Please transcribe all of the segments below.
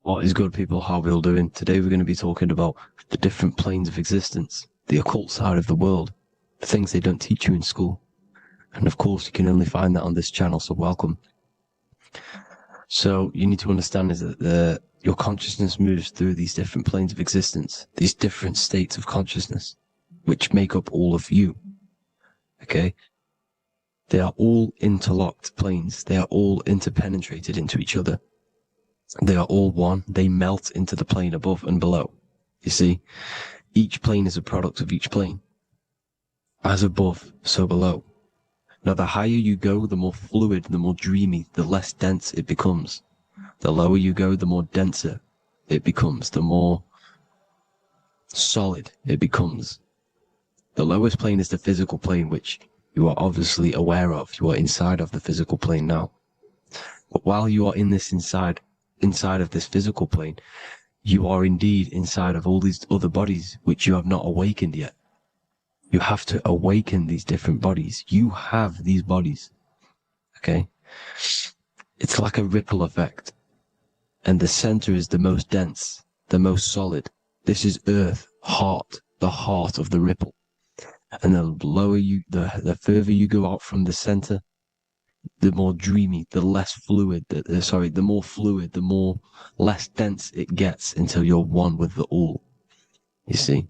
What is good, people? How are we all doing? Today we're going to be talking about the different planes of existence, the occult side of the world, the things they don't teach you in school. And of course, you can only find that on this channel, so welcome. So you need to understand is that your consciousness moves through these different planes of existence, these different states of consciousness, which make up all of you. Okay? They are all interlocked planes. They are all interpenetrated into each other. They are all one. They melt into the plane above and below. You see, each plane is a product of each plane. As above, so below. Now, the higher you go, the more fluid, the more dreamy, the less dense it becomes. The lower you go, the more denser it becomes, the more solid it becomes. The lowest plane is the physical plane, which you are obviously aware of. You are inside of the physical plane now. But while you are in this inside of this physical plane, you are indeed inside of all these other bodies which you have not awakened yet. You have to awaken these different bodies. You have these bodies. Okay? It's like a ripple effect. And the center is the most dense, the most solid. This is Earth, heart, the heart of the ripple. And the lower you, the further you go out from the center, the more dreamy, the less fluid, the more fluid, the more less dense it gets until you're one with the all. You see?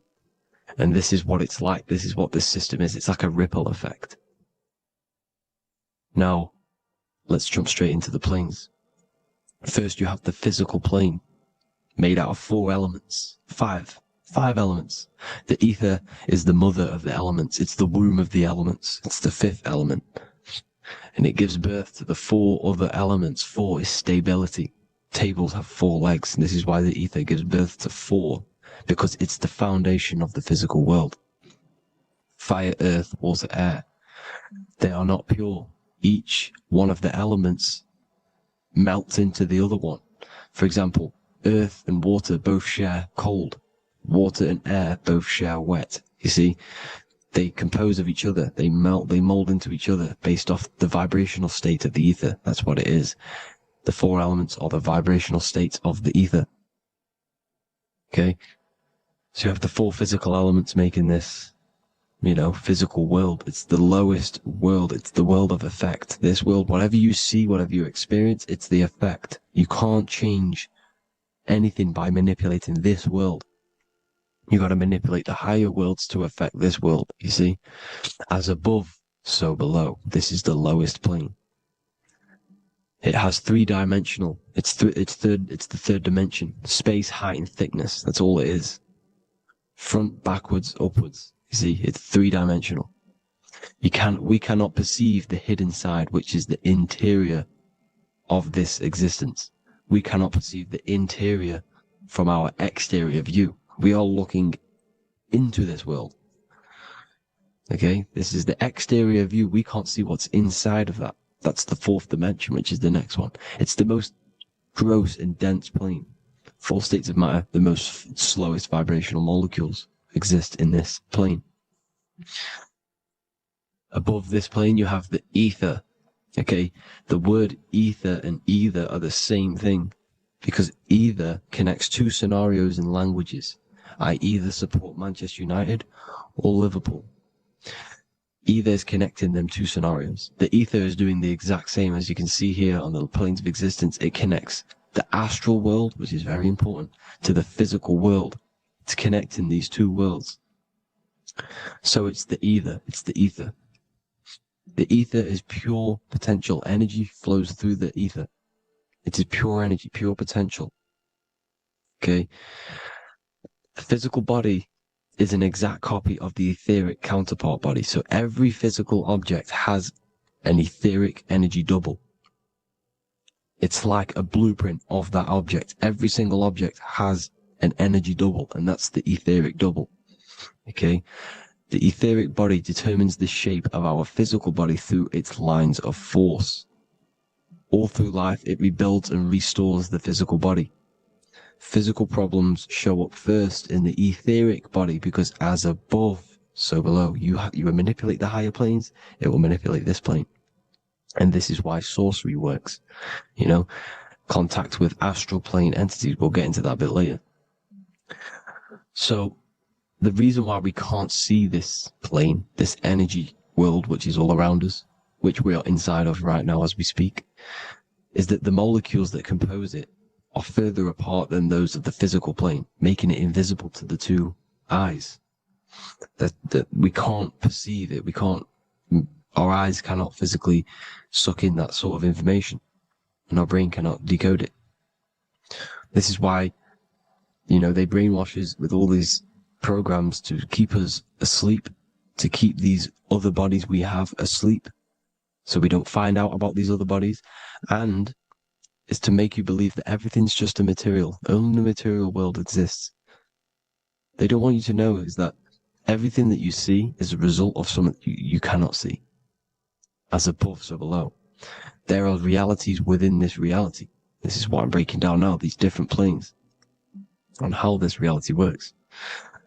And this is what it's like. This is what this system is. It's like a ripple effect. Now, let's jump straight into the planes. First, you have the physical plane, made out of 4 elements. Five elements. The ether is the mother of the elements. It's the womb of the elements. It's the 5th element. And it gives birth to the 4 other elements. 4 is stability. Tables have 4 legs, and this is why the ether gives birth to 4, because it's the foundation of the physical world. Fire, earth, water, air. They are not pure. Each one of the elements melts into the other one. For example, earth and water both share cold. Water and air both share wet. You see? They compose of each other. They melt, they mold into each other based off the vibrational state of the ether. That's what it is. The 4 elements are the vibrational states of the ether. Okay? So you have the 4 physical elements making this, physical world. It's the lowest world. It's the world of effect. This world, whatever you see, whatever you experience, it's the effect. You can't change anything by manipulating this world. You got to manipulate the higher worlds to affect this world, you see? As above, so below. This is the lowest plane. It has 3-dimensional. It's the 3rd dimension. Space, height, and thickness. That's all it is. Front, backwards, upwards. You see, it's 3-dimensional. We cannot perceive the hidden side, which is the interior of this existence. We cannot perceive the interior from our exterior view. We are looking into this world. Okay? This is the exterior view. We can't see what's inside of that. That's the 4th dimension, which is the next one. It's the most gross and dense plane. 4 states of matter, the most slowest vibrational molecules exist in this plane. Above this plane, you have the ether. Okay? The word ether and either are the same thing, because either connects 2 scenarios in languages. I either support Manchester United or Liverpool. Either is connecting them 2 scenarios. The ether is doing the exact same, as you can see here on the planes of existence. It connects the astral world, which is very important, to the physical world. It's connecting these 2 worlds. So it's the ether. It's the ether. The ether is pure potential. Energy flows through the ether. It is pure energy, pure potential. Okay? The physical body is an exact copy of the etheric counterpart body. So every physical object has an etheric energy double. It's like a blueprint of that object. Every single object has an energy double, and that's the etheric double. Okay? The etheric body determines the shape of our physical body through its lines of force. All through life, it rebuilds and restores the physical body. Physical problems show up first in the etheric body, because as above, so below. You manipulate the higher planes, it will manipulate this plane. And this is why sorcery works. contact with astral plane entities. We'll get into that a bit later. So the reason why we can't see this plane, this energy world, which is all around us, which we are inside of right now as we speak, is that the molecules that compose it are further apart than those of the physical plane, making it invisible to the two eyes. That we can't perceive it. Our eyes cannot physically suck in that sort of information, and our brain cannot decode it. This is why, they brainwash us with all these programs to keep us asleep, to keep these other bodies we have asleep, so we don't find out about these other bodies, and is to make you believe that everything's just a material. Only the material world exists. They don't want you to know is that everything that you see is a result of something you cannot see. As above, so below. There are realities within this reality. This is what I'm breaking down now, these different planes, on how this reality works.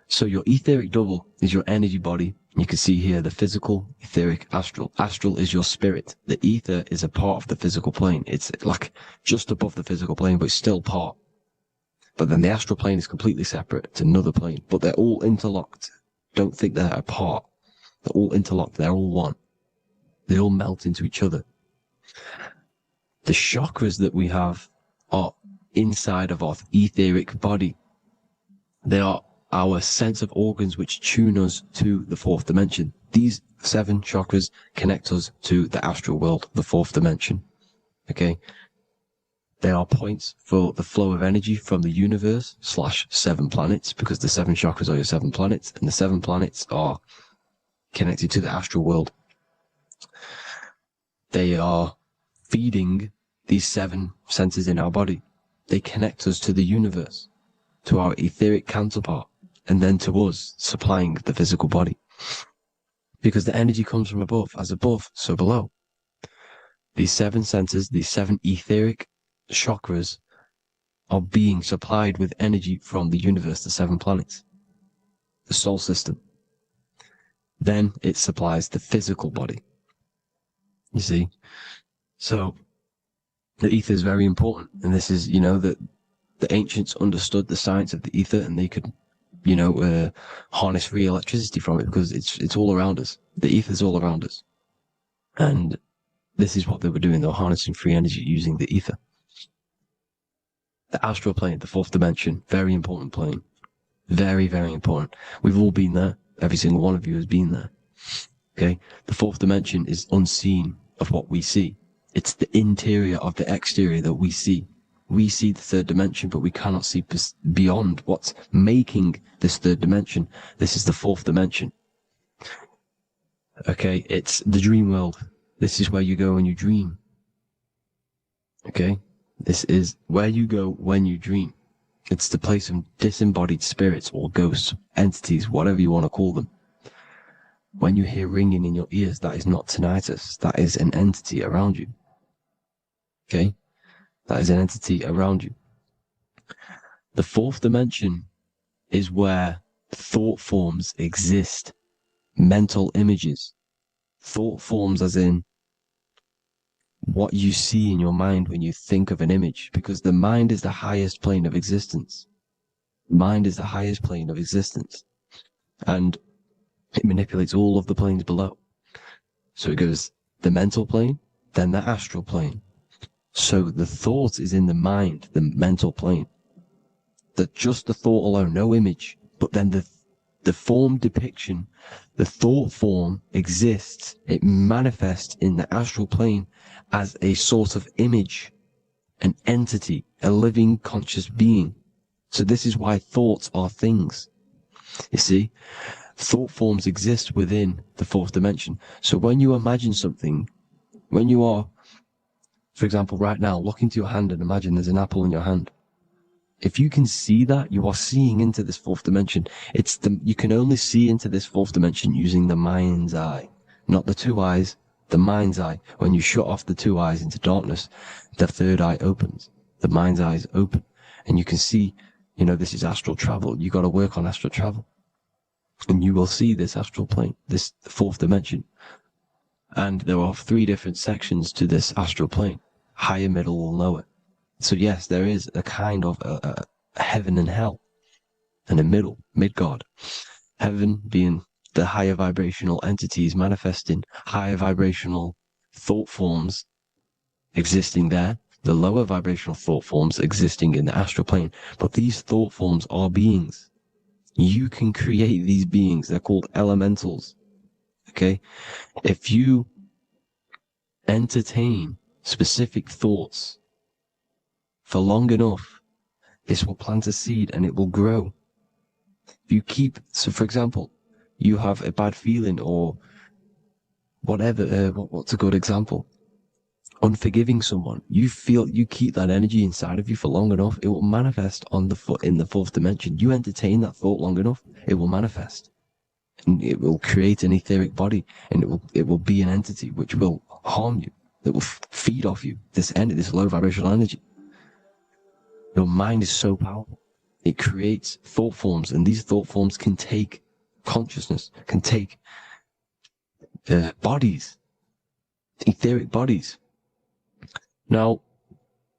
So your etheric double is your energy body. You can see here the physical, etheric, astral. Astral is your spirit. The ether is a part of the physical plane. It's like just above the physical plane, but it's still part. But then the astral plane is completely separate. It's another plane, but they're all interlocked. Don't think they're apart. They're all interlocked. They're all one. They all melt into each other. The chakras that we have are inside of our etheric body. They are our sense of organs which tune us to the fourth dimension. These 7 chakras connect us to the astral world, the fourth dimension. Okay? They are points for the flow of energy from the universe / 7 planets, because the 7 chakras are your 7 planets, and the 7 planets are connected to the astral world. They are feeding these 7 centers in our body. They connect us to the universe, to our etheric counterpart, and then to us, supplying the physical body. Because the energy comes from above. As above, so below. These 7 centers, these 7 etheric chakras, are being supplied with energy from the universe, the 7 planets, the solar system. Then it supplies the physical body. You see? So the ether is very important. And this is, that the ancients understood the science of the ether, and they could, harness free electricity from it, because it's all around us. The ether is all around us. And this is what they were doing. They were harnessing free energy using the ether. The astral plane, the fourth dimension, very important plane. Very, very important. We've all been there. Every single one of you has been there. Okay? The fourth dimension is unseen of what we see. It's the interior of the exterior that we see. We see the third dimension, but we cannot see beyond what's making this third dimension. This is the fourth dimension. Okay? It's the dream world. This is where you go when you dream. Okay? This is where you go when you dream. It's the place of disembodied spirits or ghosts, entities, whatever you want to call them. When you hear ringing in your ears, that is not tinnitus. That is an entity around you. Okay? That is an entity around you. The fourth dimension is where thought forms exist. Mental images. Thought forms as in what you see in your mind when you think of an image, because the mind is the highest plane of existence. Mind is the highest plane of existence. And it manipulates all of the planes below. So it goes the mental plane, then the astral plane. So the thought is in the mind, the mental plane. That just the thought alone, no image, but then the form depiction, the thought form exists. It manifests in the astral plane as a sort of image, an entity, a living conscious being. So this is why thoughts are things. You see, thought forms exist within the fourth dimension. So when you imagine something, when you are, for example, right now, look into your hand and imagine there's an apple in your hand. If you can see that, you are seeing into this fourth dimension. You can only see into this fourth dimension using the mind's eye, not the 2 eyes, the mind's eye. When you shut off the 2 eyes into darkness, the third eye opens. The mind's eye is open, and you can see, this is astral travel. You got to work on astral travel, and you will see this astral plane, this fourth dimension. And there are 3 different sections to this astral plane: higher, middle, or lower. So yes, there is a kind of a heaven and hell, and a mid-God. Heaven being the higher vibrational entities manifesting higher vibrational thought forms existing there, the lower vibrational thought forms existing in the astral plane. But these thought forms are beings. You can create these beings. They're called elementals. Okay? If you entertain specific thoughts for long enough, this will plant a seed and it will grow. If you keep, so for example, you have a bad feeling or whatever, what's a good example? Unforgiving someone. You keep that energy inside of you for long enough, it will manifest in the fourth dimension. You entertain that thought long enough, it will manifest. And it will create an etheric body, and it will be an entity which will harm you, that will feed off you, this low vibrational energy. Your mind is so powerful. It creates thought forms, and these thought forms can take consciousness, can take bodies, etheric bodies. Now,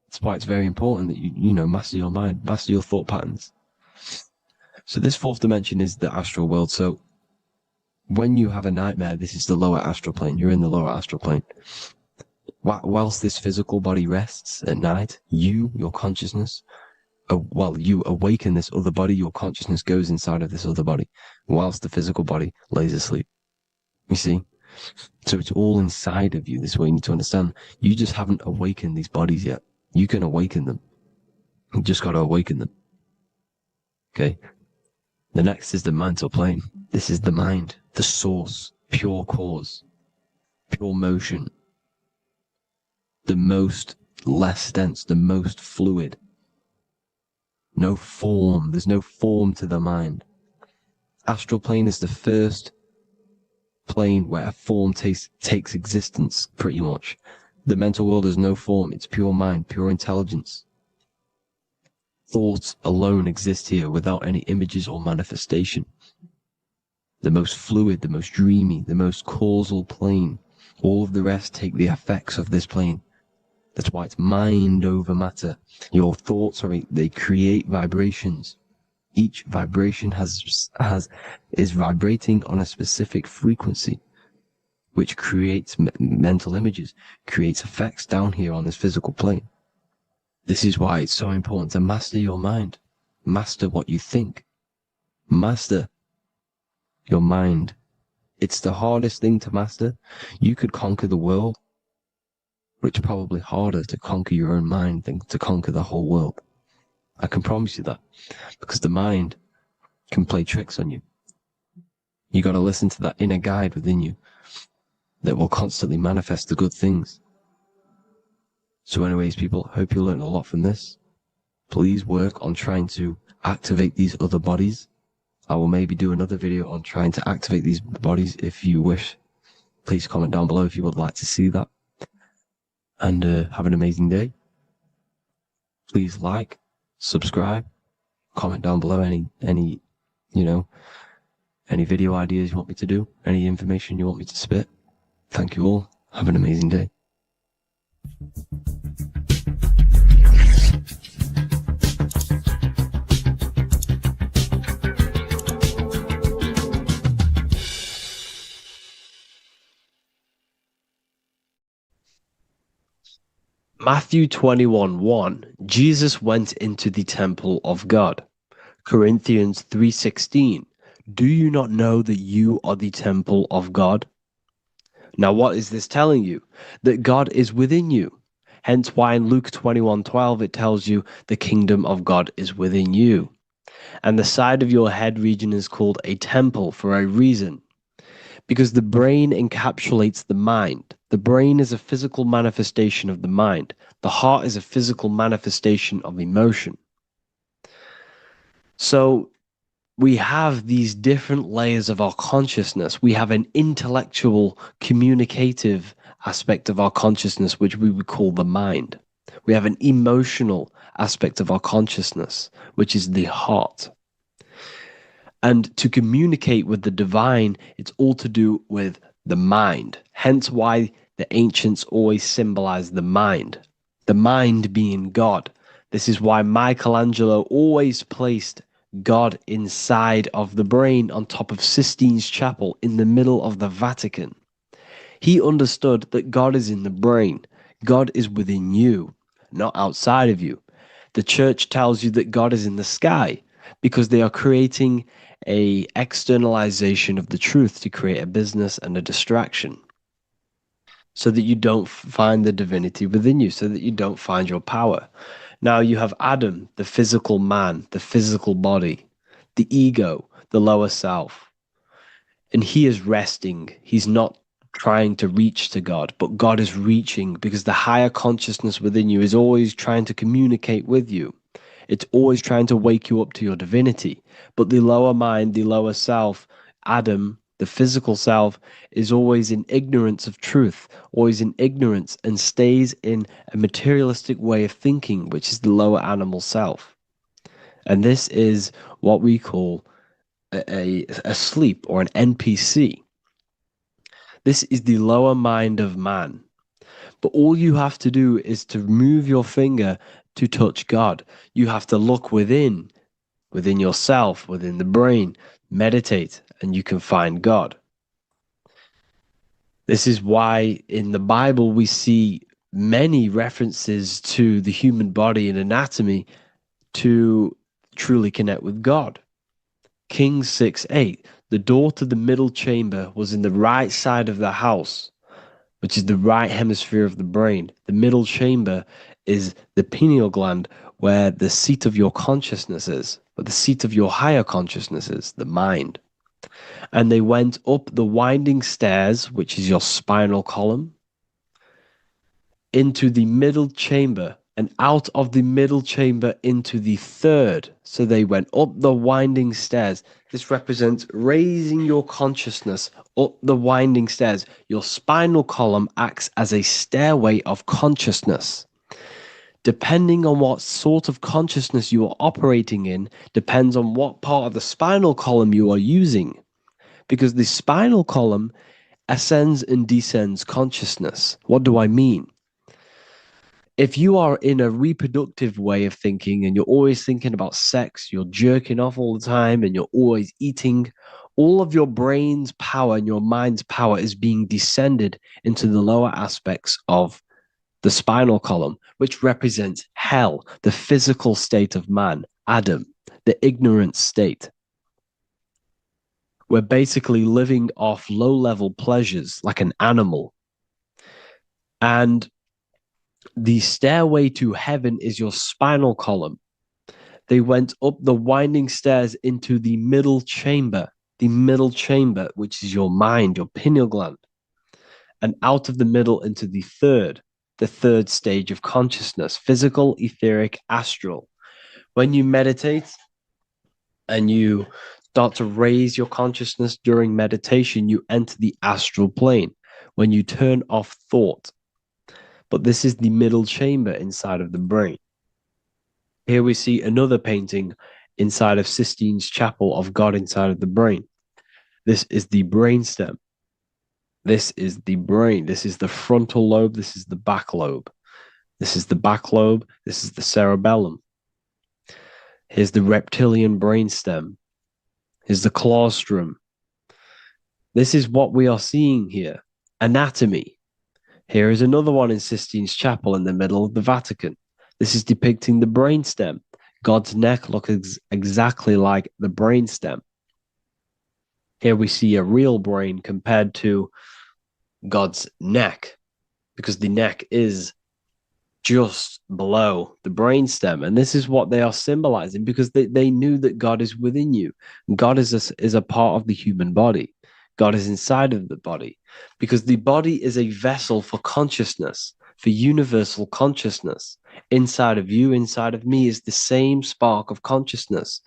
that's why it's very important that you master your mind, master your thought patterns. So this fourth dimension is the astral world. So when you have a nightmare, this is the lower astral plane. You're in the lower astral plane. Whilst this physical body rests at night, your consciousness, while you awaken this other body, your consciousness goes inside of this other body, whilst the physical body lays asleep. You see? So it's all inside of you. This is what you need to understand. You just haven't awakened these bodies yet. You can awaken them. You just got to awaken them. Okay? The next is the mental plane. This is the mind, the source, pure cause, pure motion, the most less dense, the most fluid. No form. There's no form to the mind. Astral plane is the first plane where a form takes existence, pretty much. The mental world has no form. It's pure mind, pure intelligence. Thoughts alone exist here without any images or manifestation. The most fluid, the most dreamy, the most causal plane. All of the rest take the effects of this plane. That's why it's mind over matter. Your thoughts they create vibrations. Each vibration is vibrating on a specific frequency, which creates mental images, creates effects down here on this physical plane. This is why it's so important to master your mind. Master what you think. Master your mind. It's the hardest thing to master. You could conquer the world, but it's probably harder to conquer your own mind than to conquer the whole world. I can promise you that, because the mind can play tricks on you. You got to listen to that inner guide within you that will constantly manifest the good things. So anyways, people, hope you learned a lot from this. Please work on trying to activate these other bodies. I will maybe do another video on trying to activate these bodies if you wish. Please comment down below if you would like to see that. And have an amazing day. Please like, subscribe, comment down below any video ideas you want me to do, any information you want me to spit. Thank you all. Have an amazing day. Matthew 21:1, Jesus went into the temple of God. Corinthians 3:16, do you not know that you are the temple of God? Now what is this telling you? That God is within you. Hence why in Luke 21:12 it tells you the kingdom of God is within you. And the side of your head region is called a temple for a reason. Because the brain encapsulates the mind. The brain is a physical manifestation of the mind. The heart is a physical manifestation of emotion. So we have these different layers of our consciousness. We have an intellectual, communicative aspect of our consciousness, which we would call the mind. We have an emotional aspect of our consciousness, which is the heart. And to communicate with the divine, it's all to do with the mind. Hence why the ancients always symbolize the mind. the mind being God. This is why Michelangelo always placed God inside of the brain on top of Sistine Chapel in the middle of the Vatican. He understood that God is in the brain. God is within you, not outside of you. The church tells you that God is in the sky because they are creating a externalization of the truth to create a business and a distraction so that you don't find the divinity within you, so that you don't find your power. Now you have Adam, the physical man, the physical body, the ego, the lower self. And he is resting. He's not trying to reach to God, but God is reaching because the higher consciousness within you is always trying to communicate with you. It's always trying to wake you up to your divinity. But the lower mind, the lower self, Adam, the physical self, is always in ignorance of truth, always in ignorance, and stays in a materialistic way of thinking, which is the lower animal self. And this is what we call a sleep or an NPC. This is the lower mind of man. But all you have to do is to move your finger to touch God. You have to look within yourself, within the brain, meditate, and you can find God. This is why in the Bible we see many references to the human body and anatomy to truly connect with God. Kings 6:8, the door to the middle chamber was in the right side of the house, which is the right hemisphere of the brain. The middle chamber is the pineal gland, where the seat of your consciousness is, but the seat of your higher consciousness is, the mind. And they went up the winding stairs, which is your spinal column, into the middle chamber, and out of the middle chamber into the third. So they went up the winding stairs. This represents raising your consciousness up the winding stairs. Your spinal column acts as a stairway of consciousness. Depending on what sort of consciousness you are operating in, depends on what part of the spinal column you are using. Because the spinal column ascends and descends consciousness. What do I mean? If you are in a reproductive way of thinking and you're always thinking about sex, you're jerking off all the time and you're always eating, all of your brain's power and your mind's power is being descended into the lower aspects of the spinal column, which represents hell, the physical state of man, Adam, the ignorant state. We're basically living off low-level pleasures like an animal. And the stairway to heaven is your spinal column. They went up the winding stairs into the middle chamber, which is your mind, your pineal gland, and out of the middle into the third stage of consciousness, physical, etheric, astral. When you meditate and you start to raise your consciousness during meditation, you enter the astral plane when you turn off thought. But this is the middle chamber inside of the brain. Here we see another painting inside of Sistine's Chapel of God inside of the brain. This is the brainstem. This is the brain. This is the frontal lobe. This is the back lobe. This is the back lobe. This is the cerebellum. Here's the reptilian brainstem. Here's the claustrum. This is what we are seeing here. Anatomy. Here is another one in Sistine's Chapel in the middle of the Vatican. This is depicting the brainstem. God's neck looks exactly like the brainstem. Here we see a real brain compared to God's neck, because the neck is just below the brainstem. And this is what they are symbolizing, because they knew that God is within you. God is a part of the human body. God is inside of the body, because the body is a vessel for consciousness, for universal consciousness. Inside of you, inside of me, is the same spark of consciousness.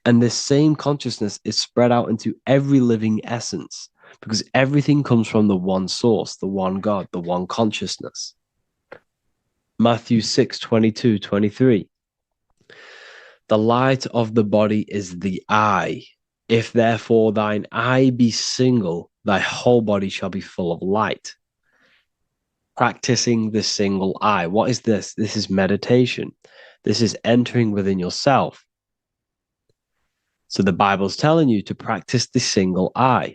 And this same consciousness is spread out into every living essence, because everything comes from the one source, the one God, the one consciousness. Matthew 6:22, 23. The light of the body is the eye. If therefore thine eye be single, thy whole body shall be full of light. practicing the single eye. What is this? This is meditation. This is entering within yourself. So the Bible's telling you to practice the single eye.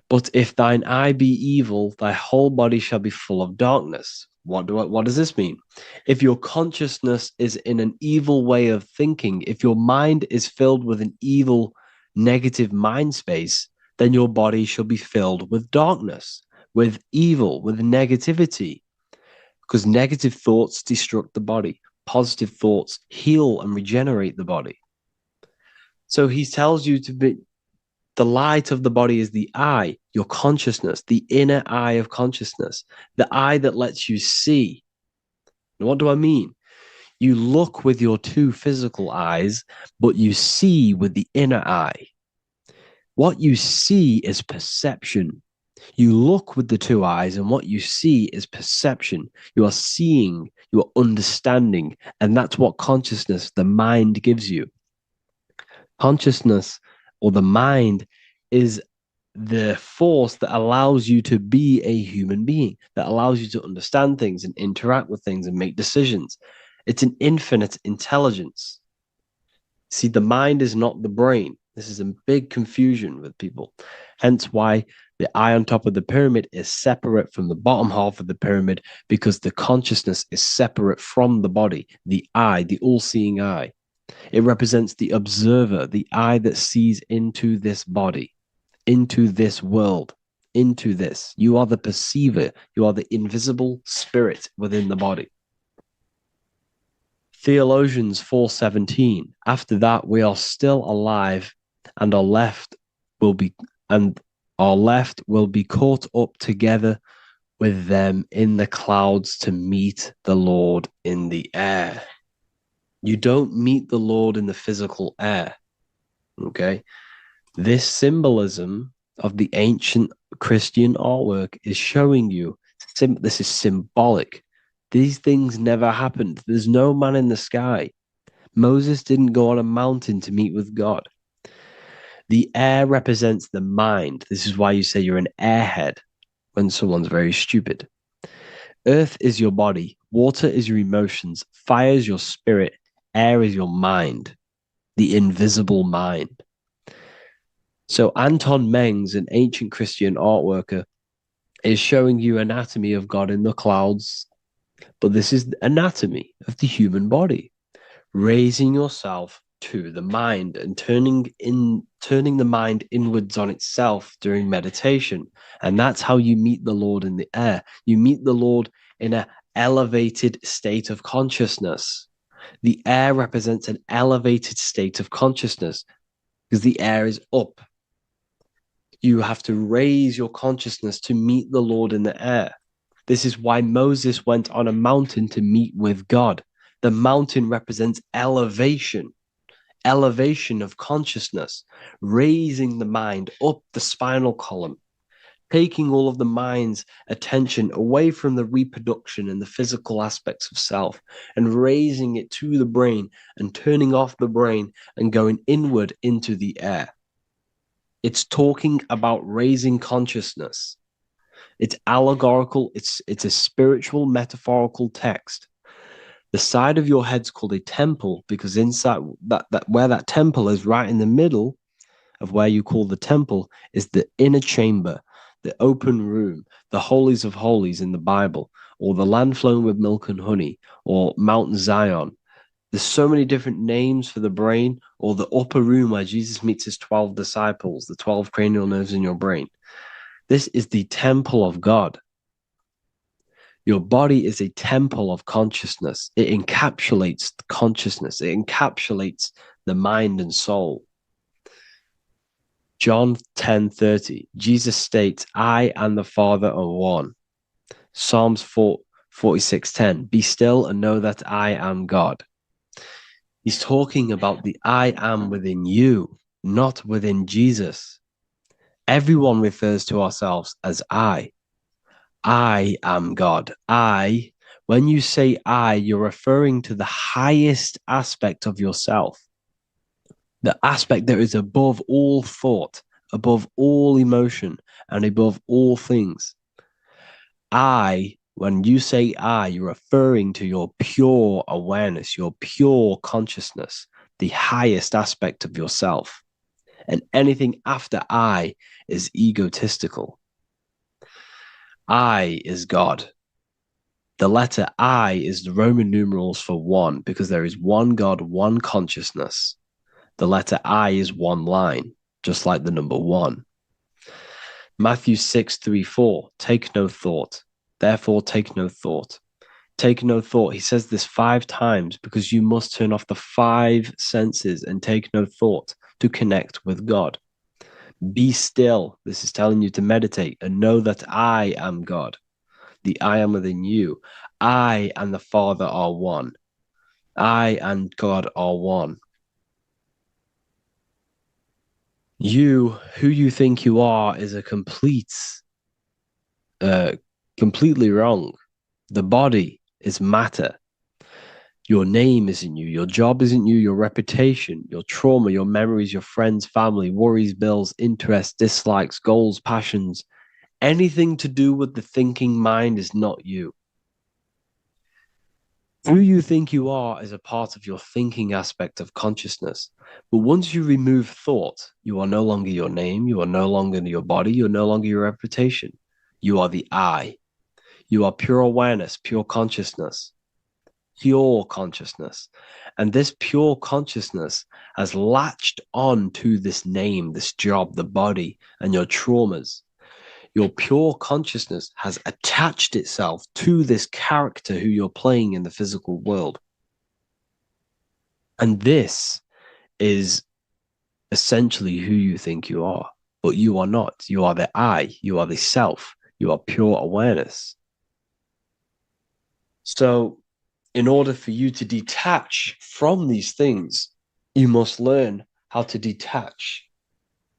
But if thine eye be evil, thy whole body shall be full of darkness. What does this mean? If your consciousness is in an evil way of thinking, if your mind is filled with an evil, negative mind space, then your body shall be filled with darkness, with evil, with negativity. Because negative thoughts destruct the body. Positive thoughts heal and regenerate the body. So he tells you to be, the light of the body is the eye, your consciousness, the inner eye of consciousness, the eye that lets you see. And what do I mean? You look with your two physical eyes, but you see with the inner eye. What you see is perception. You look with the two eyes, and what you see is perception. You are seeing, you are understanding, and that's what consciousness, the mind, gives you. Consciousness, or the mind, is the force that allows you to be a human being, that allows you to understand things and interact with things and make decisions. It's an infinite intelligence. See, the mind is not the brain. This is a big confusion with people. Hence why the eye on top of the pyramid is separate from the bottom half of the pyramid, because the consciousness is separate from the body, the eye, the all-seeing eye. It represents the observer, the eye that sees into this body, into this world, into this. You are the perceiver. You are the invisible spirit within the body. Theologians 4:17. After that, we are still alive, and our left will be caught up together with them in the clouds to meet the Lord in the air. You don't meet the Lord in the physical air. Okay? This symbolism of the ancient Christian artwork is showing you this is symbolic. These things never happened. There's no man in the sky. Moses didn't go on a mountain to meet with God. The air represents the mind. This is why you say you're an airhead when someone's very stupid. Earth is your body. Water is your emotions. Fire is your spirit. Air is your mind, the invisible mind. So Anton Mengs, an ancient Christian art worker, is showing you anatomy of God in the clouds. But this is anatomy of the human body, raising yourself to the mind and turning the mind inwards on itself during meditation. And that's how you meet the Lord in the air. You meet the Lord in an elevated state of consciousness. The air represents an elevated state of consciousness because the air is up. You have to raise your consciousness to meet the Lord in the air. This is why Moses went on a mountain to meet with God. The mountain represents elevation of consciousness, raising the mind up the spinal column, taking all of the mind's attention away from the reproduction and the physical aspects of self and raising it to the brain and turning off the brain and going inward into the air. It's talking about raising consciousness. It's allegorical. It's a spiritual, metaphorical text. The side of your head's called a temple because inside that where that temple is, right in the middle of where you call the temple, is the inner chamber, the open room, the holies of holies in the Bible, or the land flowing with milk and honey, or Mount Zion. There's so many different names for the brain, or the upper room where Jesus meets his 12 disciples, the 12 cranial nerves in your brain. This is the temple of God. Your body is a temple of consciousness. It encapsulates the consciousness. It encapsulates the mind and soul. John 10:30, Jesus states, I and the Father are one. Psalms 46:10, be still and know that I am God. He's talking about the I am within you, not within Jesus. Everyone refers to ourselves as I. I am God. When you say I, you're referring to the highest aspect of yourself. The aspect that is above all thought, above all emotion, and above all things. when you say I, you're referring to your pure awareness, your pure consciousness, the highest aspect of yourself. And anything after I is egotistical. I is God. The letter I is the Roman numerals for one, because there is one God, one consciousness. The letter I is one line, just like the number one. Matthew 6:3-4, take no thought. Therefore, take no thought. Take no thought. He says this 5 times because you must turn off the 5 senses and take no thought to connect with God. Be still. This is telling you to meditate and know that I am God. The I am within you. I and the Father are one. I and God are one. You, who you think you are, is a completely wrong. The body is matter. Your name isn't you. Your job isn't you. Your reputation, your trauma, your memories, your friends, family, worries, bills, interests, dislikes, goals, passions, anything to do with the thinking mind is not you. Who you think you are is a part of your thinking aspect of consciousness. But once you remove thought, you are no longer your name. You are no longer your body. You're no longer your reputation. You are the I. You are pure awareness, pure consciousness. Pure consciousness. And this pure consciousness has latched on to this name, this job, the body, and your traumas. Your pure consciousness has attached itself to this character who you're playing in the physical world. And this is essentially who you think you are, but you are not. You are the I, you are the self, you are pure awareness. So, in order for you to detach from these things, you must learn how to detach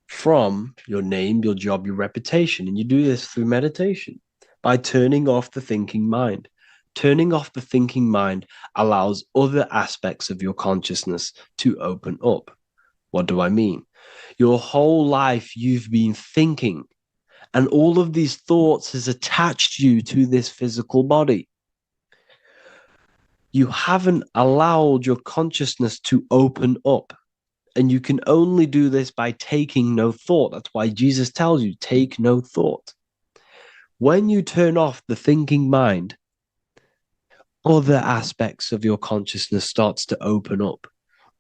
from your name, your job, your reputation. And you do this through meditation by turning off the thinking mind. Turning off the thinking mind allows other aspects of your consciousness to open up. What do I mean? Your whole life you've been thinking, and all of these thoughts has attached you to this physical body. You haven't allowed your consciousness to open up. And you can only do this by taking no thought. That's why Jesus tells you, take no thought. When you turn off the thinking mind, other aspects of your consciousness starts to open up.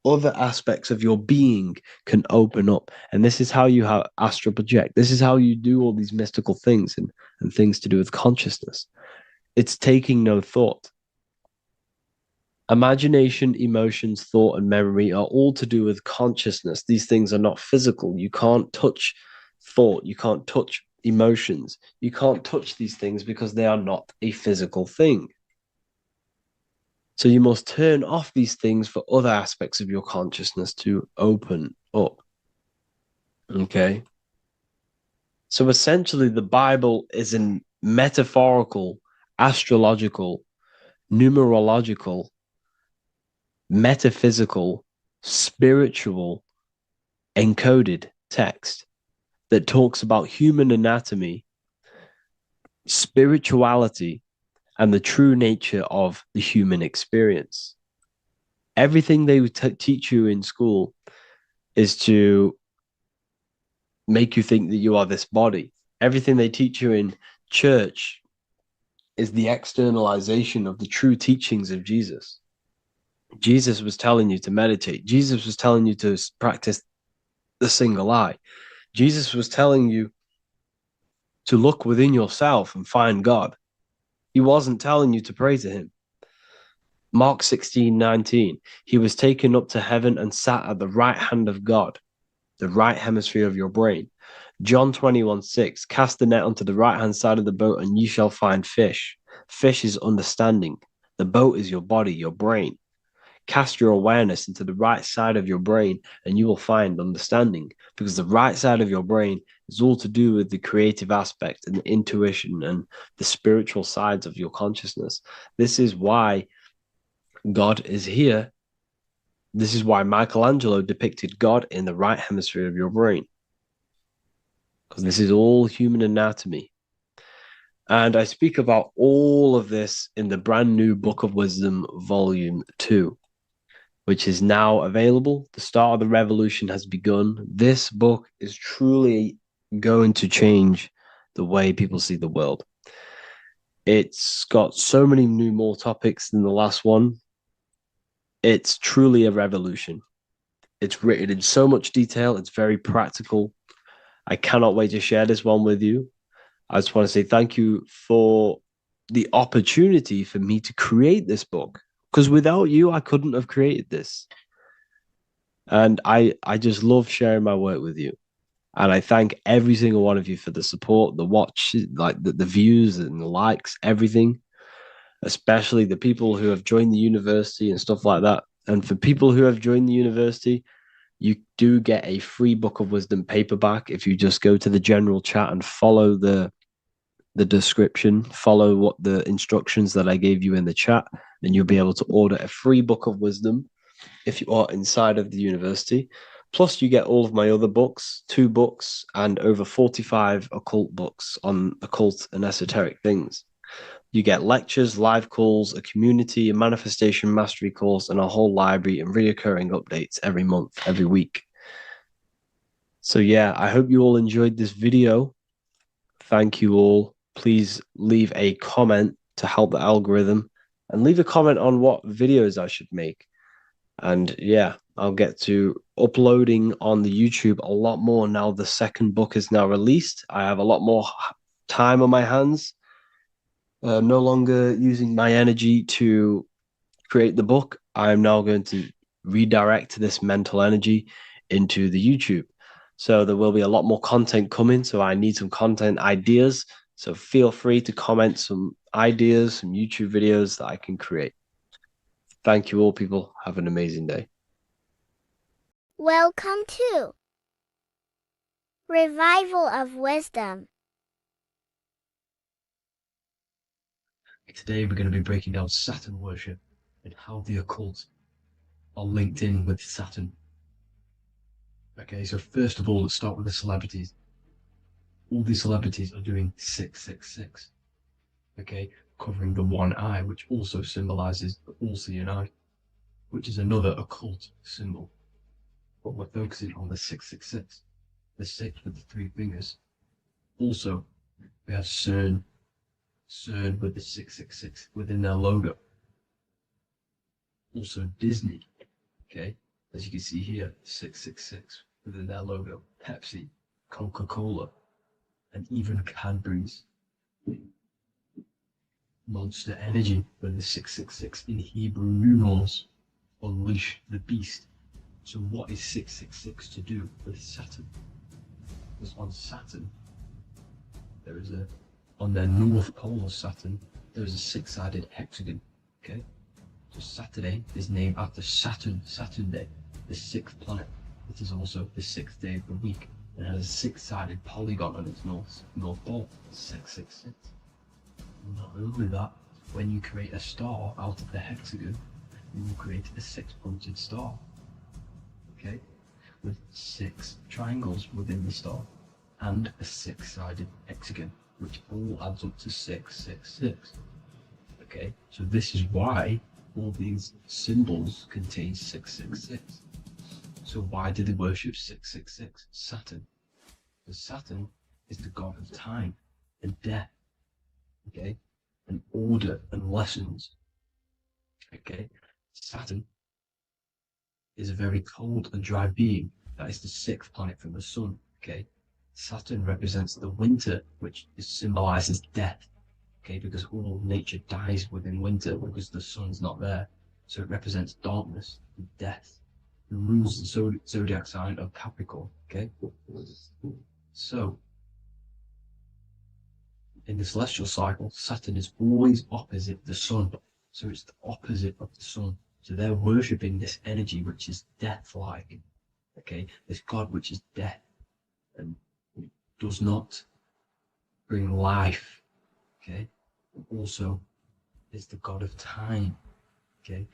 Other aspects of your being can open up. And this is how you have astral project. This is how you do all these mystical things and things to do with consciousness. It's taking no thought. Imagination, emotions, thought, and memory are all to do with consciousness. These things are not physical. You can't touch thought. You can't touch emotions. You can't touch these things because they are not a physical thing. So you must turn off these things for other aspects of your consciousness to open up. Okay? So essentially, the Bible is a metaphorical, astrological, numerological, metaphysical, spiritual, encoded text that talks about human anatomy, spirituality, and the true nature of the human experience. Everything they teach you in school is to make you think that you are this body. Everything they teach you in church is the externalization of the true teachings of Jesus. Jesus was telling you to meditate. Jesus was telling you to practice the single eye. Jesus was telling you to look within yourself and find God. He wasn't telling you to pray to him. Mark 16:19, he was taken up to heaven and sat at the right hand of God, the right hemisphere of your brain. John 21:6, cast the net onto the right hand side of the boat and you shall find fish. Fish is understanding. The boat is your body, your brain. Cast your awareness into the right side of your brain and you will find understanding, because the right side of your brain is all to do with the creative aspect and the intuition and the spiritual sides of your consciousness. This is why God is here. This is why Michelangelo depicted God in the right hemisphere of your brain, because this is all human anatomy. And I speak about all of this in the brand new Book of Wisdom, Volume 2, which is now available. The start of the revolution has begun. This book is truly going to change the way people see the world. It's got so many new more topics than the last one. It's truly a revolution. It's written in so much detail. It's very practical. I cannot wait to share this one with you. I just want to say thank you for the opportunity for me to create this book, because without you, I couldn't have created this. And I just love sharing my work with you. And I thank every single one of you for the support, the watch, like the views and the likes, everything, especially the people who have joined the university and stuff like that. And for people who have joined the university, you do get a free Book of Wisdom paperback if you just go to the general chat and follow the description, follow what the instructions that I gave you in the chat, then you'll be able to order a free Book of Wisdom if you are inside of the university. Plus, you get all of my other books, 2 books, and over 45 occult books on occult and esoteric things. You get lectures, live calls, a community, a manifestation mastery course, and a whole library and reoccurring updates every month, every week. So yeah, I hope you all enjoyed this video. Thank you all. Please leave a comment to help the algorithm, and leave a comment on what videos I should make. And yeah, I'll get to uploading on the YouTube a lot more now the second book is now released. I have a lot more time on my hands. No longer using my energy to create the book. I'm now going to redirect this mental energy into the YouTube. So there will be a lot more content coming. So I need some content ideas. So feel free to comment some ideas, some YouTube videos that I can create. Thank you all, people. Have an amazing day. Welcome to Revival of Wisdom. Today we're going to be breaking down Saturn worship and how the occult are linked in with Saturn. Okay, so first of all, let's start with the celebrities. All these celebrities are doing 666. Okay, covering the one eye, which also symbolizes the all-seeing eye, which is another occult symbol. But we're focusing on the 666, the 6 with the 3 fingers. Also, we have CERN with the 666 within their logo. Also Disney, okay, as you can see here, 666 within their logo. Pepsi, Coca-Cola, and even Cadbury's. Monster Energy with the 666 in Hebrew numerals. Unleash the beast. So what is 666 to do with Saturn? Because on Saturn, there is on their north pole of Saturn, there is a 6-sided hexagon, okay? So Saturday is named after Saturn Day, the 6th planet. It is also the 6th day of the week, and has a 6-sided polygon on its north pole, 666. Not only that, when you create a star out of the hexagon, you will create a 6-pointed star, okay? With 6 triangles within the star, and a 6-sided hexagon, which all adds up to 666. Okay, so this is why all these symbols contain 666. So why do they worship 666? Saturn. Because Saturn is the god of time and death, okay, and order and lessons. Okay, Saturn is a very cold and dry being. That is the 6th planet from the sun. Okay, Saturn represents the winter, which symbolizes death. Okay, because all nature dies within winter because the sun's not there. So it represents darkness and death. It rules the zodiac sign of Capricorn. Okay, so in the celestial cycle, Saturn is always opposite the sun. So it's the opposite of the sun. So they're worshipping this energy which is death-like. Okay, this god which is death and does not bring life. Okay, also is the god of time. Okay,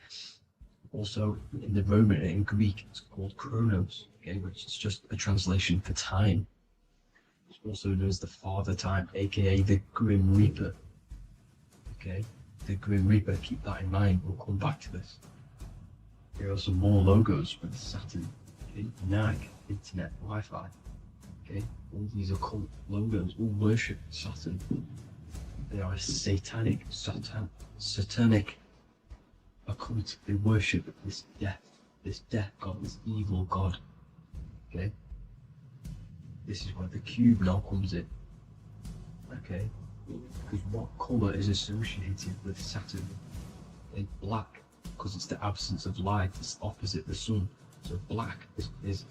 also in the Roman and in Greek it's called Chronos. Okay, which is just a translation for time. It's also known as the Father Time, aka the Grim Reaper. Okay, the Grim Reaper, keep that in mind, we'll come back to this. Here are some more logos with Saturn, okay? NAG, Internet, Wi-Fi, okay? All these occult logos all worship Saturn. They are a satanic occult. They worship this death god, this evil god, okay? This is where the cube now comes in, okay? Because what colour is associated with Saturn? It's black, because it's the absence of light, it's opposite the sun. So black is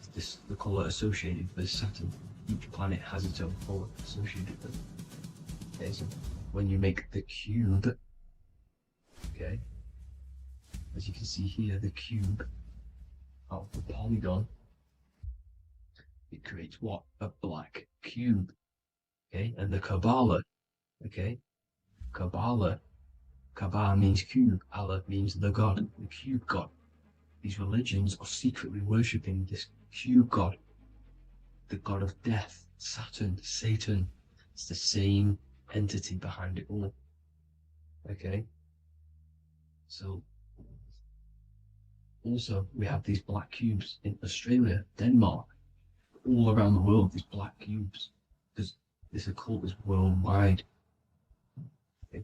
the colour associated with Saturn. Each planet has its own colour associated with it. Okay, so when you make the cube, okay, as you can see here, the cube out of the polygon, it creates what? A black cube. Okay, and the Kabbalah, okay, Kabbalah means cube, Allah means the god, the cube god. These religions are secretly worshipping this cube god, the god of death, Saturn, Satan. It's the same entity behind it all. Okay, so also we have these black cubes in Australia, Denmark, all around the world, these black cubes, because this occult is worldwide.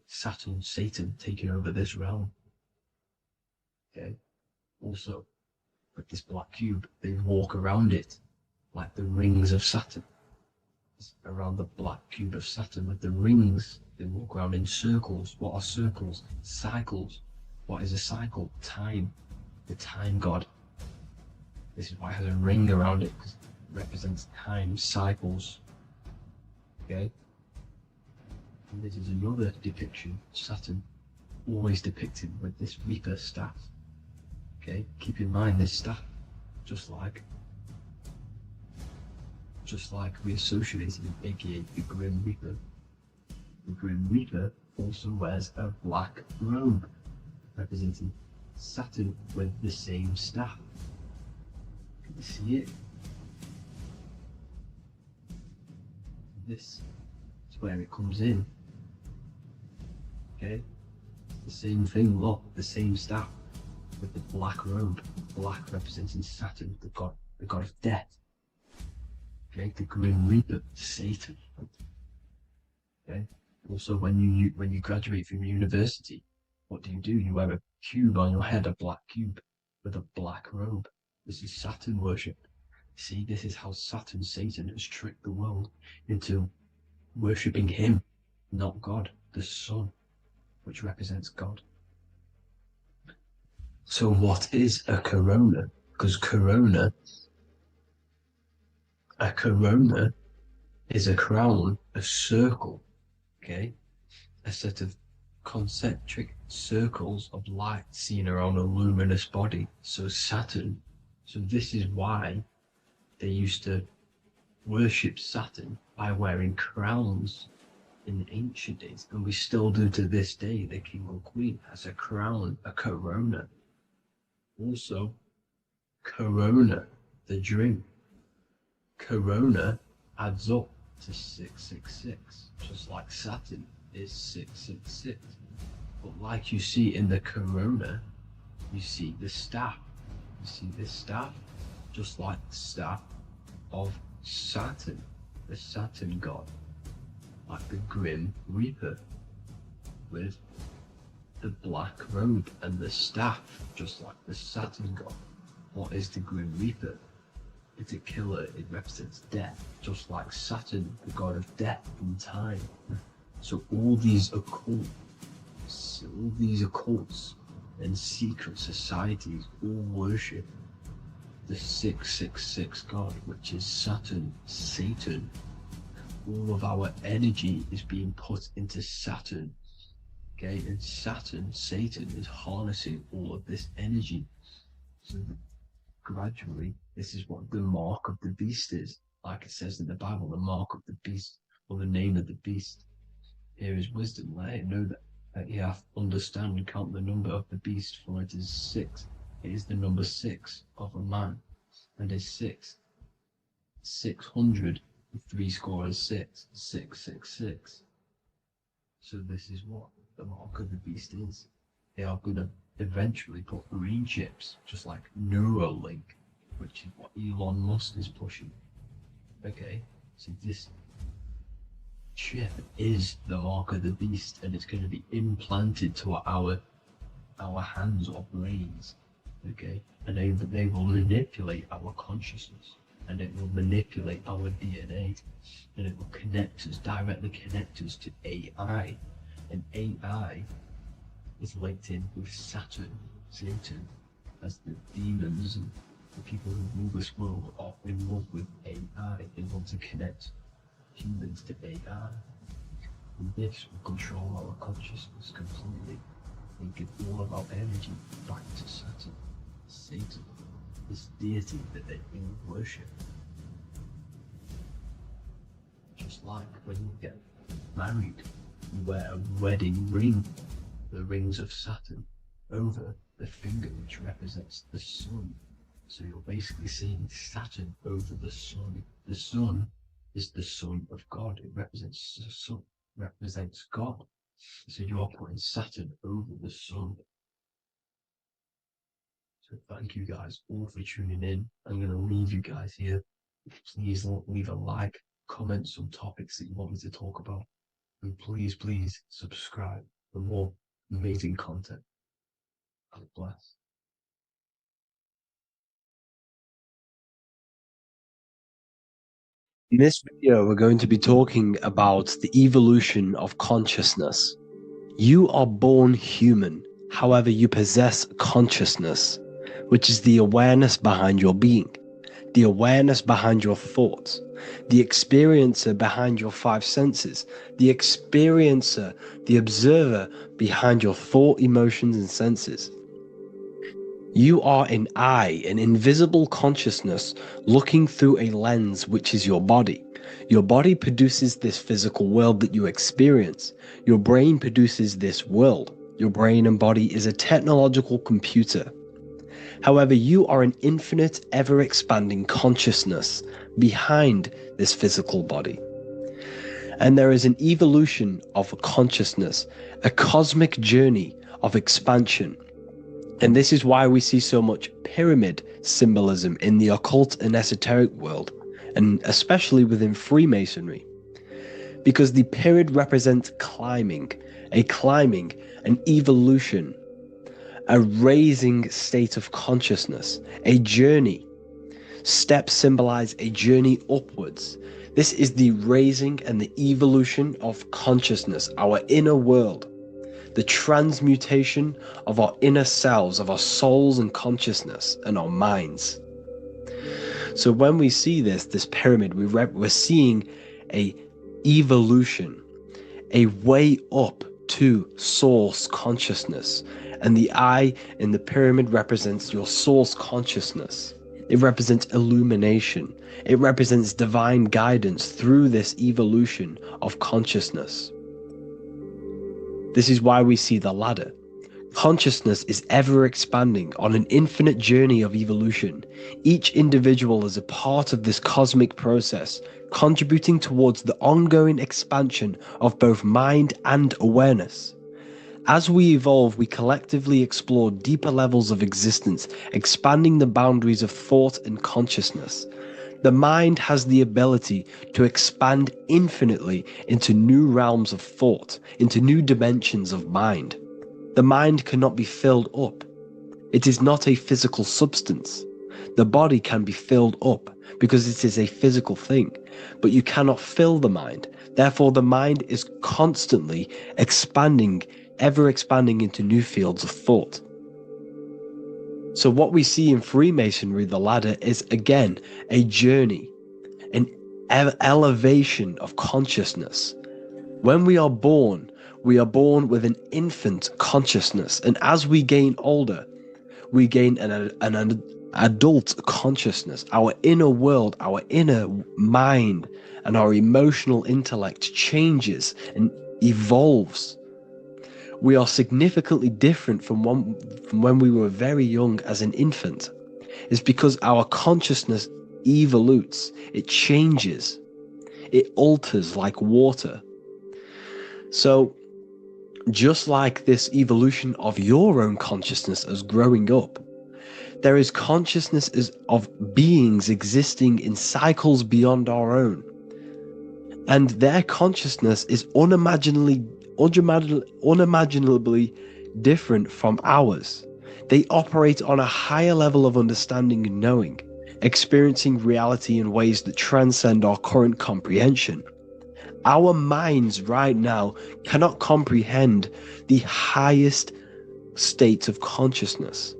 Saturn, Satan taking over this realm. Okay, also with this black cube, they walk around it like the rings of Saturn. It's around the black cube of Saturn with the rings, they walk around in circles. What are circles? Cycles. What is a cycle? Time. The time god. This is why it has a ring around it, because it represents time, cycles. Okay, and this is another depiction, Saturn, always depicted with this Reaper staff. Okay, keep in mind this staff, just like we associated with aka the Grim Reaper. The Grim Reaper also wears a black robe, representing Saturn with the same staff. Can you see it? This is where it comes in. Okay, it's the same thing, look, the same staff with the black robe, black representing Saturn, the god of death. Okay, the Grim Reaper, Satan. Okay, also when you graduate from university, what do? You wear a cube on your head, a black cube with a black robe. This is Saturn worship. See, this is how Saturn, Satan, has tricked the world into worshipping him, not God, the sun, which represents God. So what is a corona? Because a corona is a crown, a circle, okay? A set of concentric circles of light seen around a luminous body. So Saturn, so this is why they used to worship Saturn by wearing crowns in ancient days, and we still do to this day. The king or queen has a crown, a corona. Also, corona, the drink, corona adds up to 666, just like Saturn is 666. But like you see in the corona, you see the staff. You see this staff, just like the staff of Saturn, the Saturn god, like the Grim Reaper, with the black robe and the staff, just like the Saturn god. What is the Grim Reaper? It's a killer, it represents death, just like Saturn, the god of death and time. So all these occults and secret societies all worship the 666 god, which is Saturn, Satan. All of our energy is being put into Saturn. Okay, and Saturn, Satan, is harnessing all of this energy. So gradually, this is what the mark of the beast is. Like it says in the Bible, the mark of the beast, or the name of the beast. Here is wisdom, let it know that you have to understand and count the number of the beast, for it is 6. It is the number 6 of a man, and is 600 Three score and six, 666. So this is what the mark of the beast is. They are going to eventually put green chips, just like Neuralink, which is what Elon Musk is pushing. Okay, so this chip is the mark of the beast, and it's going to be implanted to our hands or brains. Okay, and they will manipulate our consciousness, and it will manipulate our DNA, and it will directly connect us to AI, and AI is linked in with Saturn, as the demons and the people who rule this world are in love with AI. They want to connect humans to AI. And this will control our consciousness completely and give all of our energy back to Saturn, Satan, this deity that they all worship. Just like when you get married, you wear a wedding ring, the rings of Saturn, over the finger, which represents the sun. So you're basically seeing Saturn over the sun. The sun is the son of God. It represents the sun, represents God. So you are putting Saturn over the sun. So thank you guys all for tuning in. I'm going to leave you guys here. Please leave a like, comment some topics that you want me to talk about. And please subscribe for more amazing content. God bless. In this video, we're going to be talking about the evolution of consciousness. You are born human, however, you possess consciousness, which is the awareness behind your being, the awareness behind your thoughts, the experiencer behind your five senses, the experiencer, the observer behind your thought, emotions, and senses. You are an eye, an invisible consciousness looking through a lens, which is your body. Your body produces this physical world that you experience. Your brain produces this world. Your brain and body is a technological computer. However, you are an infinite, ever-expanding consciousness behind this physical body. And there is an evolution of consciousness, a cosmic journey of expansion. And this is why we see so much pyramid symbolism in the occult and esoteric world, and especially within Freemasonry. Because the pyramid represents climbing, an evolution, a raising state of consciousness, a journey. Steps symbolize a journey upwards. This is the raising and the evolution of consciousness, our inner world. The transmutation of our inner selves, of our souls and consciousness and our minds. So when we see this pyramid, we're seeing a evolution, a way up to source consciousness. And the eye in the pyramid represents your source consciousness. It represents illumination. It represents divine guidance through this evolution of consciousness. This is why we see the ladder. Consciousness is ever expanding on an infinite journey of evolution. Each individual is a part of this cosmic process, contributing towards the ongoing expansion of both mind and awareness. As we evolve, we collectively explore deeper levels of existence, expanding the boundaries of thought and consciousness. The mind has the ability to expand infinitely into new realms of thought, into new dimensions of mind. The mind cannot be filled up. It is not a physical substance. The body can be filled up because it is a physical thing, but you cannot fill the mind. Therefore, the mind is constantly expanding, ever expanding into new fields of thought. So what we see in Freemasonry, the ladder, is again a journey, an elevation of consciousness. When we are born with an infant consciousness, and as we gain older, we gain an adult consciousness. Our inner world, our inner mind, and our emotional intellect changes and evolves. We are significantly different from when we were very young as an infant. It's because our consciousness evolutes, it changes. It alters like water. So just like this evolution of your own consciousness as growing up, there is consciousness of beings existing in cycles beyond our own. And their consciousness is unimaginably different from ours. They operate on a higher level of understanding and knowing, experiencing reality in ways that transcend our current comprehension. Our minds right now cannot comprehend the highest states of consciousness.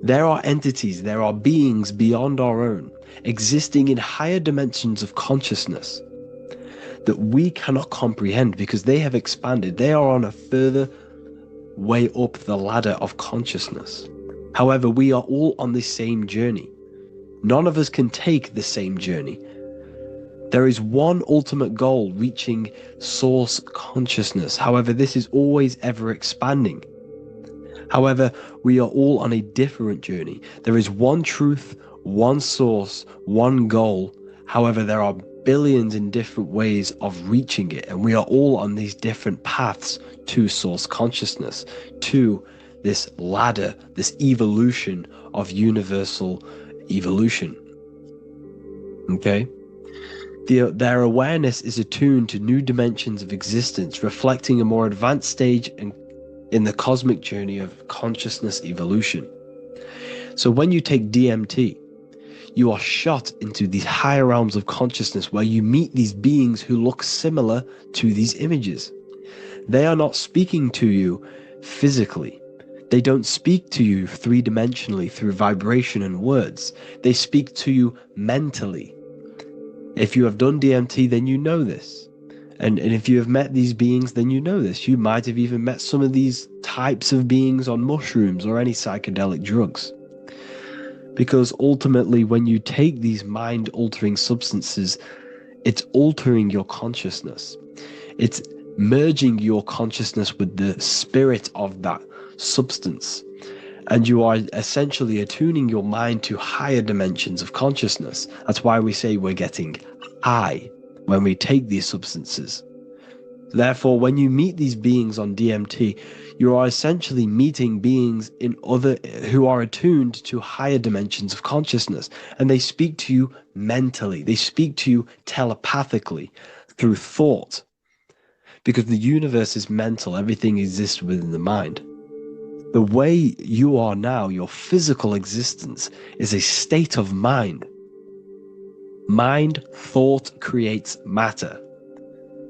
There are entities, there are beings beyond our own, existing in higher dimensions of consciousness that we cannot comprehend because they have expanded. They are on a further way up the ladder of consciousness. However, we are all on the same journey. None of us can take the same journey. There is one ultimate goal, reaching source consciousness. However, this is always ever expanding. However, we are all on a different journey. There is one truth, one source, one goal. However, there are billions in different ways of reaching it, and we are all on these different paths to source consciousness, to this ladder, this evolution of universal evolution. Okay? Their awareness is attuned to new dimensions of existence, reflecting a more advanced stage in the cosmic journey of consciousness evolution. So when you take DMT, you are shot into these higher realms of consciousness where you meet these beings who look similar to these images. They are not speaking to you physically. They don't speak to you three-dimensionally through vibration and words. They speak to you mentally. If you have done DMT, then you know this. And if you have met these beings, then you know this. You might have even met some of these types of beings on mushrooms or any psychedelic drugs. Because ultimately, when you take these mind-altering substances, it's altering your consciousness. It's merging your consciousness with the spirit of that substance. And you are essentially attuning your mind to higher dimensions of consciousness. That's why we say we're getting high when we take these substances. Therefore, when you meet these beings on DMT, you are essentially meeting beings who are attuned to higher dimensions of consciousness, and they speak to you mentally. They speak to you telepathically through thought, because the universe is mental. Everything exists within the mind. The way you are now, your physical existence, is a state of mind. Mind, thought creates matter.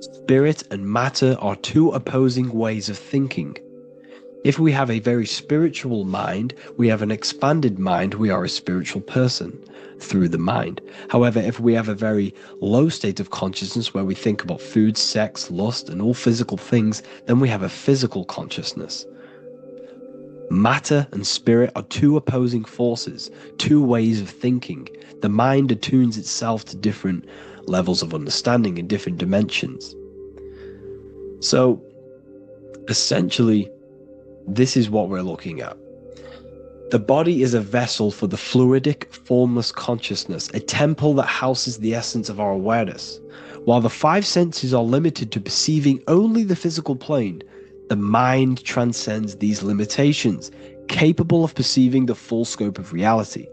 Spirit and matter are two opposing ways of thinking. If we have a very spiritual mind, we have an expanded mind, we are a spiritual person through the mind. However, if we have a very low state of consciousness where we think about food, sex, lust, and all physical things, then we have a physical consciousness. Matter and spirit are two opposing forces, two ways of thinking. The mind attunes itself to different levels of understanding in different dimensions. So, essentially, this is what we're looking at. The body is a vessel for the fluidic, formless consciousness, a temple that houses the essence of our awareness. While the five senses are limited to perceiving only the physical plane, the mind transcends these limitations, capable of perceiving the full scope of reality.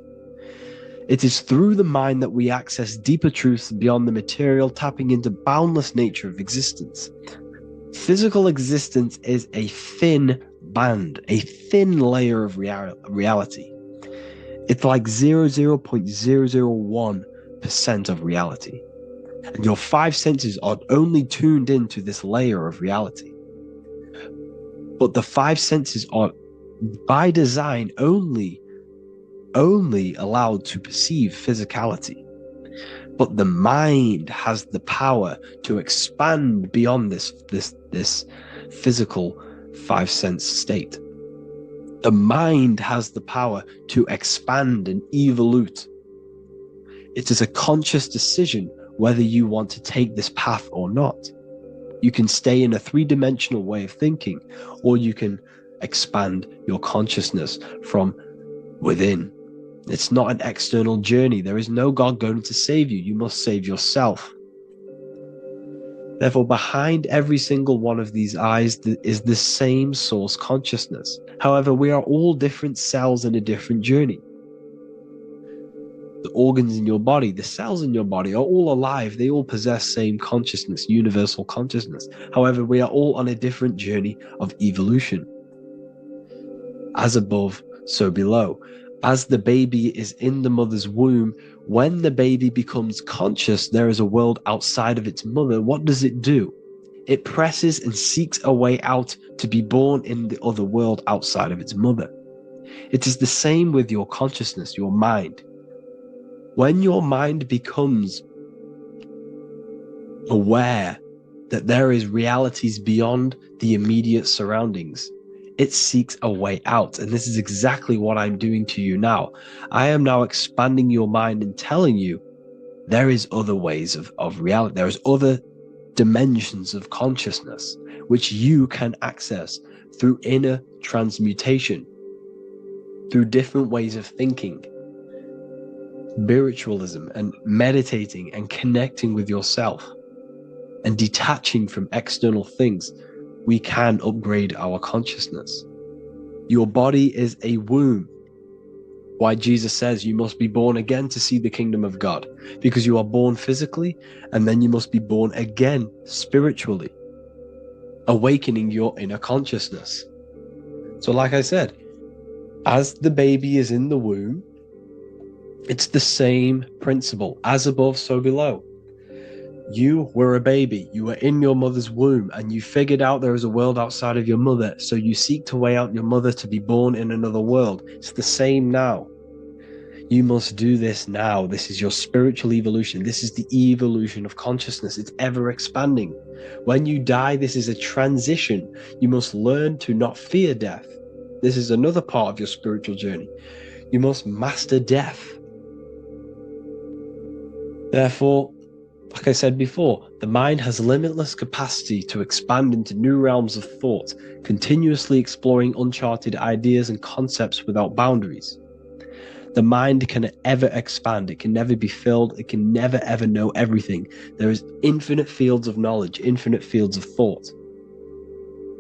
It is through the mind that we access deeper truths beyond the material, tapping into boundless nature of existence. Physical existence is a thin band, a thin layer of reality. It's like 0.001% of reality. And your five senses are only tuned into this layer of reality. But the five senses are, by design, only allowed to perceive physicality. But the mind has the power to expand beyond this physical five sense state. The mind has the power to expand and evolute. It is a conscious decision whether you want to take this path or not. You can stay in a three-dimensional way of thinking, or you can expand your consciousness from within. It's not an external journey. There is no God going to save you. You must save yourself. Therefore, behind every single one of these eyes is the same source consciousness. However, we are all different cells in a different journey. The organs in your body, the cells in your body are all alive. They all possess same consciousness, universal consciousness. However, we are all on a different journey of evolution. As above, so below. As the baby is in the mother's womb, when the baby becomes conscious, there is a world outside of its mother. What does it do? It presses and seeks a way out to be born in the other world outside of its mother. It is the same with your consciousness, your mind. When your mind becomes aware that there is realities beyond the immediate surroundings, it seeks a way out. And this is exactly what I'm doing to you now. I am now expanding your mind and telling you there is other ways of reality. There is other dimensions of consciousness which you can access through inner transmutation, through different ways of thinking, spiritualism, and meditating and connecting with yourself and detaching from external things. We can upgrade our consciousness. Your body is a womb. Why Jesus says you must be born again to see the kingdom of God, because you are born physically and then you must be born again spiritually, awakening your inner consciousness. So like I said, as the baby is in the womb, it's the same principle. As above, so below. You were a baby, you were in your mother's womb, and you figured out there is a world outside of your mother, so you seek to way out your mother to be born in another world. It's the same now. You must do this now. This is your spiritual evolution. This is the evolution of consciousness. It's ever expanding. When you die, this is a transition. You must learn to not fear death. This is another part of your spiritual journey. You must master death. Therefore, like I said before, the mind has limitless capacity to expand into new realms of thought, continuously exploring uncharted ideas and concepts without boundaries. The mind can ever expand. It can never be filled. It can never ever know everything. There is infinite fields of knowledge, infinite fields of thought.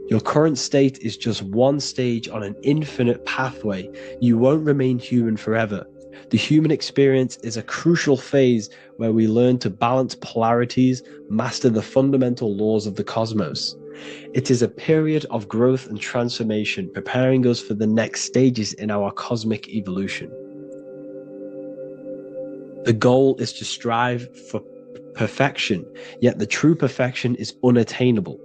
Your current state is just one stage on an infinite pathway. You won't remain human forever. The human experience is a crucial phase where we learn to balance polarities, master the fundamental laws of the cosmos. It is a period of growth and transformation, preparing us for the next stages in our cosmic evolution. The goal is to strive for perfection, yet the true perfection is unattainable.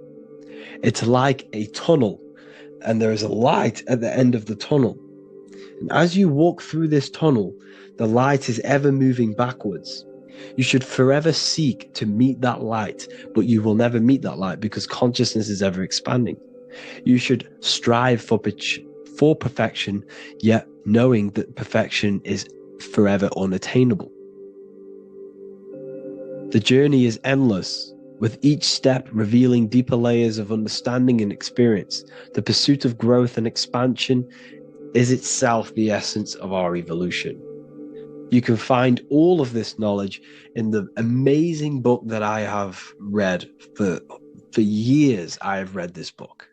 It's like a tunnel, and there is a light at the end of the tunnel. And as you walk through this tunnel, the light is ever moving backwards. You should forever seek to meet that light, but you will never meet that light because consciousness is ever expanding. You should strive for perfection, yet knowing that perfection is forever unattainable. The journey is endless, with each step revealing deeper layers of understanding and experience. The pursuit of growth and expansion is itself the essence of our evolution. You can find all of this knowledge in the amazing book that I have read for years. I have read this book,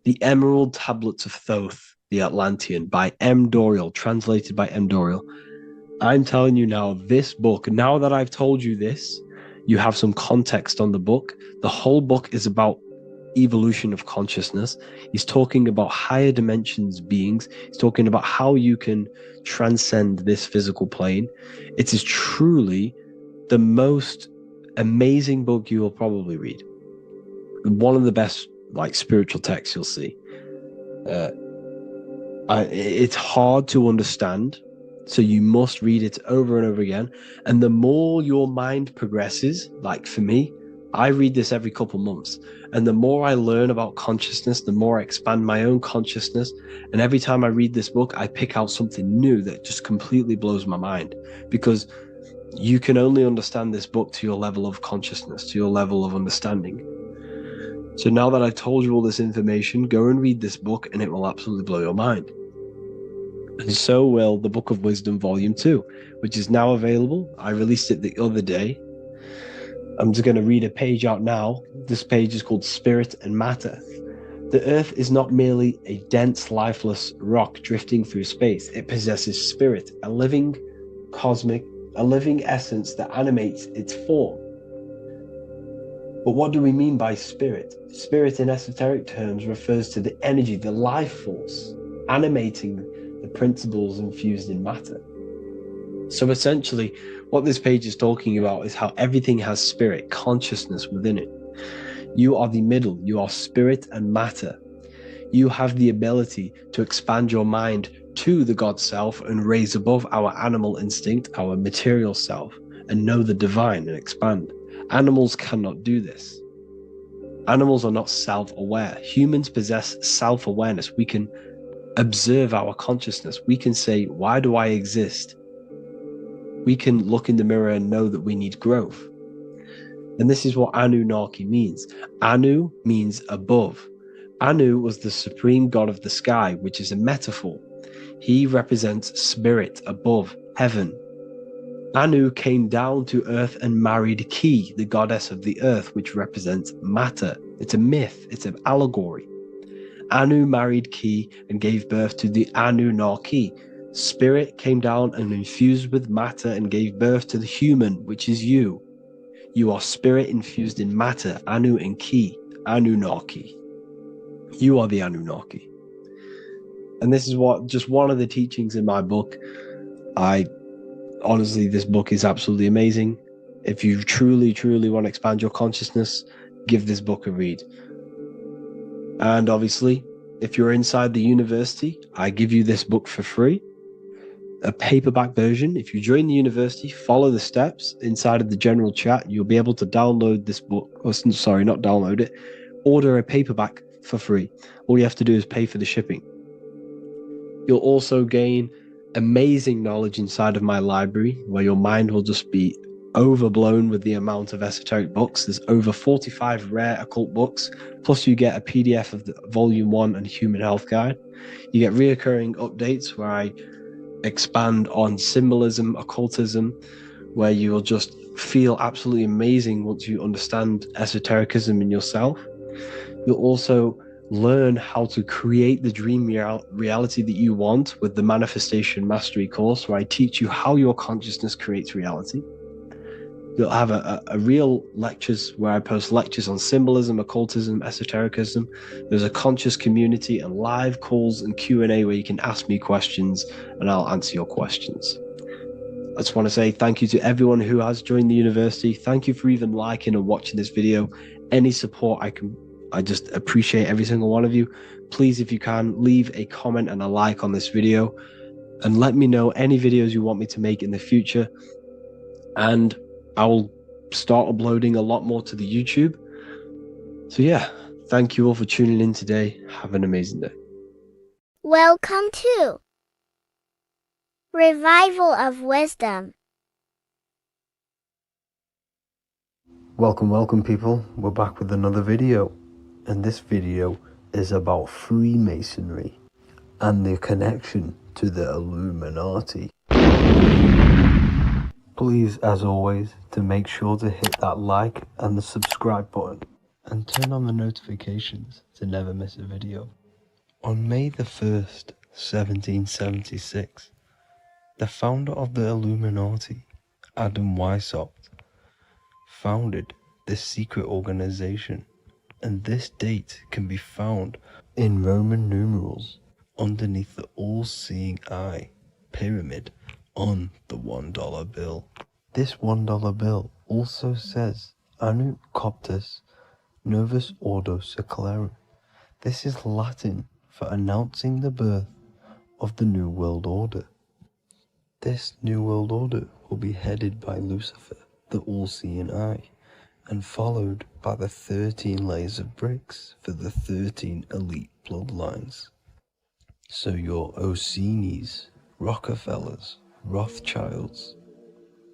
The Emerald Tablets of Thoth, the Atlantean, by M. Dorial, translated by M. Dorial. I'm telling you now, this book, now that I've told you this, you have some context on the book. The whole book is about evolution of consciousness. He's talking about higher dimensions beings. He's talking about how you can transcend this physical plane. It is truly the most amazing book you will probably read. One of the best spiritual texts you'll see. It's hard to understand, so you must read it over and over again. And the more your mind progresses, like for me, I read this every couple months. And the more I learn about consciousness, the more I expand my own consciousness. And every time I read this book, I pick out something new that just completely blows my mind. Because you can only understand this book to your level of consciousness, to your level of understanding. So now that I've told you all this information, go and read this book and it will absolutely blow your mind. And so will the Book of Wisdom Volume 2, which is now available. I released it the other day. I'm just going to read a page out now. This page is called Spirit and Matter. The Earth is not merely a dense, lifeless rock drifting through space. It possesses spirit, a living essence that animates its form. But what do we mean by spirit? Spirit in esoteric terms refers to the energy, the life force, animating the principles infused in matter. So essentially, what this page is talking about is how everything has spirit, consciousness within it. You are the middle, you are spirit and matter. You have the ability to expand your mind to the God self and raise above our animal instinct, our material self, and know the divine and expand. Animals cannot do this. Animals are not self-aware. Humans possess self-awareness. We can observe our consciousness. We can say, why do I exist? We can look in the mirror and know that we need growth. And this is what Anunnaki means. Anu means above. Anu was the supreme god of the sky, which is a metaphor. He represents spirit above, heaven. Anu came down to earth and married Ki, the goddess of the earth, which represents matter. It's a myth, it's an allegory. Anu married Ki and gave birth to the Anunnaki. Spirit came down and infused with matter and gave birth to the human, which is you. You are spirit infused in matter, Anu and Ki, Anunnaki. You are the Anunnaki. And this is just one of the teachings in my book. Honestly, this book is absolutely amazing. If you truly, truly want to expand your consciousness, give this book a read. And obviously, if you're inside the university, I give you this book for free. A paperback version. If you join the university, follow the steps inside of the general chat, you'll be able to download this book. Not download it. Order a paperback for free. All you have to do is pay for the shipping. You'll also gain amazing knowledge inside of my library, where your mind will just be overblown with the amount of esoteric books. There's over 45 rare occult books, plus you get a PDF of the Volume 1 and Human Health Guide. You get reoccurring updates where I expand on symbolism, occultism, where you will just feel absolutely amazing once you understand esotericism in yourself. You'll also learn how to create the dream reality that you want with the Manifestation Mastery course, where I teach you how your consciousness creates reality. You'll have a real lectures where I post lectures on symbolism, occultism, esotericism. There's a conscious community and live calls and Q&A where you can ask me questions and I'll answer your questions. I just want to say thank you to everyone who has joined the university. Thank you for even liking and watching this video. Any support I just appreciate every single one of you. Please, if you can, leave a comment and a like on this video and let me know any videos you want me to make in the future. And I will start uploading a lot more to the YouTube. So yeah, thank you all for tuning in today. Have an amazing day. Welcome to Revival of Wisdom. Welcome people. We're back with another video. And this video is about Freemasonry and the connection to the Illuminati. Please, as always, to make sure to hit that like and the subscribe button and turn on the notifications to never miss a video. On May the 1st, 1776, the founder of the Illuminati, Adam Weishaupt, founded this secret organization, and this date can be found in Roman numerals underneath the all-seeing eye pyramid on the $1 bill. This $1 bill also says Anu Coptus Novus Ordo Secularum. This is Latin for announcing the birth of the New World Order. This New World Order will be headed by Lucifer, the all-seeing eye, and followed by the 13 layers of bricks for the 13 elite bloodlines. So your Orsini's, Rockefellers, Rothschilds,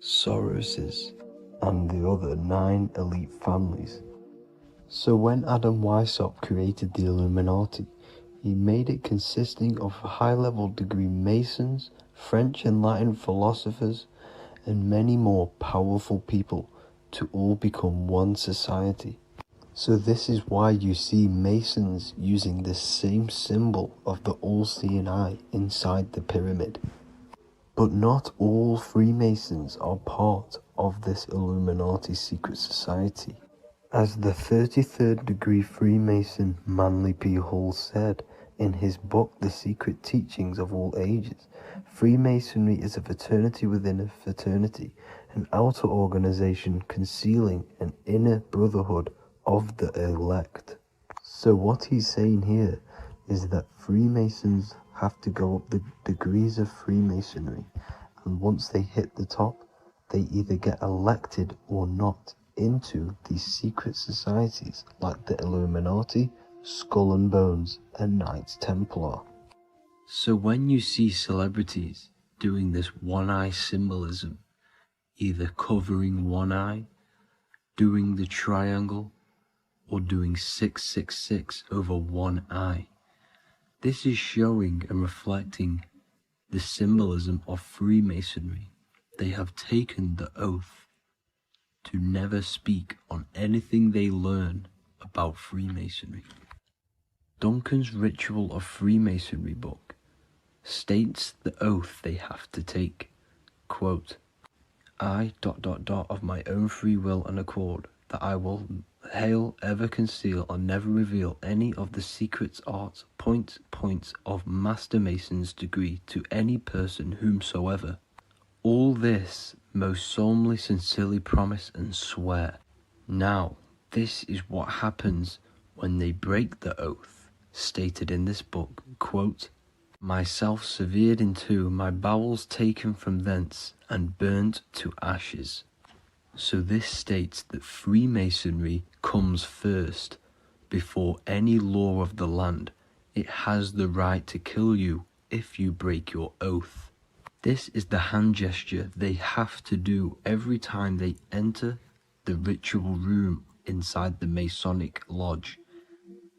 Soroses, and the other 9 elite families. So when Adam Weishaupt created the Illuminati, he made it consisting of high-level degree Masons, French and Latin philosophers, and many more powerful people to all become one society. So this is why you see Masons using the same symbol of the all-seeing eye inside the pyramid. But not all Freemasons are part of this Illuminati secret society. As the 33rd degree Freemason Manly P. Hall said in his book The Secret Teachings of All Ages, Freemasonry is a fraternity within a fraternity, an outer organization concealing an inner brotherhood of the elect. So what he's saying here is that Freemasons have to go up the degrees of Freemasonry, and once they hit the top, they either get elected or not into these secret societies like the Illuminati, Skull and Bones, and Knights Templar. So when you see celebrities doing this one-eye symbolism, either covering one eye, doing the triangle, or doing 666 over one eye, this is showing and reflecting the symbolism of Freemasonry. They have taken the oath to never speak on anything they learn about Freemasonry. Duncan's Ritual of Freemasonry book states the oath they have to take. Quote, I ... of my own free will and accord, that I will hail, ever conceal, or never reveal any of the secrets, arts, points of Master Mason's degree to any person whomsoever. All this most solemnly, sincerely promise and swear. Now, this is what happens when they break the oath, stated in this book, quote, myself severed in two, my bowels taken from thence, and burnt to ashes. So this states that Freemasonry comes first, before any law of the land. It has the right to kill you if you break your oath. This is the hand gesture they have to do every time they enter the ritual room inside the Masonic lodge.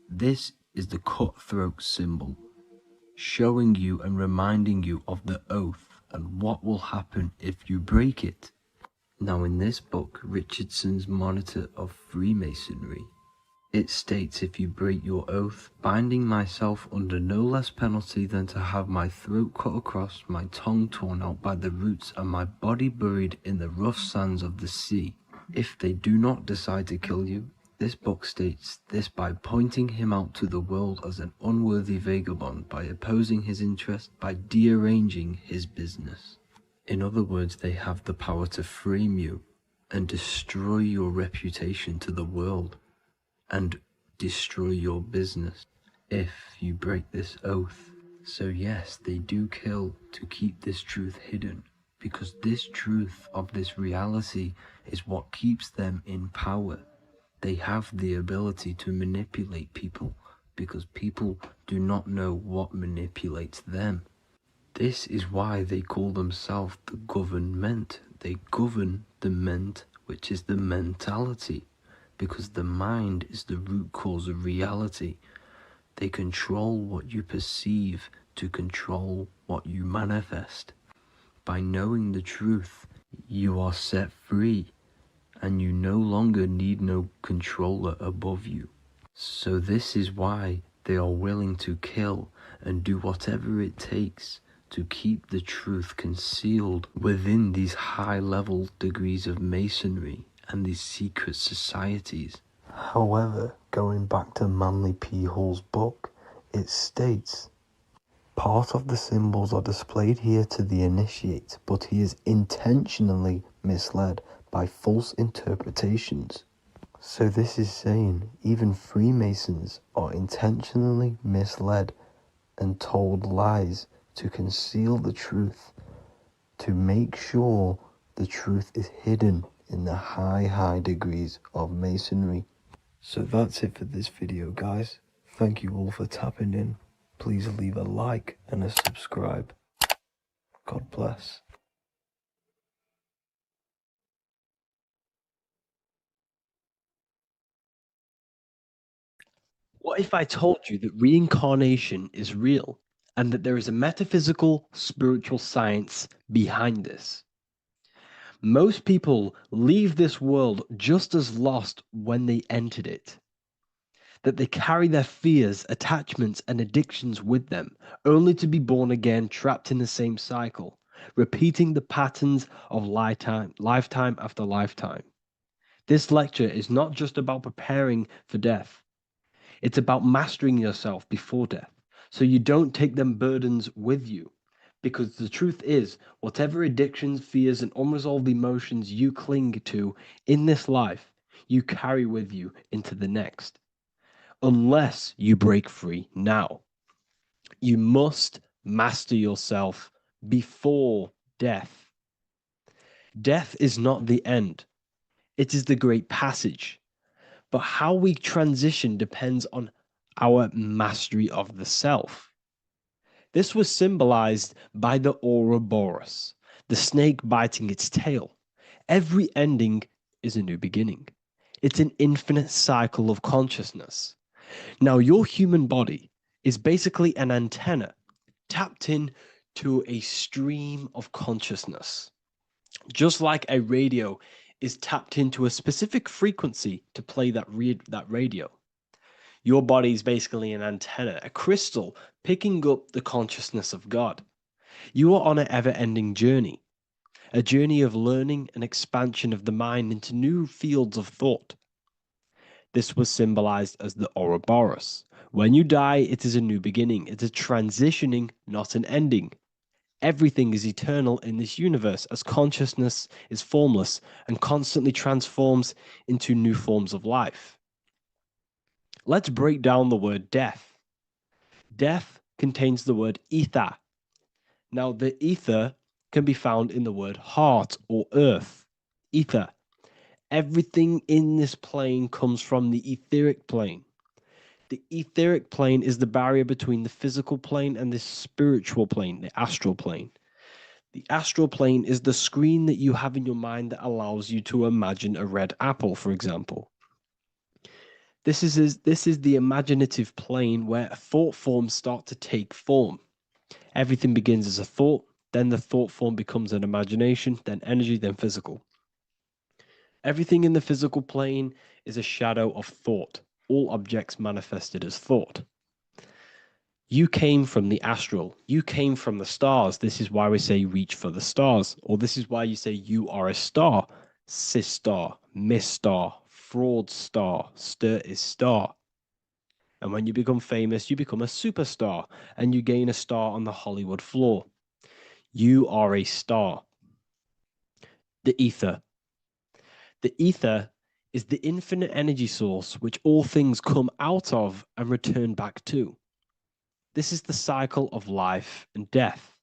This is the cutthroat symbol, showing you and reminding you of the oath and what will happen if you break it. Now in this book, Richardson's Monitor of Freemasonry, it states, if you break your oath, binding myself under no less penalty than to have my throat cut across, my tongue torn out by the roots, and my body buried in the rough sands of the sea. If they do not decide to kill you, this book states this by pointing him out to the world as an unworthy vagabond, by opposing his interest, by dearranging his business. In other words, they have the power to frame you and destroy your reputation to the world, and destroy your business if you break this oath. So yes, they do kill to keep this truth hidden, because this truth of this reality is what keeps them in power. They have the ability to manipulate people, because people do not know what manipulates them. This is why they call themselves the government. They govern the ment, which is the mentality, because the mind is the root cause of reality. They control what you perceive to control what you manifest. By knowing the truth, you are set free, and you no longer need no controller above you. So this is why they are willing to kill and do whatever it takes to keep the truth concealed within these high-level degrees of Masonry and these secret societies. However, going back to Manly P. Hall's book, it states, part of the symbols are displayed here to the initiate, but he is intentionally misled by false interpretations. So this is saying even Freemasons are intentionally misled and told lies to conceal the truth, to make sure the truth is hidden in the high degrees of Masonry. So that's it for this video, guys. Thank you all for tapping in. Please leave a like and a subscribe. God bless. What if I told you that reincarnation is real and that there is a metaphysical, spiritual science behind this? Most people leave this world just as lost when they entered it. That they carry their fears, attachments, and addictions with them, only to be born again, trapped in the same cycle, repeating the patterns of lifetime after lifetime. This lecture is not just about preparing for death. It's about mastering yourself before death, so you don't take them burdens with you. Because the truth is, whatever addictions, fears, and unresolved emotions you cling to in this life, you carry with you into the next. Unless you break free now. You must master yourself before death. Death is not the end, it is the great passage. But how we transition depends on our mastery of the self. This was symbolized by the Ouroboros, the snake biting its tail. Every ending is a new beginning. It's an infinite cycle of consciousness. Now, your human body is basically an antenna tapped in to a stream of consciousness. Just like a radio is tapped into a specific frequency to play that radio. Your body is basically an antenna, a crystal picking up the consciousness of God. You are on an ever-ending journey, a journey of learning and expansion of the mind into new fields of thought. This was symbolized as the Ouroboros. When you die, it is a new beginning. It's a transitioning, not an ending. Everything is eternal in this universe, as consciousness is formless and constantly transforms into new forms of life. Let's break down the word death. Death contains the word ether. Now, the ether can be found in the word heart or earth. Ether. Everything in this plane comes from the etheric plane. The etheric plane is the barrier between the physical plane and the spiritual plane, the astral plane. The astral plane is the screen that you have in your mind that allows you to imagine a red apple, for example. This is the imaginative plane where thought forms start to take form. Everything begins as a thought, then the thought form becomes an imagination, then energy, then physical. Everything in the physical plane is a shadow of thought, all objects manifested as thought. You came from the astral. You came from the stars. This is why we say reach for the stars. Or this is why you say you are a star. Cis star, miss star, fraud star, stir is star. And when you become famous, you become a superstar and you gain a star on the Hollywood floor. You are a star. The ether. The ether is the infinite energy source which all things come out of and return back to. This is the cycle of life and death,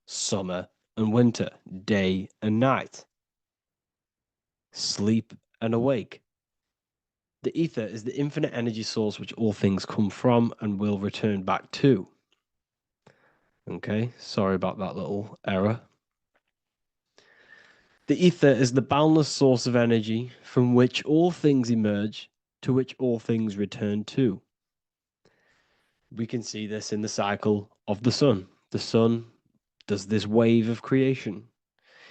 summer and winter, day and night, sleep and awake. The ether is the infinite energy source which all things come from and will return back to. Okay, sorry about that little error. The ether is the boundless source of energy from which all things emerge, to which all things return to. We can see this in the cycle of the sun. The sun does this wave of creation.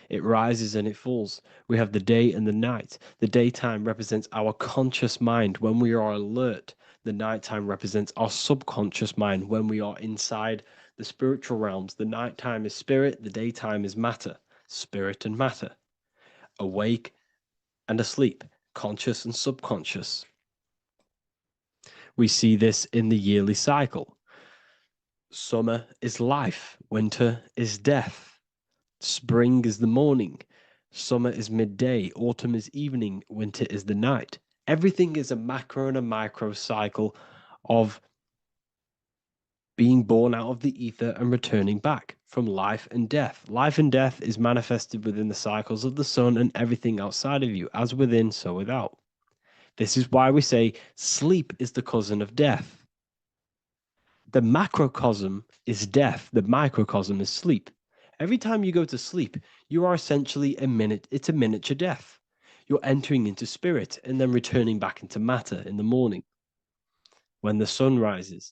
It rises and it falls. We have the day and the night. The daytime represents our conscious mind when we are alert. The nighttime represents our subconscious mind when we are inside the spiritual realms. The nighttime is spirit, the daytime is matter, spirit and matter, awake and asleep, conscious and subconscious. We see this in the yearly cycle. Summer is life, winter is death. Spring is the morning, summer is midday, autumn is evening, winter is the night. Everything is a macro and a micro cycle of being born out of the ether and returning back from life and death. Life and death is manifested within the cycles of the sun and everything outside of you, as within, so without. This is why we say sleep is the cousin of death. The macrocosm is death, the microcosm is sleep. Every time you go to sleep, you are essentially it's a miniature death. You're entering into spirit and then returning back into matter in the morning when the sun rises.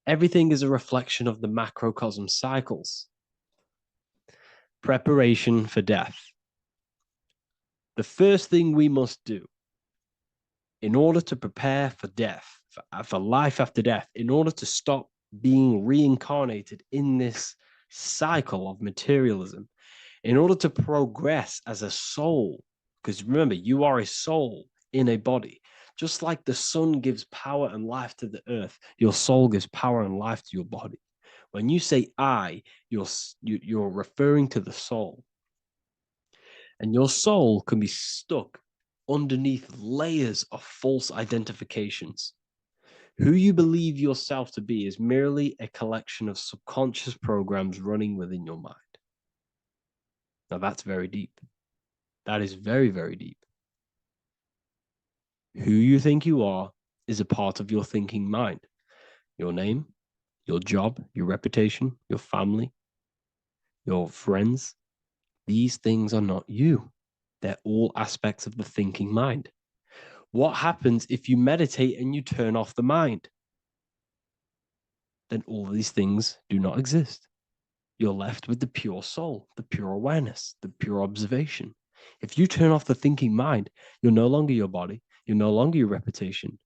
Everything is a reflection of the macrocosm cycles. Preparation for death. The first thing we must do in order to prepare for death, for life after death, in order to stop being reincarnated in this cycle of materialism, in order to progress as a soul, because remember, you are a soul in a body. Just like the sun gives power and life to the earth, your soul gives power and life to your body. When you say I, you're referring to the soul. And your soul can be stuck underneath layers of false identifications. Who you believe yourself to be is merely a collection of subconscious programs running within your mind. Now that's very deep. That is very, very deep. Who you think you are is a part of your thinking mind. Your name, your job, your reputation, your family, your friends. These things are not you. They're all aspects of the thinking mind. What happens if you meditate and you turn off the mind? Then all of these things do not exist. You're left with the pure soul, the pure awareness, the pure observation. If you turn off the thinking mind, you're no longer your body, you're no longer your reputation,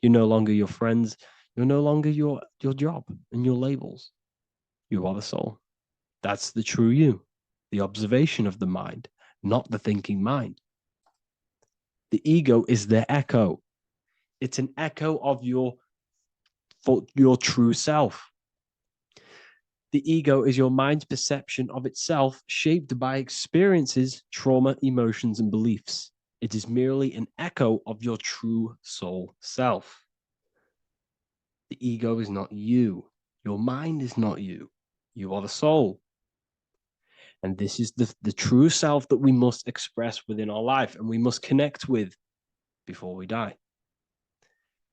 you're no longer your friends, you're no longer your job and your labels. You are the soul. That's the true you, the observation of the mind, not the thinking mind. The ego is the echo. It's an echo of your true self. The ego is your mind's perception of itself, shaped by experiences, trauma, emotions, and beliefs. It is merely an echo of your true soul self. The ego is not you. Your mind is not you. You are the soul. And this is the true self that we must express within our life and we must connect with before we die.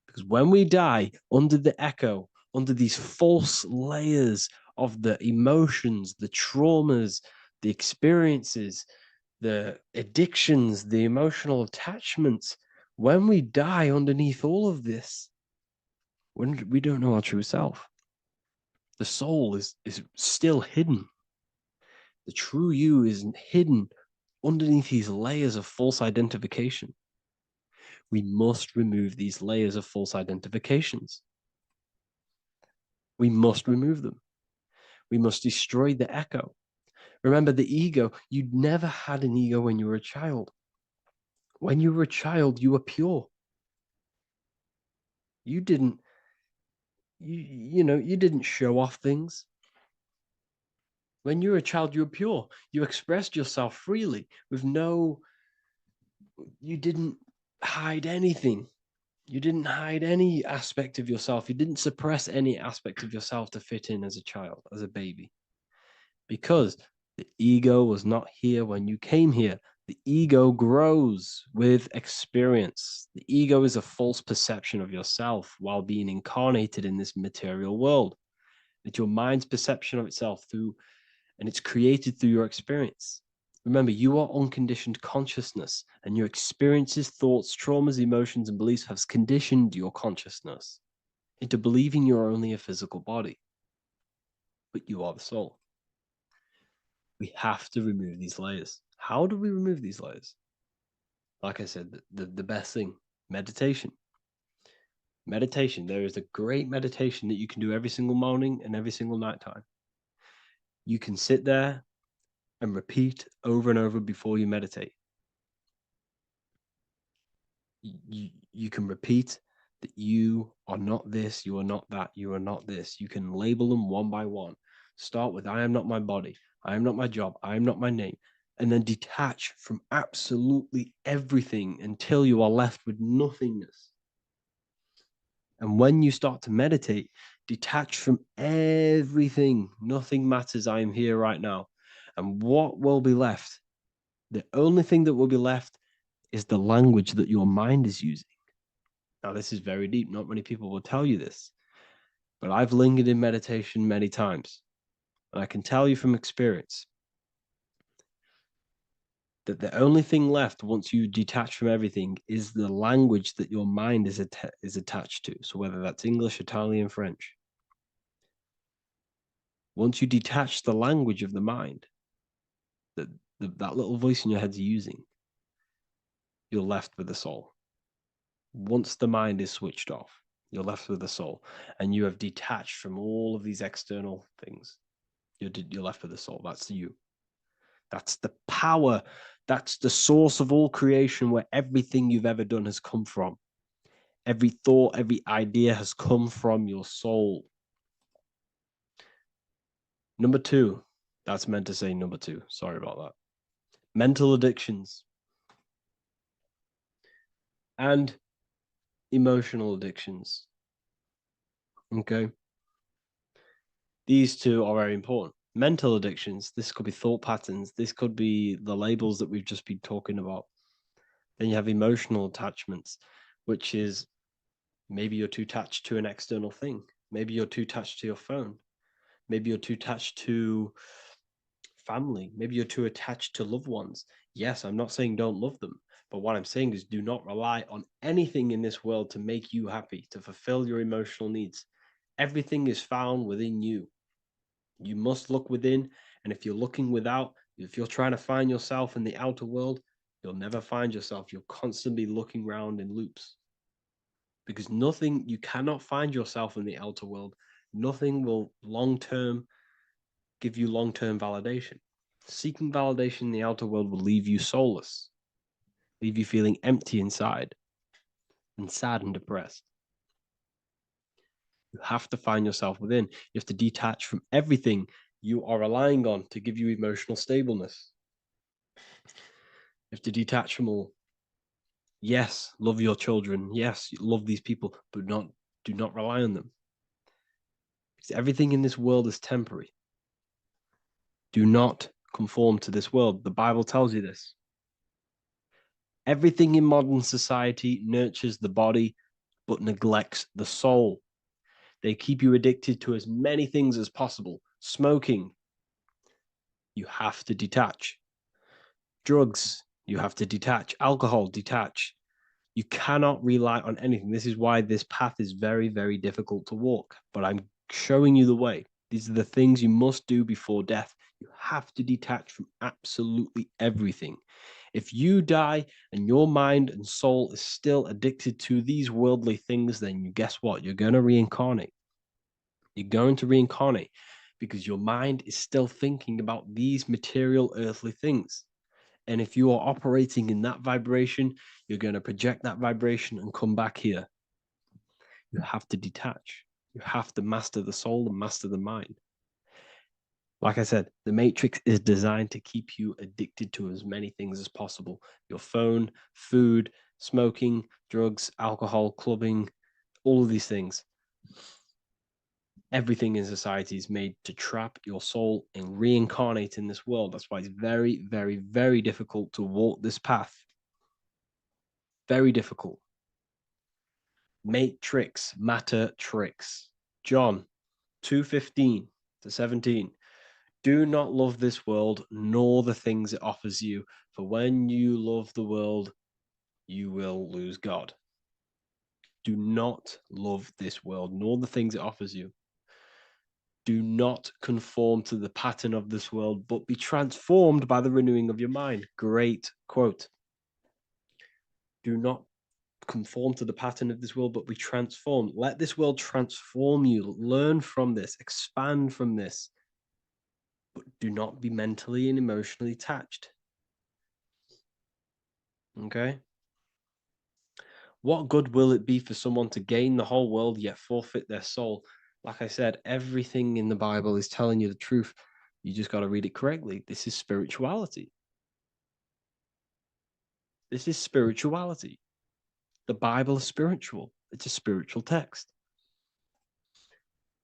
Because when we die under the echo, under these false layers of the emotions, the traumas, the experiences, the addictions, the emotional attachments, when we die underneath all of this, when we don't know our true self, the soul is still hidden. The true you is hidden underneath these layers of false identification. We must remove these layers of false identifications. We must remove them. We must destroy the echo. Remember, the ego, you never had an ego when you were a child. When you were a child, you were pure. You didn't, you didn't show off things. When you were a child, you were pure. You expressed yourself freely with you didn't hide anything. You didn't hide any aspect of yourself. You didn't suppress any aspect of yourself to fit in as a child, as a baby. Because the ego was not here when you came here. The ego grows with experience. The ego is a false perception of yourself while being incarnated in this material world. It's your mind's perception of itself and it's created through your experience. Remember, you are unconditioned consciousness, and your experiences, thoughts, traumas, emotions, and beliefs have conditioned your consciousness into believing you're only a physical body, but you are the soul. We have to remove these layers. How do we remove these layers? Like I said, the best thing, meditation. Meditation. There is a great meditation that you can do every single morning and every single nighttime. You can sit there and repeat over and over before you meditate. You can repeat that you are not this, you are not that, you are not this. You can label them one by one. Start with, I am not my body, I am not my job, I am not my name, and then detach from absolutely everything until you are left with nothingness. And when you start to meditate, detach from everything. Nothing matters. I am here right now. And what will be left? The only thing that will be left is the language that your mind is using. Now, this is very deep. Not many people will tell you this, but I've lingered in meditation many times. And I can tell you from experience that the only thing left once you detach from everything is the language that your mind is attached to. So whether that's English, Italian, French. Once you detach the language of the mind, that little voice in your head's using, you're left with the soul. Once the mind is switched off, you're left with the soul, and you have detached from all of these external things. You're left with the soul. That's you. That's the power. That's the source of all creation, where everything you've ever done has come from. Every thought, every idea has come from your soul. Number two, that's meant to say number two. Sorry about that. Mental addictions and emotional addictions. Okay. These two are very important. Mental addictions, this could be thought patterns. This could be the labels that we've just been talking about. Then you have emotional attachments, which is maybe you're too attached to an external thing. Maybe you're too attached to your phone. Maybe you're too attached to family. Maybe you're too attached to loved ones. Yes, I'm not saying don't love them, but what I'm saying is do not rely on anything in this world to make you happy, to fulfill your emotional needs. Everything is found within you. You must look within, and if you're looking without, if you're trying to find yourself in the outer world, you'll never find yourself. You'll constantly be looking around in loops. Because nothing, you cannot find yourself in the outer world. Nothing will long-term give you long-term validation. Seeking validation in the outer world will leave you soulless, leave you feeling empty inside and sad and depressed. You have to find yourself within. You have to detach from everything you are relying on to give you emotional stableness. You have to detach from all. Yes, love your children. Yes, love these people, but do not rely on them. Because everything in this world is temporary. Do not conform to this world. The Bible tells you this. Everything in modern society nurtures the body, but neglects the soul. They keep you addicted to as many things as possible. Smoking, you have to detach. Drugs, you have to detach. Alcohol, detach. You cannot rely on anything. This is why this path is very, very difficult to walk. But I'm showing you the way. These are the things you must do before death. You have to detach from absolutely everything. If you die and your mind and soul is still addicted to these worldly things, then you guess what? You're going to reincarnate. You're going to reincarnate because your mind is still thinking about these material earthly things. And if you are operating in that vibration, you're going to project that vibration and come back here. You have to detach. You have to master the soul and master the mind. Like I said, the matrix is designed to keep you addicted to as many things as possible. Your phone, food, smoking, drugs, alcohol, clubbing, all of these things. Everything in society is made to trap your soul and reincarnate in this world. That's why it's very, very, very difficult to walk this path. Very difficult. Matrix, matter tricks. John 2:15 to 17. Do not love this world, nor the things it offers you. For when you love the world, you will lose God. Do not love this world, nor the things it offers you. Do not conform to the pattern of this world, but be transformed by the renewing of your mind. Great quote. Do not conform to the pattern of this world, but be transformed. Let this world transform you. Learn from this, expand from this, but do not be mentally and emotionally attached. Okay? What good will it be for someone to gain the whole world yet forfeit their soul? Like I said, everything in the Bible is telling you the truth. You just got to read it correctly. This is spirituality. This is spirituality. The Bible is spiritual. It's a spiritual text.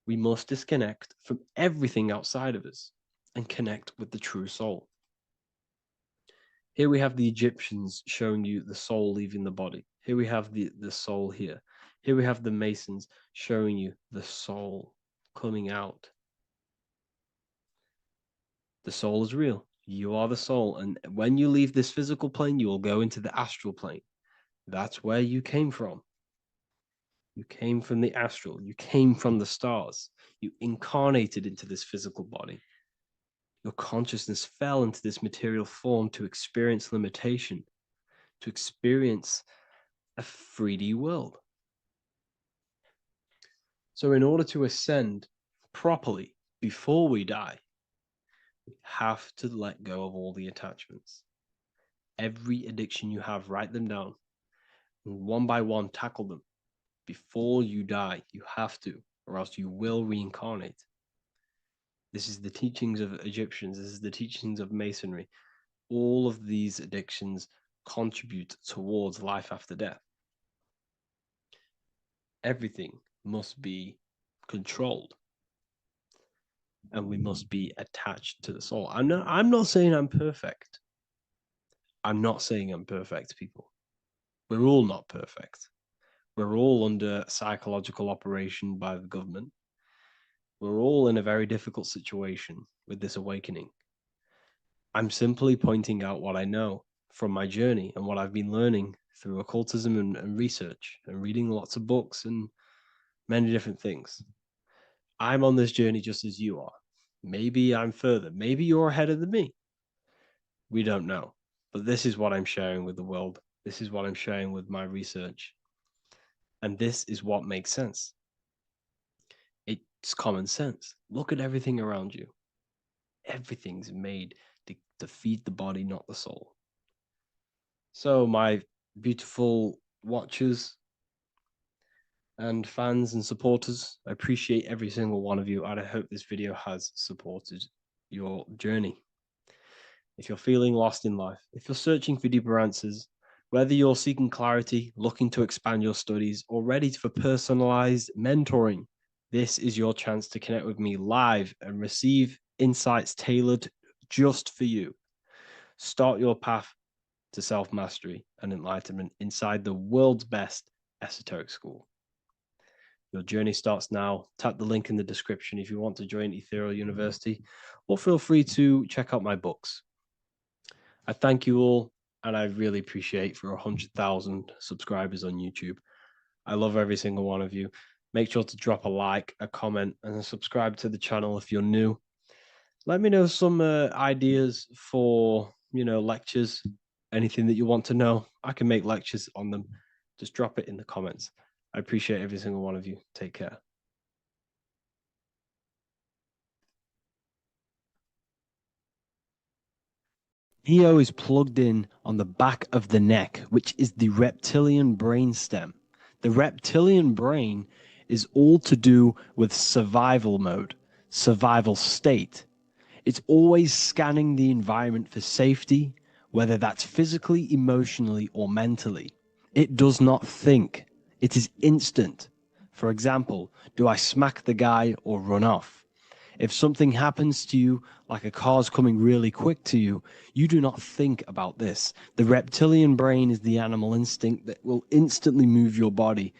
We must disconnect from everything outside of us and connect with the true soul. Here we have the Egyptians showing you the soul leaving the body. Here we have the soul here. Here we have the Masons showing you the soul coming out. The soul is real. You are the soul. And when you leave this physical plane, you will go into the astral plane. That's where you came from. You came from the astral. You came from the stars. You incarnated into this physical body. Your consciousness fell into this material form to experience limitation, to experience a 3D world. So in order to ascend properly before we die, we have to let go of all the attachments. Every addiction you have, write them down, and one by one tackle them. Before you die, you have to, or else you will reincarnate. This is the teachings of Egyptians. This is the teachings of Masonry. All of these addictions contribute towards life after death. Everything must be controlled, and we must be attached to the soul. I'm not saying I'm perfect. I'm not saying I'm perfect, people. We're all not perfect. We're all under psychological operation by the government. We're all in a very difficult situation with this awakening. I'm simply pointing out what I know from my journey and what I've been learning through occultism and research and reading lots of books and many different things. I'm on this journey just as you are. Maybe I'm further. Maybe you're ahead of me. We don't know. But this is what I'm sharing with the world. This is what I'm sharing with my research. And this is what makes sense. It's common sense. Look at everything around you. Everything's made to feed the body, not the soul. So my beautiful watchers and fans and supporters, I appreciate every single one of you, and I hope this video has supported your journey. If you're feeling lost in life, if you're searching for deeper answers, whether you're seeking clarity, looking to expand your studies, or ready for personalized mentoring, this is your chance to connect with me live and receive insights tailored just for you. Start your path to self-mastery and enlightenment inside the world's best esoteric school. Your journey starts now. Tap the link in the description if you want to join Ethereal University, or feel free to check out my books. I thank you all, and I really appreciate for 100,000 subscribers on YouTube. I love every single one of you. Make sure to drop a like, a comment, and subscribe to the channel if you're new. Let me know some ideas for, lectures, anything that you want to know. I can make lectures on them. Just drop it in the comments. I appreciate every single one of you. Take care. Neo is plugged in on the back of the neck, which is the reptilian brain stem. The reptilian brain is all to do with survival mode, survival state. It's always scanning the environment for safety, whether that's physically, emotionally, or mentally. It does not think. It is instant. For example, do I smack the guy or run off? If something happens to you, like a car's coming really quick to you, you do not think about this. The reptilian brain is the animal instinct that will instantly move your body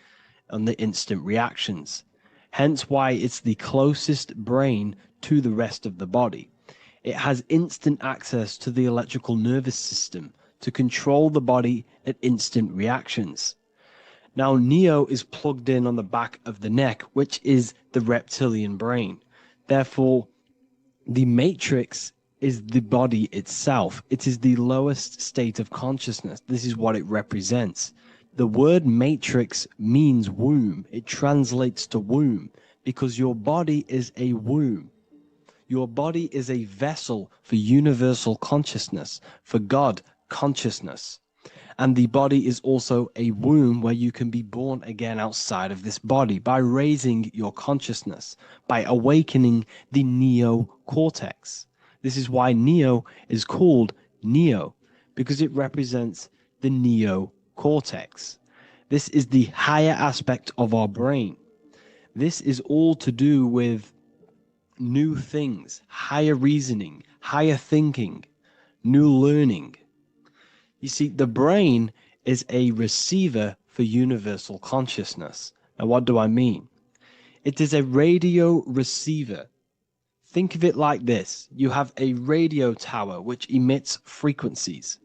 on the instant reactions. Hence why it's the closest brain to the rest of the body. It has instant access to the electrical nervous system to control the body at instant reactions. Now, Neo is plugged in on the back of the neck, which is the reptilian brain. Therefore, the matrix is the body itself. It is the lowest state of consciousness. This is what it represents. The word matrix means womb. It translates to womb because your body is a womb. Your body is a vessel for universal consciousness, for God consciousness. And the body is also a womb where you can be born again outside of this body by raising your consciousness, by awakening the neocortex. This is why Neo is called Neo, because it represents the neocortex. This is the higher aspect of our brain. This is all to do with new things, higher reasoning, higher thinking, new learning. You see, the brain is a receiver for universal consciousness. Now, what do I mean? It is a radio receiver. Think of it like this. You have a radio tower which emits frequencies,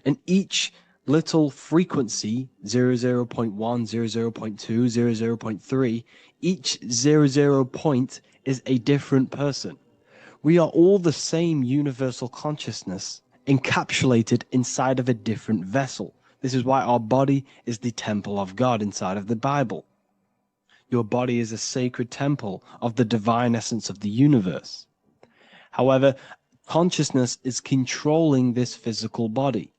and each little frequency, 00.1, 00.2, 00.3, each 00 point is a different person. We are all the same universal consciousness encapsulated inside of a different vessel. This is why our body is the temple of God inside of the Bible. Your body is a sacred temple of the divine essence of the universe. However, consciousness is controlling this physical body.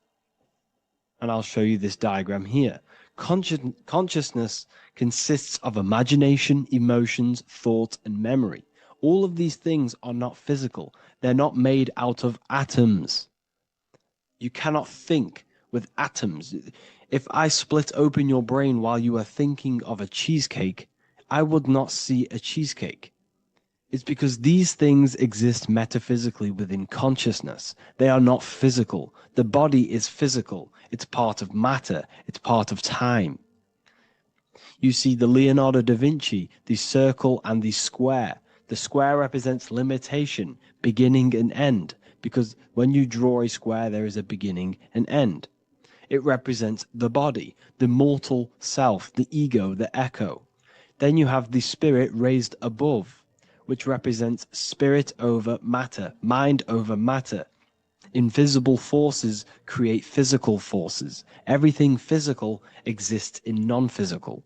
And I'll show you this diagram here. Consciousness consists of imagination, emotions, thought, and memory. All of these things are not physical. They're not made out of atoms. You cannot think with atoms. If I split open your brain while you are thinking of a cheesecake, I would not see a cheesecake. It's because these things exist metaphysically within consciousness. They are not physical. The body is physical. It's part of matter. It's part of time. You see the Leonardo da Vinci, the circle and the square. The square represents limitation, beginning and end, because when you draw a square, there is a beginning and end. It represents the body, the mortal self, the ego, the echo. Then you have the spirit raised above, which represents spirit over matter, mind over matter. Invisible forces create physical forces. Everything physical exists in non-physical.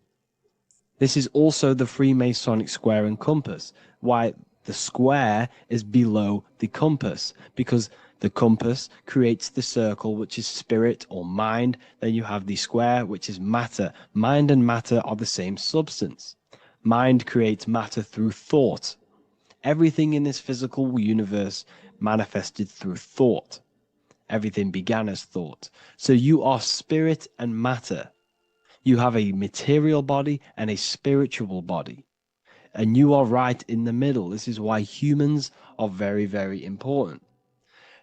This is also the Freemasonic square and compass, why the square is below the compass, because the compass creates the circle, which is spirit or mind. Then you have the square, which is matter. Mind and matter are the same substance. Mind creates matter through thought. Everything in this physical universe manifested through thought. Everything began as thought. So you are spirit and matter. You have a material body and a spiritual body. And you are right in the middle. This is why humans are very, very important.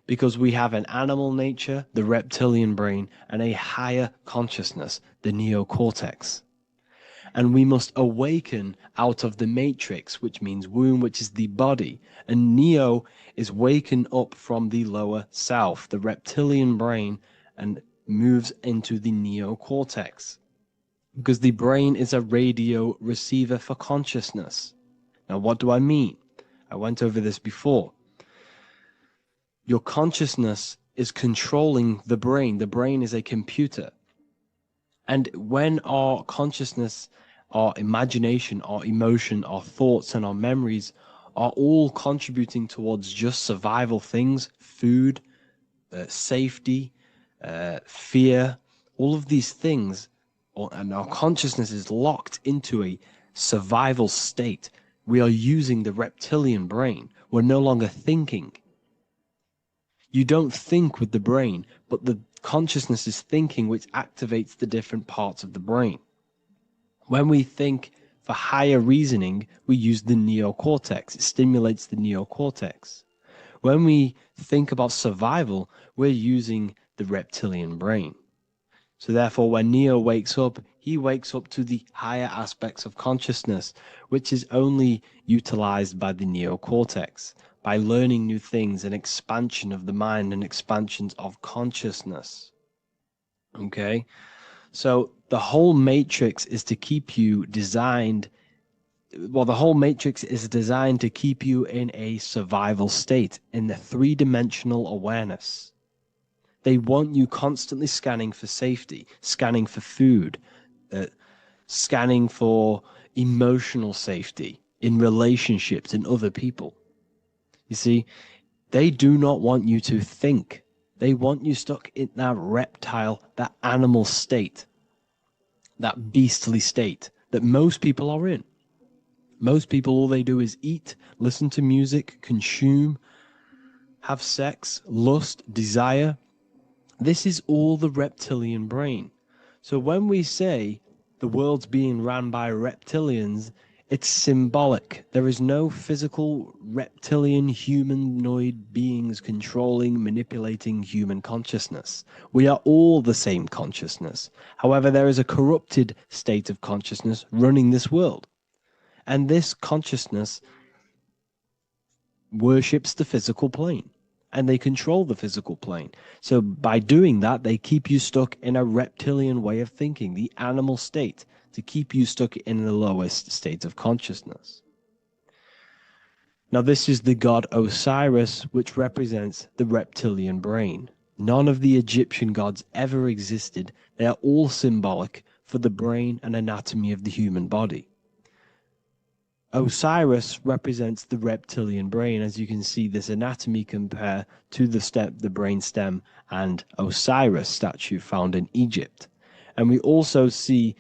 Because we have an animal nature, the reptilian brain, and a higher consciousness, the neocortex. And we must awaken out of the matrix, which means womb, which is the body. And neo is waken up from the lower self, the reptilian brain, and moves into the neocortex. Because the brain is a radio receiver for consciousness. Now, what do I mean? I went over this before. Your consciousness is controlling the brain. The brain is a computer. And when our consciousness, our imagination, our emotion, our thoughts, and our memories are all contributing towards just survival things, food, safety, fear, all of these things, and our consciousness is locked into a survival state, we are using the reptilian brain. We're no longer thinking. You don't think with the brain, but the consciousness is thinking, which activates the different parts of the brain. When we think for higher reasoning, we use the neocortex. It stimulates the neocortex. When we think about survival, we're using the reptilian brain. So therefore, when Neo wakes up, he wakes up to the higher aspects of consciousness, which is only utilized by the neocortex, by learning new things, and expansion of the mind and expansions of consciousness. Okay? So the whole matrix is to keep you designed, well, the whole matrix is designed to keep you in a survival state, in the three-dimensional awareness. They want you constantly scanning for safety, scanning for food, scanning for emotional safety in relationships and other people. You see, they do not want you to think. They want you stuck in that reptile, that animal state, that beastly state that most people are in. Most people, all they do is eat, listen to music, consume, have sex, lust, desire. This is all the reptilian brain. So when we say the world's being ran by reptilians, it's symbolic. There is no physical reptilian humanoid beings controlling, manipulating human consciousness. We are all the same consciousness. However, there is a corrupted state of consciousness running this world. And this consciousness worships the physical plane. And they control the physical plane. So by doing that, they keep you stuck in a reptilian way of thinking, the animal state, to keep you stuck in the lowest state of consciousness. Now this is the god Osiris, which represents the reptilian brain. None of the Egyptian gods ever existed. They are all symbolic for the brain and anatomy of the human body. Osiris represents the reptilian brain. As you can see, this anatomy compare to the brain stem and Osiris statue found in Egypt. And we also see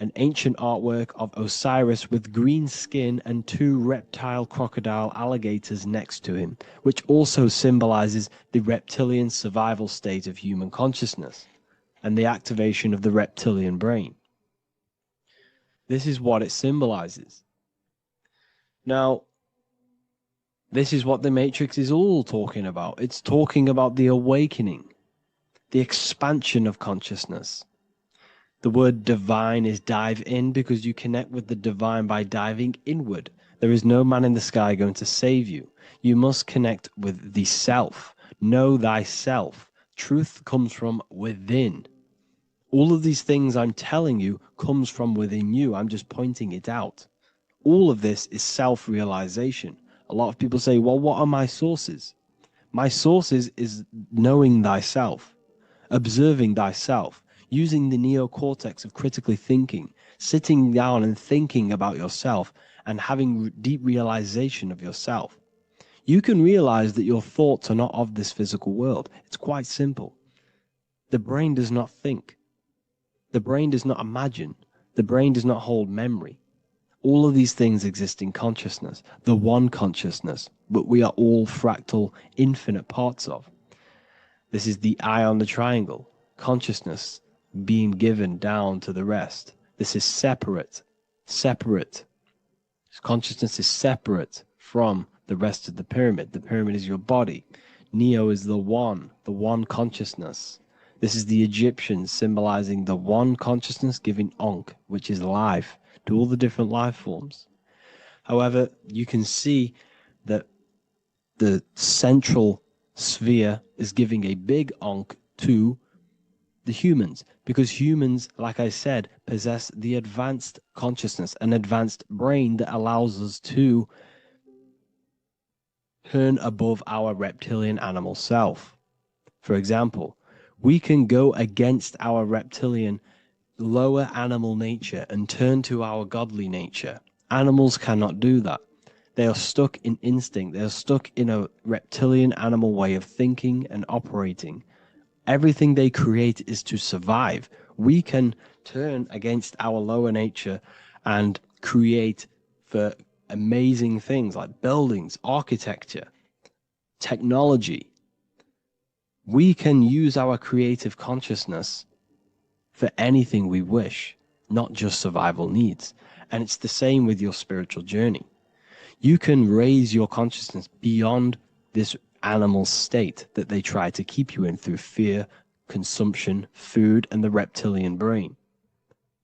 an ancient artwork of Osiris with green skin and two reptile crocodile alligators next to him, which also symbolizes the reptilian survival state of human consciousness and the activation of the reptilian brain. This is what it symbolizes. Now, this is what the Matrix is all talking about. It's talking about the awakening, the expansion of consciousness. The word divine is dive in because you connect with the divine by diving inward. There is no man in the sky going to save you. You must connect with the self. Know thyself. Truth comes from within. All of these things I'm telling you comes from within you. I'm just pointing it out. All of this is self-realization. A lot of people say, well, what are my sources? My sources is knowing thyself, observing thyself, using the neocortex of critically thinking, sitting down and thinking about yourself and having deep realization of yourself. You can realize that your thoughts are not of this physical world. It's quite simple. The brain does not think. The brain does not imagine. The brain does not hold memory. All of these things exist in consciousness, the one consciousness, but we are all fractal, infinite parts of. This is the eye on the triangle, consciousness being given down to the rest. This is separate. Consciousness is separate from the rest of the pyramid. The pyramid is your body. Neo is the one consciousness. This is the Egyptians symbolizing the one consciousness giving Ankh, which is life, to all the different life forms. However, you can see that the central sphere is giving a big Ankh to the humans, because humans, like I said, possess the advanced consciousness, an advanced brain that allows us to turn above our reptilian animal self. For example, we can go against our reptilian lower animal nature and turn to our godly nature. Animals cannot do that. They are stuck in instinct. They are stuck in a reptilian animal way of thinking and operating. Everything they create is to survive. We can turn against our lower nature and create for amazing things like buildings, architecture, technology. We can use our creative consciousness for anything we wish, not just survival needs. And it's the same with your spiritual journey. You can raise your consciousness beyond this animal state that they try to keep you in through fear, consumption, food, and the reptilian brain.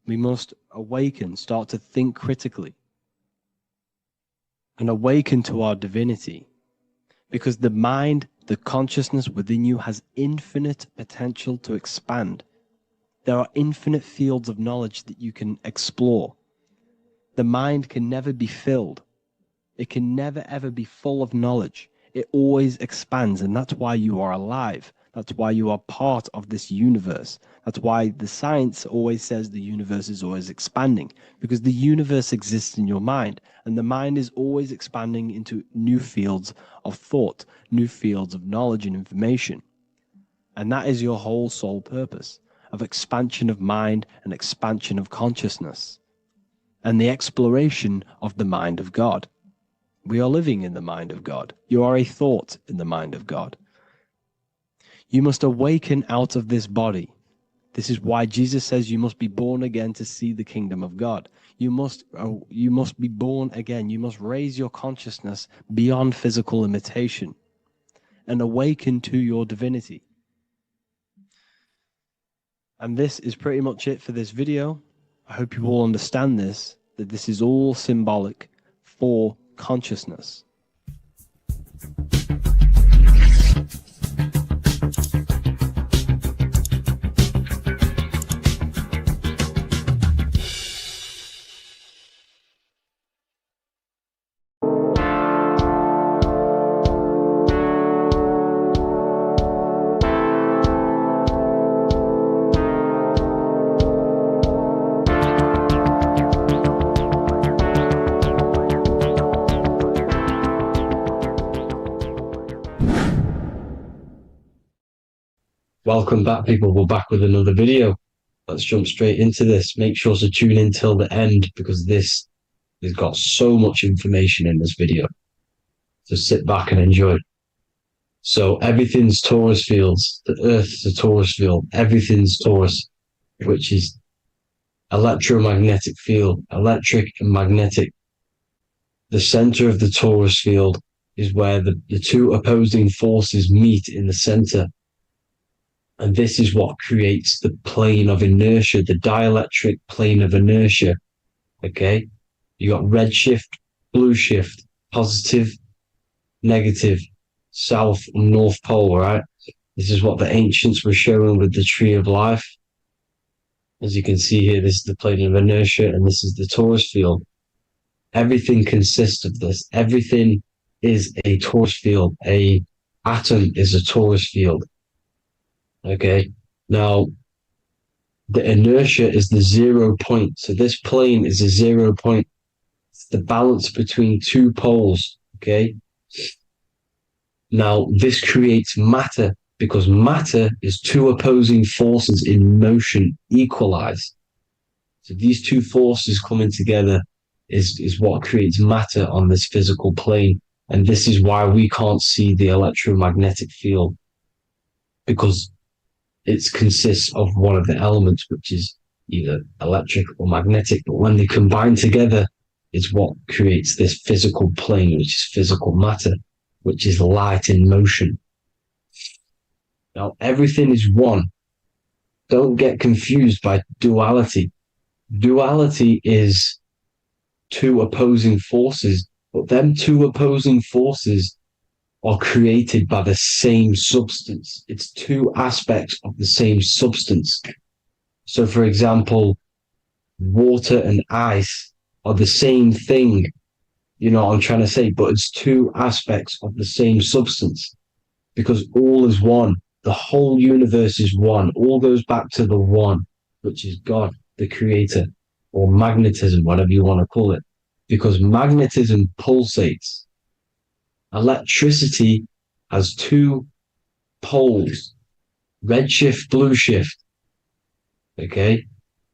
We must awaken, start to think critically, and awaken to our divinity, because the mind, the consciousness within you has infinite potential to expand. There are infinite fields of knowledge that you can explore. The mind can never be filled. It can never ever be full of knowledge. It always expands, and that's why you are alive. That's why you are part of this universe. That's why the science always says the universe is always expanding, because the universe exists in your mind, and the mind is always expanding into new fields of thought, new fields of knowledge and information. And that is your whole sole purpose, of expansion of mind and expansion of consciousness, and the exploration of the mind of God. We are living in the mind of God. You are a thought in the mind of God. You must awaken out of this body. This is why Jesus says you must be born again to see the kingdom of God. You must be born again. You must raise your consciousness beyond physical limitation and awaken to your divinity. And this is pretty much it for this video. I hope you all understand this, that this is all symbolic for consciousness. Welcome back, people. We're back with another video. Let's jump straight into this. Make sure to tune in till the end because this has got so much information in this video. So sit back and enjoy. So everything's Taurus fields. The Earth's a Taurus field. Everything's Taurus, which is electromagnetic field, electric and magnetic. The center of the Taurus field is where the two opposing forces meet in the center. And this is what creates the plane of inertia, the dielectric plane of inertia. Okay? You got red shift, blue shift, positive, negative, south and north pole, right? This is what the ancients were showing with the tree of life. As you can see here, this is the plane of inertia and this is the Taurus field. Everything consists of this. Everything is a Taurus field. A atom is a Taurus field. Okay, now the inertia is the 0 point. So this plane is a 0 point. It's the balance between two poles. Okay, now this creates matter because matter is two opposing forces in motion equalized. So these two forces coming together is what creates matter on this physical plane. And this is why we can't see the electromagnetic field, because it consists of one of the elements, which is either electric or magnetic, but when they combine together, it's what creates this physical plane, which is physical matter, which is light in motion. Now, everything is one. Don't get confused by duality. Duality is two opposing forces, but them two opposing forces are created by the same substance. It's two aspects of the same substance. So, for example, water and ice are the same thing, you know what I'm trying to say, but it's two aspects of the same substance because all is one. The whole universe is one. All goes back to the one, which is God, the creator, or magnetism, whatever you want to call it, because magnetism pulsates. Electricity has two poles, red shift, blue shift. Okay,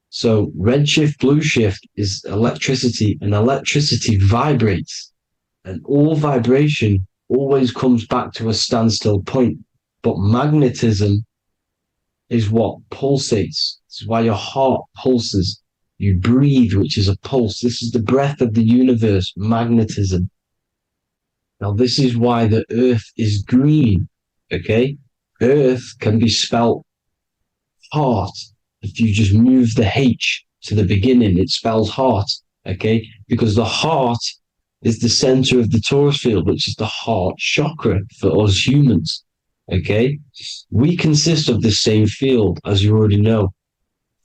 so red shift, blue shift is electricity, and electricity vibrates, and all vibration always comes back to a standstill point. But magnetism is what pulsates. This is why your heart pulses. You breathe, which is a pulse. This is the breath of the universe, magnetism. Now, this is why the earth is green, okay? Earth can be spelled heart. If you just move the H to the beginning, it spells heart, okay? Because the heart is the center of the Taurus field, which is the heart chakra for us humans, okay? We consist of the same field, as you already know.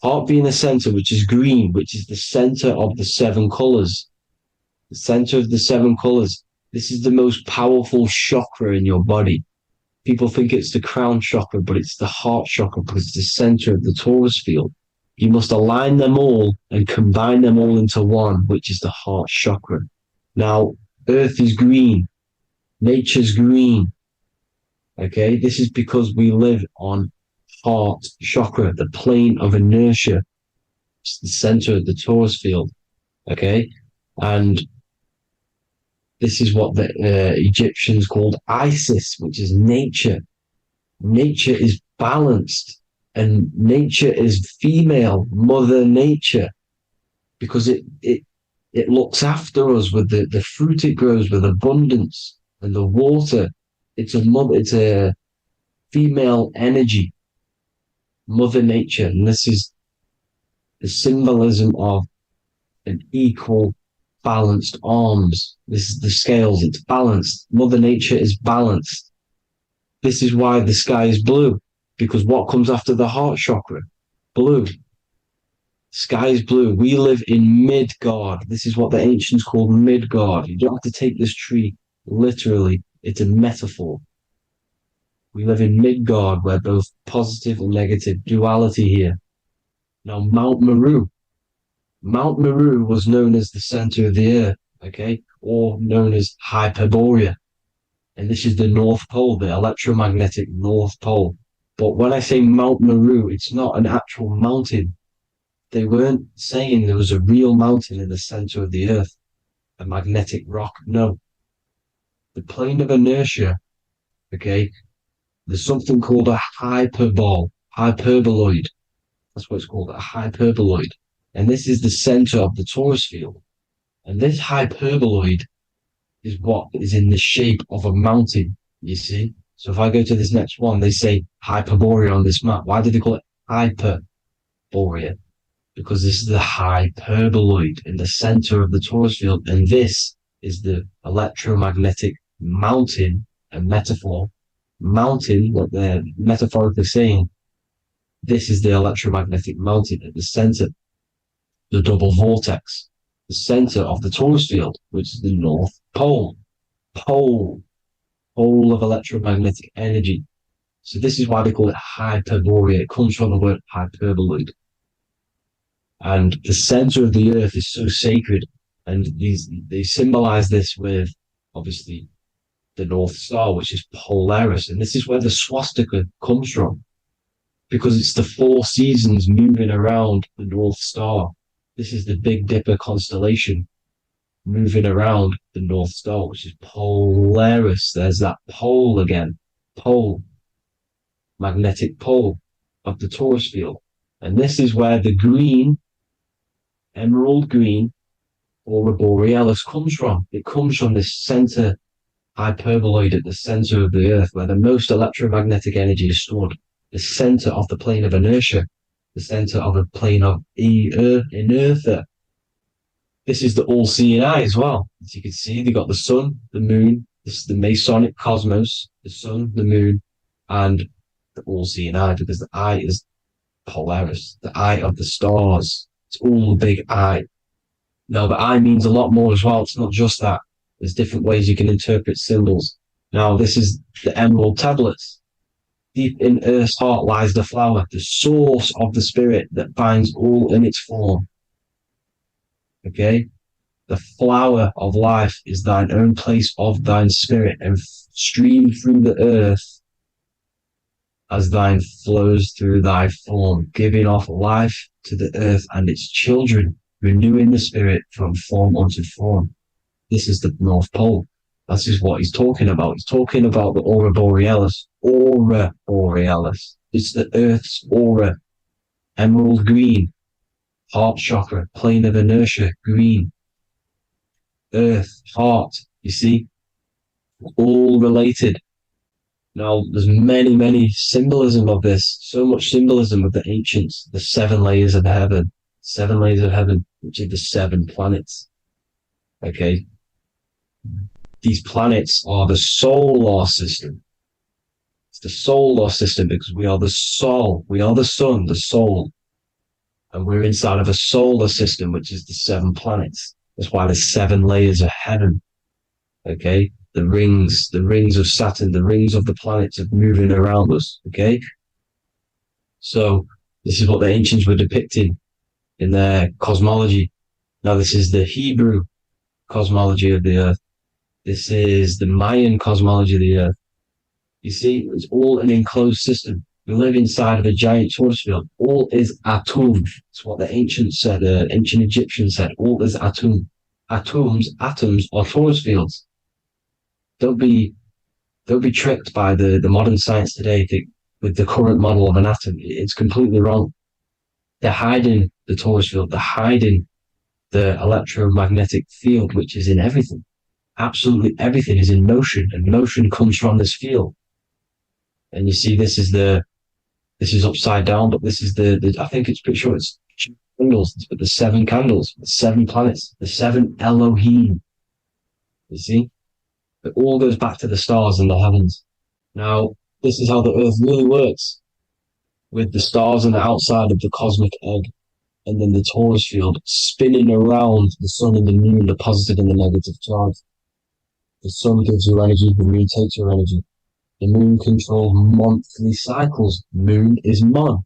Heart being the center, which is green, which is the center of the seven colors. The center of the seven colors. This is the most powerful chakra in your body. People think it's the crown chakra, but it's the heart chakra because it's the center of the Taurus field. You must align them all and combine them all into one, which is the heart chakra. Now, Earth is green. Nature's green. Okay, this is because we live on heart chakra, the plane of inertia. It's the center of the Taurus field. Okay, and this is what the Egyptians called Isis, which is nature. Nature is balanced, and nature is female, Mother Nature, because it looks after us with the fruit it grows with abundance, and the water. It's a female energy, Mother Nature, and this is the symbolism of an equal, balanced arms. This is the scales, it's balanced. Mother Nature is balanced. This is why the sky is blue, because what comes after the heart chakra? Blue. Sky is blue. We live in Midgard. This is what the ancients called Midgard. You don't have to take this tree literally. It's a metaphor. We live in Midgard, where both positive and negative duality here. Now, Mount Meru. Mount Meru was known as the center of the earth, okay, or known as Hyperborea. And this is the North Pole, the electromagnetic North Pole. But when I say Mount Meru, it's not an actual mountain. They weren't saying there was a real mountain in the center of the earth, a magnetic rock. No. The plane of inertia, okay, there's something called a hyperboloid. That's what it's called, a hyperboloid. And this is the center of the Taurus field. And this hyperboloid is what is in the shape of a mountain, you see? So if I go to this next one, they say Hyperborea on this map. Why did they call it Hyperborea? Because this is the hyperboloid in the center of the Taurus field. And this is the electromagnetic mountain, a metaphor. Mountain, what they're metaphorically saying, this is the electromagnetic mountain at the center, the double vortex, the center of the Taurus field, which is the North Pole. Pole of electromagnetic energy. So this is why they call it Hyperborea. It comes from the word hyperboloid. And the center of the earth is so sacred. And they symbolize this with, obviously, the North Star, which is Polaris. And this is where the swastika comes from, because it's the 4 seasons moving around the North Star. This is the Big Dipper constellation moving around the North Star, which is Polaris. There's that pole again. Pole. Magnetic pole of the Taurus field. And this is where the green, emerald green, aurora borealis comes from. It comes from this center hyperboloid at the center of the earth, where the most electromagnetic energy is stored. The center of the plane of inertia, the center of the plane of inertia. This is the all-seeing eye as well. As you can see, they got the sun, the moon. This is the Masonic cosmos, the sun, the moon, and the all-seeing eye, because the eye is Polaris, the eye of the stars. It's all the big eye. Now, the eye means a lot more as well. It's not just that. There's different ways you can interpret symbols. Now, this is the emerald tablets. Deep in Earth's heart lies the flower, the source of the spirit that binds all in its form. Okay? The flower of life is thine own place of thine spirit, and stream through the earth as thine flows through thy form, giving off life to the earth and its children, renewing the spirit from form unto form. This is the North Pole. This is what he's talking about. He's talking about the aurora borealis. Aurora borealis. It's the Earth's aura. Emerald green. Heart chakra. Plane of inertia. Green. Earth. Heart. You see? All related. Now, there's many symbolism of this. So much symbolism of the ancients. The 7 layers of heaven. 7 layers of heaven, which are the 7 planets. Okay? These planets are the solar system. It's the solar system because we are the soul. We are the sun, the soul. And we're inside of a solar system, which is the 7 planets. That's why there's 7 layers of heaven. Okay? The rings of Saturn, the rings of the planets are moving around us. Okay? So this is what the ancients were depicting in their cosmology. Now this is the Hebrew cosmology of the earth. This is the Mayan cosmology of the earth. You see, it's all an enclosed system. We live inside of a giant Taurus field. All is atum. It's what the ancients said, ancient Egyptians said. All is atum. Atoms are Taurus fields. Don't be tricked by the modern science today with the current model of an atom. It's completely wrong. They're hiding the Taurus field. They're hiding the electromagnetic field, which is in everything. Absolutely everything is in motion, and motion comes from this field. And you see, this is upside down, but this is I think it's pretty sure it's candles, but the 7 candles, the 7 planets, the 7 Elohim. You see, it all goes back to the stars and the heavens. Now, this is how the earth really works, with the stars on the outside of the cosmic egg, and then the Taurus field spinning around the sun and the moon, the positive and the negative charge. The sun gives you energy, the moon takes your energy. The moon controls monthly cycles. Moon is mon.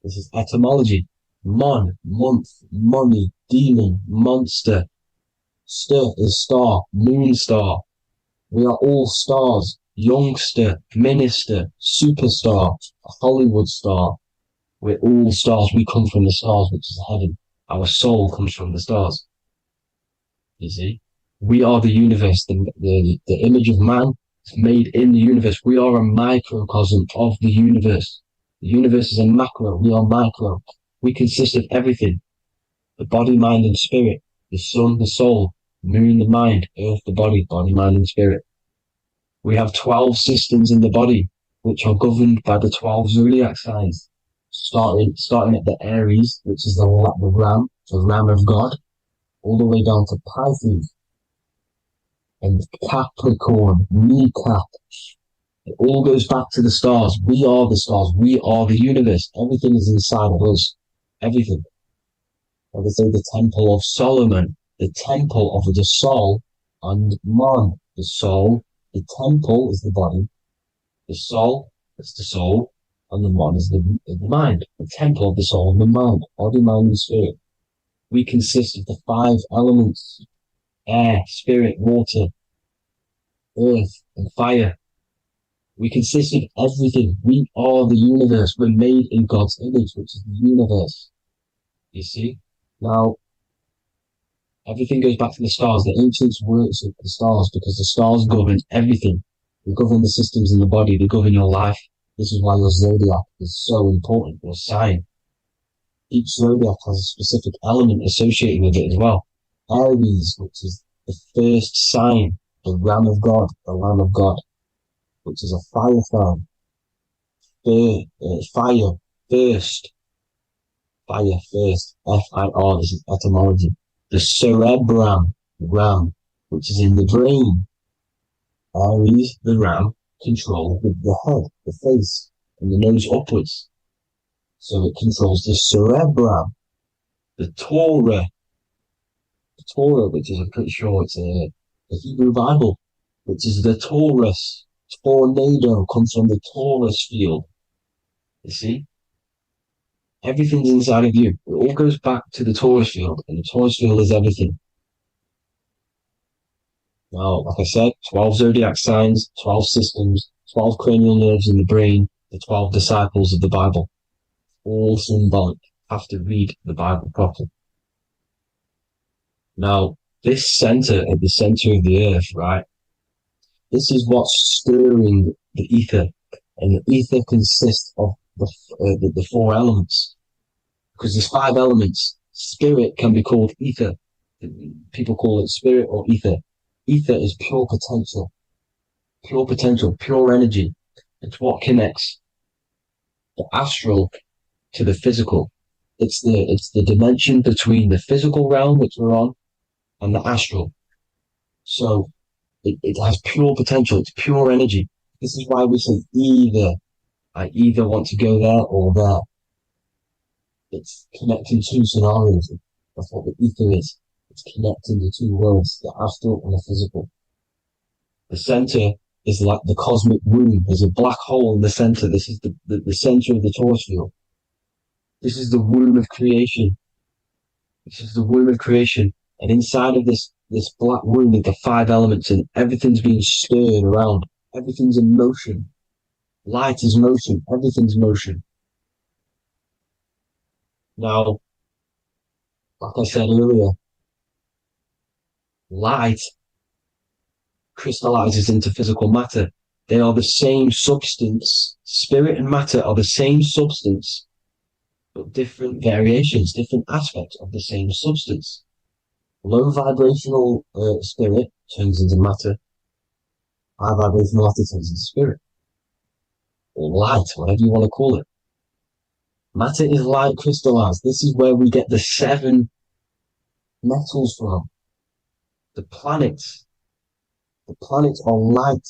This is etymology. Mon, month, money, demon, monster. Stir is star, moon star. We are all stars. youngster, minister, superstar, a Hollywood star. We're all stars. We come from the stars, which is heaven. Our soul comes from the stars. You see? We are the universe, the image of man is made in the universe. We are a microcosm of the universe. The universe is a macro. We are micro. We consist of everything. The body, mind, and spirit. The sun, the soul. Moon, the mind. Earth, the body. Body, mind, and spirit. We have 12 systems in the body, which are governed by the 12 zodiac signs. Starting at the Aries, which is the ram of God, all the way down to Pisces and Capricorn, kneecap. It all goes back to the stars. We are the stars. We are the universe. Everything is inside of us. Everything. Like I say, the Temple of Solomon, the temple of the soul and man. The soul, the temple is the body. The soul is the soul, and the man is the mind. The temple of the soul and the mind. Body, mind, and spirit. We consist of the 5 elements: air, spirit, water, earth, and fire. We consist of everything. We are the universe. We're made in God's image, which is the universe. You see? Now, everything goes back to the stars. The ancients worship the stars because the stars govern everything. They govern the systems in the body. They govern your life. This is why your zodiac is so important, your sign. Each zodiac has a specific element associated with it as well. Aries, which is the first sign, the Ram of God, the Lamb of God, which is a fire sign. Fire, first. Fire, first. F-I-R, this is etymology. The cerebrum, ram, which is in the brain. Aries, the ram, controls the head, the face, and the nose upwards. So it controls the cerebrum. The Torah, which is, I'm pretty sure it's a Hebrew Bible, which is the Taurus. Tornado comes from the Taurus field. You see? Everything's inside of you. It all goes back to the Taurus field, and the Taurus field is everything. Now, like I said, 12 zodiac signs, 12 systems, 12 cranial nerves in the brain, the 12 disciples of the Bible. All symbolic. Have to read the Bible properly. Now, this center, at the center of the earth, right? This is what's stirring the ether. And the ether consists of the 4 elements. Because there's 5 elements. Spirit can be called ether. People call it spirit or ether. Ether is pure potential, pure energy. It's what connects the astral to the physical. It's the dimension between the physical realm, which we're on, and the astral. So it has pure potential. It's pure energy. This is why we say I either want to go there or there. It's connecting 2 scenarios. That's what the ether is. It's connecting the 2 worlds, the astral and the physical. The center is like the cosmic womb. There's a black hole in the center. This is the center of the Taurus field. This is the womb of creation. This is the womb of creation. And inside of this black womb is the 5 elements, and everything's being stirred around. Everything's in motion. Light is motion. Everything's motion. Now, like I said earlier, light crystallizes into physical matter. They are the same substance. Spirit and matter are the same substance, but different variations, different aspects of the same substance. Low vibrational spirit turns into matter. High vibrational matter turns into spirit. Or light, whatever you want to call it. Matter is light crystallized. This is where we get the 7 metals from. The planets. The planets are light.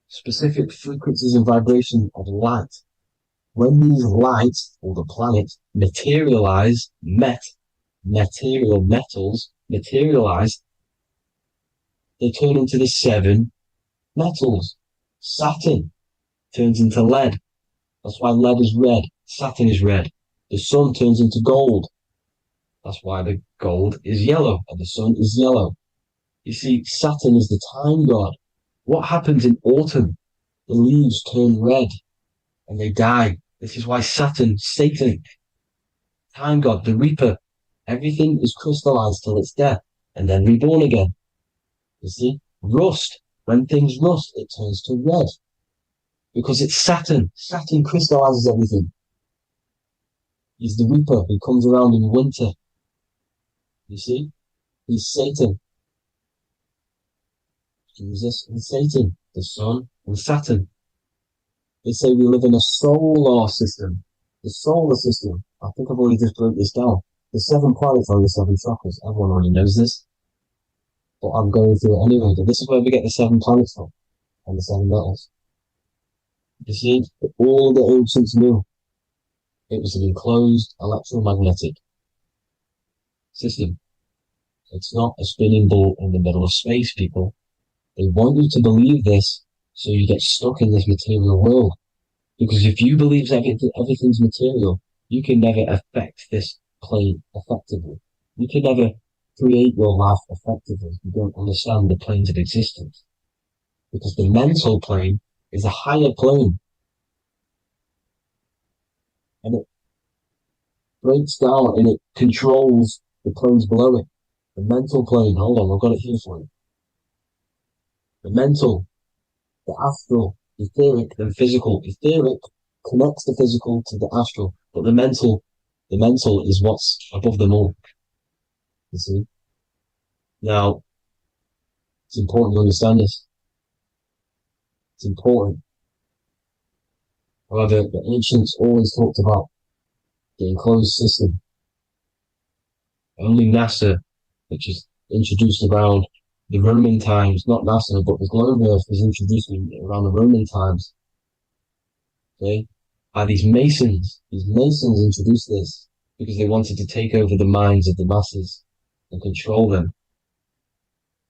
Specific frequencies and vibrations of light. When these lights, or the planets, materialize, material metals materialize, they turn into the 7 metals. Saturn turns into lead. That's why lead is red. Saturn is red. The sun turns into gold. That's why the gold is yellow and the sun is yellow. You see, Saturn is the time god. What happens in autumn? The leaves turn red and they die. This is why Saturn, Satan, time god, the reaper, everything is crystallized till it's death and then reborn again. You see? Rust. When things rust, it turns to red. Because it's Saturn. Saturn crystallizes everything. He's the reaper who comes around in winter. You see? He's Satan. Jesus and Satan, the Sun and Saturn. They say we live in a solar system. The solar system. I think I've already just broke this down. The 7 planets are the 7 chakras. Everyone already knows this. But I'm going through it anyway. But this is where we get the 7 planets from. And the 7 metals. You see, all the ancients knew it was an enclosed electromagnetic system. It's not a spinning ball in the middle of space, people. They want you to believe this so you get stuck in this material world. Because if you believe everything's material, you can never affect this plane effectively. You can never create your life effectively if you don't understand the planes of existence. Because the mental plane is a higher plane. And it breaks down and it controls the planes below it. The mental plane, hold on, I've got it here for you. The mental, the astral, etheric, then physical. Etheric connects the physical to the astral, but the mental is what's above them all. You see? Now, it's important to understand this. It's important. However, the ancients always talked about the enclosed system. Only NASA, which is introduced around the Roman times, not NASA, but the globe Earth was introduced around the Roman times. Okay? By these Masons. These Masons introduced this because they wanted to take over the minds of the masses and control them.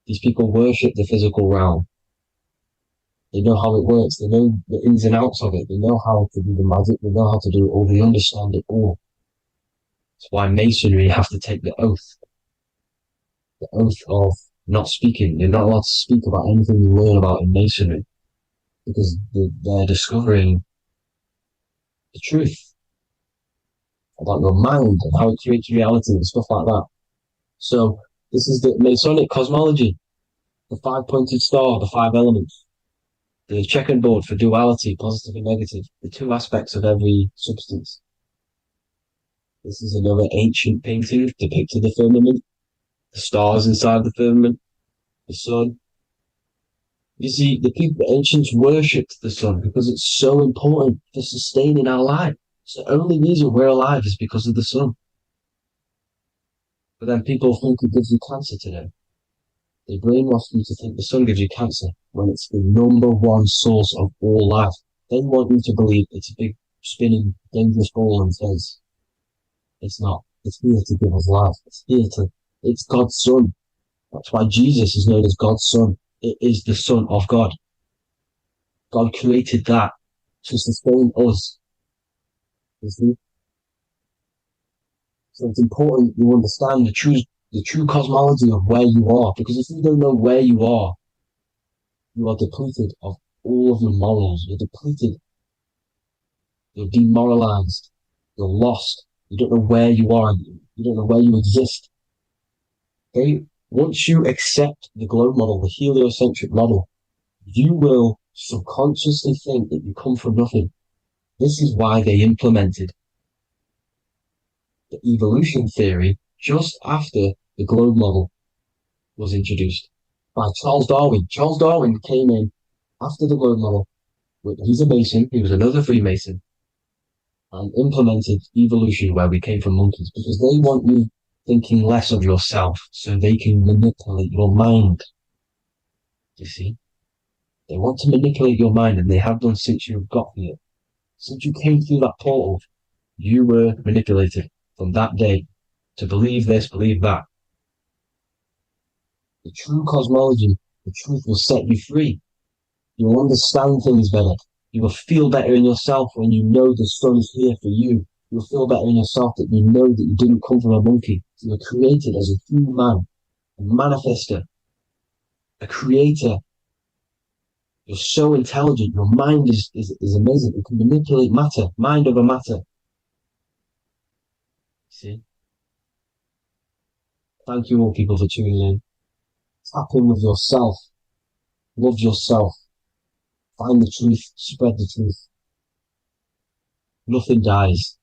These people worship the physical realm. They know how it works. They know the ins and outs of it. They know how to do the magic. They know how to do it all. They understand it all. That's why Masonry have to take the oath. The oath of not speaking. You're not allowed to speak about anything you learn about in Masonry. Because they're discovering the truth about your mind and how it creates reality and stuff like that. So, this is the Masonic cosmology. The 5-pointed star, the 5 elements. The checkerboard for duality, positive and negative. The 2 aspects of every substance. This is another ancient painting depicting the firmament. The stars inside the firmament. The sun. You see, the ancients worshipped the sun because it's so important for sustaining our life. It's the only reason we're alive is because of the sun. But then people think it gives you cancer today. They brainwash you to think the sun gives you cancer when it's the #1 source of all life. They want you to believe it's a big, spinning, dangerous ball in space. It's not. It's here to give us life. It's God's Son. That's why Jesus is known as God's Son. It is the Son of God. God created that to sustain us. You see? So it's important you understand the true cosmology of where you are. Because if you don't know where you are depleted of all of your morals. You're depleted. You're demoralized. You're lost. You don't know where you are. You don't know where you exist. Okay? Once you accept the globe model, the heliocentric model, you will subconsciously think that you come from nothing. This is why they implemented the evolution theory just after the globe model was introduced by Charles Darwin. Charles Darwin came in after the globe model. He's a Mason, he was another Freemason, and implemented evolution where we came from monkeys because they want you thinking less of yourself so they can manipulate your mind. You see? They want to manipulate your mind, and they have done since you got here. Since you came through that portal, you were manipulated from that day to believe this, believe that. The true cosmology, the truth will set you free. You'll understand things better. You will feel better in yourself when you know the sun is here for you. You'll feel better in yourself that you know that you didn't come from a monkey. You were created as a human, a manifester, a creator. You're so intelligent. Your mind is amazing. You can manipulate matter, mind over matter. See? Thank you all people for tuning in. Tap in with yourself. Love yourself. Find the truth. Spread the truth. Nothing dies.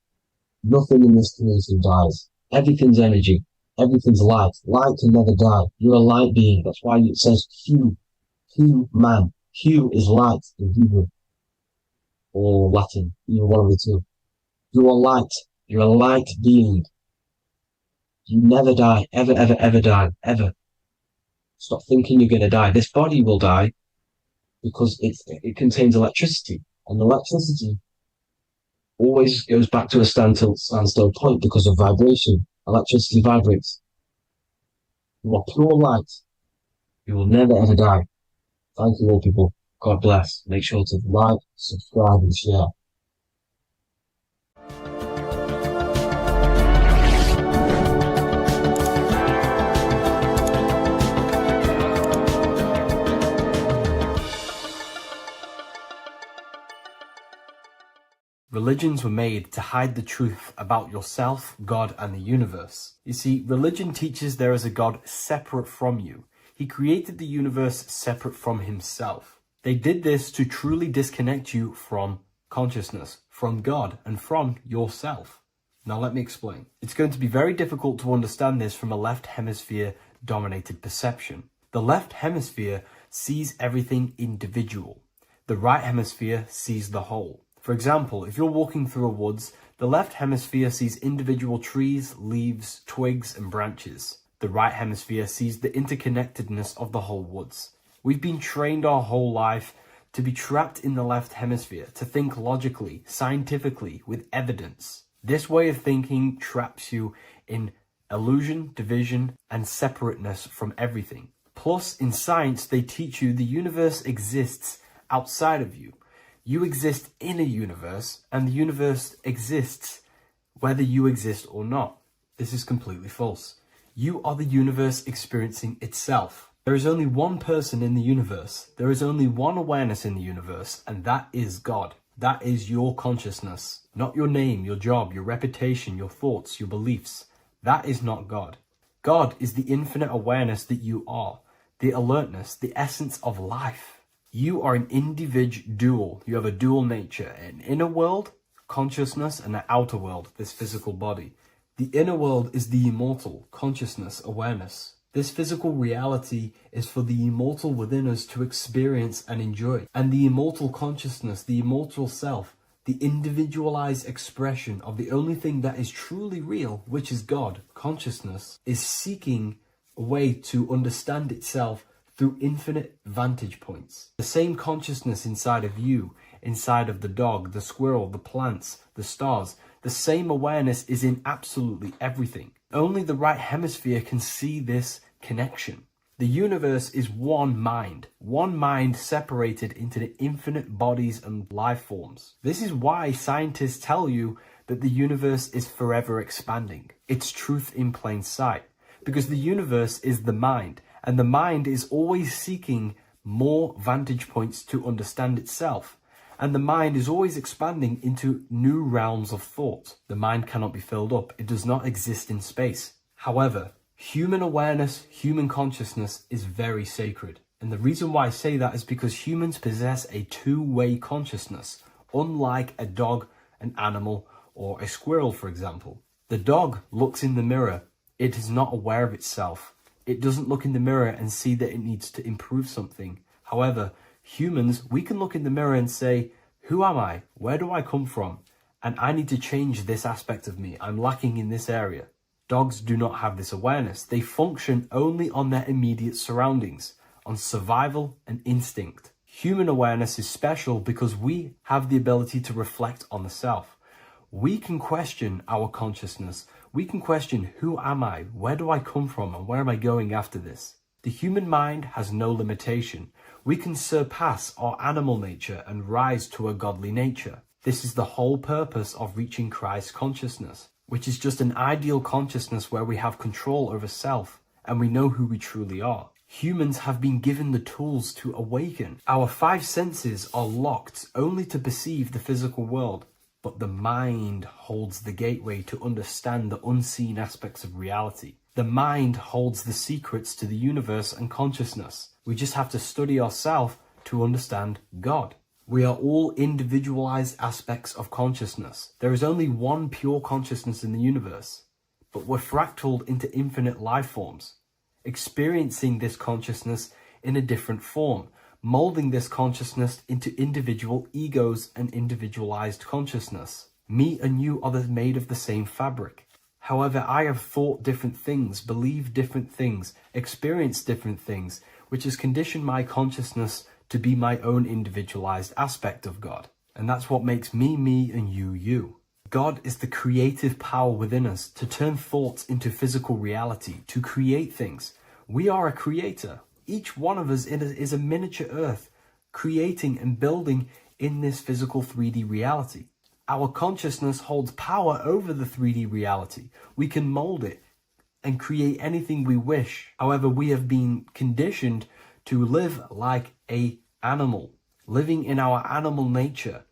Nothing in this creation dies. Everything's energy. Everything's light. Light can never die. You're a light being. That's why it says Q. Q man. Q is light in Hebrew or Latin. You're one of the two. You are light. You're a light being. You never die. Ever, ever, ever die. Ever. Stop thinking you're going to die. This body will die because it contains electricity. And electricity always goes back to a standstill point because of vibration. Electricity vibrates. You are pure light. You will never ever die. Thank you all people. God bless. Make sure to like, subscribe and share. Religions were made to hide the truth about yourself, God, and the universe. You see, religion teaches there is a God separate from you. He created the universe separate from himself. They did this to truly disconnect you from consciousness, from God, and from yourself. Now let me explain. It's going to be very difficult to understand this from a left hemisphere dominated perception. The left hemisphere sees everything individual. The right hemisphere sees the whole. For example, if you're walking through a woods, the left hemisphere sees individual trees, leaves, twigs, and branches. The right hemisphere sees the interconnectedness of the whole woods. We've been trained our whole life to be trapped in the left hemisphere, to think logically, scientifically, with evidence. This way of thinking traps you in illusion, division, and separateness from everything. Plus, in science, they teach you the universe exists outside of you. You exist in a universe, and the universe exists whether you exist or not. This is completely false. You are the universe experiencing itself. There is only one person in the universe. There is only one awareness in the universe, and that is God. That is your consciousness. Not your name, your job, your reputation, your thoughts, your beliefs. That is not God. God is the infinite awareness that you are, the alertness, the essence of life. You are an individual. You have a dual nature, an inner world, consciousness, and an outer world, this physical body. The inner world is the immortal, consciousness, awareness. This physical reality is for the immortal within us to experience and enjoy. And the immortal consciousness, the immortal self, the individualized expression of the only thing that is truly real, which is God, consciousness, is seeking a way to understand itself through infinite vantage points. The same consciousness inside of you, inside of the dog, the squirrel, the plants, the stars, the same awareness is in absolutely everything. Only the right hemisphere can see this connection. The universe is one mind separated into the infinite bodies and life forms. This is why scientists tell you that the universe is forever expanding. It's truth in plain sight, because the universe is the mind. And the mind is always seeking more vantage points to understand itself. And the mind is always expanding into new realms of thought. The mind cannot be filled up. It does not exist in space. However, human awareness, human consciousness is very sacred. And the reason why I say that is because humans possess a two-way consciousness, unlike a dog, an animal, or a squirrel, for example. The dog looks in the mirror. It is not aware of itself. It doesn't look in the mirror and see that it needs to improve something. However, humans, we can look in the mirror and say, who am I? Where do I come from? And I need to change this aspect of me. I'm lacking in this area. Dogs do not have this awareness. They function only on their immediate surroundings, on survival and instinct. Human awareness is special because we have the ability to reflect on the self. We can question our consciousness. We can question, who am I? Where do I come from? And where am I going after this? The human mind has no limitation. We can surpass our animal nature and rise to a godly nature. This is the whole purpose of reaching Christ consciousness, which is just an ideal consciousness where we have control over self and we know who we truly are. Humans have been given the tools to awaken. Our five senses are locked only to perceive the physical world, but the mind holds the gateway to understand the unseen aspects of reality. The mind holds the secrets to the universe and consciousness. We just have to study ourselves to understand God. We are all individualized aspects of consciousness. There is only one pure consciousness in the universe, but we're fractaled into infinite life forms, experiencing this consciousness in a different form, molding this consciousness into individual egos and individualized consciousness. Me and you are made of the same fabric. However, I have thought different things, believed different things, experienced different things, which has conditioned my consciousness to be my own individualized aspect of God. And that's what makes me, me, and you, you. God is the creative power within us to turn thoughts into physical reality, to create things. We are a creator. Each one of us is a miniature earth, creating and building in this physical 3D reality. Our consciousness holds power over the 3D reality. We can mold it and create anything we wish. However, we have been conditioned to live like an animal, living in our animal nature,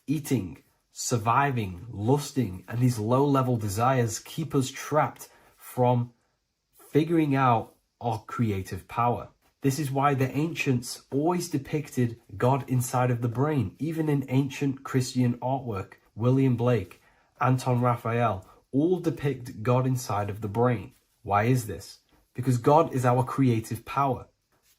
eating, surviving, lusting, and these low-level desires keep us trapped from figuring out our creative power. This is why the ancients always depicted God inside of the brain. Even in ancient Christian artwork, William Blake, Anton Raphael, all depict God inside of the brain. Why is this? Because God is our creative power.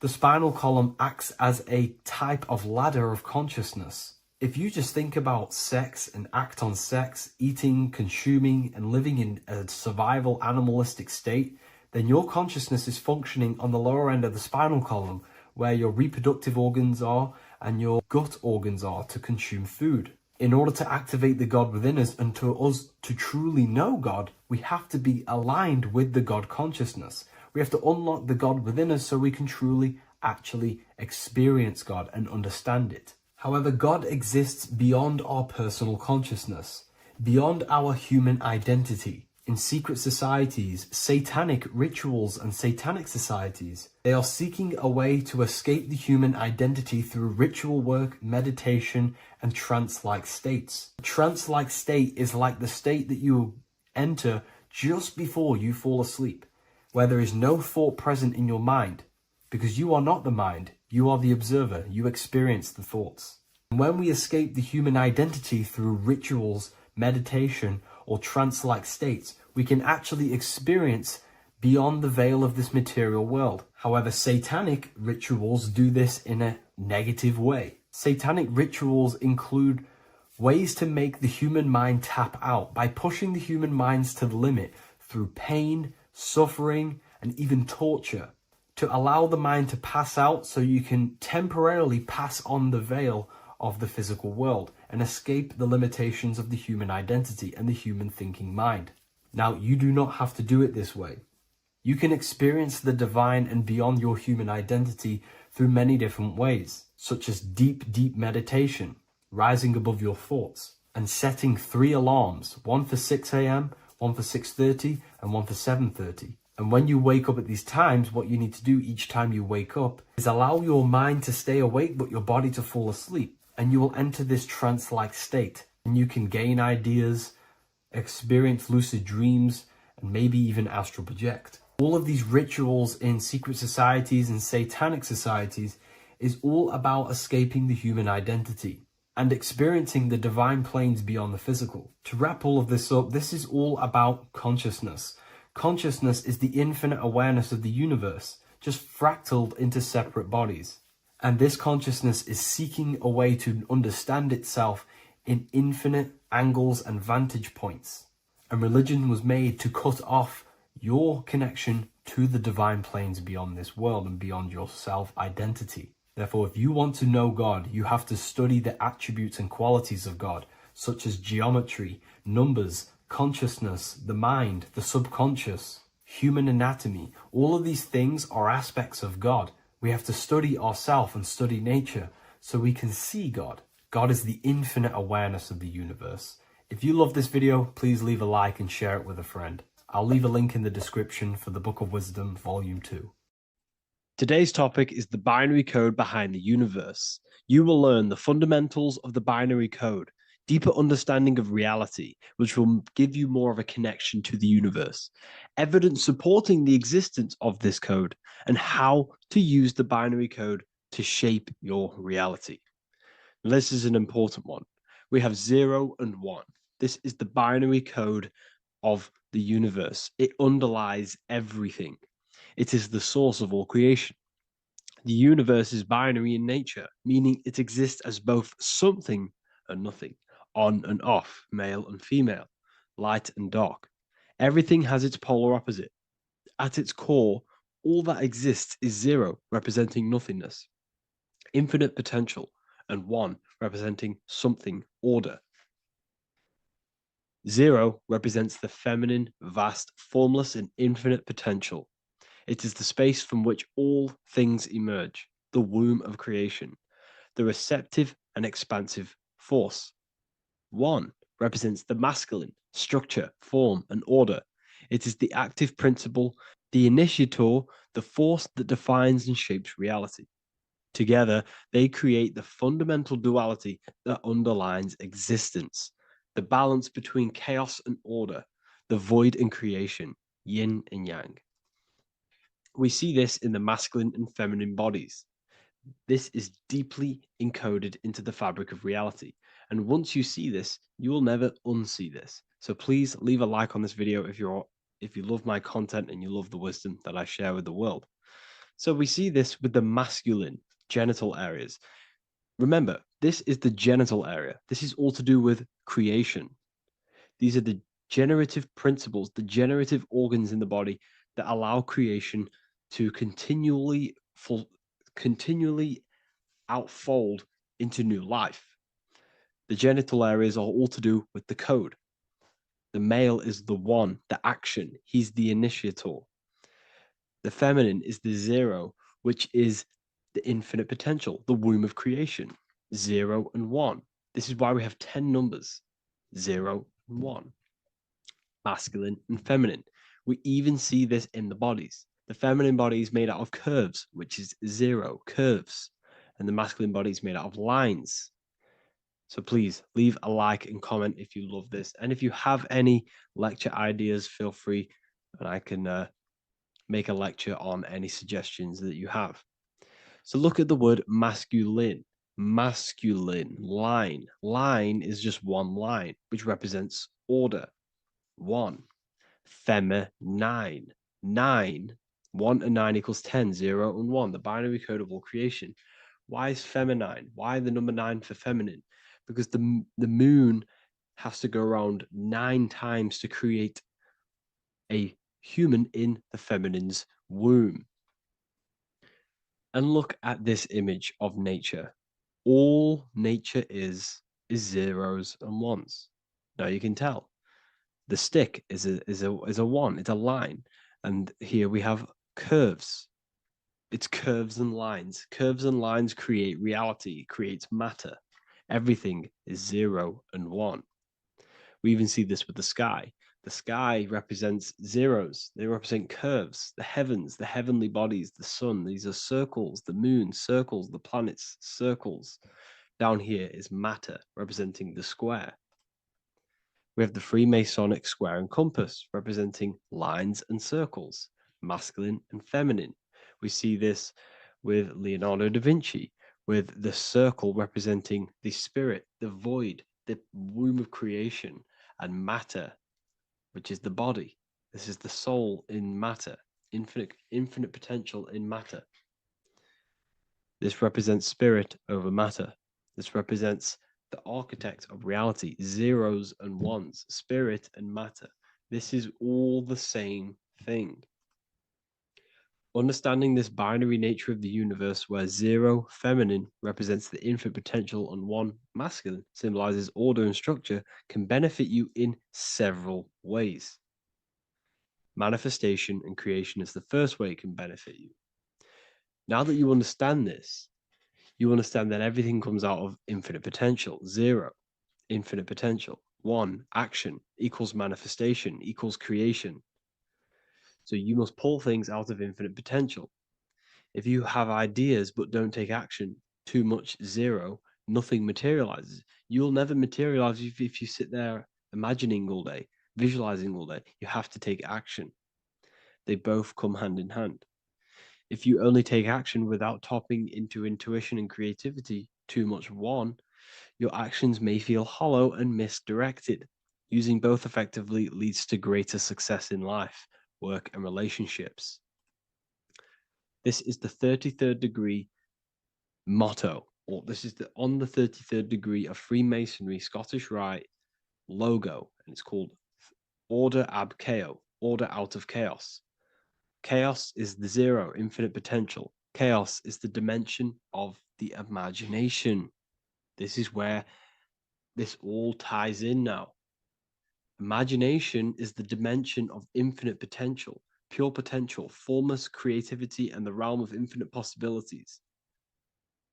The spinal column acts as a type of ladder of consciousness. If you just think about sex and act on sex, eating, consuming, and living in a survival animalistic state, then your consciousness is functioning on the lower end of the spinal column, where your reproductive organs are and your gut organs are to consume food. In order to activate the God within us and to us to truly know God, we have to be aligned with the God consciousness. We have to unlock the God within us so we can truly actually experience God and understand it. However, God exists beyond our personal consciousness, beyond our human identity. In secret societies, satanic rituals and satanic societies, they are seeking a way to escape the human identity through ritual work, meditation, and trance-like states. A trance-like state is like the state that you enter just before you fall asleep, where there is no thought present in your mind, because you are not the mind, you are the observer, you experience the thoughts. And when we escape the human identity through rituals, meditation, or trance-like states, we can actually experience beyond the veil of this material world. However, satanic rituals do this in a negative way. Satanic rituals include ways to make the human mind tap out by pushing the human minds to the limit through pain, suffering, and even torture, to allow the mind to pass out so you can temporarily pass on the veil of the physical world and escape the limitations of the human identity and the human thinking mind. Now, you do not have to do it this way. You can experience the divine and beyond your human identity through many different ways, such as deep, deep meditation, rising above your thoughts, and setting 3 alarms, one for 6 a.m., one for 6:30, and one for 7:30. And when you wake up at these times, what you need to do each time you wake up is allow your mind to stay awake but your body to fall asleep. And you will enter this trance-like state. And you can gain ideas, experience lucid dreams, and maybe even astral project. All of these rituals in secret societies and satanic societies is all about escaping the human identity and experiencing the divine planes beyond the physical. To wrap all of this up, this is all about consciousness. Consciousness is the infinite awareness of the universe, just fractaled into separate bodies. And this consciousness is seeking a way to understand itself in infinite angles and vantage points. And religion was made to cut off your connection to the divine planes beyond this world and beyond your self-identity. Therefore, if you want to know God, you have to study the attributes and qualities of God, such as geometry, numbers, consciousness, the mind, the subconscious, human anatomy. All of these things are aspects of God. We have to study ourselves and study nature so we can see God. God is the infinite awareness of the universe. If you love this video, please leave a like and share it with a friend. I'll leave a link in the description for the Book of Wisdom, Volume 2. Today's topic is the binary code behind the universe. You will learn the fundamentals of the binary code, deeper understanding of reality, which will give you more of a connection to the universe, evidence supporting the existence of this code, and how to use the binary code to shape your reality. This is an important one. We have 0 and 1. This is the binary code of the universe. It underlies everything. It is the source of all creation. The universe is binary in nature, meaning it exists as both something and nothing, on and off, male and female, light and dark. Everything has its polar opposite. At its core, all that exists is 0, representing nothingness, infinite potential, and 1, representing something, order. 0 represents the feminine, vast, formless, and infinite potential. It is the space from which all things emerge, the womb of creation, the receptive and expansive force. 1 represents the masculine, structure, form, and order. It is the active principle, the initiator, the force that defines and shapes reality. Together, they create the fundamental duality that underlines existence, the balance between chaos and order, the void and creation, yin and yang. We see this in the masculine and feminine bodies. This is deeply encoded into the fabric of reality. And once you see this, you will never unsee this. So please leave a like on this video if you love my content and you love the wisdom that I share with the world. So we see this with the masculine genital areas. Remember, this is the genital area. This is all to do with creation. These are the generative principles, the generative organs in the body that allow creation to continually outfold into new life. The genital areas are all to do with the code. The male is the 1, the action. He's the initiator. The feminine is the 0, which is the infinite potential, the womb of creation. 0 and 1. This is why we have 10 numbers. 0 and 1. Masculine and feminine. We even see this in the bodies. The feminine body is made out of curves, which is 0, curves. And the masculine body is made out of lines. So please leave a like and comment if you love this. And if you have any lecture ideas, feel free and I can make a lecture on any suggestions that you have. So look at the word masculine. Masculine, line. Line is just one line, which represents order. 1. Feminine. 9. 1 and 9 equals 10. 0 and 1. The binary code of all creation. Why is feminine? Why the number 9 for feminine? Because the moon has to go around 9 times to create a human in the feminine's womb. And look at this image of nature. All nature is zeros and ones. Now you can tell. The stick is a 1. It's a line, and here we have curves. It's curves and lines. Curves and lines create reality, creates matter. Everything is 0 and 1. We even see this with the sky. The sky represents zeros. They represent curves. The heavens, the heavenly bodies, the sun. These are circles. The moon, circles. The planets, circles. Down here is matter, representing the square. We have the Freemasonic square and compass, representing lines and circles, masculine and feminine. We see this with Leonardo da Vinci, with the circle representing the spirit, the void, the womb of creation, and matter, which is the body. This is the soul in matter, infinite potential in matter. This represents spirit over matter. This represents the architect of reality, zeros and ones, spirit and matter. This is all the same thing. Understanding this binary nature of the universe, where 0 feminine represents the infinite potential and 1 masculine symbolizes order and structure, can benefit you in several ways. Manifestation and creation is the first way it can benefit you. Now that you understand this, you understand that everything comes out of infinite potential. 0, infinite potential. 1, action, equals manifestation, equals creation. So you must pull things out of infinite potential. If you have ideas but don't take action, too much, zero, nothing materializes. You'll never materialize if you sit there imagining all day, visualizing all day. You have to take action. They both come hand in hand. If you only take action without tapping into intuition and creativity, too much one, your actions may feel hollow and misdirected. Using both effectively leads to greater success in life, work, and relationships. This is the 33rd degree motto, or this is on the 33rd degree of Freemasonry Scottish Rite logo, and it's called Order ab Chaos, order out of chaos. Chaos is the zero, infinite potential. Chaos is the dimension of the imagination. This is where this all ties in now. Imagination is the dimension of infinite potential, pure potential, formless creativity, and the realm of infinite possibilities.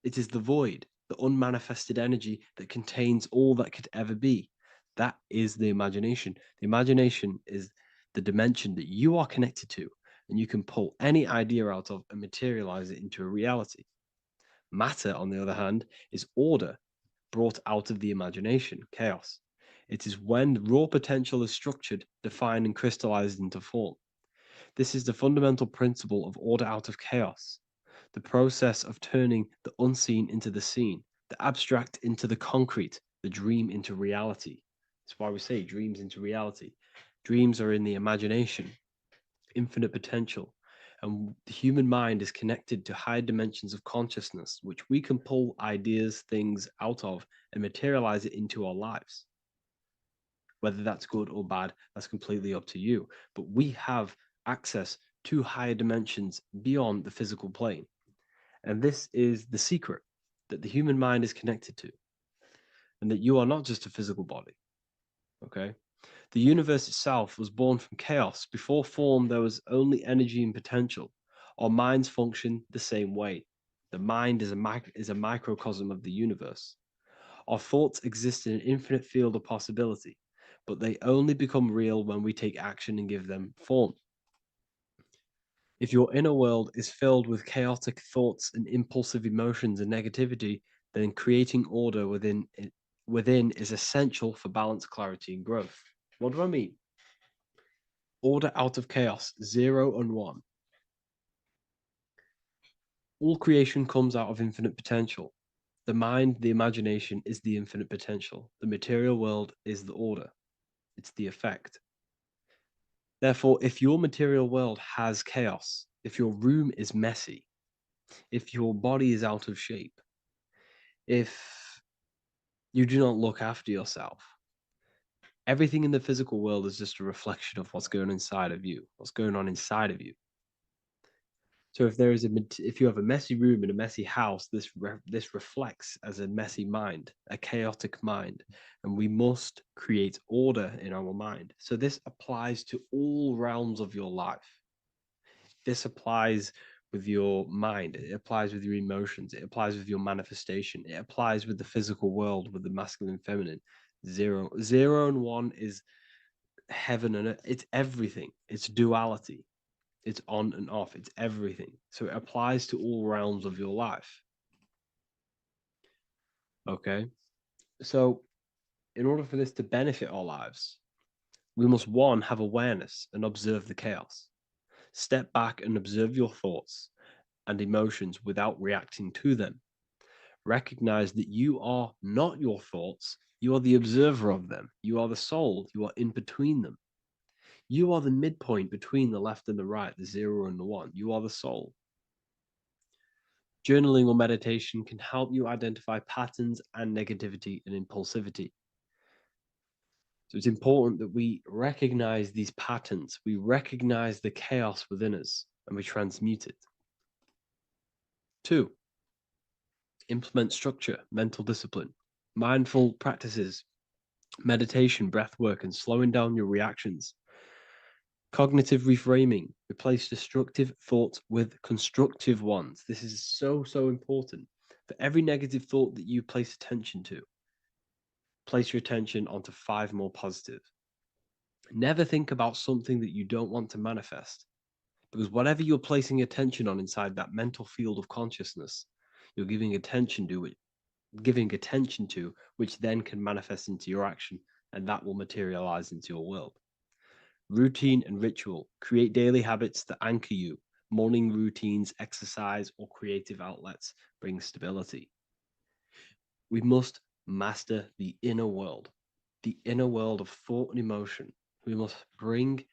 It is the void, the unmanifested energy that contains all that could ever be. That is the imagination. The imagination is the dimension that you are connected to, and you can pull any idea out of and materialize it into a reality. Matter, on the other hand, is order brought out of the imagination, chaos. It is when raw potential is structured, defined, and crystallized into form. This is the fundamental principle of order out of chaos, the process of turning the unseen into the seen, the abstract into the concrete, the dream into reality. That's why we say dreams into reality. Dreams are in the imagination, infinite potential, and the human mind is connected to higher dimensions of consciousness, which we can pull ideas, things out of, and materialize it into our lives. Whether that's good or bad, that's completely up to you. But we have access to higher dimensions beyond the physical plane. And this is the secret that the human mind is connected to, and that you are not just a physical body. Okay? The universe itself was born from chaos. Before form, there was only energy and potential. Our minds function the same way. The mind is a microcosm of the universe. Our thoughts exist in an infinite field of possibility, but they only become real when we take action and give them form. If your inner world is filled with chaotic thoughts and impulsive emotions and negativity, then creating order within is essential for balance, clarity, and growth. What do I mean? Order out of chaos, 0 and 1. All creation comes out of infinite potential. The mind, the imagination, is the infinite potential. The material world is the order. It's the effect. Therefore, if your material world has chaos, if your room is messy, if your body is out of shape, if you do not look after yourself, everything in the physical world is just a reflection of what's going on inside of you, what's going on inside of you. So if you have a messy room in a messy house, this reflects as a messy mind, a chaotic mind, and we must create order in our mind. So this applies to all realms of your life. This applies with your mind. It applies with your emotions. It applies with your manifestation. It applies with the physical world, with the masculine and feminine. 0 and 1 is heaven and earth. It's everything. It's duality. It's on and off. It's everything. So it applies to all realms of your life. Okay. So in order for this to benefit our lives, we must, one, have awareness and observe the chaos. Step back and observe your thoughts and emotions without reacting to them. Recognize that you are not your thoughts. You are the observer of them. You are the soul. You are in between them. You are the midpoint between the left and the right, the 0 and the 1. You are the soul. Journaling or meditation can help you identify patterns and negativity and impulsivity. So it's important that we recognize these patterns. We recognize the chaos within us and we transmute it. 2, implement structure, mental discipline, mindful practices, meditation, breath work, and slowing down your reactions. Cognitive reframing, replace destructive thoughts with constructive ones. This is so important. For every negative thought that you place attention to, place your attention onto 5 more positive. Never think about something that you don't want to manifest. Because whatever you're placing attention on inside that mental field of consciousness, you're giving attention to it, which then can manifest into your action, and that will materialize into your world. Routine and ritual. Create daily habits that anchor you. Morning routines, exercise, or creative outlets bring stability. We must master the inner world of thought and emotion. We must bring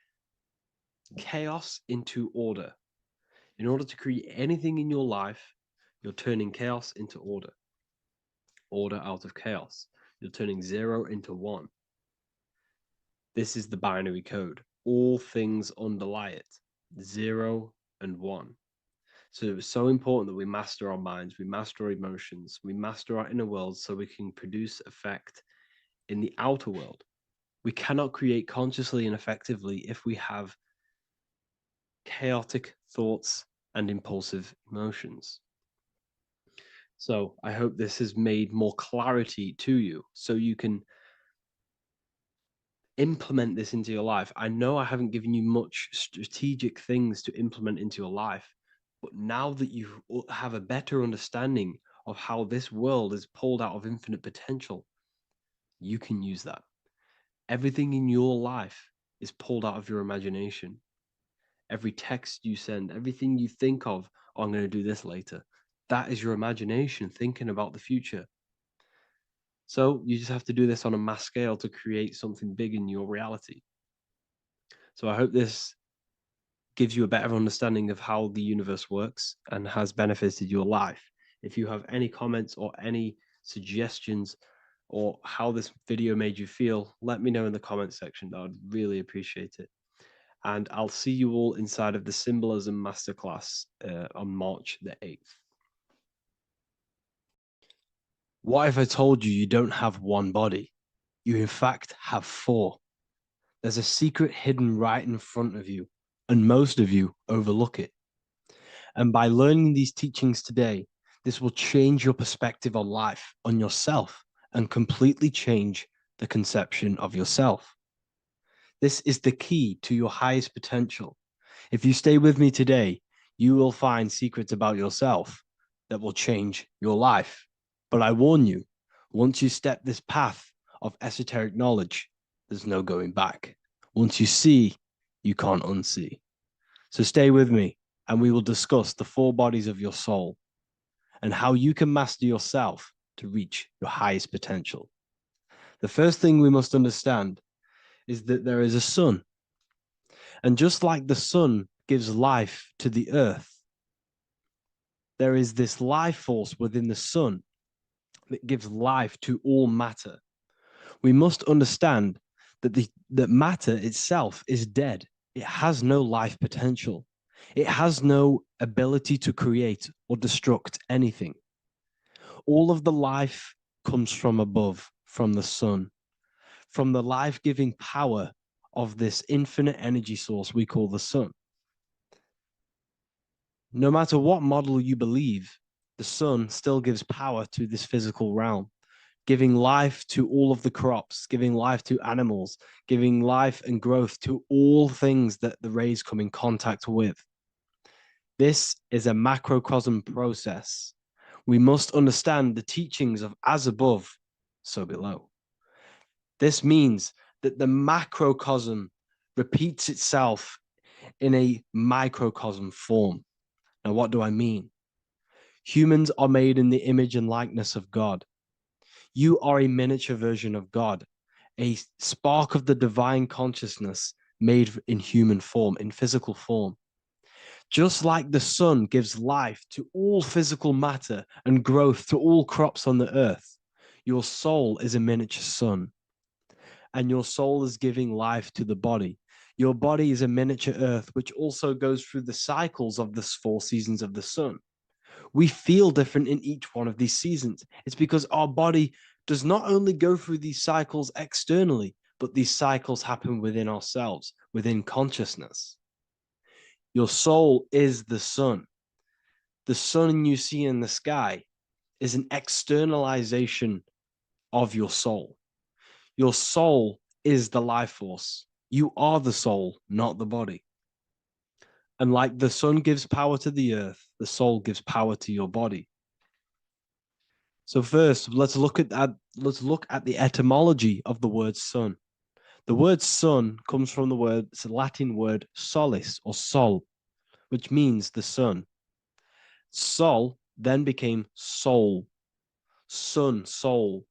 chaos into order. In order to create anything in your life, you're turning chaos into order. Order out of chaos. You're turning 0 into 1. This is the binary code. All things underlie it. 0 and 1. So it's so important that we master our minds, we master our emotions, we master our inner world so we can produce effect in the outer world. We cannot create consciously and effectively if we have chaotic thoughts and impulsive emotions. So I hope this has made more clarity to you so you can implement this into your life. I know I haven't given you much strategic things to implement into your life, but now that you have a better understanding of how this world is pulled out of infinite potential, you can use that. Everything in your life is pulled out of your imagination. Every text you send, everything you think of, oh, I'm going to do this later, that is your imagination thinking about the future. So you just have to do this on a mass scale to create something big in your reality. So I hope this gives you a better understanding of how the universe works and has benefited your life. If you have any comments or any suggestions or how this video made you feel, let me know in the comment section. I would really appreciate it. And I'll see you all inside of the Symbolism Masterclass on March the 8th. What if I told you you don't have one body? You in fact have 4. There's a secret hidden right in front of you, and most of you overlook it. And by learning these teachings today, this will change your perspective on life, on yourself, and completely change the conception of yourself. This is the key to your highest potential. If you stay with me today, you will find secrets about yourself that will change your life. But I warn you, once you step this path of esoteric knowledge, there's no going back. Once you see, you can't unsee. So stay with me, and we will discuss the 4 bodies of your soul and how you can master yourself to reach your highest potential. The first thing we must understand is that there is a sun. And just like the sun gives life to the earth, there is this life force within the sun that gives life to all matter. We must understand that that matter itself is dead. It has no life potential. It has no ability to create or destruct anything. All of the life comes from above, from the sun, from the life-giving power of this infinite energy source we call the sun. No matter what model you believe, the sun still gives power to this physical realm, giving life to all of the crops, giving life to animals, giving life and growth to all things that the rays come in contact with. This is a macrocosm process. We must understand the teachings of as above, so below. This means that the macrocosm repeats itself in a microcosm form. Now, what do I mean? Humans are made in the image and likeness of God. You are a miniature version of God, a spark of the divine consciousness made in human form, in physical form. Just like the sun gives life to all physical matter and growth to all crops on the earth, your soul is a miniature sun. And your soul is giving life to the body. Your body is a miniature earth, which also goes through the cycles of the 4 seasons of the sun. We feel different in each one of these seasons. It's because our body does not only go through these cycles externally, but these cycles happen within ourselves, within consciousness. Your soul is the sun. The sun you see in the sky is an externalization of your soul. Your soul is the life force. You are the soul, not the body. And like the sun gives power to the earth, the soul gives power to your body. So first, let's look at the etymology of the word sun. The word sun comes from it's a Latin word solis or sol, which means the sun. Sol then became soul, sun, soul.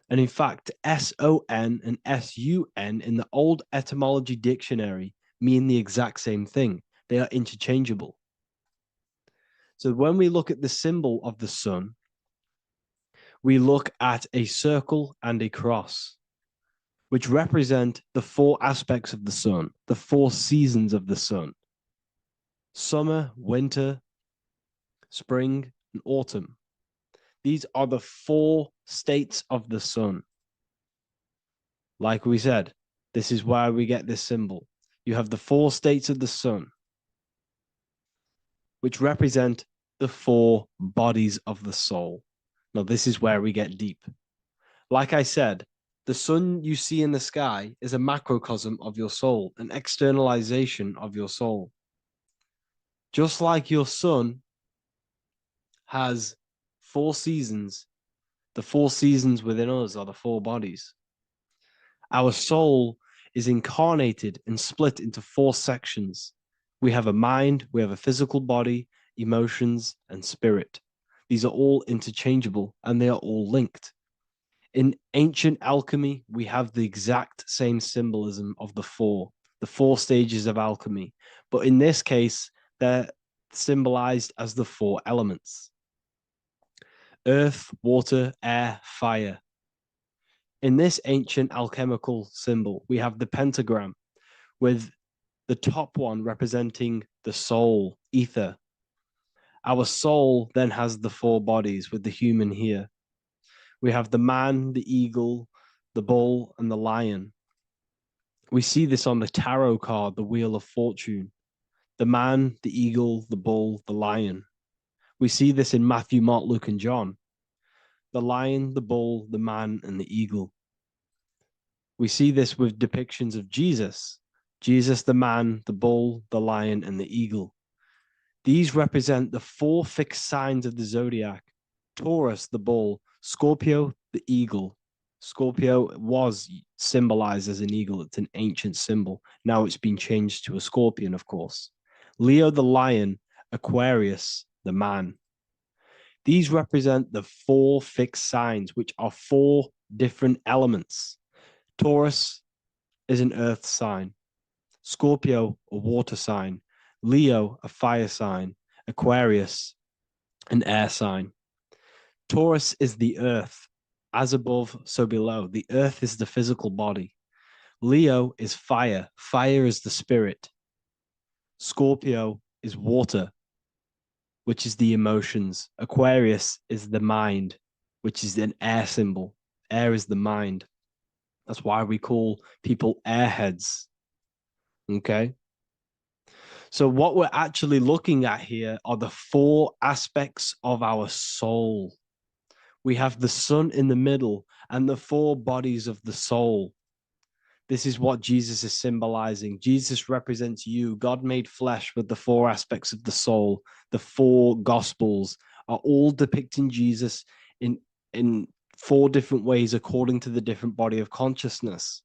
And in fact, S-O-N and S-U-N in the old etymology dictionary mean the exact same thing. They are interchangeable. So when we look at the symbol of the sun, we look at a circle and a cross, which represent the 4 aspects of the sun, the 4 seasons of the sun: summer, winter, spring, and autumn. These are the 4 states of the sun. Like we said, this is why we get this symbol. You have the 4 states of the sun, which represent the 4 bodies of the soul. Now, this is where we get deep. Like I said, the sun you see in the sky is a macrocosm of your soul, an externalization of your soul. Just like your sun has 4 seasons, the 4 seasons within us are the 4 bodies. Our soul is incarnated and split into 4 sections. We have a mind, we have a physical body, emotions, and spirit. These are all interchangeable and they are all linked. In ancient alchemy, we have the exact same symbolism of the 4 stages of alchemy. But in this case, they're symbolized as the 4 elements: earth, water, air, fire. In this ancient alchemical symbol, we have the pentagram with the top one representing the soul, ether. Our soul then has the 4 bodies with the human here. We have the man, the eagle, the bull, and the lion. We see this on the tarot card, the Wheel of Fortune. The man, the eagle, the bull, the lion. We see this in Matthew, Mark, Luke, and John. The lion, the bull, the man, and the eagle. We see this with depictions of Jesus. Jesus, the man, the bull, the lion, and the eagle. These represent the 4 fixed signs of the zodiac: Taurus, the bull; Scorpio, the eagle. Scorpio was symbolized as an eagle. It's an ancient symbol. Now it's been changed to a scorpion, of course. Leo, the lion; Aquarius, the man. These represent the 4 fixed signs, which are 4 different elements. Taurus is an earth sign. Scorpio, a water sign. Leo, a fire sign. Aquarius, an air sign. Taurus is the earth. As above, so below. The earth is the physical body. Leo is fire. Fire is the spirit. Scorpio is water, which is the emotions. Aquarius is the mind, which is an air symbol. Air is the mind. That's why we call people airheads. Okay? So what we're actually looking at here are the 4 aspects of our soul. We have the sun in the middle and the 4 bodies of the soul. This is what Jesus is symbolizing. Jesus represents you. God made flesh with the 4 aspects of the soul. The 4 gospels are all depicting Jesus in 4 different ways according to the different body of consciousness.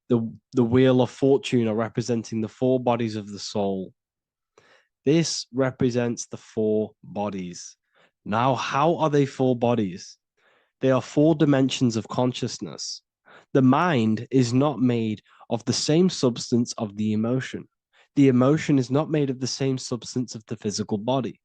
The Wheel of Fortune are representing the 4 bodies of the soul. This represents the 4 bodies. Now, how are they 4 bodies? They are 4 dimensions of consciousness. The mind is not made of the same substance of the emotion. The emotion is not made of the same substance of the physical body.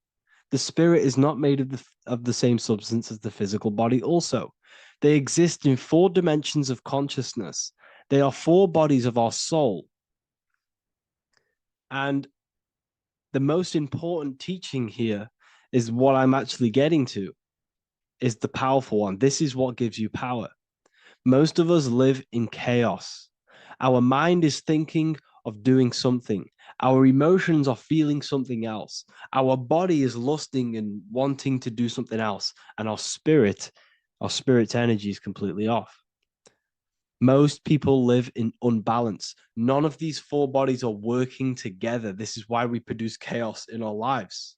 The spirit is not made of the same substance as the physical body also. They exist in 4 dimensions of consciousness. They are 4 bodies of our soul. And the most important teaching here is what I'm actually getting to, is the powerful one. This is what gives you power. Most of us live in chaos. Our mind is thinking of doing something. Our emotions are feeling something else. Our body is lusting and wanting to do something else. And our spirit's energy is completely off. Most people live in unbalance. None of these four bodies are working together. This is why we produce chaos in our lives.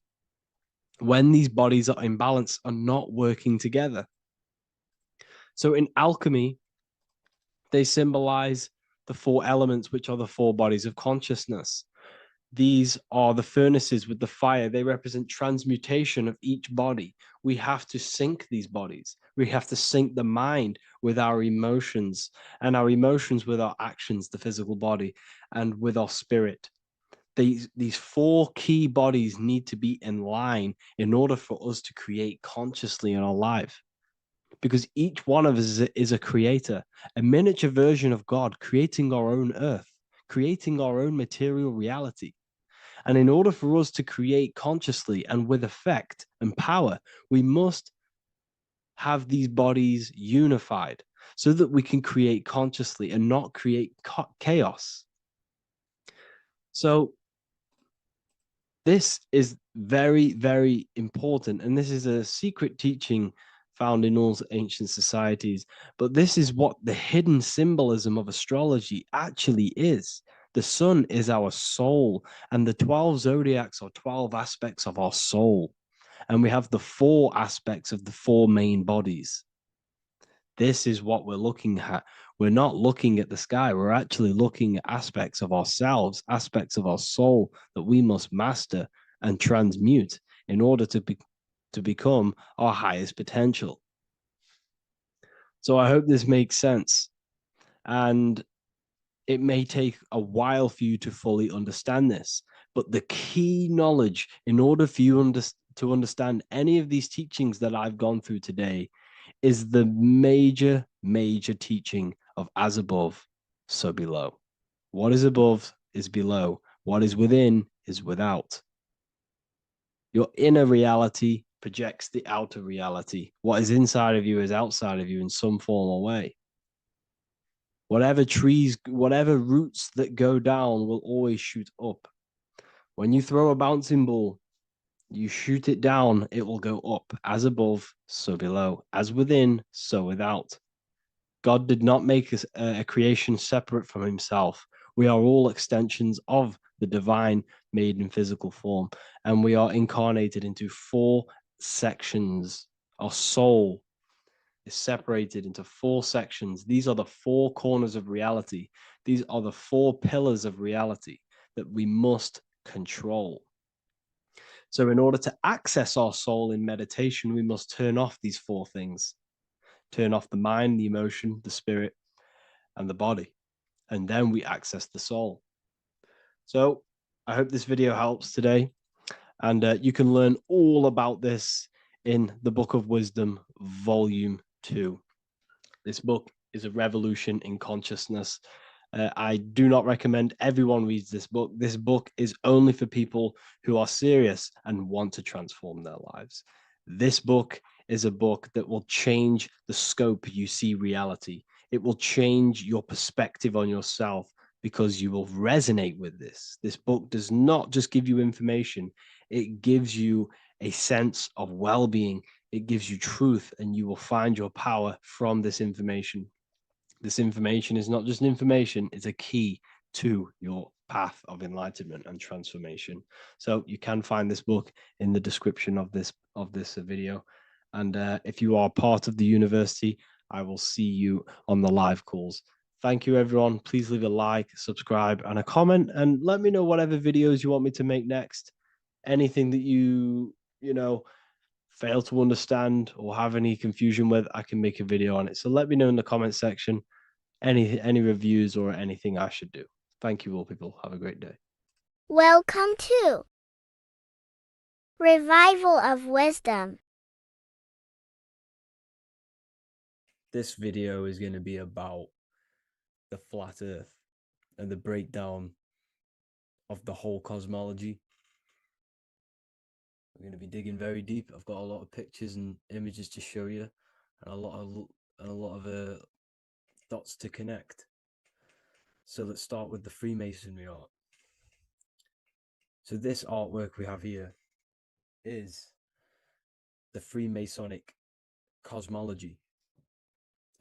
When these bodies are in balance, are not working together. So in alchemy, they symbolize the four elements, which are the four bodies of consciousness. These are the furnaces with the fire. They represent transmutation of each body. We have to sync these bodies. We have to sync the mind with our emotions, and our emotions with our actions, the physical body, and with our spirit. These four key bodies need to be in line in order for us to create consciously in our life. Because each one of us is a creator, a miniature version of God, creating our own earth, creating our own material reality. And in order for us to create consciously and with effect and power, we must have these bodies unified so that we can create consciously and not create chaos. So this is very, very important. And this is a secret teaching found in all ancient societies. But this is what the hidden symbolism of astrology actually is. The sun is our soul, and the 12 zodiacs are 12 aspects of our soul. And we have the four aspects of the four main bodies. This is what we're looking at. We're not looking at the sky. We're actually looking at aspects of ourselves, aspects of our soul that we must master and transmute in order to become our highest potential. So I hope this makes sense. And it may take a while for you to fully understand this, but the key knowledge in order for you to understand any of these teachings that I've gone through today is the major, major teaching of as above, so below. What is above is below. What is within is without. Your inner reality projects the outer reality. What is inside of you is outside of you in some form or way. Whatever trees, whatever roots that go down will always shoot up. When you throw a bouncing ball, you shoot it down, it will go up. As above, so below. As within, so without. God did not make a creation separate from himself. We are all extensions of the divine made in physical form. And we are incarnated into four sections. Our soul is separated into four sections. These are the four corners of reality. These are the four pillars of reality that we must control. So in order to access our soul in meditation, we must turn off these four things. Turn off the mind, the emotion, the spirit, and the body. And then we access the soul. So I hope this video helps today. And you can learn all about this in the Book of Wisdom, Volume 2. This book is a revolution in consciousness. I do not recommend everyone reads this book. This book is only for people who are serious and want to transform their lives. This book is a book that will change the scope you see reality. It will change your perspective on yourself because you will resonate with this. This book does not just give you information. It gives you a sense of well-being. It gives you truth, and you will find your power from this information. This information is not just information, it's a key to your path of enlightenment and transformation. So you can find this book in the description of this video. And if you are part of the university, I will see you on the live calls. Thank you, everyone. Please leave a like, subscribe, and a comment, and let me know whatever videos you want me to make next. Anything that you fail to understand or have any confusion with, I can make a video on it. So let me know in the comment section any reviews or anything I should do. Thank you all, people. Have a great day. Welcome to Revival of Wisdom. This video is going to be about the flat earth and the breakdown of the whole cosmology. We're going to be digging very deep. I've got a lot of pictures and images to show you, and a lot of dots to connect. So let's start with the Freemasonry art. So this artwork we have here is the Freemasonic cosmology,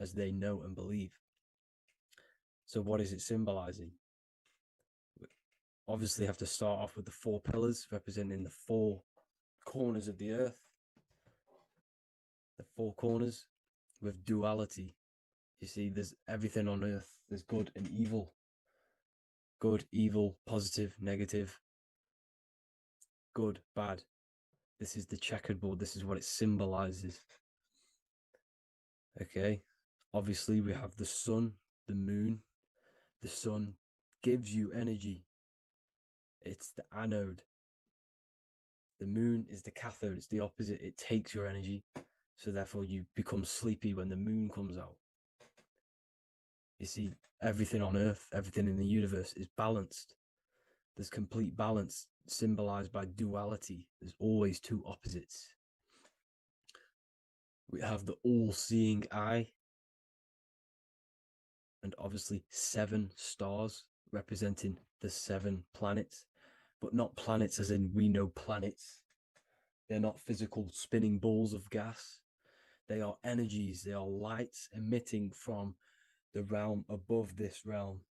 as they know and believe. So what is it symbolizing? Obviously have to start off with the 4 pillars representing the 4 corners of the earth. The 4 corners with duality. You see, there's everything on earth. There's good and evil. Good, evil, positive, negative. Good, bad. This is the checkerboard. This is what it symbolizes. Okay. Obviously, we have the sun, the moon. The sun gives you energy. It's the anode. The moon is the cathode. It's the opposite. It takes your energy. So therefore, you become sleepy when the moon comes out. You see, everything on earth, everything in the universe is balanced. There's complete balance symbolized by duality. There's always 2 opposites. We have the all-seeing eye, and obviously 7 stars representing the 7 planets, but not planets as in we know planets. They're not physical spinning balls of gas. They are energies. They are lights emitting from the realm above this realm.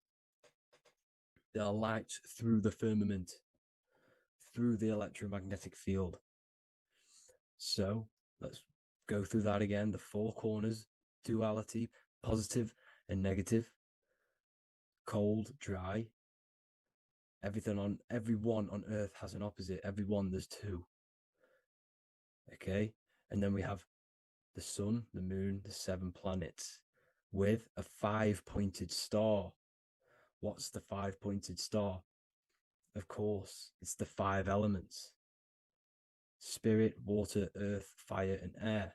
They are lights through the firmament, through the electromagnetic field. So let's go through that again. The 4 corners, duality, positive and negative, cold, dry. Everyone on earth has an opposite. Everyone, there's 2. Okay. And then we have the sun, the moon, the 7 planets with a 5-pointed star. What's the 5-pointed star? Of course, it's the 5 elements: spirit, water, earth, fire, and air.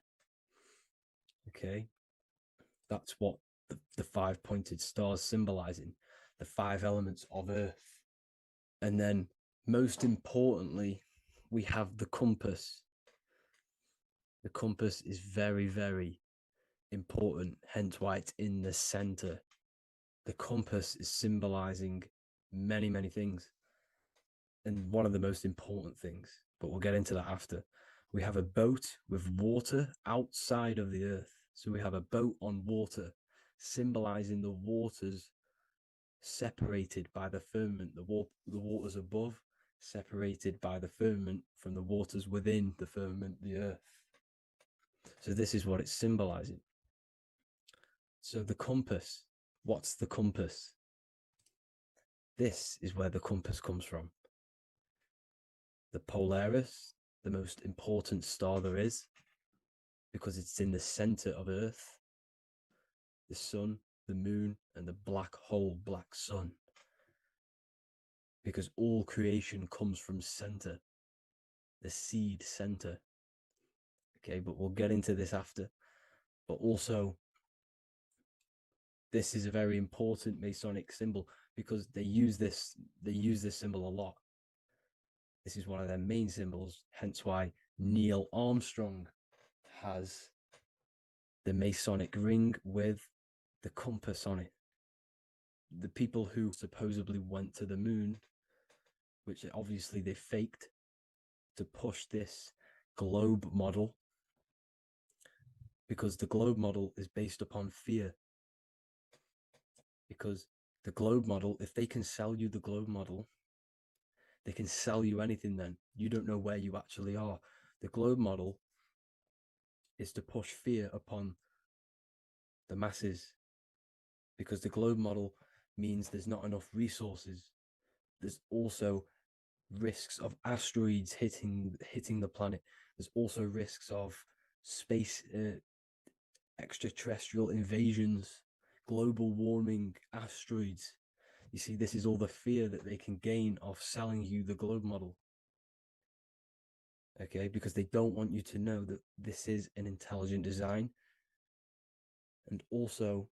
Okay. That's what the 5-pointed stars symbolizing, the 5 elements of earth. And then most importantly, we have the compass. The compass is very, very important, hence why it's in the center. The compass is symbolizing many, many things. And one of the most important things, but we'll get into that after. We have a boat with water outside of the earth. So we have a boat on water, symbolizing the waters separated by the firmament, the waters above, separated by the firmament from the waters within the firmament, the earth. So this is what it's symbolizing. So the compass, what's the compass? This is where the compass comes from. The Polaris, the most important star there is, because it's in the center of Earth, the sun, the moon, and the black hole, black sun. Because all creation comes from center, the seed center. Okay, but we'll get into this after. But also, this is a very important Masonic symbol because they use this symbol a lot. This is one of their main symbols, hence why Neil Armstrong has the Masonic ring with the compass on it. The people who supposedly went to the moon, which obviously they faked to push this globe model, because the globe model is based upon fear. Because the globe model, if they can sell you the globe model, they can sell you anything then. You don't know where you actually are. The globe model is to push fear upon the masses, because the globe model means there's not enough resources. There's also risks of asteroids hitting the planet. There's also risks of space, extraterrestrial invasions, global warming, asteroids. You see, this is all the fear that they can gain off selling you the globe model. Okay, because they don't want you to know that this is an intelligent design. And also,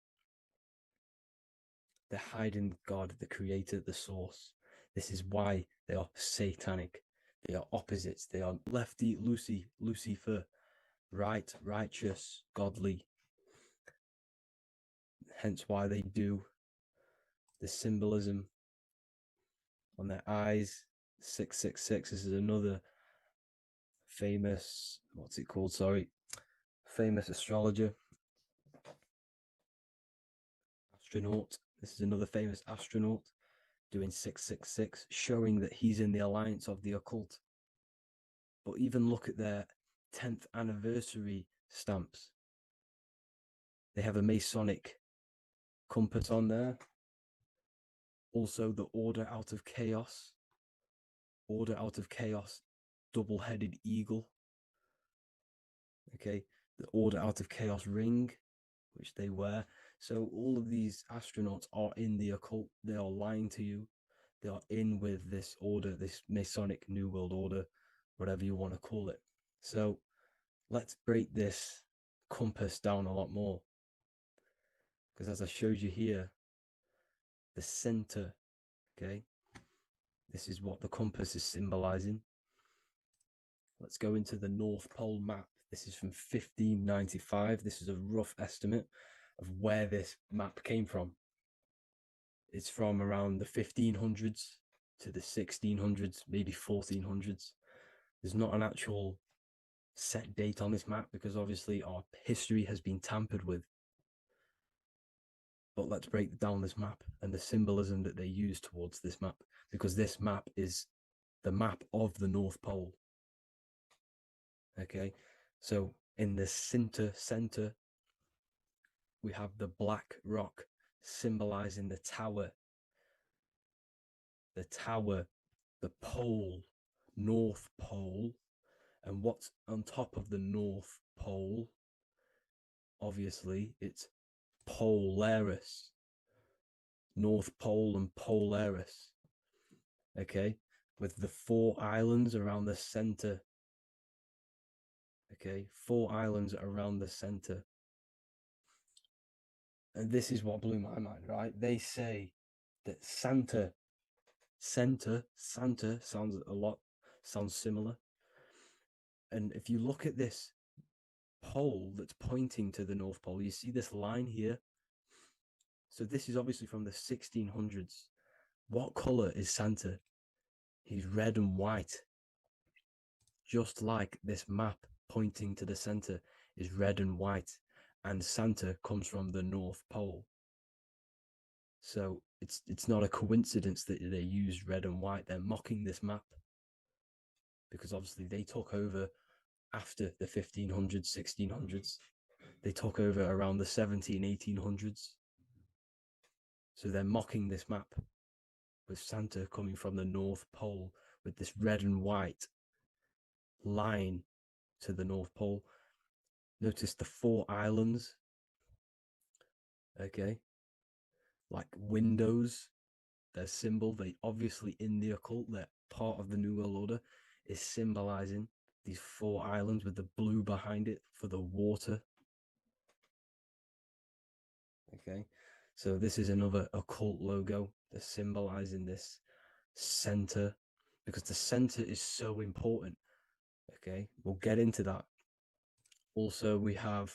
they're hiding God, the creator, the source. This is why they are satanic. They are opposites. They are lefty, Lucifer, right, righteous, godly. Hence why they do the symbolism on their eyes. 666. This is another famous, famous astrologer, astronaut. This is another famous astronaut doing 666, showing that he's in the alliance of the occult. But even look at their 10th anniversary stamps. They have a Masonic compass on there. Also, the Order Out of Chaos. Order Out of Chaos, double-headed eagle. Okay, the Order Out of Chaos ring, which they wear. So all of these astronauts are in the occult. They are lying to you. They are in with this order, this Masonic New World Order, whatever you want to call it. So let's break this compass down a lot more. Because as I showed you here, the center, okay, this is what the compass is symbolizing. Let's go into the North Pole map. This is from 1595. This is a rough estimate of where this map came from. It's from around the 1500s to the 1600s, maybe 1400s. There's not an actual set date on this map because obviously our history has been tampered with. But let's break down this map and the symbolism that they use towards this map, because this map is the map of the North Pole. Okay, so in the center, we have the black rock symbolizing the tower, the pole, North Pole. And what's on top of the North Pole? Obviously, it's Polaris. North Pole and Polaris. Okay, with the 4 islands around the center. Okay, 4 islands around the center. And this is what blew my mind, right? They say that Santa sounds similar. And if you look at this pole that's pointing to the North Pole, you see this line here. So this is obviously from the 1600s. What color is Santa? He's red and white. Just like this map pointing to the center is red and white, and Santa comes from the North Pole. So it's not a coincidence that they used red and white. They're mocking this map because obviously they took over after the 1500s, 1600s. They took over around the 1800s. So they're mocking this map with Santa coming from the North Pole with this red and white line to the North Pole. Notice the 4 islands. Okay. Like windows, their symbol, they obviously in the occult, they're part of the New World Order, is symbolizing these 4 islands with the blue behind it for the water. Okay, so this is another occult logo. They're symbolizing this center because the center is so important. Okay, we'll get into that. Also, we have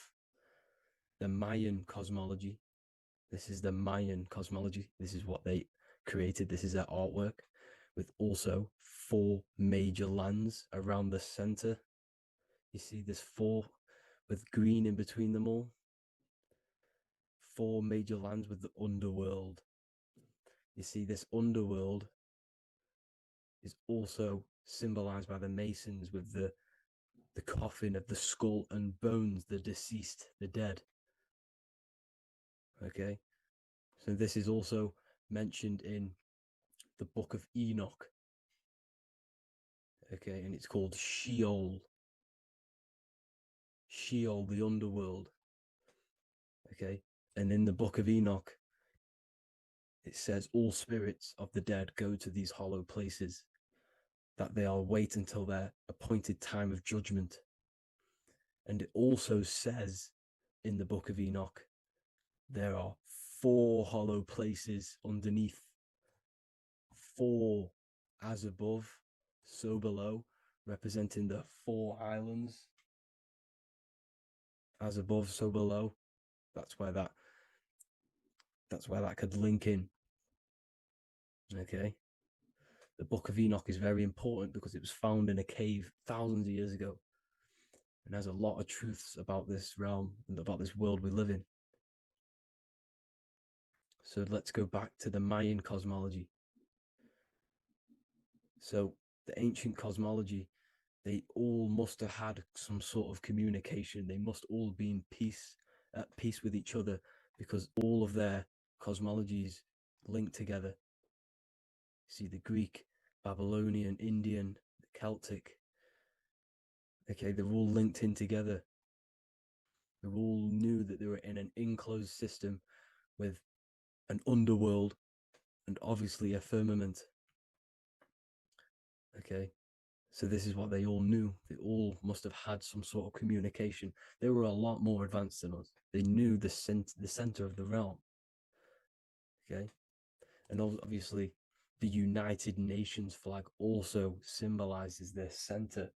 the Mayan cosmology. This is the Mayan cosmology. This is what they created. This is their artwork, with also 4 major lands around the center. You see this 4 with green in between them all. 4 major lands with the underworld. You see this underworld is also symbolized by the Masons with the coffin of the skull and bones, the deceased, the dead. Okay, so this is also mentioned in the Book of Enoch. Okay, and it's called Sheol. Sheol, the underworld. Okay, and in the Book of Enoch, it says all spirits of the dead go to these hollow places, that they are wait until their appointed time of judgment. And it also says in the Book of Enoch, there are 4 hollow places underneath. 4 as above, so below, representing the 4 islands. As above, so below. That's where that could link in. Okay. The Book of Enoch is very important because it was found in a cave thousands of years ago. And has a lot of truths about this realm and about this world we live in. So let's go back to the Mayan cosmology. So the ancient cosmology, they all must have had some sort of communication. They must all be in peace, at peace with each other, because all of their cosmologies linked together. See, the Greek, Babylonian, Indian, the Celtic, okay, they're all linked in together. They all knew that they were in an enclosed system with an underworld and obviously a firmament. Okay, so this is what they all knew. They all must have had some sort of communication. They were a lot more advanced than us. They knew the center of the realm. Okay, and obviously the United Nations flag also symbolizes their center.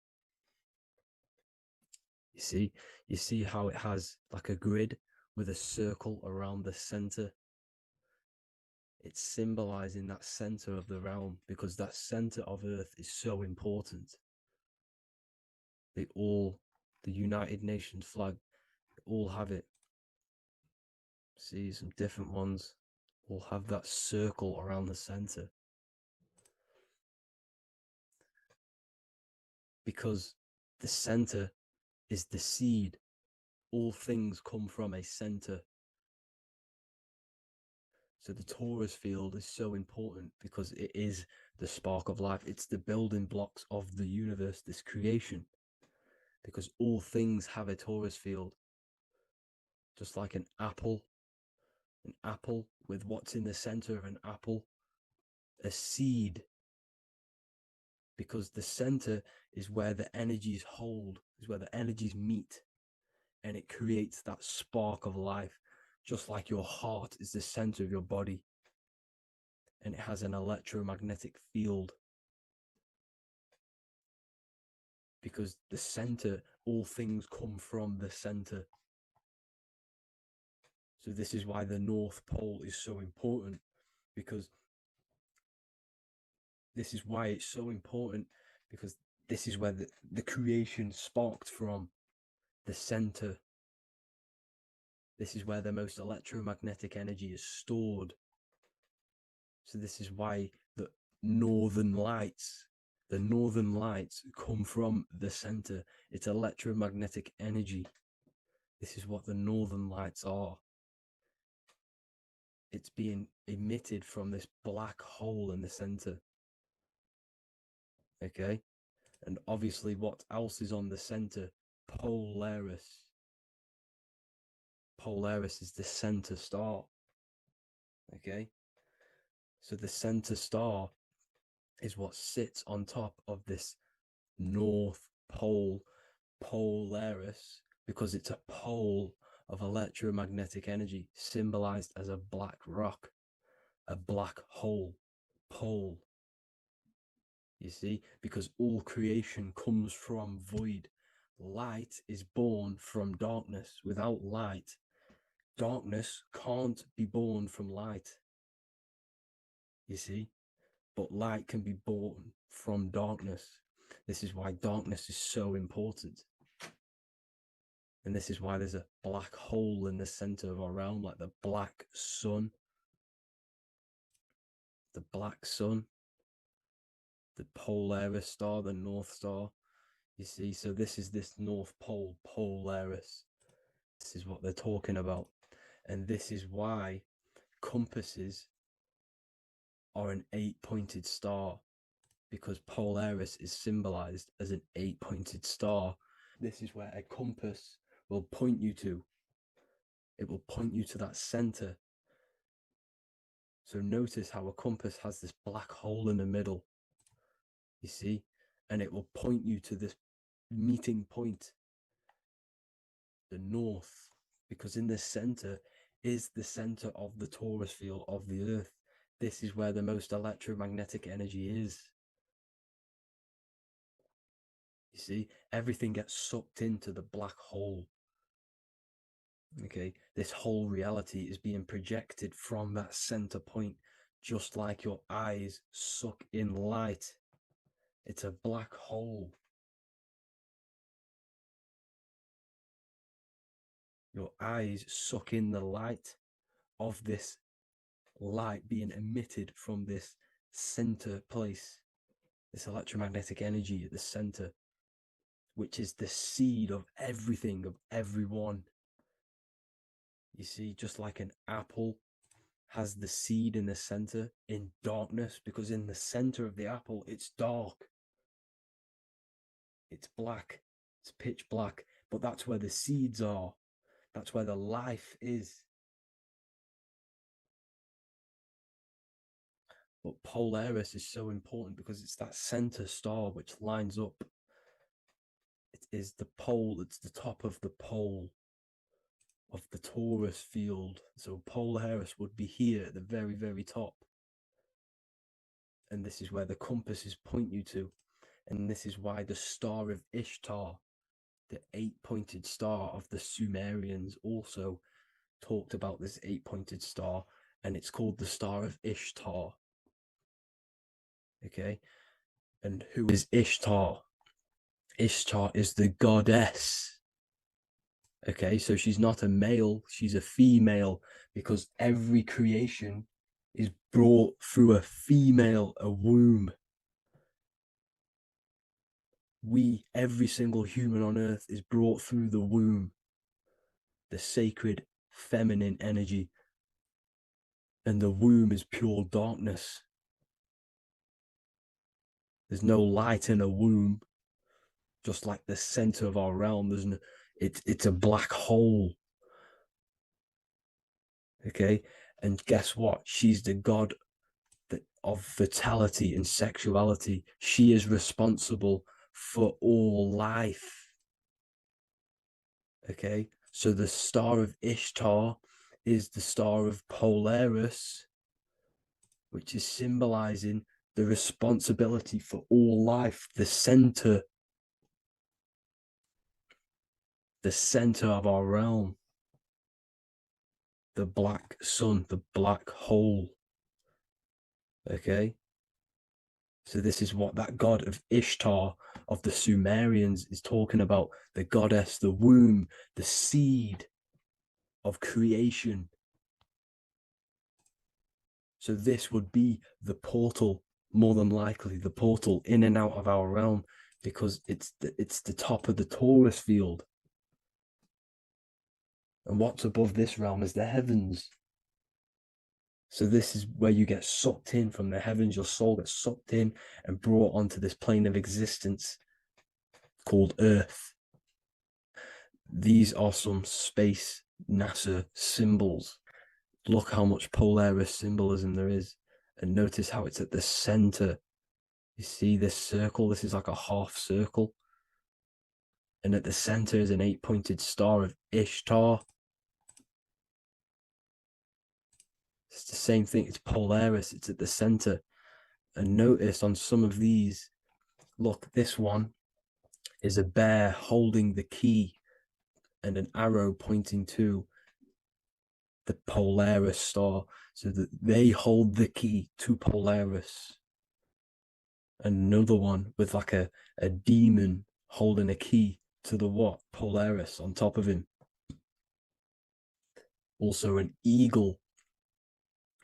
You see how it has like a grid with a circle around the center. It's symbolizing that center of the realm, because that center of Earth is so important. The United Nations flag, all have it. See, some different ones will have that circle around the center, because the center is the seed. All things come from a center. So the Taurus field is so important because it is the spark of life. It's the building blocks of the universe, this creation, because all things have a Taurus field. Just like an apple with what's in the center of an apple, a seed, because the center is where the energies hold, is where the energies meet, and it creates that spark of life. Just like your heart is the center of your body, and it has an electromagnetic field, because the center, all things come from the center. So this is why the North Pole is so important, because this is why it's so important, because this is where the creation sparked from, the center. This is where the most electromagnetic energy is stored. So this is why the northern lights come from the center. It's electromagnetic energy. This is what the northern lights are. It's being emitted from this black hole in the center. Okay, and obviously what else is on the center? Polaris. Polaris is the center star. Okay, so the center star is what sits on top of this North Pole, Polaris, because it's a pole of electromagnetic energy, symbolized as a black rock, a black hole, pole. You see, because all creation comes from void. Light is born from darkness. Without light, darkness can't be born from light. You see, but light can be born from darkness. This is why darkness is so important. And this is why there's a black hole in the center of our realm, like the black sun. The black sun, the Polaris star, the North Star. You see, so this is this North Pole, Polaris. This is what they're talking about. And this is why compasses are an 8-pointed star, because Polaris is symbolized as an 8-pointed star. This is where a compass will point you to. It will point you to that center. So notice how a compass has this black hole in the middle, you see, and it will point you to this meeting point, the north, because in the center is the center of the Taurus field of the Earth. This is where the most electromagnetic energy is. You see, everything gets sucked into the black hole. Okay, this whole reality is being projected from that center point, just like your eyes suck in light. It's a black hole. Your eyes suck in the light of this light being emitted from this center place, this electromagnetic energy at the center, which is the seed of everything, of everyone. You see, just like an apple has the seed in the center in darkness, because in the center of the apple, it's dark. It's black. It's pitch black. But that's where the seeds are. That's where the life is. But Polaris is so important because it's that center star which lines up. It is the pole, it's the top of the pole of the Taurus field. So Polaris would be here at the very, very top. And this is where the compasses point you to. And this is why the Star of Ishtar, the 8-pointed star of the Sumerians, also talked about this 8-pointed star, and it's called the Star of Ishtar. Okay, and who is Ishtar? Ishtar is the goddess. Okay, so she's not a male, she's a female, because every creation is brought through a female, a womb. Every single human on earth is brought through the womb, the sacred feminine energy. And the womb is pure darkness. There's no light in a womb, just like the center of our realm. It's a black hole. Okay, and guess what? She's the god of fertility and sexuality. She is responsible for all life. Okay, so the Star of Ishtar is the Star of Polaris, which is symbolizing the responsibility for all life, the center of our realm, the black sun, the black hole. Okay, so this is what that god of Ishtar of the Sumerians is talking about, the goddess, the womb, the seed of creation. So this would be the portal, more than likely the portal in and out of our realm, because it's the top of the Taurus field. And what's above this realm is the heavens. So this is where you get sucked in from the heavens. Your soul gets sucked in and brought onto this plane of existence called Earth. These are some space NASA symbols. Look how much Polaris symbolism there is. And notice how it's at the center. You see this circle? This is like a half circle. And at the center is an 8-pointed star of Ishtar. It's the same thing. It's Polaris. It's at the center. And notice on some of these, look, this one is a bear holding the key and an arrow pointing to the Polaris star, so that they hold the key to Polaris. Another one with like a demon holding a key to the what? Polaris on top of him. Also an eagle,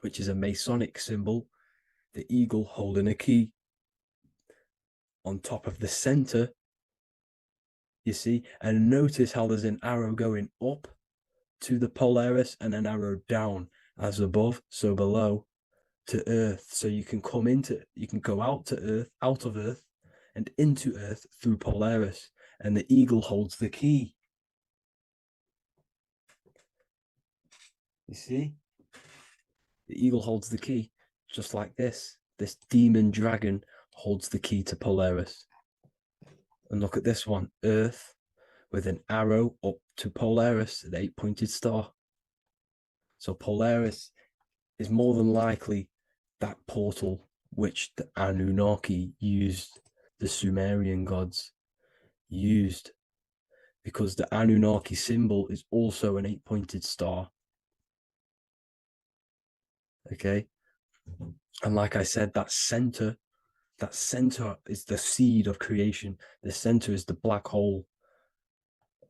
which is a Masonic symbol, the eagle holding a key on top of the center. You see, and notice how there's an arrow going up to the Polaris and an arrow down, as above, so below, to Earth. So you can go out of Earth and into Earth through Polaris, and the eagle holds the key. You see? The eagle holds the key, just like this. This demon dragon holds the key to Polaris. And look at this one, Earth, with an arrow up to Polaris, the 8-pointed star. So Polaris is more than likely that portal which the Anunnaki used, the Sumerian gods used, because the Anunnaki symbol is also an 8-pointed star. Okay, and like I said, that center is the seed of creation. The center is the black hole.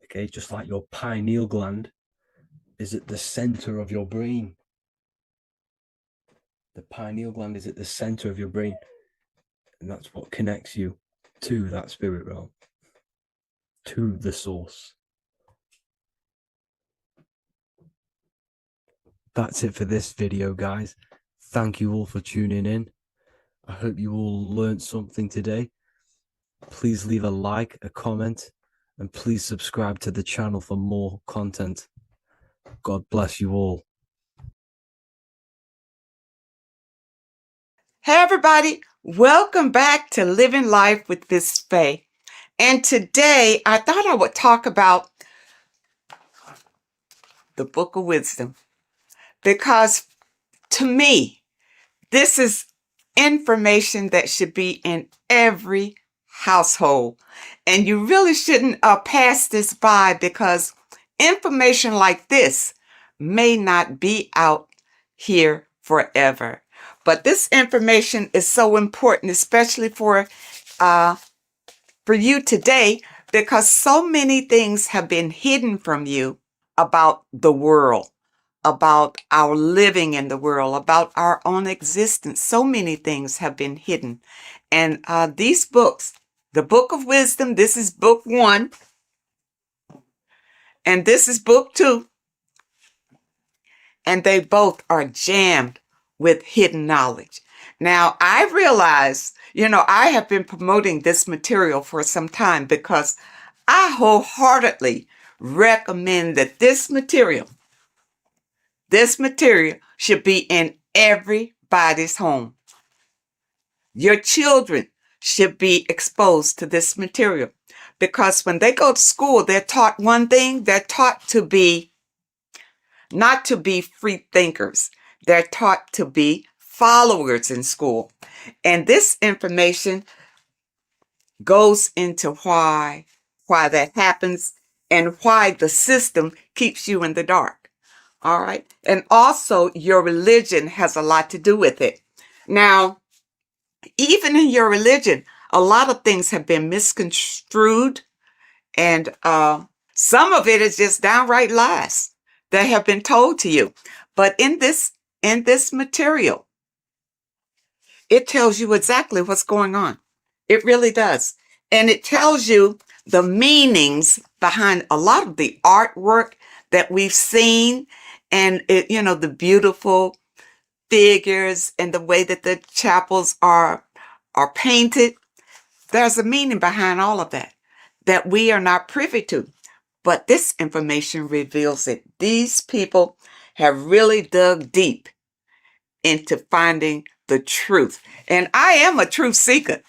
Okay, just like your pineal gland is at the center of your brain. The pineal gland is at the center of your brain, and that's what connects you to that spirit realm, to the source. That's it for this video, guys. Thank you all for tuning in. I hope you all learned something today. Please leave a like, a comment, and please subscribe to the channel for more content. God bless you all. Hey everybody, welcome back to Living Life with Miss Faye. And today I thought I would talk about the Book of Wisdom, because to me, this is information that should be in every household. And you really shouldn't pass this by, because information like this may not be out here forever. But this information is so important, especially for you today, because so many things have been hidden from you about the world, about our living in the world, about our own existence. So many things have been hidden. And these books, the Book of Wisdom, this is book 1, and this is book 2, and they both are jammed with hidden knowledge. Now, I realize, I have been promoting this material for some time, because I wholeheartedly recommend that this material should be in everybody's home. Your children should be exposed to this material, because when they go to school, they're taught one thing. They're taught to be, not to be free thinkers. They're taught to be followers in school. And this information goes into why that happens, and why the system keeps you in the dark. All right. And also your religion has a lot to do with it. Now, even in your religion, a lot of things have been misconstrued, and some of it is just downright lies that have been told to you. But in this material, it tells you exactly what's going on. It really does. And it tells you the meanings behind a lot of the artwork that we've seen, and the beautiful figures and the way that the chapels are painted. There's a meaning behind all of that we are not privy to. But this information reveals it. These people have really dug deep into finding the truth. And I am a truth seeker.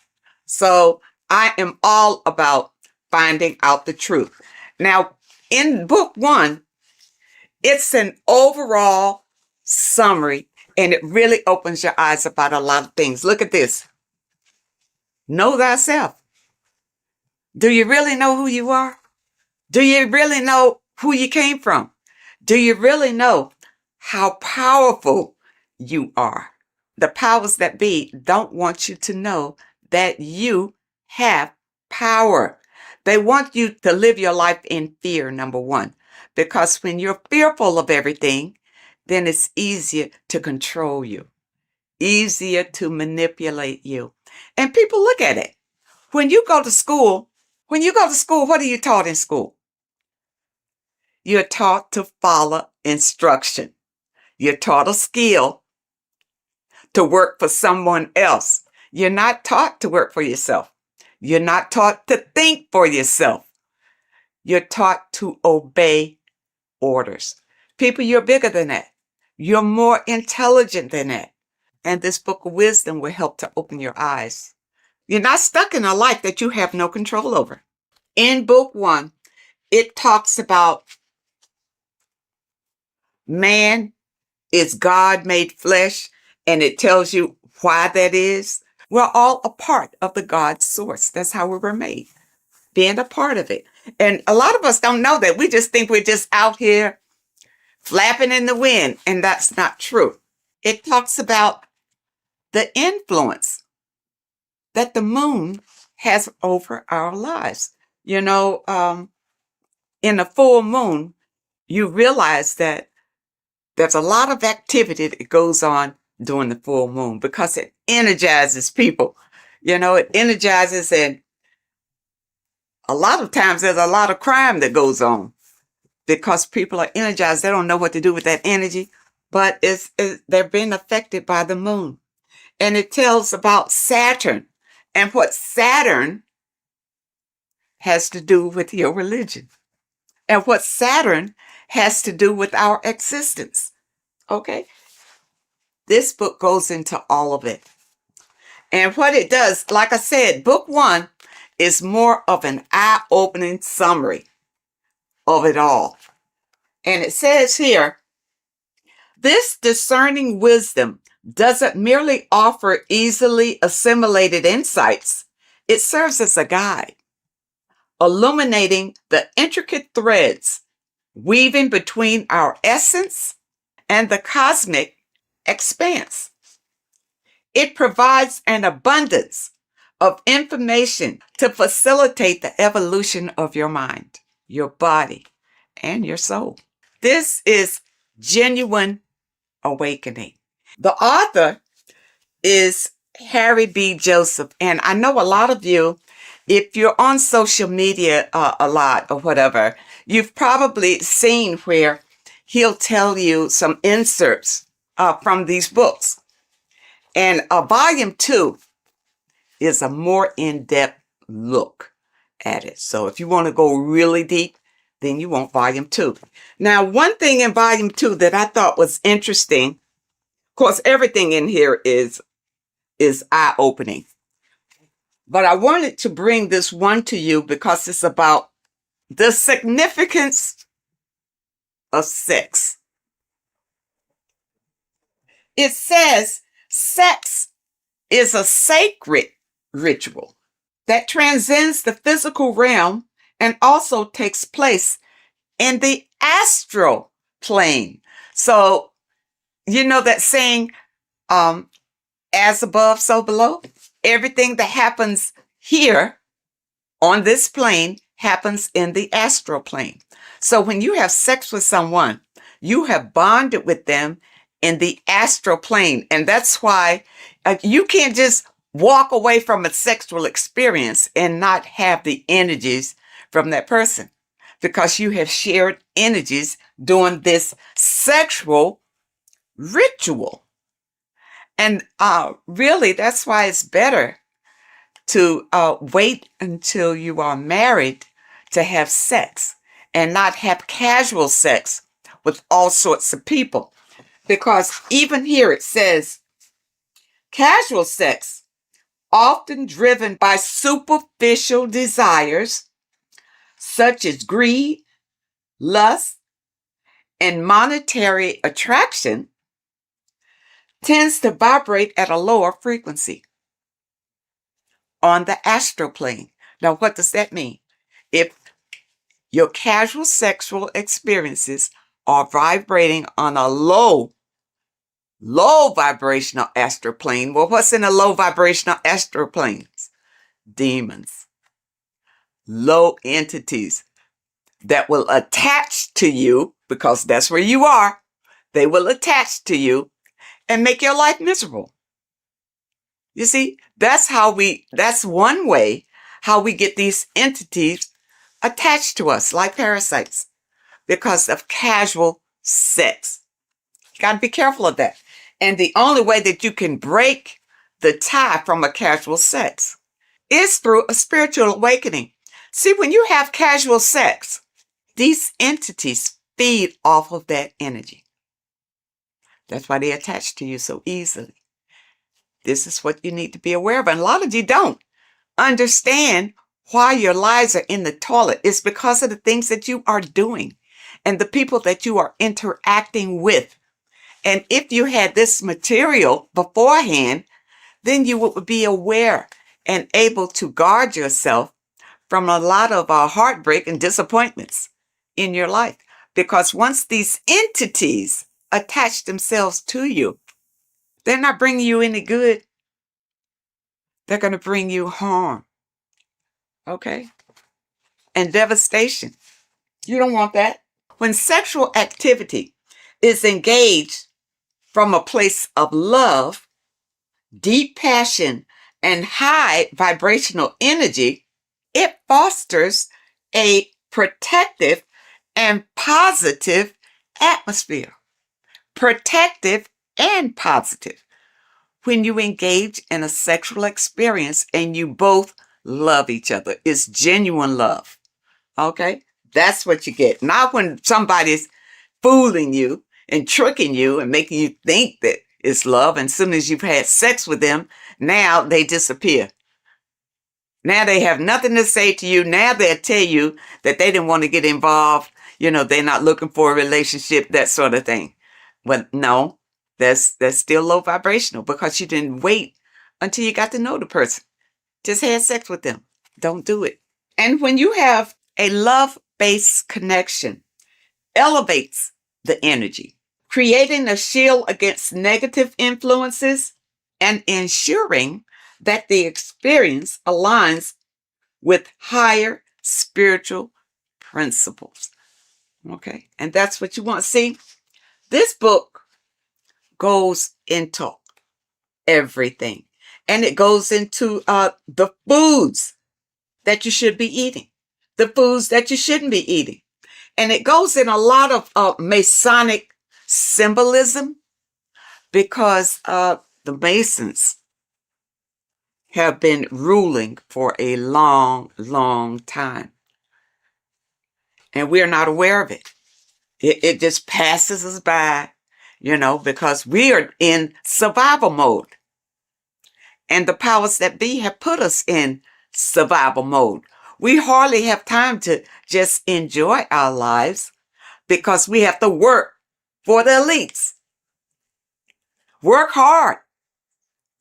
So I am all about finding out the truth. Now, in book 1, it's an overall summary, and it really opens your eyes about a lot of things. Look at this. Know thyself. Do you really know who you are? Do you really know who you came from? Do you really know how powerful you are? The powers that be don't want you to know that you have power. They want you to live your life in fear, number 1, because when you're fearful of everything, then it's easier to control you, easier to manipulate you. And people look at it. When you go to school, what are you taught in school? You're taught to follow instruction. You're taught a skill to work for someone else. You're not taught to work for yourself. You're not taught to think for yourself. You're taught to obey orders. People, you're bigger than that. You're more intelligent than that. And this Book of Wisdom will help to open your eyes. You're not stuck in a life that you have no control over. In book 1, it talks about man is God made flesh, and it tells you why that is. We're all a part of the God source. That's how we were made, being a part of it. And a lot of us don't know that. We just think we're just out here flapping in the wind, and that's not true. It talks about the influence that the moon has over our lives. In a full moon, you realize that there's a lot of activity that goes on during the full moon because it energizes people. It energizes, and a lot of times there's a lot of crime that goes on because people are energized. They don't know what to do with that energy, but they're being affected by the moon. And it tells about Saturn and what Saturn has to do with your religion and what Saturn has to do with our existence. Okay? This book goes into all of it. And what it does, like I said, book 1 is more of an eye-opening summary of it all. And it says here, this discerning wisdom doesn't merely offer easily assimilated insights. It serves as a guide, illuminating the intricate threads weaving between our essence and the cosmic expanse. It provides an abundance of information to facilitate the evolution of your mind, your body, and your soul. This is genuine awakening. The author is Harry B. Joseph, and I know a lot of you, if you're on social media a lot or whatever, you've probably seen where he'll tell you some inserts from these books. And volume 2 is a more in-depth look at it. So if you want to go really deep, then you want volume 2. Now, one thing in volume 2 that I thought was interesting, of course, everything in here is eye-opening. But I wanted to bring this one to you because it's about the significance of sex. It says sex is a sacred ritual that transcends the physical realm and also takes place in the astral plane. So, you know that saying, as above, so below? Everything that happens here on this plane happens in the astral plane. So when you have sex with someone, you have bonded with them in the astral plane. And that's why you can't just walk away from a sexual experience and not have the energies from that person, because you have shared energies during this sexual ritual. And really, that's why it's better to wait until you are married to have sex and not have casual sex with all sorts of people. Because even here it says, casual sex, often driven by superficial desires such as greed, lust, and monetary attraction, tends to vibrate at a lower frequency on the astral plane. Now, what does that mean? If your casual sexual experiences are vibrating on a low vibrational astral plane, well, what's in a low vibrational astral planes? Demons, low entities that will attach to you, because that's where you are. They will attach to you and make your life miserable. You see, that's one way how we get these entities attached to us like parasites, because of casual sex. You got to be careful of that. And the only way that you can break the tie from a casual sex is through a spiritual awakening. See, when you have casual sex, these entities feed off of that energy. That's why they attach to you so easily. This is what you need to be aware of. And a lot of you don't understand why your lives are in the toilet. It's because of the things that you are doing and the people that you are interacting with. And if you had this material beforehand, then you would be aware and able to guard yourself from a lot of heartbreak and disappointments in your life. Because once these entities attach themselves to you, they're not bringing you any good. They're going to bring you harm. Okay? And devastation. You don't want that. When sexual activity is engaged from a place of love, deep passion, and high vibrational energy, it fosters a protective and positive atmosphere. Protective and positive. When you engage in a sexual experience and you both love each other, it's genuine love. Okay? That's what you get. Not when somebody's fooling you and tricking you and making you think that it's love. And as soon as you've had sex with them, now they disappear. Now they have nothing to say to you. Now they'll tell you that they didn't want to get involved. You know, they're not looking for a relationship, that sort of thing. But no, that's still low vibrational because you didn't wait until you got to know the person. Just had sex with them. Don't do it. And when you have a love-based connection, elevates the energy, creating a shield against negative influences and ensuring that the experience aligns with higher spiritual principles. Okay? And that's what you want. See, this book goes into everything. And it goes into the foods that you should be eating, the foods that you shouldn't be eating. And it goes in a lot of Masonic symbolism because the Masons have been ruling for a long, long time. And we're not aware of it. It just passes us by, you know, because we are in survival mode. And the powers that be have put us in survival mode. We hardly have time to just enjoy our lives because we have to work for the elites. Work hard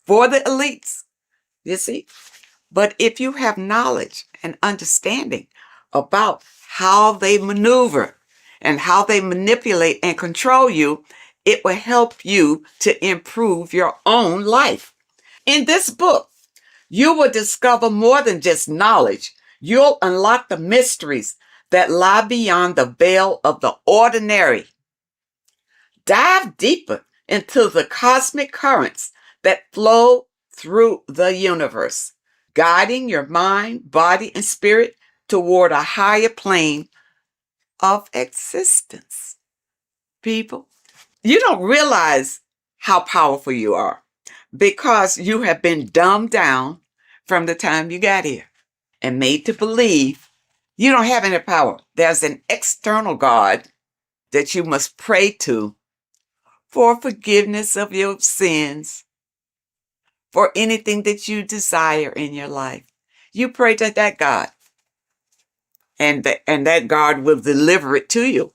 for the elites, you see. But if you have knowledge and understanding about how they maneuver and how they manipulate and control you, it will help you to improve your own life. In this book, you will discover more than just knowledge. You'll unlock the mysteries that lie beyond the veil of the ordinary. Dive deeper into the cosmic currents that flow through the universe, guiding your mind, body, and spirit toward a higher plane of existence. People, you don't realize how powerful you are because you have been dumbed down from the time you got here and made to believe you don't have any power. There's an external God that you must pray to for forgiveness of your sins, for anything that you desire in your life. You pray to that God, and that God will deliver it to you.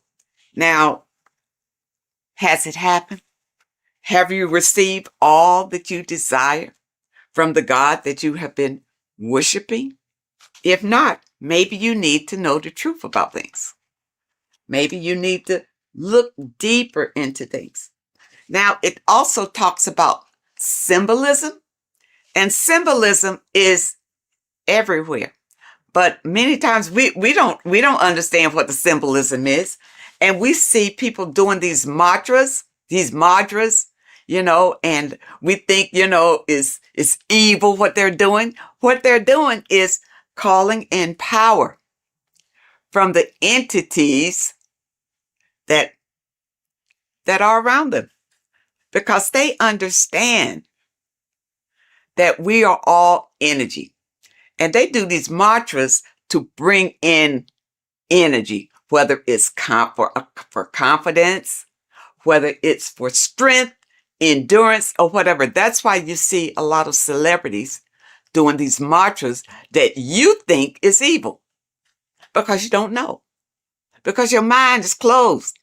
Now, has it happened? Have you received all that you desire from the God that you have been worshiping? If not, maybe you need to know the truth about things. Maybe you need to look deeper into things. Now, it also talks about symbolism, and symbolism is everywhere. But many times we don't understand what the symbolism is. And we see people doing these mantras, you know, and we think, you know, it's evil what they're doing. What they're doing is calling in power from the entities that are around them, because they understand that we are all energy. And they do these mantras to bring in energy, whether it's for confidence, whether it's for strength, endurance, or whatever. That's why you see a lot of celebrities doing these mantras that you think is evil, because you don't know, because your mind is closed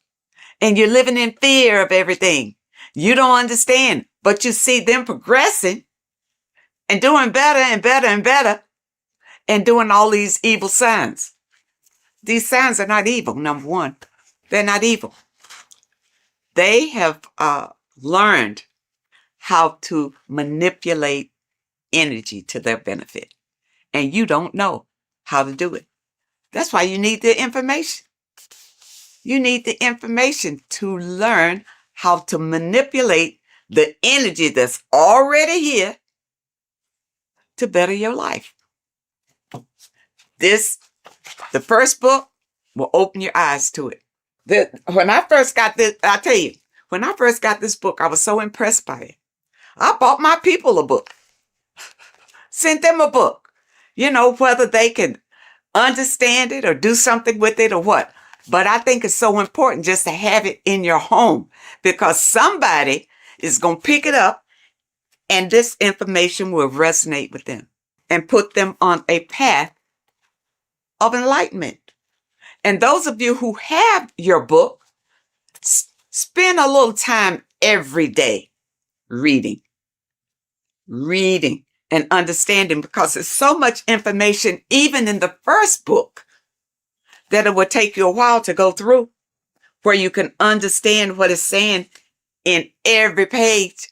and you're living in fear of everything. You don't understand, but you see them progressing and doing better and better and better and doing all these evil signs. These signs are not evil, number one. They're not evil. They have learned how to manipulate energy to their benefit. And you don't know how to do it. That's why you need the information. You need the information to learn how to manipulate the energy that's already here to better your life. The first book will open your eyes to it. When I first got this, I tell you, when I first got this book, I was so impressed by it. I bought my people a book, sent them a book, whether they can understand it or do something with it or what. But I think it's so important just to have it in your home, because somebody is going to pick it up and this information will resonate with them and put them on a path of enlightenment. And those of you who have your book, spend a little time every day reading and understanding, because there's so much information, even in the first book, that it will take you a while to go through, where you can understand what it's saying in every page.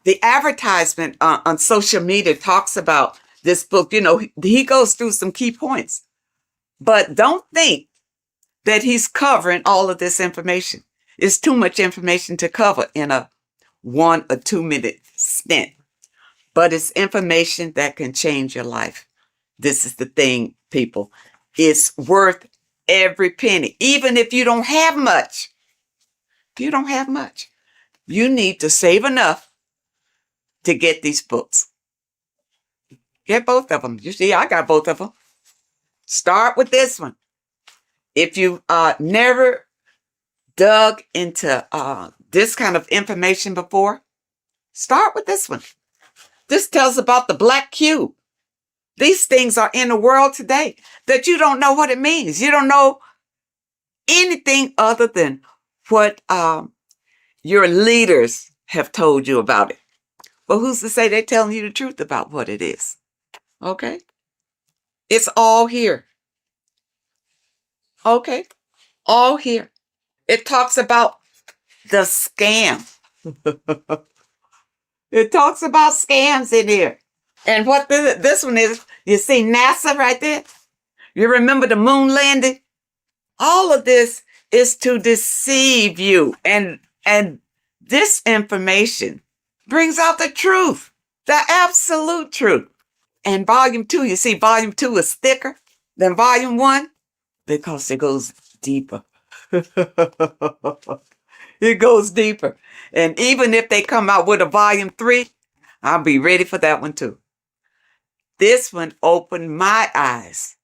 The advertisement on social media talks about this book. He goes through some key points, but don't think that he's covering all of this information. It's too much information to cover in a 1 or 2 minute stint, but it's information that can change your life. This is the thing, people. It's worth every penny, even if you don't have much. If you don't have much, you need to save enough to get these books. Get both of them. You see, I got both of them. Start with this one. If you never dug into this kind of information before, start with this one. This tells about the black cube. These things are in the world today that you don't know what it means. You don't know anything other than what your leaders have told you about it. But who's to say they're telling you the truth about what it is? Okay? It's all here. Okay? All here. It talks about the scam. It talks about scams in here. And what this one is, you see NASA right there? You remember the moon landing? All of this is to deceive you. And this information brings out the truth, the absolute truth. And volume 2, you see volume 2 is thicker than volume 1 because it goes deeper. It goes deeper. And even if they come out with a volume 3, I'll be ready for that one too. This one opened my eyes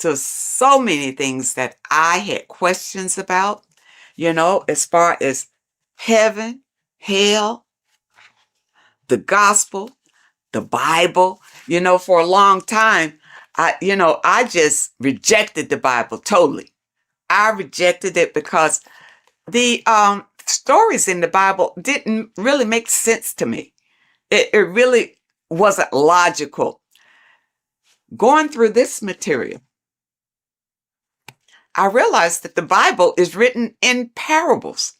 to so many things that I had questions about, as far as heaven, hell, the gospel, the Bible. For a long time, I just rejected the Bible totally. I rejected it because the stories in the Bible didn't really make sense to me. It really wasn't logical. Going through this material, I realized that the Bible is written in parables.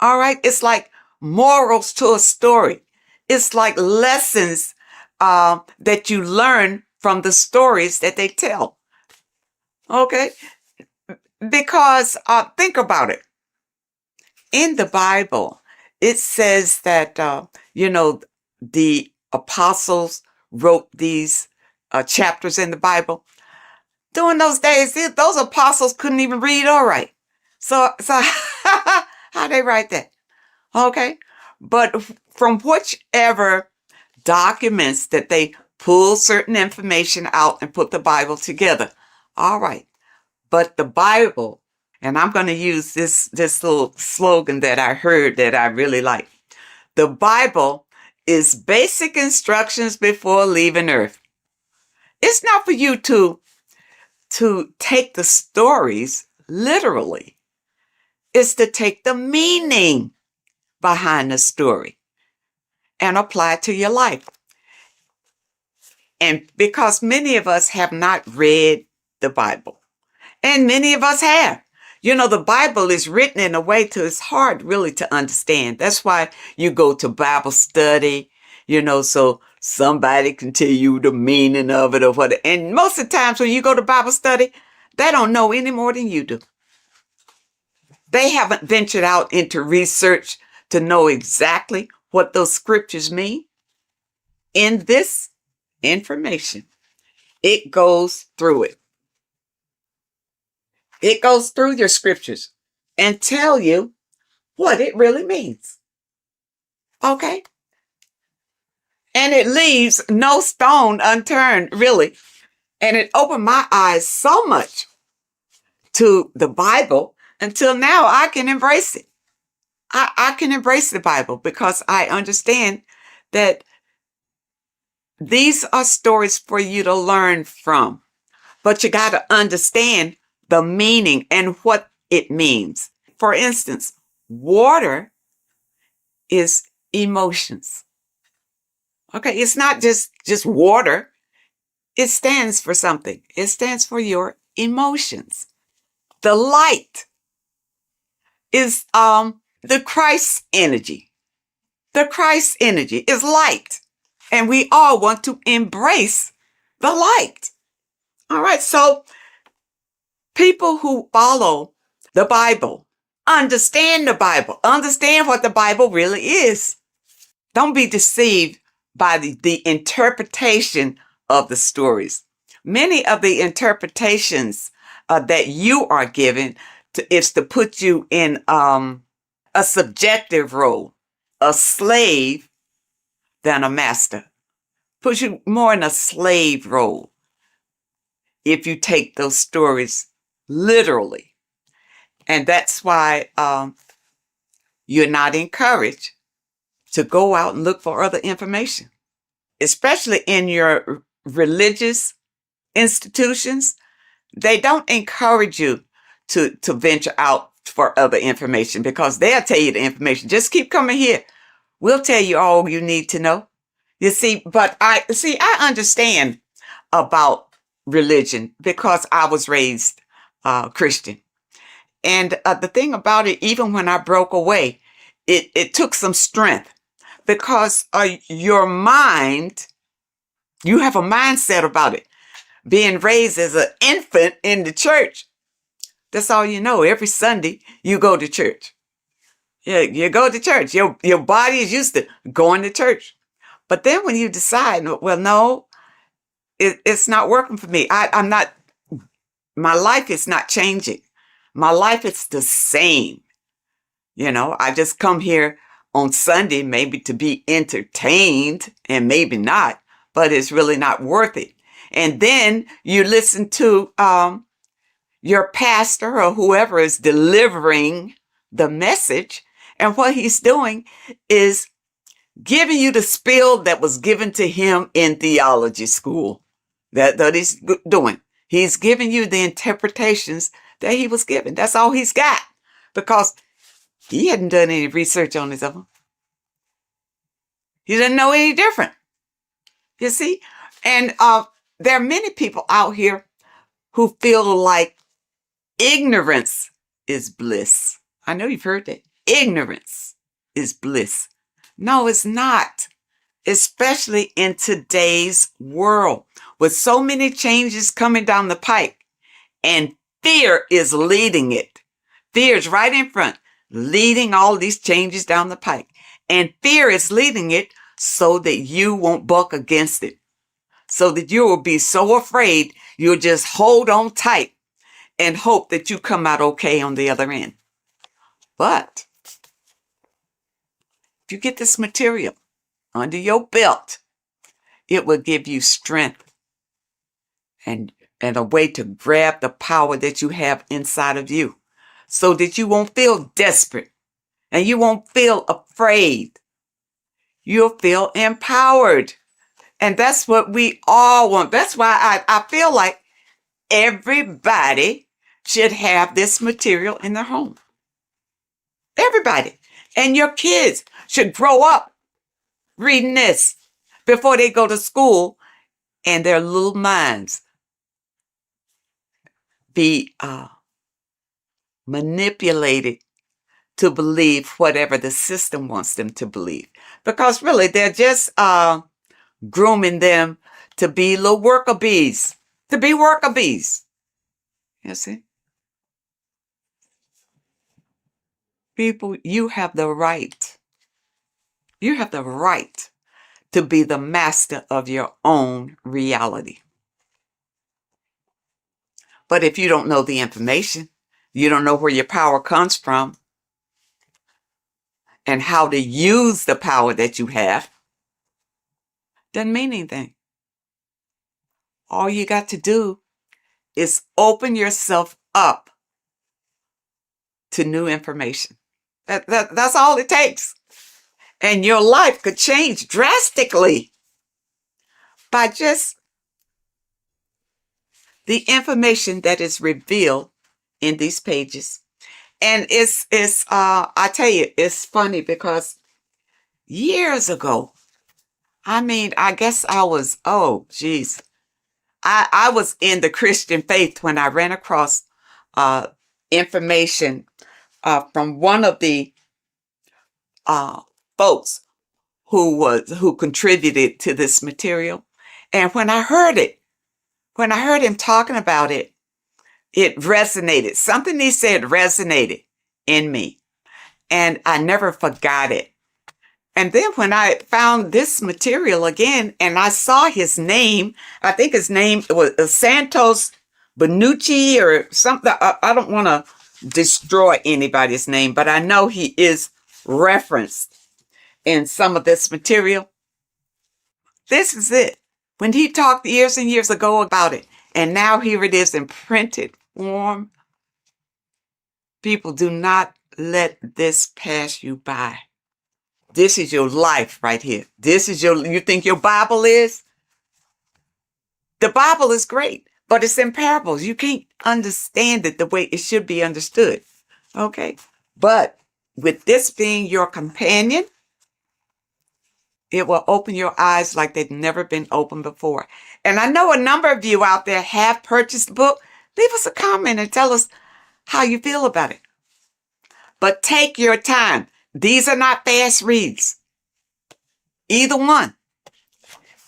All right. It's like morals to a story. It's like lessons that you learn from the stories that they tell. Okay. Because think about it. In the Bible, it says that, the apostles wrote these chapters in the Bible. During those days, those apostles couldn't even read or write. So how they write that? Okay. But from whichever documents that they pull certain information out and put the Bible together. All right. But the Bible, and I'm going to use this little slogan that I heard that I really like. The Bible is basic instructions before leaving Earth. It's not for you to take the stories literally. It's to take the meaning behind the story and apply it to your life. And because many of us have not read the Bible, and many of us have. The Bible is written in a way it's hard really to understand. That's why you go to Bible study, so somebody can tell you the meaning of it or what. And most of the times when you go to Bible study, they don't know any more than you do. They haven't ventured out into research to know exactly what those scriptures mean, in this information, it goes through it. It goes through your scriptures and tell you what it really means. Okay? And it leaves no stone unturned, really. And it opened my eyes so much to the Bible until now I can embrace it. I can embrace the Bible because I understand that these are stories for you to learn from. But you got to understand the meaning and what it means. For instance, water is emotions. Okay, it's not just water. It stands for something. It stands for your emotions. The light is the Christ energy. The Christ energy is light. And we all want to embrace the light. All right, so people who follow the Bible, understand the Bible, understand what the Bible really is. Don't be deceived by the interpretation of the stories. Many of the interpretations that you are given is to put you in a subjective role, a slave than a master. Puts you more in a slave role if you take those stories literally. And that's why you're not encouraged to go out and look for other information, especially in your religious institutions. They don't encourage you to venture out for other information because they'll tell you the information. Just keep coming here. We'll tell you all you need to know. You see, but I understand about religion because I was raised Christian. And the thing about it, even when I broke away, it took some strength because your mind, you have a mindset about it. Being raised as an infant in the church, that's all you know. Every Sunday, you go to church. Yeah, you go to church. Your body is used to going to church. But then when you decide, well, no, it's not working for me. I'm not, my life is not changing. My life is the same. You know, I just come here on Sunday maybe to be entertained and maybe not, but it's really not worth it. And then you listen to your pastor or whoever is delivering the message, and what he's doing is giving you the spiel that was given to him in theology school. That he's doing. He's giving you the interpretations that he was given. That's all he's got, because he hadn't done any research on his own. He didn't know any different. You see? And there are many people out here who feel like ignorance is bliss. I know you've heard that. Ignorance is bliss. No, it's not. Especially in today's world with so many changes coming down the pike, and fear is leading it. Fear is right in front, leading all these changes down the pike. And fear is leading it so that you won't buck against it. So that you will be so afraid, you'll just hold on tight and hope that you come out okay on the other end. But if you get this material under your belt, it will give you strength and a way to grab the power that you have inside of you so that you won't feel desperate and you won't feel afraid. You'll feel empowered. And that's what we all want. That's why I feel like everybody should have this material in their home. Everybody. And your kids should grow up reading this before they go to school, and their little minds be manipulated to believe whatever the system wants them to believe. Because really, they're just grooming them to be little worker bees. To be worker bees. You see? People, you have the right You have the right to be the master of your own reality. But if you don't know the information, you don't know where your power comes from and how to use the power that you have, doesn't mean anything. All you got to do is open yourself up to new information. That's all it takes. And your life could change drastically by just the information that is revealed in these pages. And I tell you, it's funny because years ago, I guess I was, I was in the Christian faith when I ran across information from one of the folks who contributed to this material. And when I heard him talking about it, it resonated. Something he said resonated in me. And I never forgot it. And then when I found this material again and I saw his name, I think his name was Santos Benucci or something. I don't want to destroy anybody's name, but I know he is referenced in some of this material. This is it. When he talked years and years ago about it, and now here it is in printed form. People, do not let this pass you by. This is your life right here. You think your Bible is? The Bible is great, but it's in parables. You can't understand it the way it should be understood. Okay? But with this being your companion, it will open your eyes like they've never been opened before. And I know a number of you out there have purchased the book. Leave us a comment and tell us how you feel about it. But take your time. These are not fast reads. Either one.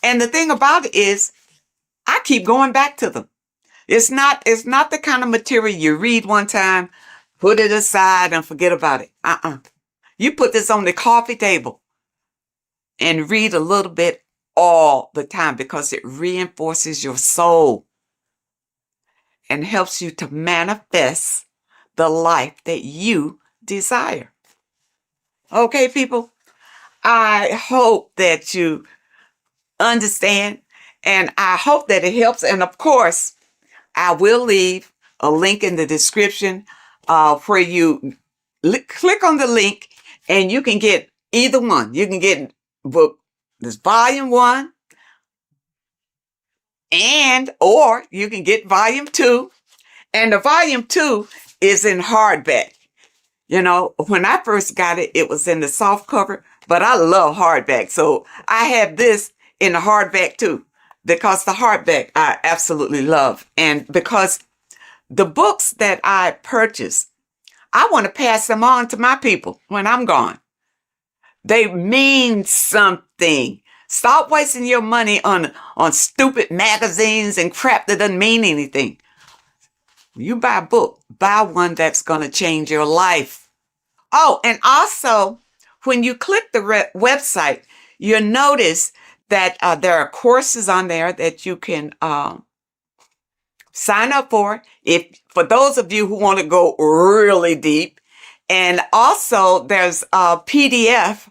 And the thing about it is, I keep going back to them. It's not the kind of material you read one time, put it aside and forget about it. You put this on the coffee table and read a little bit all the time because it reinforces your soul and helps you to manifest the life that you desire. Okay, people? I hope that you understand and I hope that it helps. And of course, I will leave a link in the description where you click on the link and you can get either one. You can get book, this volume 1, or you can get volume 2. And the volume 2 is in hardback. You know, when I first got it, it was in the soft cover, but I love hardback. So I have this in the hardback too, because the hardback I absolutely love. And because the books that I purchase, I want to pass them on to my people when I'm gone. They mean something. Stop wasting your money on stupid magazines and crap that doesn't mean anything. You buy a book, buy one that's going to change your life. Oh, and also, when you click the website, you'll notice that there are courses on there that you can sign up for those of you who want to go really deep. And also, there's a PDF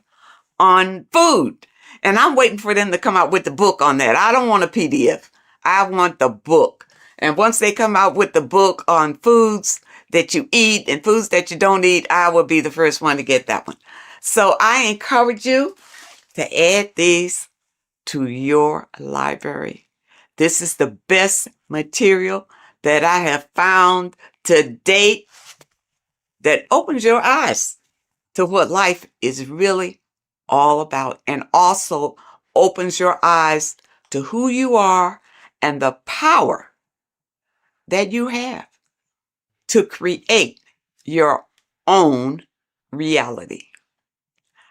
on food. And I'm waiting for them to come out with the book on that. I don't want a PDF. I want the book. And once they come out with the book on foods that you eat and foods that you don't eat, I will be the first one to get that one. So I encourage you to add these to your library. This is the best material that I have found to date that opens your eyes to what life is really all about, and also opens your eyes to who you are and the power that you have to create your own reality.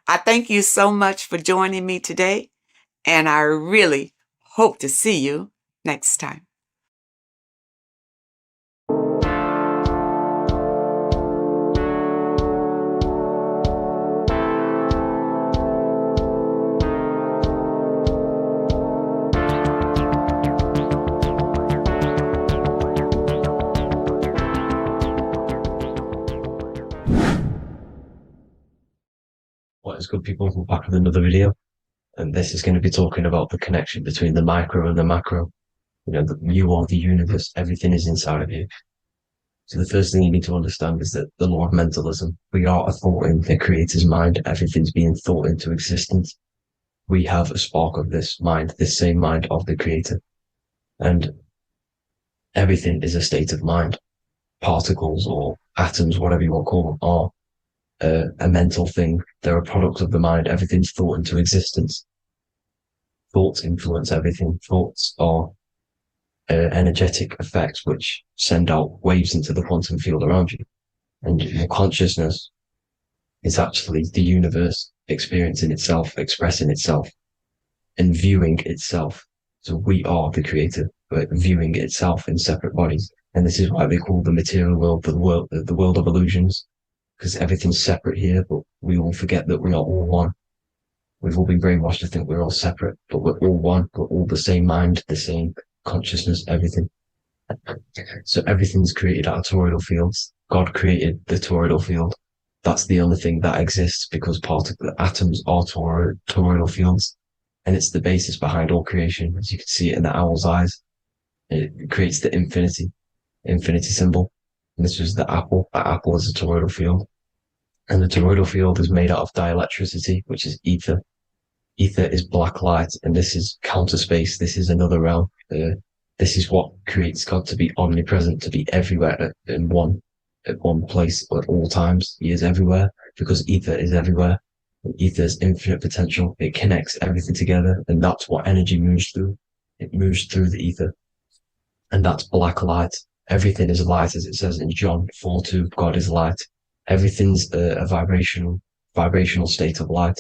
I thank you so much for joining me today, and I really hope to see you next time. good, people? We're back with another video. And this is going to be talking about the connection between the micro and the macro. You know, you are the universe. Everything is inside of you. So the first thing you need to understand is that the law of mentalism, we are a thought in the creator's mind. Everything's being thought into existence. We have a spark of this mind, this same mind of the creator. And everything is a state of mind. Particles or atoms, whatever you want to call them, are a mental thing. They're a product of the mind. Everything's thought into existence. Thoughts influence everything. Thoughts are energetic effects which send out waves into the quantum field around you. And your consciousness is actually the universe experiencing itself, expressing itself, and viewing itself. So we are the creator, but viewing itself in separate bodies. And this is why they call the material world the world of illusions, because everything's separate here, but we all forget that we are all one. We've all been brainwashed to think we're all separate, but we're all one. We're all the same mind, the same consciousness, everything. So everything's created out of toroidal fields. God created the toroidal field. That's the only thing that exists because atoms are toroidal fields. And it's the basis behind all creation. As you can see it in the owl's eyes. It creates the infinity symbol. And this was the apple. That apple is a toroidal field. And the toroidal field is made out of dielectricity, which is ether. Ether is black light, and this is counter space. This is another realm. This is what creates God to be omnipresent, to be everywhere at one place at all times. He is everywhere because ether is everywhere. And ether is infinite potential. It connects everything together, and that's what energy moves through. It moves through the ether, and that's black light. Everything is light, as it says in John 4:2. God is light. Everything's a vibrational state of light.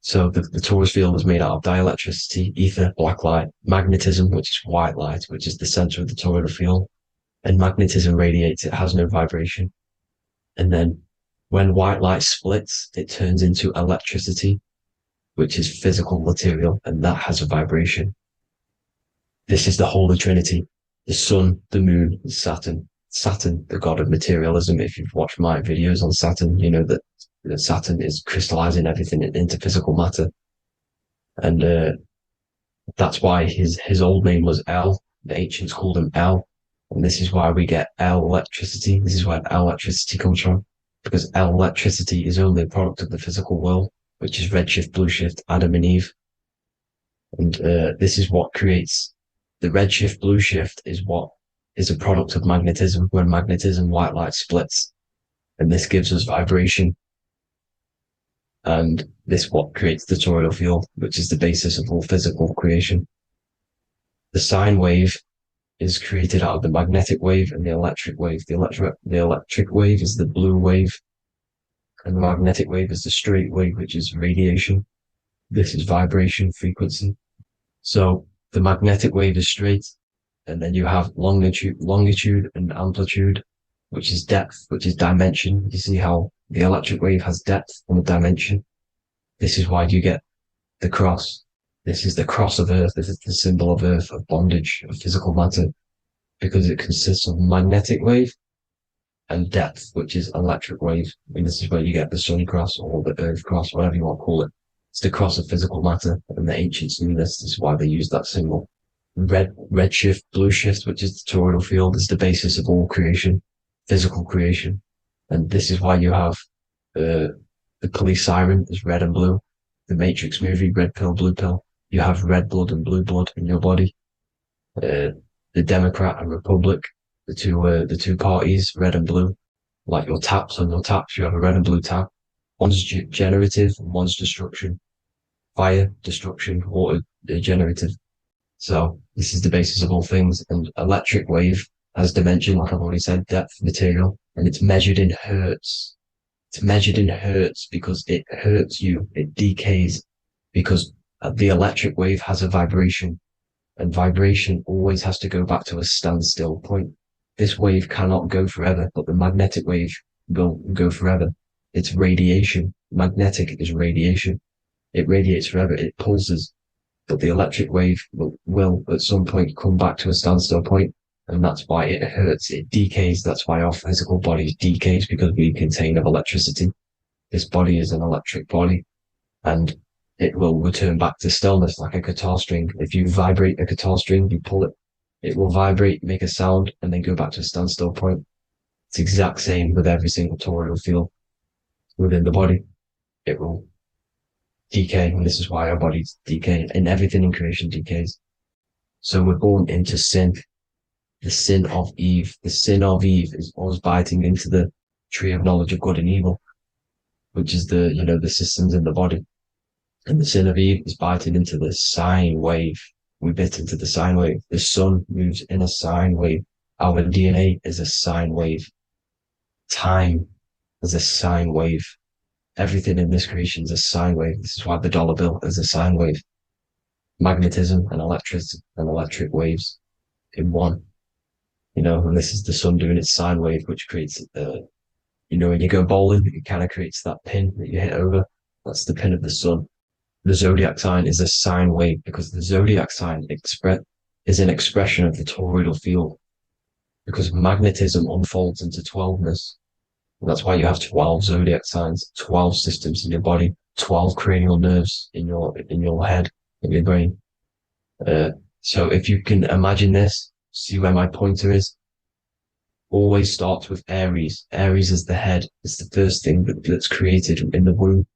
So the Taurus field is made out of dielectricity, ether, black light, magnetism, which is white light, which is the center of the toroidal field. And magnetism radiates, it has no vibration. And then when white light splits, it turns into electricity, which is physical material, and that has a vibration. This is the Holy Trinity, the sun, the moon, and Saturn. Saturn, the god of materialism. If you've watched my videos on Saturn, you know that Saturn is crystallizing everything into physical matter. And that's why his old name was El. The ancients called him El. And this is why we get El electricity. This is where El electricity comes from. Because El electricity is only a product of the physical world, which is redshift, blueshift, Adam and Eve. And this is what creates the redshift, blueshift is what is a product of magnetism. When magnetism, white light splits. And this gives us vibration. And this what creates the toroidal field, which is the basis of all physical creation. The sine wave is created out of the magnetic wave and the electric wave. The electric wave is the blue wave, and the magnetic wave is the straight wave, which is radiation. This is vibration frequency. So the magnetic wave is straight, and then you have longitude and amplitude, which is depth, which is dimension. You see how the electric wave has depth and a dimension. This is why you get the cross. This is the cross of Earth. This is the symbol of Earth, of bondage, of physical matter, because it consists of magnetic wave and depth, which is electric wave. And this is where you get the sun cross or the earth cross, whatever you want to call it. It's the cross of physical matter, and the ancients knew this. This is why they used that symbol. Redshift, blueshift, which is the toroidal field, is the basis of all creation, physical creation. And this is why you have the police siren is red and blue. The Matrix movie, red pill, blue pill. You have red blood and blue blood in your body. The Democrat and Republic, the two parties, red and blue. Like your taps on your taps, you have a red and blue tap. One's generative and one's destruction. Fire, destruction, water, generative. So this is the basis of all things. And electric wave has dimension, like I've already said, depth, material, and it's measured in hertz. It's measured in hertz because it hurts you. It decays because the electric wave has a vibration, and vibration always has to go back to a standstill point. This wave cannot go forever, but the magnetic wave will go forever. It's radiation. Magnetic is radiation. It radiates forever. It pulses. But the electric wave will at some point come back to a standstill point, and that's why it hurts. It decays. That's why our physical bodies decays, because we contain of electricity. this body is an electric body, and it will return back to stillness like a guitar string. If you vibrate a guitar string, you pull it, it will vibrate, make a sound, and then go back to a standstill point. It's the exact same with every single toroidal field within the body. It will decay, and this is why our bodies decay, and everything in creation decays. So we're born into sin, the sin of Eve. The sin of Eve is us biting into the tree of knowledge of good and evil, which is the, you know, the systems in the body. And the sin of Eve is biting into the sine wave. We bit into the sine wave. The sun moves in a sine wave. Our DNA is a sine wave. Time is a sine wave. Everything in this creation is a sine wave. This is why the dollar bill is a sine wave. Magnetism and electricity and electric waves in one. You know, and this is the sun doing its sine wave, which creates, you know, when you go bowling, it kind of creates that pin that you hit over. That's the pin of the sun. The zodiac sign is a sine wave because the zodiac sign is an expression of the toroidal field, because magnetism unfolds into 12ness. And that's why you have 12 zodiac signs, 12 systems in your body, 12 cranial nerves in your head, in your brain. So if you can imagine this, see where my pointer is. Always starts with Aries. Aries is the head. It's the first thing that's created in the womb.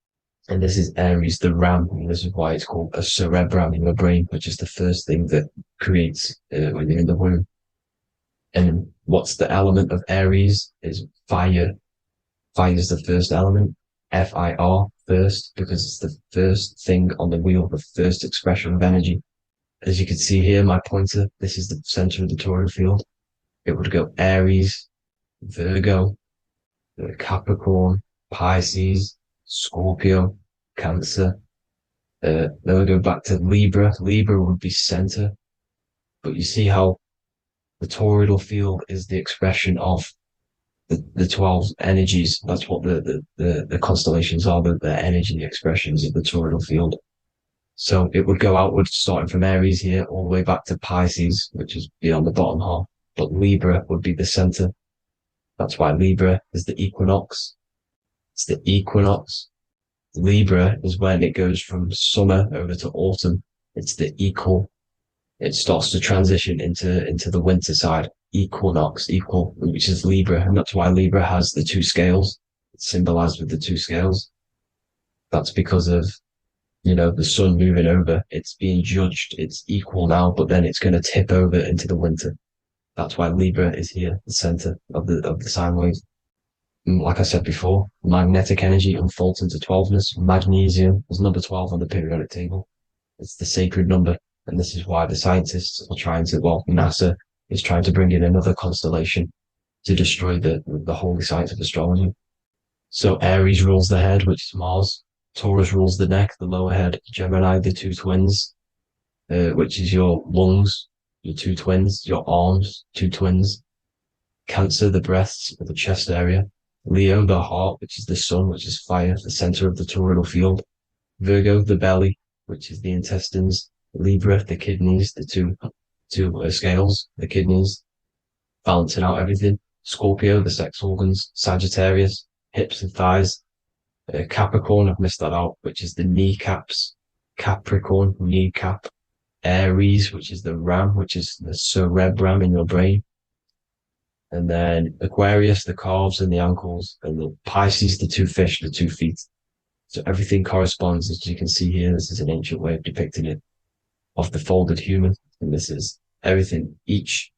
And this is Aries, the ram. And this is why it's called a cerebrum in your brain, which is the first thing that creates when you're in the womb. And what's the element of Aries is fire. Fire is the first element. F-I-R, first, because it's the first thing on the wheel, the first expression of energy. As you can see here, my pointer, this is the center of the toroidal field. It would go Aries, Virgo, Capricorn, Pisces, Scorpio, Cancer. Then we go back to Libra. Libra would be center. But you see how the toroidal field is the expression of the 12 energies. That's what the constellations are, the energy expressions of the toroidal field. So it would go outward, starting from Aries here, all the way back to Pisces, which is beyond the bottom half. But Libra would be the center. That's why Libra is the equinox. It's the equinox. Libra is when it goes from summer over to autumn. It's the equal. It starts to transition into the winter side. Equinox, equal, which is Libra. And that's why Libra has the two scales. It's symbolized with the two scales. That's because of, you know, the sun moving over. It's being judged. It's equal now, but then it's going to tip over into the winter. That's why Libra is here, the center of the sine wave. And like I said before, magnetic energy unfolds into 12ness. Magnesium is number 12 on the periodic table. It's the sacred number. And this is why the scientists are trying to, well, NASA is trying to bring in another constellation to destroy the holy science of astrology. So Aries rules the head, which is Mars. Taurus rules the neck, the lower head. Gemini, the two twins, which is your lungs, your two twins, your arms, two twins. Cancer, the breasts, or the chest area. Leo, the heart, which is the sun, which is fire, the center of the toroidal field. Virgo, the belly, which is the intestines. Libra, the kidneys, the two scales, the kidneys, balancing out everything. Scorpio, the sex organs. Sagittarius, hips and thighs. Capricorn, I've missed that out, which is the kneecaps. Capricorn, kneecap. Aries, which is the ram, which is the cerebrum in your brain. And then Aquarius, the calves and the ankles. And the Pisces, the two fish, the 2 feet. So everything corresponds, as you can see here. This is an ancient way of depicting it, of the folded human. And this is everything. Each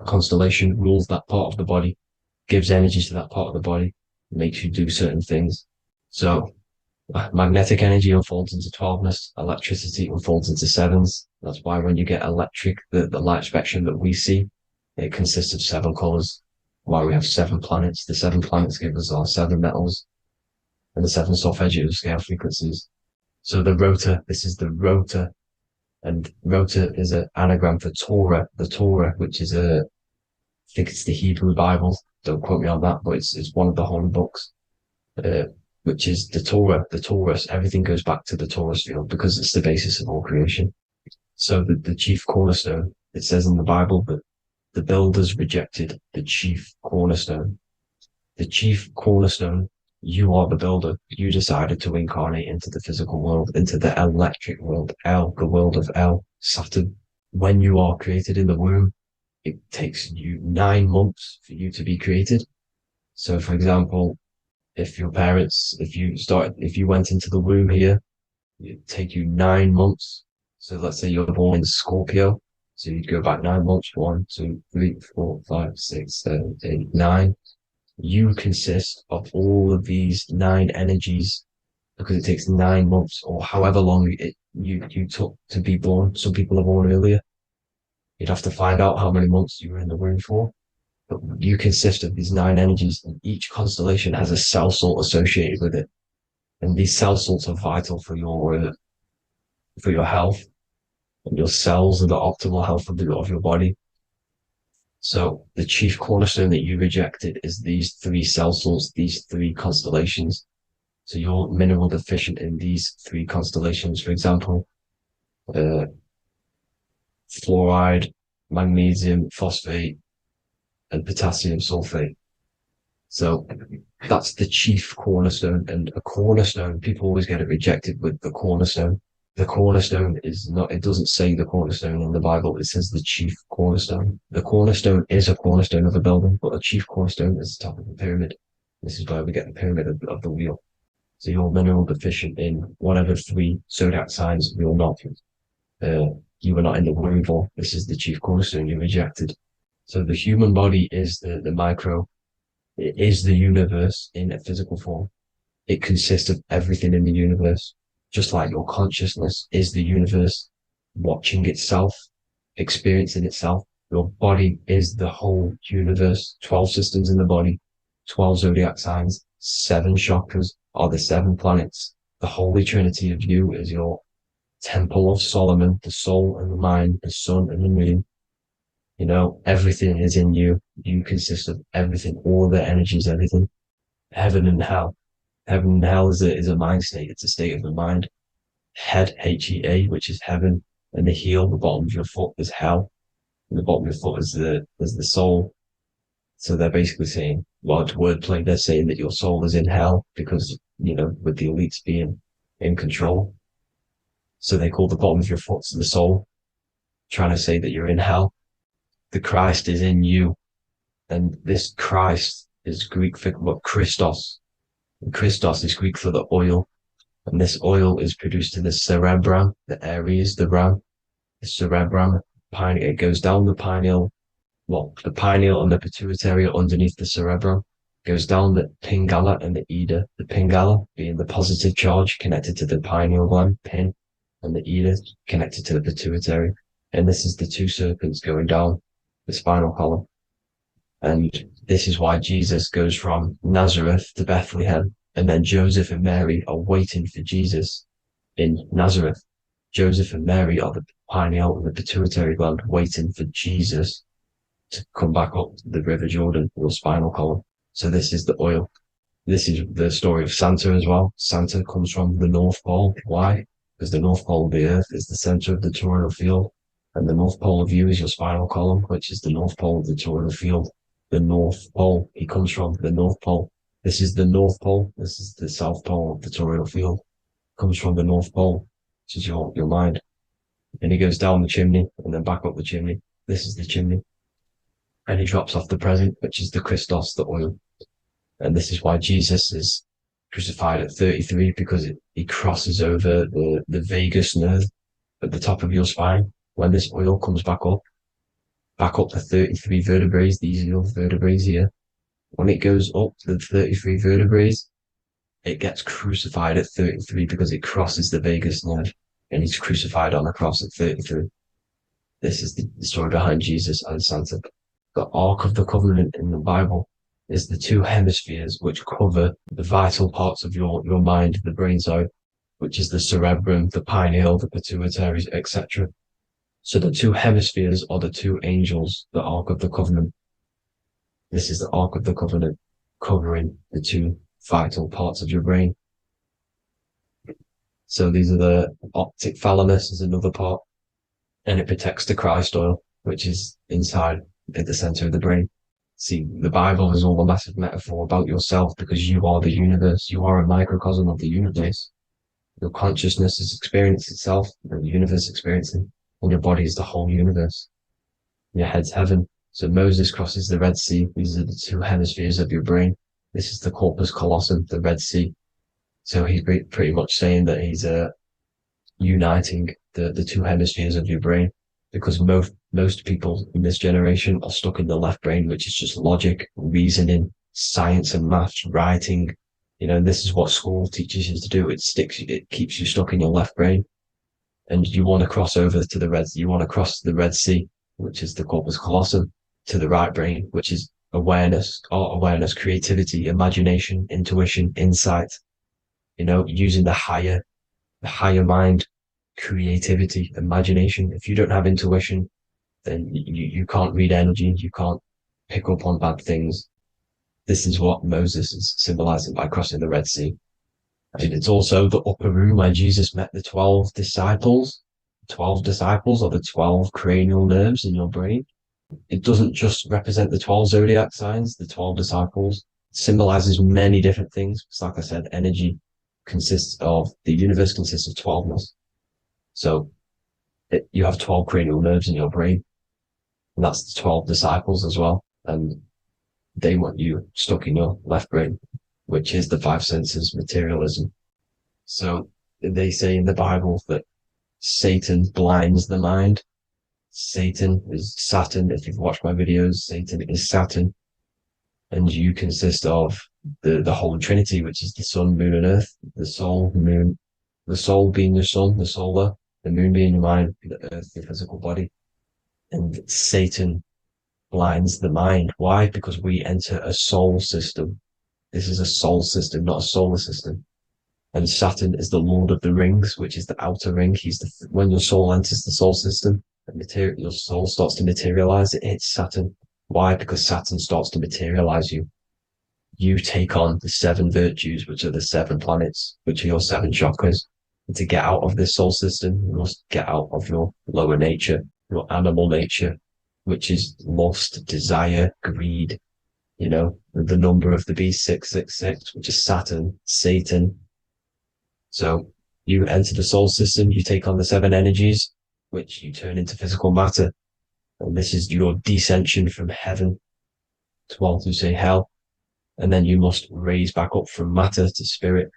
constellation rules that part of the body, gives energy to that part of the body, makes you do certain things. So magnetic energy unfolds into 12ness, electricity unfolds into 7s. That's why when you get electric, the light spectrum that we see, it consists of 7 colors. Why we have 7 planets. The 7 planets give us our 7 metals and the 7 solfeggio scale frequencies. So the rotor, this is the rotor. And rotor is an anagram for Torah, the Torah, which is I think it's the Hebrew Bible. Don't quote me on that, but it's one of the holy books, which is the Torah, the Taurus. Everything goes back to the Taurus field because it's the basis of all creation. So the chief cornerstone, it says in the Bible that the builders rejected the chief cornerstone. The chief cornerstone You are the builder. You decided to incarnate into the physical world, into the electric world, the world of Saturn. When you are created in the womb, it takes you 9 months for you to be created. So, for example, if you went into the womb here, it'd take you 9 months. So let's say you're born in Scorpio. So you'd go back 9 months, 1, 2, 3, 4, 5, 6, 7, 8, 9. You consist of all of these 9 energies because it takes 9 months or however long you took to be born. Some people are born earlier. You'd have to find out how many months you were in the womb for. But you consist of these 9 energies, and each constellation has a cell salt associated with it. And these cell salts are vital for your health, and your cells and the optimal health of your body. So the chief cornerstone that you rejected is these 3 cell salts, these 3 constellations. So you're mineral deficient in these 3 constellations. For example, fluoride, magnesium, phosphate, and potassium sulfate. So that's the chief cornerstone. And a cornerstone, people always get it rejected with the cornerstone. The cornerstone is not, it doesn't say the cornerstone in the Bible, it says the chief cornerstone. The cornerstone is a cornerstone of a building, but a chief cornerstone is the top of the pyramid. This is where we get the pyramid of the wheel. So you're mineral deficient in whatever 3 zodiac signs you're not. You were not in the womb for. This is the chief cornerstone you rejected. So the human body is the micro. It is the universe in a physical form. It consists of everything in the universe. Just like your consciousness is the universe watching itself, experiencing itself. Your body is the whole universe. 12 systems in the body, 12 zodiac signs, 7 chakras are the 7 planets. The holy trinity of you is your temple of Solomon, the soul and the mind, the sun and the moon. You know, everything is in you. You consist of everything, all the energies, everything. Heaven and hell. Heaven and hell is a mind state. It's a state of the mind. Head, H-E-A, which is heaven, and the heel, the bottom of your foot, is hell. And the bottom of your foot is the soul. So they're basically saying, well, wordplay, they're saying that your soul is in hell because, you know, with the elites being in control. So they call the bottom of your foot the soul, trying to say that you're in hell. The Christ is in you. And this Christ is Greek for Christos. And Christos is Greek for the oil. And this oil is produced in the cerebrum, the Aries, the ram, the cerebrum, pineal. It goes down the pineal, the pineal and the pituitary are underneath the cerebrum. Goes down the pingala and the ida. The pingala being the positive charge connected to the pineal gland, pin, and the ida connected to the pituitary. And this is the 2 serpents going down the spinal column. And this is why Jesus goes from Nazareth to Bethlehem, and then Joseph and Mary are waiting for Jesus in Nazareth. Joseph and Mary are the pineal and the pituitary gland waiting for Jesus to come back up the River Jordan, your spinal column. So this is the oil. This is the story of Santa as well. Santa comes from the North Pole. Why? Because the North Pole of the Earth is the center of the toroidal field, and the North Pole of you is your spinal column, which is the North Pole of the toroidal field. The North Pole, he comes from the North Pole. This is the North Pole. This is the South Pole of the toroidal field. Comes from the North Pole, which is your mind. And he goes down the chimney and then back up the chimney. This is the chimney. And he drops off the present, which is the Christos, the oil. And this is why Jesus is crucified at 33, because he crosses over the vagus nerve at the top of your spine. When this oil comes back up the 33 vertebrae, these are your vertebrae here. When it goes up to the 33 vertebrae, it gets crucified at 33 because it crosses the vagus nerve, and he's crucified on a cross at 33. This is the story behind Jesus and Santa. The Ark of the Covenant in the Bible is the 2 hemispheres which cover the vital parts of your mind, the brain side, which is the cerebrum, the pineal, the pituitaries, etc. So the 2 hemispheres are the 2 angels, the Ark of the Covenant. This is the Ark of the Covenant covering the 2 vital parts of your brain. So these are the optic thalamus is another part, and it protects the Christ oil, which is inside at the center of the brain. See, the Bible is all a massive metaphor about yourself because you are the universe. You are a microcosm of the universe. Your consciousness has experienced itself, and the universe experiencing, and your body is the whole universe. Your head's heaven. So Moses crosses the Red Sea. These are the two hemispheres of your brain. This is the corpus callosum, the Red Sea. So he's pretty much saying that he's uniting the two hemispheres of your brain, because most people in this generation are stuck in the left brain, which is just logic, reasoning, science and maths, writing. And this is what school teaches you to do. It keeps you stuck in your left brain. And you want to cross over to you want to cross the Red Sea, which is the corpus callosum, to the right brain, which is awareness, creativity, imagination, intuition, insight, using the higher mind, creativity, imagination. If you don't have intuition, then you can't read energy, you can't pick up on bad things. This is what Moses is symbolizing by crossing the Red Sea. And it's also the upper room where Jesus met the 12 disciples. 12 disciples are the 12 cranial nerves in your brain. It doesn't just represent the 12 zodiac signs. The 12 disciples symbolizes many different things. It's like I said, energy the universe consists of 12ness. So you have 12 cranial nerves in your brain, and that's the 12 disciples as well. And they want you stuck in your left brain, which is the five senses, materialism. So they say in the Bible that Satan blinds the mind. Satan is Saturn. If you've watched my videos, Satan is Saturn. And you consist of the whole trinity, which is the sun, moon, and earth. The soul, moon, the soul being your sun, the solar, the moon being your mind, the earth, your physical body. And Satan blinds the mind. Why? Because we enter a soul system. This is a soul system, not a solar system. And Saturn is the Lord of the Rings, which is the outer ring. When your soul enters the soul system, your soul starts to materialize. It hits Saturn. Why? Because Saturn starts to materialize you. You take on the 7 virtues, which are the 7 planets, which are your 7 chakras. And to get out of this soul system, you must get out of your lower nature, your animal nature, which is lust, desire, greed. The number of the beast, 666, which is Saturn, Satan. So you enter the soul system, you take on the 7 energies, which you turn into physical matter. And this is your descension from heaven to say hell. And then you must raise back up from matter to spirit.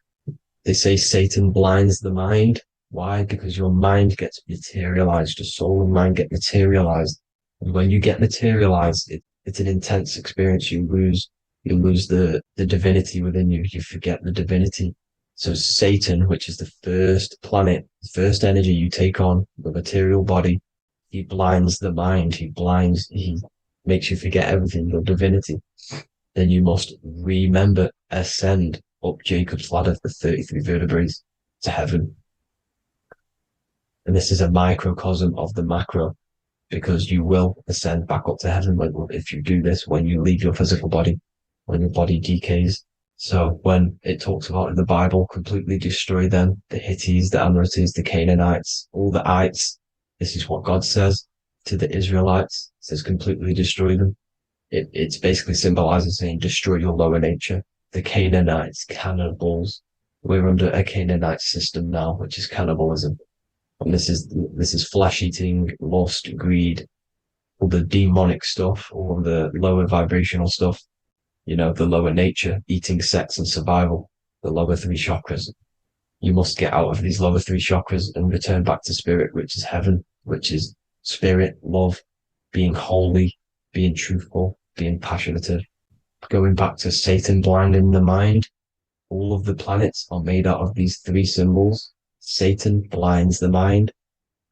They say Satan blinds the mind. Why? Because your mind gets materialized. Your soul and mind get materialized. And when you get materialized, it's an intense experience. You lose the divinity within you. You forget the divinity. So Satan, which is the first planet, the first energy you take on, the material body, he blinds the mind. He makes you forget everything, your divinity. Then you must ascend up Jacob's ladder, the 33 vertebrae, to heaven. And this is a microcosm of the macro, because you will ascend back up to heaven if you do this, when you leave your physical body, when your body decays. So when it talks about in the Bible, completely destroy them, the Hittites, the Amorites, the Canaanites, all the ites, this is what God says to the Israelites. It says completely destroy them. It's basically symbolizing saying destroy your lower nature. The Canaanites, cannibals. We're under a Canaanite system now, which is cannibalism. And this is flesh eating, lust, greed, all the demonic stuff, all the lower vibrational stuff. The lower nature, eating, sex, and survival, the lower 3 chakras. You must get out of these lower 3 chakras and return back to spirit, which is heaven, which is spirit, love, being holy, being truthful, being passionate. Going back to Satan blinding the mind, all of the planets are made out of these 3 symbols. Satan blinds the mind,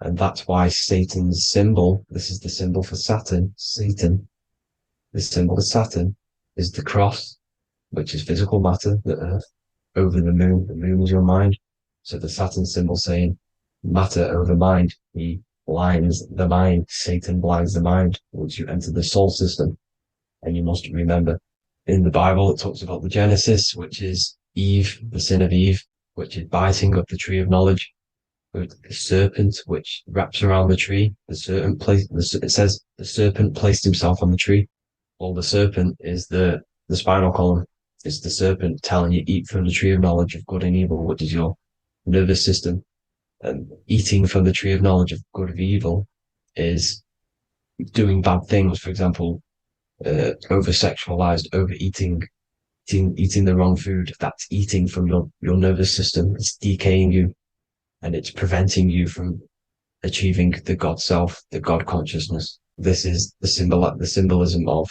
and that's why Satan's symbol, this is the symbol for Saturn, Satan, the symbol of Saturn is the cross, which is physical matter, the earth, over the moon. The moon is your mind. So the Saturn symbol saying matter over mind. He blinds the mind. Satan blinds the mind once you enter the soul system. And you must remember, in the Bible, it talks about the Genesis, which is Eve, the sin of Eve, which is biting of the tree of knowledge, with the serpent, which wraps around the tree. It says the serpent placed himself on the tree. Well, the serpent is the spinal column. It's the serpent telling you eat from the tree of knowledge of good and evil, which is your nervous system. And eating from the tree of knowledge of good and evil is doing bad things. For example, over sexualized, overeating, eating the wrong food. That's eating from your nervous system. It's decaying you, and it's preventing you from achieving the God self, the God consciousness. This is the symbolism of,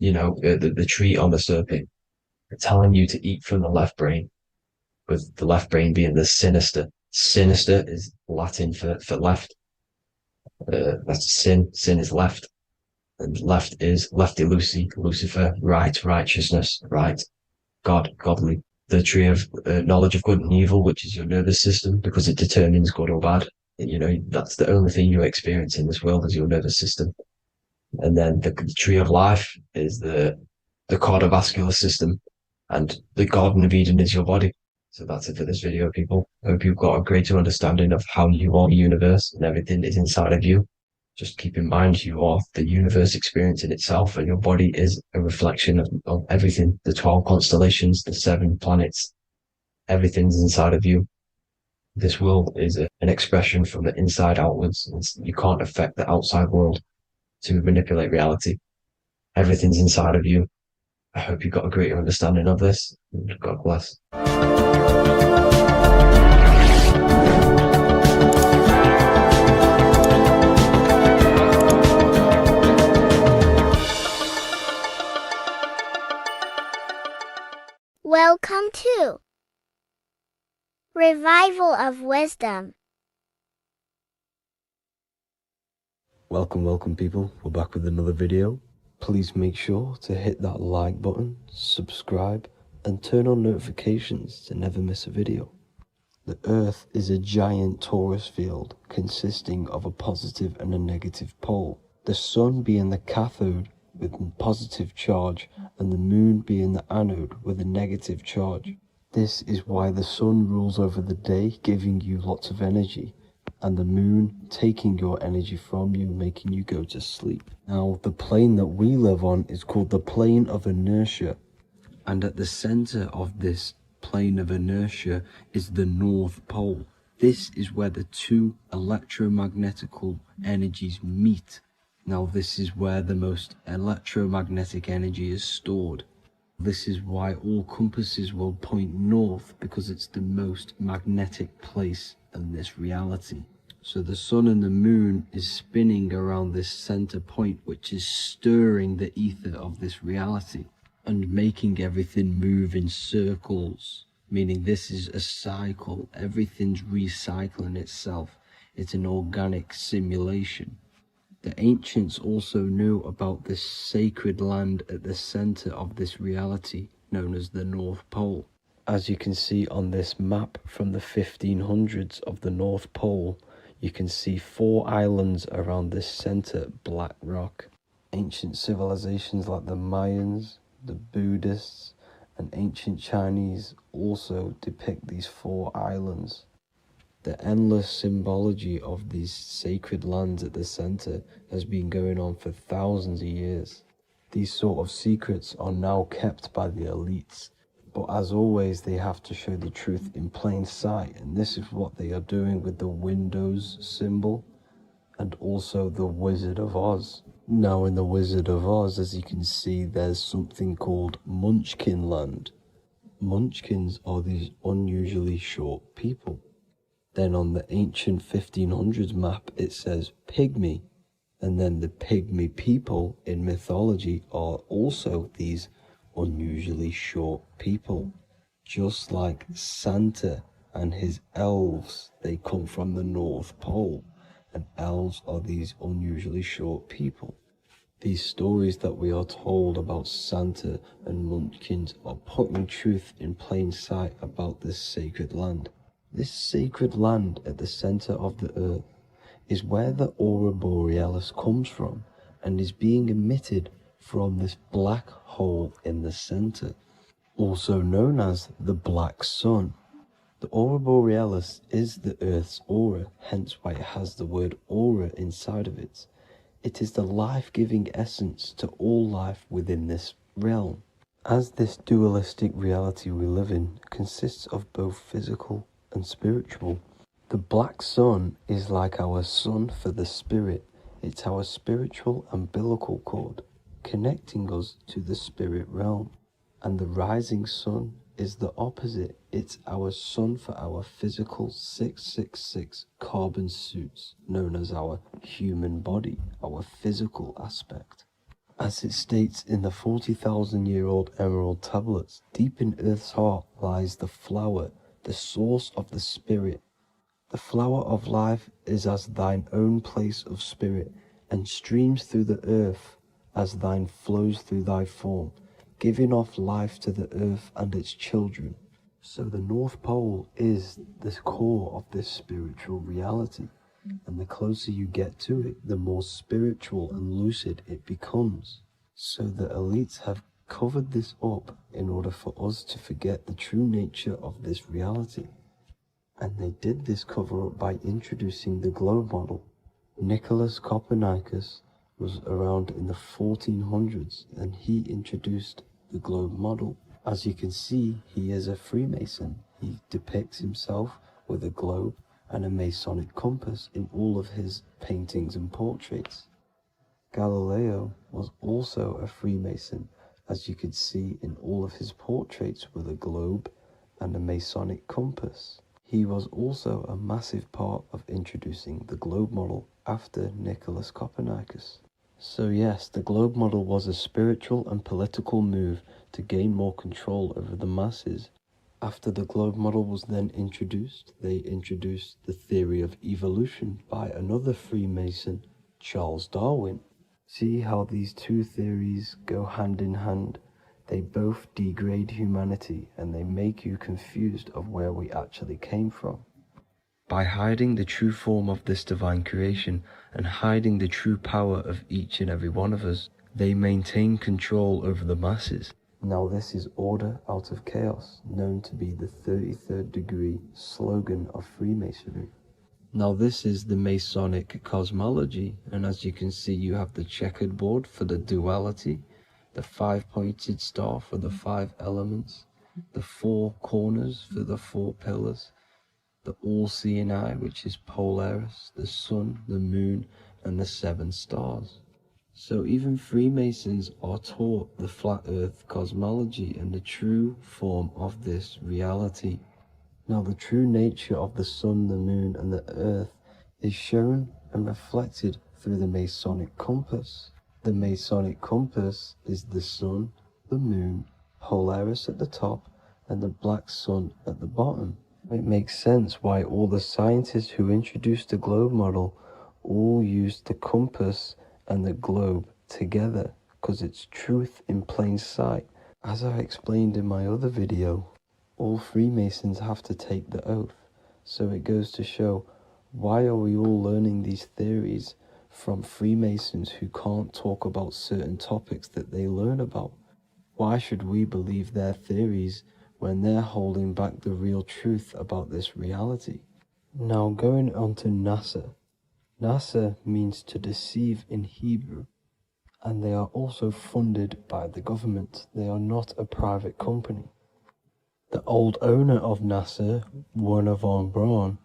the tree on the serpent, telling you to eat from the left brain, with the left brain being the sinister. Sinister is Latin for left. That's sin. Sin is left. And left is lefty Lucy, Lucifer, right, righteousness, right, God, godly. The tree of knowledge of good and evil, which is your nervous system, because it determines good or bad. That's the only thing you experience in this world is your nervous system. And then the tree of life is the cardiovascular system, and the Garden of Eden is your body. So that's it for this video, people. I hope you've got a greater understanding of how you are the universe and everything is inside of you. Just keep in mind you are the universe experience in itself, and your body is a reflection of everything. The 12 constellations, the 7 planets, everything's inside of you. This world is an expression from the inside outwards. You can't affect the outside world to manipulate reality. Everything's inside of you. I hope you got a greater understanding of this. God bless. Welcome to Revival of Wisdom. Welcome people, we're back with another video. Please make sure to hit that like button, subscribe, and turn on notifications to never miss a video. The Earth is a giant torus field consisting of a positive and a negative pole. The Sun being the cathode with a positive charge, and the Moon being the anode with a negative charge. This is why the Sun rules over the day, giving you lots of energy, and the Moon taking your energy from you, making you go to sleep. Now, the plane that we live on is called the plane of inertia, and at the center of this plane of inertia is the North Pole. This is where the two electromagnetical energies meet. Now, this is where the most electromagnetic energy is stored. This is why all compasses will point north, because it's the most magnetic place in this reality. So the Sun and the Moon is spinning around this center point, which is stirring the ether of this reality and making everything move in circles, meaning this is a cycle. Everything's recycling itself. It's an organic simulation. The ancients also knew about this sacred land at the center of this reality, known as the North Pole. As you can see on this map from the 1500s of the North Pole, you can see 4 islands around this center black rock. Ancient civilizations like the Mayans, the Buddhists, and ancient Chinese also depict these 4 islands. The endless symbology of these sacred lands at the center has been going on for thousands of years. These sort of secrets are now kept by the elites, but as always they have to show the truth in plain sight, and this is what they are doing with the Windows symbol and also the Wizard of Oz. Now in the Wizard of Oz, as you can see, there's something called Munchkin Land. Munchkins are these unusually short people. Then on the ancient 1500s map it says Pygmy, and then the Pygmy people in mythology are also these unusually short people. Just like Santa and his elves, they come from the North Pole, and elves are these unusually short people. These stories that we are told about Santa and Munchkins are putting truth in plain sight about this sacred land. This sacred land at the center of the earth is where the aurora borealis comes from and is being emitted from this black hole in the center, also known as the black sun. The aurora borealis is the earth's aura, hence why it has the word aura inside of it. It is the life-giving essence to all life within this realm. As this dualistic reality we live in consists of both physical and spiritual, the black sun is like our sun for the spirit. It's our spiritual umbilical cord, connecting us to the spirit realm. And the rising sun is the opposite. It's our sun for our physical 666 carbon suits, known as our human body, our physical aspect. As it states in the 40,000-year-old emerald tablets, deep in Earth's heart lies the flower, the source of the spirit. The flower of life is as thine own place of spirit, and streams through the earth as thine flows through thy form, giving off life to the earth and its children. So the North Pole is the core of this spiritual reality, and the closer you get to it, the more spiritual and lucid it becomes. So the elites have covered this up in order for us to forget the true nature of this reality. And they did this cover-up by introducing the globe model. Nicholas Copernicus was around in the 1400s, and he introduced the globe model. As you can see, he is a Freemason. He depicts himself with a globe and a Masonic compass in all of his paintings and portraits. Galileo was also a Freemason, as you could see in all of his portraits with a globe and a Masonic compass. He was also a massive part of introducing the globe model after Nicholas Copernicus. So yes, the globe model was a spiritual and political move to gain more control over the masses. After the globe model was then introduced, they introduced the theory of evolution by another Freemason, Charles Darwin. See how these two theories go hand in hand? They both degrade humanity, and they make you confused of where we actually came from. By hiding the true form of this divine creation and hiding the true power of each and every one of us, they maintain control over the masses. Now this is order out of chaos, known to be the 33rd degree slogan of Freemasonry. Now this is the Masonic cosmology, and as you can see, you have the checkered board for the duality, the 5-pointed star for the 5 elements, the 4 corners for the 4 pillars, the all-seeing eye, which is Polaris, the sun, the moon, and the 7 stars. So even Freemasons are taught the flat earth cosmology and the true form of this reality. Now the true nature of the sun, the moon, and the earth is shown and reflected through the Masonic compass. The Masonic compass is the sun, the moon, Polaris at the top, and the black sun at the bottom. It makes sense why all the scientists who introduced the globe model all used the compass and the globe together, because it's truth in plain sight. As I explained in my other video, all Freemasons have to take the oath, so it goes to show, why are we all learning these theories from Freemasons who can't talk about certain topics that they learn about? Why should we believe their theories when they're holding back the real truth about this reality? Now going on to NASA. NASA means to deceive in Hebrew, and they are also funded by the government. They are not a private company. The old owner of NASA, Werner von Braun,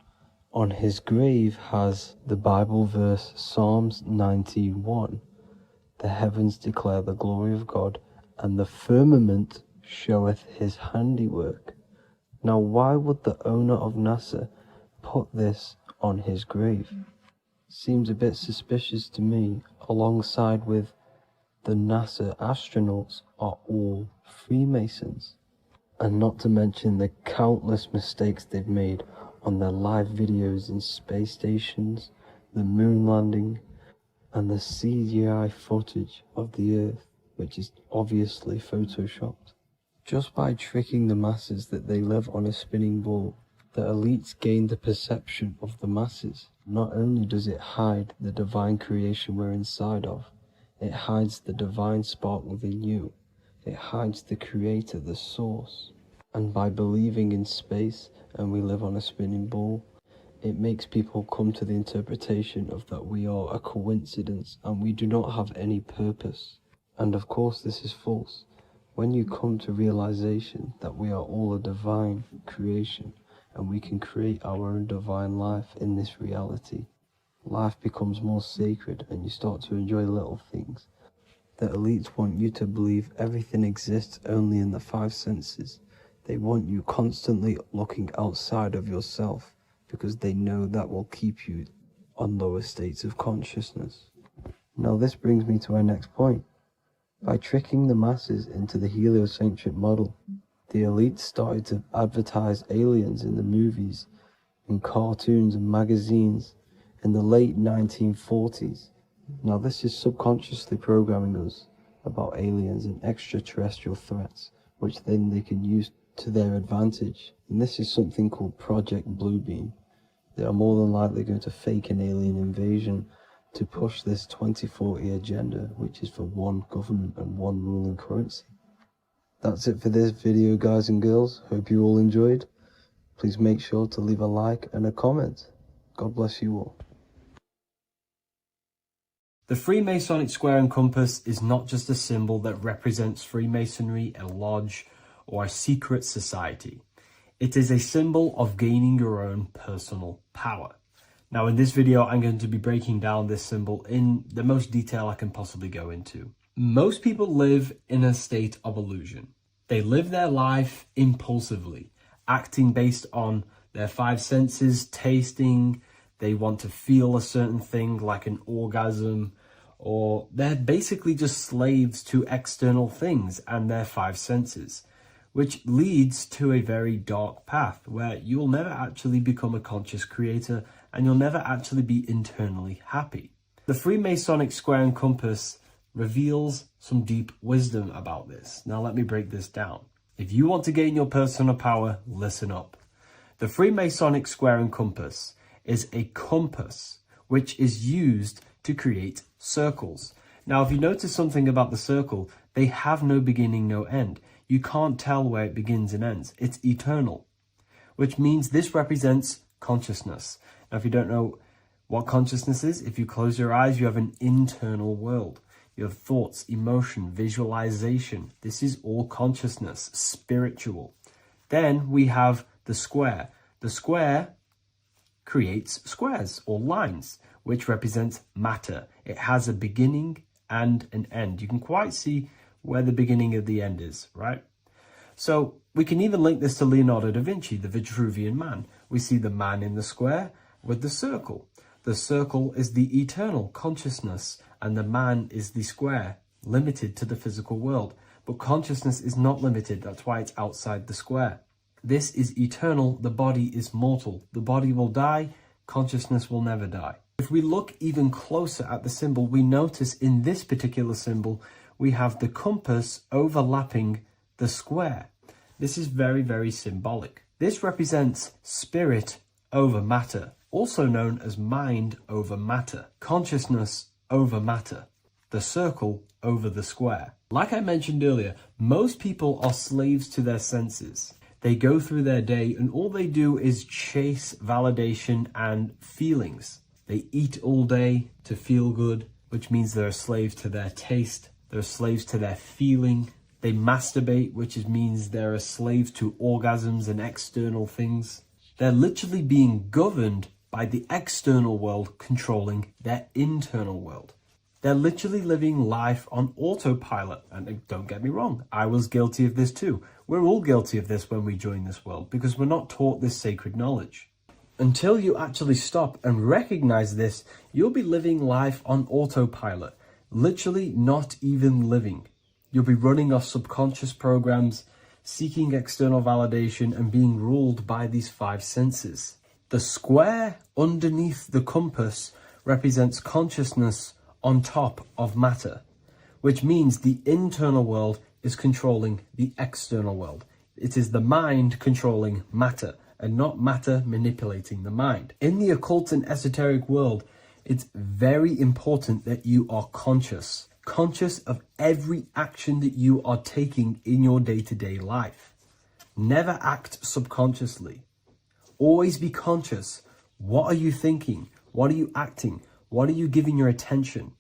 on his grave has the Bible verse Psalms 91. The heavens declare the glory of God, and the firmament showeth his handiwork. Now why would the owner of NASA put this on his grave? Seems a bit suspicious to me, alongside with the NASA astronauts are all Freemasons. And not to mention the countless mistakes they've made on their live videos in space stations, the moon landing, and the CGI footage of the Earth, which is obviously photoshopped. Just by tricking the masses that they live on a spinning ball, the elites gain the perception of the masses. Not only does it hide the divine creation we're inside of, it hides the divine spark within you. It hides the creator, the source. And by believing in space and we live on a spinning ball, It makes people come to the interpretation of that we are a coincidence and we do not have any purpose. And of course this is false. When you come to realization that we are all a divine creation and we can create our own divine life in this reality, life becomes more sacred and you start to enjoy little things. The elites want you to believe everything exists only in the five senses. They want you constantly looking outside of yourself because they know that will keep you on lower states of consciousness. Now this brings me to our next point. By tricking the masses into the heliocentric model, the elites started to advertise aliens in the movies, in cartoons and magazines in the late 1940s. Now this is subconsciously programming us about aliens and extraterrestrial threats, which then they can use to their advantage. And this is something called Project Bluebeam. They are more than likely going to fake an alien invasion to push this 2040 agenda, which is for one government and one ruling currency. That's it for this video, guys and girls. Hope you all enjoyed. Please make sure to leave a like and a comment. God bless you all. The Freemasonic square and compass is not just a symbol that represents Freemasonry, a lodge, or a secret society. It is a symbol of gaining your own personal power. Now in this video, I'm going to be breaking down this symbol in the most detail I can possibly go into. Most people live in a state of illusion. They live their life impulsively, acting based on their five senses, tasting. They want to feel a certain thing like an orgasm, or they're basically just slaves to external things and their five senses, which leads to a very dark path where you will never actually become a conscious creator and you'll never actually be internally happy. The Freemasonic square and compass reveals some deep wisdom about this. Now let me break this down. If you want to gain your personal power, listen up. The Freemasonic square and compass is a compass which is used to create circles. Now if you notice something about the circle, they have no beginning, no end. You can't tell where it begins and ends. It's eternal, which means this represents consciousness. Now, if you don't know what consciousness is, if you close your eyes, you have an internal world. You have thoughts, emotion, visualization. This is all consciousness, spiritual. Then we have the square. The square creates squares or lines, which represent matter. It has a beginning and an end. You can quite see where the beginning of the end is, right? So we can even link this to Leonardo da Vinci, the Vitruvian Man. We see the man in the square with the circle. The circle is the eternal consciousness and the man is the square, limited to the physical world. But consciousness is not limited, that's why it's outside the square. This is eternal, the body is mortal. The body will die, consciousness will never die. If we look even closer at the symbol, we notice in this particular symbol, we have the compass overlapping the square. This is very, very symbolic. This represents spirit over matter, also known as mind over matter, consciousness over matter, the circle over the square. Like I mentioned earlier, most people are slaves to their senses. They go through their day and all they do is chase validation and feelings. They eat all day to feel good, which means they're a slave to their taste. They're slaves to their feeling. They masturbate, which means they're a slave to orgasms and external things. They're literally being governed by the external world controlling their internal world. They're literally living life on autopilot. And don't get me wrong, I was guilty of this too. We're all guilty of this when we join this world because we're not taught this sacred knowledge. Until you actually stop and recognize this, you'll be living life on autopilot. Literally not even living. You'll be running off subconscious programs, seeking external validation and being ruled by these five senses. The square underneath the compass represents consciousness on top of matter, which means the internal world is controlling the external world. It is the mind controlling matter and not matter manipulating the mind. In the occult and esoteric world, it's very important that you are conscious of every action that you are taking in your day-to-day life. Never act subconsciously. Always be conscious What are you thinking? What are you acting? What are you giving your attention?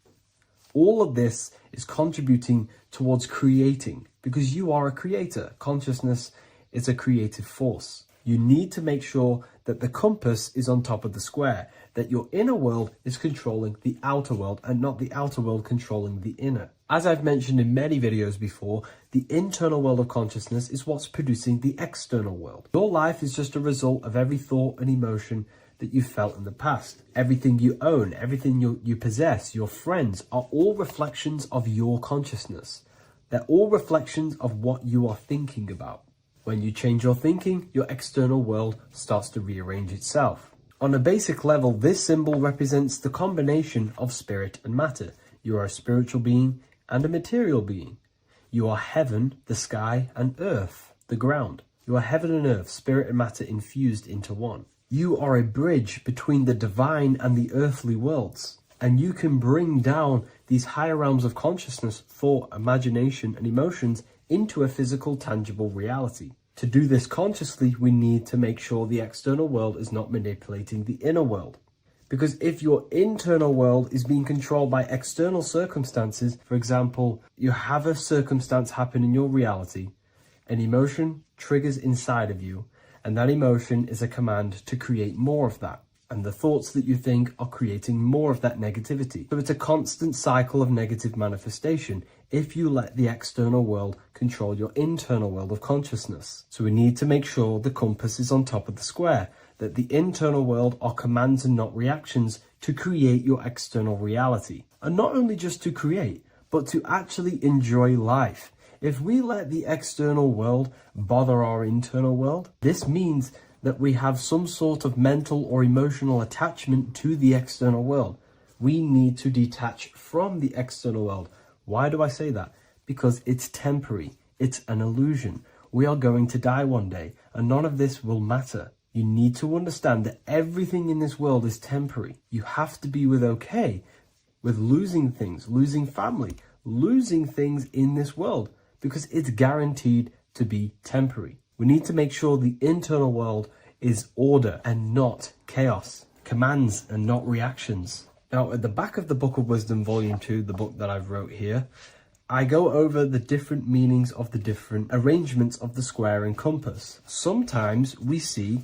All of this is contributing towards creating, because you are a creator. Consciousness is a creative force. You need to make sure that the compass is on top of the square, that your inner world is controlling the outer world and not the outer world controlling the inner. As I've mentioned in many videos before, the internal world of consciousness is what's producing the external world. Your life is just a result of every thought and emotion that you felt in the past. Everything you own, everything you possess, your friends, are all reflections of your consciousness. They're all reflections of what you are thinking about. When you change your thinking, your external world starts to rearrange itself. On a basic level, this symbol represents the combination of spirit and matter. You are a spiritual being and a material being. You are heaven, the sky, and earth, the ground. You are heaven and earth, spirit and matter infused into one. You are a bridge between the divine and the earthly worlds. And you can bring down these higher realms of consciousness, thought, imagination, and emotions into a physical, tangible reality. To do this consciously, we need to make sure the external world is not manipulating the inner world. Because if your internal world is being controlled by external circumstances, for example, you have a circumstance happen in your reality, an emotion triggers inside of you, and that emotion is a command to create more of that. And the thoughts that you think are creating more of that negativity. So it's a constant cycle of negative manifestation if you let the external world control your internal world of consciousness. So we need to make sure the compass is on top of the square, that the internal world are commands and not reactions to create your external reality. And not only just to create, but to actually enjoy life. If we let the external world bother our internal world, this means that we have some sort of mental or emotional attachment to the external world. We need to detach from the external world. Why do I say that? Because it's temporary. It's an illusion. We are going to die one day, and none of this will matter. You need to understand that everything in this world is temporary. You have to be okay with losing things, losing family, losing things in this world, because it's guaranteed to be temporary. We need to make sure the internal world is order and not chaos, commands and not reactions. Now, at the back of the Book of Wisdom, Volume 2, the book that I've wrote here, I go over the different meanings of the different arrangements of the square and compass. Sometimes we see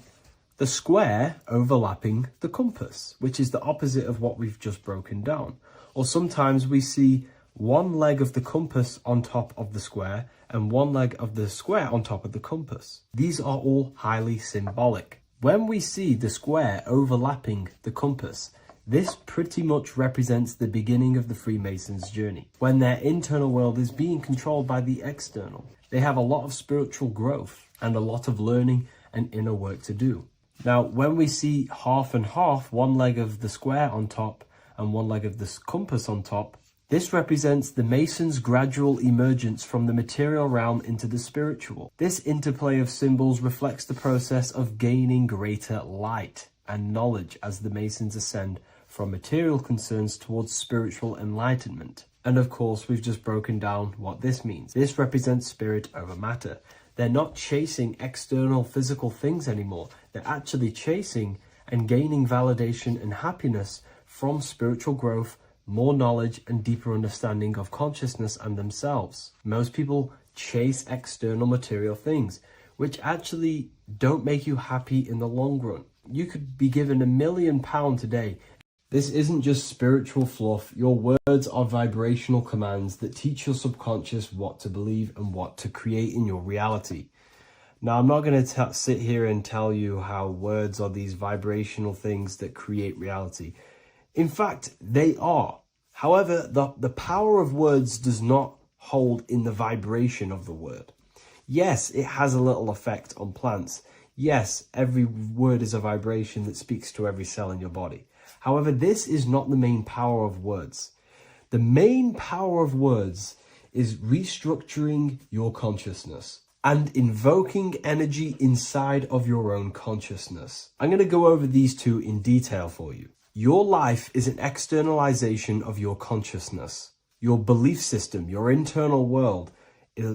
the square overlapping the compass, which is the opposite of what we've just broken down. Or sometimes we see one leg of the compass on top of the square and one leg of the square on top of the compass. These are all highly symbolic. When we see the square overlapping the compass, this pretty much represents the beginning of the Freemasons' journey, when their internal world is being controlled by the external. They have a lot of spiritual growth and a lot of learning and inner work to do. Now, when we see half and half, one leg of the square on top and one leg of the compass on top, this represents the Masons' gradual emergence from the material realm into the spiritual. This interplay of symbols reflects the process of gaining greater light and knowledge as the Masons ascend from material concerns towards spiritual enlightenment. And of course, we've just broken down what this means. This represents spirit over matter. They're not chasing external physical things anymore. They're actually chasing and gaining validation and happiness from spiritual growth, more knowledge and deeper understanding of consciousness and themselves. Most people chase external material things, which actually don't make you happy in the long run. You could be given £1 million today. This isn't just spiritual fluff. Your words are vibrational commands that teach your subconscious what to believe and what to create in your reality. Now, I'm not going to sit here and tell you how words are these vibrational things that create reality. In fact, they are. However, the power of words does not hold in the vibration of the word. Yes, it has a little effect on plants. Yes, every word is a vibration that speaks to every cell in your body. However, this is not the main power of words. The main power of words is restructuring your consciousness and invoking energy inside of your own consciousness. I'm going to go over these two in detail for you. Your life is an externalization of your consciousness. Your belief system, your internal world,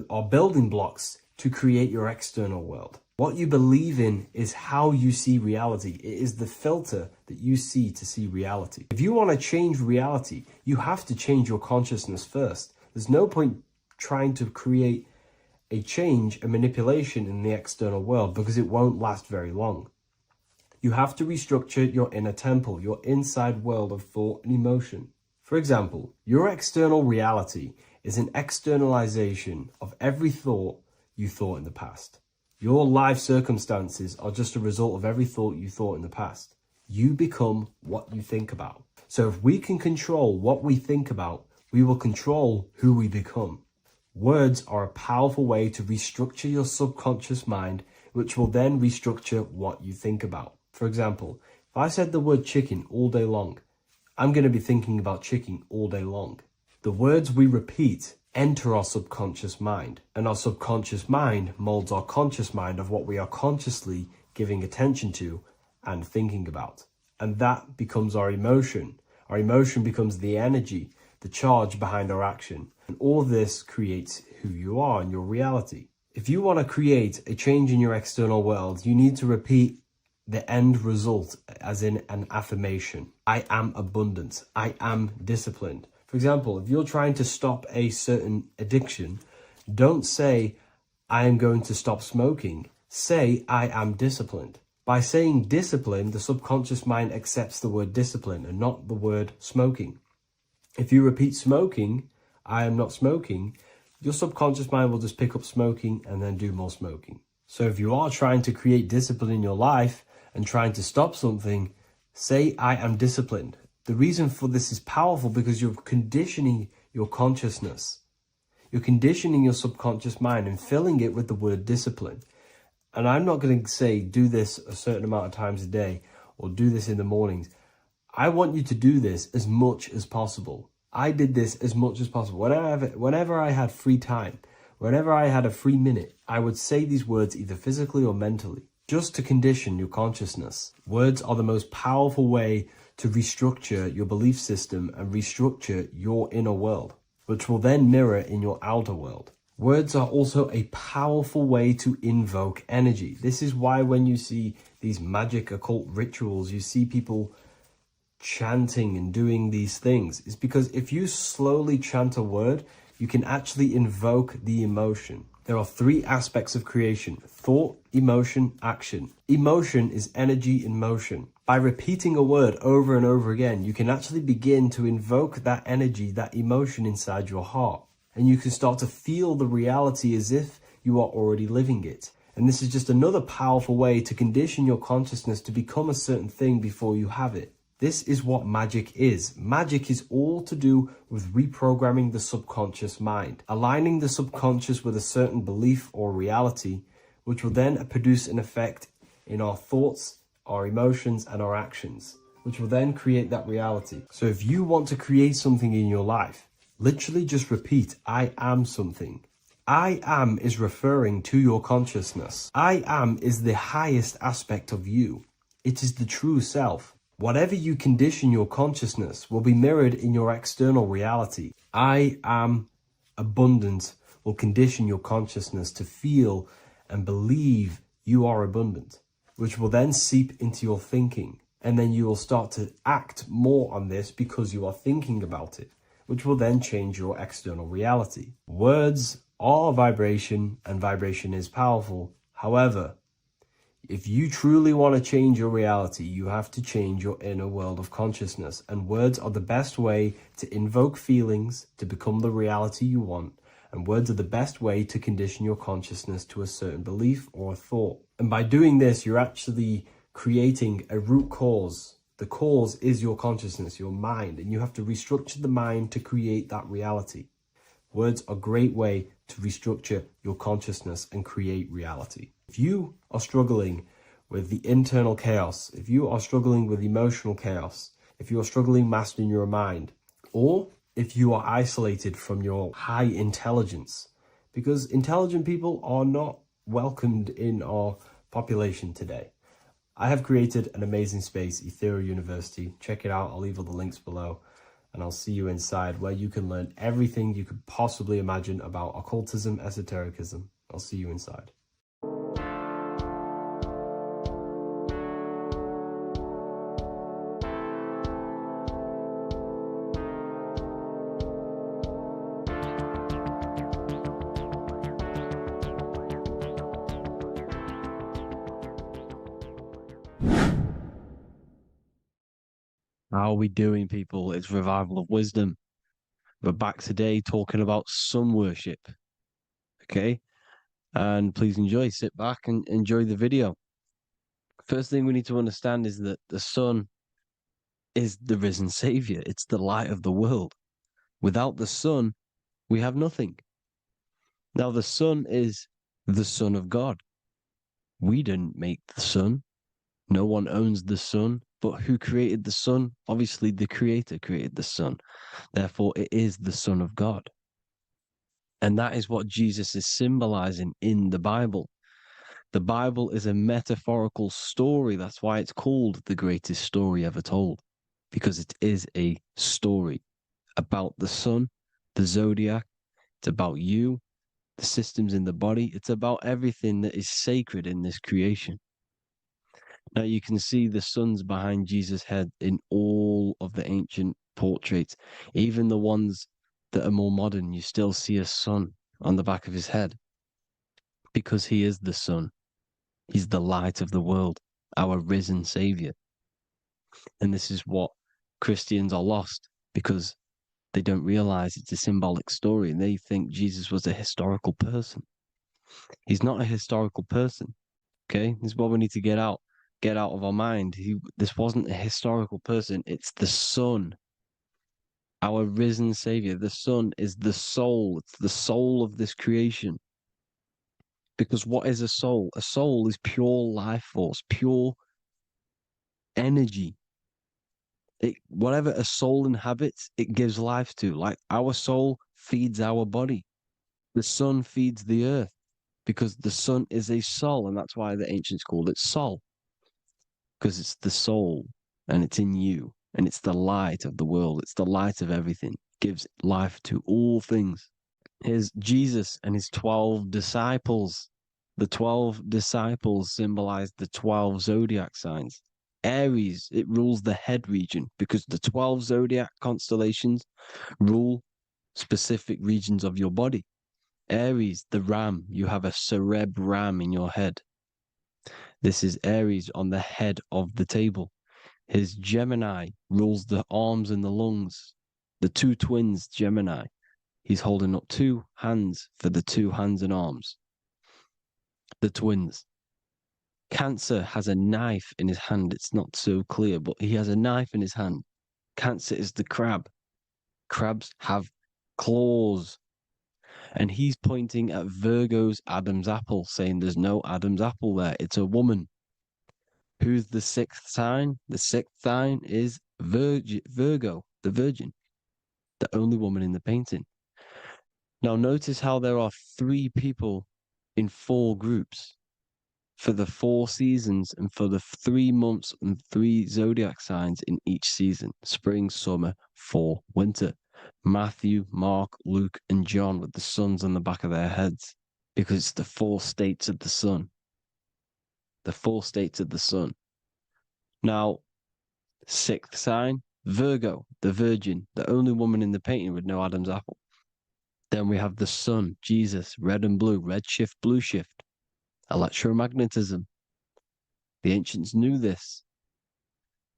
are building blocks to create your external world. What you believe in is how you see reality. It is the filter that you see to see reality. If you want to change reality, you have to change your consciousness first. There's no point trying to create a change, a manipulation in the external world, because it won't last very long. You have to restructure your inner temple, your inside world of thought and emotion. For example, your external reality is an externalization of every thought you thought in the past. Your life circumstances are just a result of every thought you thought in the past. You become what you think about. So if we can control what we think about, we will control who we become. Words are a powerful way to restructure your subconscious mind, which will then restructure what you think about. For example, if I said the word chicken all day long, I'm going to be thinking about chicken all day long. The words we repeat enter our subconscious mind, and our subconscious mind molds our conscious mind of what we are consciously giving attention to and thinking about. And that becomes our emotion. Our emotion becomes the energy, the charge behind our action. And all of this creates who you are and your reality. If you want to create a change in your external world, you need to repeat the end result as in an affirmation. I am abundant. I am disciplined. For example, if you're trying to stop a certain addiction, don't say, I am going to stop smoking. Say, I am disciplined. By saying discipline, the subconscious mind accepts the word discipline and not the word smoking. If you repeat smoking, I am not smoking, your subconscious mind will just pick up smoking and then do more smoking. So if you are trying to create discipline in your life and trying to stop something, say, I am disciplined. The reason for this is powerful because you're conditioning your consciousness. You're conditioning your subconscious mind and filling it with the word discipline. And I'm not going to say do this a certain amount of times a day or do this in the mornings. I want you to do this as much as possible. I did this as much as possible. Whenever I had free time, whenever I had a free minute, I would say these words either physically or mentally, just to condition your consciousness. Words are the most powerful way to restructure your belief system and restructure your inner world, which will then mirror in your outer world. Words are also a powerful way to invoke energy. This is why when you see these magic occult rituals, you see people chanting and doing these things. It's because if you slowly chant a word, you can actually invoke the emotion. There are three aspects of creation: thought, emotion, action. Emotion is energy in motion. By repeating a word over and over again, you can actually begin to invoke that energy, that emotion inside your heart. And you can start to feel the reality as if you are already living it. And this is just another powerful way to condition your consciousness to become a certain thing before you have it. This is what magic is. Magic is all to do with reprogramming the subconscious mind, aligning the subconscious with a certain belief or reality, which will then produce an effect in our thoughts, our emotions, and our actions, which will then create that reality. So if you want to create something in your life, literally just repeat, I am something. I am is referring to your consciousness. I am is the highest aspect of you. It is the true self. Whatever you condition your consciousness will be mirrored in your external reality. I am abundant will condition your consciousness to feel and believe you are abundant, which will then seep into your thinking. And then you will start to act more on this because you are thinking about it, which will then change your external reality. Words are vibration, and vibration is powerful. However, if you truly want to change your reality, you have to change your inner world of consciousness. And words are the best way to invoke feelings to become the reality you want. And words are the best way to condition your consciousness to a certain belief or a thought. And by doing this, you're actually creating a root cause. The cause is your consciousness, your mind, and you have to restructure the mind to create that reality. Words are a great way to restructure your consciousness and create reality. If you are struggling with the internal chaos, if you are struggling with emotional chaos, if you are struggling mastering your mind, or if you are isolated from your high intelligence, because intelligent people are not welcomed in our population today. I have created an amazing space, Ethereal University. Check it out. I'll leave all the links below. And I'll see you inside, where you can learn everything you could possibly imagine about occultism, esotericism. I'll see you inside. How are we doing, people? It's Revival of Wisdom. We're back today talking about sun worship. Okay? And please enjoy, sit back and enjoy the video. First thing we need to understand is that the sun is the risen savior. It's the light of the world. Without the sun, we have nothing. Now, the sun is the Son of God. We didn't make the sun. No one owns the sun. But who created the sun? Obviously, the Creator created the sun. Therefore, it is the Son of God. And that is what Jesus is symbolizing in the Bible. The Bible is a metaphorical story. That's why it's called the greatest story ever told, because it is a story about the sun, the zodiac. It's about you, the systems in the body. It's about everything that is sacred in this creation. Now you can see the suns behind Jesus' head in all of the ancient portraits, even the ones that are more modern. You still see a sun on the back of his head because he is the sun. He's the light of the world, our risen savior. And this is what Christians are lost because they don't realize it's a symbolic story and they think Jesus was a historical person. He's not a historical person. Okay, this is what we need to get out of our mind. This wasn't a historical person. It's the sun, our risen savior. The sun is the soul. It's the soul of this creation. Because what is a soul? A soul is pure life force, pure energy. Whatever a soul inhabits, it gives life to. Like our soul feeds our body. The sun feeds the earth because the sun is a soul, and that's why the ancients called it Sol. Because it's the soul and it's in you and it's the light of the world. It's the light of everything. It gives life to all things. Here's Jesus and his 12 disciples. The 12 disciples symbolize the 12 zodiac signs. Aries, it rules the head region because the 12 zodiac constellations rule specific regions of your body. Aries, the ram, you have a cerebrum in your head. This is Aries on the head of the table. His Gemini rules the arms and the lungs. The two twins, Gemini. He's holding up two hands for the two hands and arms. The twins. Cancer has a knife in his hand. It's not so clear, but he has a knife in his hand. Cancer is the crab. Crabs have claws. And he's pointing at Virgo's Adam's apple, saying there's no Adam's apple there. It's a woman. Who's the sixth sign? The sixth sign is Virgo, the Virgin, the only woman in the painting. Now notice how there are 3 people in 4 groups for the 4 seasons and for the 3 months and 3 zodiac signs in each season: spring, summer, fall, winter. Matthew, Mark, Luke, and John with the suns on the back of their heads because it's the 4 states of the sun. The 4 states of the sun. Now, 6th sign, Virgo, the Virgin, the only woman in the painting with no Adam's apple. Then we have the sun, Jesus, red and blue, red shift, blue shift, electromagnetism. The ancients knew this.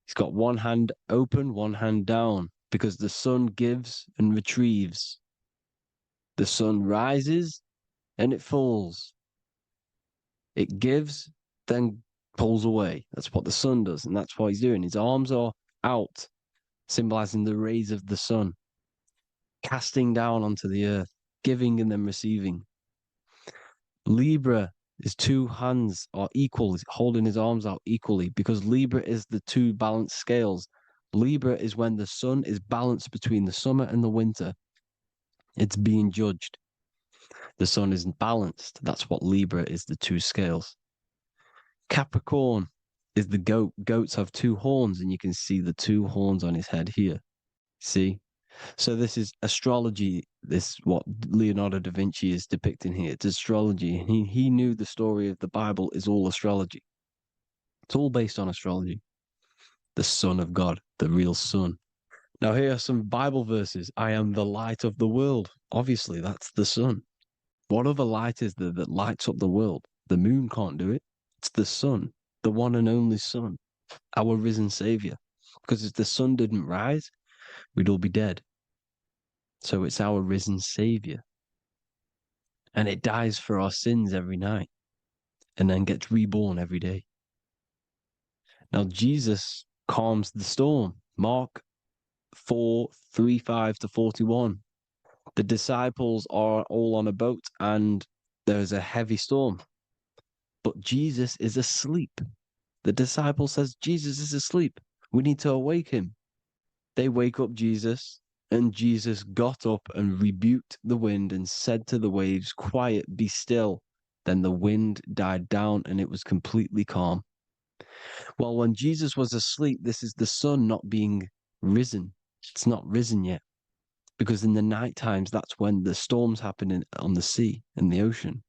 He's got one hand open, one hand down, because the sun gives and retrieves. The sun rises and it falls. It gives, then pulls away. That's what the sun does, and that's what he's doing. His arms are out, symbolizing the rays of the sun, casting down onto the earth, giving and then receiving. Libra, his 2 hands are equal. He's holding his arms out equally because Libra is the 2 balanced scales. Libra is when the sun is balanced between the summer and the winter. It's being judged. The sun isn't balanced. That's what Libra is, the 2 scales. Capricorn is the goat. Goats have 2 horns, and you can see the 2 horns on his head here. See? So this is astrology. This is what Leonardo da Vinci is depicting here. It's astrology. He knew the story of the Bible is all astrology. It's all based on astrology. The Son of God, the real sun. Now here are some Bible verses. I am the light of the world. Obviously, that's the sun. What other light is there that lights up the world? The moon can't do it. It's the sun, the one and only sun, our risen savior. Because if the sun didn't rise, we'd all be dead. So it's our risen Savior. And it dies for our sins every night and then gets reborn every day. Now, Jesus calms the storm. Mark 4:35-41. The disciples are all on a boat and there's a heavy storm. But Jesus is asleep. The disciple says, Jesus is asleep. We need to awake him. They wake up Jesus, and Jesus got up and rebuked the wind and said to the waves, quiet, be still. Then the wind died down and it was completely calm. Well, when Jesus was asleep, this is the sun not being risen. It's not risen yet. Because in the night times, that's when the storms happen on the sea, in the ocean.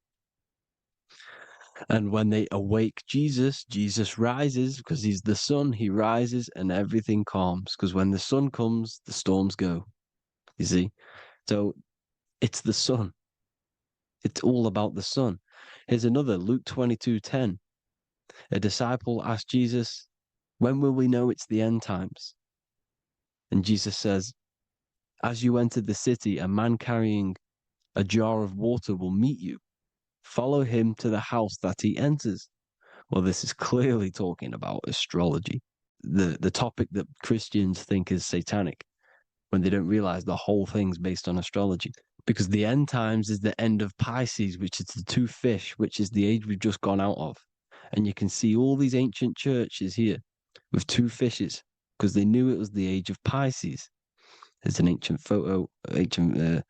And when they awake Jesus, Jesus rises because he's the sun. He rises and everything calms. Because when the sun comes, the storms go. You see? So it's the sun. It's all about the sun. Here's another, Luke 22:10. A disciple asked Jesus, when will we know it's the end times? And Jesus says, as you enter the city, a man carrying a jar of water will meet you. Follow him to the house that he enters. Well, this is clearly talking about astrology, the topic that Christians think is satanic, when they don't realize the whole thing's based on astrology. Because the end times is the end of Pisces, which is the two fish, which is the age we've just gone out of. And you can see all these ancient churches here with two fishes, because they knew it was the age of Pisces. There's an ancient photo, ancient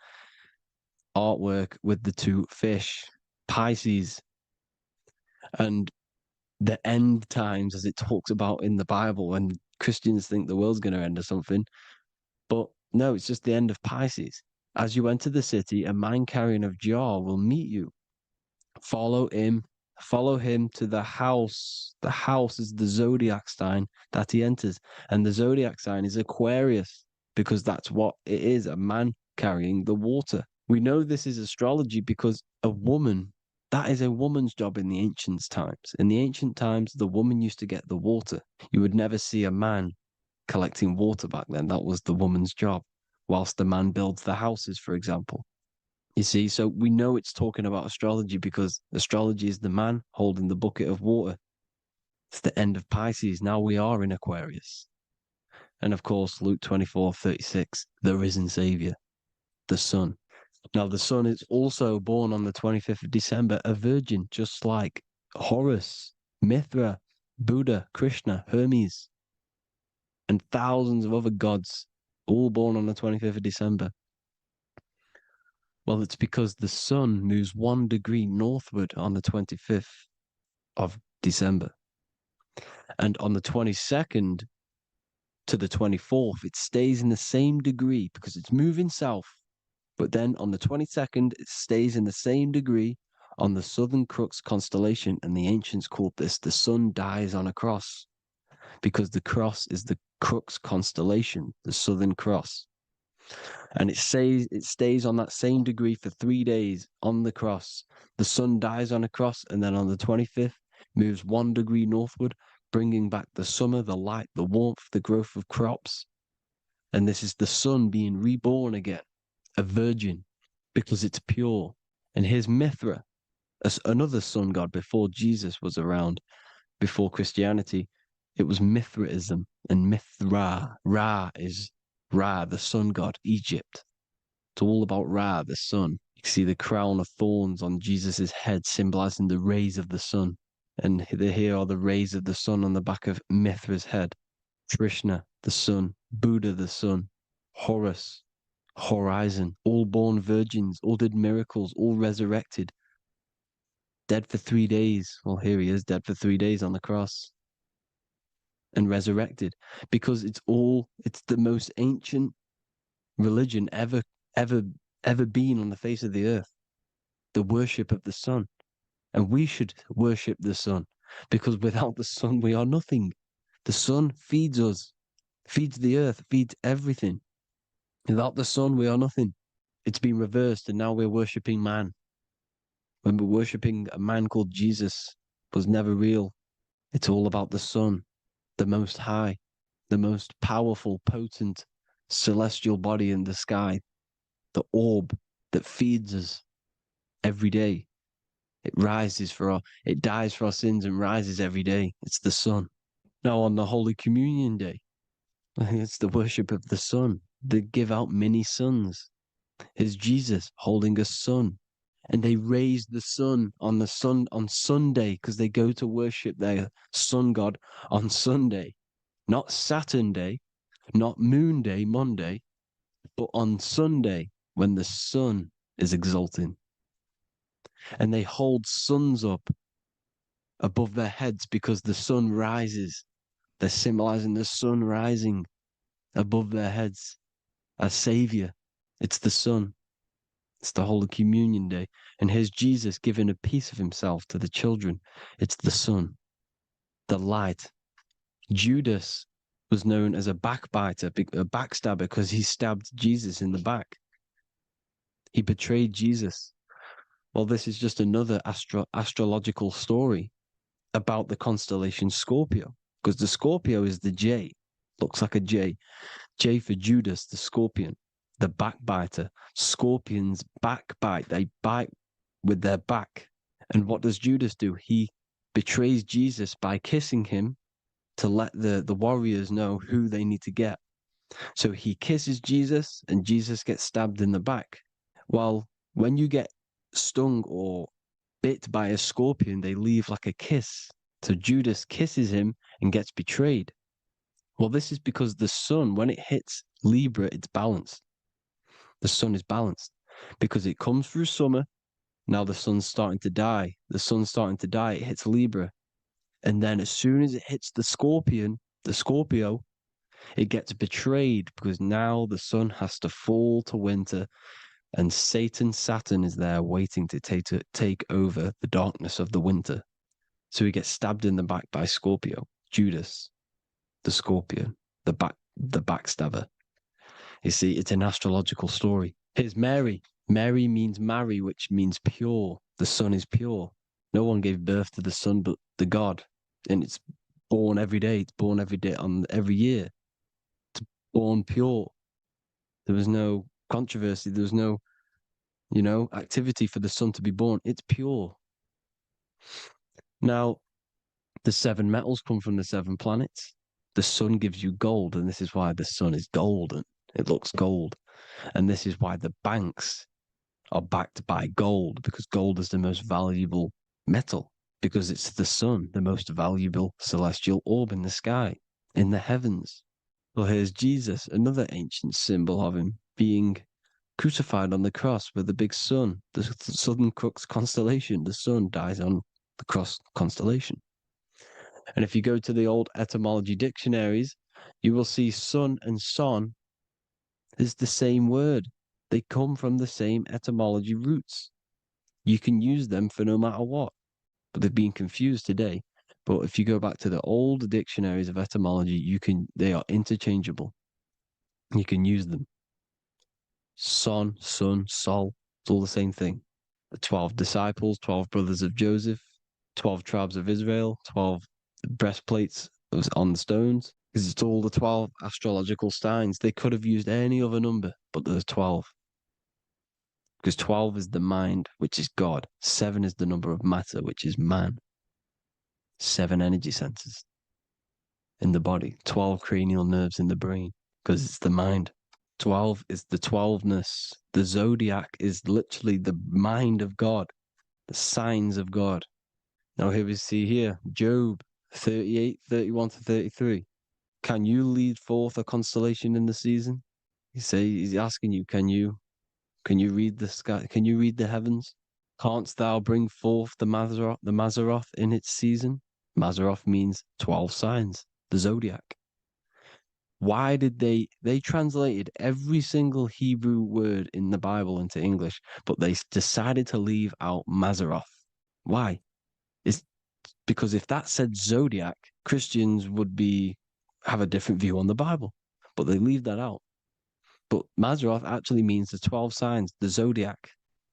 artwork with the two fish, Pisces. And the end times, as it talks about in the Bible, when Christians think the world's going to end or something. But no, it's just the end of Pisces. As you enter the city, a man carrying a jar will meet you. Follow him to the house. The house is the zodiac sign that he enters. And the zodiac sign is Aquarius, because that's what it is, a man carrying the water. We know this is astrology because a woman, that is a woman's job in the ancient times. In the ancient times, the woman used to get the water. You would never see a man collecting water back then. That was the woman's job, whilst the man builds the houses, for example. You see, so we know it's talking about astrology because astrology is the man holding the bucket of water. It's the end of Pisces. Now we are in Aquarius. And of course, Luke 24:36, the risen Savior, the sun. Now, the sun is also born on the 25th of December, a virgin, just like Horus, Mithra, Buddha, Krishna, Hermes, and thousands of other gods, all born on the 25th of December. Well, it's because the sun moves 1 degree northward on the 25th of December. And on the 22nd to the 24th, it stays in the same degree because it's moving south. But then on the 22nd, it stays in the same degree on the Southern Crux constellation. And the ancients called this the sun dies on a cross, because the cross is the Crux constellation, the Southern Cross. And it stays on that same degree for 3 days on the cross. The sun dies on a cross, and then on the 25th, moves 1 degree northward, bringing back the summer, the light, the warmth, the growth of crops. And this is the sun being reborn again, a virgin, because it's pure. And here's Mithra, another sun god before Jesus was around, before Christianity. It was Mithraism, and Mithra, Ra is Ra, the sun god, Egypt. It's all about Ra, the sun. You can see the crown of thorns on Jesus's head, symbolizing the rays of the sun. And here are the rays of the sun on the back of Mithra's head. Krishna, the sun. Buddha, the sun. Horus, horizon. All born virgins, all did miracles, all resurrected. Dead for 3 days. Well, here he is, dead for 3 days on the cross. And resurrected, because it's the most ancient religion ever been on the face of the earth, the worship of the sun. And we should worship the sun, because without the sun we are nothing. The sun feeds us, feeds the earth, feeds everything. Without the sun we are nothing. It's been reversed, and now we're worshipping man, when we're worshipping a man called Jesus was never real. It's all about the sun, the Most High, the most powerful, potent celestial body in the sky, the orb that feeds us every day. It dies for our sins and rises every day. It's the sun. Now on the Holy Communion Day, it's the worship of the sun. They give out mini suns. Is Jesus holding a sun, and they raise the sun on Sunday because they go to worship their sun god on Sunday, not Saturn Day, not Moon Day, Monday, but on Sunday when the sun is exalting. And they hold suns up above their heads because the sun rises. They're symbolizing the sun rising above their heads as savior. It's the sun. It's the Holy Communion Day. And here's Jesus giving a piece of himself to the children. It's the sun, the light. Judas was known as a backbiter, a backstabber, because he stabbed Jesus in the back. He betrayed Jesus. Well, this is just another astrological story about the constellation Scorpio, because the Scorpio is the J, looks like a J. J for Judas, the scorpion, the backbiter. Scorpions backbite, they bite with their back. And what does Judas do? He betrays Jesus by kissing him to let the warriors know who they need to get. So he kisses Jesus and Jesus gets stabbed in the back. Well, when you get stung or bit by a scorpion, they leave like a kiss. So Judas kisses him and gets betrayed. Well, this is because the sun, when it hits Libra, it's balanced. The sun is balanced because it comes through summer. Now the sun's starting to die. The sun's starting to die. It hits Libra. And then as soon as it hits the Scorpio, it gets betrayed because now the sun has to fall to winter and Saturn is there waiting to take over the darkness of the winter. So he gets stabbed in the back by Scorpio, Judas, the scorpion, the backstabber. You see, it's an astrological story. Here's Mary. Mary means marry, which means pure. The sun is pure. No one gave birth to the sun but the God. And it's born every day. It's born every day on every year. It's born pure. There was no controversy. There was no, activity for the sun to be born. It's pure. Now, the 7 metals come from the 7 planets. The sun gives you gold, and this is why the sun is golden. It looks gold. And this is why the banks are backed by gold, because gold is the most valuable metal, because it's the sun, the most valuable celestial orb in the sky, in the heavens. Well, here's Jesus, another ancient symbol of him being crucified on the cross with the big sun, the Southern Crux constellation. The sun dies on the cross constellation. And if you go to the old etymology dictionaries, you will see sun and son is the same word. They come from the same etymology roots. You can use them for no matter what, but they've been confused today. But if you go back to the old dictionaries of etymology, they are interchangeable. You can use them. Son, sun, sol, it's all the same thing. The 12 disciples, 12 brothers of Joseph, 12 tribes of Israel, 12 breastplates on the stones, because it's all the 12 astrological signs. They could have used any other number, but there's 12. Because 12 is the mind, which is God. 7 is the number of matter, which is man. 7 energy centers in the body. 12 cranial nerves in the brain, because it's the mind. 12 is the 12ness. The zodiac is literally the mind of God, the signs of God. Now here we see here, Job 38, 31 to 33. Can you lead forth a constellation in the season? He's asking you, can you read the sky? Can you read the heavens? Canst thou bring forth the Mazzaroth in its season? Mazzaroth means 12 signs, the zodiac. Why did they translated every single Hebrew word in the Bible into English, but they decided to leave out Mazzaroth? Why? It's because if that said zodiac, Christians would have a different view on the Bible, but they leave that out. But Mazzaroth actually means the 12 signs, the zodiac,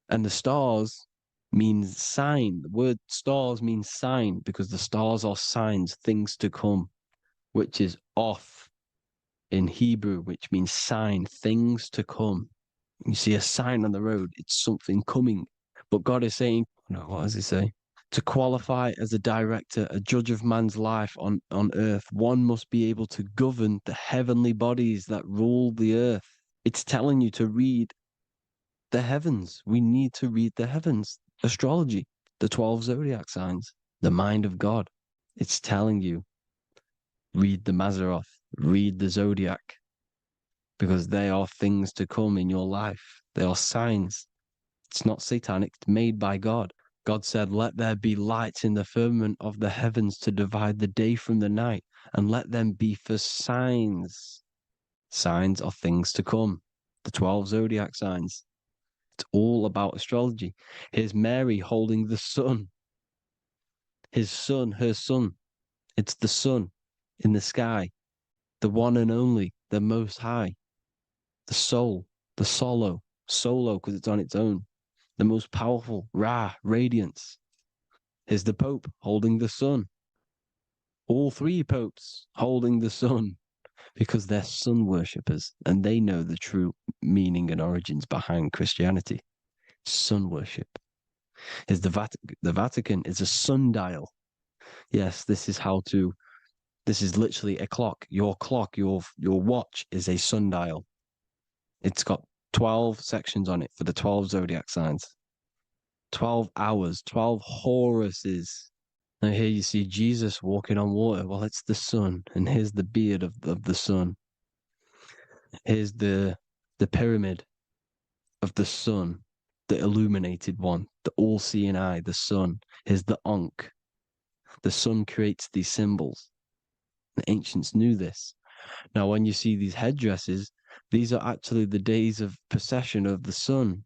and the stars means sign. The word stars means sign because the stars are signs, things to come, which is off. in Hebrew, which means sign, things to come. You see a sign on the road, it's something coming. But God is saying, no, what does he say? To qualify as a director, a judge of man's life on earth, one must be able to govern the heavenly bodies that rule the earth. It's telling you to read the heavens. We need to read the heavens. Astrology, the 12 zodiac signs, the mind of God. It's telling you, read the Mazzaroth, read the zodiac, because they are things to come in your life. They are signs. It's not satanic, it's made by God. God said, let there be lights in the firmament of the heavens to divide the day from the night, and let them be for signs. Signs are things to come. The 12 zodiac signs. It's all about astrology. Here's Mary holding the sun. His son, her son. It's the sun in the sky. The one and only, the most high. The soul, the solo because it's on its own. The most powerful, Ra, radiance. Here's the Pope holding the sun. All three popes holding the sun, because they're sun worshippers and they know the true meaning and origins behind Christianity. Sun worship. Here's the Vatican is a sundial. Yes, this is literally a clock. Your clock, your watch is a sundial. It's got 12 sections on it for the 12 zodiac signs. 12 hours, 12 Horuses. Now here you see Jesus walking on water. Well, it's the sun, and here's the beard of the sun. Here's the pyramid of the sun, the illuminated one, the all-seeing eye, the sun. Here's the Ankh. The sun creates these symbols. The ancients knew this. Now, when you see these headdresses, these are actually the days of precession of the sun.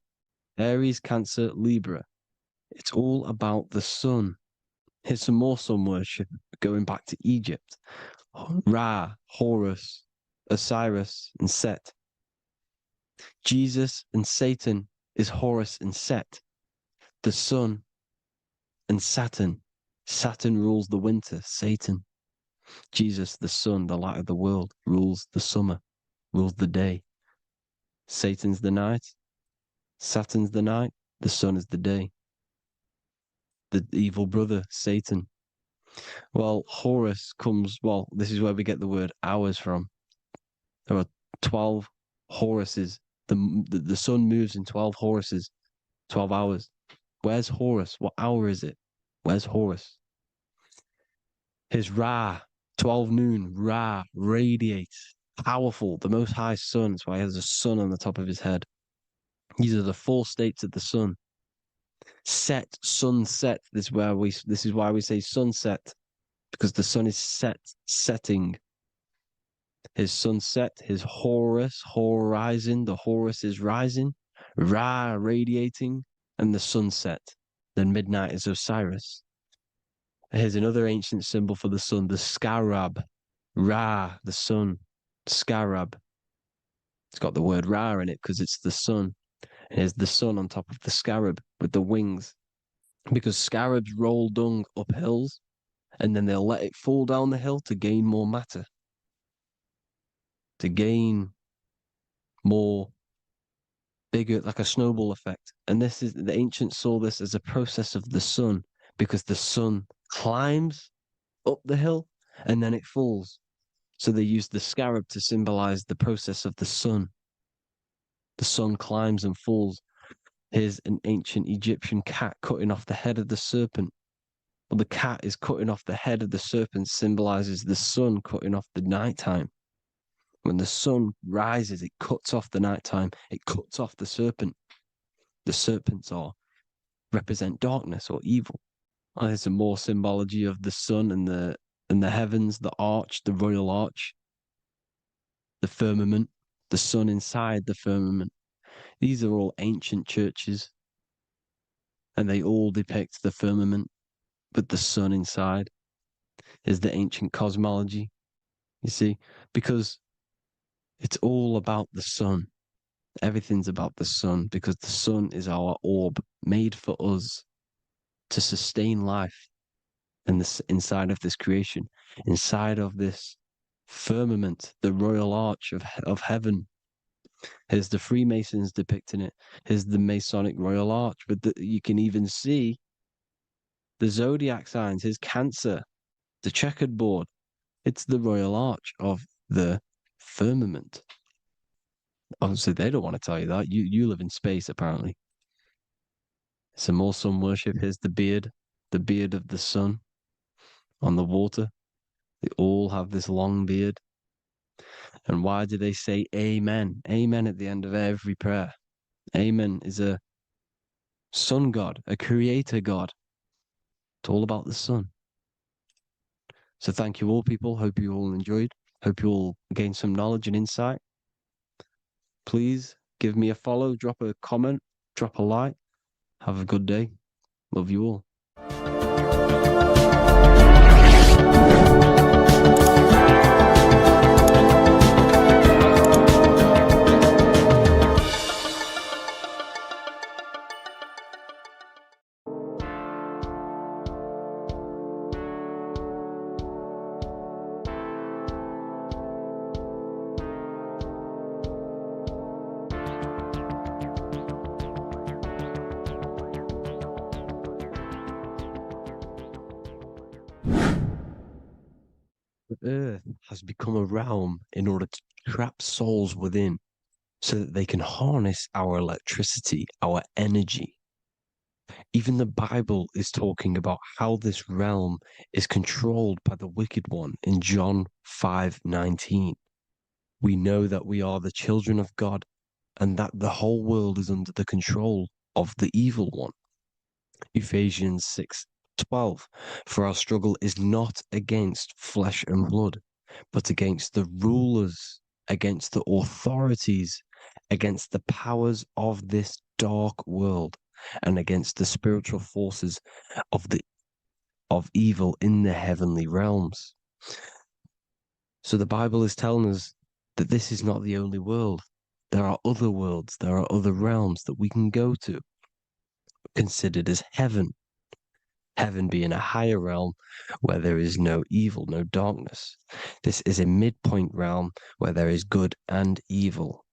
Aries, Cancer, Libra. It's all about the sun. Here's some more sun worship going back to Egypt. Ra, Horus, Osiris, and Set. Jesus and Satan is Horus and Set. The sun and Saturn. Saturn rules the winter, Satan. Jesus, the sun, the light of the world, rules the summer, rules the day. Satan's the night, Saturn's the night, the sun is the day. The evil brother, Satan. Well, Horus this is where we get the word hours from. There are 12 Horuses. The sun moves in 12 Horuses, 12 hours. Where's Horus? What hour is it? Where's Horus? His Ra, 12 noon, Ra, radiates, powerful, the most high sun. That's why he has a sun on the top of his head. These are the 4 states of the sun. Set, sunset. This is why we say sunset, because the sun is setting. His sunset, his Horus, horizon. The Horus is rising, Ra radiating, and the sunset. Then midnight is Osiris. Here's another ancient symbol for the sun, the scarab. Ra, the sun, scarab. It's got the word Ra in it because it's the sun. And here's the sun on top of the scarab with the wings. Because scarabs roll dung up hills, and then they'll let it fall down the hill to gain more matter. To gain more bigger, like a snowball effect. And the ancients saw this as a process of the sun, because the sun climbs up the hill and then it falls. So they used the scarab to symbolize the process of the sun. The sun climbs and falls. Here's an ancient Egyptian cat cutting off the head of the serpent. Well, the cat is cutting off the head of the serpent, symbolizes the sun cutting off the nighttime. When the sun rises, it cuts off the nighttime. It cuts off the serpent. The serpents represent darkness or evil. There's some more symbology of the sun and the heavens, the arch, the royal arch, the firmament, the sun inside the firmament. These are all ancient churches, and they all depict the firmament with the sun inside. Is the ancient cosmology, you see, because it's all about the sun. Everything's about the sun, because the sun is our orb made for us to sustain life and this inside of this creation, inside of this Firmament, the royal arch of heaven. Here's the Freemasons depicting it. Here's the Masonic royal arch. But you can even see the zodiac signs. Here's Cancer, the checkered board. It's the royal arch of the firmament. Obviously, they don't want to tell you that. You live in space, apparently. Some more sun worship. Here's the beard of the sun on the water. They all have this long beard. And why do they say amen? Amen at the end of every prayer. Amen is a sun god, a creator god. It's all about the sun. So thank you all, people. Hope you all enjoyed. Hope you all gained some knowledge and insight. Please give me a follow, drop a comment, drop a like. Have a good day. Love you all. Earth has become a realm in order to trap souls within so that they can harness our electricity, our energy. Even the Bible is talking about how this realm is controlled by the wicked one in John 5:19. We know that we are the children of God and that the whole world is under the control of the evil one. Ephesians 6:12. For our struggle is not against flesh and blood, but against the rulers, against the authorities, against the powers of this dark world, and against the spiritual forces of evil in the heavenly realms. So the Bible is telling us that this is not the only world. There are other worlds, there are other realms that we can go to, considered as heaven. Heaven being a higher realm where there is no evil, no darkness. This is a midpoint realm where there is good and evil.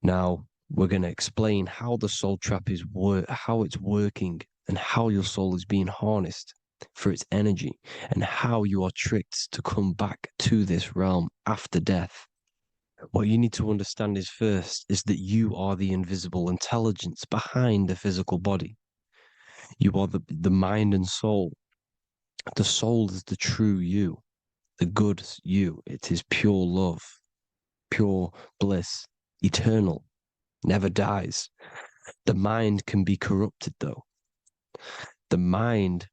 Now, we're going to explain how the soul trap is how it's working and how your soul is being harnessed for its energy and how you are tricked to come back to this realm after death. What you need to understand is first is that you are the invisible intelligence behind the physical body. You are the mind and soul. The soul is the true you, the good you. It is pure love, pure bliss, eternal, never dies. The mind can be corrupted, though. The mind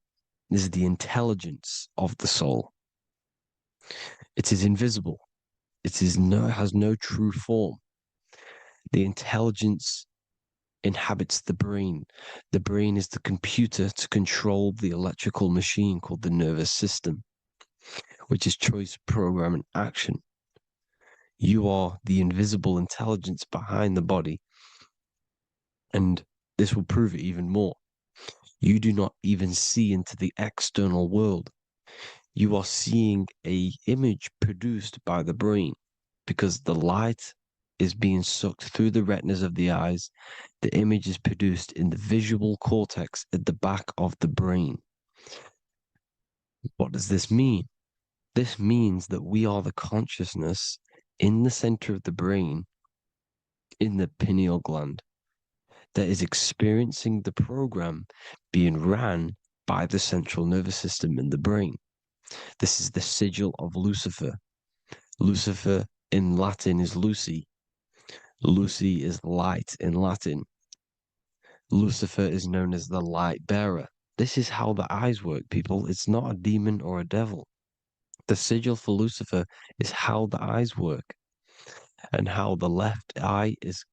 is the intelligence of the soul. It is invisible. It has no true form. The intelligence inhabits the brain. The brain is the computer to control the electrical machine called the nervous system, which is choice, program, and action. You are the invisible intelligence behind the body, and this will prove it even more. You do not even see into the external world. You are seeing an image produced by the brain because the light is being sucked through the retinas of the eyes. The image is produced in the visual cortex at the back of the brain. What does this mean? This means that we are the consciousness in the center of the brain, in the pineal gland, that is experiencing the program being ran by the central nervous system in the brain. This is the sigil of Lucifer. Lucifer in Latin is Lucy. Lucy is light in Latin. Lucifer is known as the light bearer. This is how the eyes work, people. It's not a demon or a devil. The sigil for Lucifer is how the eyes work and how the left eye is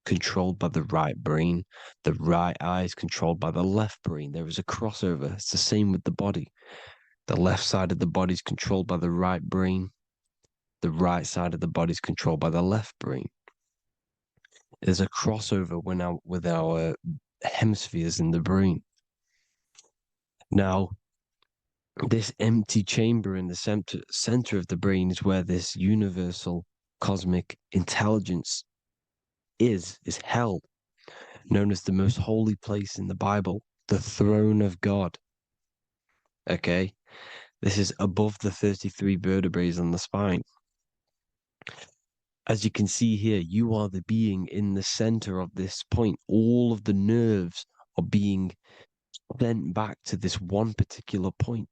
controlled by the right brain. The right eye is controlled by the left brain. There is a crossover. It's the same with the body. The left side of the body is controlled by the right brain. The right side of the body is controlled by the left brain. There's a crossover with our hemispheres in the brain. Now, This empty chamber in the center of the brain is where this universal cosmic intelligence is held, known as the most holy place in the Bible, the throne of God. Okay? This is above the 33 vertebrae on the spine. As you can see here, you are the being in the center of this point. All of the nerves are being sent back to this one particular point,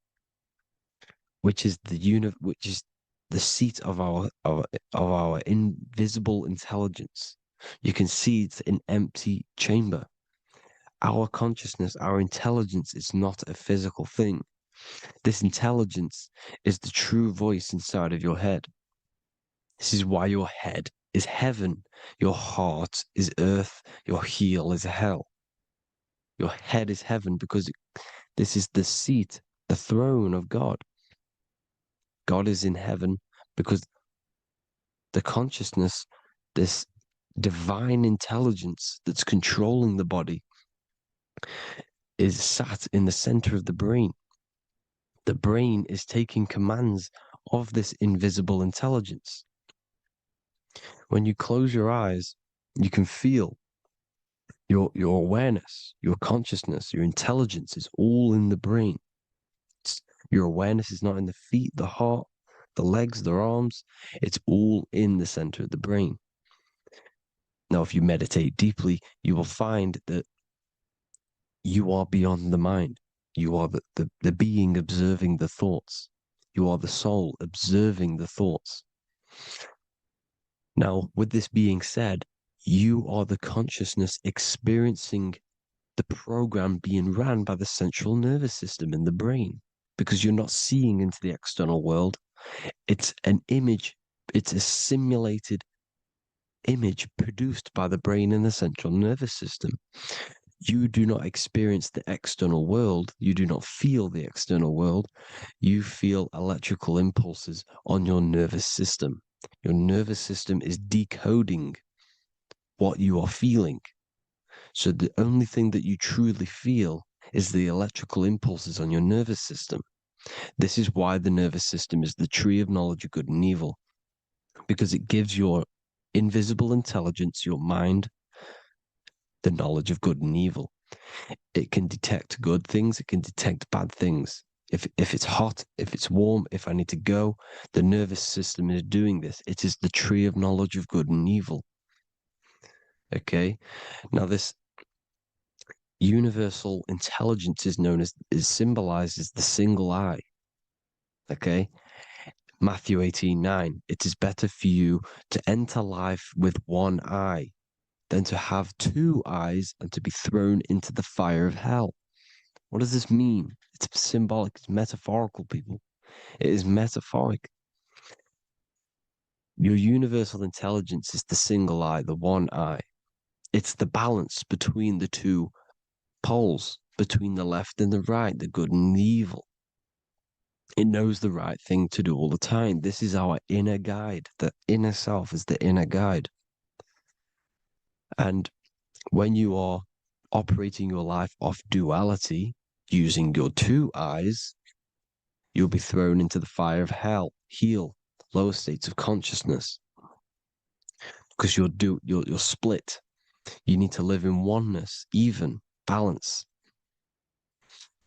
which is the seat of our invisible intelligence. You can see it's an empty chamber. Our consciousness, our intelligence is not a physical thing. This intelligence is the true voice inside of your head. This is why your head is heaven, your heart is earth, your heel is hell. Your head is heaven because this is the seat, the throne of God. God is in heaven because the consciousness, this divine intelligence that's controlling the body, is sat in the center of the brain. The brain is taking commands of this invisible intelligence. When you close your eyes, you can feel your awareness, your consciousness, your intelligence is all in the brain. Your awareness is not in the feet, the heart, the legs, the arms. It's all in the center of the brain. Now, if you meditate deeply, you will find that you are beyond the mind. You are the being observing the thoughts. You are the soul observing the thoughts. Now, with this being said, you are the consciousness experiencing the program being ran by the central nervous system in the brain, because you're not seeing into the external world. It's an image, it's a simulated image produced by the brain and the central nervous system. You do not experience the external world. You do not feel the external world. You feel electrical impulses on your nervous system. Your nervous system is decoding what you are feeling. So the only thing that you truly feel is the electrical impulses on your nervous system. This is why the nervous system is the tree of knowledge of good and evil, because it gives your invisible intelligence, your mind, the knowledge of good and evil. It can detect good things, it can detect bad things. If it's hot, if it's warm, if I need to go, the nervous system is doing this. It is the tree of knowledge of good and evil. Okay? Now this universal intelligence is symbolized as the single eye. Okay? Matthew 18:9. It is better for you to enter life with one eye than to have two eyes and to be thrown into the fire of hell. What does this mean? It's symbolic, it's metaphorical, people. It is metaphoric. Your universal intelligence is the single eye, the one eye. It's the balance between the two poles, between the left and the right, the good and the evil. It knows the right thing to do all the time. This is our inner guide. The inner self is the inner guide. And when you are operating your life off duality, using your two eyes, you'll be thrown into the fire of hell, lower states of consciousness. Because you're split. You need to live in oneness, even, balance.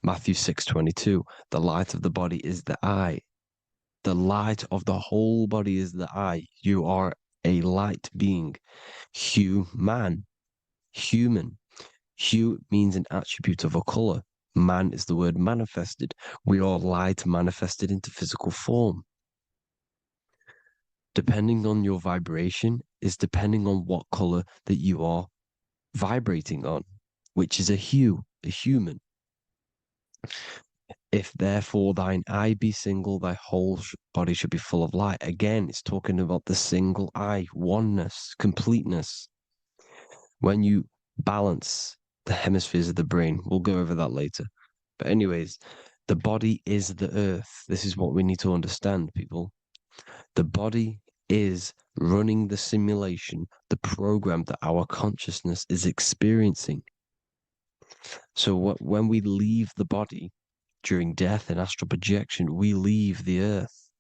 Matthew 6:22, the light of the body is the eye. The light of the whole body is the eye. You are a light being. Human. Hue means an attribute of a color. Man is the word manifested. We are light manifested into physical form. Depending on your vibration is depending on what color that you are vibrating on, which is a hue, a human. If therefore thine eye be single, thy whole body should be full of light. Again, it's talking about the single eye, oneness, completeness. When you balance the hemispheres of the brain, we'll go over that later. But anyways, the body is the earth. This is what we need to understand, people. The body is running the simulation, the program that our consciousness is experiencing. So when we leave the body, during death and astral projection, we leave the earth.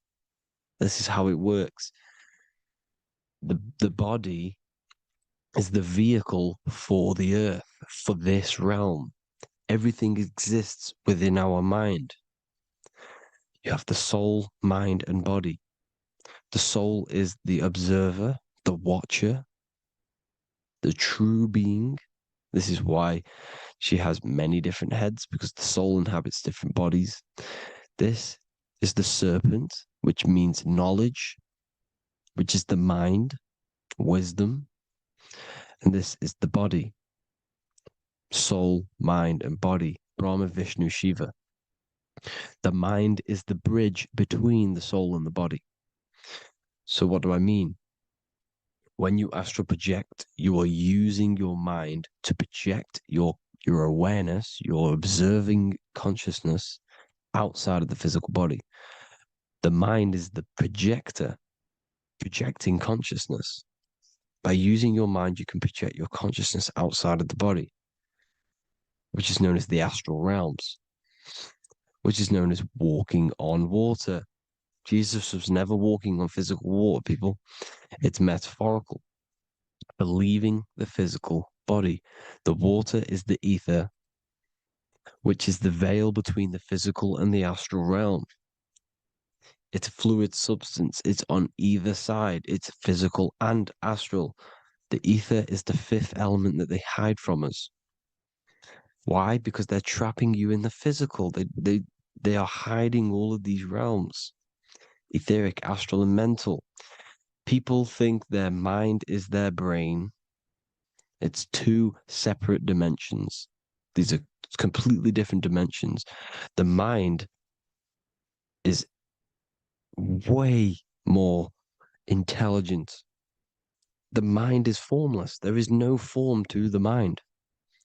This is how it works. The body is the vehicle for the earth, for this realm. Everything exists within our mind. You have the soul, mind, and body. The soul is the observer, the watcher, the true being. This is why she has many different heads, because the soul inhabits different bodies. This is the serpent, which means knowledge, which is the mind, wisdom. And this is the body, soul, mind, and body, Brahma, Vishnu, Shiva. The mind is the bridge between the soul and the body. So what do I mean? When you astral project, you are using your mind to project your awareness, your observing consciousness outside of the physical body. The mind is the projector, projecting consciousness. By using your mind, you can project your consciousness outside of the body, which is known as the astral realms, which is known as walking on water. Jesus was never walking on physical water, people. It's metaphorical. Believing the physical body. The water is the ether, which is the veil between the physical and the astral realm. It's a fluid substance. It's on either side. It's physical and astral. The ether is the fifth element that they hide from us. Why? Because they're trapping you in the physical. They are hiding all of these realms. Etheric, astral, and mental. People think their mind is their brain. It's two separate dimensions. These are completely different dimensions. The mind is way more intelligent. The mind is formless. There is no form to the mind.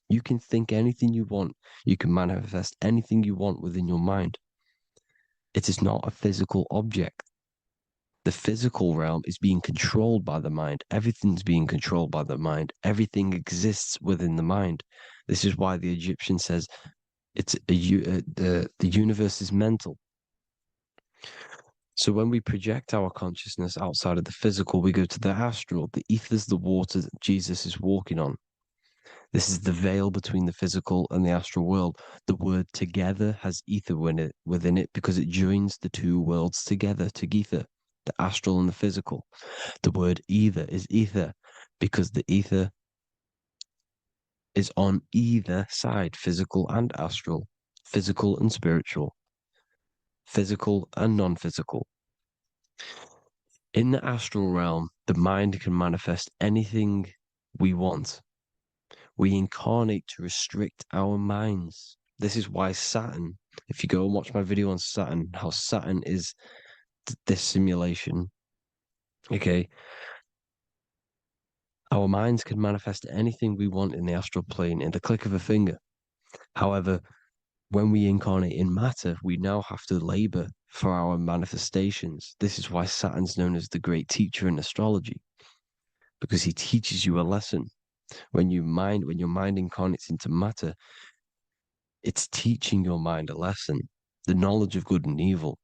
You can think anything you want. You can manifest anything you want within your mind. It is not a physical object. The physical realm is being controlled by the mind. Everything's being controlled by the mind. Everything exists within the mind. This is why the Egyptian says the universe is mental. So when we project our consciousness outside of the physical, we go to the astral. The ether is the water that Jesus is walking on. This is the veil between the physical and the astral world. The word together has ether within it because it joins the two worlds together, together, the astral and the physical. The word either is ether because the ether is on either side, physical and astral, physical and spiritual, physical and non-physical. In the astral realm, the mind can manifest anything we want. We incarnate to restrict our minds. This is why Saturn, if you go and watch my video on Saturn, how Saturn is this simulation, okay? Our minds can manifest anything we want in the astral plane in the click of a finger. However, when we incarnate in matter, we now have to labor for our manifestations. This is why Saturn's known as the great teacher in astrology, because he teaches you a lesson. When your mind incarnates into matter, it's teaching your mind a lesson, the knowledge of good and evil.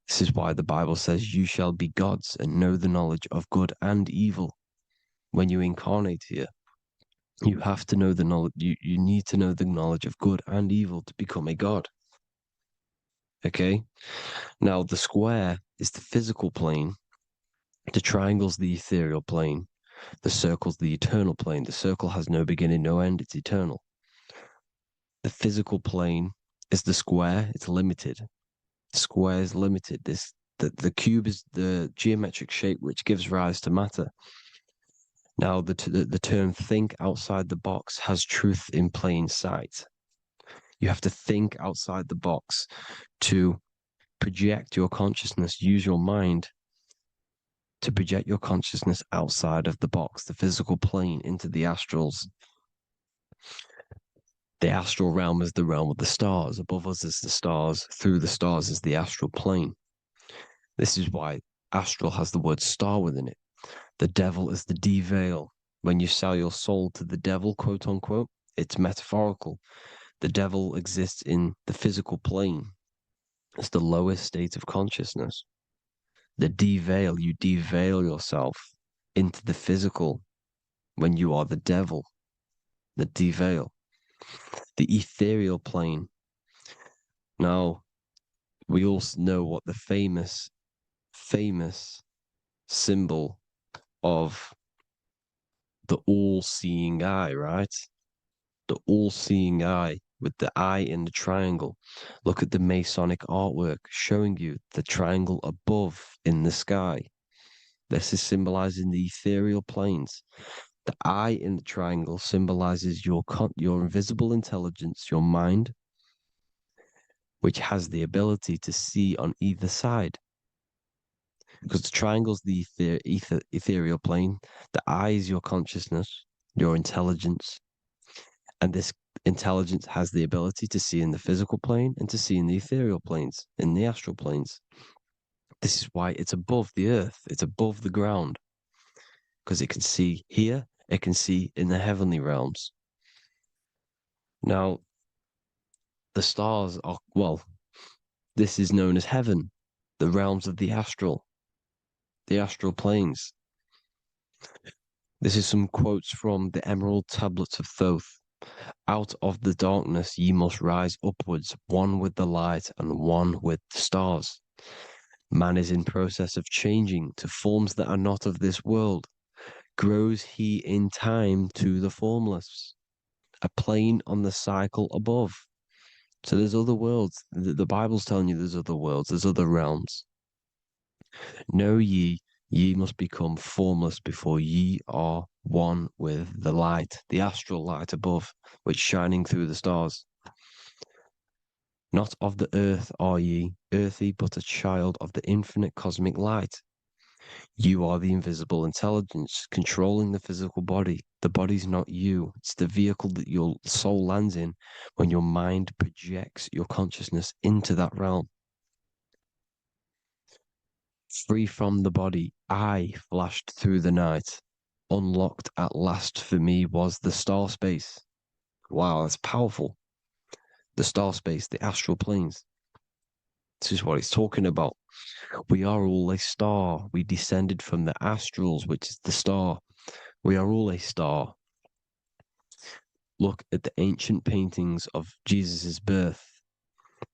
This is why the Bible says, you shall be gods and know the knowledge of good and evil. When you incarnate here, you have to know the knowledge, you need to know the knowledge of good and evil to become a god. Okay? Now, the square is the physical plane, the triangle's the ethereal plane, the circle's the eternal plane. The circle has no beginning, no end, it's eternal. The physical plane is the square, it's limited. The square is limited. The cube is the geometric shape which gives rise to matter. Now, the term think outside the box has truth in plain sight. You have to think outside the box to project your consciousness, use your mind to project your consciousness outside of the box, the physical plane, into the astrals. The astral realm is the realm of the stars. Above us is the stars. Through the stars is the astral plane. This is why astral has the word star within it. The devil is the de-veil. When you sell your soul to the devil, quote unquote, it's metaphorical. The devil exists in the physical plane. It's the lowest state of consciousness. You deveil yourself into the physical when you are the devil. The deveil. The ethereal plane. Now, we all know what the famous symbol of the all-seeing eye, right? The all-seeing eye with the eye in the triangle. Look at the Masonic artwork showing you the triangle above in the sky. This is symbolizing the ethereal planes. The eye in the triangle symbolizes your invisible intelligence, your mind, which has the ability to see on either side. Because the triangle's the ethereal plane. The eye is your consciousness, your intelligence. And this intelligence has the ability to see in the physical plane and to see in the ethereal planes, in the astral planes. This is why it's above the earth. It's above the ground. Because it can see here, it can see in the heavenly realms. Now, the stars are, well, this is known as heaven, the realms of the astral planes. This is some quotes from the Emerald Tablets of Thoth. Out of the darkness ye must rise upwards, one with the light and one with the stars. Man is in process of changing to forms that are not of this world. Grows he in time to the formless, a plane on the cycle above. So there's other worlds. The Bible's telling you there's other worlds, there's other realms. Know ye must become formless before ye are one with the light, the astral light above, which shining through the stars. Not of the earth are ye, earthy, but a child of the infinite cosmic light. You are the invisible intelligence controlling the physical body. The body's not you. It's the vehicle that your soul lands in when your mind projects your consciousness into that realm. Free from the body, I flashed through the night. Unlocked at last for me was the star space. Wow, that's powerful. The star space, the astral planes. This is what it's talking about. We are all a star. We descended from the astrals, which is the star. We are all a star. Look at the ancient paintings of Jesus' birth.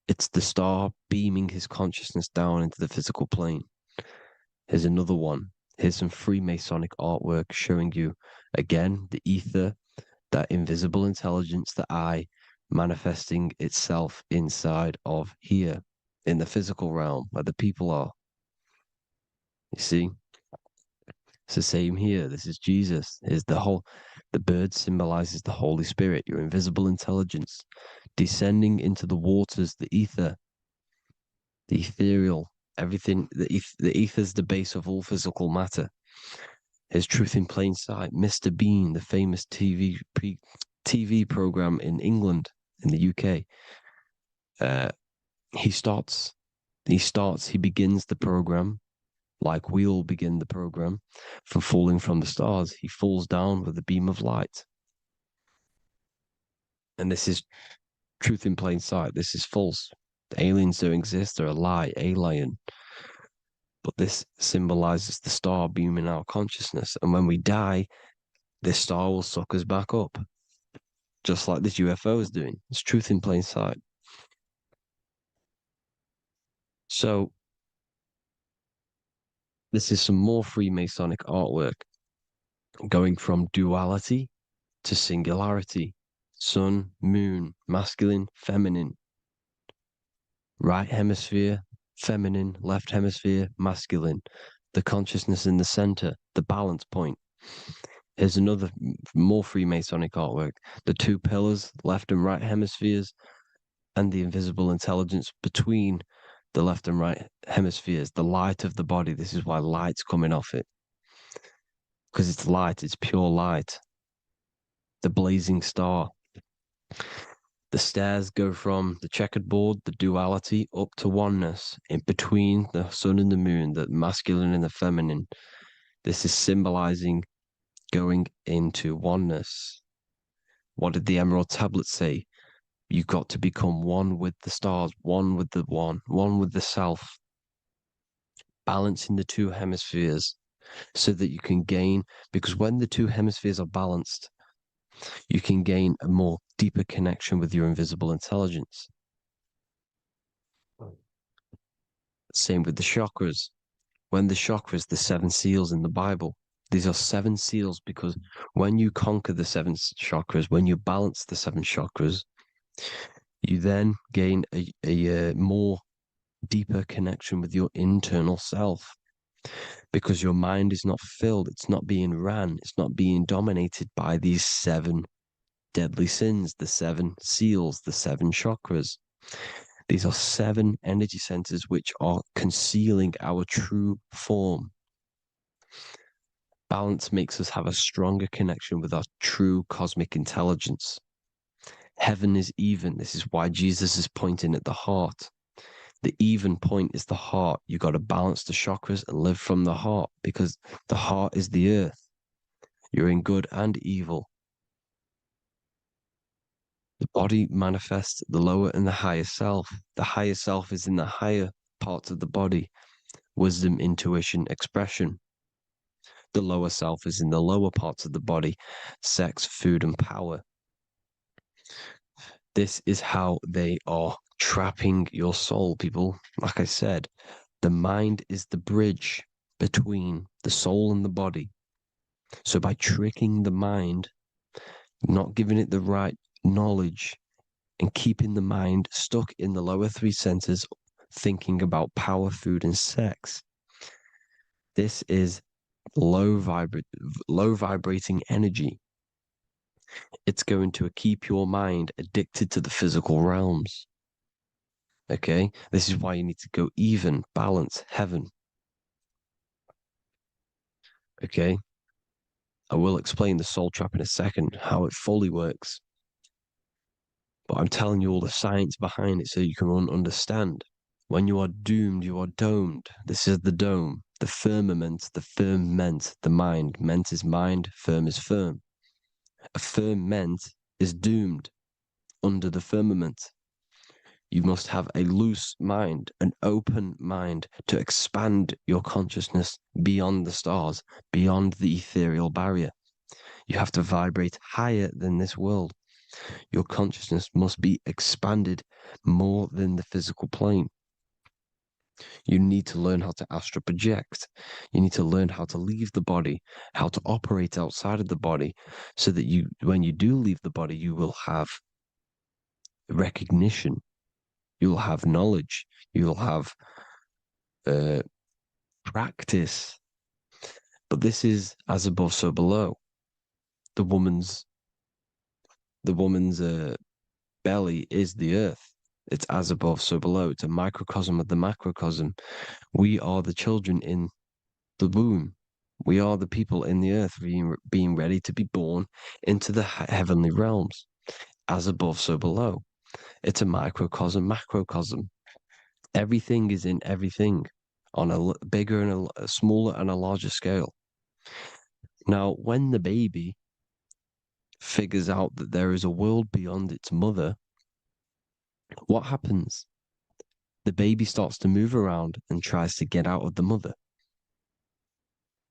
It's the star beaming his consciousness down into the physical plane. Here's another one. Here's some Freemasonic artwork showing you, again, the ether, that invisible intelligence, the eye, manifesting itself inside of here, in the physical realm, where the people are. You see? It's the same here. This is Jesus. Here's the bird symbolizes the Holy Spirit, your invisible intelligence, descending into the waters, the ether, the ethereal, everything. The ether is the base of all physical matter. Here's Truth in Plain Sight. Mr. Bean, the famous TV program in England, in the UK. He begins the program like we all begin the program from falling from the stars. He falls down with a beam of light. And this is Truth in Plain Sight. This is false. The aliens don't exist. They're a lie, alien. But this symbolizes the star beaming our consciousness. And when we die, this star will suck us back up. Just like this UFO is doing. It's Truth in Plain Sight. So, this is some more Freemasonic artwork. Going from duality to singularity. Sun, moon, masculine, feminine. Right hemisphere, feminine, left hemisphere, masculine. The consciousness in the center, the balance point. Here's another more Freemasonic artwork. The two pillars, left and right hemispheres, and the invisible intelligence between the left and right hemispheres, the light of the body. This is why light's coming off it. Because it's light, it's pure light. The blazing star. The stairs go from the checkered board, the duality, up to oneness, in between the sun and the moon, the masculine and the feminine. This is symbolizing going into oneness. What did the Emerald Tablets say? You've got to become one with the stars, one with the one with the self, balancing the two hemispheres so that you can gain, because when the two hemispheres are balanced, you can gain a more deeper connection with your invisible intelligence. Same with the chakras. When the chakras, the seven seals in the Bible, these are seven seals because when you conquer the seven chakras, when you balance the seven chakras, you then gain a more deeper connection with your internal self because your mind is not filled, it's not being ran, it's not being dominated by these seven deadly sins, the seven seals, the seven chakras. These are seven energy centers which are concealing our true form. Balance makes us have a stronger connection with our true cosmic intelligence. Heaven is even. This is why Jesus is pointing at the heart. The even point is the heart. You got to balance the chakras and live from the heart because the heart is the earth. You're in good and evil. The body manifests the lower and the higher self. The higher self is in the higher parts of the body. Wisdom, intuition, expression. The lower self is in the lower parts of the body. Sex, food, and power. This is how they are trapping your soul, people. Like I said, the mind is the bridge between the soul and the body. So by tricking the mind, not giving it the right knowledge, and keeping the mind stuck in the lower three centers, thinking about power, food, and sex, this is low vibrating energy. It's going to keep your mind addicted to the physical realms. Okay, this is why you need to go even, balance, heaven. Okay, I will explain the soul trap in a second, how it fully works. But I'm telling you all the science behind it so you can understand. When you are doomed, you are domed. This is the dome, the firmament, the mind. Ment is mind, firm is firm. A firmament is doomed under the firmament. You must have a loose mind, an open mind to expand your consciousness beyond the stars, beyond the ethereal barrier. You have to vibrate higher than this world. Your consciousness must be expanded more than the physical plane. You need to learn how to astral project. You need to learn how to leave the body, how to operate outside of the body, so that you, when you do leave the body, you will have recognition. You'll have knowledge. You'll have practice. But this is as above, so below. The woman's belly is the earth. It's as above, so below. It's a microcosm of the macrocosm. We are the children in the womb. We are the people in the earth being ready to be born into the heavenly realms. As above, so below. It's a microcosm, macrocosm. Everything is in everything on a bigger and a smaller and a larger scale. Now, when the baby figures out that there is a world beyond its mother, what happens? The baby starts to move around and tries to get out of the mother.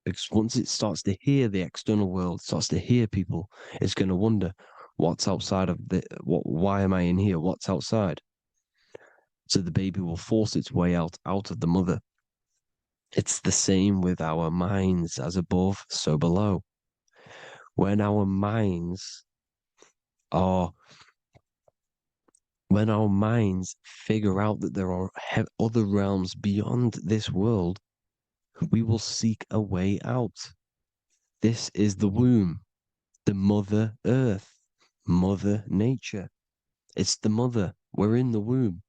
Because once it starts to hear the external world, starts to hear people, it's going to wonder, what's outside of why am I in here? What's outside? So the baby will force its way out of the mother. It's the same with our minds, as above, so below. When our minds figure out that there are other realms beyond this world, we will seek a way out. This is the womb, the mother earth, mother nature. It's the mother. We're in the womb.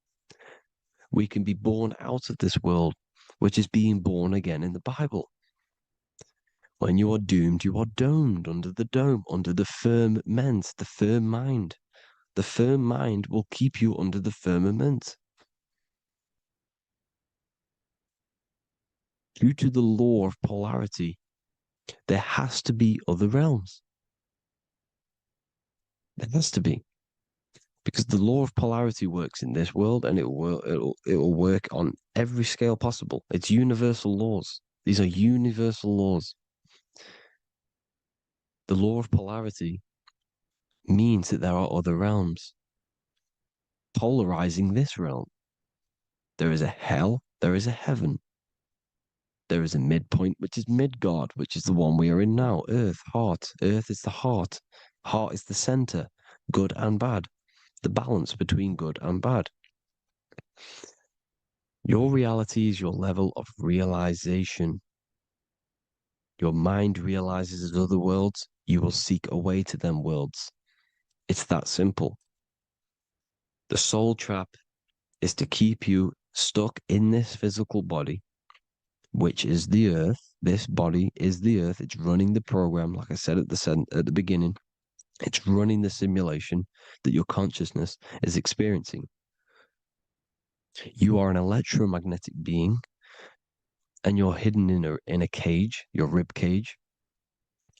We can be born out of this world, which is being born again in the Bible. When you are doomed, you are domed under the dome, under the firmament, the firm mind. The firm mind will keep you under the firmament. Due to the law of polarity, there has to be other realms. There has to be. Because the law of polarity works in this world, and it will work on every scale possible. It's universal laws. These are universal laws. The law of polarity means that there are other realms polarizing this realm. There is a hell, there is a heaven. There is a midpoint, which is Midgard, which is the one we are in now. Earth, heart. Earth is the heart. Heart is the center, good and bad. The balance between good and bad. Your reality is your level of realization. Your mind realizes other worlds, you will seek a way to them worlds. It's that simple. The soul trap is to keep you stuck in this physical body, which is the earth. This body is the earth. It's running the program, like I said at the beginning. It's running the simulation that your consciousness is experiencing. You are an electromagnetic being, and you're hidden in a cage, your rib cage,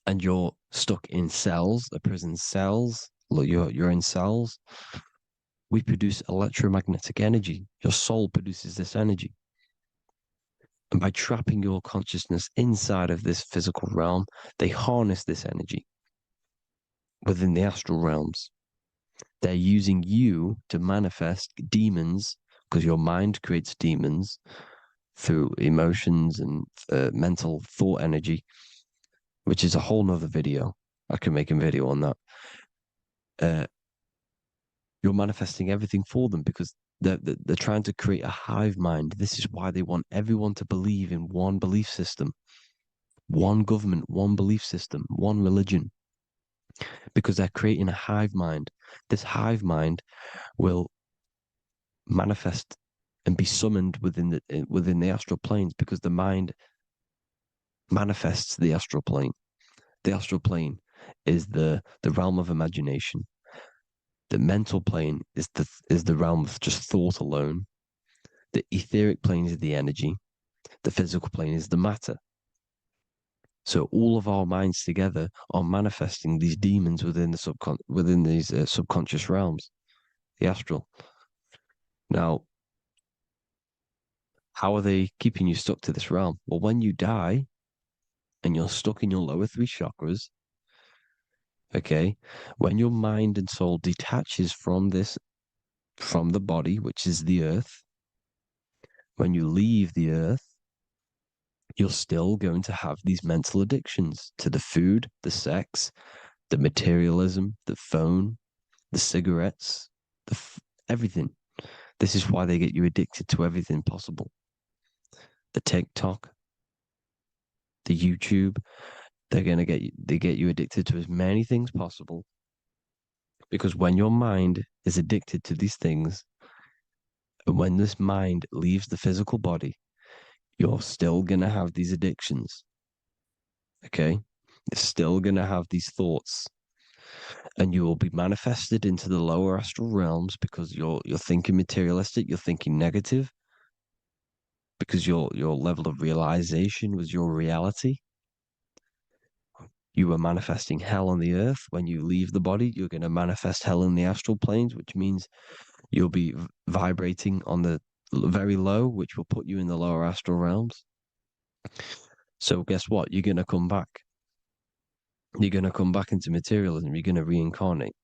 and you're stuck in cells, a prison cells. Look, you're in cells. We produce electromagnetic energy. Your soul produces this energy. And by trapping your consciousness inside of this physical realm, they harness this energy within the astral realms. They're using you to manifest demons, because your mind creates demons through emotions and mental thought energy, which is a whole nother video. I can make a video on that. You're manifesting everything for them because they're trying to create a hive mind. This is why they want everyone to believe in one belief system, one government, one belief system, one religion, because they're creating a hive mind. This hive mind will manifest and be summoned within the astral planes, because the mind manifests the astral plane. The astral plane is the realm of imagination. The mental plane is the realm of just thought alone. The etheric plane is the energy. The physical plane is the matter. So all of our minds together are manifesting these demons within these subconscious realms, the astral. Now, how are they keeping you stuck to this realm? Well, when you die and you're stuck in your lower three chakras, okay, when your mind and soul detaches from the body, which is the earth, when you leave the earth, you're still going to have these mental addictions to the food, the sex, the materialism, the phone, the cigarettes, everything. This is why they get you addicted to everything possible. The TikTok, the YouTube, they get you addicted to as many things possible. Because when your mind is addicted to these things, and when this mind leaves the physical body, you're still going to have these addictions. Okay? You're still going to have these thoughts. And you will be manifested into the lower astral realms because you're thinking materialistic, you're thinking negative, because your level of realization was your reality. You were manifesting hell on the earth. When you leave the body, you're going to manifest hell in the astral planes, which means you'll be vibrating on the very low, which will put you in the lower astral realms. So guess what? You're going to come back. You're going to come back into materialism. You're going to reincarnate.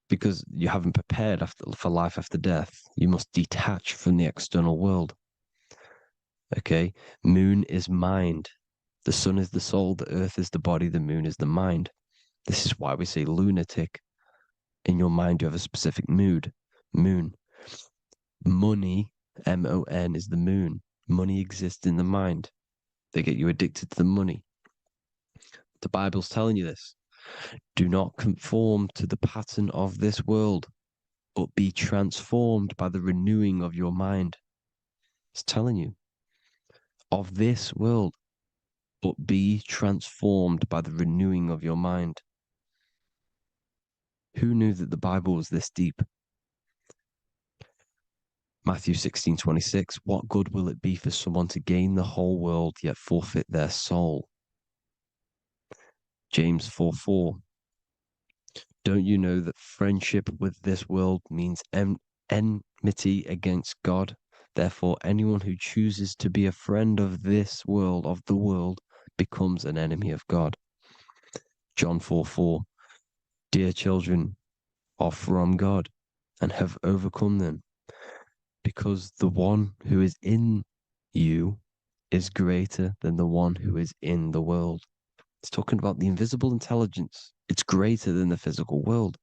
Because you haven't prepared for life after death. You must detach from the external world. Okay? Moon is mind. The sun is the soul. The earth is the body. The moon is the mind. This is why we say lunatic. In your mind, you have a specific mood. Moon. Money, M-O-N, is the moon. Money exists in the mind. They get you addicted to the money. The Bible's telling you this. Do not conform to the pattern of this world, but be transformed by the renewing of your mind. It's telling you. Of this world, but be transformed by the renewing of your mind. Who knew that the Bible was this deep? Matthew 16:26, what good will it be for someone to gain the whole world yet forfeit their soul? James 4:4, Don't you know that friendship with this world means enmity against God? Therefore, anyone who chooses to be a friend of this world, of the world, becomes an enemy of God. John 4:4. Dear children, are from God and have overcome them, because the one who is in you is greater than the one who is in the world. It's talking about the invisible intelligence. It's greater than the physical world.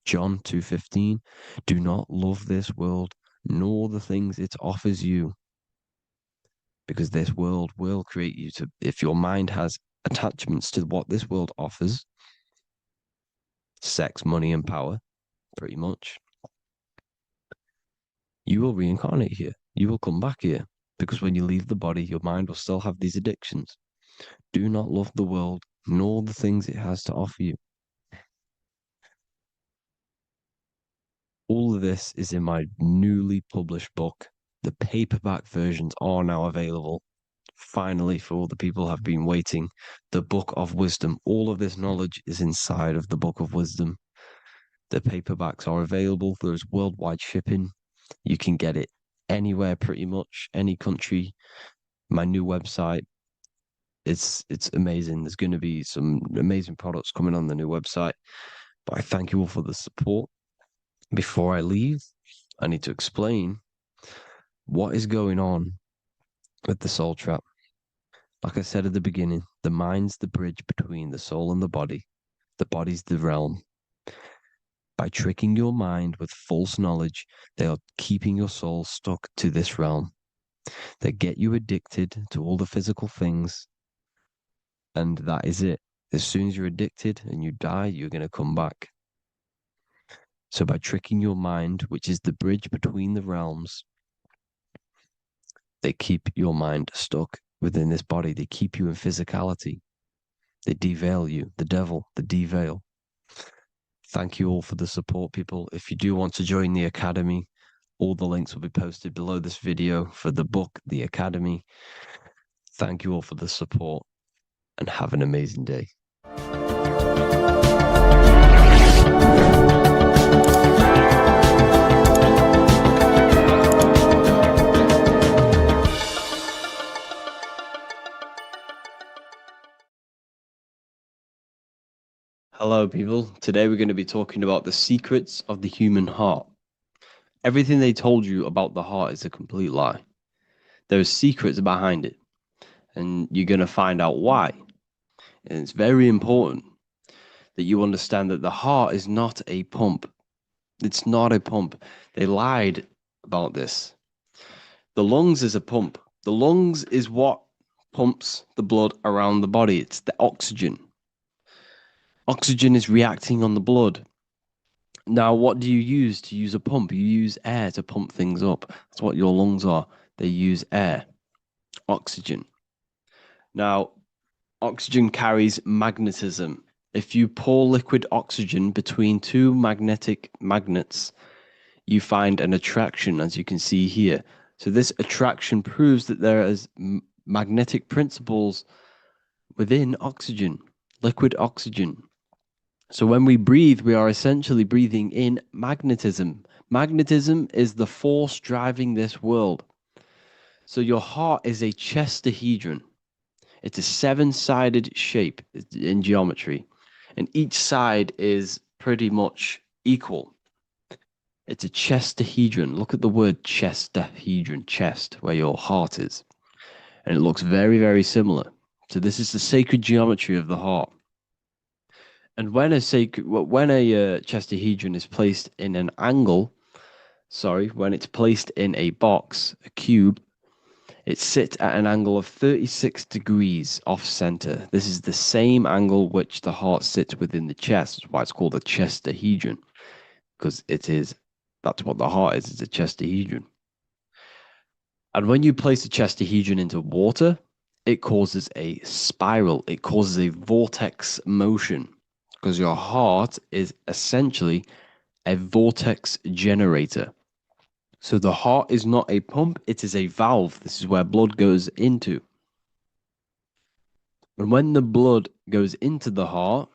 John 2:15. Do not love this world, nor the things it offers you, because this world will create you to, if your mind has attachments to what this world offers, sex, money, and power, pretty much, you will reincarnate here. You will come back here, because when you leave the body, your mind will still have these addictions. Do not love the world, nor the things it has to offer you. All of this is in my newly published book. The paperback versions are now available. Finally, for all the people who have been waiting, the Book of Wisdom. All of this knowledge is inside of the Book of Wisdom. The paperbacks are available. There's worldwide shipping. You can get it anywhere, pretty much, any country. My new website, it's amazing. There's going to be some amazing products coming on the new website. But I thank you all for the support. Before I leave, I need to explain what is going on with the soul trap. Like I said at the beginning, the mind's the bridge between the soul and the body. The body's the realm. By tricking your mind with false knowledge, they are keeping your soul stuck to this realm. They get you addicted to all the physical things, and that is it. As soon as you're addicted and you die, you're going to come back. So by tricking your mind, which is the bridge between the realms, they keep your mind stuck within this body. They keep you in physicality. They deveil you, the devil, the deveil. Thank you all for the support, people. If you do want to join the Academy, all the links will be posted below this video for the book, The Academy. Thank you all for the support and have an amazing day. Hello, people. Today we're going to be talking about the secrets of the human heart. Everything they told you about the heart is a complete lie. There are secrets behind it, and you're going to find out why. And it's very important that you understand that the heart is not a pump. It's not a pump. They lied about this. The lungs is a pump. The lungs is what pumps the blood around the body. It's the oxygen. Oxygen is reacting on the blood. Now, what do you use to use a pump? You use air to pump things up. That's what your lungs are. They use air, oxygen. Now, oxygen carries magnetism. If you pour liquid oxygen between two magnetic magnets, you find an attraction, as you can see here. So this attraction proves that there is magnetic principles within oxygen, liquid oxygen. So when we breathe, we are essentially breathing in magnetism. Magnetism is the force driving this world. So your heart is a chestahedron. It's a seven-sided shape in geometry, and each side is pretty much equal. It's a chestahedron. Look at the word chestahedron, chest, where your heart is. And it looks very, very similar. So this is the sacred geometry of the heart. And when a chestahedron is placed in an angle, when it's placed in a box, a cube, it sits at an angle of 36 degrees off center. This is the same angle which the heart sits within the chest. That's why it's called a chestahedron, because that's what the heart is. It's a chestahedron. And when you place a chestahedron into water, it causes a spiral. It causes a vortex motion, because your heart is essentially a vortex generator. So the heart is not a pump, it is a valve. This is where blood goes into. And when the blood goes into the heart,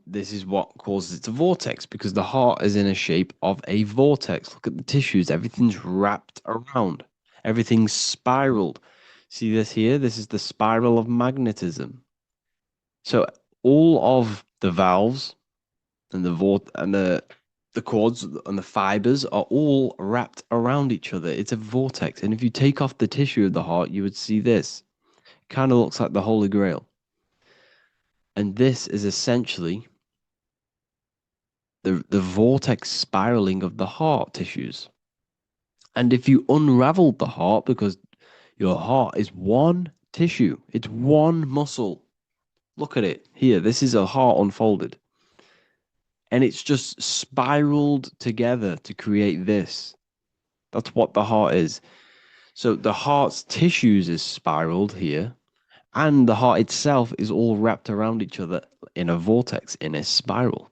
this is what causes it to vortex, because the heart is in a shape of a vortex. Look at the tissues, everything's wrapped around, everything's spiraled. See this here? This is the spiral of magnetism. So all of the valves and the cords and the fibers are all wrapped around each other. It's a vortex. And if you take off the tissue of the heart, you would see this. Kind of looks like the Holy Grail. And this is essentially the vortex spiraling of the heart tissues. And if you unraveled the heart, because your heart is one tissue, it's one muscle. Look at it here. This is a heart unfolded. And it's just spiraled together to create this. That's what the heart is. So the heart's tissues is spiraled here, and the heart itself is all wrapped around each other in a vortex, in a spiral.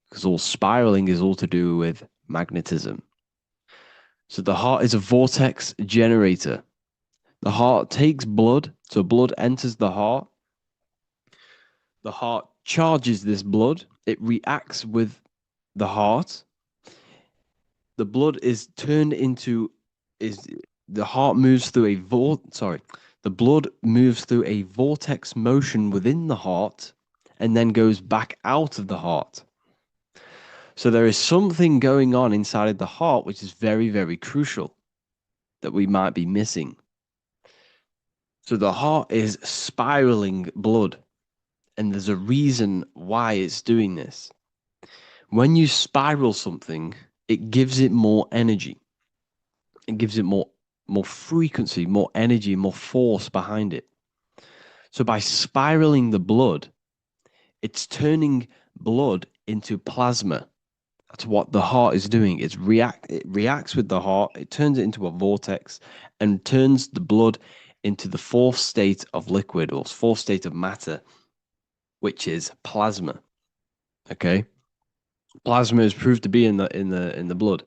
Because all spiraling is all to do with magnetism. So the heart is a vortex generator. The heart takes blood, so blood enters the heart. The heart charges this blood. It reacts with the heart. The blood is turned into the heart moves through the blood moves through a vortex motion within the heart and then goes back out of the heart. So there is something going on inside the heart which is very, very crucial that we might be missing. So the heart is spiraling blood, and there's a reason why it's doing this. When you spiral something, it gives it more energy. It gives it more frequency, more energy, more force behind it. So by spiraling the blood, it's turning blood into plasma. That's what the heart is doing. It reacts with the heart, it turns it into a vortex and turns the blood into the fourth state of liquid, or fourth state of matter, which is plasma. Okay? Plasma is proved to be in the blood.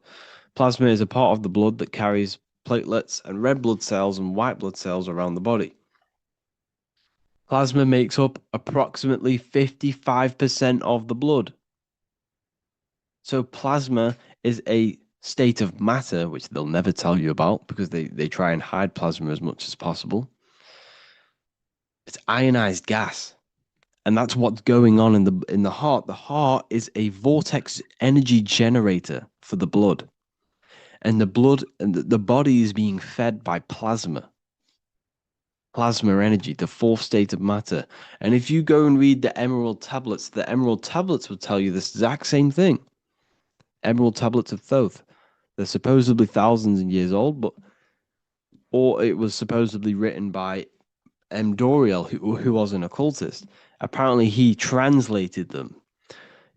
Plasma is a part of the blood that carries platelets and red blood cells and white blood cells around the body. Plasma makes up approximately 55% of the blood. So plasma is a state of matter, which they'll never tell you about because they try and hide plasma as much as possible. It's ionized gas. And that's what's going on in the heart. The heart is a vortex energy generator for the blood. And the blood and the body is being fed by plasma. Plasma energy, the fourth state of matter. And if you go and read the Emerald Tablets will tell you this exact same thing. Emerald Tablets of Thoth. They're supposedly thousands of years old, or it was supposedly written by M. Doriel, who was an occultist. Apparently, he translated them.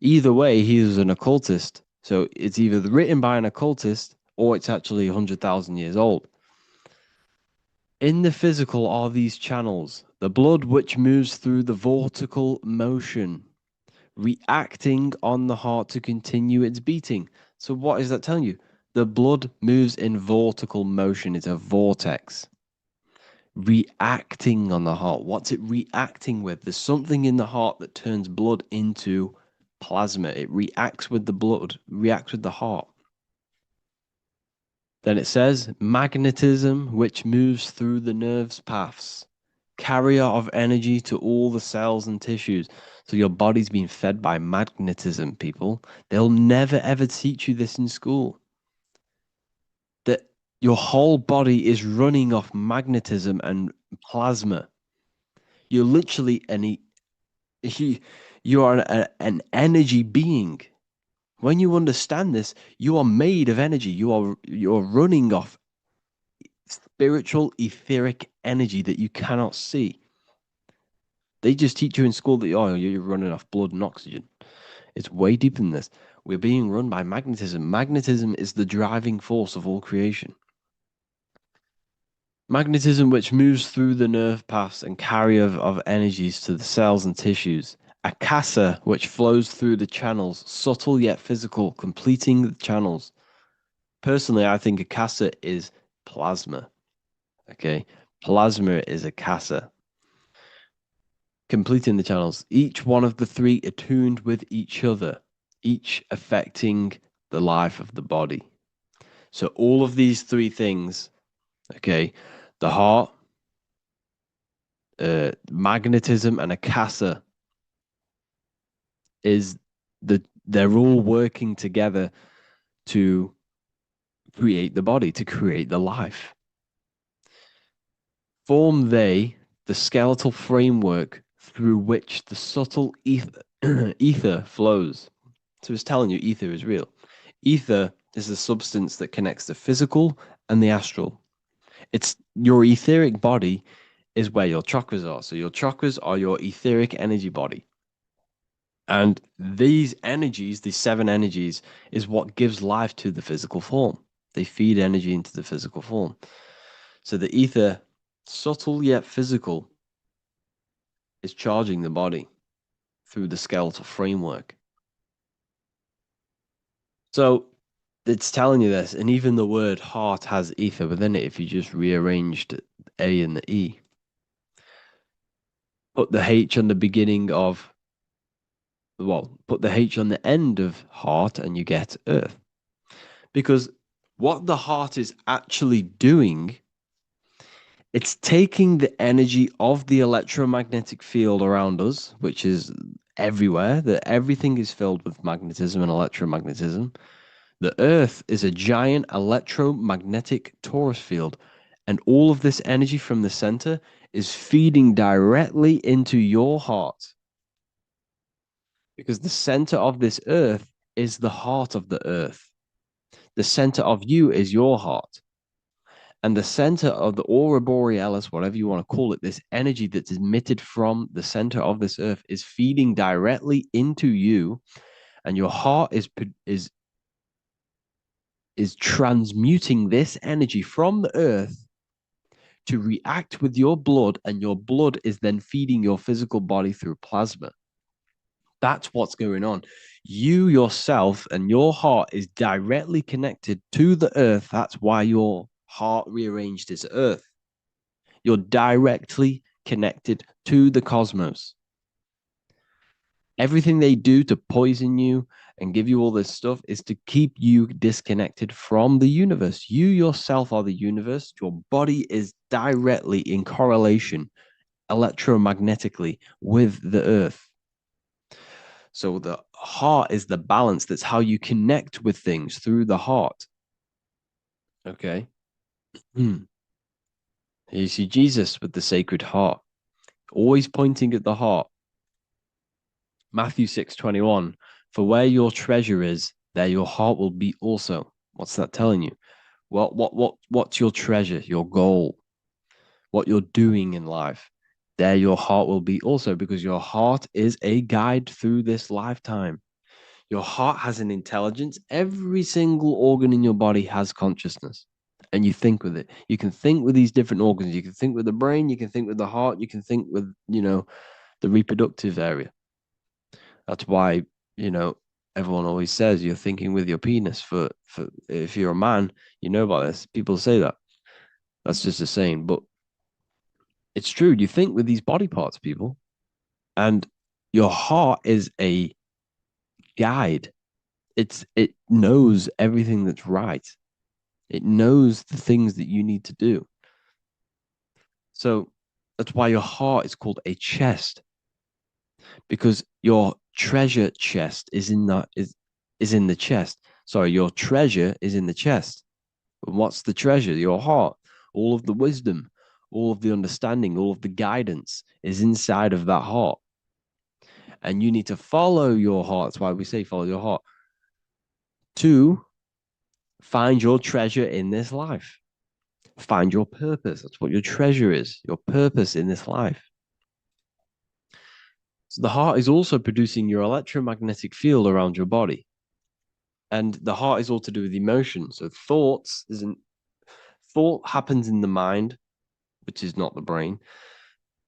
Either way, he was an occultist. So it's either written by an occultist or it's actually 100,000 years old. In the physical are these channels, the blood which moves through the vortical motion, reacting on the heart to continue its beating. So what is that telling you? The blood moves in vortical motion. It's a vortex. Reacting on the heart. What's it reacting with? There's something in the heart that turns blood into plasma. It reacts with the blood, reacts with the heart. Then it says magnetism, which moves through the nerves paths, carrier of energy to all the cells and tissues. So your body's being fed by magnetism, people. They'll never ever teach you this in school. That your whole body is running off magnetism and plasma. You're literally you are an energy being. When you understand this, you are made of energy. You're running off spiritual, etheric energy that you cannot see. They just teach you in school that you're running off blood and oxygen. It's way deeper than this. We're being run by magnetism. Magnetism is the driving force of all creation. Magnetism, which moves through the nerve paths and carrier of energies to the cells and tissues. Akasa, which flows through the channels, subtle yet physical, completing the channels. Personally, I think Akasa is plasma. Okay, plasma is Akasa. completing the channels, each one of the three attuned with each other, each affecting the life of the body. So all of these three things, okay, the heart, magnetism, and akasa they're all working together to create the body, to create the life. Form they the skeletal framework through which the subtle ether flows. So it's telling you ether is real. Ether is the substance that connects the physical and the astral. It's your etheric body is where your chakras are. So your chakras are your etheric energy body. And these energies, these 7 energies, is what gives life to the physical form. They feed energy into the physical form. So the ether, subtle yet physical, is charging the body through the skeletal framework. So it's telling you this, and even the word heart has ether within it if you just rearranged A and the E. Put the H on the beginning of, put the H on the end of heart and you get earth. Because what the heart is actually doing, it's taking the energy of the electromagnetic field around us, which is everywhere, that everything is filled with magnetism and electromagnetism. The earth is a giant electromagnetic Taurus field, and all of this energy from the center is feeding directly into your heart. Because the center of this earth is the heart of the earth. The center of you is your heart. And the center of the aurora borealis, whatever you want to call it, this energy that's emitted from the center of this earth is feeding directly into you, and your heart is transmuting this energy from the earth to react with your blood, and your blood is then feeding your physical body through plasma. That's what's going on. You yourself and your heart is directly connected to the earth. That's why your heart rearranged is earth. You're directly connected to the cosmos. Everything they do to poison you and give you all this stuff is to keep you disconnected from the universe. You yourself are the universe. Your body is directly in correlation electromagnetically with the earth. So the heart is the balance. That's how you connect with things, through the heart. Okay. You see Jesus with the Sacred Heart, always pointing at the heart. Matthew 6:21, for where your treasure is, there your heart will be also. What's that telling you? What's your treasure, your goal, what you're doing in life? There your heart will be also, because your heart is a guide through this lifetime. Your heart has an intelligence. Every single organ in your body has consciousness, and you think with it. You can think with these different organs. You can think with the brain. You can think with the heart. You can think with, the reproductive area. That's why, everyone always says you're thinking with your penis. For if you're a man, you know about this. People say that. That's just a saying, but it's true. You think with these body parts, people, and your heart is a guide. It knows everything that's right. It knows the things that you need to do. So that's why your heart is called a chest, because your treasure chest is in the chest. Sorry, your treasure is in the chest. And what's the treasure? Your heart. All of the wisdom, all of the understanding, all of the guidance is inside of that heart. And you need to follow your heart. That's why we say follow your heart, to find your treasure in this life. Find your purpose. That's what your treasure is, your purpose in this life. So the heart is also producing your electromagnetic field around your body. And the heart is all to do with emotion. So thought happens in the mind, which is not the brain.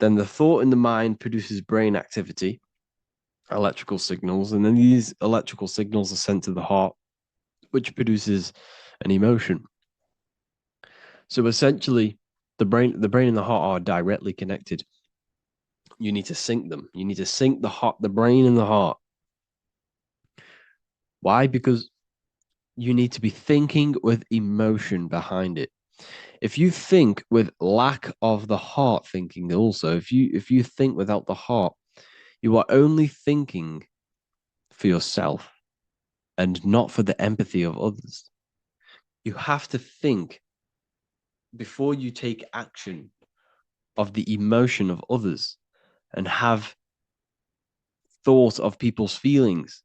Then the thought in the mind produces brain activity, electrical signals, and then these electrical signals are sent to the heart, which produces an emotion. So essentially, the brain and the heart are directly connected. You need to sync them. You need to sync the brain and the heart. Why? Because you need to be thinking with emotion behind it. If you think with lack of the heart thinking also, if you think without the heart, you are only thinking for yourself and not for the empathy of others. You have to think before you take action of the emotion of others and have thought of people's feelings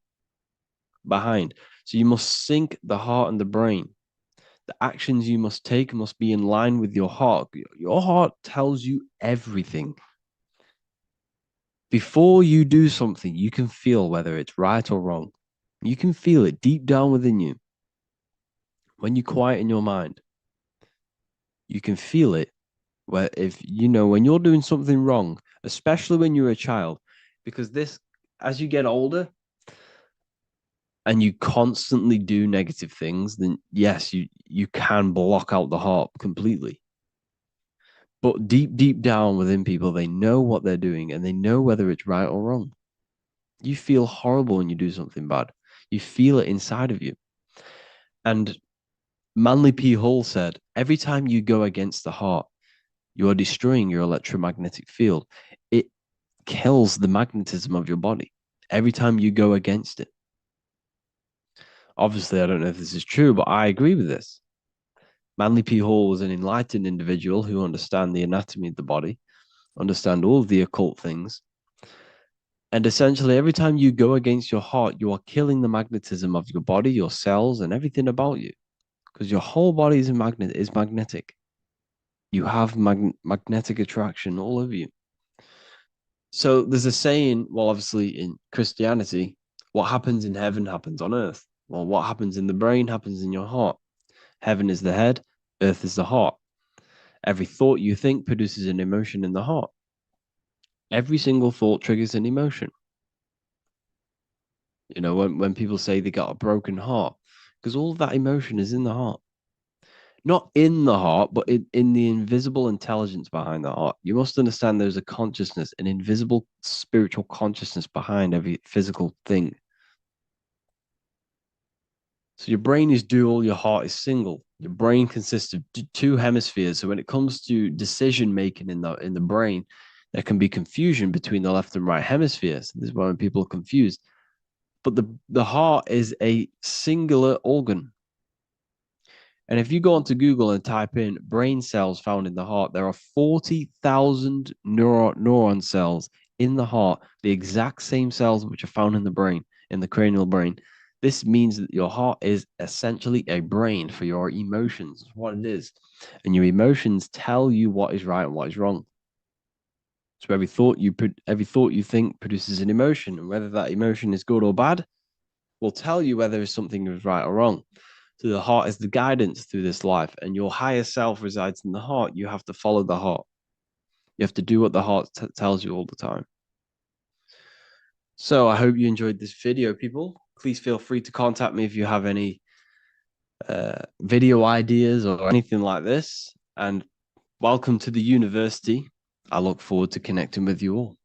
behind. So you must sync the heart and the brain. The actions you must take must be in line with your heart. Your heart tells you everything. Before you do something, you can feel whether it's right or wrong. You can feel it deep down within you. When you quieten your mind, you can feel it. Where if you know when you're doing something wrong, especially when you're a child, because this, as you get older and you constantly do negative things, then yes, you can block out the heart completely. But deep down within people, they know what they're doing and they know whether it's right or wrong. You feel horrible when you do something bad. You feel it inside of you. And Manly P. Hall said, every time you go against the heart, you are destroying your electromagnetic field. It kills the magnetism of your body every time you go against it. Obviously, I don't know if this is true, but I agree with this. Manly P. Hall was an enlightened individual who understands the anatomy of the body, understand all of the occult things. And essentially, every time you go against your heart, you are killing the magnetism of your body, your cells, and everything about you. Because your whole body is magnetic. You have magnetic attraction all over you. So there's a saying, well, obviously in Christianity, what happens in heaven happens on earth. Well, what happens in the brain happens in your heart. Heaven is the head, earth is the heart. Every thought you think produces an emotion in the heart. Every single thought triggers an emotion. You know, when people say they got a broken heart, because all of that emotion is in the heart. Not in the heart, but in the invisible intelligence behind the heart. You must understand there's a consciousness, an invisible spiritual consciousness behind every physical thing. So your brain is dual, your heart is single. Your brain consists of two hemispheres. So when it comes to decision making in the brain, there can be confusion between the left and right hemispheres. This is why when people are confused. But the heart is a singular organ. And if you go onto Google and type in brain cells found in the heart, there are 40,000 neuron cells in the heart, the exact same cells which are found in the brain, in the cranial brain. This means that your heart is essentially a brain for your emotions, what it is. And your emotions tell you what is right and what is wrong. So every thought you think produces an emotion, and whether that emotion is good or bad will tell you whether something is right or wrong. So the heart is the guidance through this life, and your higher self resides in the heart. You have to follow the heart. You have to do what the heart tells you all the time. So I hope you enjoyed this video, people. Please feel free to contact me if you have any video ideas or anything like this. And welcome to the university. I look forward to connecting with you all.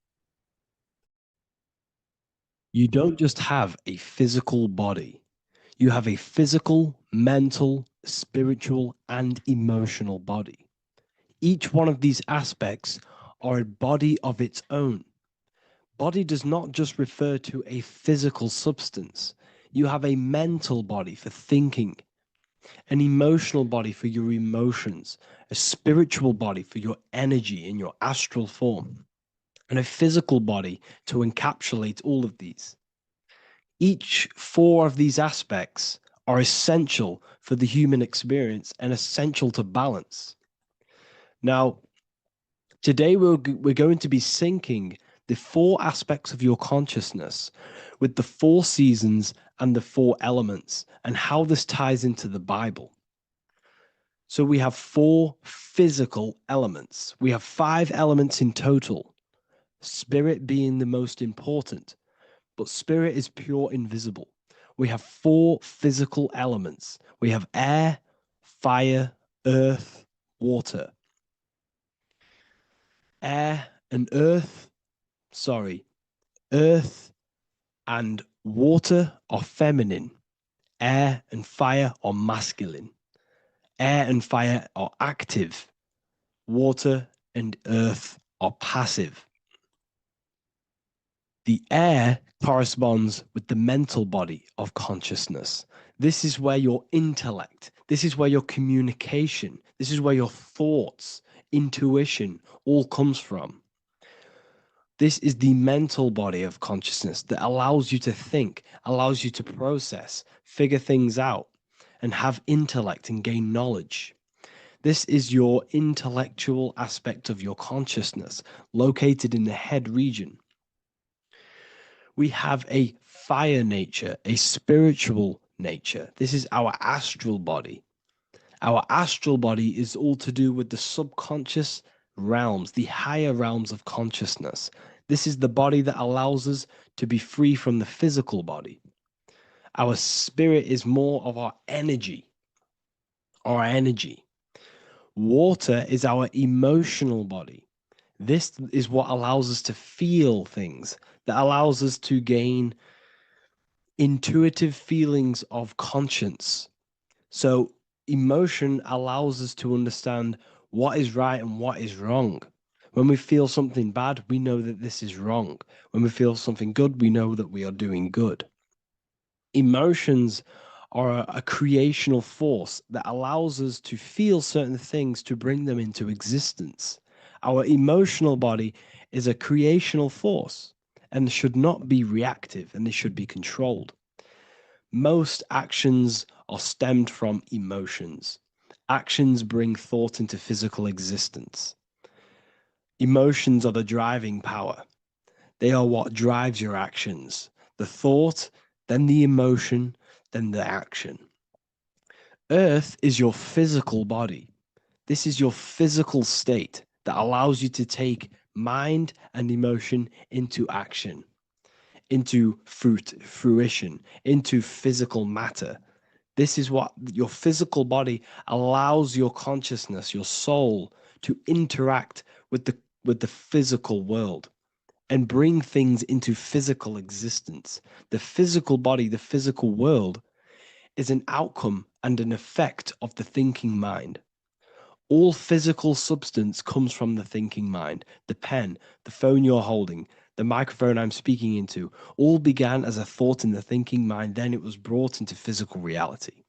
You don't just have a physical body. You have a physical, mental, spiritual, and emotional body. Each one of these aspects are a body of its own. Body does not just refer to a physical substance. You have a mental body for thinking, an emotional body for your emotions, a spiritual body for your energy in your astral form, and a physical body to encapsulate all of these. Each four of these aspects are essential for the human experience and essential to balance. Now, today we're going to be syncing the four aspects of your consciousness with the four seasons and the four elements and how this ties into the Bible. So we have four physical elements. We have 5 elements in total, spirit being the most important, but spirit is pure invisible. We have 4 physical elements. We have air, fire, earth, water. Air and earth sorry, earth and water are feminine, air and fire are masculine. Air and fire are active, water and earth are passive. The air corresponds with the mental body of consciousness. This is where your intellect, this is where your communication, this is where your thoughts, intuition all comes from. This is the mental body of consciousness that allows you to think, allows you to process, figure things out, and have intellect and gain knowledge. This is your intellectual aspect of your consciousness, located in the head region. We have a fire nature, a spiritual nature. This is our astral body. Our astral body is all to do with the subconscious realms, the higher realms of consciousness. This is the body that allows us to be free from the physical body. Our spirit is more of our energy. Our energy. Water is our emotional body. This is what allows us to feel things, that allows us to gain intuitive feelings of conscience. So emotion allows us to understand what is right and what is wrong. When we feel something bad, we know that this is wrong. When we feel something good, we know that we are doing good. Emotions are a creational force that allows us to feel certain things to bring them into existence. Our emotional body is a creational force and should not be reactive, and they should be controlled. Most actions are stemmed from emotions. Actions bring thought into physical existence. Emotions are the driving power. They are what drives your actions. The thought, then the emotion, then the action. Earth is your physical body. This is your physical state that allows you to take mind and emotion into action, into fruition, into physical matter. This is what your physical body allows your consciousness, your soul, to interact with the physical world and bring things into physical existence. The physical body, the physical world, is an outcome and an effect of the thinking mind. All physical substance comes from the thinking mind. The pen, the phone you're holding, the microphone I'm speaking into, all began as a thought in the thinking mind, then it was brought into physical reality.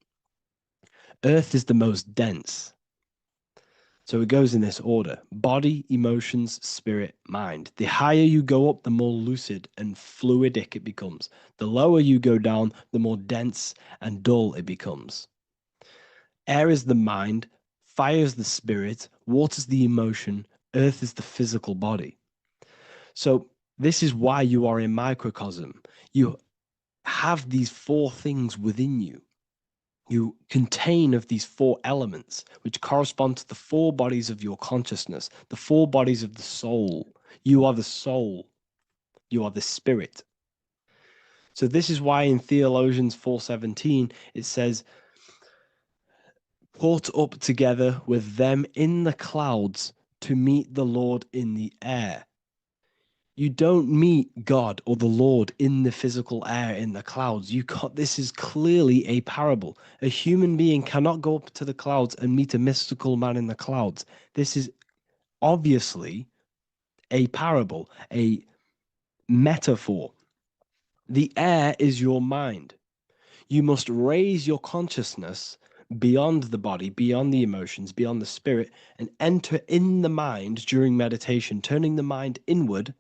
Earth is the most dense. So it goes in this order: body, emotions, spirit, mind. The higher you go up, the more lucid and fluidic it becomes. The lower you go down, the more dense and dull it becomes. Air is the mind, fire is the spirit, water is the emotion, earth is the physical body. So this is why you are a microcosm. You have these four things within you. You contain of these four elements, which correspond to the four bodies of your consciousness, the four bodies of the soul. You are the soul. You are the spirit. So this is why in Theologians 4:17, it says, caught up together with them in the clouds to meet the Lord in the air. You don't meet God or the Lord in the physical air, in the clouds. This is clearly a parable. A human being cannot go up to the clouds and meet a mystical man in the clouds. This is obviously a parable, a metaphor. The air is your mind. You must raise your consciousness beyond the body, beyond the emotions, beyond the spirit, and enter in the mind during meditation, turning the mind inward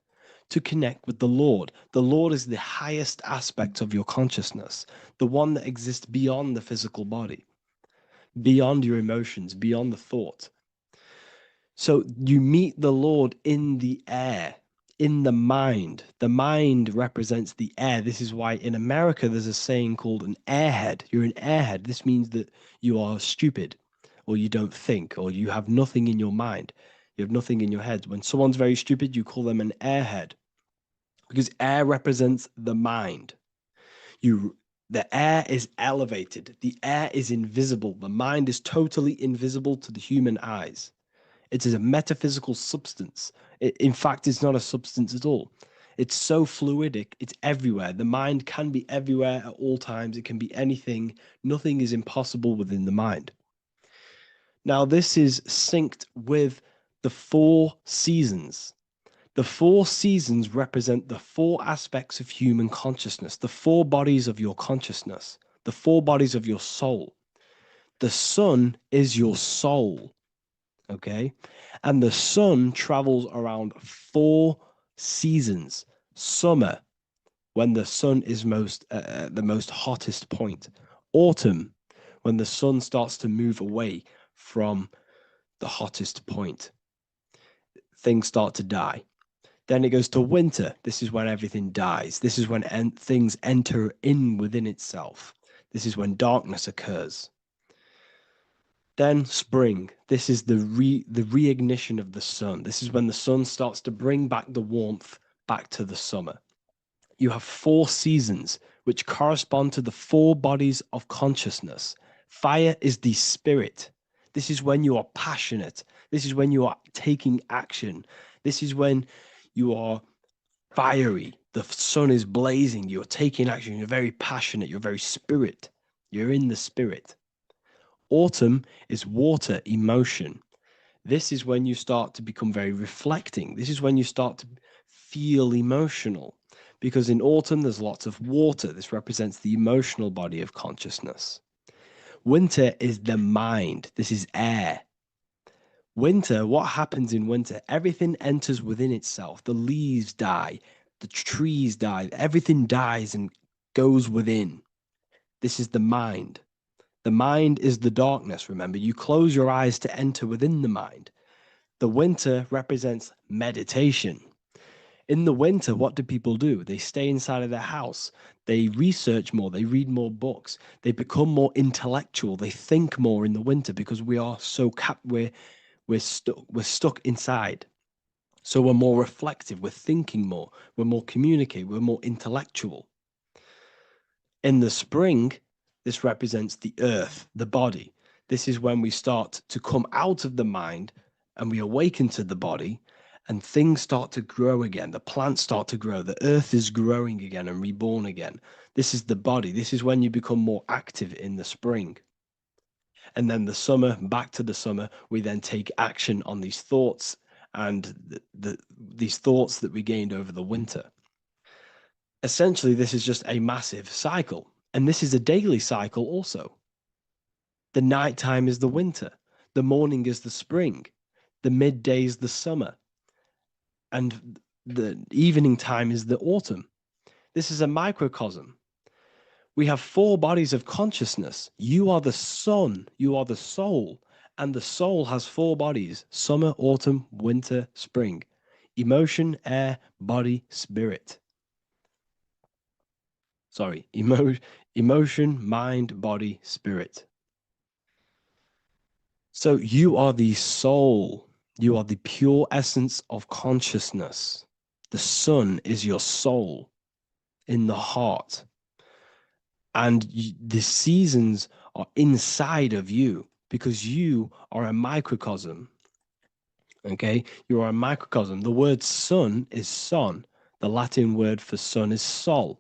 to connect with the Lord. The Lord is the highest aspect of your consciousness, the one that exists beyond the physical body, beyond your emotions, beyond the thought. So you meet the Lord in the air, in the mind. The mind represents the air. This is why in America there's a saying called an airhead. You're an airhead. This means that you are stupid, or you don't think, or you have nothing in your mind. You have nothing in your head. When someone's very stupid, you call them an airhead, because air represents the mind. The air is elevated. The air is invisible. The mind is totally invisible to the human eyes. It is a metaphysical substance. In fact, it's not a substance at all. It's so fluidic, it's everywhere. The mind can be everywhere at all times. It can be anything. Nothing is impossible within the mind. Now, this is synced with the 4 seasons. The 4 seasons represent the 4 aspects of human consciousness, the 4 bodies of your consciousness, the 4 bodies of your soul. The sun is your soul, okay? And the sun travels around 4 seasons. Summer, when the sun is the most hottest point. Autumn, when the sun starts to move away from the hottest point. Things start to die. Then it goes to winter. This is when everything dies. This is when things enter in within itself. This is when darkness occurs. Then spring. This is the reignition of the sun. This is when the sun starts to bring back the warmth back to the summer. You have 4 seasons, which correspond to the 4 bodies of consciousness. Fire is the spirit. This is when you are passionate. This is when you are taking action. This is when you are fiery. The sun is blazing. You're taking action. You're very passionate. You're very spirit. You're in the spirit. Autumn is water, emotion. This is when you start to become very reflecting. This is when you start to feel emotional. Because in autumn, there's lots of water. This represents the emotional body of consciousness. Winter is the mind. This is air. Winter, what happens in winter? Everything enters within itself. The leaves die. The trees die. Everything dies and goes within. This is the mind. The mind is the darkness, remember. You close your eyes to enter within the mind. The winter represents meditation. In the winter, what do people do? They stay inside of their house. They research more. They read more books. They become more intellectual. They think more in the winter because we are so we're stuck inside. So we're more reflective. We're thinking more. We're more communicative. We're more intellectual. In the spring, this represents the earth, the body. This is when we start to come out of the mind and we awaken to the body. And things start to grow again. The plants start to grow. The earth is growing again and reborn again. This is the body. This is when you become more active in the spring. And then the summer, back to the summer, we then take action on these thoughts and these thoughts that we gained over the winter. Essentially, this is just a massive cycle. And this is a daily cycle also. The nighttime is the winter. The morning is the spring. The midday is the summer. And the evening time is the autumn. This is a microcosm. We have 4 bodies of consciousness. You are the sun, you are the soul, and the soul has 4 bodies: summer, autumn, winter, spring. Emotion, air, body, spirit. Sorry, emotion, mind, body, spirit. So you are the soul. You are the pure essence of consciousness. The sun is your soul in the heart. And the seasons are inside of you because you are a microcosm. Okay? You are a microcosm. The word sun is son. The Latin word for sun is sol,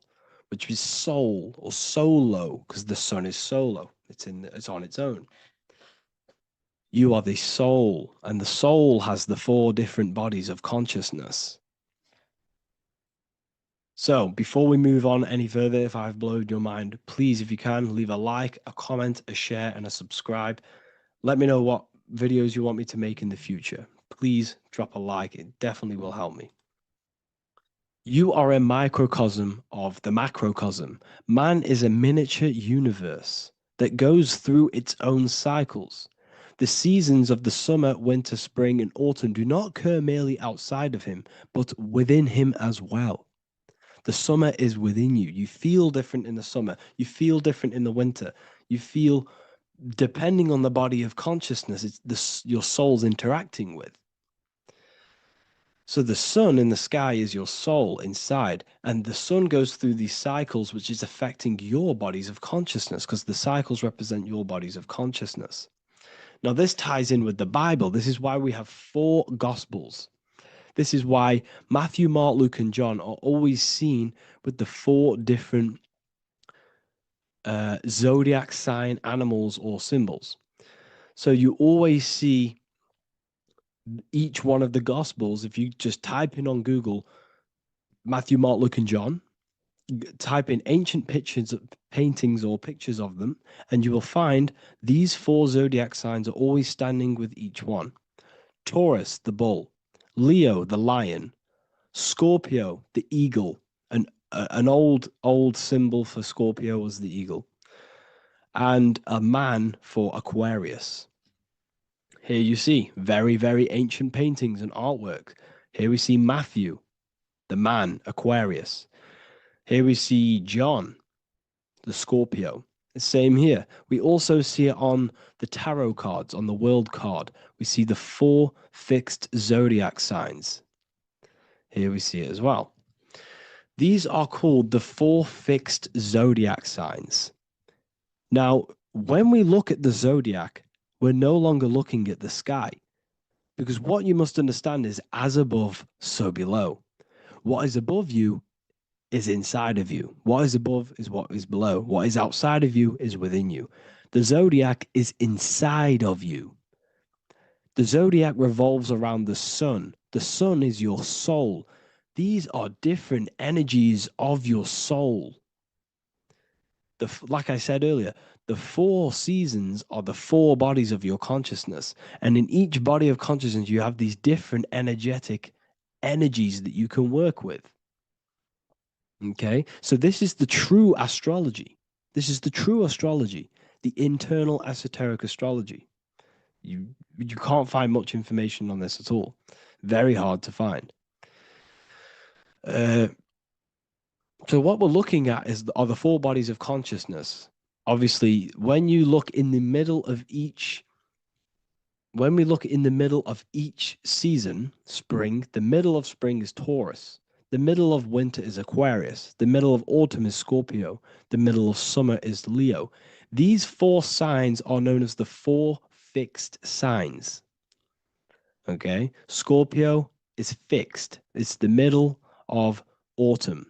which is soul or solo, because the sun is solo. It's on its own. You are the soul, and the soul has the 4 different bodies of consciousness. So before we move on any further, if I've blown your mind, please, if you can, leave a like, a comment, a share, and a subscribe. Let me know what videos you want me to make in the future. Please drop a like. It definitely will help me. You are a microcosm of the macrocosm. Man is a miniature universe that goes through its own cycles. The seasons of the summer, winter, spring, and autumn do not occur merely outside of him, but within him as well. The summer is within you. You feel different in the summer. You feel different in the winter. You feel, depending on the body of consciousness, it's your soul's interacting with. So the sun in the sky is your soul inside, and the sun goes through these cycles, which is affecting your bodies of consciousness, because the cycles represent your bodies of consciousness. Now, this ties in with the Bible. This is why we have 4 Gospels. This is why Matthew, Mark, Luke, and John are always seen with the 4 different zodiac sign animals or symbols. So you always see each one of the Gospels. If you just type in on Google Matthew, Mark, Luke, and John, type in ancient pictures, paintings, or pictures of them, and you will find these 4 zodiac signs are always standing with each one. Taurus, the bull; Leo, the lion; Scorpio, the eagle. An old symbol for Scorpio was the eagle, and a man for Aquarius. Here you see very, very ancient paintings and artwork. Here we see Matthew, the man, Aquarius. Here we see John, the Scorpio. Same here. We also see it on the tarot cards, on the world card. We see the 4 fixed zodiac signs. Here we see it as well. These are called the 4 fixed zodiac signs. Now, when we look at the zodiac, we're no longer looking at the sky, because what you must understand is as above, so below. What is above you is inside of you. What is above is what is below. What is outside of you is within you. The zodiac is inside of you. The zodiac revolves around the sun. The sun is your soul. These are different energies of your soul. Like I said earlier, the 4 seasons are the 4 bodies of your consciousness. And in each body of consciousness, you have these different energetic energies that you can work with. Okay, so this is the true astrology. This is the true astrology, the internal esoteric astrology. You can't find much information on this at all. Very hard to find. So what we're looking at are the 4 bodies of consciousness. Obviously, when you look in the middle of each, when we look in the middle of each season, spring, the middle of spring is Taurus. The middle of winter is Aquarius. The middle of autumn is Scorpio. The middle of summer is Leo. These 4 signs are known as the 4 fixed signs. Okay, Scorpio is fixed. It's the middle of autumn.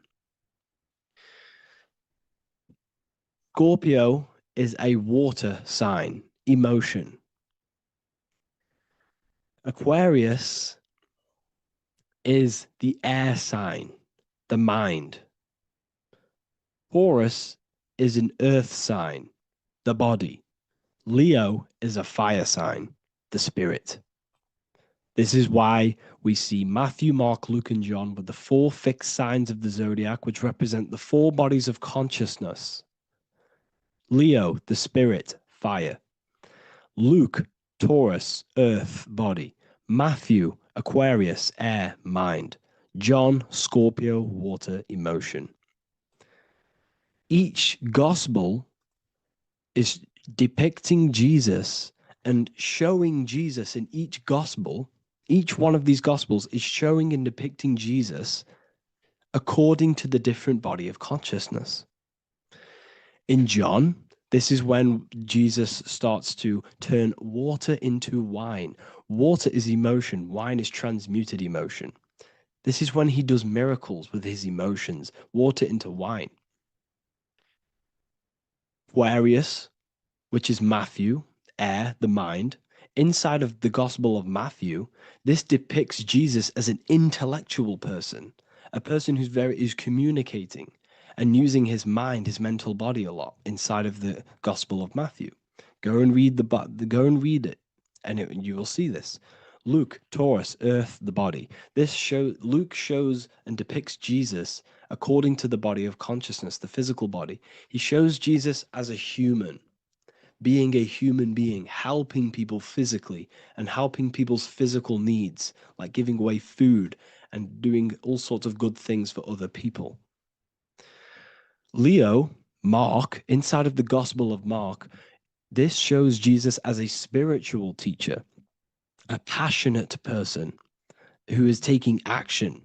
Scorpio is a water sign, emotion. Aquarius is the air sign, the mind. Taurus is an earth sign, the body. Leo is a fire sign, the spirit. This is why we see Matthew, Mark, Luke, and John with the 4 fixed signs of the zodiac, which represent the 4 bodies of consciousness. Leo, the spirit, fire. Luke, Taurus, earth, body. Matthew, Aquarius, air, mind. John, Scorpio, water, emotion. Each gospel is depicting Jesus and showing Jesus in each gospel. Each one of these gospels is showing and depicting Jesus according to the different body of consciousness. In John, this is when Jesus starts to turn water into wine. Water is emotion. Wine is transmuted emotion. This is when he does miracles with his emotions, water into wine. Aquarius, which is Matthew, air, the mind. Inside of the Gospel of Matthew, this depicts Jesus as an intellectual person, a person who's communicating and using his mind, his mental body a lot inside of the Gospel of Matthew. Go and read it, and you will see this. Luke, Taurus, earth, the body. Luke shows and depicts Jesus according to the body of consciousness, the physical body. He shows Jesus as a human, being a human being, helping people physically and helping people's physical needs, like giving away food and doing all sorts of good things for other people. Leo, Mark, inside of the Gospel of Mark, this shows Jesus as a spiritual teacher, a passionate person who is taking action.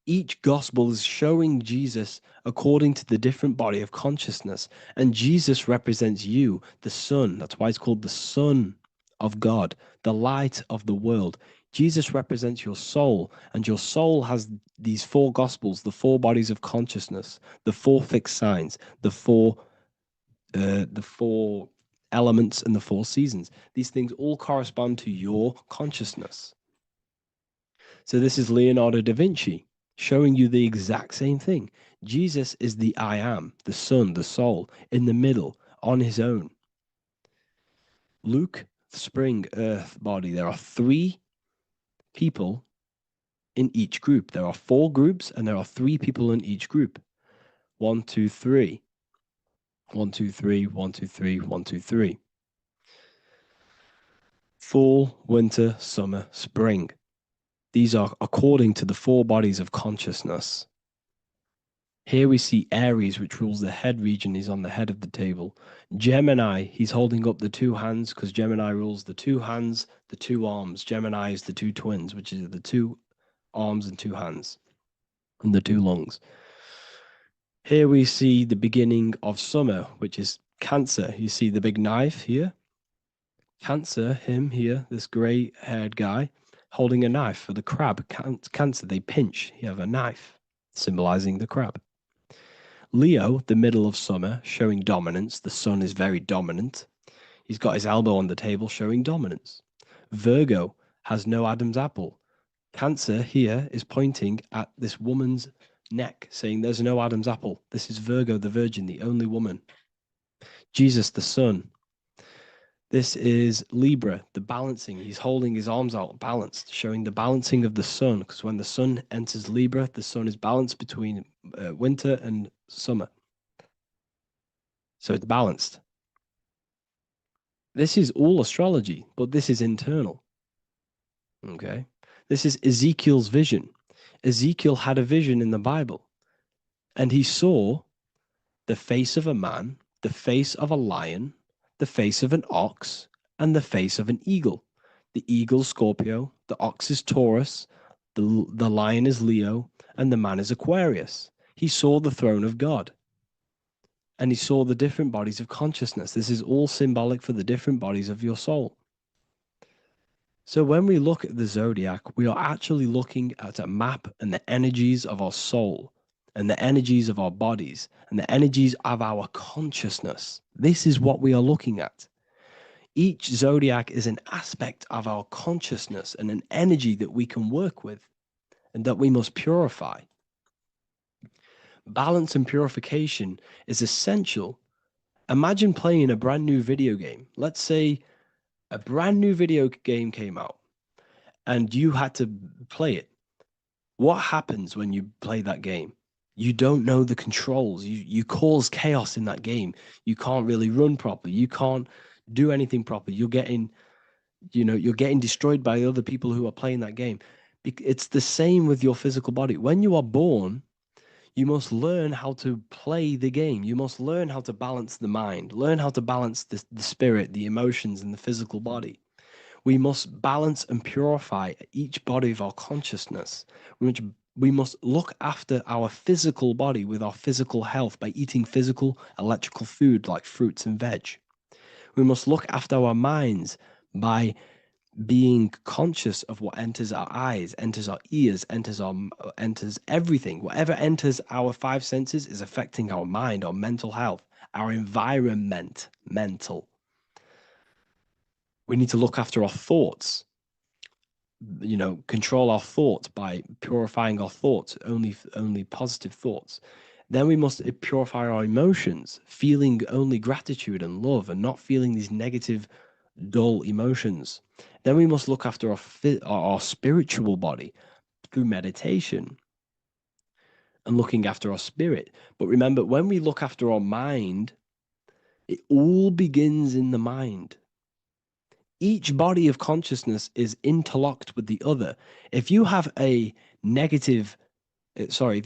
Each gospel is showing Jesus according to the different body of consciousness, and Jesus represents you, the sun. That's why it's called the Son of God, the light of the world. Jesus represents your soul, and your soul has these four gospels, the four bodies of consciousness, the four fixed signs, the four elements, and the four seasons. These things all correspond to your consciousness. So this is Leonardo da Vinci showing you the exact same thing. Jesus is the I am, the sun, the soul, in the middle, on his own. Luke, spring, earth, body. There are three people in each group. There are four groups, and there are three people in each group. 1, 2, 3. 1, 2, 3, 1, 2, 3, 1, 2, 3. Fall, winter, summer, spring. These are according to the four bodies of consciousness. Here we see Aries, which rules the head region. He's on the head of the table. Gemini, he's holding up the two hands because Gemini rules the two hands, the two arms. Gemini is the two twins, which is the two arms and two hands, and the two lungs. Here we see the beginning of summer, which is Cancer. You see the big knife here. Cancer, him here, this gray-haired guy, holding a knife for the crab. Cancer, they pinch. You have a knife, symbolizing the crab. Leo, the middle of summer, showing dominance. The sun is very dominant. He's got his elbow on the table, showing dominance. Virgo has no Adam's apple. Cancer here is pointing at this woman's neck, saying there's no Adam's apple. This is Virgo, the virgin, the only woman. Jesus, the sun. This is Libra, the balancing. He's holding his arms out, balanced, showing the balancing of the sun, because when the sun enters Libra, the sun is balanced between winter and summer. So it's balanced. This is all astrology, but this is internal. Okay? This is Ezekiel's vision. Ezekiel had a vision in the Bible, and he saw the face of a man, the face of a lion, the face of an ox, and the face of an eagle. The eagle is Scorpio, the ox is Taurus, the lion is Leo, and the man is Aquarius. He saw the throne of God, and he saw the different bodies of consciousness. This is all symbolic for the different bodies of your soul. So when we look at the zodiac, we are actually looking at a map and the energies of our soul, and the energies of our bodies, and the energies of our consciousness. This is what we are looking at. Each zodiac is an aspect of our consciousness and an energy that we can work with and that we must purify. Balance and purification is essential. Imagine playing a brand new video game. Let's say a brand new video game came out and you had to play it. What happens when you play that game? You don't know the controls. You cause chaos in that game. You can't really run properly. You can't do anything properly. You're getting destroyed by other people who are playing that game. It's the same with your physical body. When you are born, you must learn how to play the game. You must learn how to balance the mind, learn how to balance the spirit, the emotions, and the physical body. We must balance and purify each body of our consciousness, which we must look after our physical body with our physical health by eating physical, electrical food like fruits and veg. We must look after our minds by being conscious of what enters our eyes, enters our ears, enters everything. Whatever enters our five senses is affecting our mind, our mental health, our environment, mental. We need to look after our thoughts. Control our thoughts by purifying our thoughts, only positive thoughts. Then we must purify our emotions, feeling only gratitude and love and not feeling these negative, dull emotions. Then we must look after our spiritual body through meditation and looking after our spirit. But remember, when we look after our mind, it all begins in the mind. Each body of consciousness is interlocked with the other. If you have if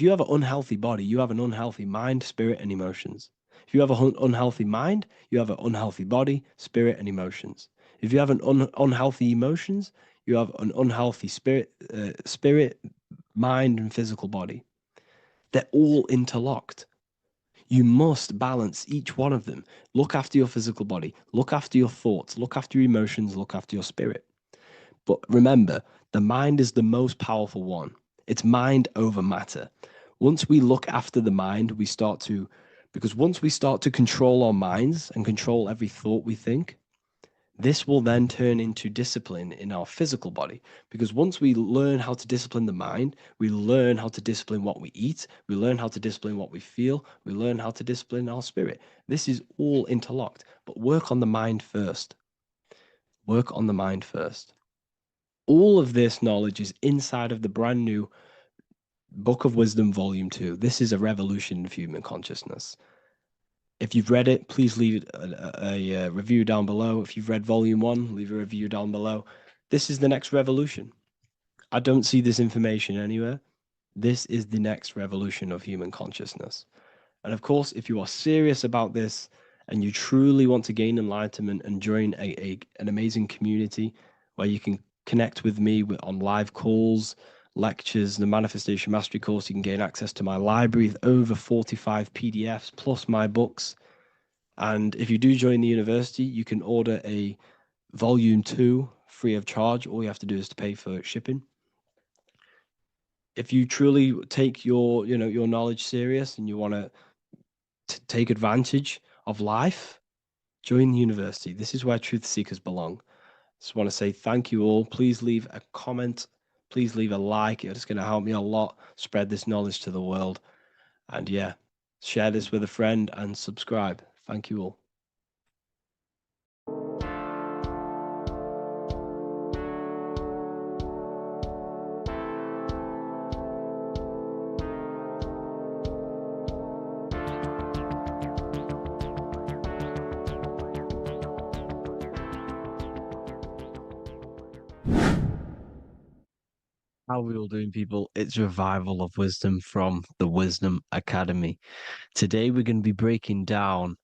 you have an unhealthy body, you have an unhealthy mind, spirit, and emotions. If you have an unhealthy mind, you have an unhealthy body, spirit, and emotions. If you have an unhealthy emotions, you have an unhealthy spirit, mind, and physical body. They're all interlocked. You must balance each one of them. Look after your physical body. Look after your thoughts. Look after your emotions. Look after your spirit. But remember, the mind is the most powerful one. It's mind over matter. Once we look after the mind, because once we start to control our minds and control every thought we think, this will then turn into discipline in our physical body. Because once we learn how to discipline the mind, we learn how to discipline what we eat, we learn how to discipline what we feel, we learn how to discipline our spirit. This is all interlocked, but work on the mind first. Work on the mind first. All of this knowledge is inside of the brand new Book of Wisdom, Volume 2. This is a revolution of human consciousness. If you've read it, please leave a review down below. If you've read Volume 1, leave a review down below. This is the next revolution. I don't see this information anywhere. This is the next revolution of human consciousness. And of course, if you are serious about this and you truly want to gain enlightenment and join an amazing community where you can connect with me on live calls, lectures, the Manifestation Mastery course, you can gain access to my library of over 45 PDFs plus my books. And if you do join the university, you can order a volume 2 free of charge. All you have to do is to pay for shipping. If you truly take your knowledge serious and you want to take advantage of life, join the university. This is where truth seekers belong. Just want to say thank you all. Please leave a comment. Please leave a like. It's going to help me a lot spread this knowledge to the world. And yeah, share this with a friend and subscribe. Thank you all. How are we all doing, people? It's Revival of Wisdom from the Wisdom Academy. Today we're going to be breaking down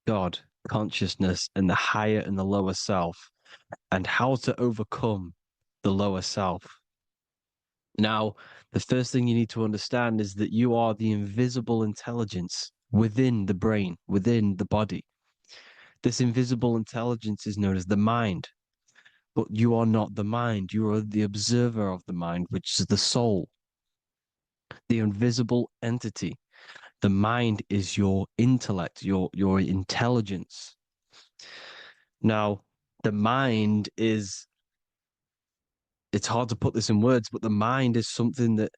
God, consciousness, and the higher and the lower self, and how to overcome the lower self. Now, the first thing you need to understand is that you are the invisible intelligence within the brain, within the body. This invisible intelligence is known as the mind. But you are not the mind. You are the observer of the mind, which is the soul, the invisible entity. The mind is your intellect, your intelligence. Now, the mind is, it's hard to put this in words, but the mind is something that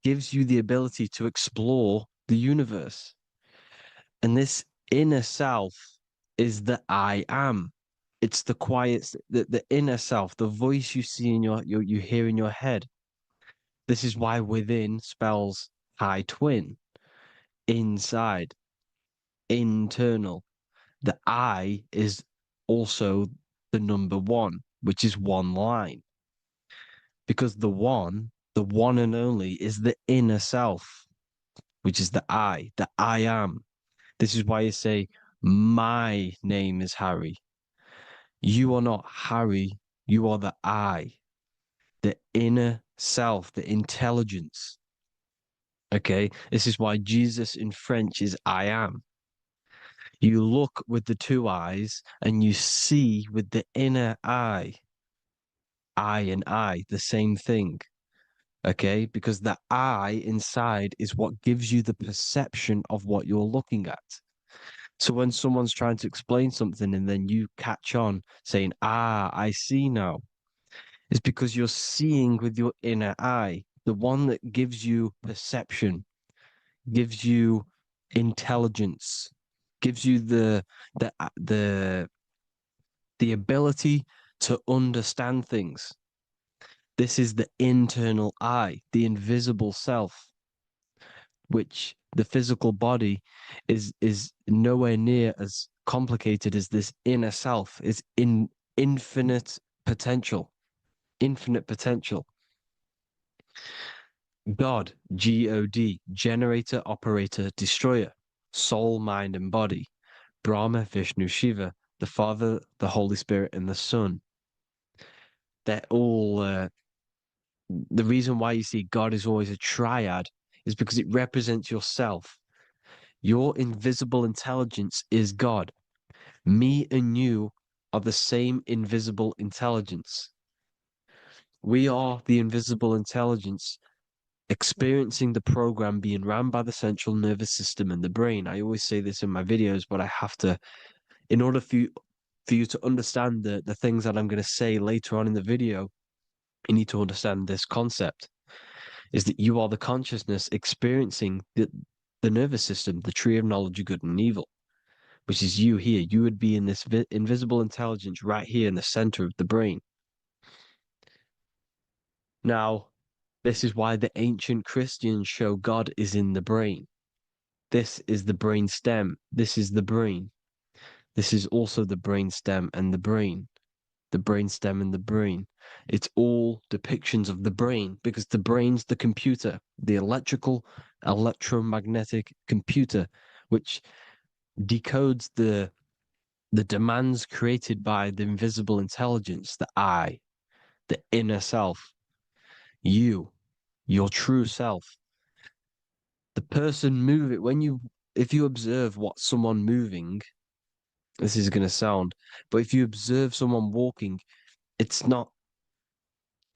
gives you the ability to explore the universe. And this inner self is the I am. It's the quiet, the inner self, the voice you see in you hear in your head. This is why within spells high twin, inside, internal. The I is also the number 1, which is one line. Because the one and only, is the inner self, which is the I am. This is why you say, my name is Harry. You are not Harry, you are the I, the inner self, the intelligence. Okay, this is why Jesus in French is I am. You look with the 2 eyes and you see with the inner eye. I and I, the same thing. Okay, because the I inside is what gives you the perception of what you're looking at. So when someone's trying to explain something and then you catch on saying, I see now, it's because you're seeing with your inner eye, the one that gives you perception, gives you intelligence, gives you the ability to understand things. This is the internal I, the invisible self, which the physical body is nowhere near as complicated as this inner self. Is in infinite potential. God, G-O-D, generator, operator, destroyer, soul, mind, and body. Brahma, Vishnu, Shiva, the Father, the Holy Spirit, and the Son. They're all, the reason why you see God is always a triad is because it represents yourself. Your invisible intelligence is God. Me and you are the same invisible intelligence. We are the invisible intelligence experiencing the program being run by the central nervous system and the brain. I always say this in my videos, but I have to, in order for you to understand the things that I'm going to say later on in the video, you need to understand this concept, is that you are the consciousness experiencing the nervous system, the tree of knowledge of good and evil, which is you here. You would be in this invisible intelligence right here in the center of the brain. Now, this is why the ancient Christians show God is in the brain. This is the brain stem. This is the brain. This is also the brain stem and the brain. The brain stem and the brain. It's all depictions of the brain, because the brain's the computer, the electromagnetic computer, which decodes the demands created by the invisible intelligence, the I, the inner self, you, your true self. The person if you observe what someone moving, this is going to sound, but if you observe someone walking, it's not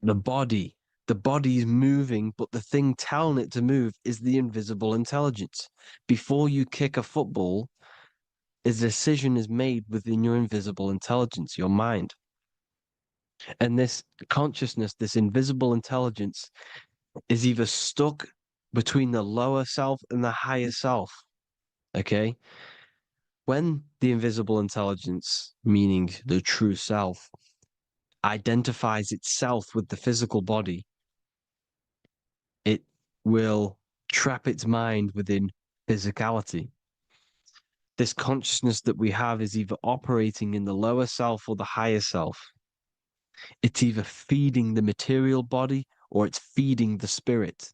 the body. The body is moving, but the thing telling it to move is the invisible intelligence. Before you kick a football, a decision is made within your invisible intelligence, your mind. And this consciousness, this invisible intelligence, is either stuck between the lower self and the higher self. Okay? When the invisible intelligence, meaning the true self, identifies itself with the physical body, it will trap its mind within physicality. This consciousness that we have is either operating in the lower self or the higher self. It's either feeding the material body or it's feeding the spirit.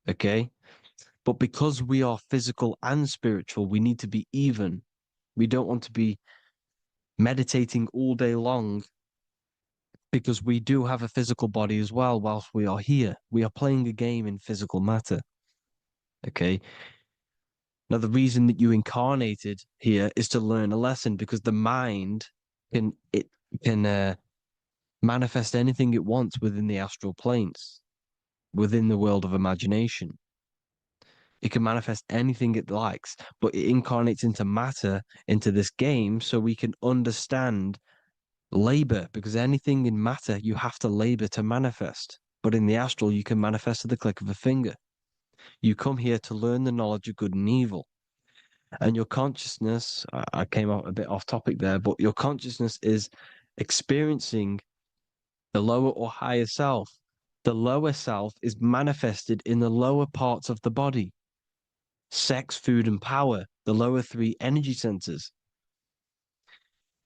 Okay? But because we are physical and spiritual, we need to be even. We don't want to be meditating all day long, because we do have a physical body as well whilst we are here. We are playing a game in physical matter. Okay? Now, the reason that you incarnated here is to learn a lesson, because the mind can manifest anything it wants within the astral planes, within the world of imagination. It can manifest anything it likes, but it incarnates into matter, into this game, so we can understand labor, because anything in matter you have to labor to manifest. But in the astral, you can manifest at the click of a finger. You come here to learn the knowledge of good and evil. And your consciousness, I came out a bit off topic there, but your consciousness is experiencing the lower or higher self. The lower self is manifested in the lower parts of the body. Sex, food, and power, the lower three energy centers.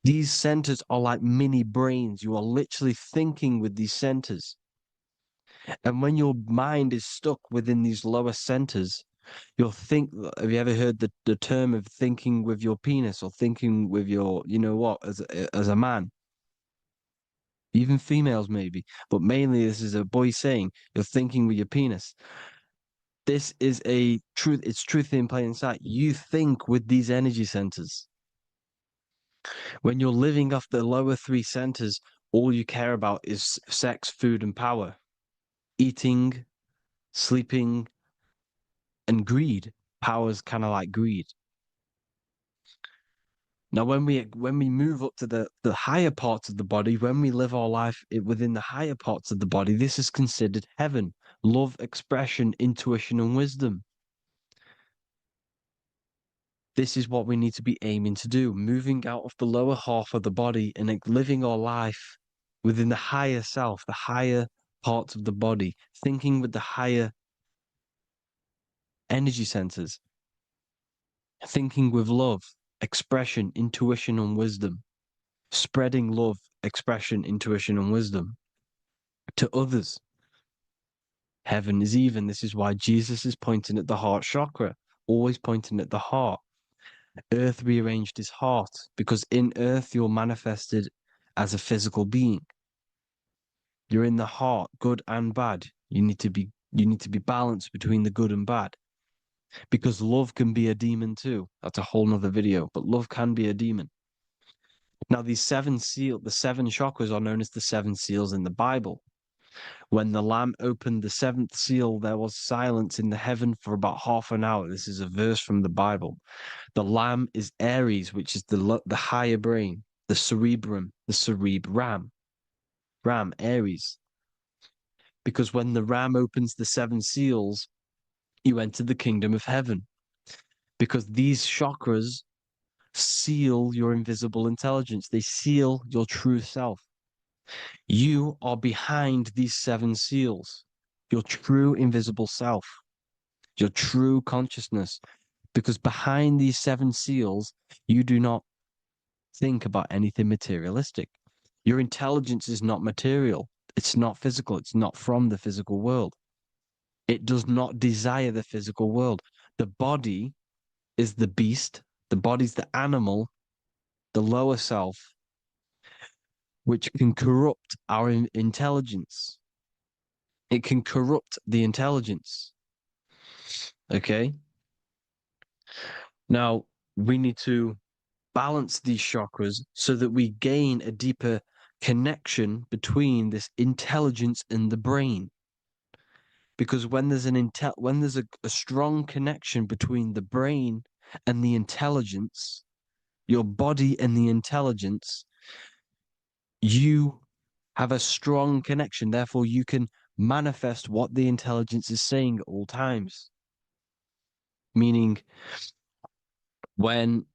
These centers are like mini brains. You are literally thinking with these centers. And when your mind is stuck within these lower centers, you'll think, have you ever heard the term of thinking with your penis, or thinking with your, you know what, as a man? Even females maybe, but mainly this is a boy saying, you're thinking with your penis. This is a truth, it's truth in plain sight. You think with these energy centers. When you're living off the lower three centers, all you care about is sex, food, and power. Eating, sleeping, and greed. Power's kind of like greed. Now, when we move up to the higher parts of the body, when we live our life within the higher parts of the body, this is considered heaven. Love, expression, intuition, and wisdom. This is what we need to be aiming to do, moving out of the lower half of the body and living our life within the higher self, the higher parts of the body, thinking with the higher energy centers, thinking with love, expression, intuition, and wisdom, spreading love, expression, intuition, and wisdom to others. Heaven is even. This is why Jesus is pointing at the heart chakra, always pointing at the heart. Earth rearranged his heart, because in earth you're manifested as a physical being. You're in the heart, good and bad. You need to be balanced between the good and bad. Because love can be a demon too. That's a whole nother video, but love can be a demon. Now, the seven chakras are known as the seven seals in the Bible. When the Lamb opened the seventh seal, there was silence in the heaven for about half an hour. This is a verse from the Bible. The Lamb is Aries, which is the higher brain, the cerebrum, Ram, Aries. Because when the Ram opens the seven seals, you enter the kingdom of heaven. Because these chakras seal your invisible intelligence. They seal your true self. You are behind these seven seals, your true invisible self, your true consciousness. Because behind these seven seals, you do not think about anything materialistic. Your intelligence is not material. It's not physical. It's not from the physical world. It does not desire the physical world. The body is the beast. The body's the animal, the lower self, which can corrupt our intelligence. It can corrupt the intelligence. Okay? Now, we need to balance these chakras so that we gain a deeper connection between this intelligence and the brain. Because when there's a strong connection between the brain and the intelligence, your body and the intelligence, you have a strong connection. Therefore, you can manifest what the intelligence is saying at all times. Meaning, when,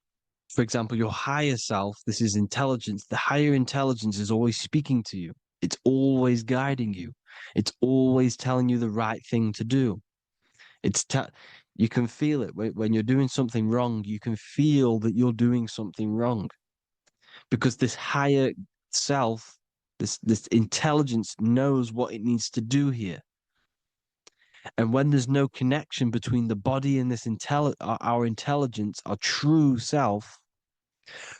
for example, your higher self, this is intelligence, the higher intelligence is always speaking to you. It's always guiding you. It's always telling you the right thing to do. You can feel it when you're doing something wrong. You can feel that you're doing something wrong because this higher self, this intelligence knows what it needs to do here. And when there's no connection between the body and this our intelligence, our true self,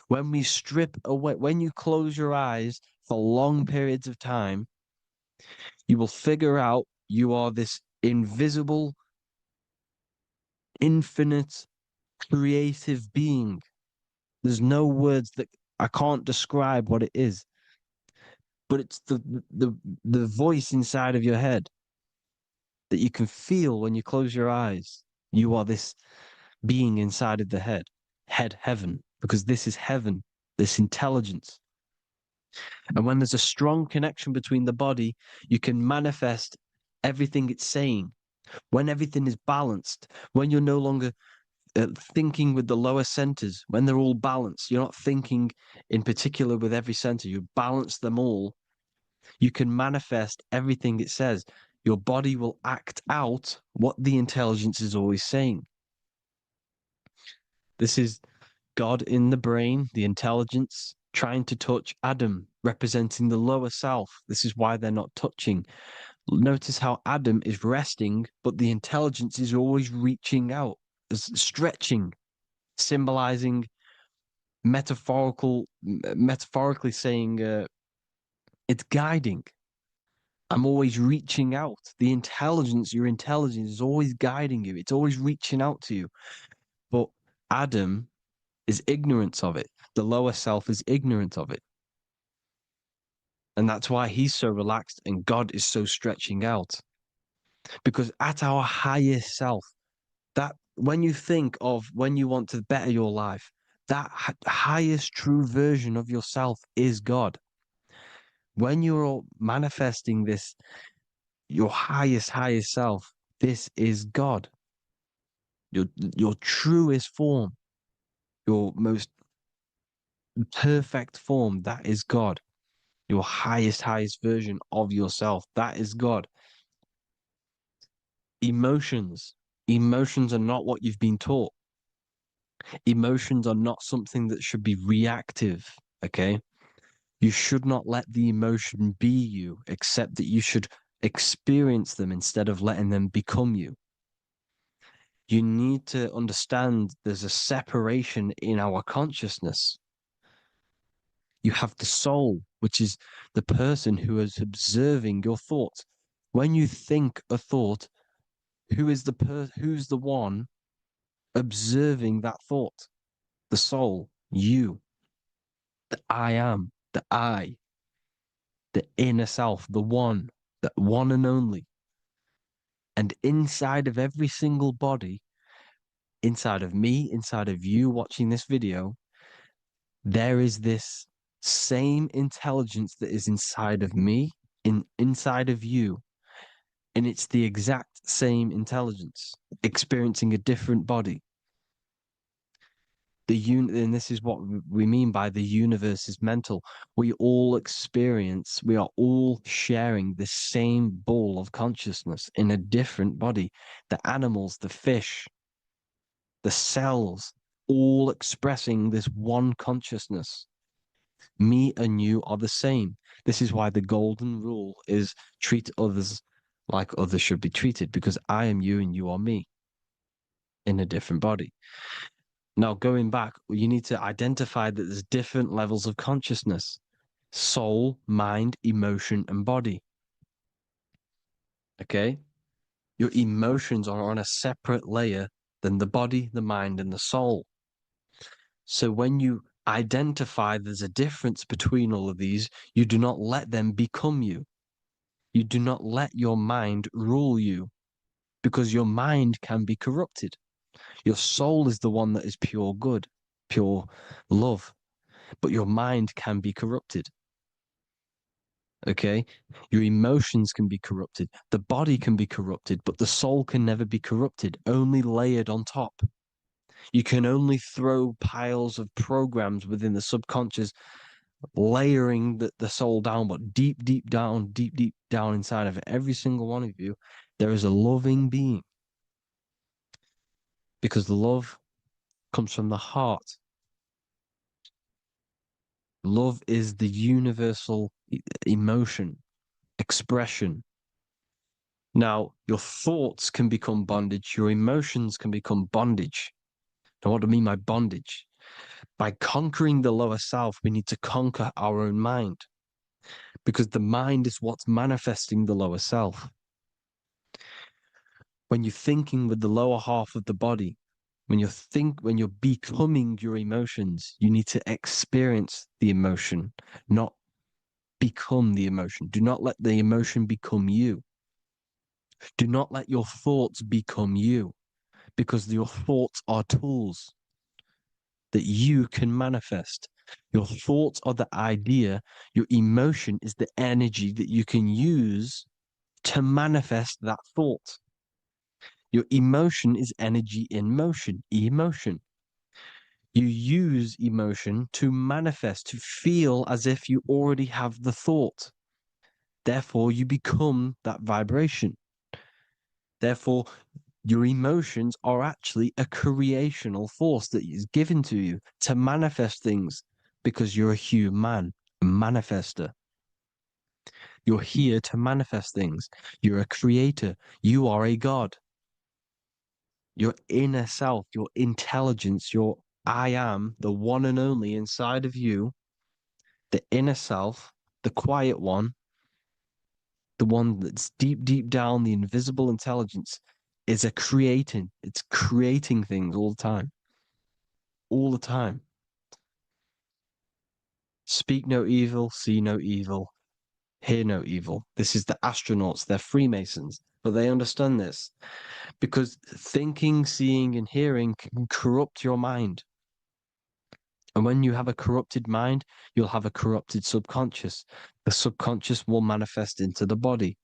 when we strip away, when you close your eyes for long periods of time, you will figure out you are this invisible, infinite, creative being. There's no words that I can't describe what it is, but it's the voice inside of your head that you can feel when you close your eyes. You are this being inside of the heaven, because this is heaven, this intelligence. And when there's a strong connection between the body, you can manifest everything it's saying. When everything is balanced, when you're no longer thinking with the lower centers, when they're all balanced, you're not thinking in particular with every center, you balance them all, you can manifest everything it says. Your body will act out what the intelligence is always saying. This is God in the brain, the intelligence, trying to touch Adam, representing the lower self. This is why they're not touching. Notice how Adam is resting, but the intelligence is always reaching out, stretching, symbolizing metaphorically saying it's guiding. I'm always reaching out. The intelligence, your intelligence is always guiding you. It's always reaching out to you. But Adam is ignorant of it. The lower self is ignorant of it. And that's why he's so relaxed and God is so stretching out. Because at our highest self, that when you think of when you want to better your life, that highest true version of yourself is God. When you're manifesting this, your highest self, this is God. Your truest form, your most perfect form, that is God. Your highest version of yourself, that is God. Emotions are not what you've been taught. Emotions are not something that should be reactive, okay? You should not let the emotion be you, except that you should experience them instead of letting them become you. You need to understand there's a separation in our consciousness. You have the soul, which is the person who is observing your thoughts. When you think a thought, who's the one observing that thought? The soul, you, the I am, the inner self, the one. that one and only. And inside of every single body, inside of me, inside of you watching this video, there is this same intelligence that is inside of me, inside of you. And it's the exact same intelligence, experiencing a different body. And this is what we mean by the universe is mental. We all experience, we are all sharing the same ball of consciousness in a different body. The animals, the fish, the cells, all expressing this one consciousness. Me and you are the same. This is why the golden rule is treat others like others should be treated, because I am you and you are me in a different body. Now, going back, you need to identify that there's different levels of consciousness: soul, mind, emotion, and body. Okay? Your emotions are on a separate layer than the body, the mind, and the soul. So when you identify there's a difference between all of these, you do not let them become you. You do not let your mind rule you, because your mind can be corrupted. Your soul is the one that is pure good, pure love, but your mind can be corrupted. Okay? Your emotions can be corrupted. The body can be corrupted, but the soul can never be corrupted, only layered on top. You can only throw piles of programs within the subconscious, layering the soul down, but deep, deep down inside of every single one of you, there is a loving being. Because love comes from the heart. Love is the universal emotion, expression. Now, your thoughts can become bondage, your emotions can become bondage. Now, what do I mean by bondage? By conquering the lower self, we need to conquer our own mind, because the mind is what's manifesting the lower self. When you're thinking with the lower half of the body, when you're becoming your emotions, you need to experience the emotion, not become the emotion. Do not let the emotion become you. Do not let your thoughts become you, because your thoughts are tools that you can manifest. Your thoughts are the idea. Your emotion is the energy that you can use to manifest that thought. Your emotion is energy in motion, emotion. You use emotion to manifest, to feel as if you already have the thought. Therefore, you become that vibration. Therefore, your emotions are actually a creational force that is given to you to manifest things, because you're a human, a manifester. You're here to manifest things. You're a creator. You are a god. Your inner self, your intelligence, your I am, the one and only inside of you, the inner self, the quiet one, the one that's deep, deep down, the invisible intelligence, is it's creating things all the time. All the time. Speak no evil, see no evil, hear no evil. This is the astronauts, they're Freemasons, but they understand this, because thinking, seeing, and hearing can corrupt your mind. And when you have a corrupted mind, you'll have a corrupted subconscious. The subconscious will manifest into the body,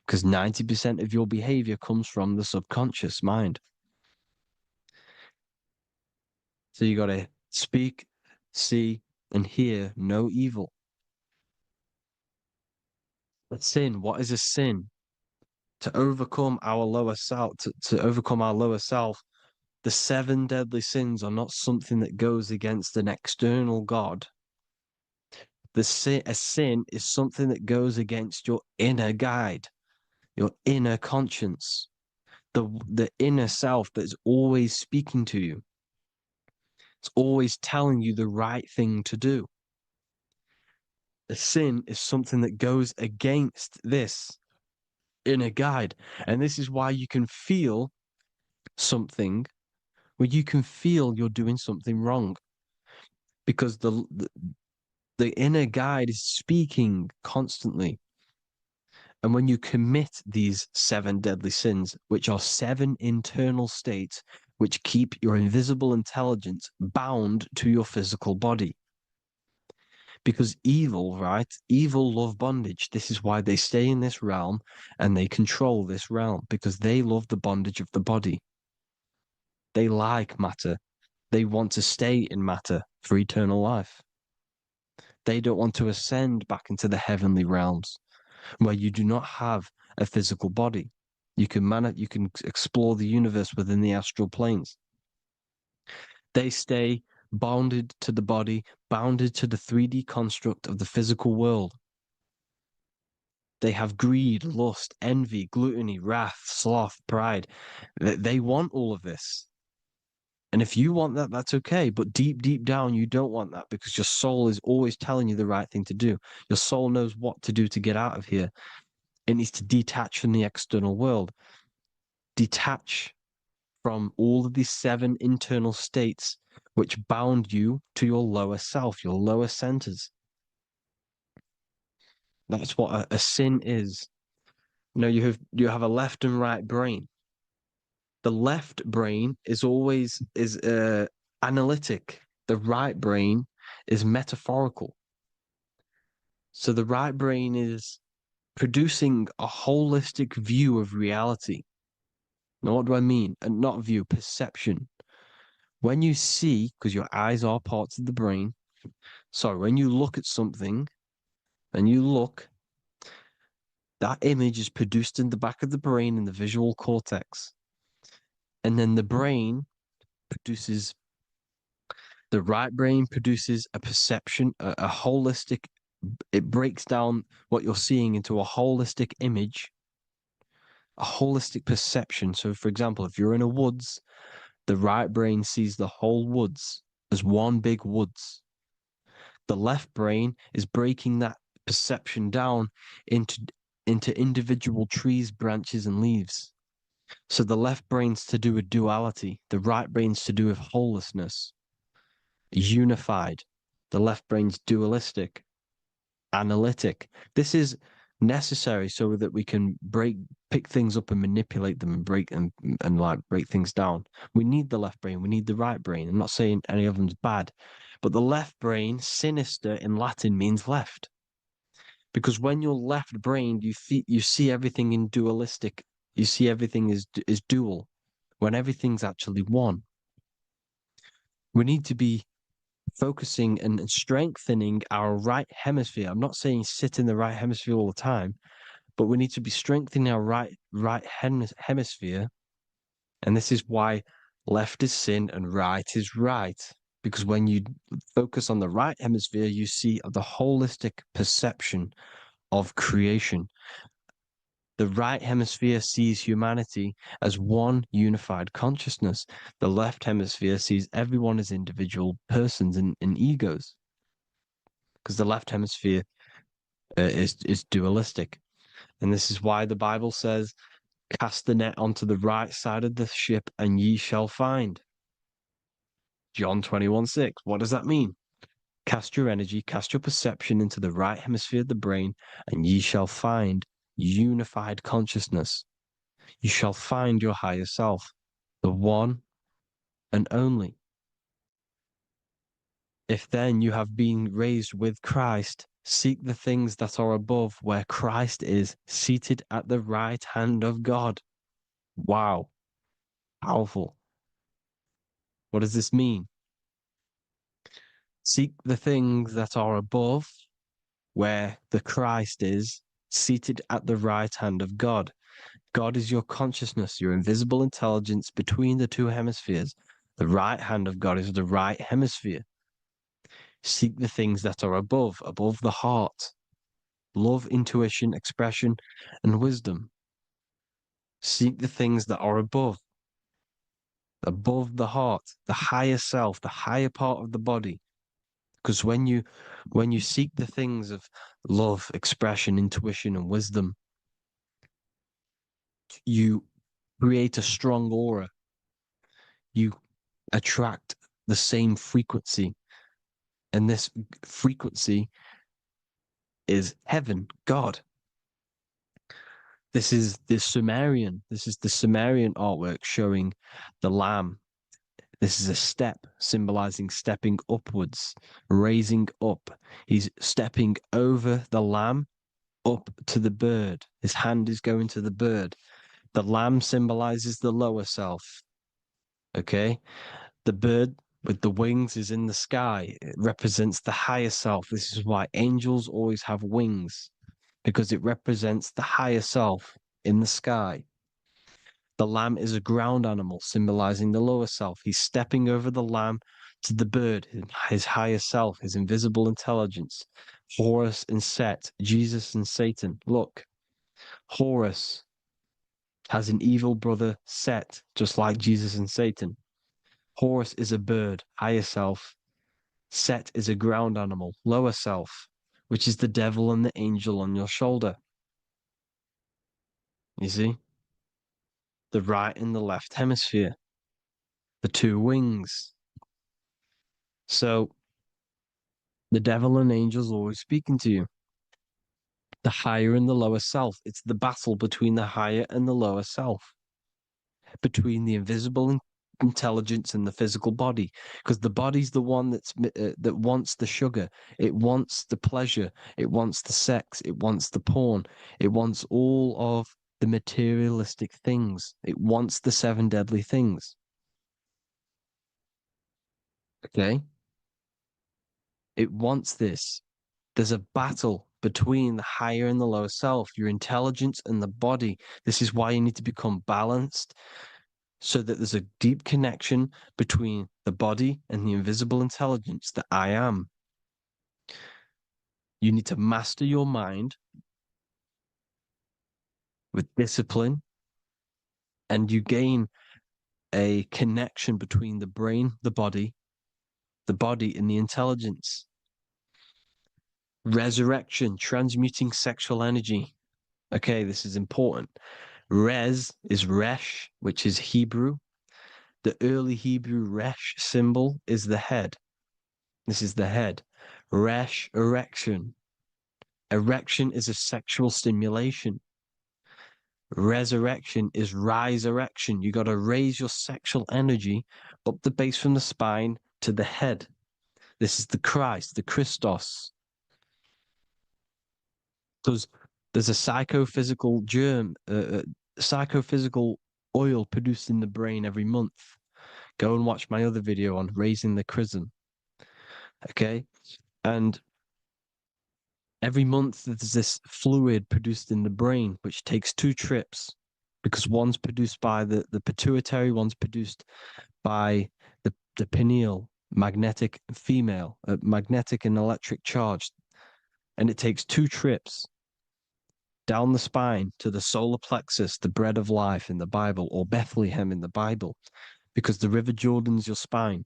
because 90% of your behavior comes from the subconscious mind. So you got to speak, see, and hear no evil. But sin, what is a sin? To overcome our lower self, to overcome our lower self, the 7 deadly sins are not something that goes against an external God. A sin is something that goes against your inner guide, your inner conscience, the inner self that is always speaking to you. It's always telling you the right thing to do. A sin is something that goes against this inner guide. And this is why you can feel something where you can feel you're doing something wrong, because the inner guide is speaking constantly. And when you commit these 7 deadly sins, which are 7 internal states which keep your invisible intelligence bound to your physical body. Because evil, right? Evil love bondage. This is why they stay in this realm and they control this realm, because they love the bondage of the body. They like matter. They want to stay in matter for eternal life. They don't want to ascend back into the heavenly realms where you do not have a physical body. You can explore the universe within the astral planes. They stay bounded to the body, bounded to the 3D construct of the physical world. They have greed, lust, envy, gluttony, wrath, sloth, pride. They want all of this. And if you want that, that's okay. But deep, deep down, you don't want that, because your soul is always telling you the right thing to do. Your soul knows what to do to get out of here. It needs to detach from the external world. Detach from all of these 7 internal states which bound you to your lower self, your lower centers. That's what a sin is. You know, you have a left and right brain. The left brain is always analytic. The right brain is metaphorical. So the right brain is producing a holistic view of reality. Now, what do I mean? And not view, perception. When you see, because your eyes are parts of the brain, so when you look at something and you look, that image is produced in the back of the brain in the visual cortex. And then the right brain produces a perception, a holistic, it breaks down what you're seeing into a holistic image, a holistic perception. So, for example, if you're in a woods, the right brain sees the whole woods as one big woods. The left brain is breaking that perception down into individual trees, branches, and leaves. So the left brain's to do with duality, the right brain's to do with wholeness, unified. The left brain's dualistic, analytic. This is necessary so that we can pick things up and manipulate them and break things down. We need the left brain, we need the right brain. I'm not saying any of them's bad, but the left brain, sinister in Latin, means left. Because when you're left-brained, you see everything in dualistic. You see everything is dual, when everything's actually one. We need to be focusing and strengthening our right hemisphere. I'm not saying sit in the right hemisphere all the time, but we need to be strengthening our right hemisphere. And this is why left is sin and right is right. Because when you focus on the right hemisphere, you see the holistic perception of creation. The right hemisphere sees humanity as one unified consciousness. The left hemisphere sees everyone as individual persons and egos. Because the left hemisphere is dualistic. And this is why the Bible says, cast the net onto the right side of the ship and ye shall find. John 21:6. What does that mean? Cast your energy, cast your perception into the right hemisphere of the brain, and ye shall find unified consciousness. You shall find your higher self, the one and only. If then you have been raised with Christ, seek the things that are above, where Christ is seated at the right hand of God. Wow. Powerful. What does this mean? Seek the things that are above, where the Christ is seated at the right hand of God. God is your consciousness, your invisible intelligence between the 2 hemispheres. The right hand of God is the right hemisphere. Seek the things that are above the heart. Love, intuition, expression, and wisdom. Seek the things that are above the heart, the higher self, the higher part of the body. Because when you seek the things of love, expression, intuition, and wisdom, you create a strong aura. You attract the same frequency. And this frequency is heaven, God. This is the Sumerian. This is the Sumerian artwork showing the lamb. This is a step symbolizing stepping upwards, raising up. He's stepping over the lamb up to the bird. His hand is going to the bird. The lamb symbolizes the lower self. Okay? The bird with the wings is in the sky. It represents the higher self. This is why angels always have wings, because it represents the higher self in the sky. The lamb is a ground animal, symbolizing the lower self. He's stepping over the lamb to the bird, his higher self, his invisible intelligence. Horus and Set, Jesus and Satan. Look, Horus has an evil brother, Set, just like Jesus and Satan. Horus is a bird, higher self. Set is a ground animal, lower self, which is the devil and the angel on your shoulder. You see? The right and the left hemisphere. The two wings. So, the devil and angels always speaking to you. The higher and the lower self. It's the battle between the higher and the lower self. Between the invisible intelligence and the physical body, because the body's the one that wants the sugar, it wants the pleasure, it wants the sex, it wants the porn, it wants all of the materialistic things, it wants the 7 deadly things. Okay, it wants this. There's a battle between the higher and the lower self, your intelligence and the body. This is why you need to become balanced, so that there's a deep connection between the body and the invisible intelligence, that I am. You need to master your mind with discipline, and you gain a connection between the brain, the body and the intelligence. Resurrection, transmuting sexual energy. Okay, this is important. Res is Resh, which is Hebrew. The early Hebrew Resh symbol is the head. This is the head. Resh, erection. Erection is a sexual stimulation. Resurrection is rise-erection. You got to raise your sexual energy up the base from the spine to the head. This is the Christ, the Christos. Because there's a psychophysical germ, psychophysical oil produced in the brain every month. Go and watch my other video on raising the chrism. Okay? And every month there's this fluid produced in the brain, which takes 2 trips, because one's produced by the pituitary, one's produced by the pineal, magnetic female, magnetic and electric charge. And it takes 2 trips down the spine to the solar plexus, the bread of life in the Bible, or Bethlehem in the Bible, because the River Jordan's your spine.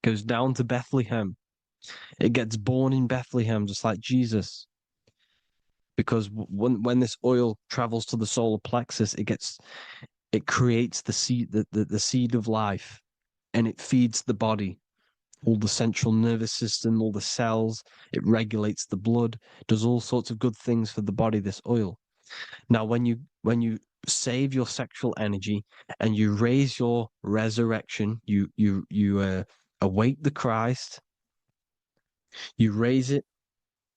Goes down to Bethlehem. It gets born in Bethlehem, just like Jesus. Because when this oil travels to the solar plexus, it creates the seed, the seed of life, and it feeds the body, all the central nervous system, all the cells. It regulates the blood, does all sorts of good things for the body, this oil. Now, when you save your sexual energy and you raise your resurrection, you awake the Christ, you raise it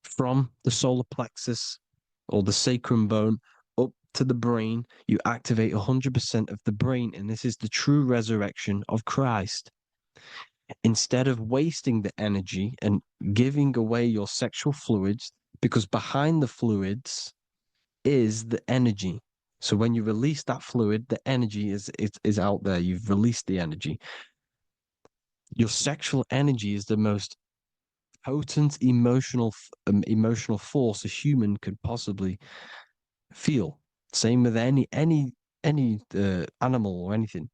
from the solar plexus or the sacrum bone up to the brain, you activate 100% of the brain, and this is the true resurrection of Christ. Instead of wasting the energy and giving away your sexual fluids, because behind the fluids is the energy. So when you release that fluid, the energy is out there. You've released the energy. Your sexual energy is the most potent emotional force a human could possibly feel. Same with any animal or anything.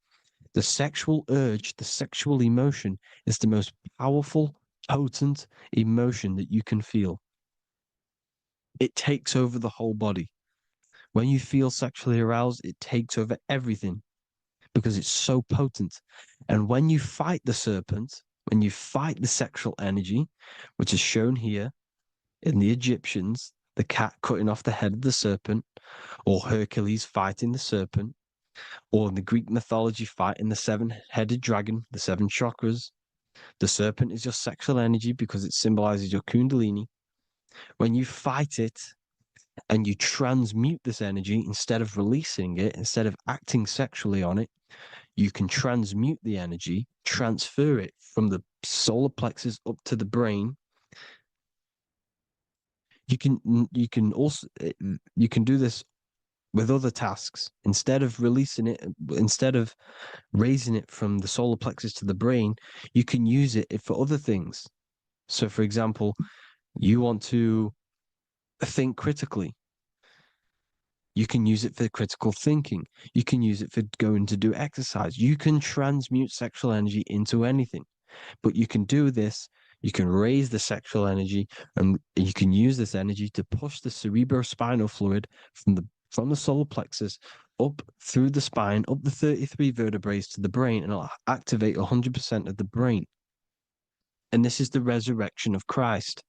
The sexual urge, the sexual emotion is the most powerful, potent emotion that you can feel. It takes over the whole body. When you feel sexually aroused, it takes over everything because it's so potent. And when you fight the serpent, when you fight the sexual energy, which is shown here in the Egyptians, the cat cutting off the head of the serpent, or Hercules fighting the serpent, or in the Greek mythology fighting the seven-headed dragon, the seven chakras. The serpent is your sexual energy because it symbolizes your kundalini. When you fight it and you transmute this energy, instead of releasing it, instead of acting sexually on it, you can transmute the energy, transfer it from the solar plexus up to the brain. You can also you can do this with other tasks. Instead of releasing it, instead of raising it from the solar plexus to the brain, you can use it for other things. So, for example, you want to think critically. You can use it for critical thinking. You can use it for going to do exercise. You can transmute sexual energy into anything. But you can do this, you can raise the sexual energy, and you can use this energy to push the cerebrospinal fluid from the solar plexus up through the spine, up the 33 vertebrae to the brain, and it'll activate 100% of the brain. And this is the resurrection of Christ.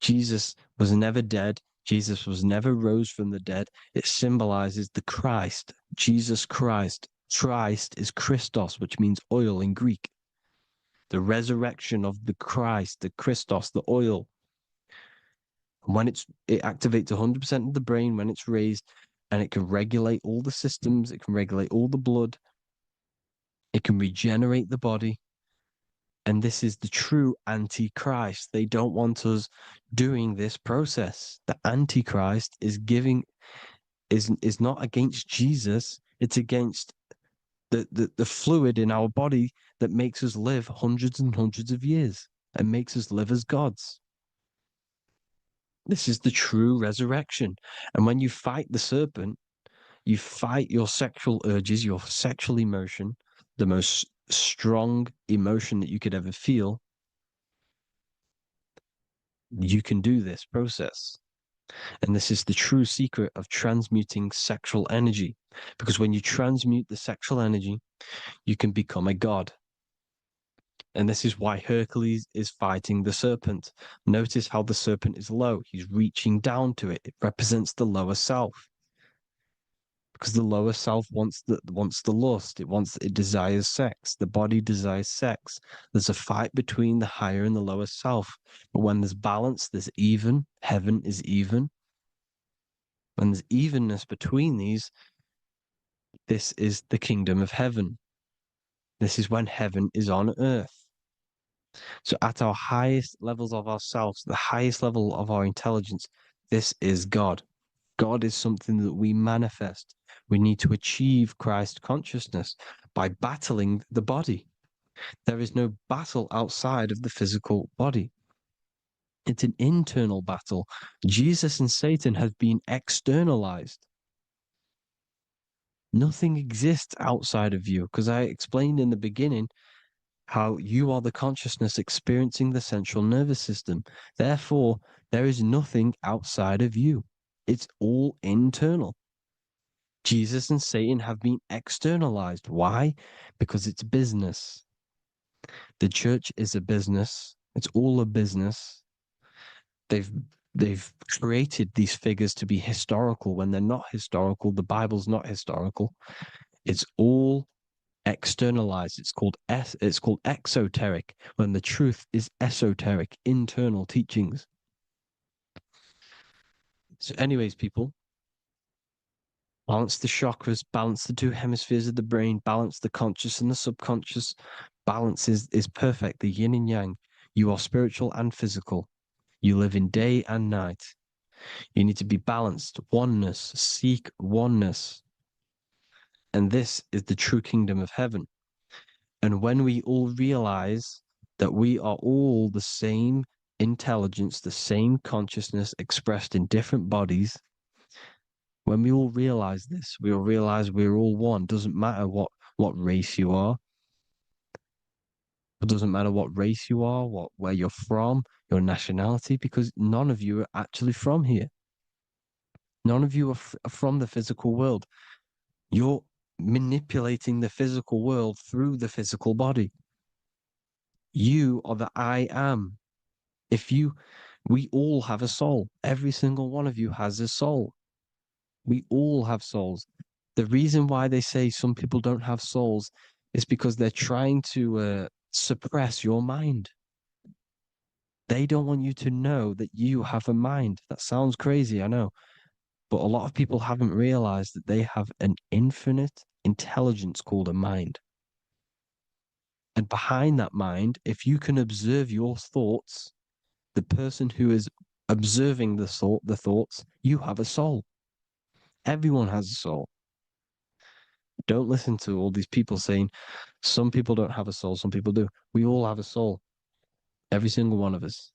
Jesus was never dead. Jesus was never rose from the dead. It symbolizes the Christ, Jesus Christ. Christ is Christos, which means oil in Greek. The resurrection of the Christ, the Christos, the oil. And when it activates 100% of the brain when it's raised, and it can regulate all the systems, it can regulate all the blood, it can regenerate the body. And this is the true Antichrist. They don't want us doing this process. The Antichrist is not against Jesus, it's against the fluid in our body that makes us live hundreds and hundreds of years and makes us live as gods. This is the true resurrection. And when you fight the serpent, you fight your sexual urges, your sexual emotion, the most strong emotion that you could ever feel. You can do this process. And this is the true secret of transmuting sexual energy. Because when you transmute the sexual energy, you can become a god. And this is why Hercules is fighting the serpent. Notice how the serpent is low. He's reaching down to it. It represents the lower self. Because the lower self wants the lust. It desires sex. The body desires sex. There's a fight between the higher and the lower self. But when there's balance, there's even. Heaven is even. When there's evenness between these, this is the kingdom of heaven. This is when heaven is on earth. So at our highest levels of ourselves, the highest level of our intelligence, this is God. God is something that we manifest. We need to achieve Christ consciousness by battling the body. There is no battle outside of the physical body. It's an internal battle. Jesus and Satan have been externalized. Nothing exists outside of you, because I explained in the beginning how you are the consciousness experiencing the central nervous system. Therefore, there is nothing outside of you. It's all internal. Jesus and Satan have been externalized. Why? Because it's business. The church is a business. It's all a business. They've created these figures to be historical when they're not historical. The Bible's not historical. It's all externalized. It's called exoteric, when the truth is esoteric, internal teachings. So anyways, people, balance the chakras, balance the two hemispheres of the brain, balance the conscious and the subconscious. Balance is perfect, the yin and yang. You are spiritual and physical. You live in day and night. You need to be balanced. Oneness. Seek oneness. And this is the true kingdom of heaven. And when we all realize that we are all the same intelligence, the same consciousness expressed in different bodies, when we all realize this, we all realize we're all one. Doesn't matter what race you are. It doesn't matter what race you are, where you're from, your nationality, because none of you are actually from here. None of you are from the physical world. You're manipulating the physical world through the physical body. You are the I am. If you We all have a soul. Every single one of you has a soul. We all have souls. The reason why they say some people don't have souls is because they're trying to suppress your mind. They don't want you to know that you have a mind. That sounds crazy, I know. But a lot of people haven't realized that they have an infinite intelligence called a mind. And behind that mind, if you can observe your thoughts, the person who is observing the thoughts, you have a soul. Everyone has a soul. Don't listen to all these people saying some people don't have a soul, some people do. We all have a soul. Every single one of us.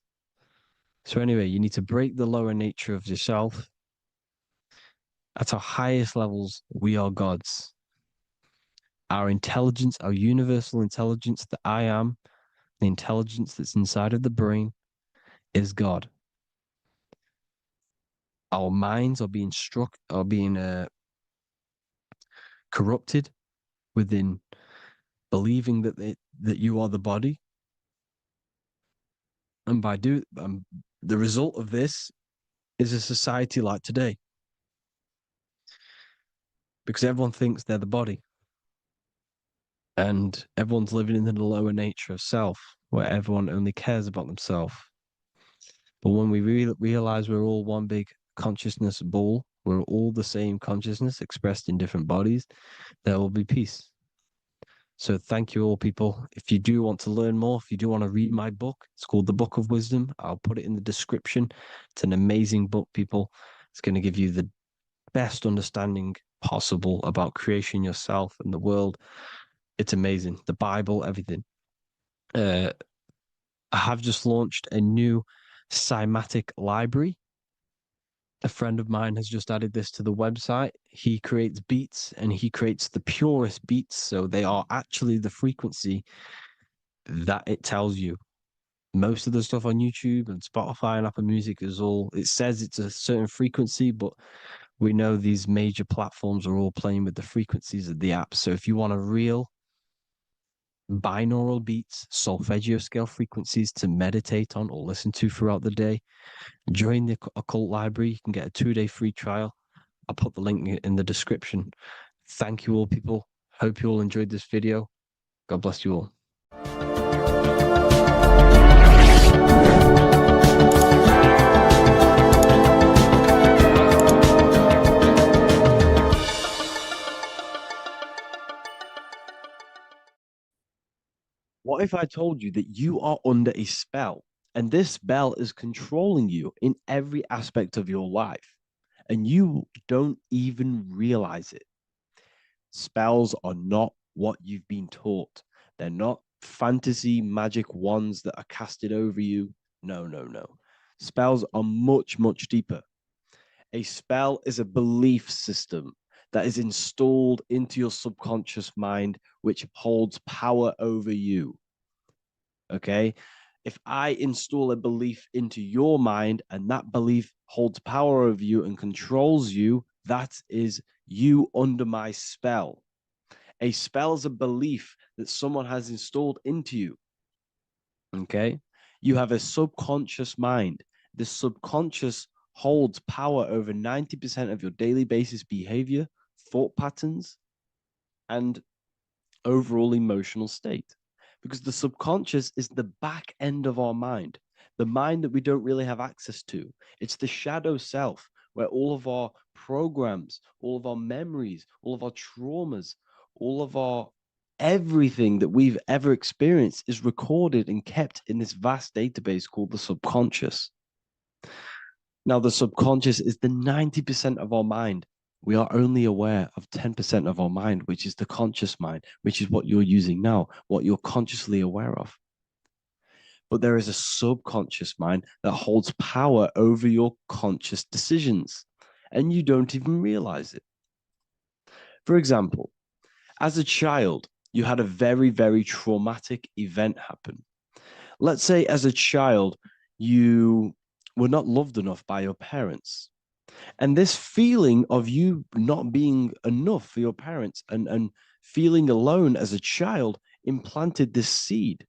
So anyway, you need to break the lower nature of yourself. At our highest levels, we are gods. Our intelligence, our universal intelligence, the I am, the intelligence that's inside of the brain, is God. Our minds are being corrupted within believing that you are the body, and the result of this is a society like today, because everyone thinks they're the body, and everyone's living in the lower nature of self, where everyone only cares about themselves. But when we realize we're all one big consciousness ball, we're all the same consciousness expressed in different bodies, there will be peace. So thank you all, people. If you do want to learn more, if you do want to read my book, it's called The Book of Wisdom. I'll put it in the description. It's an amazing book, people. It's going to give you the best understanding possible about creation, yourself, and the world. It's amazing. The Bible, everything. I have just launched a new cymatic library. A friend of mine has just added this to the website. He creates beats, and he creates the purest beats. So they are actually the frequency that it tells you. Most of the stuff on YouTube and Spotify and Apple Music it says it's a certain frequency, but we know these major platforms are all playing with the frequencies of the app. So if you want a real binaural beats, solfeggio scale frequencies to meditate on or listen to throughout the day, join the Occult Library. You can get a 2-day free trial. I'll put the link in the description. Thank you all, people. Hope you all enjoyed this video. God bless you all. What if I told you that you are under a spell, and this spell is controlling you in every aspect of your life, and you don't even realize it? Spells are not what you've been taught. They're not fantasy magic wands that are casted over you. No, no, no. Spells are much, much deeper. A spell is a belief system that is installed into your subconscious mind, which holds power over you. Okay? If I install a belief into your mind and that belief holds power over you and controls you, that is you under my spell. A spell is a belief that someone has installed into you. Okay? You have a subconscious mind. The subconscious holds power over 90% of your daily basis behavior, thought patterns, and overall emotional state. Because the subconscious is the back end of our mind, the mind that we don't really have access to. It's the shadow self, where all of our programs, all of our memories, all of our traumas, all of our everything that we've ever experienced is recorded and kept in this vast database called the subconscious. Now, the subconscious is the 90% of our mind. We are only aware of 10% of our mind, which is the conscious mind, which is what you're using now, what you're consciously aware of. But there is a subconscious mind that holds power over your conscious decisions, and you don't even realize it. For example, as a child, you had a very, very traumatic event happen. Let's say as a child, you were not loved enough by your parents. And this feeling of you not being enough for your parents and feeling alone as a child implanted this seed.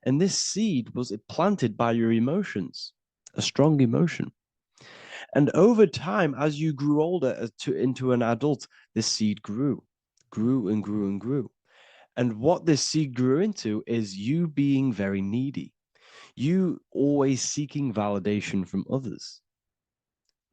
And this seed was planted by your emotions, a strong emotion. And over time, as you grew older into an adult, this seed grew and grew and grew. And what this seed grew into is you being very needy, you always seeking validation from others.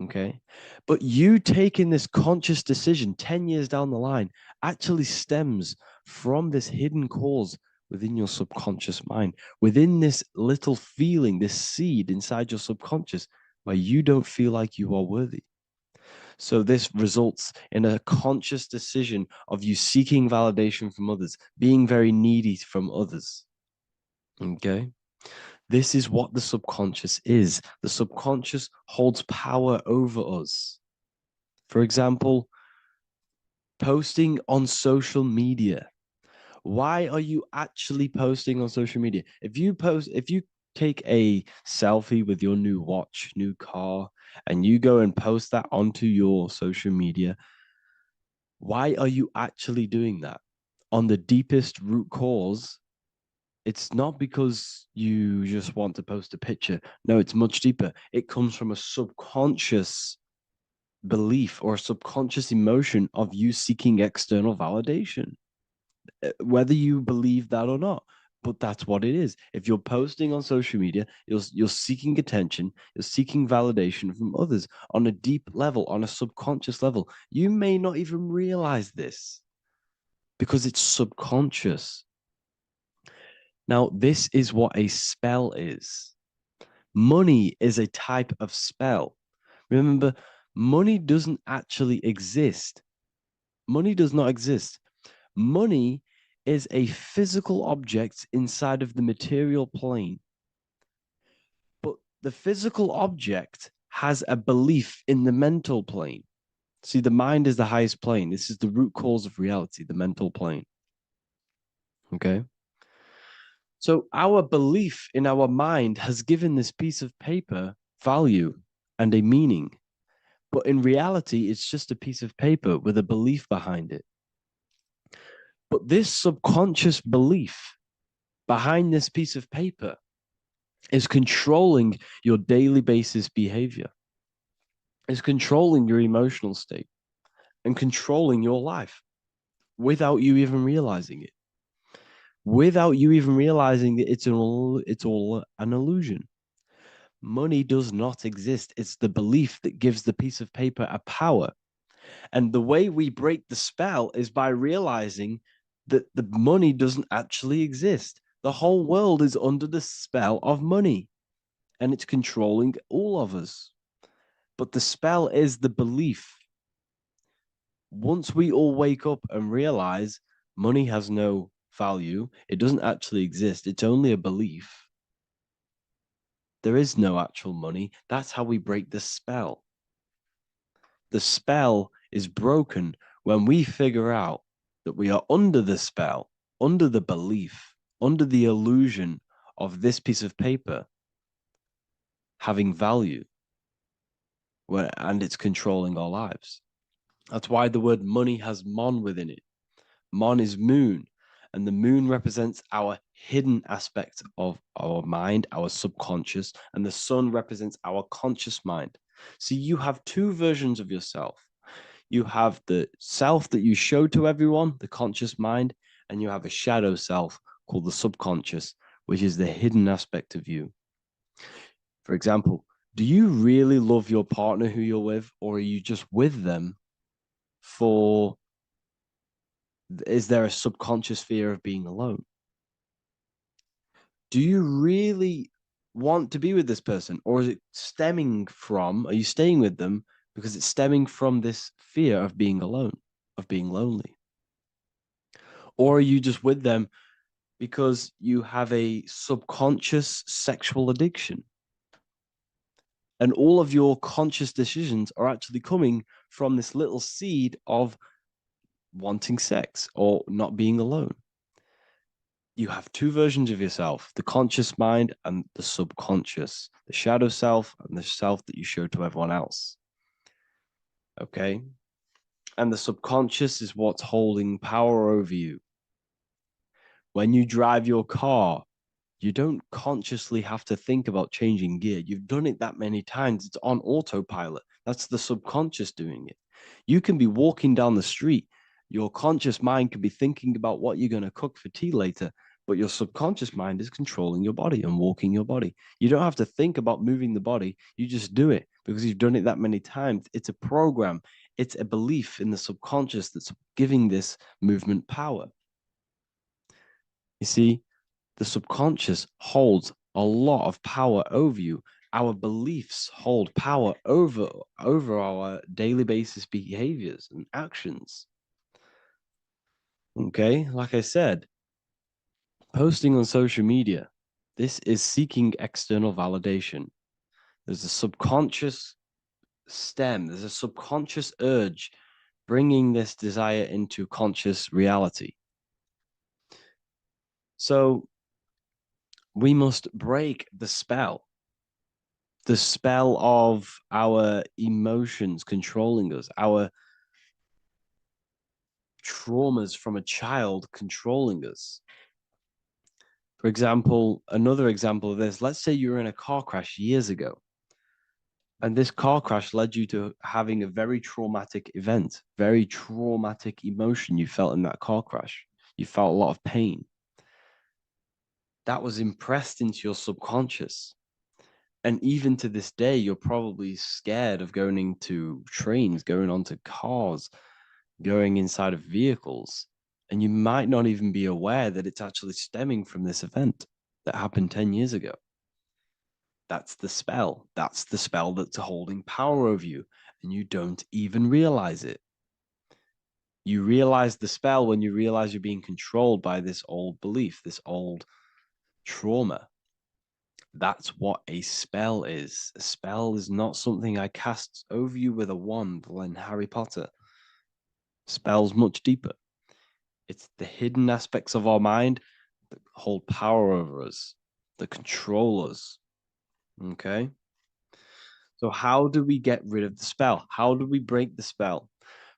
Okay. But you taking this conscious decision 10 years down the line actually stems from this hidden cause within your subconscious mind, within this little feeling, this seed inside your subconscious where you don't feel like you are worthy. So this results in a conscious decision of you seeking validation from others, being very needy from others. Okay. This is what the subconscious is. The subconscious holds power over us. For example, posting on social media. Why are you actually posting on social media? If you take a selfie with your new watch, new car, and you go and post that onto your social media, why are you actually doing that? On the deepest root cause, it's not because you just want to post a picture. No, it's much deeper. It comes from a subconscious belief or a subconscious emotion of you seeking external validation, whether you believe that or not. But that's what it is. If you're posting on social media, you're seeking attention, you're seeking validation from others on a deep level, on a subconscious level. You may not even realize this because it's subconscious. Now, this is what a spell is. Money is a type of spell. Remember, money doesn't actually exist. Money does not exist. Money is a physical object inside of the material plane. But the physical object has a belief in the mental plane. See, the mind is the highest plane. This is the root cause of reality, the mental plane. Okay? So our belief in our mind has given this piece of paper value and a meaning. But in reality, it's just a piece of paper with a belief behind it. But this subconscious belief behind this piece of paper is controlling your daily basis behavior, is controlling your emotional state and controlling your life without you even realizing it. Without you even realizing that it's all an illusion. Money does not exist. It's the belief that gives the piece of paper a power. And the way we break the spell is by realizing that the money doesn't actually exist. The whole world is under the spell of money, and it's controlling all of us. But the spell is the belief. Once we all wake up and realize money has no value, it doesn't actually exist, it's only a belief. There is no actual money. That's how we break the spell. The spell is broken when we figure out that we are under the spell, under the belief, under the illusion of this piece of paper having value, and it's controlling our lives. That's why the word money has mon within it. Mon is moon, and the moon represents our hidden aspect of our mind, our subconscious, and the sun represents our conscious mind. So you have two versions of yourself. You have the self that you show to everyone, the conscious mind, and you have a shadow self called the subconscious, which is the hidden aspect of you. For example, do you really love your partner who you're with, or are you just with them for, is there a subconscious fear of being alone? Do you really want to be with this person, or is it stemming from, are you staying with them because it's stemming from this fear of being alone, of being lonely? Or are you just with them because you have a subconscious sexual addiction? And all of your conscious decisions are actually coming from this little seed of wanting sex or not being alone. You have two versions of yourself, the conscious mind and the subconscious, the shadow self and the self that you show to everyone else. Okay? And the subconscious is what's holding power over you. When you drive your car, You don't consciously have to think about changing gear. You've done it that many times. It's on autopilot. That's the subconscious doing it. You can be walking down the street. Your conscious mind can be thinking about what you're going to cook for tea later, but your subconscious mind is controlling your body and walking your body. You don't have to think about moving the body. You just do it because you've done it that many times. It's a program. It's a belief in the subconscious that's giving this movement power. You see, the subconscious holds a lot of power over you. Our beliefs hold power over our daily basis behaviors and actions. Okay, like I said, posting on social media, this is seeking external validation. There's a subconscious stem, there's a subconscious urge bringing this desire into conscious reality. So we must break the spell of our emotions controlling us, our traumas from a child controlling us. For example, another example of this, let's say you were in a car crash years ago, and this car crash led you to having a very traumatic event, very traumatic emotion you felt in that car crash. You felt a lot of pain. That was impressed into your subconscious. And even to this day, you're probably scared of going into trains, going onto cars, going inside of vehicles. And you might not even be aware that it's actually stemming from this event that happened 10 years ago. That's the spell. That's the spell that's holding power over you. And you don't even realize it. You realize the spell when you realize you're being controlled by this old belief, this old trauma. That's what a spell is. A spell is not something I cast over you with a wand like Harry Potter. Spell's much deeper. It's the hidden aspects of our mind that hold power over us, that control us. Okay? So how do we get rid of the spell? How do we break the spell?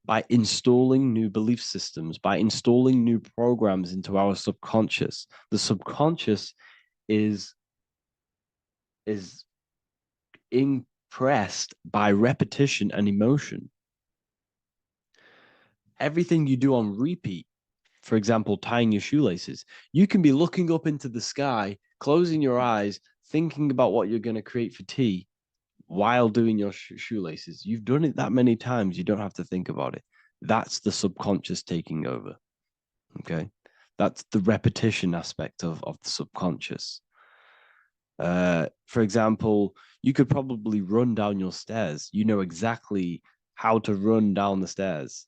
By installing new belief systems, by installing new programs into our subconscious. The subconscious is impressed by repetition and emotion. Everything you do on repeat, for example, tying your shoelaces, you can be looking up into the sky, closing your eyes, thinking about what you're going to create for tea while doing your shoelaces. You've done it that many times, you don't have to think about it. That's the subconscious taking over. Okay? That's the repetition aspect of the subconscious. For example, you could probably run down your stairs. You know exactly how to run down the stairs.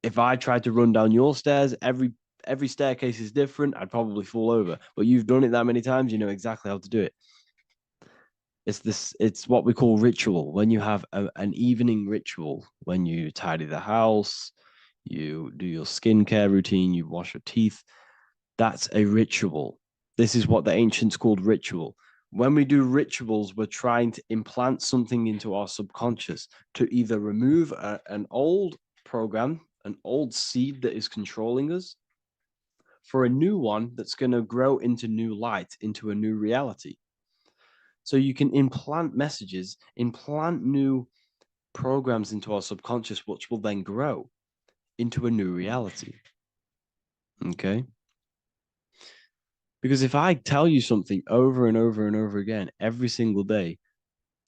If I tried to run down your stairs, every staircase is different. I'd probably fall over. But you've done it that many times, you know exactly how to do it. It's what we call ritual. When you have an evening ritual, when you tidy the house, you do your skincare routine, you wash your teeth, that's a ritual. This is what the ancients called ritual. When we do rituals, we're trying to implant something into our subconscious to either remove an old program, an old seed that is controlling us, for a new one that's going to grow into new light, into a new reality. So you can implant messages, implant new programs into our subconscious, which will then grow into a new reality. Okay? Because if I tell you something over and over and over again every single day,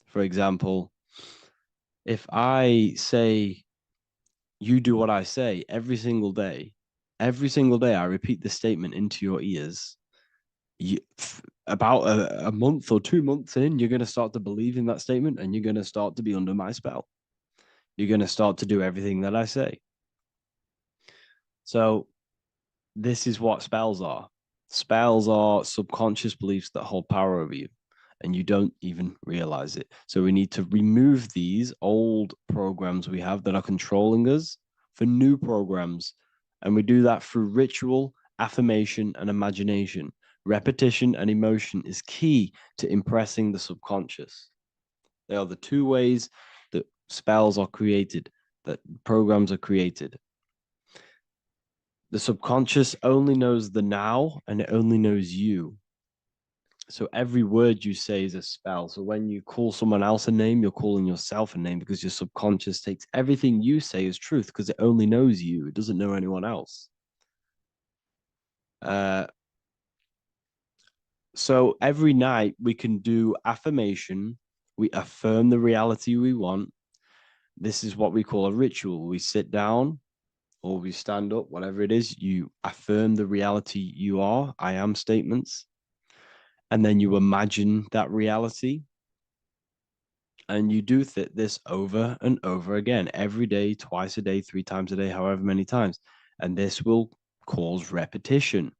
for example, if I say, you do what I say every single day I repeat this statement into your ears, about a month or 2 months in, you're going to start to believe in that statement and you're going to start to be under my spell. You're going to start to do everything that I say. So this is what spells are. Spells are subconscious beliefs that hold power over you, and you don't even realize it. So we need to remove these old programs we have that are controlling us for new programs. And we do that through ritual, affirmation, and imagination. Repetition and emotion is key to impressing the subconscious. They are the two ways that spells are created, that programs are created. The subconscious only knows the now, and it only knows you. So every word you say is a spell. So when you call someone else a name, you're calling yourself a name, because your subconscious takes everything you say as truth, because it only knows you. It doesn't know anyone else. So every night we can do affirmation. We affirm the reality we want. This is what we call a ritual. We sit down or we stand up, whatever it is. You affirm the reality you are, I am statements. And then you imagine that reality. And you do this over and over again, every day, twice a day, 3 times a day, however many times. And this will cause repetition.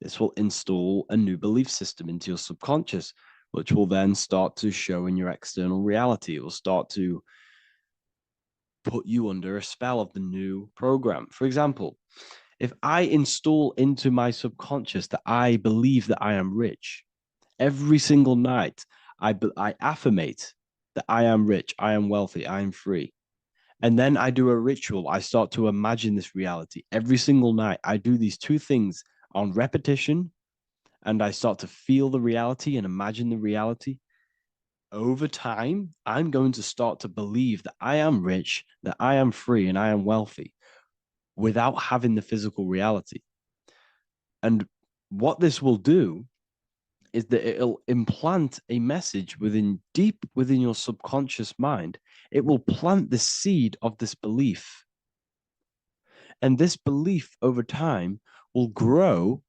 This will install a new belief system into your subconscious, which will then start to show in your external reality. It will start to put you under a spell of the new program. For example, if I install into my subconscious that I believe that I am rich, every single night I affirmate that I am rich, I am wealthy, I am free. And then I do a ritual. I start to imagine this reality. Every single night, I do these 2 things on repetition, and I start to feel the reality and imagine the reality. Over time, I'm going to start to believe that I am rich, that I am free, and I am wealthy without having the physical reality. And what this will do is that it'll implant a message deep within your subconscious mind. It will plant the seed of this belief. And this belief over time will grow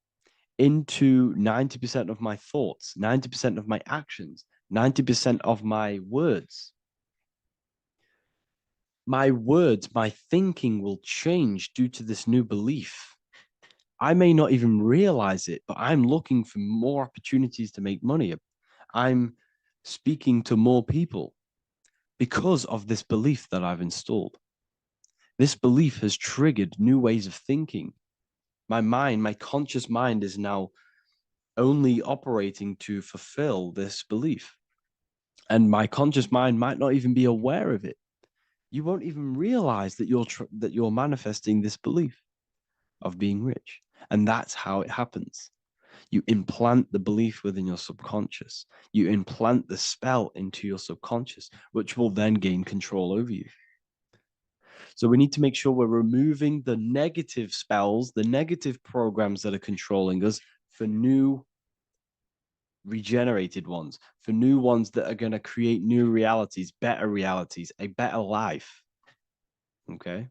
into 90% of my thoughts, 90% of my actions, 90% of my words. My words, my thinking will change due to this new belief. I may not even realize it, but I'm looking for more opportunities to make money. I'm speaking to more people because of this belief that I've installed. This belief has triggered new ways of thinking. My mind, my conscious mind, is now only operating to fulfill this belief. And my conscious mind might not even be aware of it. You won't even realize that you're manifesting this belief of being rich. And that's how it happens. You implant the belief within your subconscious. You implant the spell into your subconscious, which will then gain control over you. So we need to make sure we're removing the negative spells, the negative programs that are controlling us, for new regenerated ones, for new ones that are going to create new realities, a better life. Okay?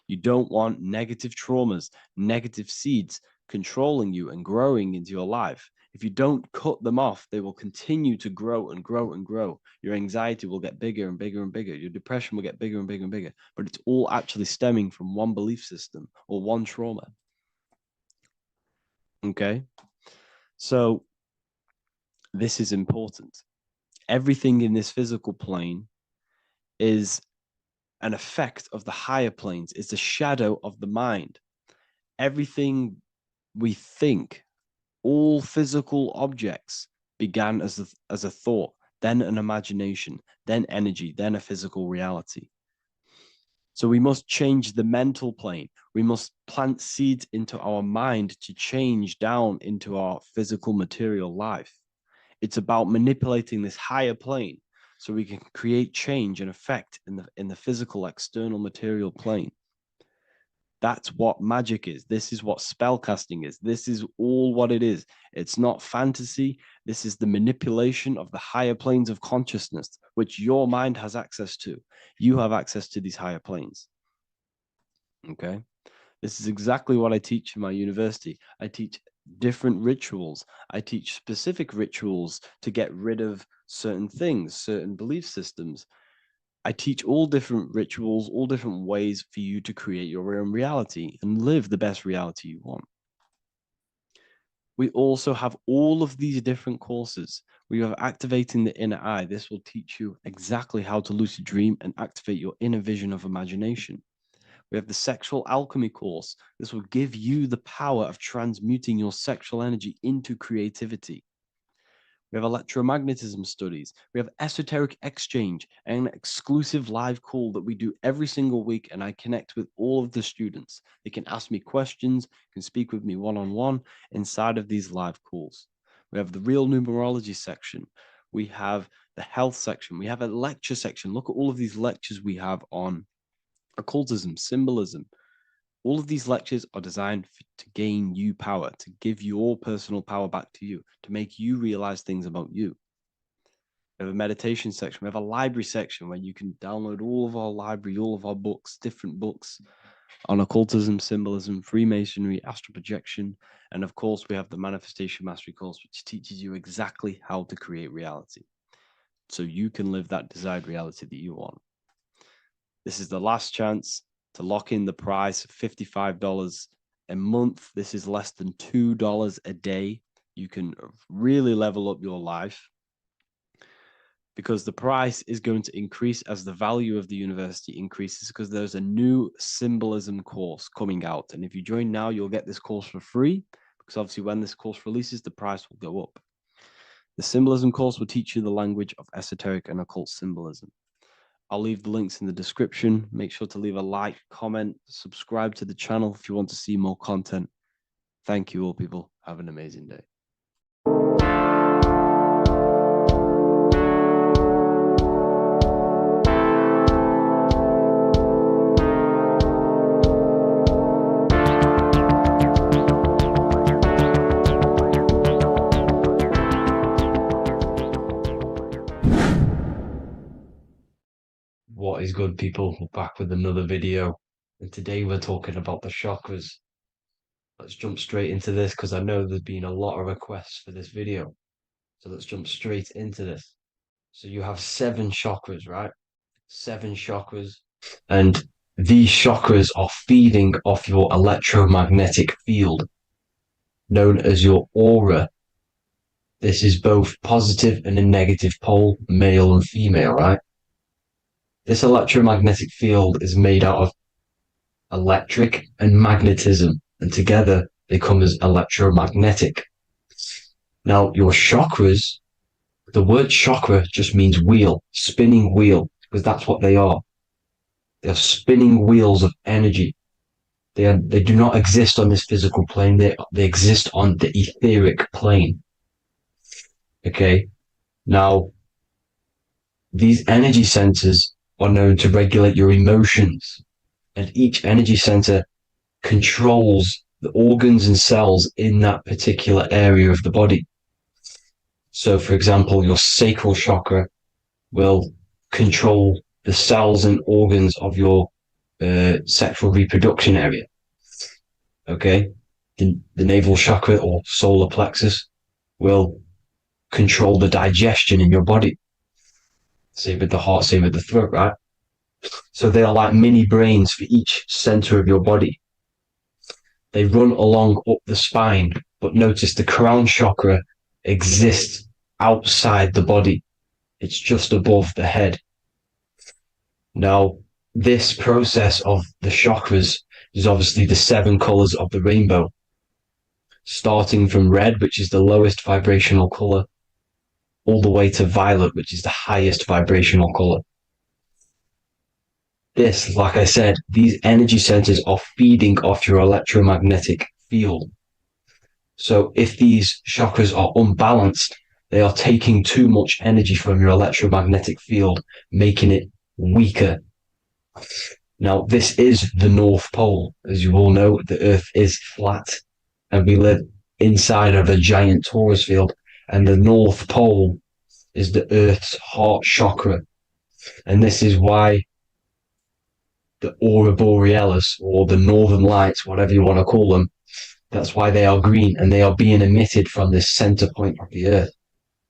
You don't want negative traumas, negative seeds controlling you and growing into your life. If you don't cut them off, they will continue to grow and grow and grow. Your anxiety will get bigger and bigger and bigger. Your depression will get bigger and bigger and bigger. But it's all actually stemming from one belief system or one trauma. Okay? So this is important. Everything in this physical plane is an effect of the higher planes. It's a shadow of the mind. Everything we think, all physical objects, began as a thought, then an imagination, then energy, then a physical reality. So we must change the mental plane. We must plant seeds into our mind to change down into our physical material life. It's about manipulating this higher plane so we can create change and effect in the physical external material plane. That's what magic is. This is what spellcasting is. This is all what it is. It's not fantasy. This is the manipulation of the higher planes of consciousness, which your mind has access to. You have access to these higher planes. Okay? This is exactly what I teach in my university. I teach different rituals. I teach specific rituals to get rid of certain things, certain belief systems. I teach all different rituals, all different ways for you to create your own reality and live the best reality you want. We also have all of these different courses. We have Activating the Inner Eye. This will teach you exactly how to lucid dream and activate your inner vision of imagination. We have the Sexual Alchemy course. This will give you the power of transmuting your sexual energy into creativity. We have electromagnetism studies. We have esoteric exchange, and an exclusive live call that we do every single week. And I connect with all of the students. They can ask me questions, can speak with me one-on-one inside of these live calls. We have the real numerology section. We have the health section. We have a lecture section. Look at all of these lectures we have on occultism, symbolism. All of these lectures are designed to gain you power, to give your personal power back to you, to make you realize things about you. We have a meditation section. We have a library section where you can download all of our library, all of our books, different books on occultism, symbolism, Freemasonry, astral projection. And of course, we have the Manifestation Mastery course, which teaches you exactly how to create reality so you can live that desired reality that you want. This is the last chance to lock in the price of $55 a month. This is less than $2 a day. You can really level up your life because the price is going to increase as the value of the university increases, because there's a new symbolism course coming out. And if you join now, you'll get this course for free, because obviously when this course releases, the price will go up. The symbolism course will teach you the language of esoteric and occult symbolism. I'll leave the links in the description. Make sure to leave a like, comment, subscribe to the channel if you want to see more content. Thank you all, people. Have an amazing day. What is good, people? We're back with another video, and today we're talking about the chakras. Let's jump straight into this because I know there's been a lot of requests for this video. So let's jump straight into this. So you have 7 chakras, right? 7 chakras, and these chakras are feeding off your electromagnetic field, known as your aura. This is both positive and a negative pole, male and female, right? This electromagnetic field is made out of electric and magnetism, and together they come as electromagnetic. Now, your chakras, the word chakra just means wheel, spinning wheel, because that's what they are. They are spinning wheels of energy. They do not exist on this physical plane. They exist on the etheric plane. Okay. Now, these energy centers are known to regulate your emotions, and each energy center controls the organs and cells in that particular area of the body. So, for example, your sacral chakra will control the cells and organs of your sexual reproduction area. Okay, the navel chakra or solar plexus will control the digestion in your body. Same with the heart, same with the throat, right? So they are like mini brains for each center of your body. They run along up the spine, but notice the crown chakra exists outside the body. It's just above the head. Now, this process of the chakras is obviously the 7 colors of the rainbow, starting from red, which is the lowest vibrational color, all the way to violet, which is the highest vibrational color. This, like I said, these energy centers are feeding off your electromagnetic field. So if these chakras are unbalanced, they are taking too much energy from your electromagnetic field, making it weaker. Now, this is the North Pole. As you all know, the Earth is flat, and we live inside of a giant Taurus field, and the North Pole is the Earth's heart chakra. And this is why the aurora borealis, or the northern lights, whatever you want to call them, that's why they are green, and they are being emitted from this center point of the Earth,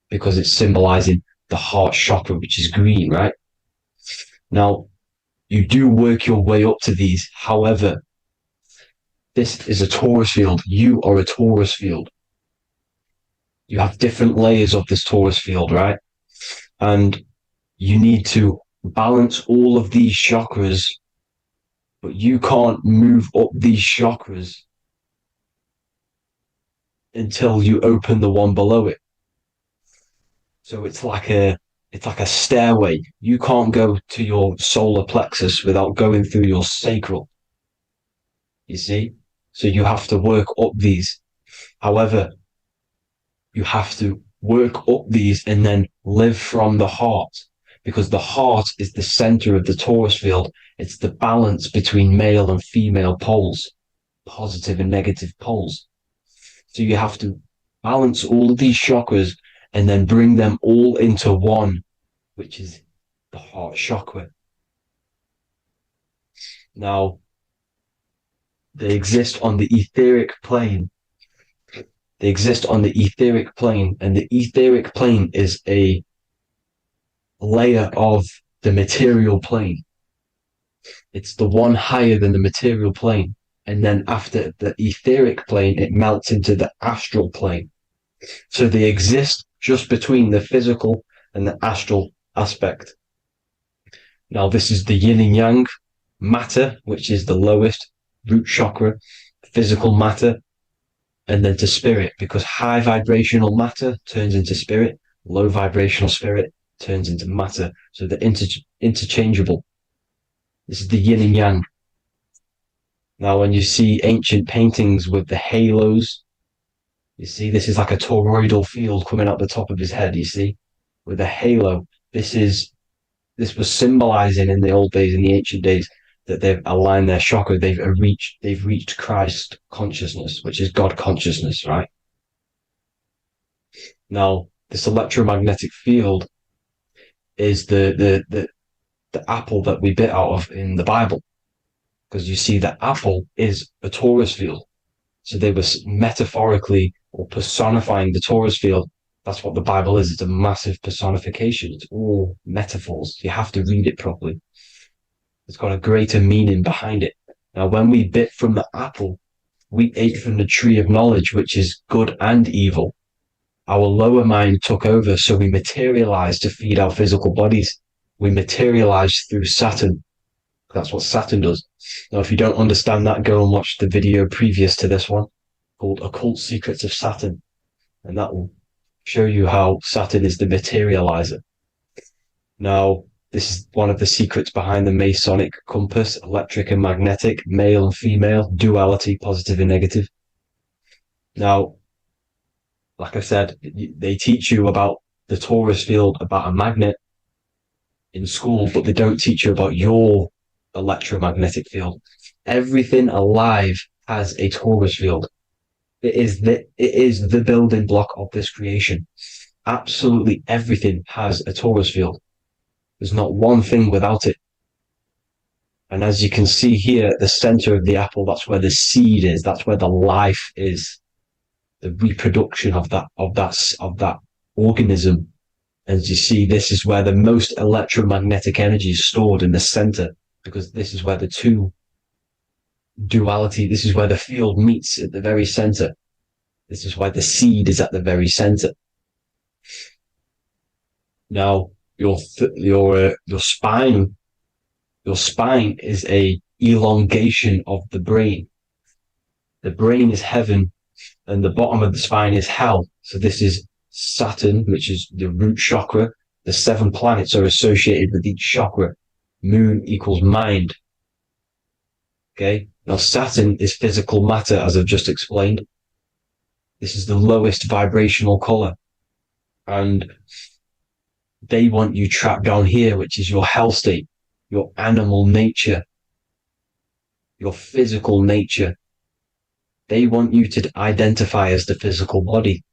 because it's symbolizing the heart chakra, which is green, right? Now, you do work your way up to these. However, this is a Taurus field. You are a Taurus field. You have different layers of this Taurus field, right? And you need to balance all of these chakras, but you can't move up these chakras until you open the one below it. So it's like a stairway. You can't go to your solar plexus without going through your sacral. You see? So you have to work up these. However, you have to work up these and then live from the heart, because the heart is the center of the Taurus field. It's the balance between male and female poles, positive and negative poles. So you have to balance all of these chakras and then bring them all into one, which is the heart chakra. Now, they exist on the etheric plane. They exist on the etheric plane, and the etheric plane is a layer of the material plane. It's the one higher than the material plane. And then after the etheric plane, it melts into the astral plane. So they exist just between the physical and the astral aspect. Now, this is the yin and yang matter, which is the lowest root chakra, physical matter, and then to spirit, because high vibrational matter turns into spirit, low vibrational spirit turns into matter. So they're interchangeable. This is the yin and yang. Now, when you see ancient paintings with the halos, you see this is like a toroidal field coming out the top of his head, you see, with a halo. This was symbolizing in the old days, in the ancient days, that they've aligned their chakra, they've reached Christ consciousness, which is God consciousness, right? Now, this electromagnetic field is the apple that we bit out of in the Bible, because you see that apple is a Taurus field. So they were metaphorically or personifying the Taurus field. That's what the Bible is. It's a massive personification. It's all metaphors. You have to read it properly. It's got a greater meaning behind it. Now, when we bit from the apple, we ate from the tree of knowledge, which is good and evil. Our lower mind took over, so we materialized to feed our physical bodies. We materialized through Saturn. That's what Saturn does. Now, if you don't understand that, go and watch the video previous to this one called Occult Secrets of Saturn. And that will show you how Saturn is the materializer. Now, this is one of the secrets behind the Masonic compass, electric and magnetic, male and female, duality, positive and negative. Now, like I said, they teach you about the Taurus field, about a magnet in school, but they don't teach you about your electromagnetic field. Everything alive has a Taurus field. It is the building block of this creation. Absolutely everything has a Taurus field. There's not one thing without it. And as you can see here at the center of the apple, that's where the seed is. That's where the life is. The reproduction of that organism. As you see, this is where the most electromagnetic energy is stored, in the center, because this is where the two duality, this is where the field meets at the very center. This is why the seed is at the very center. Now, your spine is a elongation of the brain. The brain is heaven, and the bottom of the spine is hell. So this is Saturn, which is the root chakra. The 7 planets are associated with each chakra. Moon equals mind. Okay. Now, Saturn is physical matter, as I've just explained. This is the lowest vibrational color. And they want you trapped down here, which is your hell state, your animal nature, your physical nature. They want you to identify as the physical body.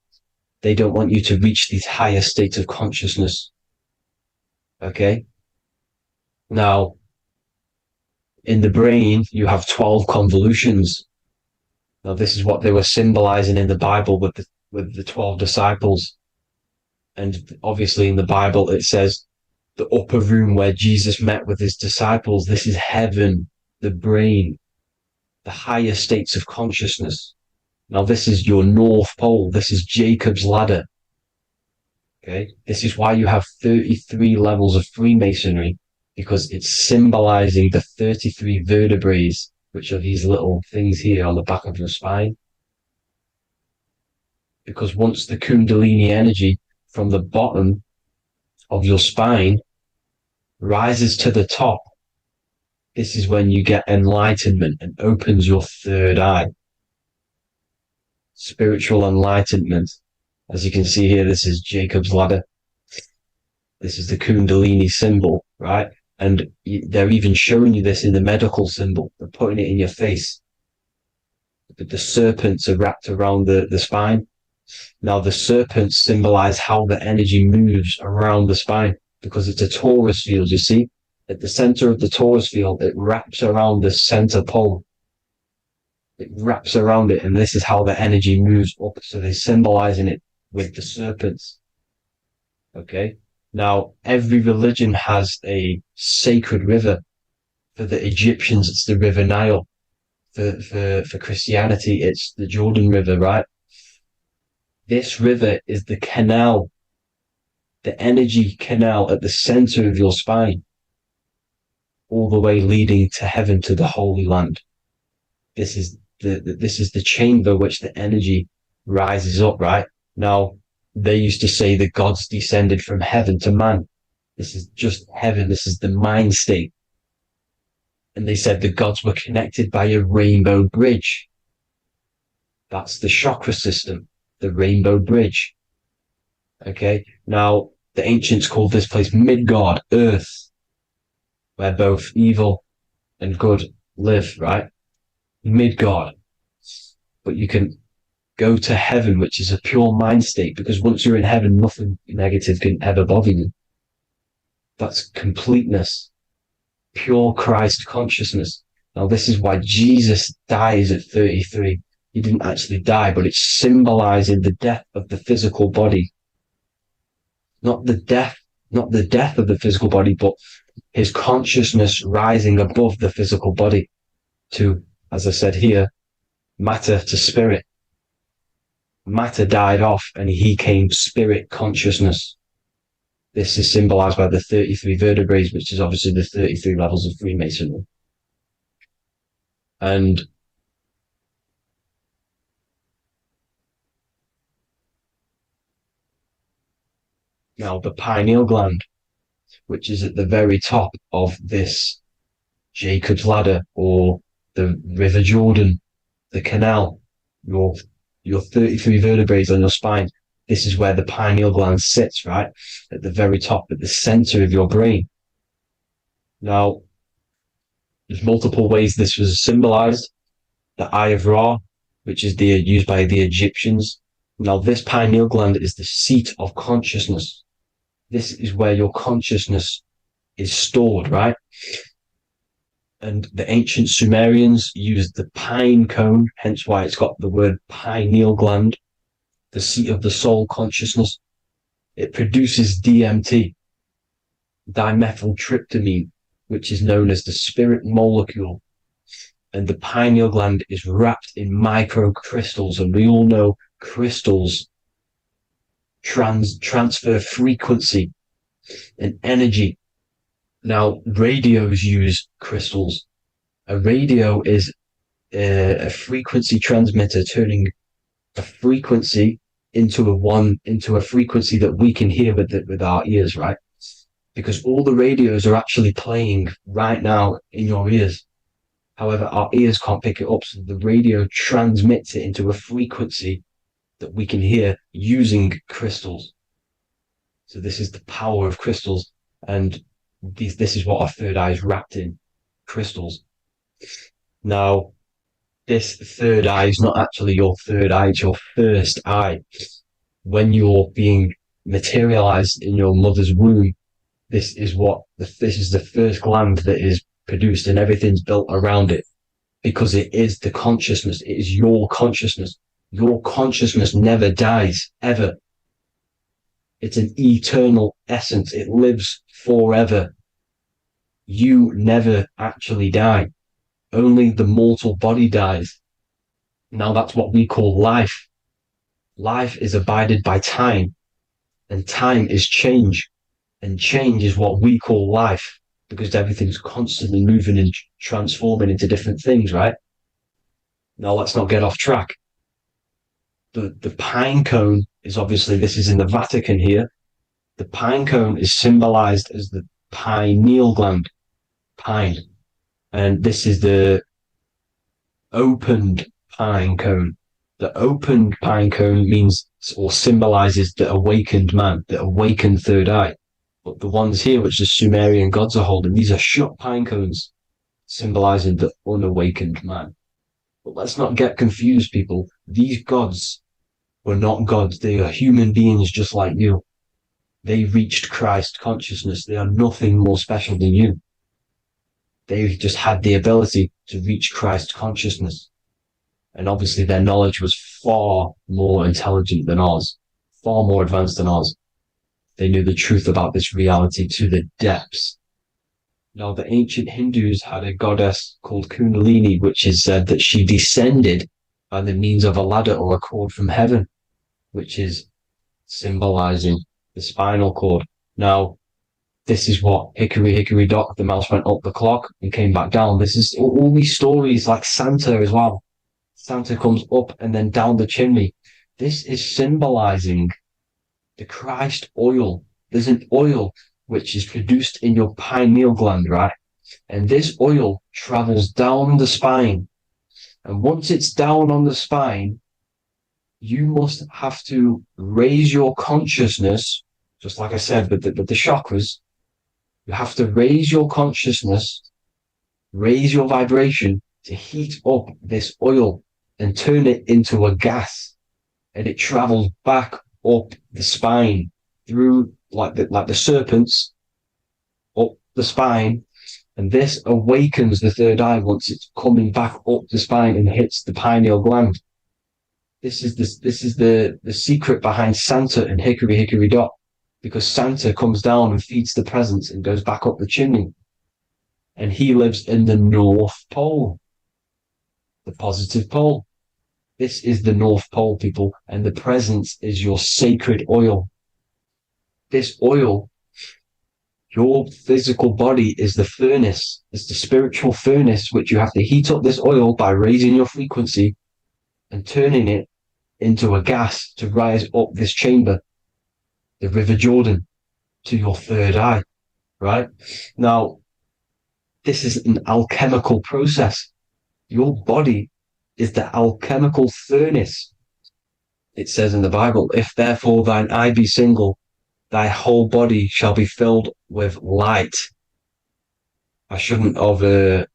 They don't want you to reach these higher states of consciousness. Okay? Now, in the brain, you have 12 convolutions. Now, this is what they were symbolizing in the Bible with the 12 disciples. And obviously in the Bible, it says the upper room where Jesus met with his disciples. This is heaven, the brain, the higher states of consciousness. Now, this is your North Pole. This is Jacob's ladder. Okay. This is why you have 33 levels of Freemasonry, because it's symbolizing the 33 vertebrae, which are these little things here on the back of your spine. Because once the Kundalini energy from the bottom of your spine rises to the top. This is when you get enlightenment and opens your third eye. Spiritual enlightenment. As you can see here, this is Jacob's ladder. This is the Kundalini symbol, right? And they're even showing you this in the medical symbol. They're putting it in your face. The serpents are wrapped around the spine. Now, the serpents symbolize how the energy moves around the spine because it's a Taurus field, you see? At the center of the Taurus field, it wraps around the center pole. It wraps around it, and this is how the energy moves up. So they're symbolizing it with the serpents. Okay? Now, every religion has a sacred river. For the Egyptians, it's the River Nile. For Christianity, it's the Jordan River, right? This river is the canal, the energy canal at the center of your spine, all the way leading to heaven, to the Holy Land. This is the chamber which the energy rises up, right? Now, they used to say the gods descended from heaven to man. This is just heaven. This is the mind state. And they said the gods were connected by a rainbow bridge. That's the chakra system, the rainbow bridge. Okay. Now, the ancients called this place Midgard, Earth, where both evil and good live, right? Midgard. But you can go to heaven, which is a pure mind state, because once you're in heaven, nothing negative can ever bother you. That's completeness, pure Christ consciousness. Now, this is why Jesus dies at 33. He didn't actually die, but it's symbolizing the death of the physical body. Not the death of the physical body, but his consciousness rising above the physical body to, as I said here, matter to spirit. Matter died off and he came spirit consciousness. This is symbolized by the 33 vertebrae, which is obviously the 33 levels of Freemasonry. And now the pineal gland, which is at the very top of this Jacob's ladder or the River Jordan, the canal, your 33 vertebrae on your spine. This is where the pineal gland sits, right? At the very top, at the center of your brain. Now, there's multiple ways this was symbolized. The Eye of Ra, which is used by the Egyptians. Now, this pineal gland is the seat of consciousness. This is where your consciousness is stored, right? And the ancient Sumerians used the pine cone, hence why it's got the word pineal gland, the seat of the soul consciousness. It produces DMT, dimethyltryptamine, which is known as the spirit molecule. And the pineal gland is wrapped in microcrystals, and we all know crystals transfer frequency and energy. Now, radios use crystals. A radio is a frequency transmitter, turning a frequency into a frequency that we can hear with our ears, right? Because all the radios are actually playing right now in your ears. However, our ears can't pick it up, so the radio transmits it into a frequency that we can hear using crystals. So this is the power of crystals, and this is what our third eye is wrapped in, crystals. Now, this third eye is not actually your third eye, it's your first eye. When you're being materialized in your mother's womb, this is the first gland that is produced, and everything's built around it, because it is the consciousness. It is your consciousness. Your consciousness never dies, ever. It's an eternal essence. It lives forever. You never actually die. Only the mortal body dies. Now that's what we call life. Life is abided by time, and time is change. And change is what we call life, because everything's constantly moving and transforming into different things, right? Now let's not get off track. The pine cone is obviously, this is in the Vatican here. The pine cone is symbolized as the pineal gland, pine. And this is the opened pine cone. The opened pine cone means or symbolizes the awakened man, the awakened third eye. But the ones here, which the Sumerian gods are holding, these are shut pine cones, symbolizing the unawakened man. But let's not get confused, people. These gods were not gods. They are human beings just like you. They reached Christ consciousness. They are nothing more special than you. They just had the ability to reach Christ consciousness. And obviously their knowledge was far more intelligent than ours, far more advanced than ours. They knew the truth about this reality to the depths. Now, the ancient Hindus had a goddess called Kundalini, which is said that she descended by the means of a ladder or a cord from heaven, which is symbolizing the spinal cord. Now, this is what hickory hickory dock, the mouse went up the clock and came back down. This is all these stories, like Santa as well. Santa comes up and then down the chimney. This is symbolizing the Christ oil. There's an oil which is produced in your pineal gland, right? And this oil travels down the spine. And once it's down on the spine, you must have to raise your consciousness, just like I said, with the chakras. You have to raise your consciousness, raise your vibration to heat up this oil and turn it into a gas. And it travels back up the spine through like the serpents up the spine, and this awakens the third eye once it's coming back up the spine and hits the pineal gland. This is the secret behind Santa and hickory hickory dock, because Santa comes down and feeds the presents and goes back up the chimney, and he lives in the North Pole, the positive pole. This is the North Pole, people, and the presence is your sacred oil. This oil, your physical body is the furnace. It's the spiritual furnace, which you have to heat up this oil by raising your frequency and turning it into a gas to rise up this chamber, the River Jordan, to your third eye, right? Now, this is an alchemical process. Your body is the alchemical furnace. It says in the Bible, if therefore thine eye be single, thy whole body shall be filled with light. I shouldn't have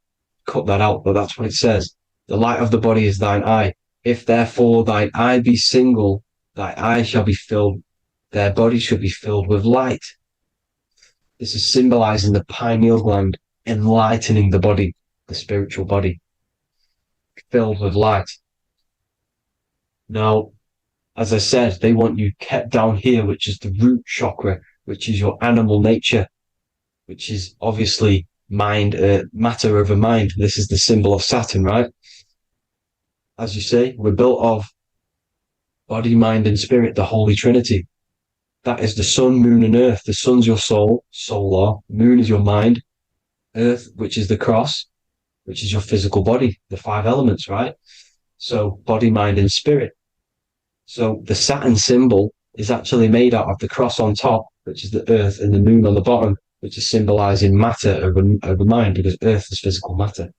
cut that out, but that's what it says. The light of the body is thine eye. If therefore thine eye be single, thy eye shall be filled, their body shall be filled with light. This is symbolizing the pineal gland, enlightening the body, the spiritual body, filled with light. Now, as I said, they want you kept down here, which is the root chakra, which is your animal nature, which is obviously mind, matter over mind. This is the symbol of Saturn, right? As you say, we're built of body, mind, and spirit, the Holy Trinity. That is the sun, moon, and earth. The sun's your soul, solar. Moon is your mind. Earth, which is the cross, which is your physical body, the 5 elements, right? So body, mind, and spirit. So the Saturn symbol is actually made out of the cross on top, which is the earth, and the moon on the bottom, which is symbolizing matter over mind, because earth is physical matter.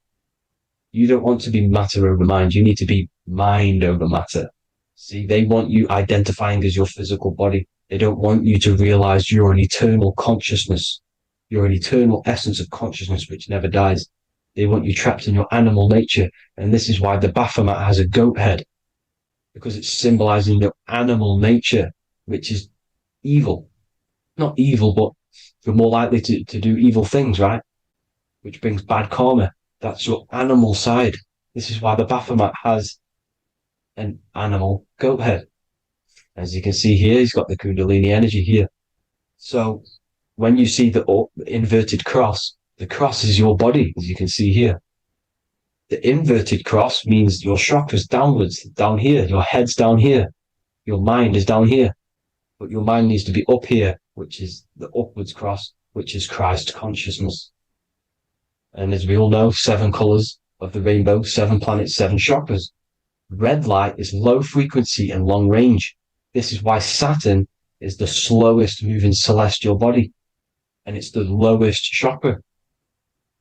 You don't want to be matter over mind. You need to be mind over matter. See, they want you identifying as your physical body. They don't want you to realize you're an eternal consciousness. You're an eternal essence of consciousness which never dies. They want you trapped in your animal nature. And this is why the Baphomet has a goat head, because it's symbolizing your animal nature, which is evil. Not evil, but you're more likely to do evil things, right? Which brings bad karma. That's your animal side. This is why the Baphomet has an animal goat head. As you can see here, he's got the Kundalini energy here. So when you see the inverted cross, the cross is your body, as you can see here. The inverted cross means your chakras downwards, down here. Your head's down here. Your mind is down here. But your mind needs to be up here, which is the upwards cross, which is Christ consciousness. And as we all know, 7 colors of the rainbow, 7 planets, 7 chakras. Red light is low frequency and long range. This is why Saturn is the slowest moving celestial body, and it's the lowest chakra,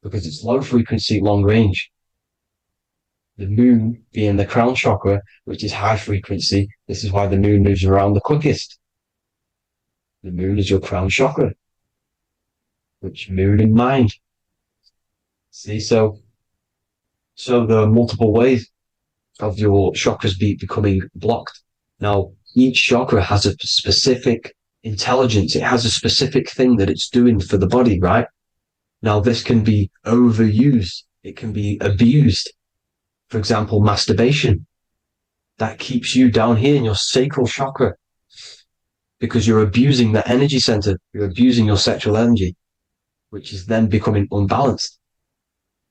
because it's low frequency, long range. The moon being the crown chakra, which is high frequency, this is why the moon moves around the quickest. The moon is your crown chakra, which moon in mind. See, so there are multiple ways of your chakras becoming blocked. Now, each chakra has a specific intelligence. It has a specific thing that it's doing for the body, right? Now, this can be overused. It can be abused. For example, masturbation. That keeps you down here in your sacral chakra, because you're abusing the energy center. You're abusing your sexual energy, which is then becoming unbalanced.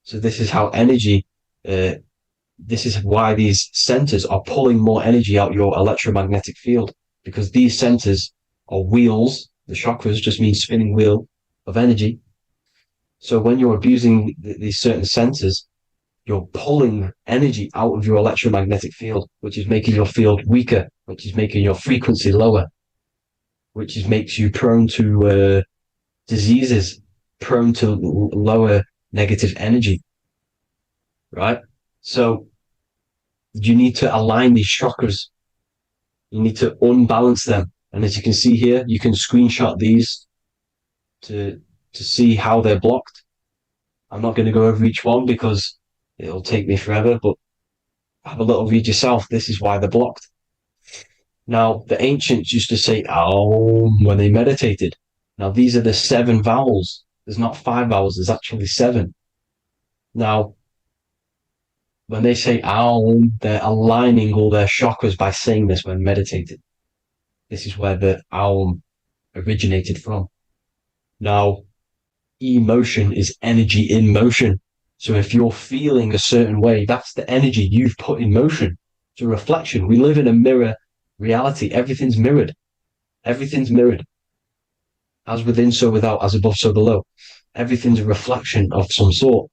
So this is how energy, this is why these centers are pulling more energy out your electromagnetic field, because these centers are wheels. The chakras just mean spinning wheel of energy. So when you're abusing these certain centers, you're pulling energy out of your electromagnetic field, which is making your field weaker, which is making your frequency lower, which makes you prone to diseases, prone to lower negative energy, right? So you need to align these chakras. You need to unbalance them. And as you can see here, you can screenshot these to see how they're blocked. I'm not going to go over each one because it'll take me forever, but have a little read yourself. This is why they're blocked. Now, the ancients used to say Aum when they meditated. Now, these are the 7 vowels. There's not 5 vowels, there's actually 7. Now, when they say Aum, they're aligning all their chakras by saying this when meditated. This is where the Aum originated from. Now, emotion is energy in motion. So if you're feeling a certain way, that's the energy you've put in motion. It's a reflection. We live in a mirror reality. Everything's mirrored. Everything's mirrored. As within, so without, as above, so below. Everything's a reflection of some sort.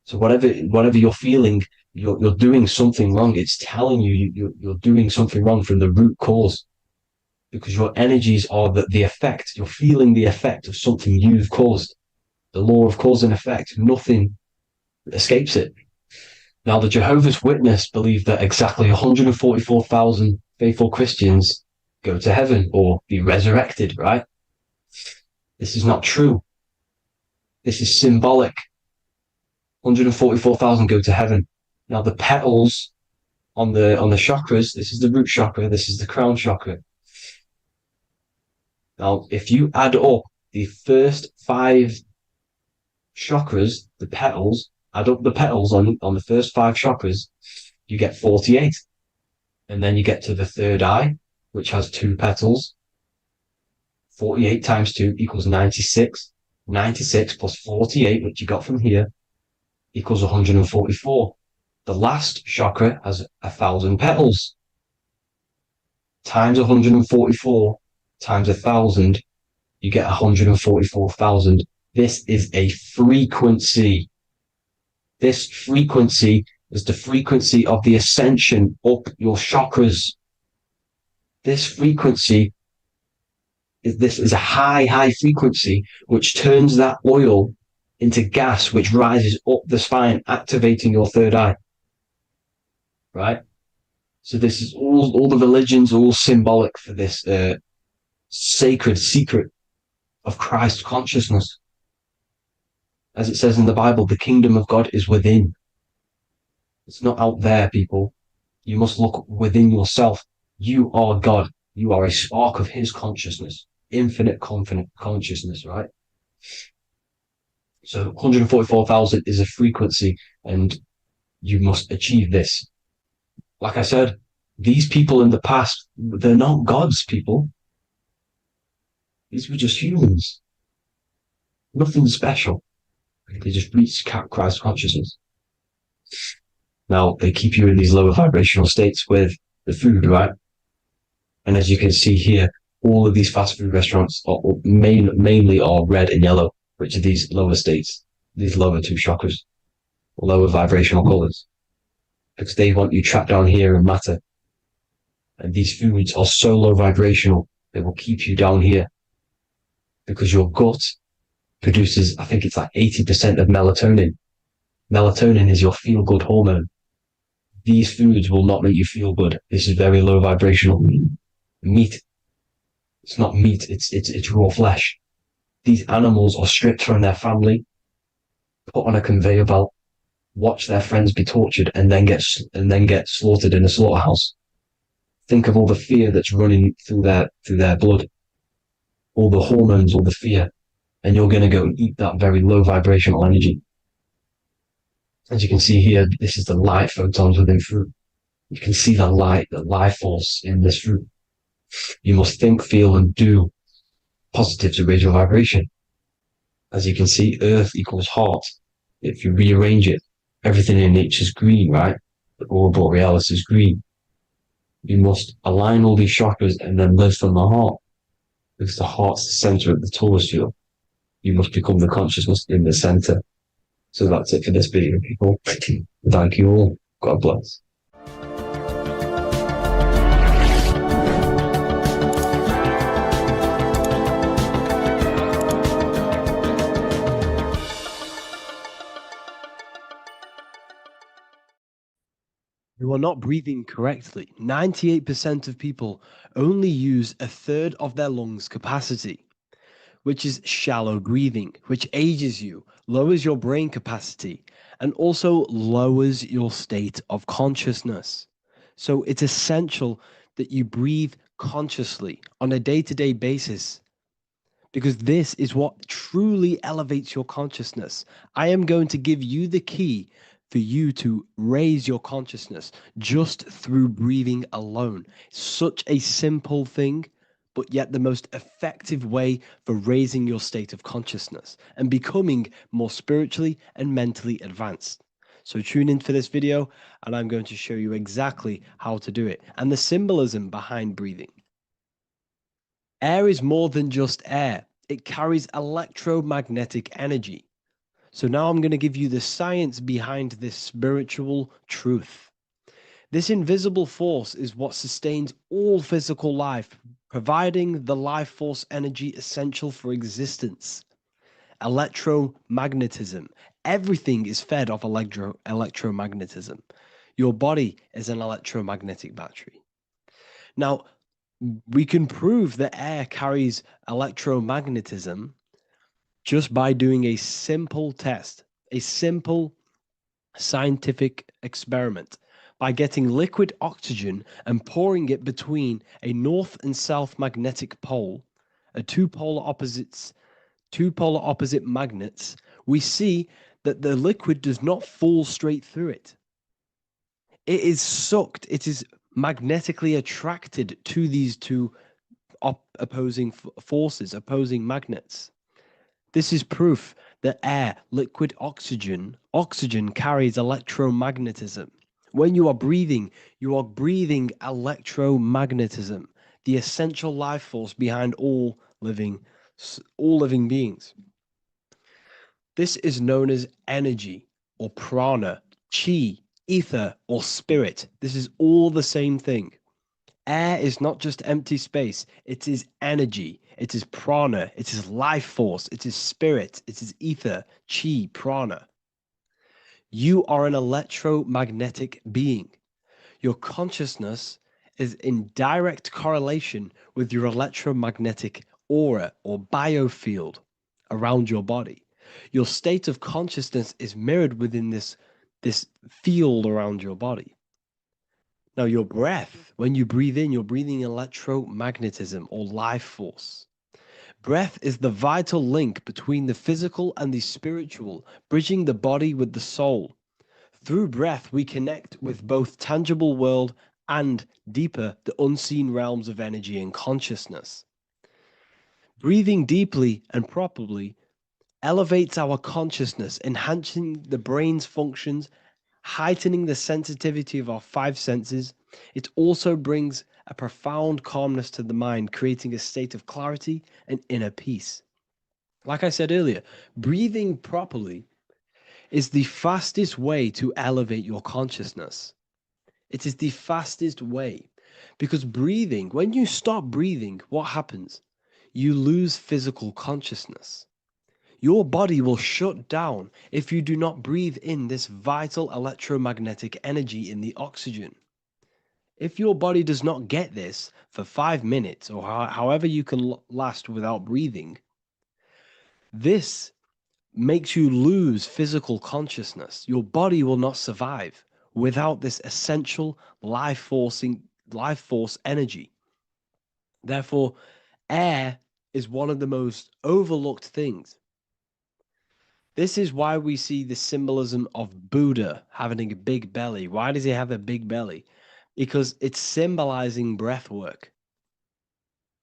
So whatever you're feeling, you're doing something wrong. It's telling you you're doing something wrong from the root cause, because your energies are the effect. You're feeling the effect of something you've caused. The law of cause and effect. Nothing escapes it. Now, the Jehovah's Witness believe that exactly 144,000 faithful Christians go to heaven or be resurrected, right? This is not true. This is symbolic. 144,000 go to heaven. Now, the petals on the chakras, this is the root chakra, this is the crown chakra. Now, if you add up the first 5 chakras, the petals, add up the petals on the first 5 chakras, you get 48. And then you get to the third eye, which has 2 petals. 48 times 2 equals 96. 96 plus 48, which you got from here, equals 144. The last chakra has 1,000 petals. Times 144 times 1,000, you get 144,000. This is a frequency. This frequency is the frequency of the ascension up your chakras. This frequency is a high frequency, which turns that oil into gas, which rises up the spine, activating your third eye. Right? So this is all the religions are all symbolic for this sacred secret of Christ consciousness. As it says in the Bible, the kingdom of God is within. It's not out there, people. You must look within yourself. You are God. You are a spark of his consciousness, infinite consciousness, right? So 144,000 is a frequency, and you must achieve this. Like I said, these people in the past, they're not gods, people. These were just humans. Nothing special. They just reach Christ consciousness. Now, they keep you in these lower vibrational states with the food, right? And as you can see here, all of these fast food restaurants are mainly are red and yellow, which are these lower states, these lower 2 chakras, lower vibrational colors, because they want you trapped down here in matter. And these foods are so low vibrational, they will keep you down here because your gut produces, I think it's like 80% of melatonin. Melatonin is your feel-good hormone. These foods will not make you feel good. This is very low vibrational. Meat. It's not meat, it's raw flesh. These animals are stripped from their family, put on a conveyor belt, watch their friends be tortured, and then get slaughtered in a slaughterhouse. Think of all the fear that's running through their blood, all the hormones, all the fear, and you're going to go and eat that very low vibrational energy. As you can see here, this is the light photons within fruit. You can see the light, the life force in this fruit. You must think, feel, and do positive to raise your vibration. As you can see, earth equals heart. If you rearrange it, everything in nature is green, right? The aurora borealis is green. You must align all these chakras and then live from the heart, because the heart's the center of the Taurus field. You must become the consciousness in the center. So that's it for this video, people. Thank you all. God bless. You are not breathing correctly. 98% of people only use a third of their lungs capacity, which is shallow breathing, which ages you, lowers your brain capacity, and also lowers your state of consciousness. So it's essential that you breathe consciously on a day-to-day basis, because this is what truly elevates your consciousness. I am going to give you the key for you to raise your consciousness just through breathing alone. Such a simple thing, but yet the most effective way for raising your state of consciousness and becoming more spiritually and mentally advanced. So tune in for this video, and I'm going to show you exactly how to do it and the symbolism behind breathing. Air is more than just air. It carries electromagnetic energy. So now I'm going to give you the science behind this spiritual truth. This invisible force is what sustains all physical life, providing the life force energy essential for existence. Electromagnetism. Everything is fed off electromagnetism. Your body is an electromagnetic battery. Now, we can prove that air carries electromagnetism just by doing a simple test, a simple scientific experiment, by getting liquid oxygen and pouring it between a north and south magnetic pole, two polar opposite magnets. We see that the liquid does not fall straight through it. It is sucked, it is magnetically attracted to these two opposing forces, opposing magnets. This is proof that air, liquid oxygen carries electromagnetism. When you are breathing electromagnetism, the essential life force behind all living beings. This is known as energy or prana, chi, ether, or spirit. This is all the same thing. Air is not just empty space. It is energy. It is prana. It is life force. It is spirit. It is ether, chi, prana. You are an electromagnetic being. Your consciousness is in direct correlation with your electromagnetic aura or biofield around your body. Your state of consciousness is mirrored within this field around your body. Now, your breath, when you breathe in, you're breathing electromagnetism or life force. Breath is the vital link between the physical and the spiritual, bridging the body with the soul. Through breath, we connect with both tangible world and deeper, the unseen realms of energy and consciousness. Breathing deeply and properly elevates our consciousness, enhancing the brain's functions, heightening the sensitivity of our five senses. It also brings a profound calmness to the mind, creating a state of clarity and inner peace. Like I said earlier, breathing properly is the fastest way to elevate your consciousness. It is the fastest way. Because breathing, when you stop breathing, what happens? You lose physical consciousness. Your body will shut down if you do not breathe in this vital electromagnetic energy in the oxygen. If your body does not get this for 5 minutes or however you can last without breathing, this makes you lose physical consciousness. Your body will not survive without this essential life force energy. Therefore, air is one of the most overlooked things. This is why we see the symbolism of Buddha having a big belly. Why does he have a big belly? Because it's symbolizing breath work,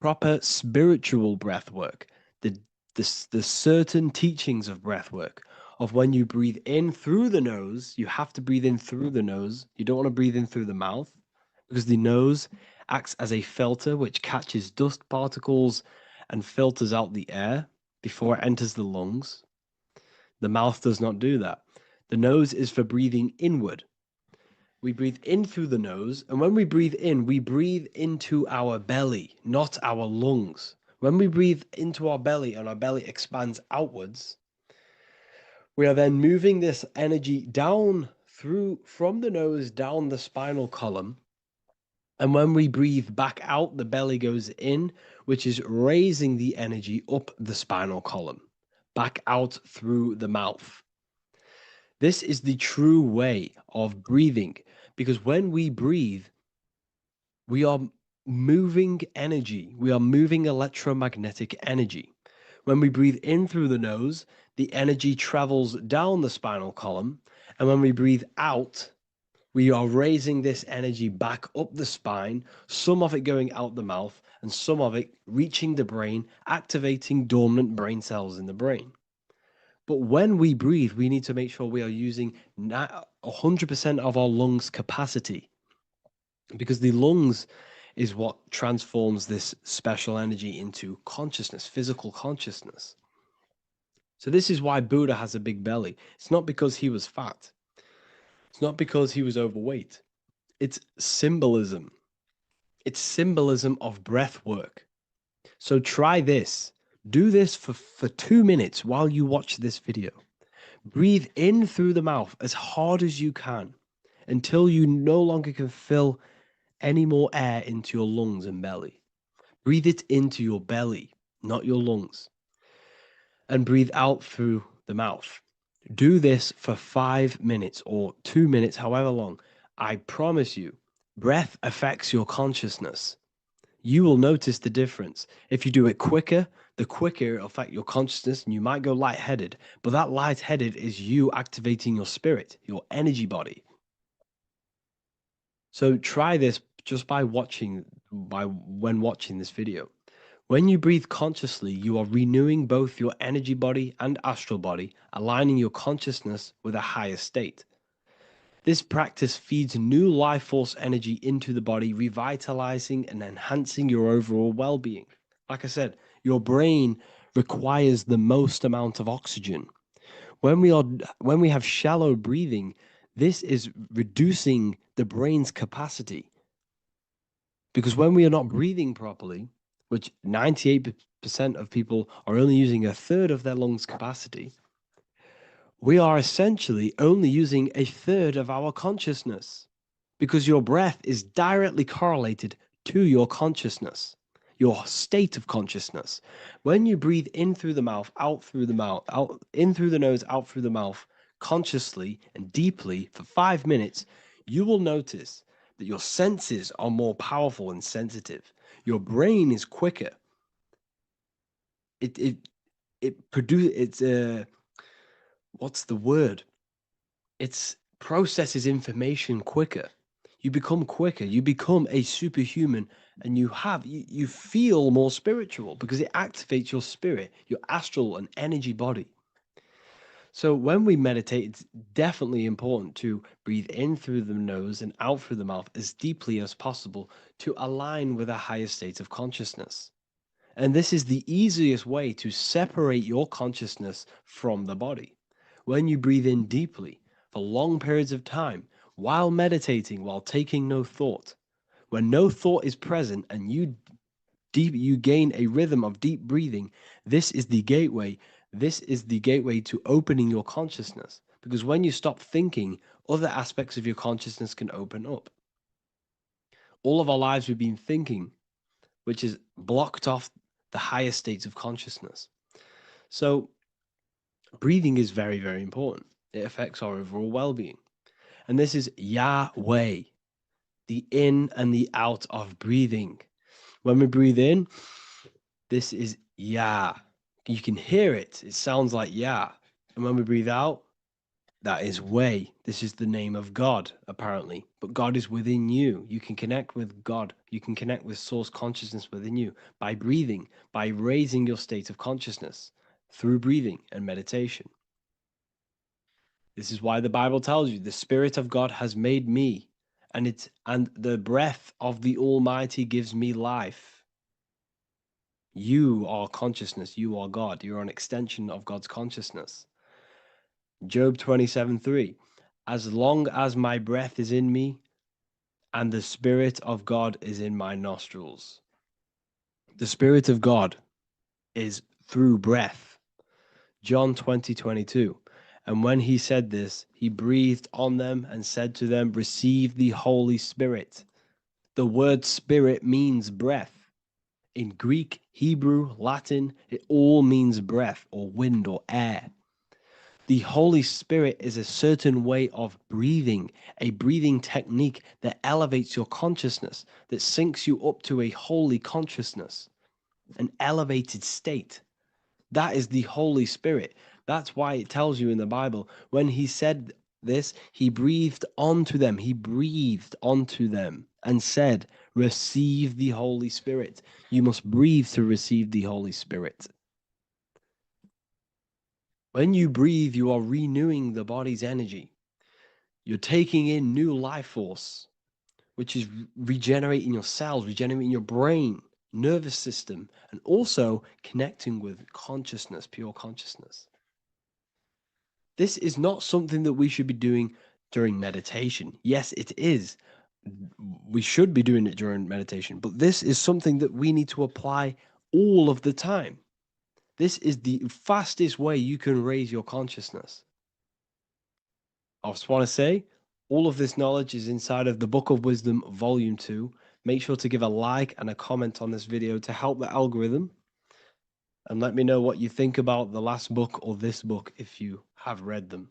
proper spiritual breath work, the certain teachings of breath work, of when you breathe in through the nose, you have to breathe in through the nose. You don't want to breathe in through the mouth because the nose acts as a filter which catches dust particles and filters out the air before it enters the lungs. The mouth does not do that. The nose is for breathing inward. We breathe in through the nose, and when we breathe in, we breathe into our belly, not our lungs. When we breathe into our belly and our belly expands outwards, we are then moving this energy down from the nose down the spinal column. And when we breathe back out, the belly goes in, which is raising the energy up the spinal column, back out through the mouth. This is the true way of breathing, because when we breathe, we are moving energy. We are moving electromagnetic energy. When we breathe in through the nose, the energy travels down the spinal column. And when we breathe out, we are raising this energy back up the spine, some of it going out the mouth, and some of it reaching the brain, activating dormant brain cells in the brain. But when we breathe, we need to make sure we are using 100% of our lungs' capacity, because the lungs is what transforms this special energy into consciousness, physical consciousness. So this is why Buddha has a big belly. It's not because he was fat. It's not because he was overweight. It's symbolism. It's symbolism of breath work. So try this. Do this for 2 minutes while you watch this video. Breathe in through the mouth as hard as you can until you no longer can fill any more air into your lungs and belly. Breathe it into your belly, not your lungs. And breathe out through the mouth. Do this for 5 minutes or 2 minutes, however long. I promise you, breath affects your consciousness. You will notice the difference. If you do it quicker, the quicker it'll affect your consciousness, and you might go lightheaded. But that lightheaded is you activating your spirit, your energy body. So try this just when watching this video. When you breathe consciously, you are renewing both your energy body and astral body, aligning your consciousness with a higher state. This practice feeds new life force energy into the body, revitalizing and enhancing your overall well-being. Like I said, your brain requires the most amount of oxygen. When we have shallow breathing, this is reducing the brain's capacity. Because when we are not breathing properly, which 98% of people are only using a third of their lungs' capacity, we are essentially only using a third of our consciousness, because your breath is directly correlated to your consciousness, your state of consciousness. When you breathe in through the mouth, out through the mouth, out in through the nose, out through the mouth, consciously and deeply for 5 minutes, you will notice that your senses are more powerful and sensitive. Your brain is quicker. What's the word? It processes information quicker. You become quicker. You become a superhuman, and you feel more spiritual because it activates your spirit, your astral and energy body. So when we meditate, it's definitely important to breathe in through the nose and out through the mouth as deeply as possible to align with a higher state of consciousness. And this is the easiest way to separate your consciousness from the body. When you breathe in deeply for long periods of time, while meditating, while taking no thought, When no thought is present and you gain a rhythm of deep breathing, this is the gateway. This is the gateway to opening your consciousness. Because when you stop thinking, other aspects of your consciousness can open up. All of our lives we've been thinking, which is blocked off the higher states of consciousness. So breathing is very, very important. It affects our overall well-being. And this is Yahweh, the in and the out of breathing. When we breathe in, this is Yah. You can hear it. It sounds like Yah. And when we breathe out, that is Way. This is the name of God, apparently. But God is within you. You can connect with God. You can connect with source consciousness within you by breathing, by raising your state of consciousness through breathing and meditation. This is why the Bible tells you the Spirit of God has made me, and the breath of the Almighty gives me life. You are consciousness. You are God. You're an extension of God's consciousness. Job 27:3. As long as my breath is in me and the Spirit of God is in my nostrils. The Spirit of God is through breath. John 20:22. And when he said this, he breathed on them and said to them, receive the Holy Spirit. The word spirit means breath. In Greek, Hebrew, Latin, it all means breath or wind or air. The Holy Spirit is a certain way of breathing, a breathing technique that elevates your consciousness, that syncs you up to a holy consciousness, an elevated state. That is the Holy Spirit. That's why it tells you in the Bible, when he said this, he breathed onto them. He breathed onto them and said, receive the Holy Spirit. You must breathe to receive the Holy Spirit. When you breathe, you are renewing the body's energy. You're taking in new life force, which is regenerating your cells, regenerating your brain, nervous system, and also connecting with consciousness, pure consciousness. This is not something that we should be doing during meditation. Yes, it is. We should be doing it during meditation, but this is something that we need to apply all of the time. This is the fastest way you can raise your consciousness. I just want to say, all of this knowledge is inside of the Book of Wisdom, Volume 2. Make sure to give a like and a comment on this video to help the algorithm. And let me know what you think about the last book or this book if you have read them,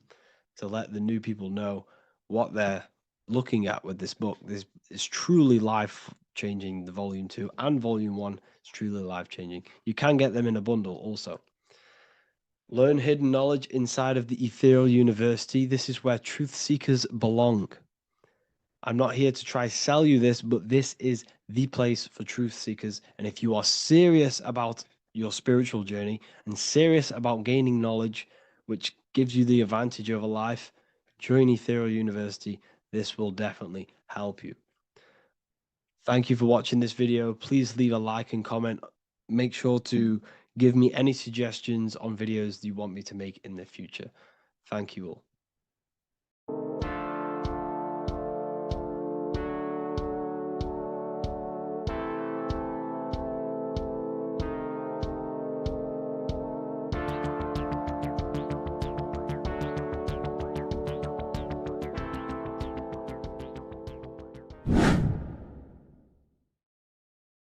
to let the new people know what they're looking at with this book. This is truly life-changing, the Volume 2 and Volume 1 is truly life-changing. You can get them in a bundle also. Learn hidden knowledge inside of the Ethereal University. This is where truth seekers belong. I'm not here to try sell you this, but this is the place for truth seekers. And if you are serious about your spiritual journey and serious about gaining knowledge, which gives you the advantage over life, join Ethereal University. This will definitely help you. Thank you for watching this video. Please leave a like and comment. Make sure to give me any suggestions on videos you want me to make in the future. Thank you all.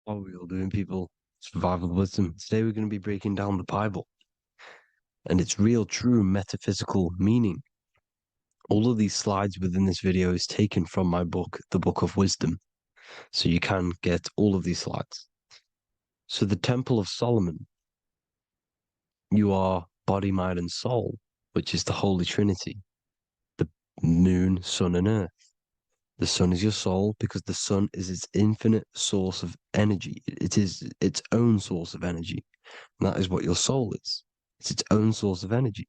What are we all doing, people? Survival wisdom. Today we're going to be breaking down the Bible and its real, true metaphysical meaning. All of these slides within this video is taken from my book, The Book of Wisdom, so you can get all of these slides. So the Temple of Solomon, you are body, mind, and soul, which is the Holy Trinity, the moon, sun, and earth. The sun is your soul because the sun is its infinite source of energy. It is its own source of energy. And that is what your soul is. It's its own source of energy.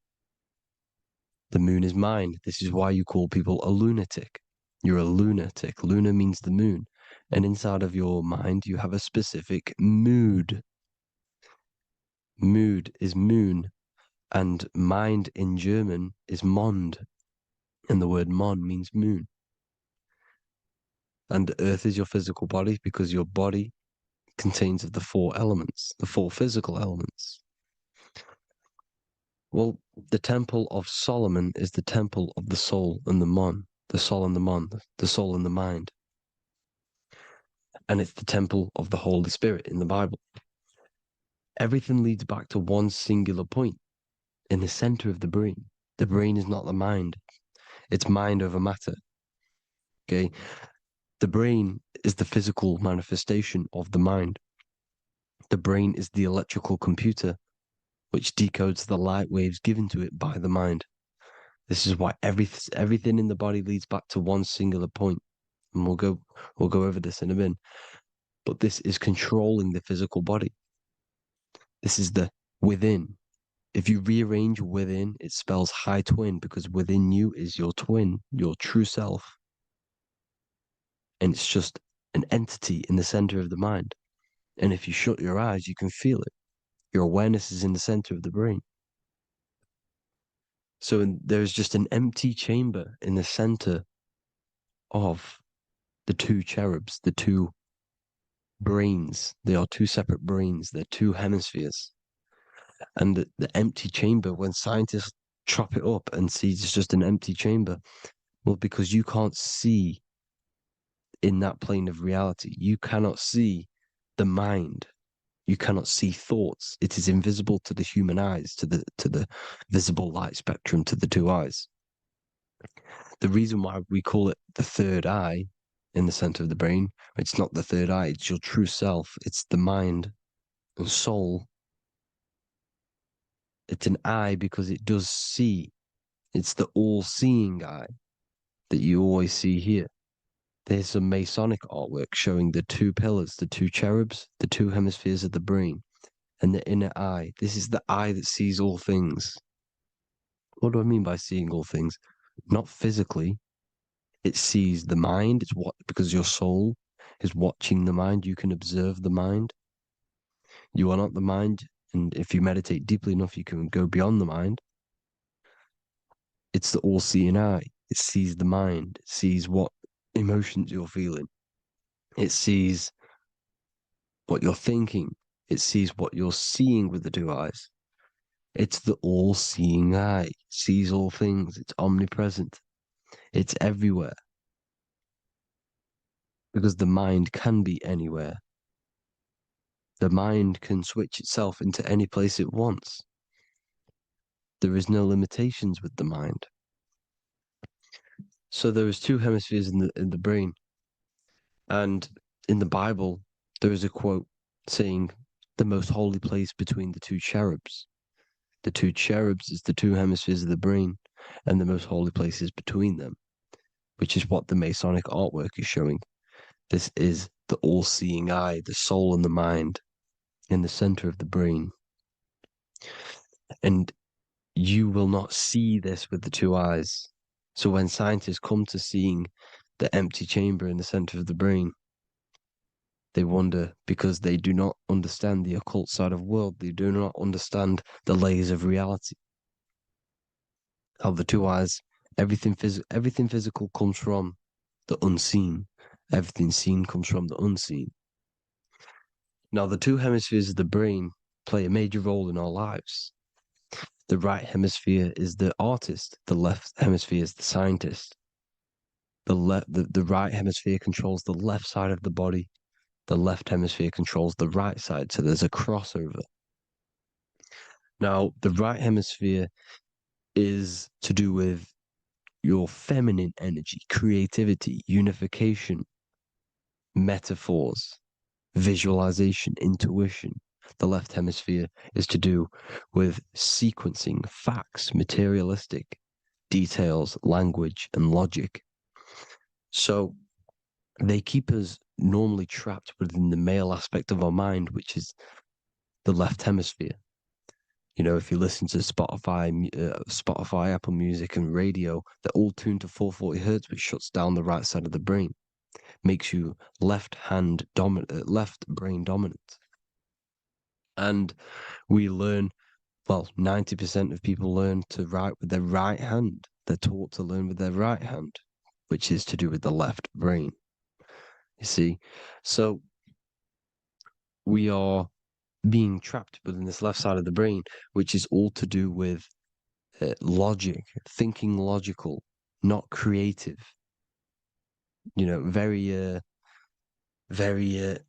The moon is mind. This is why you call people a lunatic. You're a lunatic. Luna means the moon. And inside of your mind, you have a specific mood. Mood is moon. And mind in German is Mond. And the word Mond means moon. And Earth is your physical body because your body contains of the four elements, the four physical elements. Well, the temple of Solomon is the temple of the soul and the mon, the soul and the mon, the soul and the mind. And it's the temple of the Holy Spirit in the Bible. Everything leads back to one singular point in the center of the brain. The brain is not the mind. It's mind over matter. Okay? The brain is the physical manifestation of the mind. The brain is the electrical computer which decodes the light waves given to it by the mind. This is why everything in the body leads back to one singular point. And we'll go over this in a minute. But this is controlling the physical body. This is the within. If you rearrange within, it spells high twin because within you is your twin, your true self. And it's just an entity in the center of the mind. And if you shut your eyes, you can feel it. Your awareness is in the center of the brain. So there's just an empty chamber in the center of the two cherubs, the two brains. They are two separate brains. They're two hemispheres. And the empty chamber, when scientists chop it up and see it's just an empty chamber, well, because you can't see in that plane of reality, you cannot see the mind. You cannot see thoughts. It is invisible to the human eyes, to the visible light spectrum, to the two eyes. The reason why we call it the third eye in the center of the brain, it's not the third eye, it's your true self. It's the mind and soul. It's an eye because it does see. It's the all-seeing eye that you always see here. There's some Masonic artwork showing the two pillars, the two cherubs, the two hemispheres of the brain, and the inner eye. This is the eye that sees all things. What do I mean by seeing all things? Not physically. It sees the mind. It's what, because your soul is watching the mind. You can observe the mind. You are not the mind. And if you meditate deeply enough, you can go beyond the mind. It's the all-seeing eye. It sees the mind. It sees what emotions you're feeling. It sees what you're thinking. It sees what you're seeing with the two eyes. It's the all-seeing eye. It sees all things. It's omnipresent. It's everywhere. Because the mind can be anywhere. The mind can switch itself into any place it wants. There is no limitations with the mind. So there is two hemispheres in the brain. And in the Bible, there is a quote saying the most holy place between the two cherubs. The two cherubs is the two hemispheres of the brain, and the most holy place is between them, which is what the Masonic artwork is showing. This is the all-seeing eye, the soul and the mind in the center of the brain. And you will not see this with the two eyes. So when scientists come to seeing the empty chamber in the center of the brain, they wonder because they do not understand the occult side of the world. They do not understand the layers of reality. How the two eyes, everything physical comes from the unseen. Everything seen comes from the unseen. Now, the two hemispheres of the brain play a major role in our lives. The right hemisphere is the artist. The left hemisphere is the scientist. The right hemisphere controls the left side of the body. The left hemisphere controls the right side. So there's a crossover. Now, the right hemisphere is to do with your feminine energy, creativity, unification, metaphors, visualization, intuition. The left hemisphere is to do with sequencing, facts, materialistic details, language, and logic. So they keep us normally trapped within the male aspect of our mind, which is the left hemisphere. You know, if you listen to Spotify, Apple Music, and radio, they're all tuned to 440 hertz, which shuts down the right side of the brain, makes you left brain dominant. And we learn, well, 90% of people learn to write with their right hand. They're taught to learn with their right hand, which is to do with the left brain. You see? So we are being trapped within this left side of the brain, which is all to do with logic, thinking logical, not creative. Very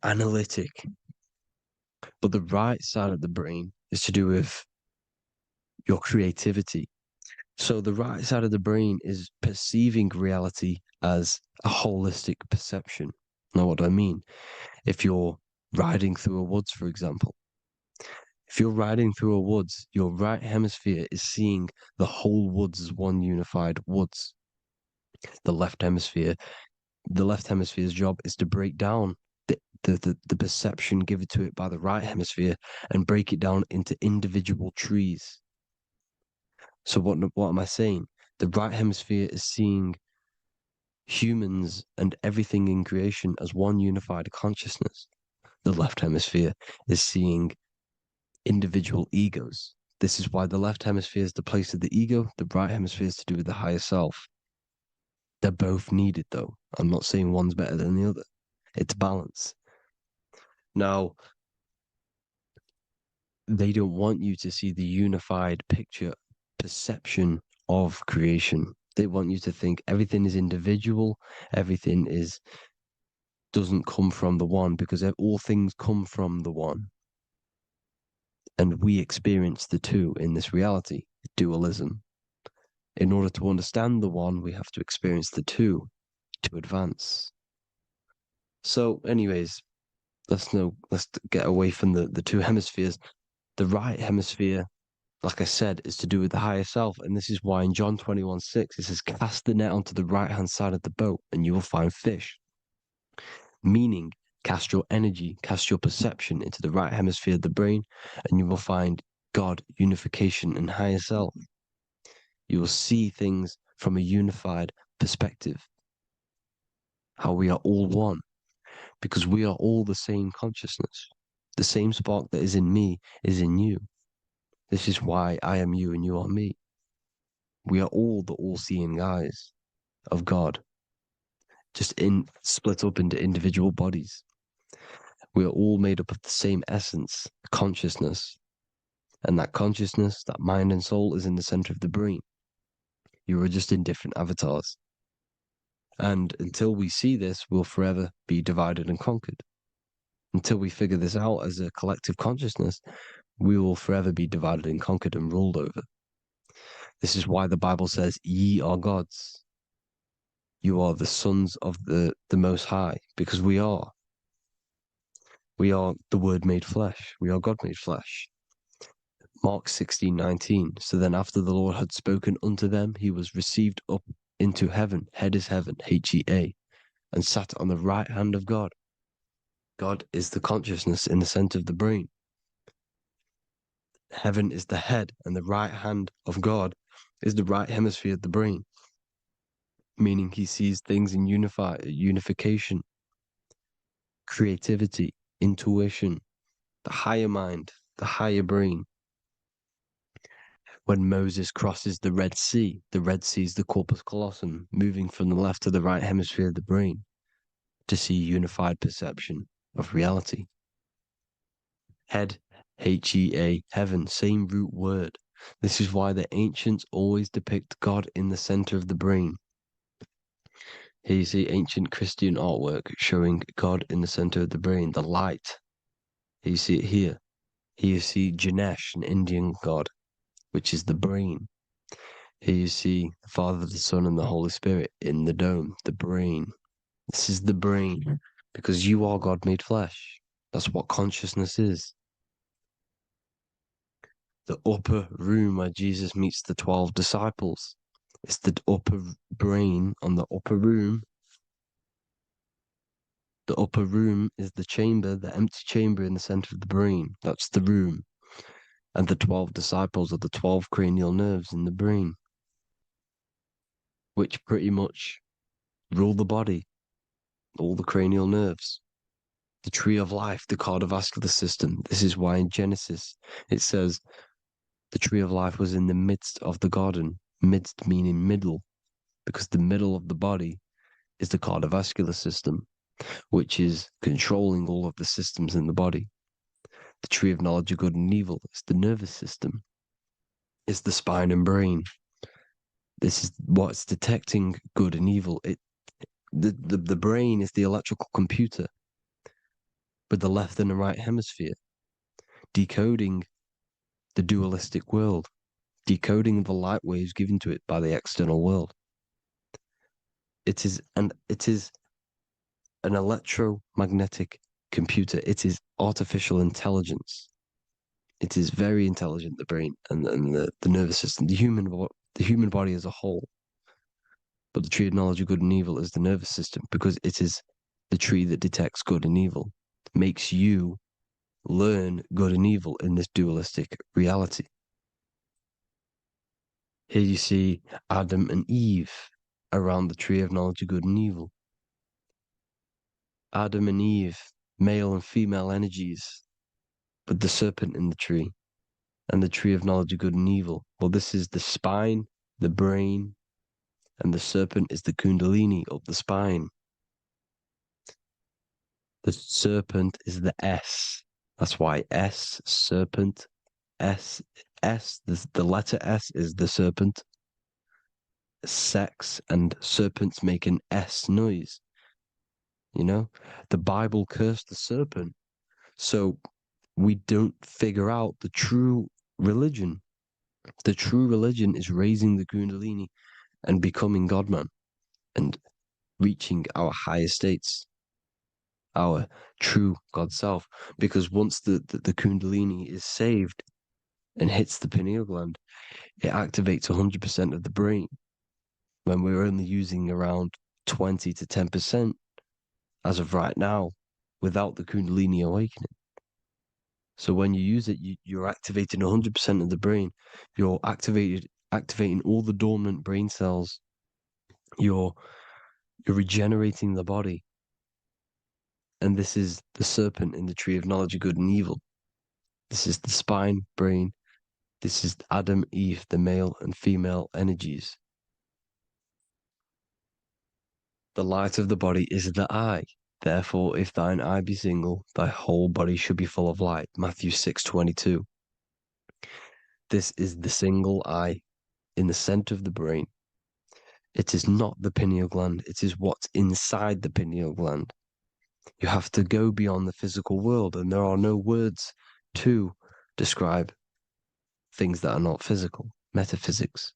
analytic. But the right side of the brain is to do with your creativity. So the right side of the brain is perceiving reality as a holistic perception. Now, what do I mean? If you're riding through a woods, for example, if you're riding through a woods, your right hemisphere is seeing the whole woods as one unified woods. The left hemisphere's job is to break down the perception given to it by the right hemisphere and break it down into individual trees. So what am I saying? The right hemisphere is seeing humans and everything in creation as one unified consciousness. The left hemisphere is seeing individual egos. This is why the left hemisphere is the place of the ego, the right hemisphere is to do with the higher self. They're both needed, though. I'm not saying one's better than the other. It's balance. Now, they don't want you to see the unified picture, perception of creation. They want you to think everything is individual, everything doesn't come from the one, because all things come from the one. And we experience the two in this reality, dualism. In order to understand the one, we have to experience the two to advance. So, anyways, let's get away from the two hemispheres. The right hemisphere, like I said, is to do with the higher self. And this is why in John 21:6, it says, cast the net onto the right-hand side of the boat and you will find fish. Meaning, cast your energy, cast your perception into the right hemisphere of the brain, and you will find God, unification, and higher self. You will see things from a unified perspective. How we are all one. Because we are all the same consciousness. The same spark that is in me is in you. This is why I am you and you are me. We are all the all-seeing eyes of God, just split up into individual bodies. We are all made up of the same essence, consciousness. And that consciousness, that mind and soul, is in the center of the brain. You are just in different avatars. And until we see this, we'll forever be divided and conquered. Until we figure this out as a collective consciousness, we will forever be divided and conquered and ruled over. This is why the Bible says, ye are gods. You are the sons of the Most High, because we are. We are the Word made flesh. We are God made flesh. Mark 16:19. So then after the Lord had spoken unto them, he was received up into heaven. Head is heaven, H-E-A, and sat on the right hand of God. God is the consciousness in the center of the brain. Heaven is the head, and the right hand of God is the right hemisphere of the brain, meaning he sees things in unification, creativity, intuition, the higher mind, the higher brain. When Moses crosses the Red Sea is the corpus callosum, moving from the left to the right hemisphere of the brain to see unified perception of reality. Head, H-E-A, heaven, same root word. This is why the ancients always depict God in the center of the brain. Here you see ancient Christian artwork showing God in the center of the brain, the light. Here you see it here. Here you see Ganesh, an Indian god, which is the brain. Here you see the Father, the Son, and the Holy Spirit in the dome, the brain. This is the brain, because you are God made flesh. That's what consciousness is. The upper room where Jesus meets the 12 disciples. It's the upper brain on the upper room. The upper room is the chamber, the empty chamber in the center of the brain. That's the room. And the 12 disciples are the 12 cranial nerves in the brain, which pretty much rule the body, all the cranial nerves. The tree of life, the cardiovascular system. This is why in Genesis it says the tree of life was in the midst of the garden. Midst meaning middle, because the middle of the body is the cardiovascular system. which is controlling all of the systems in the body. The tree of knowledge of good and evil is the nervous system. It's the spine and brain. This is what's detecting good and evil. The brain is the electrical computer with the left and the right hemisphere, decoding the dualistic world, decoding the light waves given to it by the external world. It is an electromagnetic computer. It is artificial intelligence. It is very intelligent, the brain and the nervous system, the human body as a whole. But the tree of knowledge of good and evil is the nervous system, because it is the tree that detects good and evil, makes you learn good and evil in this dualistic reality. Here you see Adam and Eve around the tree of knowledge of good and evil. Adam and Eve, male and female energies, with the serpent in the tree, and the tree of knowledge of good and evil. Well, this is the spine, the brain, and the serpent is the kundalini of the spine. The serpent is the S. That's why S, serpent, S, the letter S is the serpent. Sex and serpents make an S noise. You know, the Bible cursed the serpent. So we don't figure out the true religion. The true religion is raising the kundalini and becoming God-man and reaching our higher states, our true God self. Because once the kundalini is saved and hits the pineal gland, it activates 100% of the brain, when we're only using around 20 to 10% as of right now, without the kundalini awakening. So when you use it, you're activating 100% of the brain. You're activating all the dormant brain cells. You're regenerating the body. And this is the serpent in the tree of knowledge of good and evil. This is the spine, brain. This is Adam, Eve, the male and female energies. The light of the body is the eye. Therefore, if thine eye be single, thy whole body should be full of light. Matthew 6:22. This is the single eye in the center of the brain. It is not the pineal gland. It is what's inside the pineal gland. You have to go beyond the physical world, and there are no words to describe things that are not physical, metaphysics.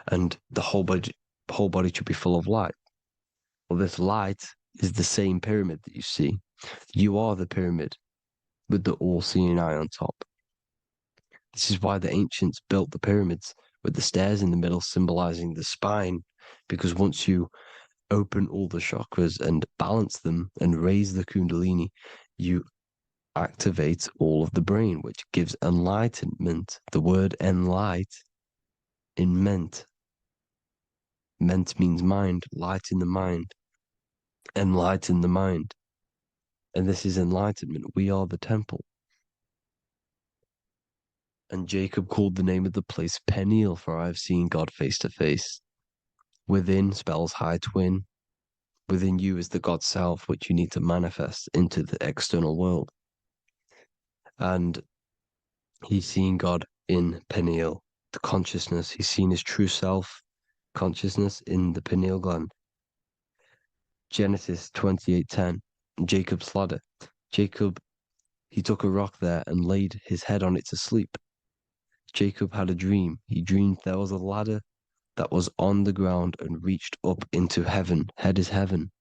And the whole body should be full of light. Well, this light is the same pyramid that you see. You are the pyramid with the all-seeing eye on top. This is why the ancients built the pyramids with the stairs in the middle symbolizing the spine, because once you open all the chakras and balance them and raise the kundalini, you activate all of the brain, which gives enlightenment. The word enlight in ment. Ment means mind, light in the mind. Enlighten the mind. And this is enlightenment. We are the temple. And Jacob called the name of the place Peniel, for I have seen God face to face. Within spells high twin. Within you is the God self, which you need to manifest into the external world. And he's seen God in Peniel, the consciousness. He's seen his true self, consciousness, in the pineal gland. Genesis 28:10, Jacob's ladder. Jacob, he took a rock there and laid his head on it to sleep. Jacob had a dream. He dreamed there was a ladder that was on the ground and reached up into heaven. Head is heaven.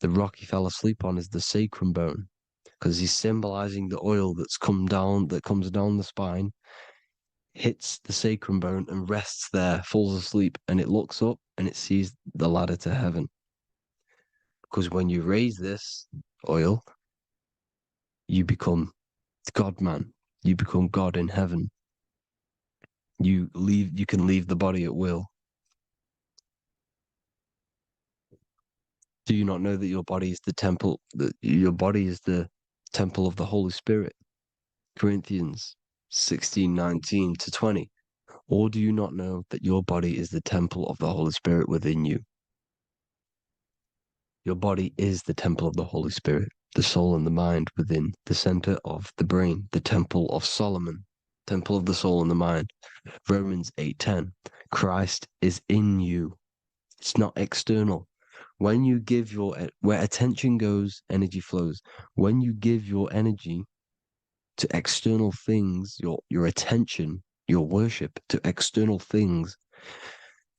The rock he fell asleep on is the sacrum bone, because he's symbolizing the oil that comes down the spine, hits the sacrum bone and rests there, falls asleep, and it looks up and it sees the ladder to heaven. Because when you raise this oil, you become God-man. You become God in heaven. You can leave the body at will. Do you not know that your body is the temple, that your body is the temple of the Holy Spirit? Corinthians 16:19-20. Or do you not know that your body is the temple of the Holy Spirit within you? Your body is the temple of the Holy Spirit, the soul and the mind within the center of the brain, the temple of Solomon, temple of the soul and the mind. Romans 8:10, Christ is in you. It's not external. When you give where attention goes, energy flows. When you give your energy to external things, your attention, your worship to external things,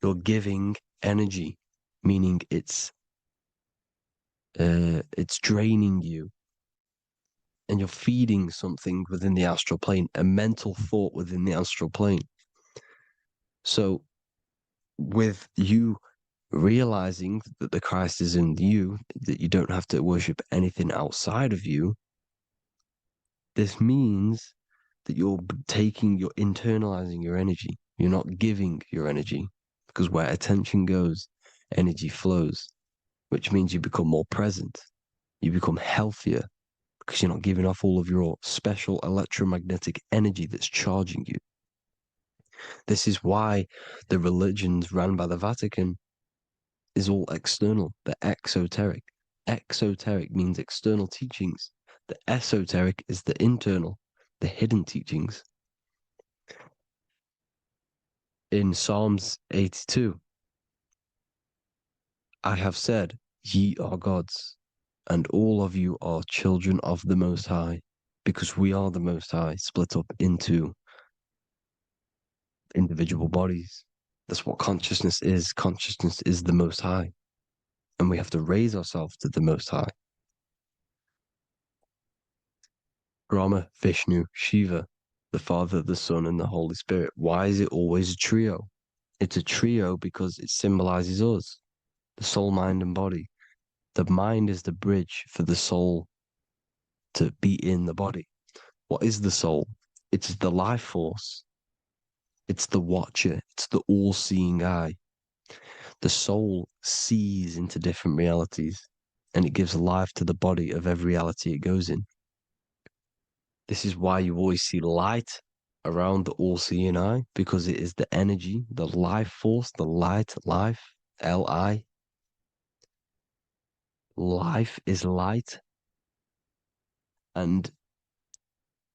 you're giving energy, meaning it's draining you, and you're feeding something within the astral plane, a mental thought within the astral plane. So with you realizing that the Christ is in you, that you don't have to worship anything outside of you, this means that you're internalizing your energy. You're not giving your energy, because where attention goes, energy flows, which means you become more present. You become healthier because you're not giving off all of your special electromagnetic energy that's charging you. This is why the religions run by the Vatican is all external. They're exoteric. Exoteric means external teachings. The esoteric is the internal, the hidden teachings. In Psalms 82, I have said, ye are gods, and all of you are children of the Most High, because we are the Most High, split up into individual bodies. That's what consciousness is. Consciousness is the Most High, and we have to raise ourselves to the Most High. Brahma, Vishnu, Shiva, the Father, the Son, and the Holy Spirit. Why is it always a trio? It's a trio because it symbolizes us, the soul, mind, and body. The mind is the bridge for the soul to be in the body. What is the soul? It's the life force. It's the watcher. It's the all-seeing eye. The soul sees into different realities, and it gives life to the body of every reality it goes in. This is why you always see light around the all-seeing eye, because it is the energy, the life force, the light, life, L-I. Life is light. And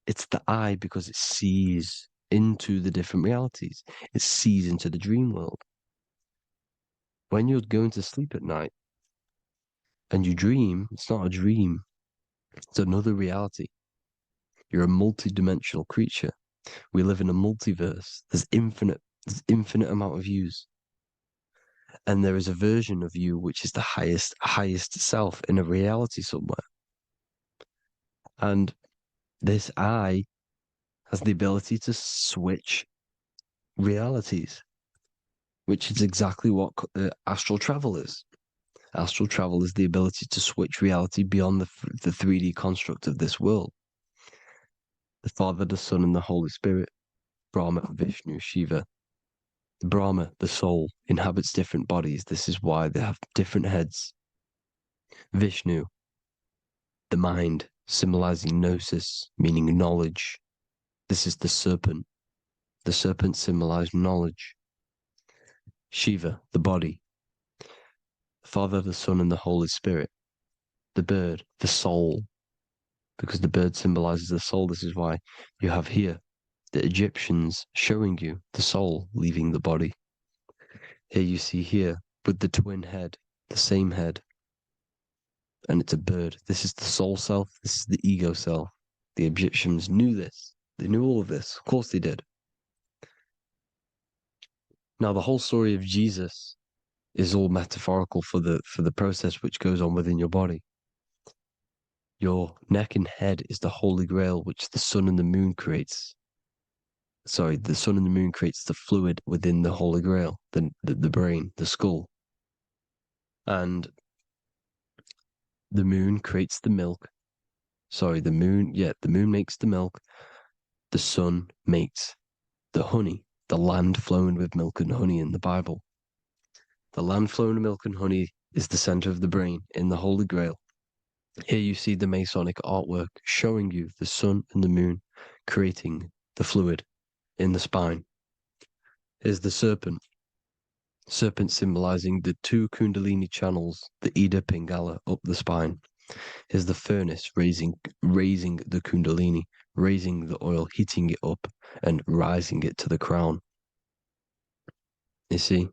it's the eye because it sees into the different realities. It sees into the dream world. When you're going to sleep at night and you dream, it's not a dream. It's another reality. You're a multi-dimensional creature. We live in a multiverse. There's infinite amount of yous. And there is a version of you which is the highest self in a reality somewhere. And this eye has the ability to switch realities, which is exactly what astral travel is. Astral travel is the ability to switch reality beyond the 3D construct of this world. The Father, the Son, and the Holy Spirit, Brahma, Vishnu, Shiva. Brahma, the soul, inhabits different bodies. This is why they have different heads. Vishnu, the mind, symbolizing gnosis, meaning knowledge. This is the serpent. The serpent symbolized knowledge. Shiva, the body. Father, the Son, and the Holy Spirit. The bird, the soul, because the bird symbolizes the soul. This is why you have here the Egyptians showing you the soul leaving the body. Here you see here with the twin head, the same head, and it's a bird. This is the soul self. This is the ego self. The Egyptians knew this. They knew all of this. Of course they did. Now the whole story of Jesus is all metaphorical for the process which goes on within your body. Your neck and head is the Holy Grail, which the sun and the moon creates. Sorry, the sun and the moon creates the fluid within the Holy Grail, the brain, the skull. And the moon creates the milk. Sorry, the moon makes the milk. The sun makes the honey, the land flowing with milk and honey in the Bible. The land flowing with milk and honey is the center of the brain in the Holy Grail. Here you see the Masonic artwork showing you the sun and the moon creating the fluid in the spine. Here's the serpent. Serpent symbolizing the two kundalini channels, the Ida Pingala up the spine, is the furnace raising the kundalini, raising the oil, heating it up, and rising it to the crown. You see?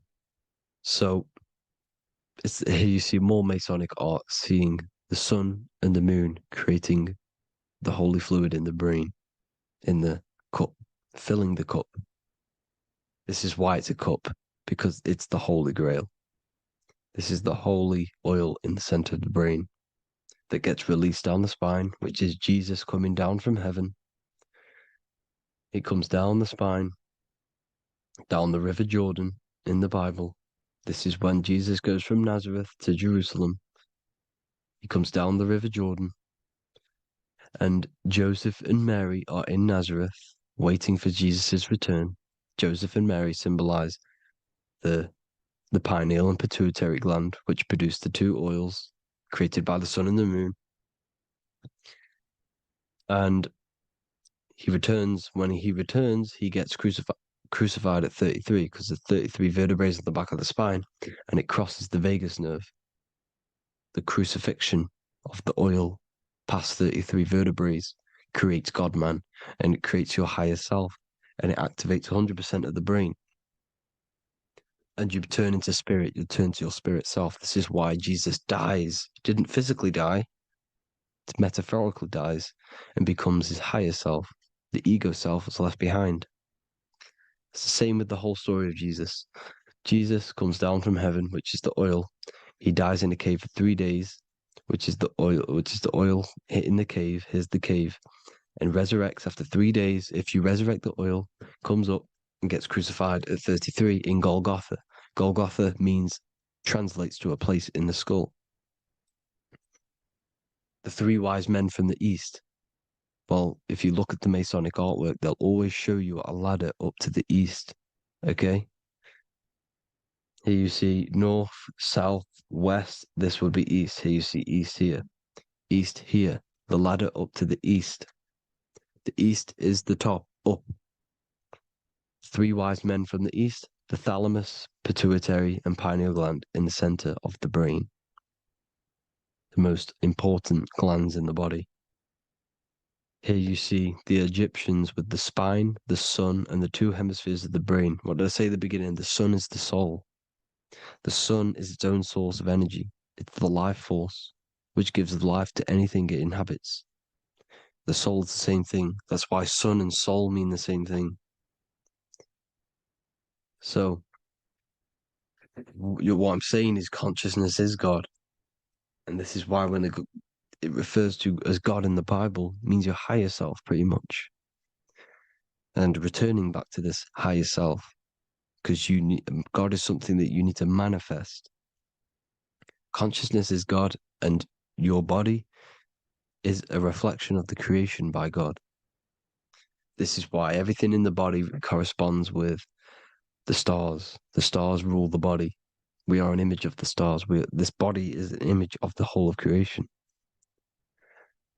So here you see more Masonic art, seeing the sun and the moon creating the holy fluid in the brain, in the cup, filling the cup. This is why it's a cup, because it's the Holy Grail. This is the holy oil in the center of the brain that gets released down the spine, which is Jesus coming down from heaven. It comes down the spine, down the River Jordan in the Bible. This is when Jesus goes from Nazareth to Jerusalem. He comes down the River Jordan, and Joseph and Mary are in Nazareth waiting for Jesus' return. Joseph and Mary symbolize the pineal and pituitary gland, which produce the two oils created by the sun and the moon. And he returns. When he returns, he gets crucified at 33, because there's 33 vertebrae at the back of the spine, and it crosses the vagus nerve. The crucifixion of the oil past 33 vertebrae creates God-man, and it creates your higher self, and it activates 100% of the brain. And you turn into spirit, you turn to your spirit self. This is why Jesus dies. He didn't physically die, it metaphorically dies, and becomes his higher self. The ego self is left behind. It's the same with the whole story of Jesus. Jesus comes down from heaven, which is the oil. He dies in a cave for 3 days, which is the oil hitting the cave. Here's the cave, and resurrects after 3 days. If you resurrect the oil, comes up and gets crucified at 33 in Golgotha. Golgotha translates to a place in the skull. The three wise men from the east. Well, if you look at the Masonic artwork, they'll always show you a ladder up to the east. Okay? Here you see north, south, west. This would be east. Here you see east here. East here. The ladder up to the east. The east is the top, up. Three wise men from the east, the thalamus, pituitary, and pineal gland in the center of the brain. The most important glands in the body. Here you see the Egyptians with the spine, the sun, and the two hemispheres of the brain. What did I say at the beginning? The sun is the soul. The sun is its own source of energy. It's the life force, which gives life to anything it inhabits. The soul is the same thing. That's why sun and soul mean the same thing. So, what I'm saying is consciousness is God. And this is why when it refers to as God in the Bible, it means your higher self, pretty much. And returning back to this higher self, because God is something that you need to manifest. Consciousness is God, and your body is a reflection of the creation by God. This is why everything in the body corresponds with the stars. The stars rule the body. We are an image of the stars. This body is an image of the whole of creation.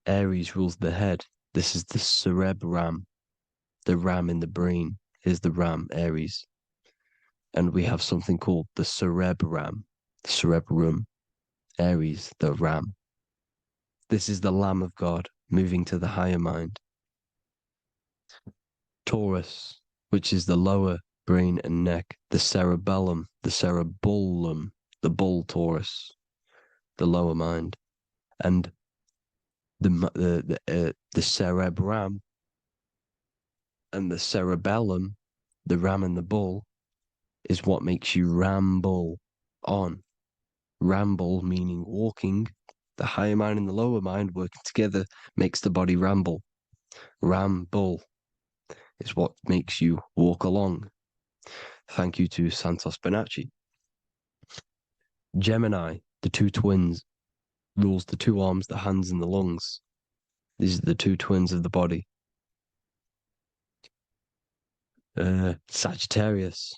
Aries rules the head. This is the cerebrum. The ram in the brain is the ram, Aries. And we have something called the cerebrum. Aries, the ram. This is the Lamb of God moving to the higher mind. Taurus, which is the lower brain and neck, the cerebellum, the bull Taurus, the lower mind, and the cerebrum and the cerebellum, the ram and the bull, is what makes you ramble on. Ramble meaning walking. The higher mind and the lower mind working together makes the body ramble. Ramble is what makes you walk along. Thank you to Santos Bonacci. Gemini, the two twins, rules the two arms, the hands, and the lungs. These are the two twins of the body. Sagittarius,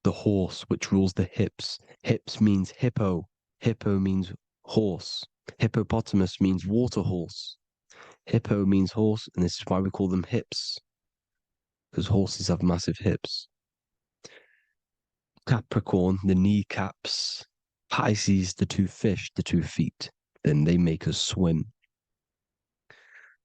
the horse, which rules the hips. Hips means hippo. Hippo means horse. Hippopotamus means water horse. Hippo means horse, and this is why we call them hips, because horses have massive hips. Capricorn, the kneecaps. Pisces, the two fish, the 2 feet. Then they make us swim.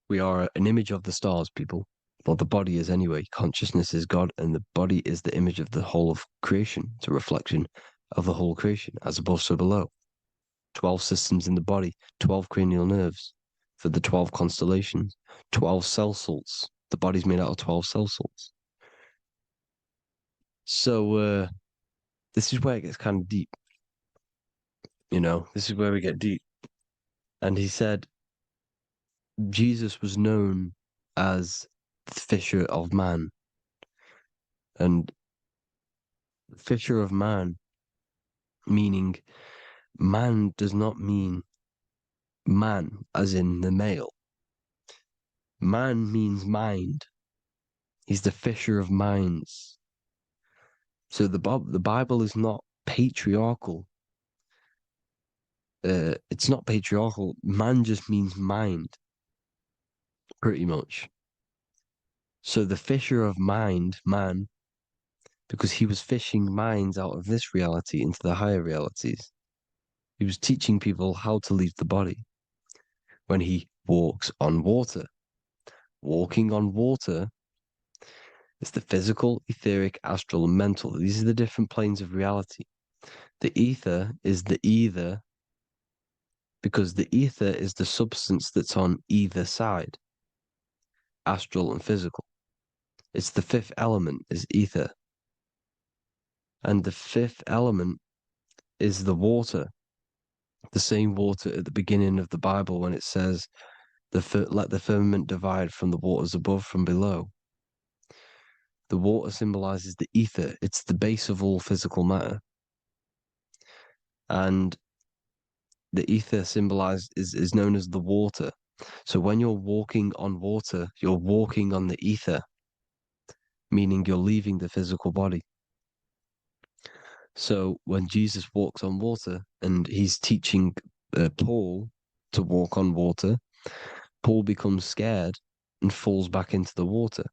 We are an image of the stars, people. Well, the body is anyway. Consciousness is God, and the body is the image of the whole of creation. It's a reflection of the whole creation, as above, so below. 12 systems in the body, 12 cranial nerves for the 12 constellations, 12 cell salts. The body's made out of 12 cell salts. So, this is where it gets kind of deep. This is where we get deep. And he said Jesus was known as the fisher of man. And fisher of man, meaning man does not mean man as in the male. Man means mind. He's the fisher of minds. So the Bible is not patriarchal. It's not patriarchal. Man just means mind, pretty much. So the fisher of mind, man, because he was fishing minds out of this reality into the higher realities. He was teaching people how to leave the body when he walks on water. Walking on water is the physical, etheric, astral, and mental. These are the different planes of reality. The ether is the either, because the ether is the substance that's on either side, astral and physical. It's the 5th element, is ether. And the 5th element is the water. The same water at the beginning of the Bible when it says, let the firmament divide from the waters above from below. The water symbolizes the ether. It's the base of all physical matter. And the ether symbolized is known as the water. So when you're walking on water, you're walking on the ether, meaning you're leaving the physical body. So when Jesus walks on water and he's teaching Paul to walk on water, Paul becomes scared and falls back into the water.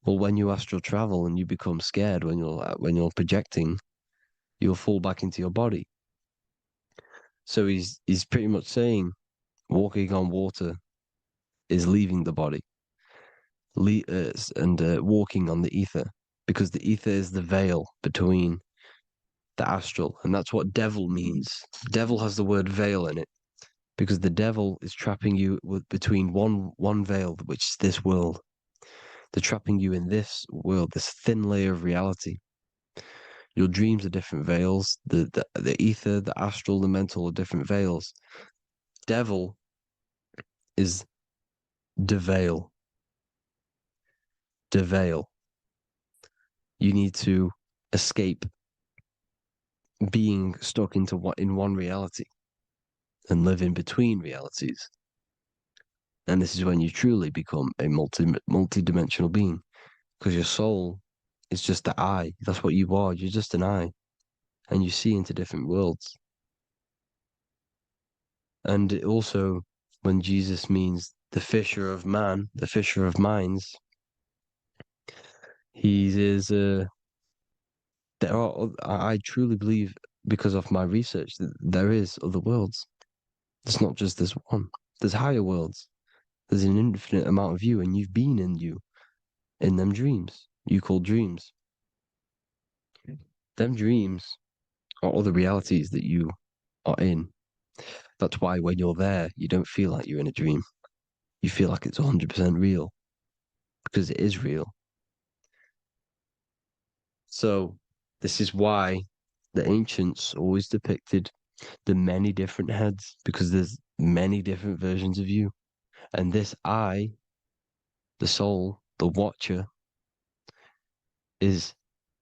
Well, when you astral travel and you become scared when you're projecting, you'll fall back into your body. So he's pretty much saying walking on water is leaving the body, and walking on the ether, because the ether is the veil between the astral, and that's what devil means. Devil has the word veil in it, because the devil is trapping you between one veil, which is this world. They're trapping you in this world, this thin layer of reality. Your dreams are different veils. The ether, the astral, the mental are different veils. Devil is deveil. Deveil. You need to escape being stuck in one reality and live in between realities. And this is when you truly become a multi-dimensional being, because your soul is just the eye. That's what you are. You're just an eye, and you see into different worlds. And it also, when Jesus means the fisher of man, the fisher of minds, I truly believe, because of my research, that there is other worlds. It's not just this one. There's higher worlds. There's an infinite amount of you, and you've been in them dreams. You call dreams. Them dreams are other realities that you are in. That's why when you're there, you don't feel like you're in a dream. You feel like it's 100% real, because it is real. So this is why the ancients always depicted the many different heads, because there's many different versions of you. And this I, the soul, the watcher, is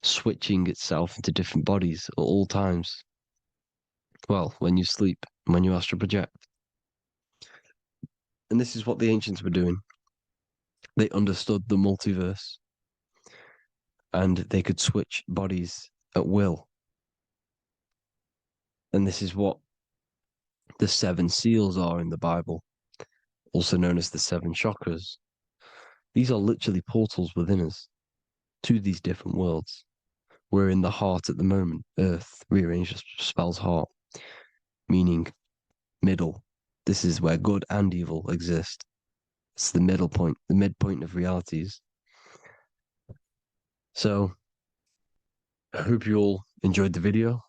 switching itself into different bodies at all times. Well, when you sleep, when you astral project. And this is what the ancients were doing. They understood the multiverse, and they could switch bodies at will. And this is what the 7 seals are in the Bible, also known as the 7 chakras. These are literally portals within us to these different worlds. We're in the heart at the moment. Earth, rearranged spells heart, meaning middle. This is where good and evil exist. It's the middle point, the midpoint of realities. So, I hope you all enjoyed the video.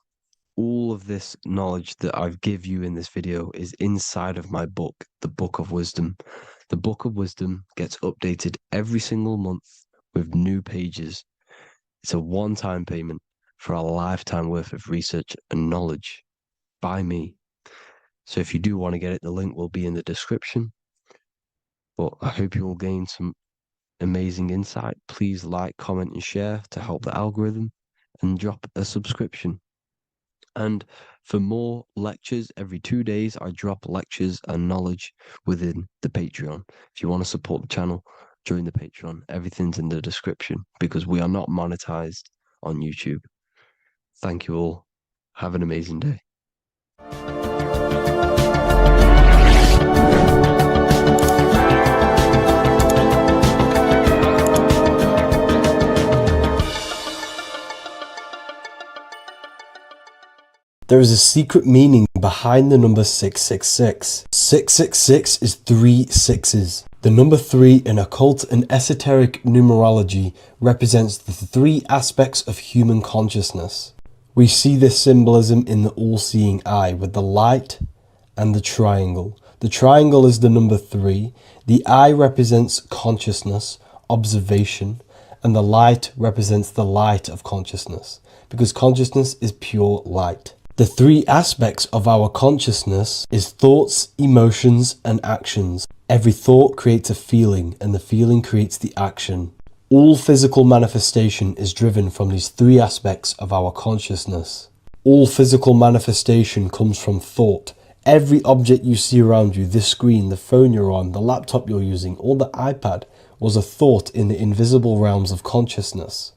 All of this knowledge that I've give you in this video is inside of my book, the Book of Wisdom. The Book of Wisdom gets updated every single month with new pages. It's a one-time payment for a lifetime worth of research and knowledge by me. So if you do want to get it, the link will be in the description. But I hope you will gain some amazing insight. Please like, comment, and share to help the algorithm, and drop a subscription. And for more lectures, every 2 days, I drop lectures and knowledge within the Patreon. If you want to support the channel, join the Patreon. Everything's in the description because we are not monetized on YouTube. Thank you all. Have an amazing day. There is a secret meaning behind the number 666. 666 is 3 sixes. The number 3 in occult and esoteric numerology represents the 3 aspects of human consciousness. We see this symbolism in the all-seeing eye with the light and the triangle. The triangle is the number 3. The eye represents consciousness, observation, and the light represents the light of consciousness, because consciousness is pure light. The 3 aspects of our consciousness is thoughts, emotions, and actions. Every thought creates a feeling, and the feeling creates the action. All physical manifestation is driven from these 3 aspects of our consciousness. All physical manifestation comes from thought. Every object you see around you, this screen, the phone you're on, the laptop you're using, or the iPad, was a thought in the invisible realms of consciousness.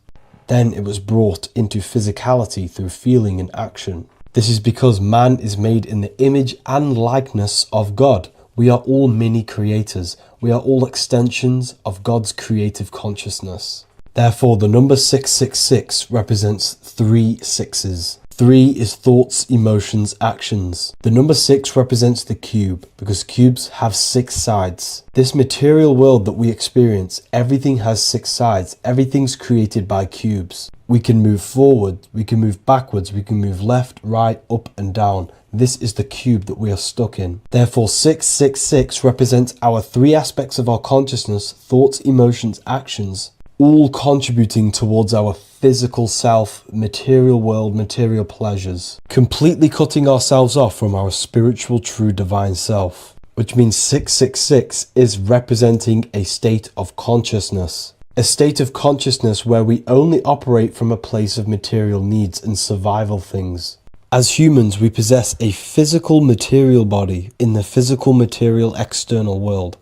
Then it was brought into physicality through feeling and action. This is because man is made in the image and likeness of God. We are all mini creators. We are all extensions of God's creative consciousness. Therefore, the number 666 represents 3 sixes. 3 is thoughts, emotions, actions. The number 6 represents the cube, because cubes have 6 sides. This material world that we experience, everything has 6 sides. Everything's created by cubes. We can move forward, we can move backwards, we can move left, right, up and down. This is the cube that we are stuck in. Therefore, 666 represents our 3 aspects of our consciousness, thoughts, emotions, actions, all contributing towards our physical self, material world, material pleasures, completely cutting ourselves off from our spiritual, true, divine self, which means 666 is representing a state of consciousness. A state of consciousness where we only operate from a place of material needs and survival things. As humans, we possess a physical material body in the physical material external world,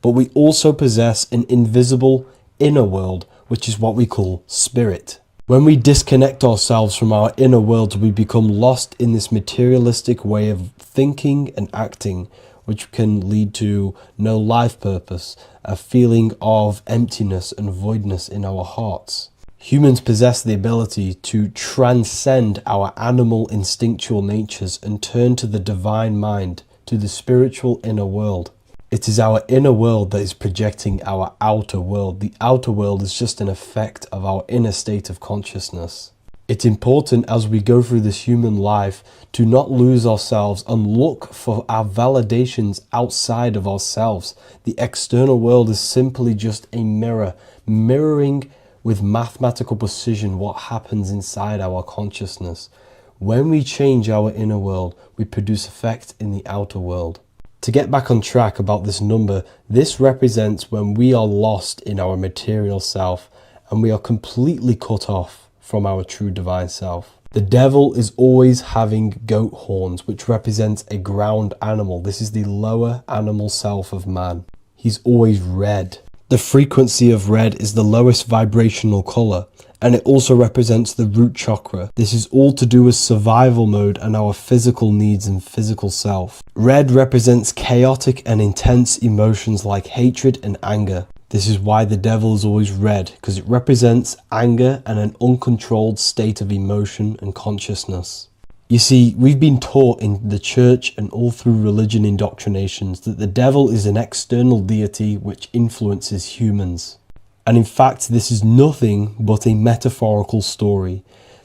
but we also possess an invisible inner world, which is what we call spirit. When we disconnect ourselves from our inner world, we become lost in this materialistic way of thinking and acting, which can lead to no life purpose, a feeling of emptiness and voidness in our hearts. Humans possess the ability to transcend our animal instinctual natures and turn to the divine mind, to the spiritual inner world. It is our inner world that is projecting our outer world. The outer world is just an effect of our inner state of consciousness. It's important as we go through this human life to not lose ourselves and look for our validations outside of ourselves. The external world is simply just a mirror, mirroring with mathematical precision what happens inside our consciousness. When we change our inner world, we produce effect in the outer world. To get back on track about this number, this represents when we are lost in our material self and we are completely cut off from our true divine self. The devil is always having goat horns, which represents a ground animal. This is the lower animal self of man. He's always red. The frequency of red is the lowest vibrational color, and it also represents the root chakra. This is all to do with survival mode and our physical needs and physical self. Red represents chaotic and intense emotions like hatred and anger. This is why the devil is always red, because it represents anger and an uncontrolled state of emotion and consciousness. You see, we've been taught in the church and all through religion indoctrinations that the devil is an external deity which influences humans. And in fact, this is nothing but a metaphorical story.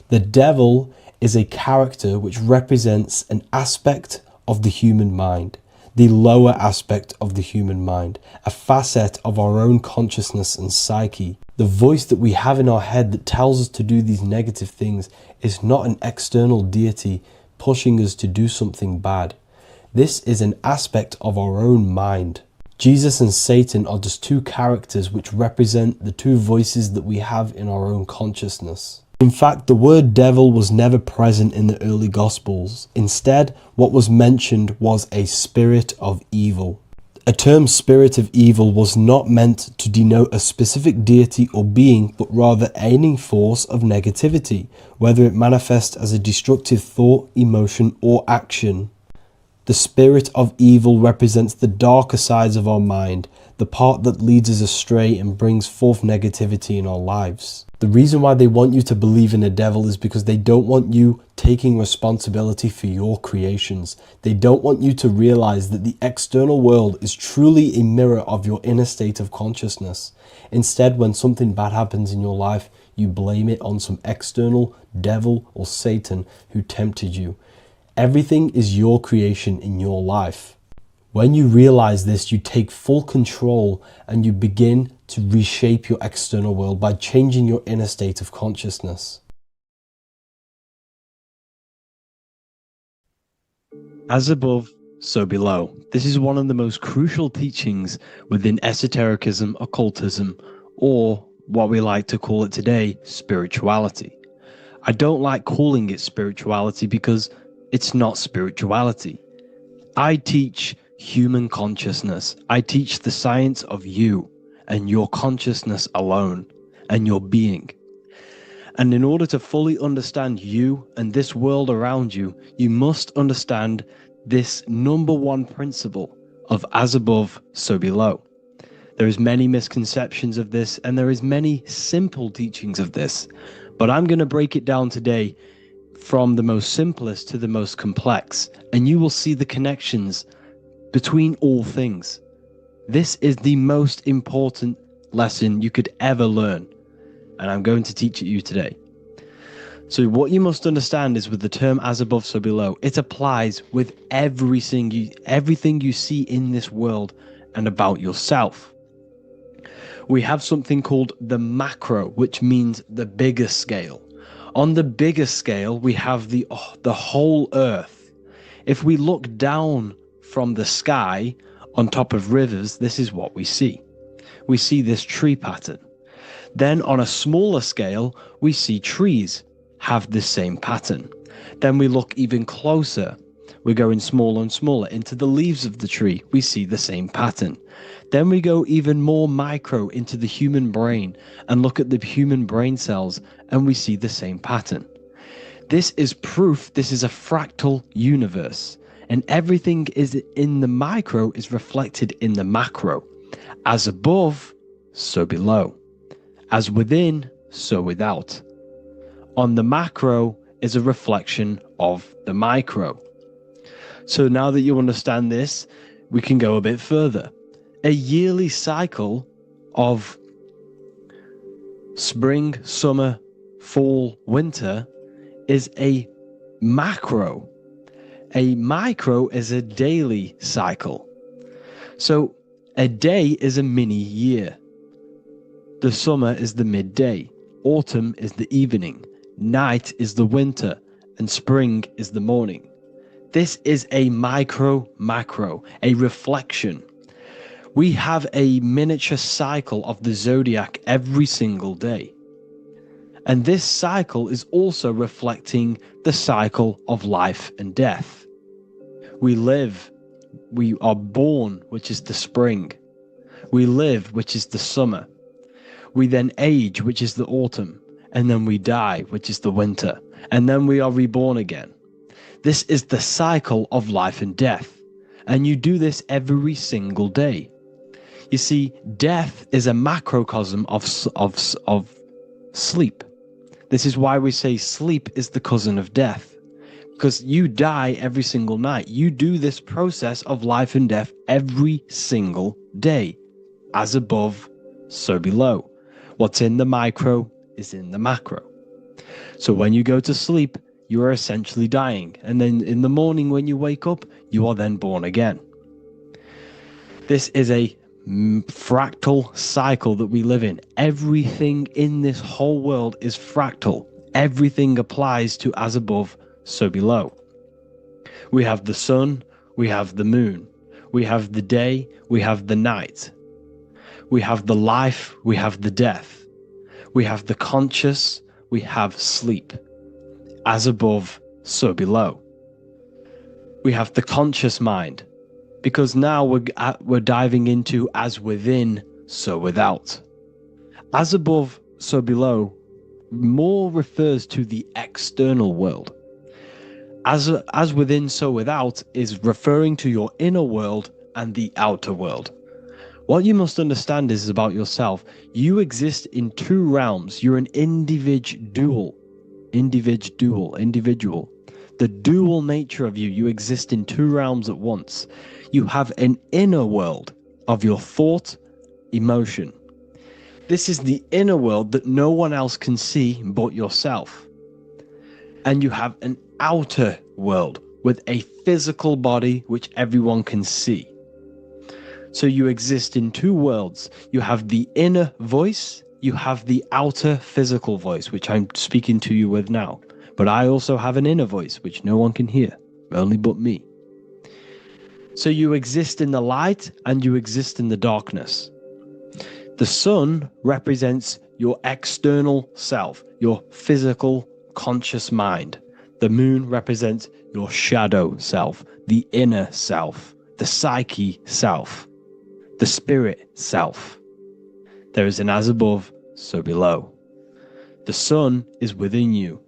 The devil is a character which represents an aspect of the human mind, the lower aspect of the human mind, a facet of our own consciousness and psyche. The voice that we have in our head that tells us to do these negative things is not an external deity pushing us to do something bad. This is an aspect of our own mind. Jesus and Satan are just two characters which represent the two voices that we have in our own consciousness. In fact, the word devil was never present in the early Gospels. Instead, what was mentioned was a spirit of evil. A term spirit of evil was not meant to denote a specific deity or being, but rather any force of negativity, whether it manifests as a destructive thought, emotion, or action. The spirit of evil represents the darker sides of our mind, the part that leads us astray and brings forth negativity in our lives. The reason why they want you to believe in a devil is because they don't want you taking responsibility for your creations. They don't want you to realize that the external world is truly a mirror of your inner state of consciousness. Instead, when something bad happens in your life, you blame it on some external devil or Satan who tempted you. Everything is your creation in your life. When you realize this, you take full control and you begin to reshape your external world by changing your inner state of consciousness. As above, so below. This is one of the most crucial teachings within esotericism, occultism, or what we like to call it today, spirituality. I don't like calling it spirituality because it's not spirituality. I teach human consciousness. I teach the science of you and your consciousness alone and your being. And in order to fully understand you and this world around you, you must understand this number one principle of as above, so below. There is many misconceptions of this and there is many simple teachings of this, but I'm going to break it down today from the most simplest to the most complex, and you will see the connections between all things. This is the most important lesson you could ever learn, and I'm going to teach it you today. So what you must understand is with the term as above, so below, it applies with everything you see in this world and about yourself. We have something called the macro, which means the bigger scale. On the bigger scale, we have the whole earth. If we look down from the sky on top of rivers, this is what we see. We see this tree pattern. Then on a smaller scale, we see trees have the same pattern. Then we look even closer. We're going smaller and smaller into the leaves of the tree. We see the same pattern. Then we go even more micro into the human brain and look at the human brain cells and we see the same pattern. This is proof this is a fractal universe, and everything is in the micro is reflected in the macro. As above, so below. As within, so without. On the macro is a reflection of the micro. So now that you understand this, we can go a bit further. A yearly cycle of spring, summer, fall, winter is a macro. A micro is a daily cycle. So a day is a mini year. The summer is the midday. Autumn is the evening. Night is the winter. And spring is the morning. This is a macro, a reflection. We have a miniature cycle of the zodiac every single day. And this cycle is also reflecting the cycle of life and death. We live, we are born, which is the spring. We live, which is the summer. We then age, which is the autumn. And then we die, which is the winter. And then we are reborn again. This is the cycle of life and death. And you do this every single day. You see, death is a macrocosm of sleep. This is why we say sleep is the cousin of death, because you die every single night. You do this process of life and death every single day. As above, so below. What's in the micro is in the macro. So when you go to sleep, you are essentially dying. And then in the morning when you wake up, you are then born again. This is a fractal cycle that we live in. Everything in this whole world is fractal. Everything applies to as above, so below. We have the sun, we have the moon, we have the day, we have the night. We have the life, we have the death. We have the conscious, we have sleep. As above, so below. We have the conscious mind, because now we're diving into as within, so without. As above, so below more refers to the external world. As within, so without is referring to your inner world and the outer world. What you must understand is about yourself. You exist in two realms. You're an individual. The dual nature of you. You exist in two realms at once. You have an inner world of your thought, emotion. This is the inner world that no one else can see but yourself. And you have an outer world with a physical body which everyone can see. So you exist in two worlds. You have the inner voice, you have the outer physical voice, which I'm speaking to you with now. But I also have an inner voice, which no one can hear, only but me. So you exist in the light and you exist in the darkness. The sun represents your external self, your physical, conscious mind. The moon represents your shadow self, the inner self, the psyche self. The spirit self. There is an as above, so below. The sun is within you.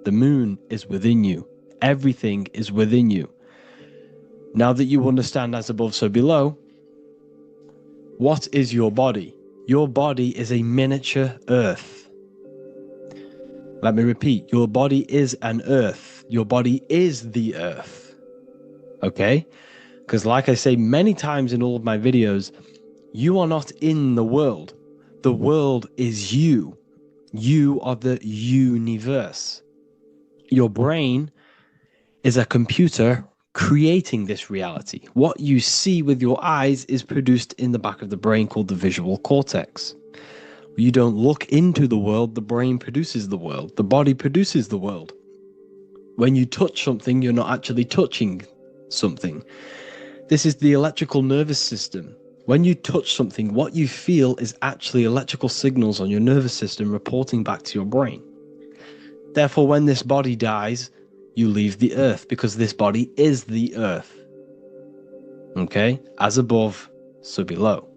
The moon is within you. Everything is within you. Now that you understand as above, so below, what is your body? Your body is a miniature earth. Let me repeat, your body is an earth. Your body is the earth. Okay? Because like I say many times in all of my videos, you are not in the world. The world is you. You are the universe. Your brain is a computer creating this reality. What you see with your eyes is produced in the back of the brain called the visual cortex. You don't look into the world, the brain produces the world. The body produces the world. When you touch something, you're not actually touching something. This is the electrical nervous system. When you touch something, what you feel is actually electrical signals on your nervous system reporting back to your brain. Therefore, when this body dies, you leave the earth because this body is the earth. Okay? As above, so below.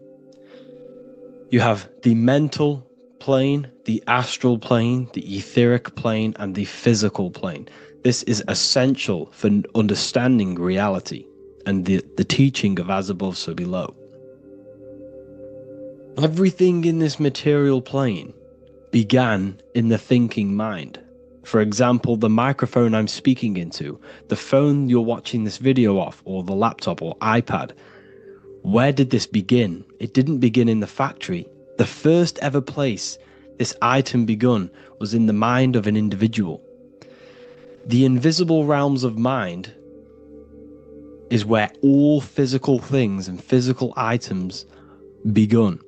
You have the mental plane, the astral plane, the etheric plane, and the physical plane. This is essential for understanding reality and the teaching of as above, so below. Everything in this material plane began in the thinking mind. For example, the microphone I'm speaking into, the phone you're watching this video off, or the laptop or iPad. Where did this begin? It didn't begin in the factory. The first ever place this item begun was in the mind of an individual. The invisible realms of mind is where all physical things and physical items begun.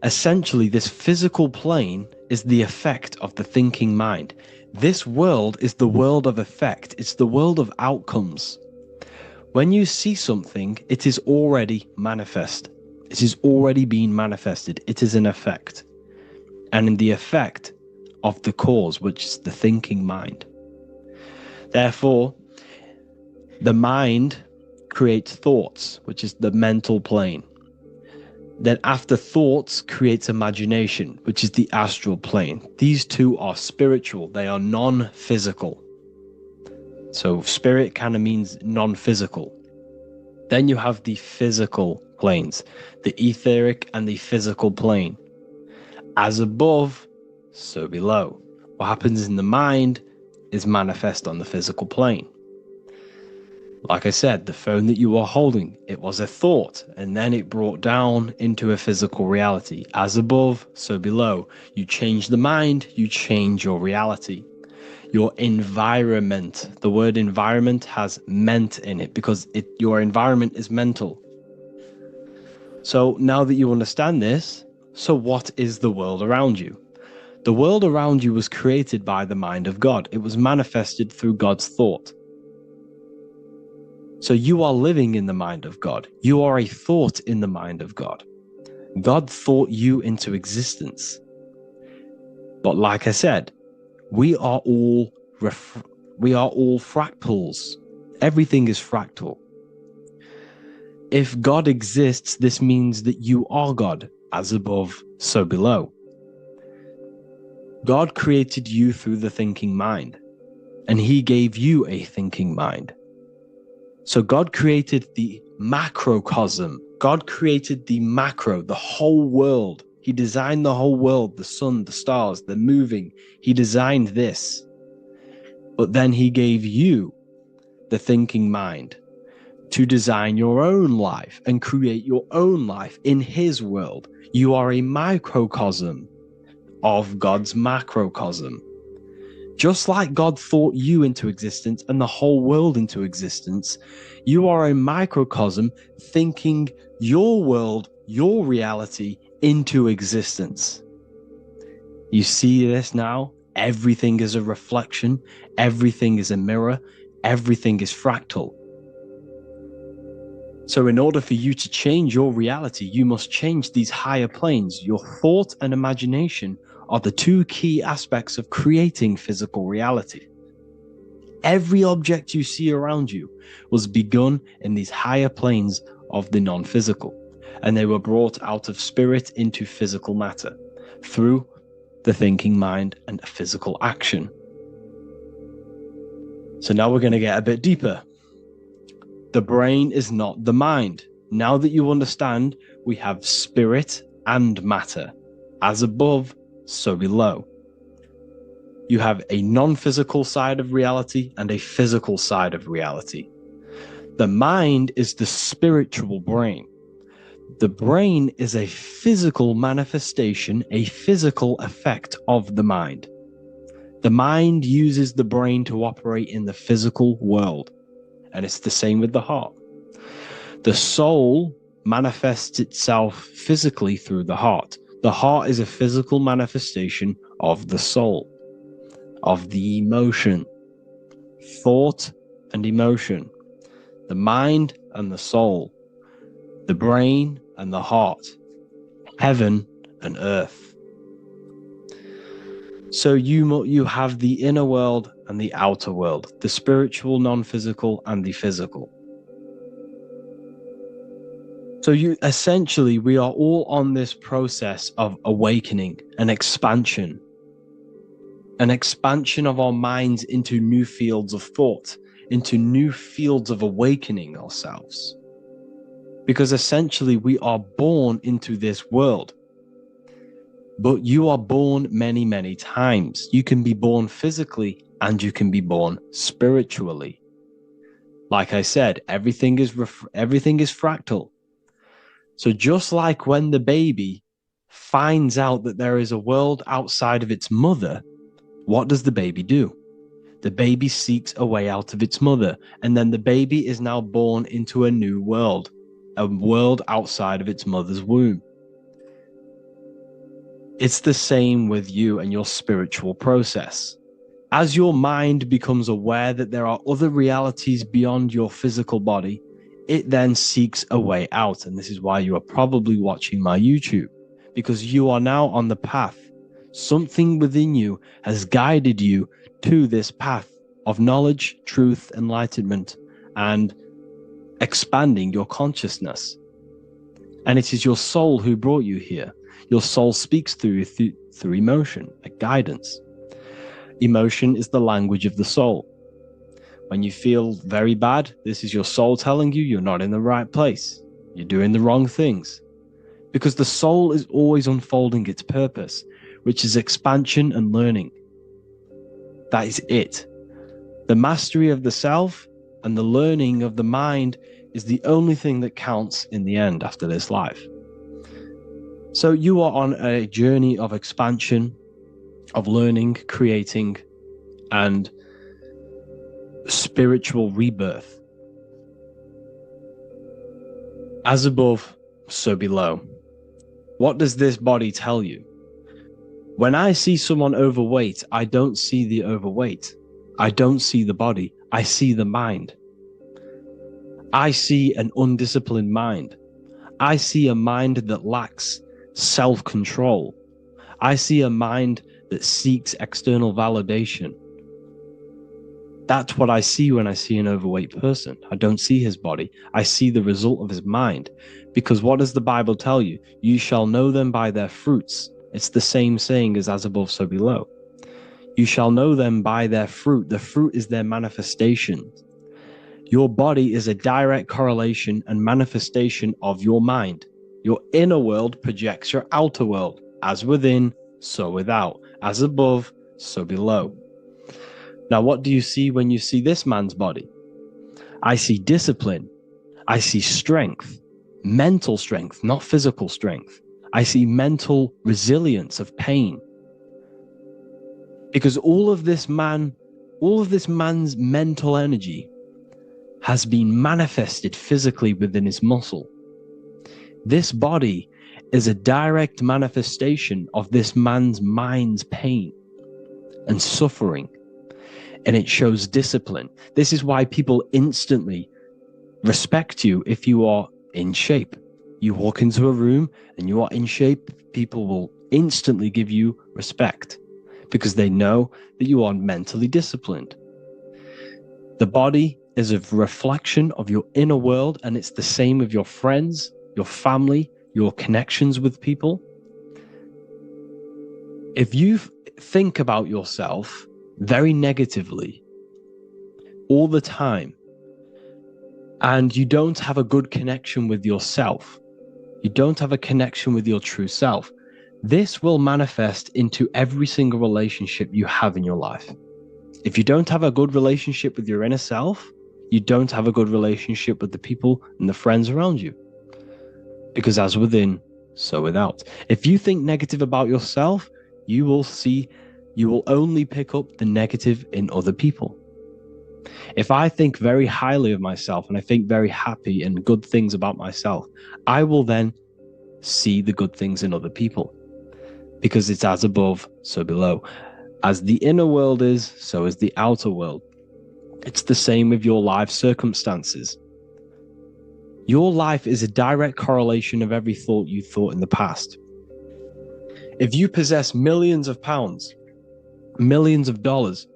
Essentially, this physical plane is the effect of the thinking mind. This world is the world of effect. It's the world of outcomes. When you see something, it is already manifest. It is already being manifested. It is an effect. And in the effect of the cause, which is the thinking mind. Therefore, the mind creates thoughts, which is the mental plane. Then after thoughts creates imagination, which is the astral plane. These two are spiritual. They are non-physical. So spirit kind of means non-physical. Then you have the physical planes, the etheric and the physical plane. As above, so below. What happens in the mind is manifest on the physical plane. Like I said, the phone that you are holding, it was a thought, and then it brought down into a physical reality. As above, so below. You change the mind, you change your reality. Your environment, the word environment has ment in it because your environment is mental. So now that you understand this, so what is the world around you? The world around you was created by the mind of God. It was manifested through God's thought. So you are living in the mind of God. You are a thought in the mind of God. God thought you into existence. But like I said, we are all fractals. Everything is fractal. If God exists, this means that you are God. As above, so below. God created you through the thinking mind, and he gave you a thinking mind. So God created the macrocosm. God created the macro, the whole world. He designed the whole world, the sun, the stars, the moving. He designed this. But then he gave you the thinking mind to design your own life and create your own life in his world. You are a microcosm of God's macrocosm. Just like God thought you into existence and the whole world into existence, you are a microcosm thinking your world, your reality into existence. You see this now? Everything is a reflection. Everything is a mirror. Everything is fractal. So in order for you to change your reality, you must change these higher planes. Your thought and imagination are the two key aspects of creating physical reality. Every object you see around you was begun in these higher planes of the non-physical, and they were brought out of spirit into physical matter through the thinking mind and physical action. So now we're going to get a bit deeper. The brain is not the mind. Now that you understand, we have spirit and matter. As above, so below. You have a non-physical side of reality and a physical side of reality. The mind is the spiritual brain. The brain is a physical manifestation, a physical effect of the mind. The mind uses the brain to operate in the physical world. And it's the same with the heart. The soul manifests itself physically through the heart. The heart is a physical manifestation of the soul, of the emotion, thought and emotion, the mind and the soul, the brain and the heart, heaven and earth. So you have the inner world and the outer world, the spiritual, non-physical, and the physical. So we are all on this process of awakening, an expansion of our minds into new fields of thought, into new fields of awakening ourselves. Because essentially we are born into this world. But you are born many, many times. You can be born physically and you can be born spiritually. Like I said, everything is fractal. So just like when the baby finds out that there is a world outside of its mother, what does the baby do? The baby seeks a way out of its mother, and then the baby is now born into a new world, a world outside of its mother's womb. It's the same with you and your spiritual process. As your mind becomes aware that there are other realities beyond your physical body, it then seeks a way out. And this is why you are probably watching my YouTube, because you are now on the path. Something within you has guided you to this path of knowledge, truth, enlightenment, and expanding your consciousness. And it is your soul who brought you here. Your soul speaks through emotion, a guidance. Emotion is the language of the soul. When you feel very bad, this is your soul telling you you're not in the right place. You're doing the wrong things. Because the soul is always unfolding its purpose, which is expansion and learning. That is it. The mastery of the self and the learning of the mind is the only thing that counts in the end after this life. So you are on a journey of expansion, of learning, creating, and spiritual rebirth. As above, so below. What does this body tell you? When I see someone overweight, I don't see the overweight. I don't see the body. I see the mind. I see an undisciplined mind. I see a mind that lacks self-control. I see a mind that seeks external validation. That's what I see when I see an overweight person. I don't see his body. I see the result of his mind. Because what does the Bible tell you? You shall know them by their fruits. It's the same saying as above, so below. You shall know them by their fruit. The fruit is their manifestation. Your body is a direct correlation and manifestation of your mind. Your inner world projects your outer world. As within, so without. As above, so below. Now, what do you see when you see this man's body? I see discipline. I see strength. Mental strength, not physical strength. I see mental resilience of pain. Because all of this man's mental energy has been manifested physically within his muscle. This body is a direct manifestation of this man's mind's pain and suffering, and it shows discipline. This is why people instantly respect you if you are in shape. You walk into a room and you are in shape, people will instantly give you respect because they know that you are mentally disciplined. The body is a reflection of your inner world, and it's the same with your friends, your family, your connections with people. If you think about yourself very negatively all the time, and you don't have a good connection with yourself, you don't have a connection with your true self, this will manifest into every single relationship you have in your life. If you don't have a good relationship with your inner self, you don't have a good relationship with the people and the friends around you. Because as within, so without. If you think negative about yourself, you will only pick up the negative in other people. If I think very highly of myself and I think very happy and good things about myself, I will then see the good things in other people. Because it's as above, so below. As the inner world is, so is the outer world. It's the same with your life circumstances. Your life is a direct correlation of every thought you thought in the past. If you possess millions of pounds, millions of dollars,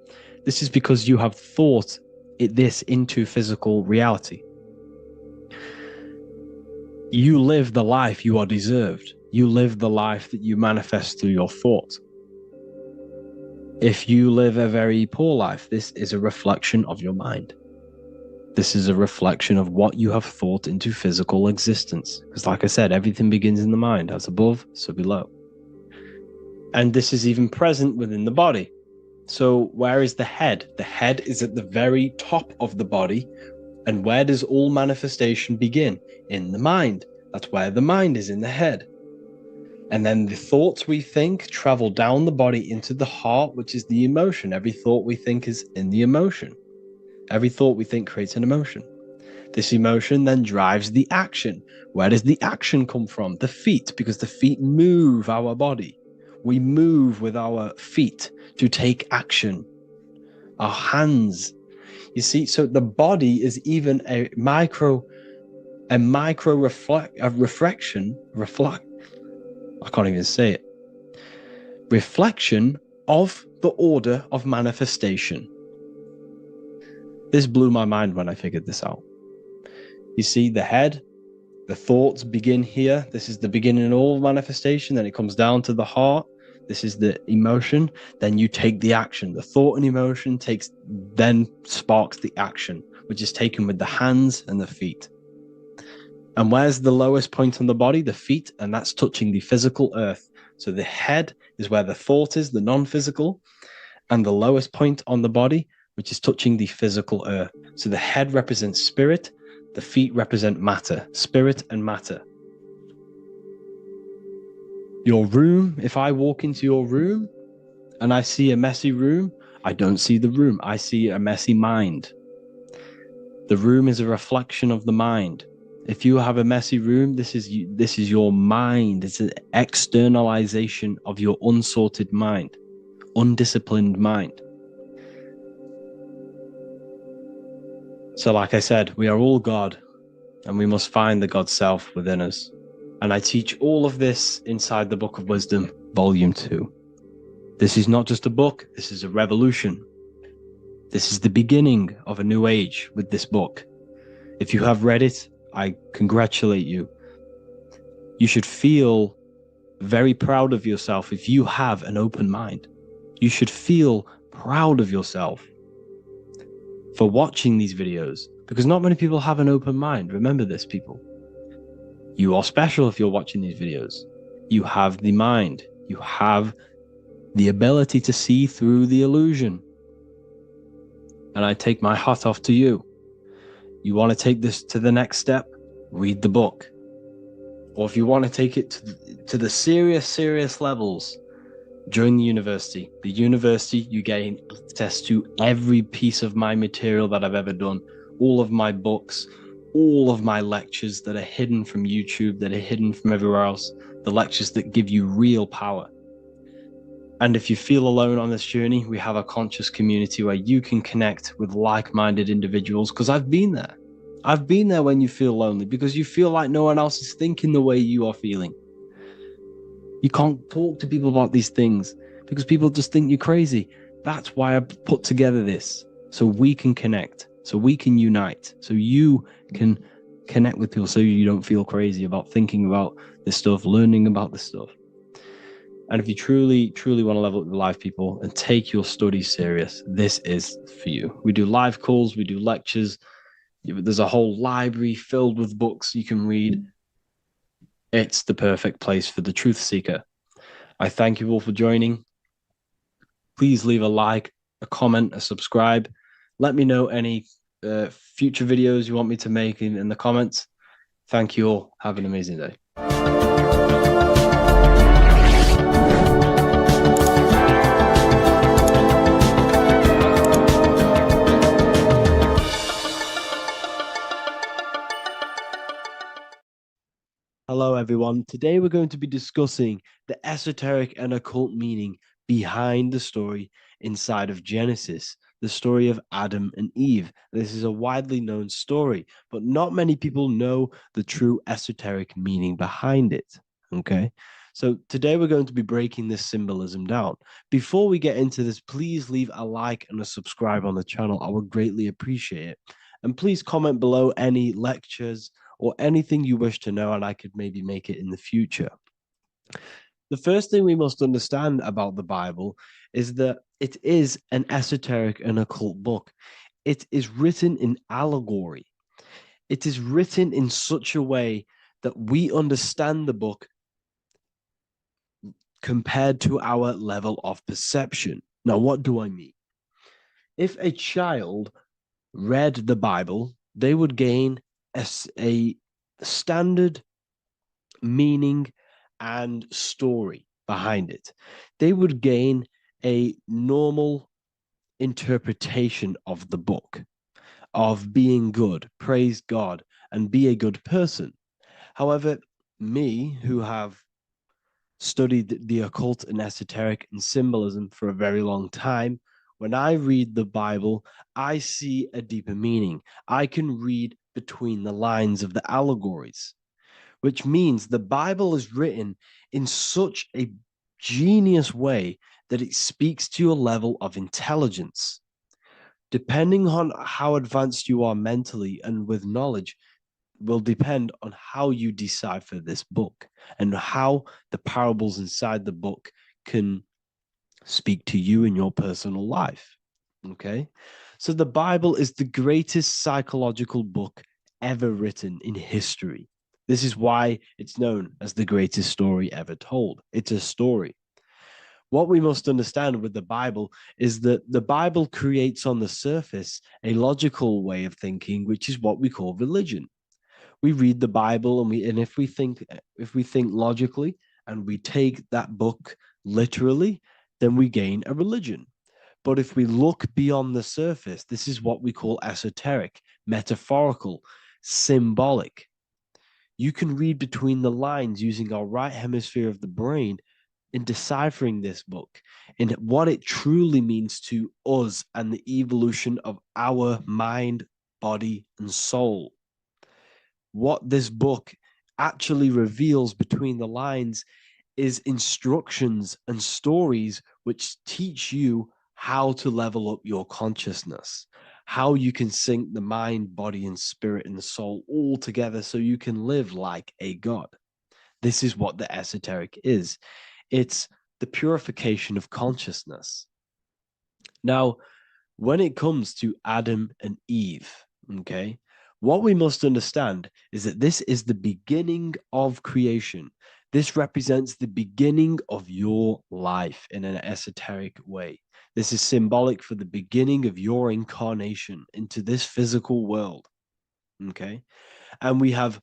this is because you have thought this into physical reality. You live the life you are deserved. You live the life that you manifest through your thought. If you live a very poor life, this is a reflection of your mind. This is a reflection of what you have thought into physical existence. Because like I said, everything begins in the mind. As above, so below. And this is even present within the body. So where is the head? The head is at the very top of the body. And where does all manifestation begin? In the mind. That's where the mind is, in the head. And then the thoughts we think travel down the body into the heart, which is the emotion. Every thought we think is in the emotion. Every thought we think creates an emotion. This emotion then drives the action. Where does the action come from? The feet, because the feet move our body. We move with our feet to take action. Our hands. You see, so the body is even a micro reflection. I can't even say it. Reflection of the order of manifestation. This blew my mind when I figured this out. You see, the head, the thoughts begin here. This is the beginning of all manifestation. Then it comes down to the heart. This is the emotion. Then you take the action. The thought and emotion then sparks the action, which is taken with the hands and the feet. And where's the lowest point on the body? The feet, and that's touching the physical earth. So the head is where the thought is, the non-physical, and the lowest point on the body, which is touching the physical earth. So the head represents spirit, the feet represent matter, spirit and matter. Your room, if I walk into your room and I see a messy room, I don't see the room, I see a messy mind. The room is a reflection of the mind. If you have a messy room, this is your mind. It's an externalization of your unsorted mind, undisciplined mind. So like I said, we are all God, and we must find the God self within us. And I teach all of this inside the Book of Wisdom, Volume 2. This is not just a book, this is a revolution. This is the beginning of a new age with this book. If you have read it, I congratulate you. You should feel very proud of yourself if you have an open mind. You should feel proud of yourself for watching these videos, because not many people have an open mind. Remember this, people. You are special if you're watching these videos. You have the mind. You have the ability to see through the illusion. And I take my hat off to you. You want to take this to the next step? Read the book. Or if you want to take it to the serious levels, join the university. The university, you gain access to every piece of my material that I've ever done, all of my books, all of my lectures that are hidden from YouTube, that are hidden from everywhere else, the lectures that give you real power. And if you feel alone on this journey, we have a conscious community where you can connect with like-minded individuals, because I've been there. I've been there when you feel lonely, because you feel like no one else is thinking the way you are feeling. You can't talk to people about these things because people just think you're crazy. That's why I put together this, so we can connect, so we can unite, so you can connect with people, so you don't feel crazy about thinking about this stuff, learning about this stuff. And if you truly want to level up your life, people, and take your studies serious, this is for you. We do live calls, we do lectures. There's a whole library filled with books you can read. It's the perfect place for the truth seeker. I thank you all for joining. Please leave a like, a comment, a subscribe. Let me know any future videos you want me to make in the comments. Thank you all. Have an amazing day. Hello everyone, today we're going to be discussing the esoteric and occult meaning behind the story inside of Genesis, the story of Adam and Eve. This is a widely known story, but not many people know the true esoteric meaning behind it, okay? So today we're going to be breaking this symbolism down. Before we get into this, please leave a like and a subscribe on the channel. I would greatly appreciate it. And please comment below any lectures or anything you wish to know, and I could maybe make it in the future. The first thing we must understand about the Bible is that it is an esoteric and occult book. It is written in allegory. It is written in such a way that we understand the book compared to our level of perception. Now, what do I mean? If a child read the Bible, they would gain a standard meaning and story behind it. They would gain a normal interpretation of the book, of being good, praise God, and be a good person. However, me, who have studied the occult and esoteric and symbolism for a very long time, when I read the Bible, I see a deeper meaning. I can read between the lines of the allegories, which means the Bible is written in such a genius way that it speaks to your level of intelligence. Depending on how advanced you are mentally and with knowledge will depend on how you decipher this book and how the parables inside the book can speak to you in your personal life. Okay? So the Bible is the greatest psychological book ever written in history. This is why it's known as the greatest story ever told. It's a story. What we must understand with the Bible is that the Bible creates on the surface a logical way of thinking, which is what we call religion. We read the Bible and if we think logically and we take that book literally, then we gain a religion. But if we look beyond the surface, this is what we call esoteric, metaphorical, symbolic. You can read between the lines using our right hemisphere of the brain in deciphering this book and what it truly means to us and the evolution of our mind, body, and soul. What this book actually reveals between the lines is instructions and stories which teach you how to level up your consciousness, how you can sync the mind, body, and spirit and the soul all together so you can live like a god. This is what the esoteric is. It's the purification of consciousness. Now, when it comes to Adam and Eve, okay, what we must understand is that this is the beginning of creation. This represents the beginning of your life in an esoteric way. This is symbolic for the beginning of your incarnation into this physical world, okay? And we have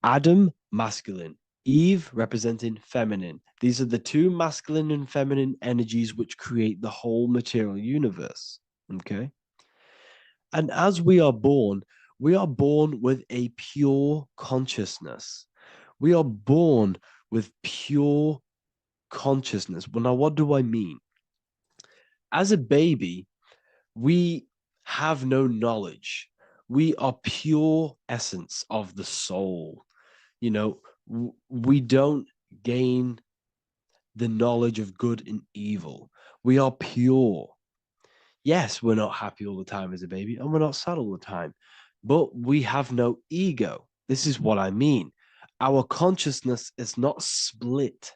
Adam, masculine, Eve representing feminine. These are the two masculine and feminine energies which create the whole material universe. Okay. And as we are born with a pure consciousness. We are born with pure consciousness. Well, now, what do I mean? As a baby, we have no knowledge. We are pure essence of the soul. You know, we don't gain the knowledge of good and evil. We are pure. Yes, we're not happy all the time as a baby, and we're not sad all the time, but we have no ego. This is what I mean. Our consciousness is not split.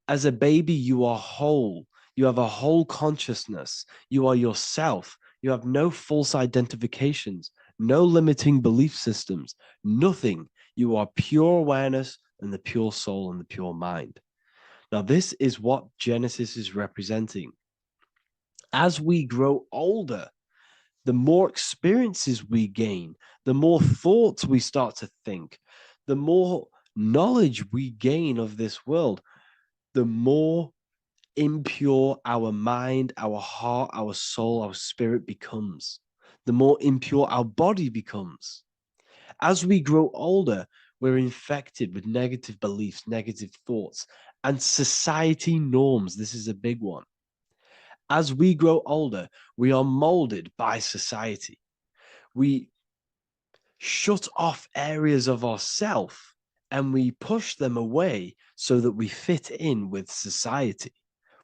As a baby, you are whole. You have a whole consciousness. You are yourself. You have no false identifications, no limiting belief systems, nothing. You are pure awareness and the pure soul and the pure mind. Now, this is what Genesis is representing. As we grow older, the more experiences we gain, the more thoughts we start to think, the more knowledge we gain of this world, the more impure our mind, our heart, our soul, our spirit becomes, the more impure our body becomes. As we grow older, we're infected with negative beliefs, negative thoughts, and society norms. This is a big one. As we grow older, we are molded by society. We shut off areas of ourself and we push them away so that we fit in with society.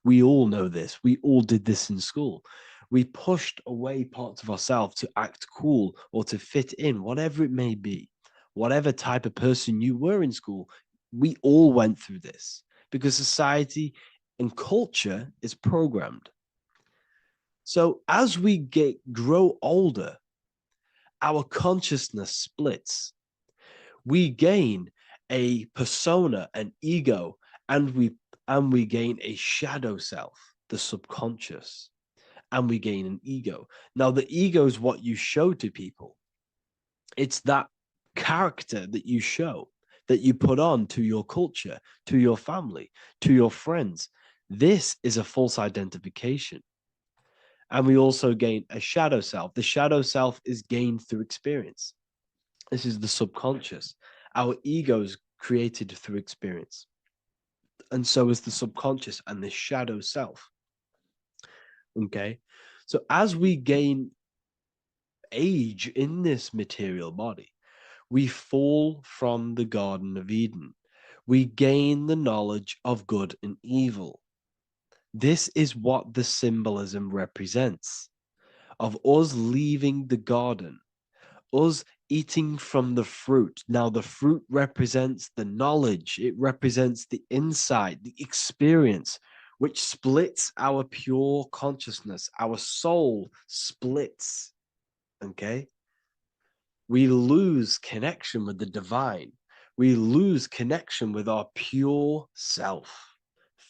We all know this. We all did this in school. We pushed away parts of ourselves to act cool or to fit in, whatever it may be. Whatever type of person you were in school, we all went through this because society and culture is programmed. So as we grow older, our consciousness splits. We gain a persona, an ego, and we gain a shadow self, the subconscious, and we gain an ego. Now, the ego is what you show to people. It's that character that you show, that you put on to your culture, to your family, to your friends. This is a false identification. And we also gain a shadow self. The shadow self is gained through experience. This is the subconscious. Our ego is created through experience. And so is the subconscious and the shadow self. Okay. So as we gain age in this material body, we fall from the Garden of Eden. We gain the knowledge of good and evil. This is what the symbolism represents of us leaving the garden, us eating from the fruit. Now, the fruit represents the knowledge, it represents the insight, the experience. which splits our pure consciousness. Our soul splits, okay? We lose connection with the divine. We lose connection with our pure self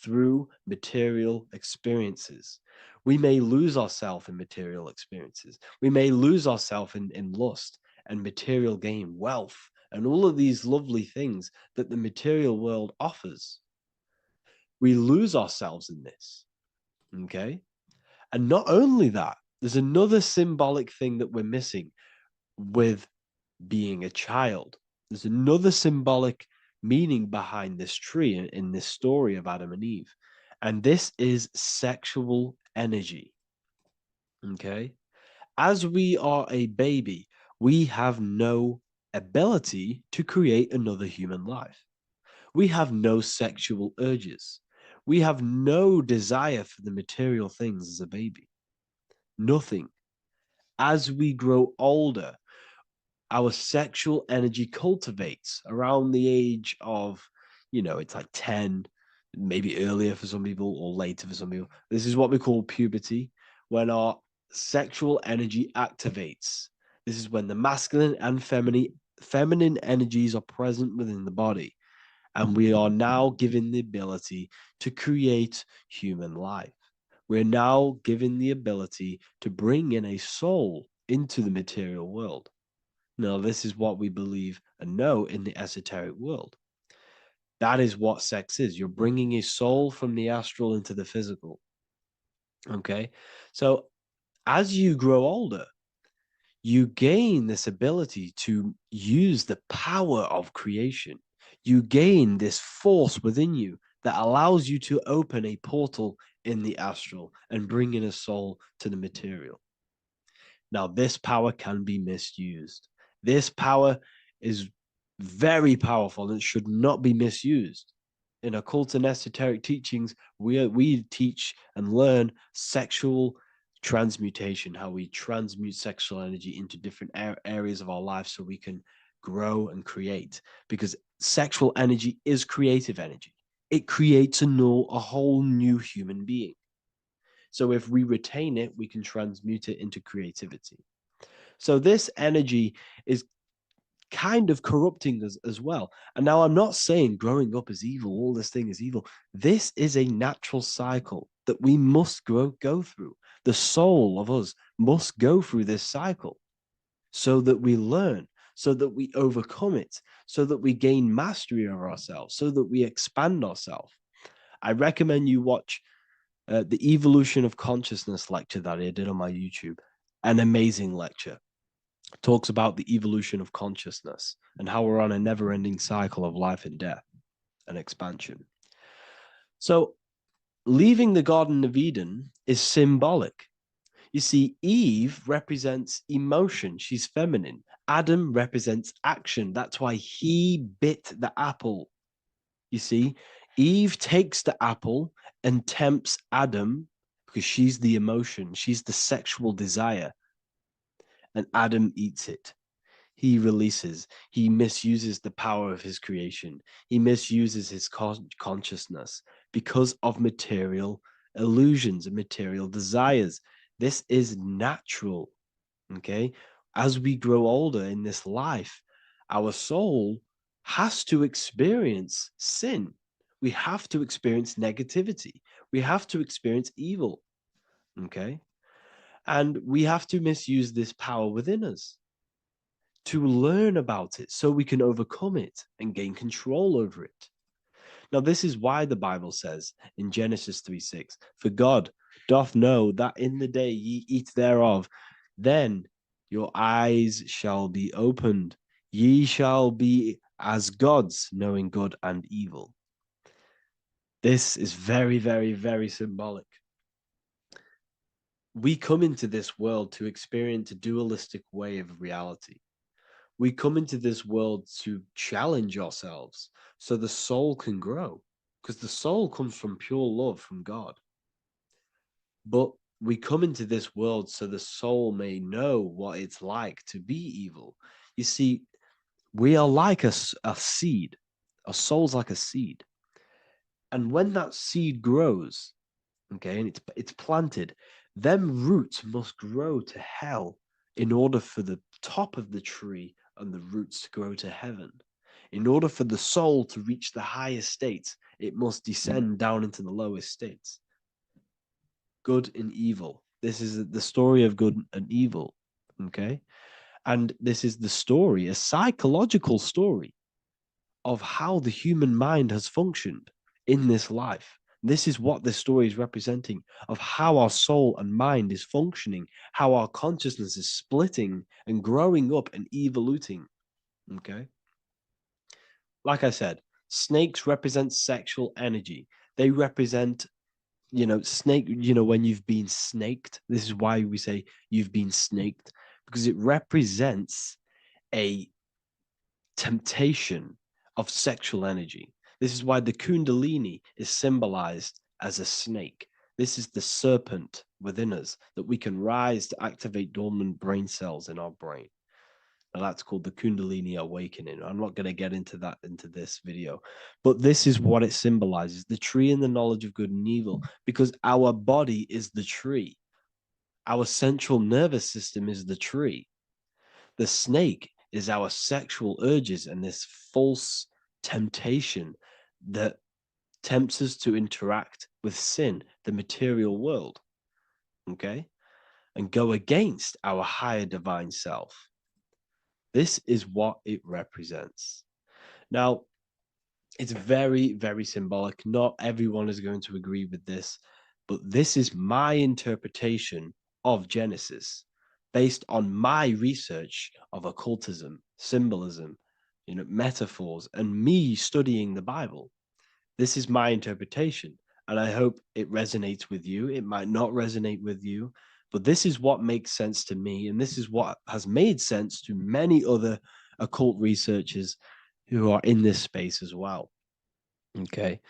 through material experiences. We may lose ourselves in material experiences. We may lose ourselves in lust and material gain, wealth, and all of these lovely things that the material world offers. We lose ourselves in this, okay? And not only that, there's another symbolic thing that we're missing with being a child. There's another symbolic meaning behind this tree in this story of Adam and Eve. And this is sexual energy. Okay? As we are a baby, we have no ability to create another human life. We have no sexual urges. We have no desire for the material things as a baby. Nothing. As we grow older, our sexual energy cultivates around the age of, it's like 10, maybe earlier for some people or later for some people. This is what we call puberty, when our sexual energy activates. This is when the masculine and feminine energies are present within the body. And we are now given the ability to create human life. We're now given the ability to bring in a soul into the material world. Now, this is what we believe and know in the esoteric world. That is what sex is. You're bringing a soul from the astral into the physical. Okay? So as you grow older, you gain this ability to use the power of creation. You gain this force within you that allows you to open a portal in the astral and bring in a soul to the material. Now, this power can be misused. This power is very powerful and should not be misused. In occult and esoteric teachings, we teach and learn sexual transmutation, how we transmute sexual energy into different areas of our life so we can grow and create. Because sexual energy is creative energy. It creates a whole new human being. So if we retain it, we can transmute it into creativity. So this energy is kind of corrupting us as well. And now I'm not saying growing up is evil, all this thing is evil. This is a natural cycle that we must go through. The soul of us must go through this cycle so that we learn, so that we overcome it, so that we gain mastery of ourselves, so that we expand ourselves. I recommend you watch the Evolution of Consciousness lecture that I did on my YouTube. An amazing lecture. Talks about the evolution of consciousness and how we're on a never-ending cycle of life and death and expansion. So leaving the Garden of Eden is symbolic. You see, Eve represents emotion. She's feminine. Adam represents action. That's why he bit the apple. You see, Eve takes the apple and tempts Adam because she's the emotion. She's the sexual desire. And Adam eats it. He releases. He misuses the power of his creation. He misuses his consciousness because of material illusions and material desires. This is natural, okay? As we grow older in this life, our soul has to experience sin. We have to experience negativity. We have to experience evil, okay? And we have to misuse this power within us to learn about it so we can overcome it and gain control over it. Now, this is why the Bible says in Genesis 3:6, "For God doth know that in the day ye eat thereof, then your eyes shall be opened. Ye shall be as gods, knowing good and evil." This is very, very, very symbolic. We come into this world to experience a dualistic way of reality. We come into this world to challenge ourselves so the soul can grow, because the soul comes from pure love from God. But we come into this world so the soul may know what it's like to be evil. You see, we are like a seed. Our soul's like a seed. And when that seed grows, Okay, and it's planted. Them roots must grow to hell in order for the top of the tree and the roots to grow to heaven. In order for the soul to reach the highest states, it must descend down into the lowest states. Good and evil. This is the story of good and evil. Okay, and this is the story, a psychological story of how the human mind has functioned in this life. This is what this story is representing, of how our soul and mind is functioning, how our consciousness is splitting and growing up and evoluting. Okay. Like I said, snakes represent sexual energy. They represent, snake, when you've been snaked. This is why we say you've been snaked, because it represents a temptation of sexual energy. This is why the Kundalini is symbolized as a snake. This is the serpent within us that we can rise to activate dormant brain cells in our brain. Now that's called the Kundalini awakening. I'm not going to get into that into this video, but this is what it symbolizes, the tree and the knowledge of good and evil, because our body is the tree. Our central nervous system is the tree. The snake is our sexual urges and this false temptation that tempts us to interact with sin, the material world, okay, and go against our higher divine self. This is what it represents. Now, it's very, very symbolic. Not everyone is going to agree with this, but this is my interpretation of Genesis based on my research of occultism, symbolism, metaphors, and me studying the Bible. This is my interpretation, and I hope it resonates with you. It might not resonate with you, but this is what makes sense to me, and this is what has made sense to many other occult researchers who are in this space as well. Okay,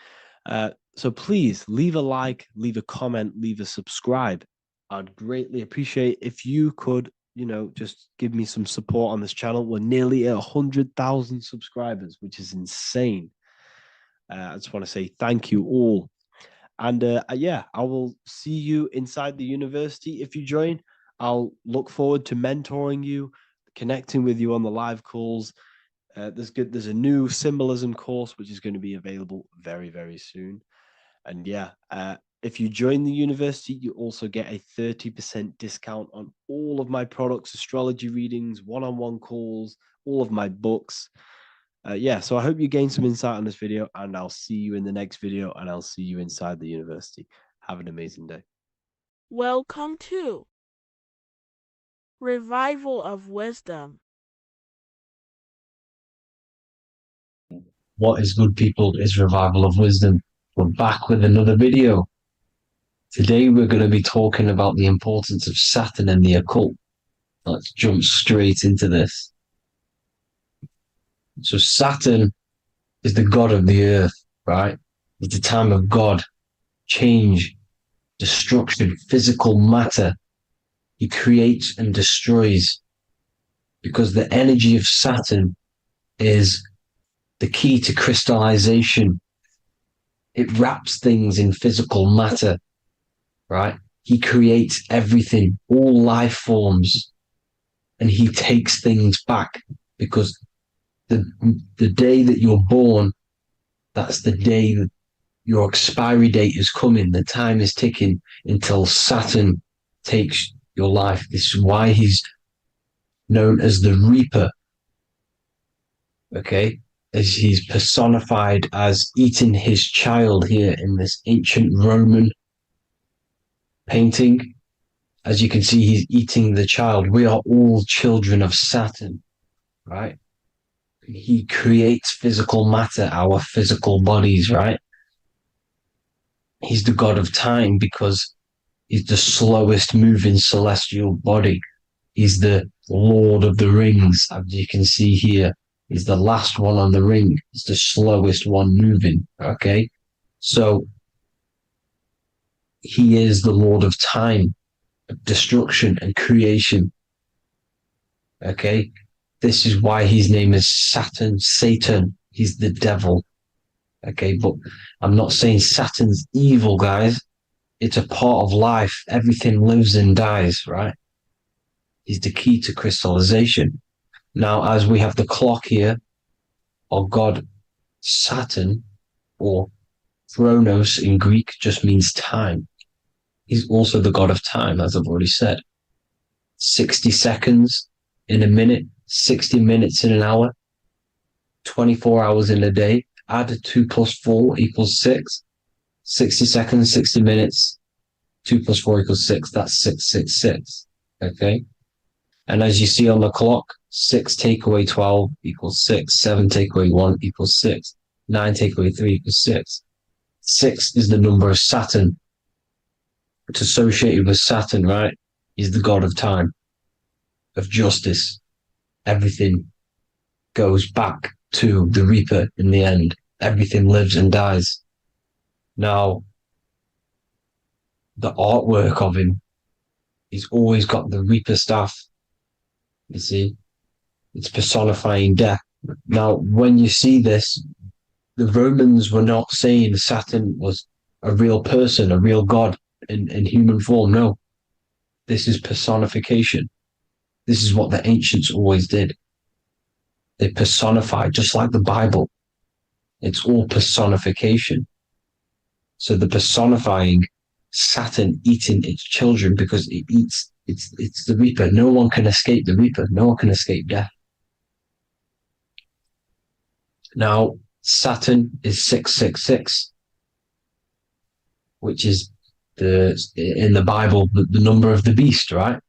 so please leave a like, leave a comment, leave a subscribe. I'd greatly appreciate if you could, just give me some support on this channel. We're nearly at 100,000 subscribers, which is insane. I just want to say thank you all. And yeah, I will see you inside the university. If you join, I'll look forward to mentoring you, connecting with you on the live calls. There's a new symbolism course, which is going to be available very, very soon. And yeah, if you join the university, you also get a 30% discount on all of my products, astrology readings, one-on-one calls, all of my books. Yeah, so I hope you gain some insight on this video, and I'll see you in the next video, and I'll see you inside the university. Have an amazing day. Welcome to Revival of Wisdom. What is good, people? Is Revival of Wisdom. We're back with another video. Today we're going to be talking about the importance of Saturn and the occult. Let's jump straight into this. So Saturn is the god of the earth, right? It's the time of God, change, destruction, physical matter. He creates and destroys, because the energy of Saturn is the key to crystallization. It wraps things in physical matter, right? He creates everything, all life forms, and he takes things back, because the day that you're born, that's the day that your expiry date is coming. The time is ticking until Saturn takes your life. This is why he's known as the Reaper. Okay? As he's personified as eating his child here in this ancient Roman painting. As you can see, he's eating the child. We are all children of Saturn, right? He creates physical matter, our physical bodies, right? He's the god of time because he's the slowest moving celestial body. He's the Lord of the Rings, as you can see here. He's the last one on the ring. He's the slowest one moving, okay? So he is the Lord of time, destruction and creation, okay? This is why his name is Saturn, Satan. He's the devil. Okay, but I'm not saying Saturn's evil, guys. It's a part of life. Everything lives and dies, right? He's the key to crystallization. Now, as we have the clock here, our god Saturn, or Chronos in Greek, just means time. He's also the god of time, as I've already said. 60 seconds in a minute, 60 minutes in an hour, 24 hours in a day. Add 2 plus 4 equals 6. 60 seconds, 60 minutes, 2 plus 4 equals 6. That's 666. Okay? And as you see on the clock, 6 take away 12 equals 6. 7 take away 1 equals 6. 9 take away 3 equals 6. 6 is the number of Saturn. It's associated with Saturn, right? He's the god of time, of justice. Everything goes back to the Reaper in the end. Everything lives and dies. Now, the artwork of him, he's always got the Reaper staff. You see, it's personifying death. Now, when you see this, the Romans were not saying Saturn was a real person, a real god in human form. No, this is personification. This is what the ancients always did. They personified, just like the Bible. It's all personification. So the personifying Saturn eating its children because it eats, it's the Reaper. No one can escape the Reaper. No one can escape death. Now, Saturn is 666, which is in the Bible, the number of the beast, right?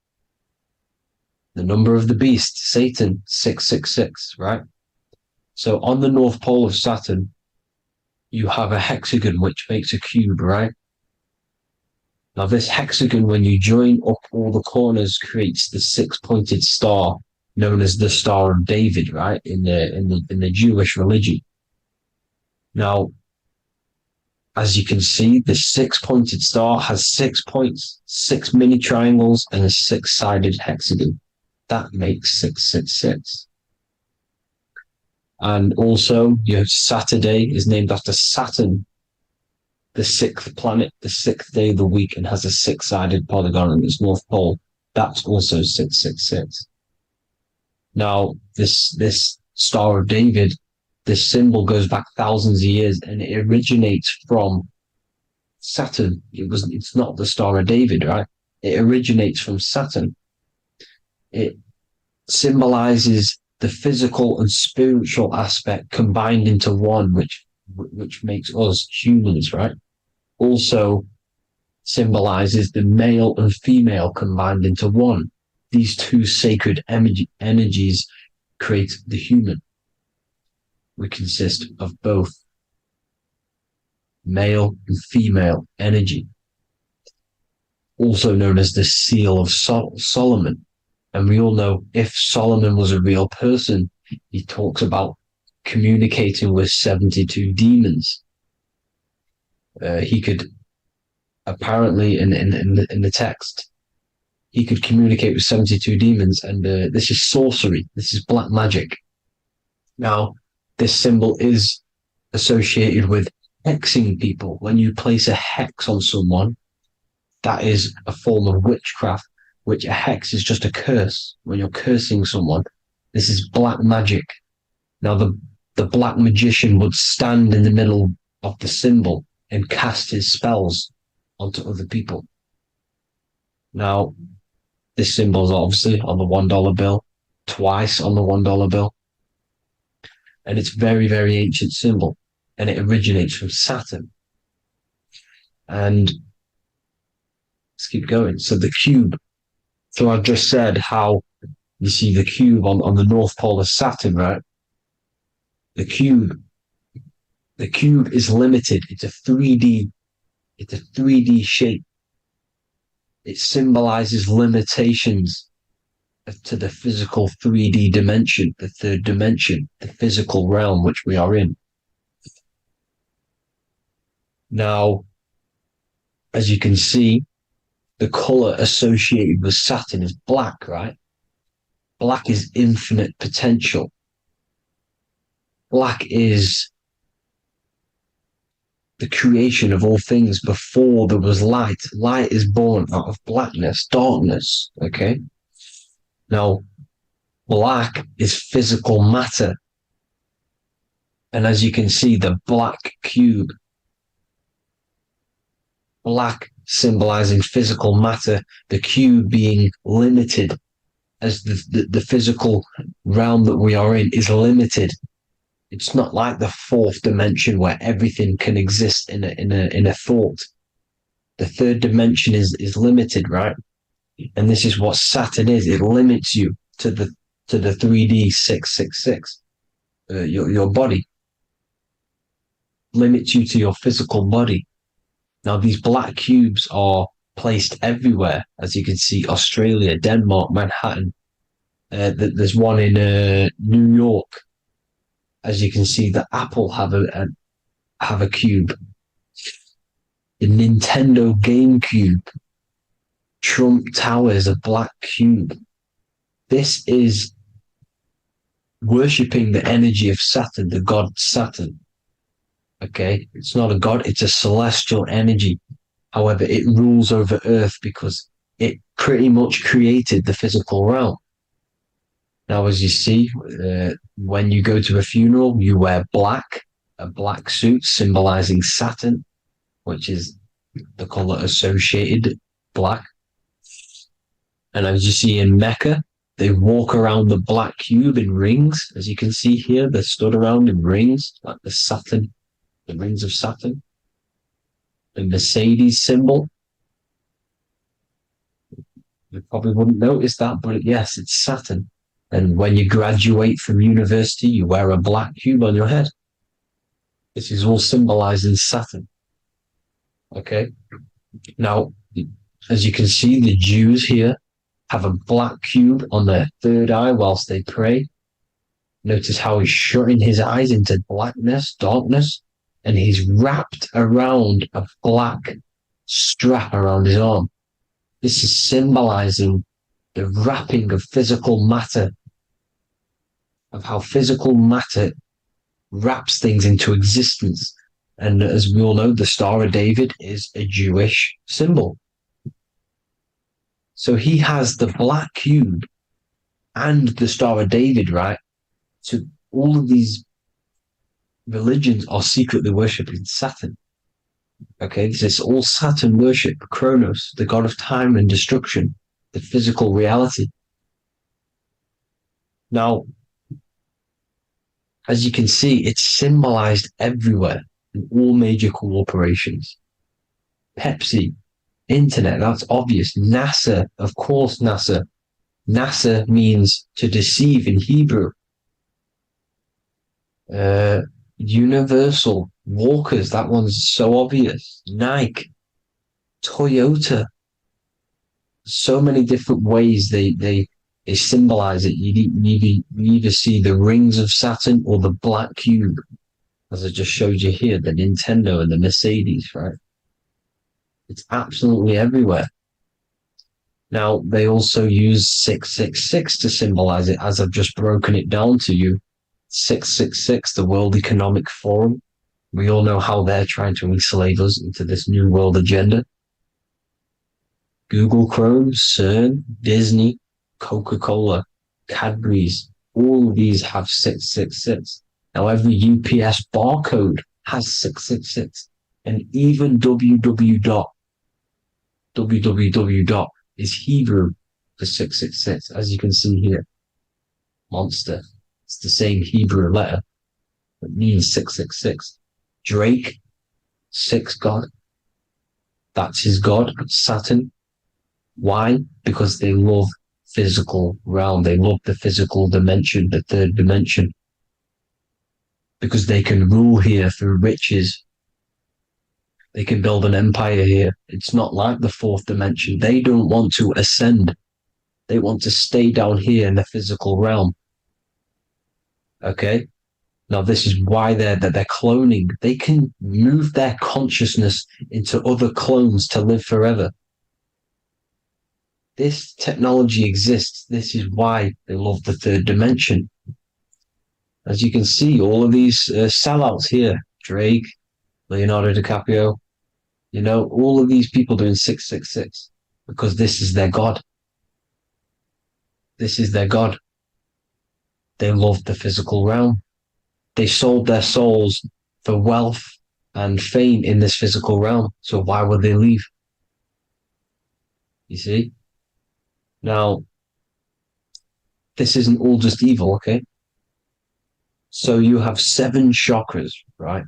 The number of the beast, Satan, 666, right? So on the North Pole of Saturn, you have a hexagon which makes a cube, right? Now this hexagon, when you join up all the corners, creates the 6-pointed star known as the Star of David, right? In the Jewish religion. Now, as you can see, the 6-pointed star has 6 points, 6 mini triangles, and a 6-sided hexagon. That makes 666. And also, your Saturday is named after Saturn, the 6th planet, the 6th day of the week, and has a 6-sided polygon on its north pole. That's also 666. Now, this Star of David, this symbol goes back thousands of years, and it originates from Saturn. It's not the Star of David, right? It originates from Saturn. It symbolizes the physical and spiritual aspect combined into one, which makes us humans, right? Also symbolizes the male and female combined into one. These two sacred energies create the human. We consist of both male and female energy, also known as the Seal of Solomon. And we all know if Solomon was a real person, he talks about communicating with 72 demons. He could apparently, in the text, he could communicate with 72 demons, and this is sorcery. This is black magic. Now, this symbol is associated with hexing people. When you place a hex on someone, that is a form of witchcraft, which a hex is just a curse. When you're cursing someone, this is black magic. Now, the black magician would stand in the middle of the symbol and cast his spells onto other people. Now, this symbol is obviously on the $1 bill, twice on the $1 bill. And it's very, very ancient symbol. And it originates from Saturn. And let's keep going. So the cube. So I've just said how you see the cube on the North Pole of Saturn, right? The cube is limited. It's a 3D shape. It symbolizes limitations to the physical 3D dimension, the third dimension, the physical realm which we are in. Now, as you can see, the color associated with Saturn is black, right? Black is infinite potential. Black is the creation of all things before there was light. Light is born out of blackness, darkness, okay? Now, black is physical matter. And as you can see, the black cube, black symbolizing physical matter, the cube being limited, as the physical realm that we are in is limited. It's not like the fourth dimension where everything can exist in a thought. The third dimension is limited, right? And this is what Saturn is. It limits you to the 3D 666, your body. Limits you to your physical body. Now, these black cubes are placed everywhere. As you can see, Australia, Denmark, Manhattan. There's one in New York. As you can see, the Apple have a cube. The Nintendo GameCube. Trump Tower is a black cube. This is worshipping the energy of Saturn, the god Saturn. Okay, it's not a god, it's a celestial energy. However, it rules over Earth because it pretty much created the physical realm. Now, as you see, when you go to a funeral, you wear black, a black suit symbolizing Saturn, which is the color associated, black. And as you see in Mecca, they walk around the black cube in rings. As you can see here, they're stood around in rings, like the Saturn. The rings of Saturn, the Mercedes symbol. You probably wouldn't notice that, but yes, it's Saturn. And when you graduate from university, you wear a black cube on your head. This is all symbolizing Saturn. Okay. Now, as you can see, the Jews here have a black cube on their third eye whilst they pray. Notice how he's shutting his eyes into blackness, darkness. And he's wrapped around a black strap around his arm. This is symbolizing the wrapping of physical matter, of how physical matter wraps things into existence. And as we all know, the Star of David is a Jewish symbol. So he has the black cube and the Star of David, right? So all of these religions are secretly worshipping Saturn. Okay, this is all Saturn worship, Kronos, the god of time and destruction, the physical reality. Now, as you can see, it's symbolized everywhere in all major corporations. Pepsi, internet, that's obvious. NASA, of course, NASA. NASA means to deceive in Hebrew. Universal, Walkers, that one's so obvious. Nike, Toyota. So many different ways they symbolize it. You either see the rings of Saturn or the black cube, as I just showed you here, the Nintendo and the Mercedes, right? It's absolutely everywhere. Now, they also use 666 to symbolize it, as I've just broken it down to you. 666, the World Economic Forum. We all know how they're trying to enslave us into this new world agenda. Google Chrome, CERN, Disney, Coca-Cola, Cadbury's, all of these have 666. Now, every UPS barcode has 666. And even www. Is Hebrew for 666, as you can see here. Monster. It's the same Hebrew letter that means 666. Drake, 6 God. That's his God, Saturn. Why? Because they love physical realm. They love the physical dimension, the third dimension. Because they can rule here through riches. They can build an empire here. It's not like the fourth dimension. They don't want to ascend. They want to stay down here in the physical realm. Okay? Now, this is why they're cloning. They can move their consciousness into other clones to live forever. This technology exists. This is why they love the third dimension. As you can see, all of these sellouts here, Drake, Leonardo DiCaprio, you know, all of these people doing 666 because this is their God. This is their God. They love the physical realm. They sold their souls for wealth and fame in this physical realm. So why would they leave? You see? Now, this isn't all just evil, okay? So you have 7 chakras, right?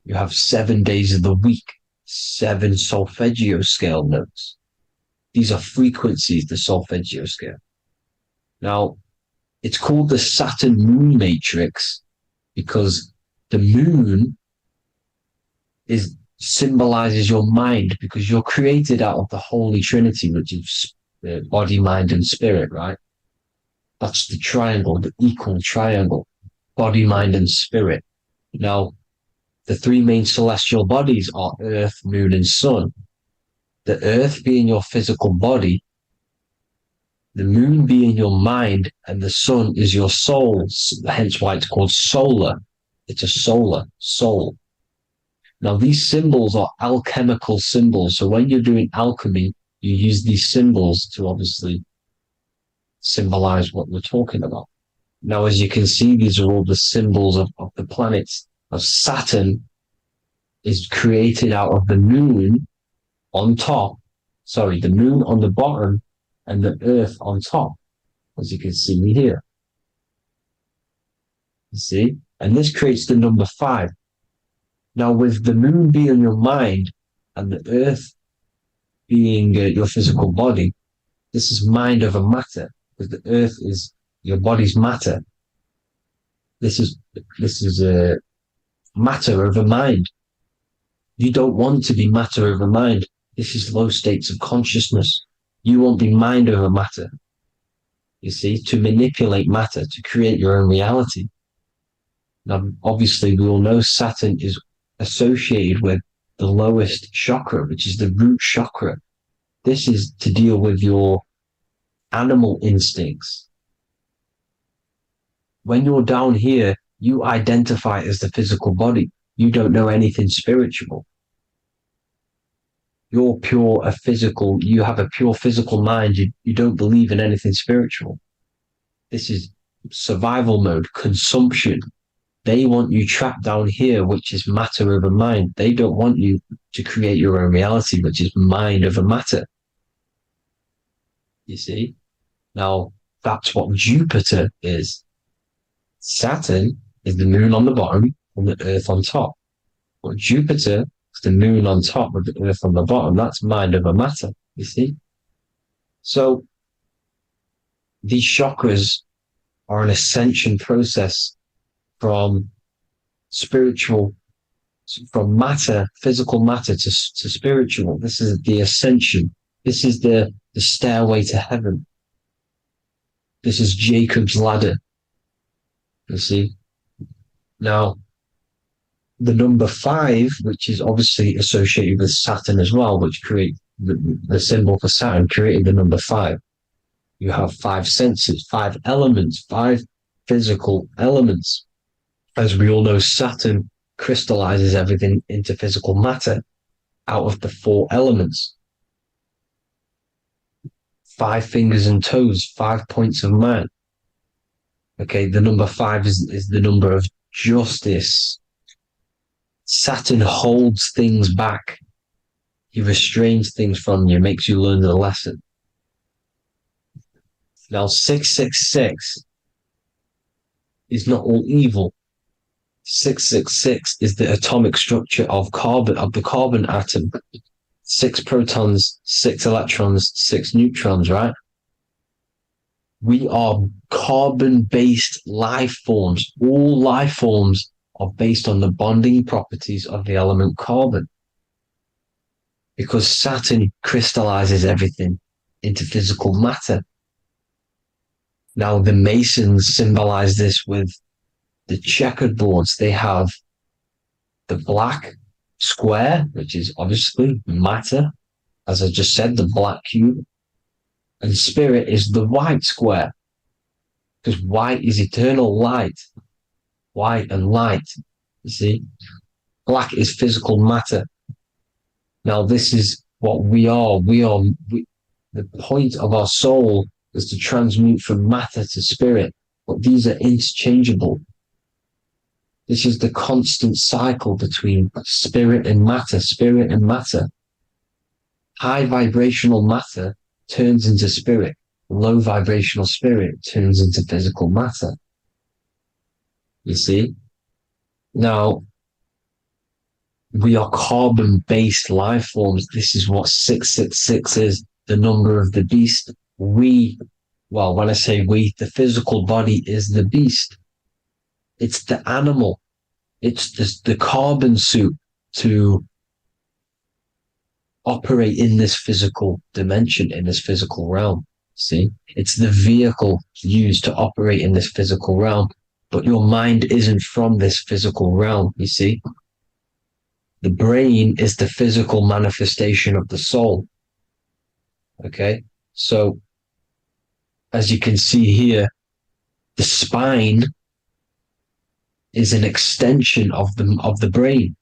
You have 7 days of the week, 7 solfeggio scale notes. These are frequencies, the solfeggio scale. Now, it's called the Saturn moon matrix because the moon symbolizes your mind, because you're created out of the Holy Trinity, which is body, mind, and spirit, right? That's the triangle, the equal triangle, body, mind, and spirit. Now, the 3 main celestial bodies are Earth, Moon, and Sun. The Earth being your physical body, the Moon being your mind, and the Sun is your soul, hence why it's called solar. It's a solar soul. Now, these symbols are alchemical symbols. So when you're doing alchemy, you use these symbols to obviously symbolize what we're talking about. Now, as you can see, these are all the symbols of the planets. Now, Saturn is created out of the moon on top, the moon on the bottom and the earth on top, as you can see here. You see? And this creates the number 5. Now, with the moon being your mind and the earth being your physical body, this is mind over matter, because the earth is your body's matter. This is a matter over mind. You don't want to be matter over mind. This is low states of consciousness. You won't be mind over matter. You see, to manipulate matter, to create your own reality. Now, obviously, we all know Saturn is associated with the lowest chakra, which is the root chakra. This is to deal with your animal instincts. When you're down here, you identify as the physical body. You don't know anything spiritual. You're you have a pure physical mind. You don't believe in anything spiritual. This is survival mode, consumption. They want you trapped down here, which is matter over mind. They don't want you to create your own reality, which is mind over matter. You see? Now, that's what Jupiter is. Saturn is the moon on the bottom and the earth on top. But Jupiter is the moon on top with the earth on the bottom. That's mind over matter, you see? So, these chakras are an ascension process from matter, physical matter to spiritual. This is the ascension. This is the stairway to heaven. This is Jacob's ladder. You see? Now, the number 5, which is obviously associated with Saturn as well, which create the symbol for Saturn, created the number 5. You have 5 senses, 5 elements, 5 physical elements. As we all know, Saturn crystallizes everything into physical matter out of the 4 elements. 5 fingers and toes, 5 points of man. Okay, the number 5 is the number of justice. Saturn holds things back. He restrains things from you, makes you learn the lesson. Now, 666 is not all evil. 666 is the atomic structure of the carbon atom. 6 protons, 6 electrons, 6 neutrons, right? We are carbon-based life forms. All life forms are based on the bonding properties of the element carbon. Because Saturn crystallizes everything into physical matter. Now, the Masons symbolize this with the checkered boards. They have the black square, which is obviously matter, as I just said, the black cube. And spirit is the white square, because white is eternal light. White and light, you see? Black is physical matter. Now, this is what we are. The point of our soul is to transmute from matter to spirit, but these are interchangeable. This is the constant cycle between spirit and matter, spirit and matter. High vibrational matter turns into spirit. Low vibrational spirit turns into physical matter. You see? Now, we are carbon-based life forms. This is what 666 is, the number of the beast. When I say we, the physical body is the beast. It's the animal. It's the carbon suit to operate in this physical dimension, in this physical realm. See? It's the vehicle used to operate in this physical realm. But your mind isn't from this physical realm, you see? The brain is the physical manifestation of the soul. Okay? So, as you can see here, the spine is an extension of the brain.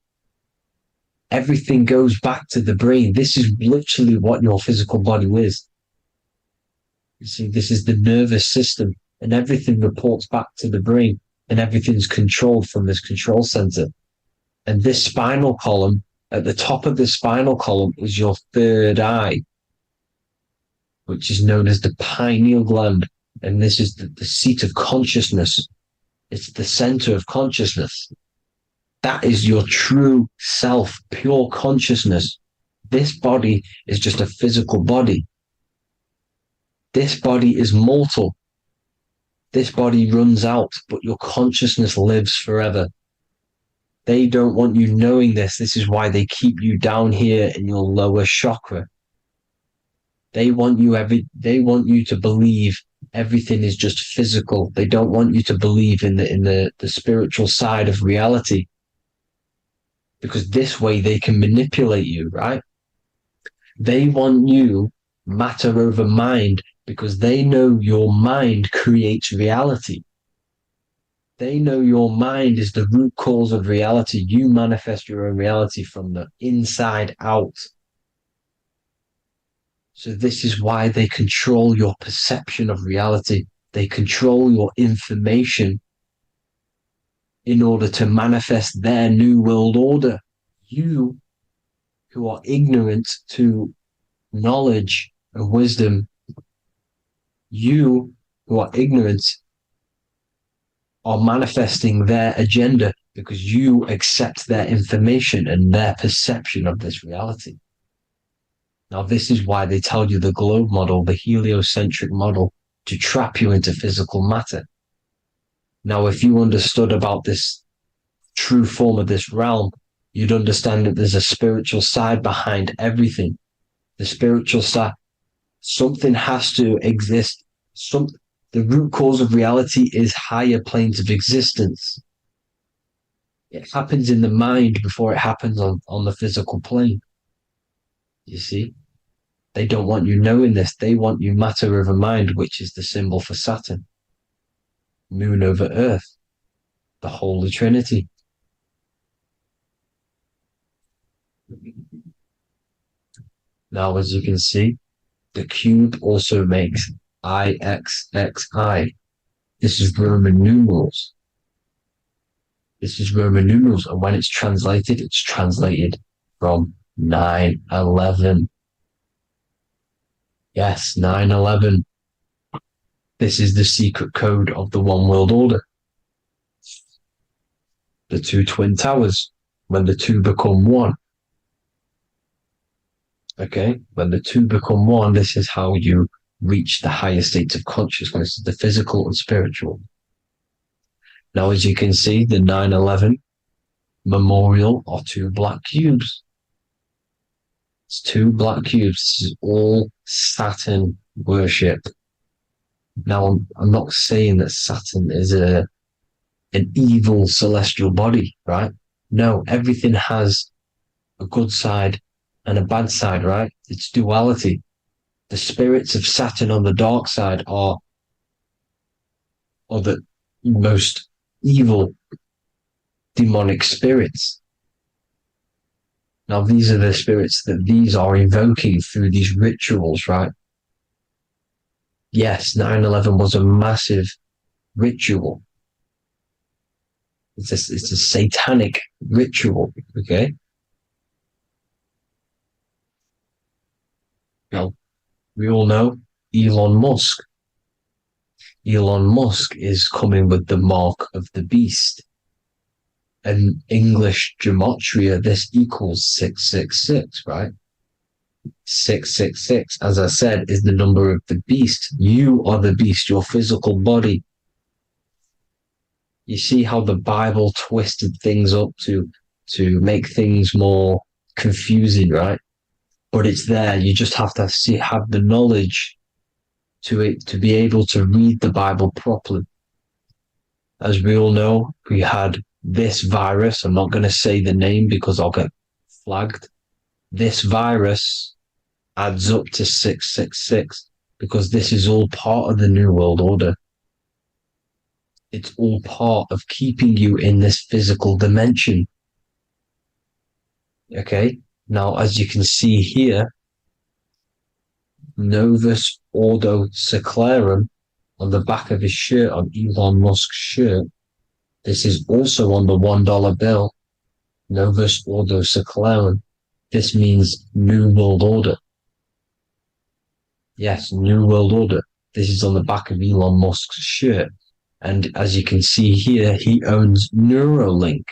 Everything goes back to the brain. This is literally what your physical body is. You see, this is the nervous system, and everything reports back to the brain, and everything's controlled from this control center. And this spinal column, at the top of the spinal column is your third eye, which is known as the pineal gland. And this is the seat of consciousness. It's the center of consciousness. That is your true self, pure consciousness. This body is just a physical body. This body is mortal. This body runs out, but your consciousness lives forever. They don't want you knowing this. This is why they keep you down here in your lower chakra. They want you to believe everything is just physical. They don't want you to believe in the spiritual side of reality. Because this way they can manipulate you, right? They want you matter over mind because they know your mind creates reality. They know your mind is the root cause of reality. You manifest your own reality from the inside out. So this is why they control your perception of reality. They control your information in order to manifest their new world order. You, who are ignorant to knowledge and wisdom, you who are ignorant are manifesting their agenda because you accept their information and their perception of this reality. Now, this is why they tell you the globe model, the heliocentric model, to trap you into physical matter. Now, if you understood about this true form of this realm, you'd understand that there's a spiritual side behind everything. The spiritual side, something has to exist. The root cause of reality is higher planes of existence. It happens in the mind before it happens on the physical plane. You see? They don't want you knowing this. They want you matter over mind, which is the symbol for Saturn. Moon over Earth. The Holy Trinity. Now, as you can see, the cube also makes IXXI. This is Roman numerals. This is Roman numerals, and when it's translated from 9/11. Yes, 9/11. This is the secret code of the one world order. The two twin towers, when the two become one. Okay, when the two become one, this is how you reach the higher states of consciousness, the physical and spiritual. Now, as you can see, the 9/11 memorial are two black cubes. It's two black cubes. This is all Saturn worship. Now, I'm not saying that Saturn is an evil celestial body, right? No, everything has a good side and a bad side, right? It's duality. The spirits of Saturn on the dark side are the most evil demonic spirits. Now, these are the spirits that these are invoking through these rituals, right? Yes, 9/11 was a massive ritual. It's a satanic ritual, okay? Now, we all know Elon Musk. Elon Musk is coming with the mark of the beast. And English gematria, this equals 666, right? 666, as I said, is the number of the beast. You are the beast, your physical body. You see how the Bible twisted things up to make things more confusing, right? But it's there. You just have to have the knowledge to be able to read the Bible properly. As we all know, we had this virus. I'm not going to say the name because I'll get flagged. This virus adds up to 666 because this is all part of the New World Order. It's all part of keeping you in this physical dimension. Okay? Now, as you can see here, Novus Ordo Seclorum on the back of his shirt, on Elon Musk's shirt. This is also on the $1 bill. Novus Ordo Seclorum. This means New World Order. Yes, New World Order. This is on the back of Elon Musk's shirt. And as you can see here, he owns Neuralink,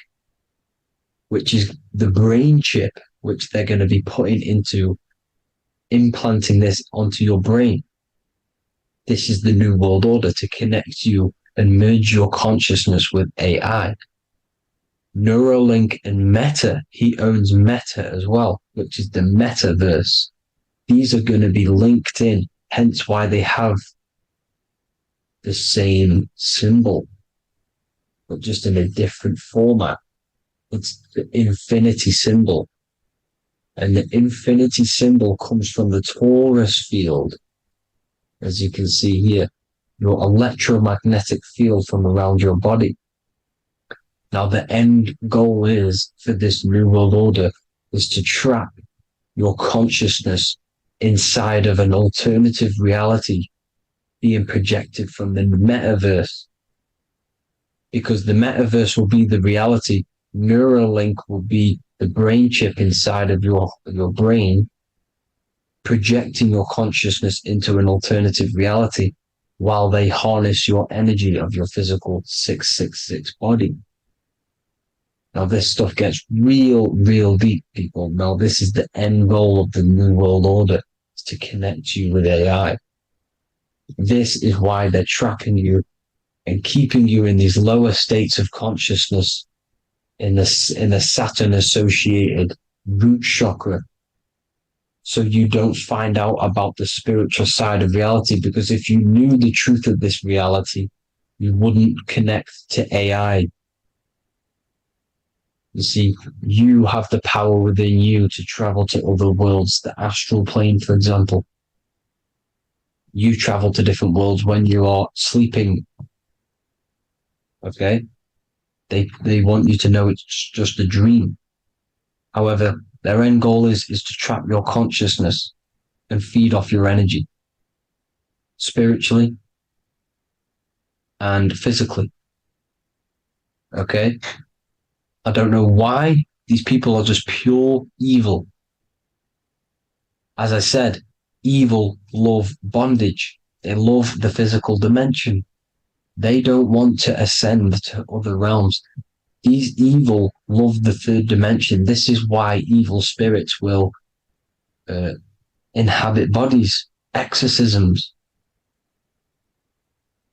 which is the brain chip, which they're going to be putting into implanting this onto your brain. This is the New World Order to connect you and merge your consciousness with AI. Neuralink and Meta, he owns Meta as well, which is the metaverse. These are going to be linked in, hence why they have the same symbol, but just in a different format. It's the infinity symbol. And the infinity symbol comes from the Taurus field, as you can see here, your electromagnetic field from around your body. Now, the end goal is for this New World Order is to trap your consciousness inside of an alternative reality being projected from the metaverse. Because the metaverse will be the reality. Neuralink will be the brain chip inside of your brain, projecting your consciousness into an alternative reality while they harness your energy of your physical 666 body. Now, this stuff gets real deep, people. Now, this is the end goal of the New World Order, is to connect you with AI. This is why they're trapping you and keeping you in these lower states of consciousness in the Saturn associated root chakra. So you don't find out about the spiritual side of reality, because if you knew the truth of this reality, you wouldn't connect to AI. You see, you have the power within you to travel to other worlds, the astral plane, for example. You travel to different worlds when you are sleeping. Okay? They want you to know it's just a dream. However, their end goal is to trap your consciousness and feed off your energy, spiritually and physically. Okay? I don't know why these people are just pure evil. As I said, evil love bondage. They love the physical dimension. They don't want to ascend to other realms. These evil love the third dimension. This is why evil spirits will inhabit bodies, exorcisms,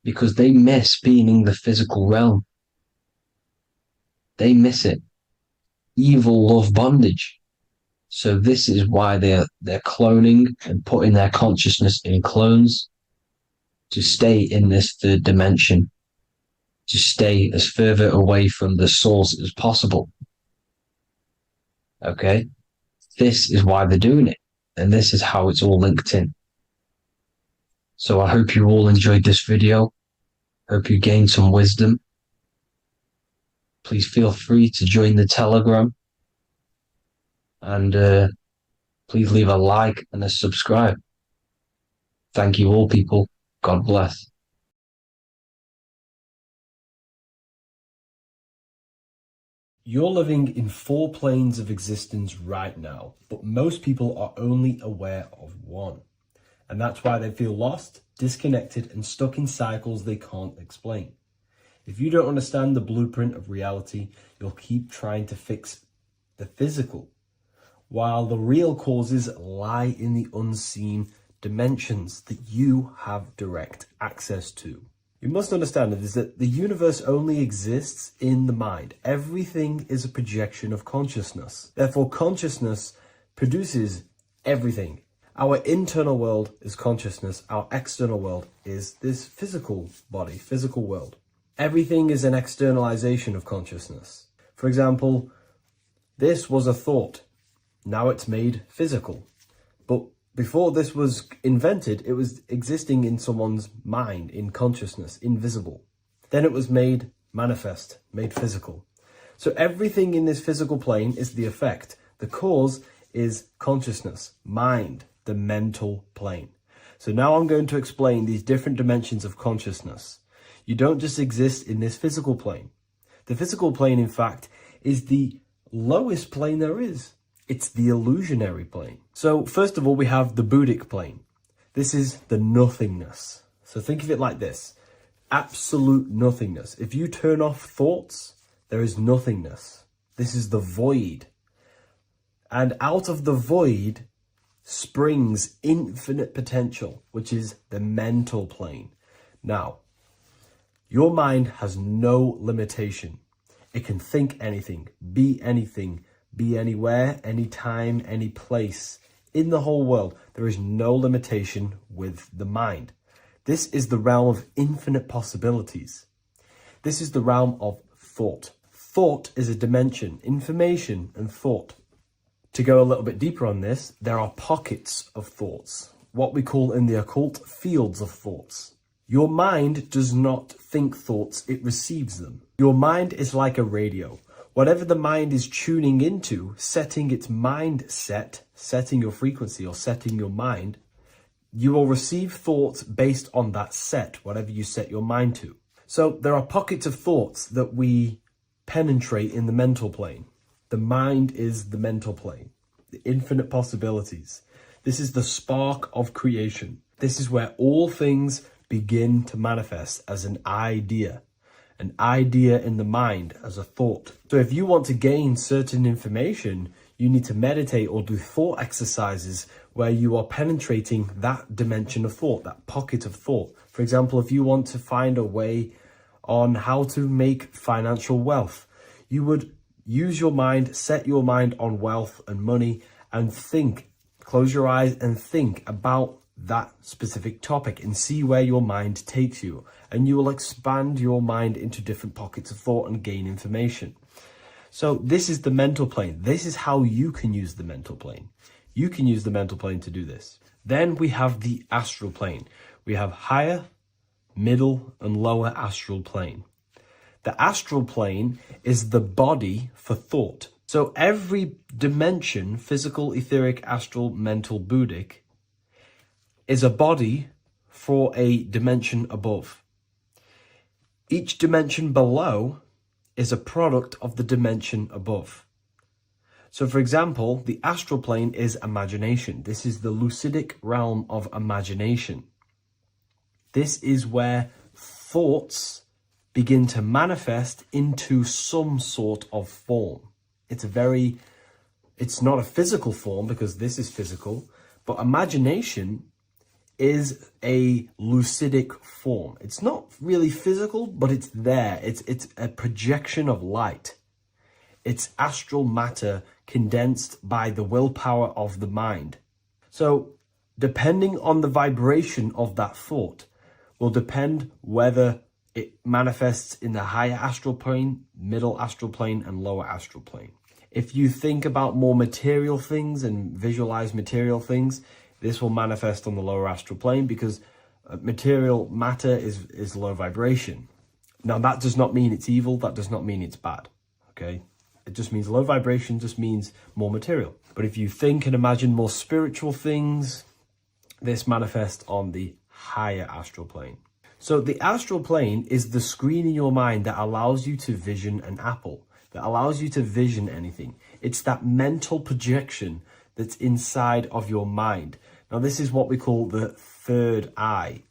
because they miss being in the physical realm. They miss it. Evil love bondage. So this is why they're cloning and putting their consciousness in clones to stay in this third dimension, to stay as further away from the source as possible. Okay? This is why they're doing it. And this is how it's all linked in. So I hope you all enjoyed this video. Hope you gained some wisdom. Please feel free to join the Telegram. And please leave a like and a subscribe. Thank you all, people. God bless. You're living in 4 planes of existence right now, but most people are only aware of one. And that's why they feel lost, disconnected, and stuck in cycles they can't explain. If you don't understand the blueprint of reality, you'll keep trying to fix the physical, while the real causes lie in the unseen dimensions that you have direct access to. You must understand that the universe only exists in the mind. Everything is a projection of consciousness. Therefore, consciousness produces everything. Our internal world is consciousness. Our external world is this physical body, physical world. Everything is an externalization of consciousness. For example, this was a thought. Now it's made physical. But before this was invented, it was existing in someone's mind, in consciousness, invisible. Then it was made manifest, made physical. So everything in this physical plane is the effect. The cause is consciousness, mind, the mental plane. So now I'm going to explain these different dimensions of consciousness. You don't just exist in this physical plane. The physical plane, in fact, is the lowest plane there is. It's the illusionary plane. So first of all, we have the Buddhic plane. This is the nothingness. So think of it like this. Absolute nothingness. If you turn off thoughts, there is nothingness. This is the void. And out of the void springs infinite potential, which is the mental plane. Now, your mind has no limitation. It can think anything, be anywhere, anytime, any place. In the whole world, there is no limitation with the mind. This is the realm of infinite possibilities. This is the realm of thought. Thought is a dimension, information and thought. To go a little bit deeper on this, there are pockets of thoughts, what we call in the occult fields of thoughts. Your mind does not think thoughts, it receives them. Your mind is like a radio. Whatever the mind is tuning into, setting its mindset, setting your frequency or setting your mind, you will receive thoughts based on that set, whatever you set your mind to. So there are pockets of thoughts that we penetrate in the mental plane. The mind is the mental plane, the infinite possibilities. This is the spark of creation. This is where all things begin to manifest as an idea in the mind as a thought. So if you want to gain certain information, you need to meditate or do thought exercises where you are penetrating that dimension of thought, that pocket of thought. For example, if you want to find a way on how to make financial wealth, you would use your mind, set your mind on wealth and money and think, close your eyes and think about that specific topic and see where your mind takes you. And you will expand your mind into different pockets of thought and gain information. So this is the mental plane. This is how you can use the mental plane. You can use the mental plane to do this. Then we have the astral plane. We have higher, middle, and lower astral plane. The astral plane is the body for thought. So every dimension, physical, etheric, astral, mental, Buddhic, is a body for a dimension above. Each dimension below is a product of the dimension above. So for example, the astral plane is imagination. This is the lucidic realm of imagination. This is where thoughts begin to manifest into some sort of form. It's not a physical form because this is physical, but imagination is a lucidic form. It's not really physical, but it's there. It's a projection of light. It's astral matter condensed by the willpower of the mind. So depending on the vibration of that thought will depend whether it manifests in the higher astral plane, middle astral plane, and lower astral plane. If you think about more material things and visualize material things, this will manifest on the lower astral plane because material matter is low vibration. Now, that does not mean it's evil. That does not mean it's bad. Okay? It just means low vibration, just means more material. But if you think and imagine more spiritual things, this manifests on the higher astral plane. So the astral plane is the screen in your mind that allows you to vision an apple, that allows you to vision anything. It's that mental projection that's inside of your mind. Now, this is what we call the third eye.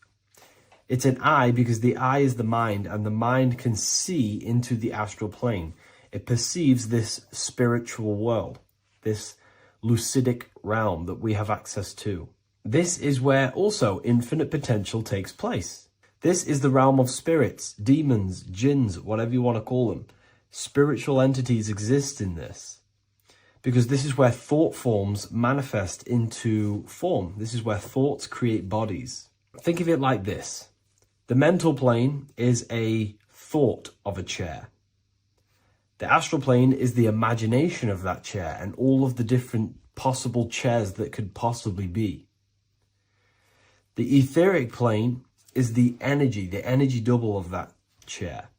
It's an eye because the eye is the mind, and the mind can see into the astral plane. It perceives this spiritual world, this lucidic realm that we have access to. This is where also infinite potential takes place. This is the realm of spirits, demons, jinns, whatever you want to call them. Spiritual entities exist in this, because this is where thought forms manifest into form. This is where thoughts create bodies. Think of it like this. The mental plane is a thought of a chair. The astral plane is the imagination of that chair and all of the different possible chairs that could possibly be. The etheric plane is the energy double of that chair.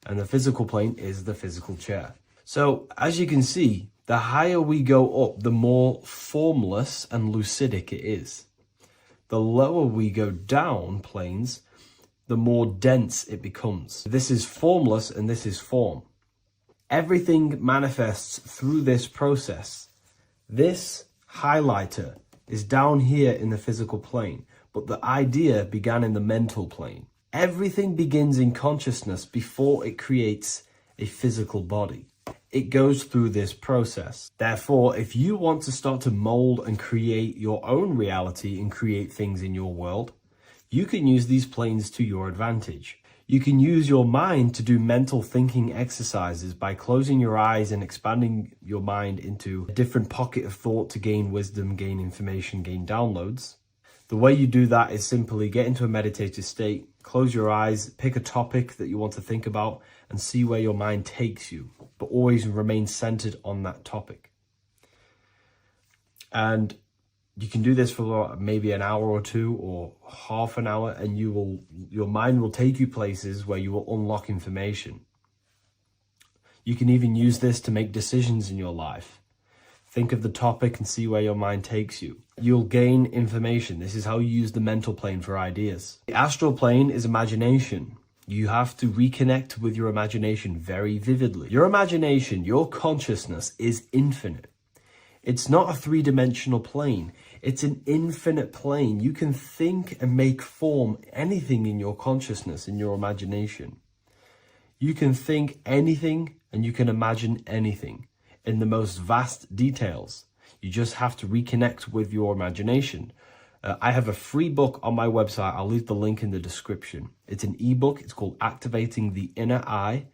And the physical plane is the physical chair. So, as you can see, the higher we go up, the more formless and lucidic it is. The lower we go down planes, the more dense it becomes. This is formless and this is form. Everything manifests through this process. This highlighter is down here in the physical plane, but the idea began in the mental plane. Everything begins in consciousness before it creates a physical body. It goes through this process. Therefore, if you want to start to mold and create your own reality and create things in your world, you can use these planes to your advantage. You can use your mind to do mental thinking exercises by closing your eyes and expanding your mind into a different pocket of thought to gain wisdom, gain information, gain downloads. The way you do that is simply get into a meditative state, close your eyes, pick a topic that you want to think about, and see where your mind takes you, but always remain centered on that topic. And you can do this for maybe an hour or two or half an hour, and your mind will take you places where you will unlock information. You can even use this to make decisions in your life. Think of the topic and see where your mind takes you. You'll gain information. This is how you use the mental plane for ideas. The astral plane is imagination. You have to reconnect with your imagination very vividly. Your imagination, your consciousness is infinite. It's not a three-dimensional plane. It's an infinite plane. You can think and make form anything in your consciousness, in your imagination. You can think anything and you can imagine anything in the most vast details. You just have to reconnect with your imagination. I have a free book on my website. I'll leave the link in the description. It's an ebook. It's called Activating the Inner Eye.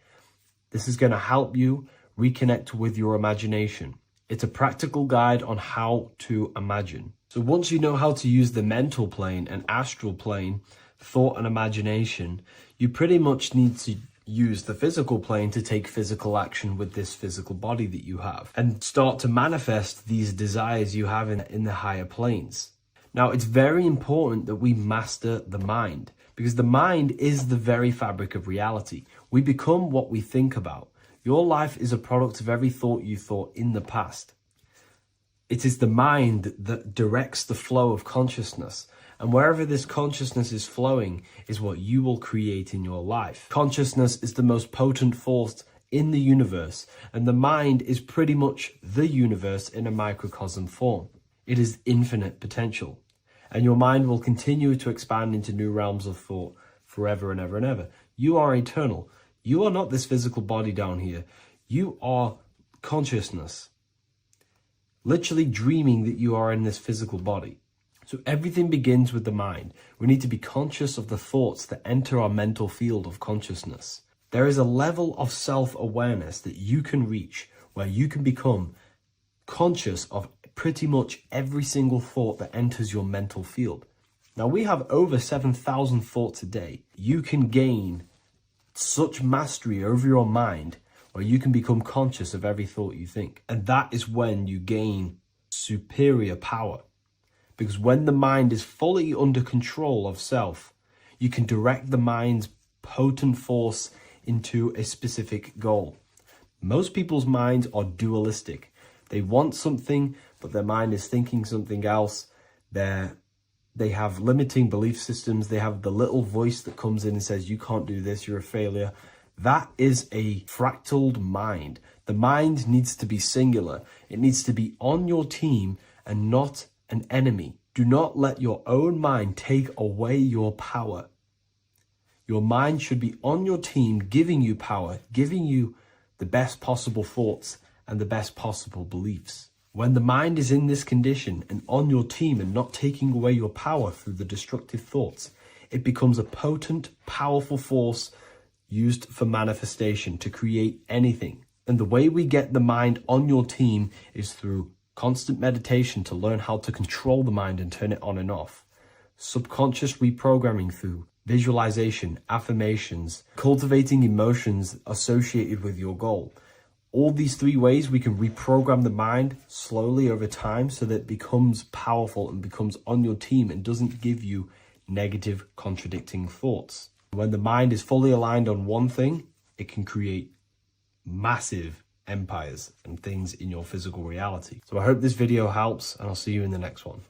This is going to help you reconnect with your imagination. It's a practical guide on how to imagine. So once you know how to use the mental plane and astral plane, thought and imagination, you pretty much need to use the physical plane to take physical action with this physical body that you have and start to manifest these desires you have in the higher planes. Now, it's very important that we master the mind, because the mind is the very fabric of reality. We become what we think about. Your life is a product of every thought you thought in the past. It is the mind that directs the flow of consciousness. And wherever this consciousness is flowing is what you will create in your life. Consciousness is the most potent force in the universe, and the mind is pretty much the universe in a microcosm form. It is infinite potential, and your mind will continue to expand into new realms of thought forever and ever and ever. You are eternal. You are not this physical body down here. You are consciousness, literally dreaming that you are in this physical body. So everything begins with the mind. We need to be conscious of the thoughts that enter our mental field of consciousness. There is a level of self-awareness that you can reach where you can become conscious of pretty much every single thought that enters your mental field. Now, we have over 7,000 thoughts a day. You can gain such mastery over your mind where you can become conscious of every thought you think. And that is when you gain superior power. Because when the mind is fully under control of self, you can direct the mind's potent force into a specific goal. Most people's minds are dualistic. They want something, but their mind is thinking something else. They have limiting belief systems. They have the little voice that comes in and says, you can't do this, you're a failure. That is a fractaled mind. The mind needs to be singular. It needs to be on your team and not an enemy. Do not let your own mind take away your power. Your mind should be on your team, giving you power, giving you the best possible thoughts and the best possible beliefs. When the mind is in this condition and on your team and not taking away your power through the destructive thoughts, it becomes a potent, powerful force used for manifestation to create anything. And the way we get the mind on your team is through constant meditation to learn how to control the mind and turn it on and off. Subconscious reprogramming through visualization, affirmations, cultivating emotions associated with your goal. All these three ways we can reprogram the mind slowly over time so that it becomes powerful and becomes on your team and doesn't give you negative contradicting thoughts. When the mind is fully aligned on one thing, it can create massive empires and things in your physical reality. So I hope this video helps, and I'll see you in the next one.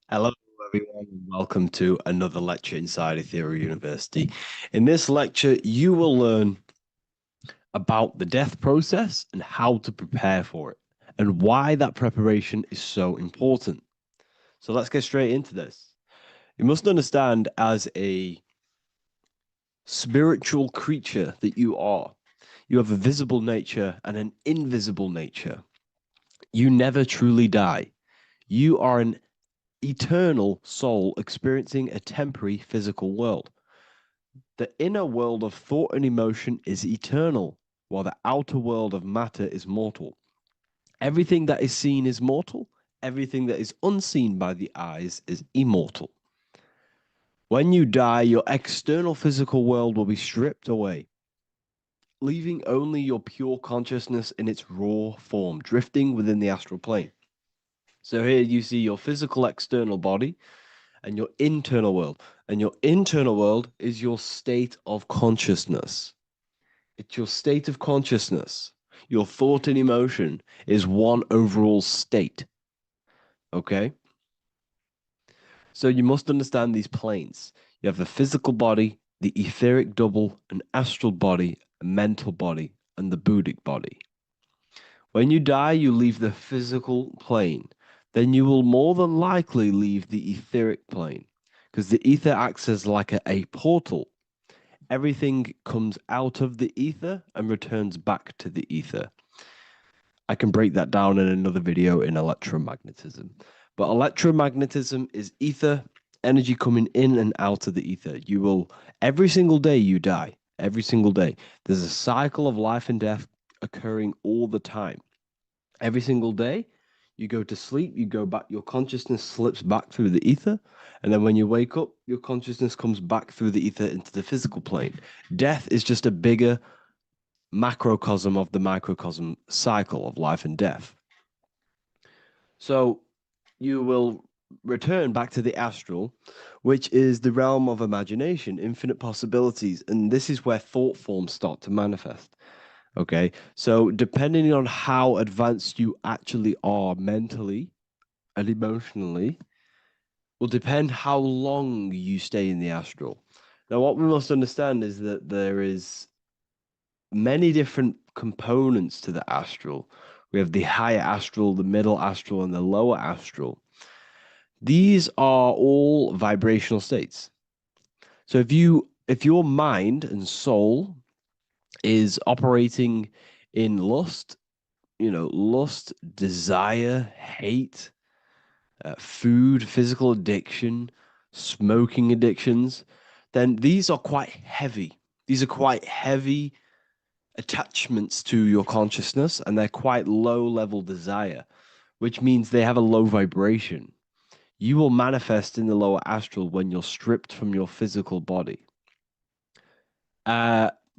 Hello, everyone. Welcome to another lecture inside Ethereal University. In this lecture, you will learn about the death process and how to prepare for it, and why that preparation is so important. So let's get straight into this. You must understand, as a spiritual creature that you are, you have a visible nature and an invisible nature. You never truly die. You are an eternal soul experiencing a temporary physical world. The inner world of thought and emotion is eternal, while the outer world of matter is mortal. Everything that is seen is mortal. Everything that is unseen by the eyes is immortal. When you die, your external physical world will be stripped away, leaving only your pure consciousness in its raw form, drifting within the astral plane. So here you see your physical external body and your internal world. And your internal world is your state of consciousness. It's your state of consciousness. Your thought and emotion is one overall state. Okay? So you must understand these planes. You have the physical body, the etheric double, an astral body, a mental body, and the Buddhic body. When you die, you leave the physical plane. Then you will more than likely leave the etheric plane, because the ether acts as like a portal. Everything comes out of the ether and returns back to the ether. I can break that down in another video in electromagnetism. But electromagnetism is ether, energy coming in and out of the ether. You will, every single day you die, every single day. There's a cycle of life and death occurring all the time. Every single day, you go to sleep, you go back, your consciousness slips back through the ether. And then when you wake up, your consciousness comes back through the ether into the physical plane. Death is just a bigger macrocosm of the microcosm cycle of life and death. So you will return back to the astral, which is the realm of imagination, infinite possibilities. And this is where thought forms start to manifest. Okay, so depending on how advanced you actually are mentally and emotionally, will depend how long you stay in the astral. Now, what we must understand is that there is many different components to the astral. We have the higher astral, the middle astral, and the lower astral. These are all vibrational states. So if your mind and soul is operating in lust, lust, desire, hate, food, physical addiction, smoking addictions, then these are quite heavy. These are quite heavy attachments to your consciousness, and they're quite low level desire, which means they have a low vibration. You will manifest in the lower astral when you're stripped from your physical body.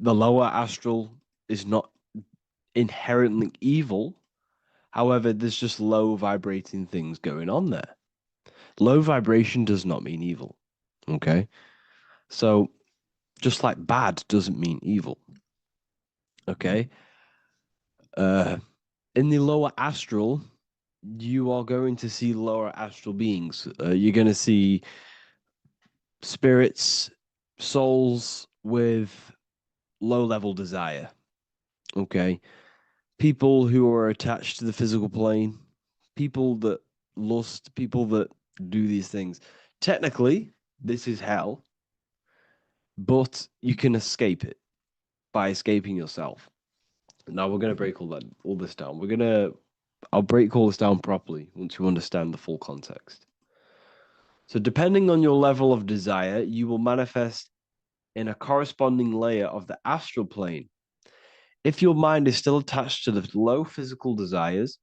The lower astral is not inherently evil. However, there's just low vibrating things going on there. Low vibration does not mean evil. Okay? So, just like bad doesn't mean evil. Okay? In the lower astral, you are going to see lower astral beings. You're going to see spirits, souls with low level desire. Okay. People who are attached to the physical plane, people that lust, people that do these things. Technically, this is hell, but you can escape it by escaping yourself. Now we're going to break all this down. I'll break all this down properly once you understand the full context. So depending on your level of desire, you will manifest in a corresponding layer of the astral plane. If your mind is still attached to the low physical desires,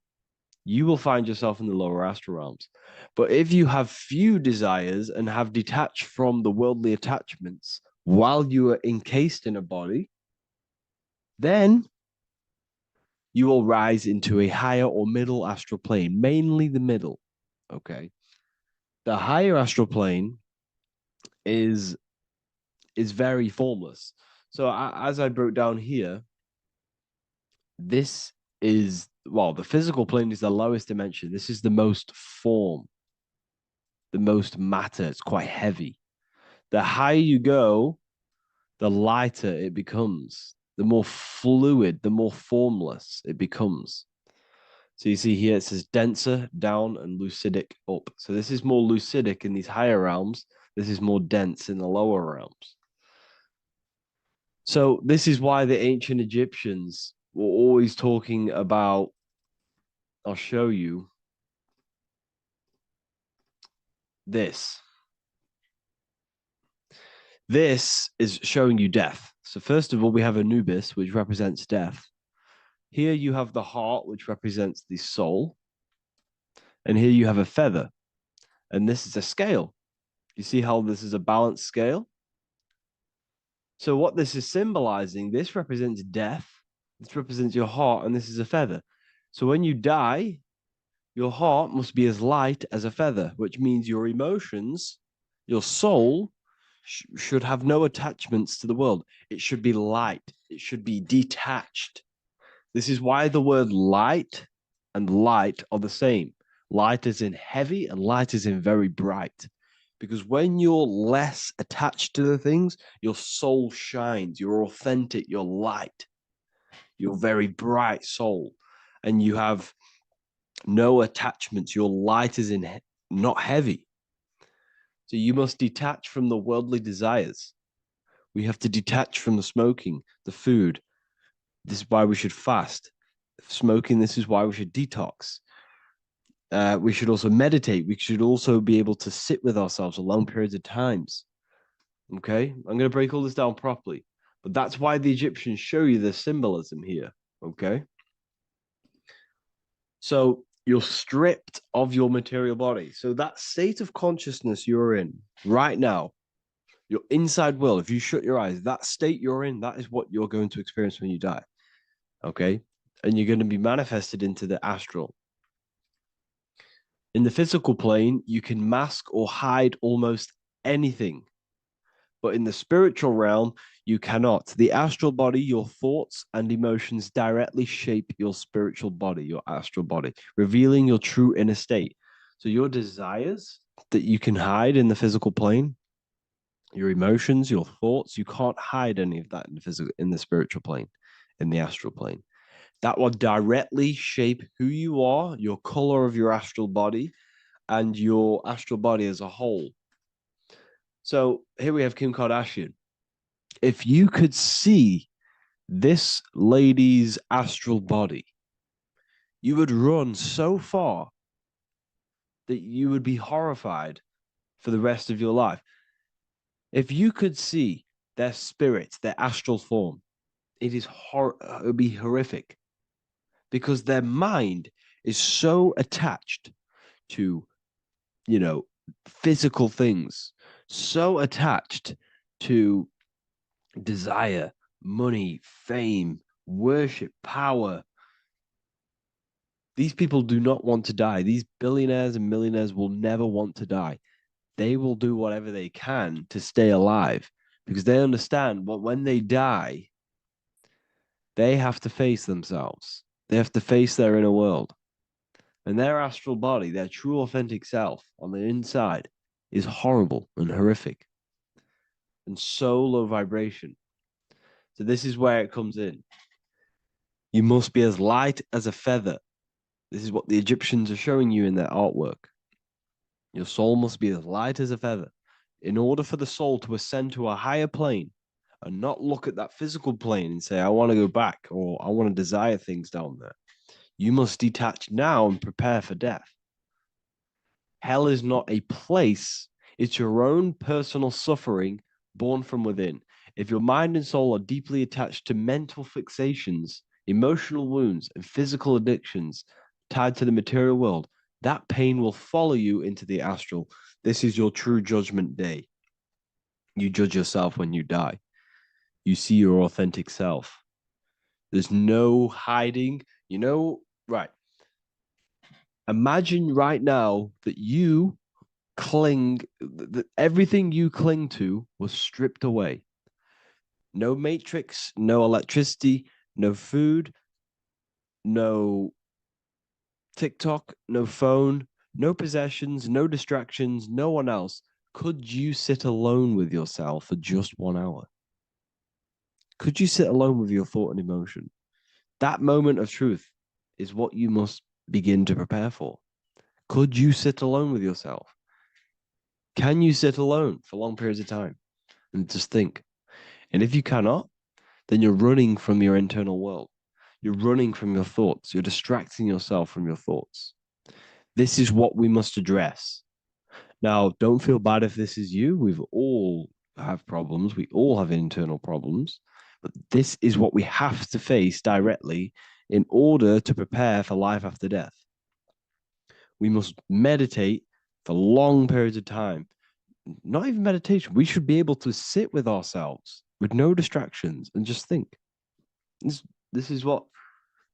you will find yourself in the lower astral realms. But if you have few desires and have detached from the worldly attachments while you are encased in a body, then you will rise into a higher or middle astral plane, mainly the middle. Okay. The higher astral plane is very formless. So as I broke down here, this is, well, the physical plane is the lowest dimension. This is the most form, the most matter. It's quite heavy. The higher you go, the lighter it becomes. The more fluid, the more formless it becomes. So you see here, it says denser down and lucidic up. So this is more lucidic in these higher realms. This is more dense in the lower realms. So this is why the ancient Egyptians were always talking about, I'll show you this. This is showing you death. So first of all, we have Anubis, which represents death. Here you have the heart, which represents the soul. And here you have a feather. And this is a scale. You see how this is a balanced scale? So what this is symbolizing, this represents death, this represents your heart, and this is a feather. So when you die, your heart must be as light as a feather, which means your emotions, your soul, should have no attachments to the world. It should be light. It should be detached. This is why the word light and light are the same. Light is in heavy and light is in very bright. Because when you're less attached to the things, your soul shines, you're authentic, you're light, you're very bright soul, and you have no attachments. Your light is in not heavy. So you must detach from the worldly desires. We have to detach from the smoking, the food. This is why we should fast. Smoking, this is why we should detox. We should also meditate. We should also be able to sit with ourselves for long periods of times. Okay, I'm going to break all this down properly. But that's why the Egyptians show you the symbolism here. Okay. So you're stripped of your material body. So that state of consciousness you're in right now, your inside world, if you shut your eyes, that state you're in, that is what you're going to experience when you die. Okay. And you're going to be manifested into the astral. In the physical plane, you can mask or hide almost anything. But in the spiritual realm, you cannot. The astral body, your thoughts and emotions directly shape your spiritual body, your astral body, revealing your true inner state. So your desires that you can hide in the physical plane, your emotions, your thoughts, you can't hide any of that in the spiritual plane, in the astral plane. That will directly shape who you are, your color of your astral body, and your astral body as a whole. So here we have Kim Kardashian. If you could see this lady's astral body, you would run so far that you would be horrified for the rest of your life. If you could see their spirit, their astral form, it would be horrific. Because their mind is so attached to, physical things, so attached to desire, money, fame, worship, power. These people do not want to die. These billionaires and millionaires will never want to die. They will do whatever they can to stay alive because they understand when they die, they have to face themselves. They have to face their inner world. And their astral body, their true authentic self on the inside, is horrible and horrific and so low vibration. So this is where it comes in. You must be as light as a feather. This is what the Egyptians are showing you in their artwork. Your soul must be as light as a feather. In order for the soul to ascend to a higher plane and not look at that physical plane and say, I want to go back or I want to desire things down there, you must detach now and prepare for death. Hell is not a place, it's your own personal suffering born from within. If your mind and soul are deeply attached to mental fixations, emotional wounds, and physical addictions tied to the material world, that pain will follow you into the astral. This is your true judgment day. You judge yourself when you die. You see your authentic self. There's no hiding. Right. Imagine right now that you that everything you cling to was stripped away. No matrix, no electricity, no food, no TikTok, no phone, no possessions, no distractions, no one else. Could you sit alone with yourself for just 1 hour? Could you sit alone with your thought and emotion? That moment of truth is what you must begin to prepare for. Could you sit alone with yourself? Can you sit alone for long periods of time and just think? And if you cannot, then you're running from your internal world. You're running from your thoughts. You're distracting yourself from your thoughts. This is what we must address. Now, don't feel bad if this is you. We've all have problems. We all have internal problems. But this is what we have to face directly in order to prepare for life after death. We must meditate for long periods of time. Not even meditation. We should be able to sit with ourselves with no distractions and just think. This is what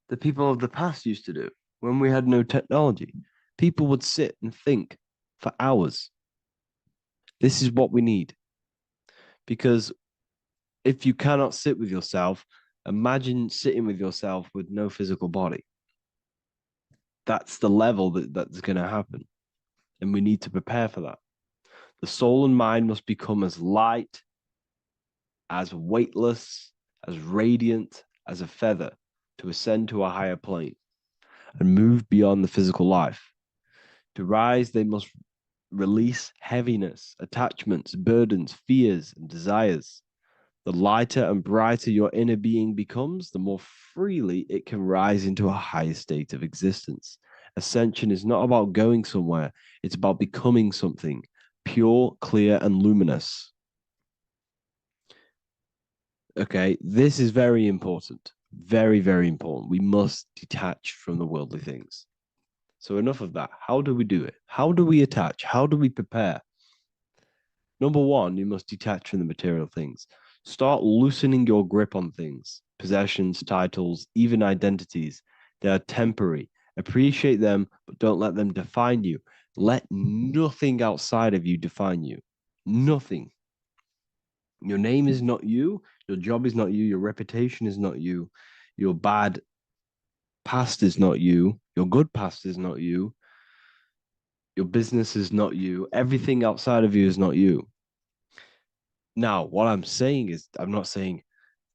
the people of the past used to do when we had no technology. People would sit and think for hours. This is what we need. Because if you cannot sit with yourself, imagine sitting with yourself with no physical body. That's the level that's going to happen. And we need to prepare for that. The soul and mind must become as light, as weightless, as radiant as a feather to ascend to a higher plane and move beyond the physical life. To rise, they must release heaviness, attachments, burdens, fears, and desires. The lighter and brighter your inner being becomes, the more freely it can rise into a higher state of existence. Ascension is not about going somewhere, it's about becoming something pure, clear, and luminous. Okay, this is very important. Very, very important. We must detach from the worldly things. So enough of that. How do we do it? How do we attach? How do we prepare? Number one, you must detach from the material things. Start loosening your grip on things, possessions, titles, even identities. They are temporary. Appreciate them, but don't let them define you. Let nothing outside of you define you. Nothing. Your name is not you. Your job is not you. Your reputation is not you. Your bad past is not you. Your good past is not you. Your business is not you. Everything outside of you is not you. Now, what I'm saying is, I'm not saying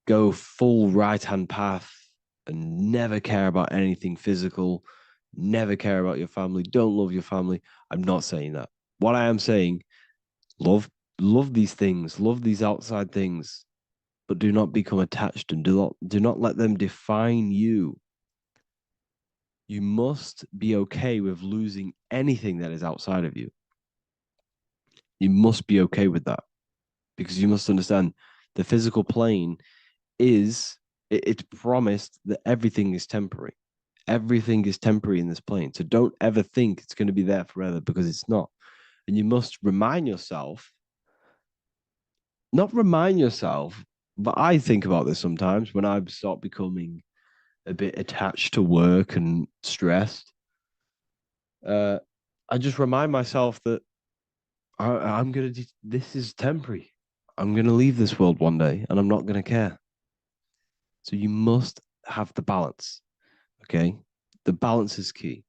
go full right-hand path and never care about anything physical, never care about your family, don't love your family. I'm not saying that. What I am saying, love these things, love these outside things, but do not become attached and do not let them define you. You must be okay with losing anything that is outside of you. You must be okay with that, because you must understand the physical plane it's promised that everything is temporary. Everything is temporary in this plane. So don't ever think it's going to be there forever, because it's not. And you must remind yourself, not remind yourself, but I think about this sometimes when I start becoming a bit attached to work and stressed. I just remind myself that this is temporary. I'm going to leave this world one day and I'm not going to care. So you must have the balance. Okay. The balance is key.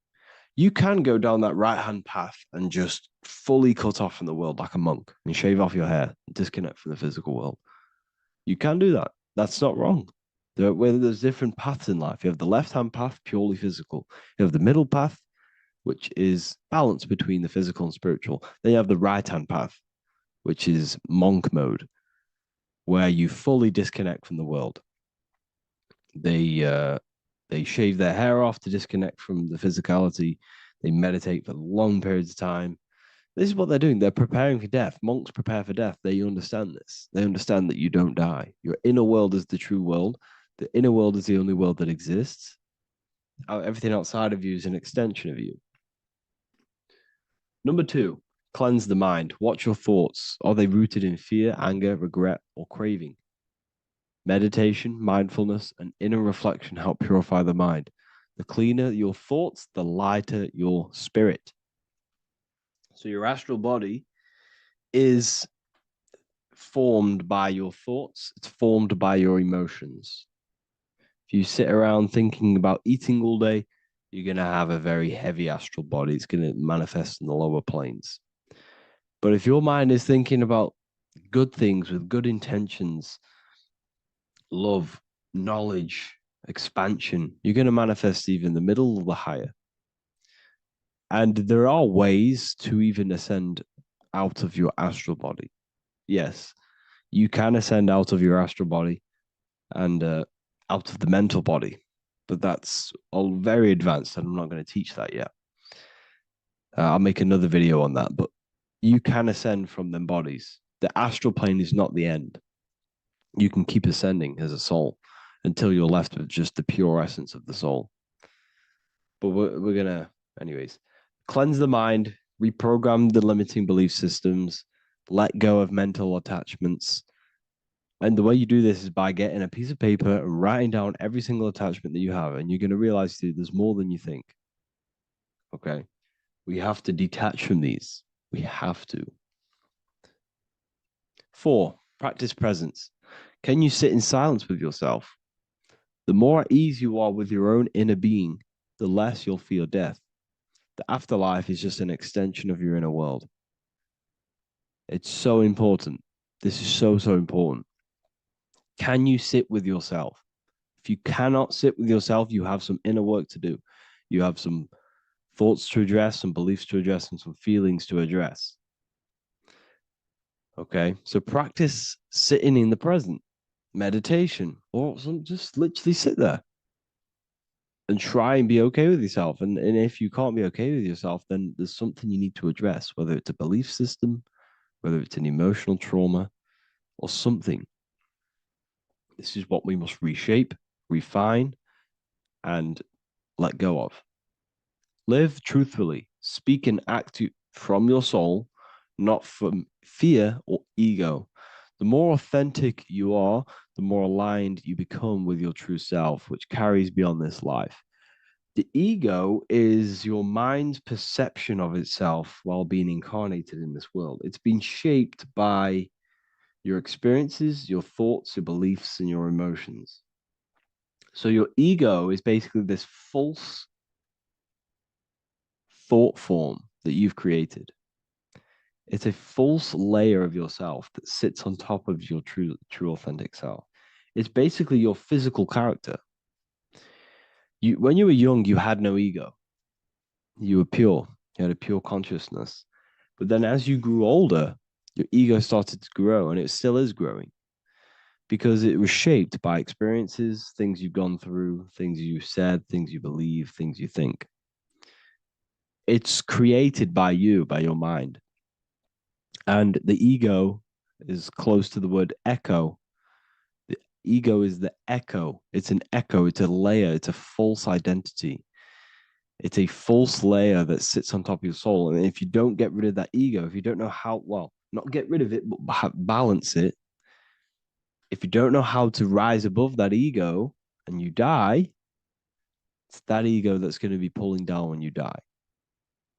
You can go down that right-hand path and just fully cut off from the world like a monk and shave off your hair, disconnect from the physical world. You can do that. That's not wrong. There's different paths in life. You have the left-hand path, purely physical. You have the middle path, which is balance between the physical and spiritual. Then you have the right-hand path, which is monk mode, where you fully disconnect from the world. They shave their hair off to disconnect from the physicality. They meditate for long periods of time. This is what they're doing. They're preparing for death. Monks prepare for death. They understand this. They understand that you don't die. Your inner world is the true world. The inner world is the only world that exists. Everything outside of you is an extension of you. Number 2, cleanse the mind. Watch your thoughts. Are they rooted in fear, anger, regret, or craving? Meditation, mindfulness, and inner reflection help purify the mind. The cleaner your thoughts, the lighter your spirit. So your astral body is formed by your thoughts. It's formed by your emotions. If you sit around thinking about eating all day, you're going to have a very heavy astral body. It's going to manifest in the lower planes. But if your mind is thinking about good things with good intentions, love, knowledge, expansion, you're going to manifest even the middle or the higher. And there are ways to even ascend out of your astral body. Yes, you can ascend out of your astral body and out of the mental body, but that's all very advanced, and I'm not going to teach that yet. I'll make another video on that, but you can ascend from them bodies. The astral plane is not the end. You can keep ascending as a soul until you're left with just the pure essence of the soul. But we're going to, anyways, cleanse the mind, reprogram the limiting belief systems, let go of mental attachments. And the way you do this is by getting a piece of paper and writing down every single attachment that you have. And you're going to realize, dude, there's more than you think. Okay. We have to detach from these. We have to. 4, practice presence. Can you sit in silence with yourself? The more at ease you are with your own inner being, the less you'll feel death. The afterlife is just an extension of your inner world. It's so important. This is so, so important. Can you sit with yourself? If you cannot sit with yourself, you have some inner work to do. You have some thoughts to address, some beliefs to address, and some feelings to address. Okay, so practice sitting in the present, meditation, or just literally sit there and try and be okay with yourself. And if you can't be okay with yourself, then there's something you need to address, whether it's a belief system, whether it's an emotional trauma, or something. This is what we must reshape, refine, and let go of. Live truthfully. Speak and act from your soul, not from fear or ego. The more authentic you are, the more aligned you become with your true self, which carries beyond this life. The ego is your mind's perception of itself while being incarnated in this world. It's been shaped by your experiences, your thoughts, your beliefs, and your emotions. So your ego is basically this false thought form that you've created. It's a false layer of yourself that sits on top of your true authentic self. It's basically your physical character. When you were young, you had no ego. You were pure. You had a pure consciousness. But then as you grew older, your ego started to grow, and it still is growing because it was shaped by experiences, things you've gone through, things you said, things you believe, things you think. It's created by you, by your mind. And the ego is close to the word echo. The ego is the echo. It's an echo. It's a layer. It's a false identity. It's a false layer that sits on top of your soul. And if you don't get rid of that ego, if you don't know how, well, not get rid of it, but balance it. If you don't know how to rise above that ego and you die, it's that ego that's going to be pulling down when you die.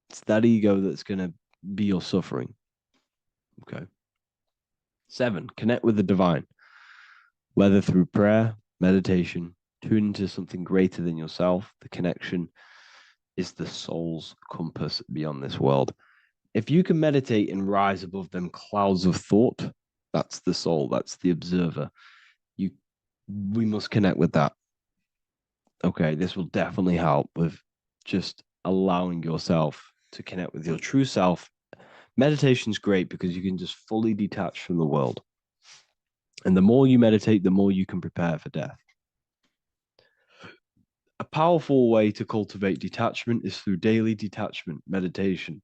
It's that ego that's going to be your suffering. Okay. 7, connect with the divine, whether through prayer, meditation, Tune into something greater than yourself. The connection is the soul's compass beyond this world. If you can meditate and rise above them clouds of thought, that's the soul, that's the observer. We must connect with that. Okay, this will definitely help with just allowing yourself to connect with your true self. Meditation's great because you can just fully detach from the world. And the more you meditate, the more you can prepare for death. A powerful way to cultivate detachment is through daily detachment meditation,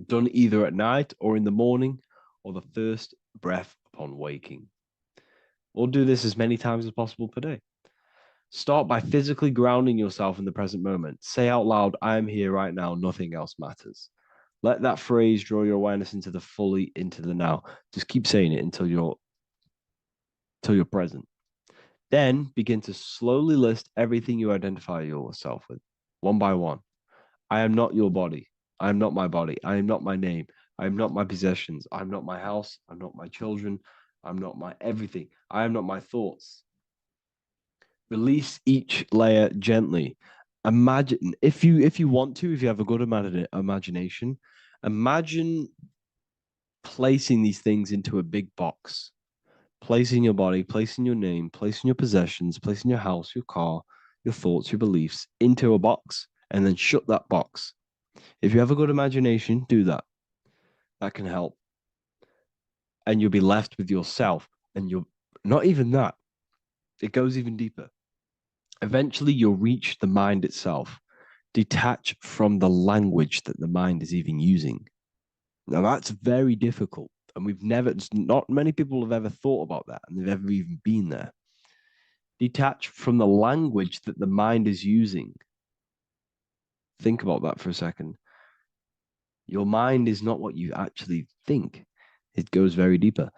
done either at night or in the morning or the first breath upon waking. Or do this as many times as possible per day. Start by physically grounding yourself in the present moment. Say out loud, I am here right now, nothing else matters. Let that phrase draw your awareness into the now. Just keep saying it until you're present. Then begin to slowly list everything you identify yourself with, one by one. I am not your body. I am not my body. I am not my name. I am not my possessions. I am not my house. I'm not my children. I'm not my everything. I am not my thoughts. Release each layer gently. Imagine, if you want to, if you have a good imagination, imagine placing these things into a big box. Placing your body, placing your name, placing your possessions, placing your house, your car, your thoughts, your beliefs into a box, and then shut that box. If you have a good imagination, do that. That can help. And you'll be left with yourself. And you're not even that. It goes even deeper. Eventually, you'll reach the mind itself. Detach from the language that the mind is even using. Now, that's very difficult. And not many people have ever thought about that, and they've ever even been there. Detach from the language that the mind is using. Think about that for a second. Your mind is not what you actually think. It goes very deeper.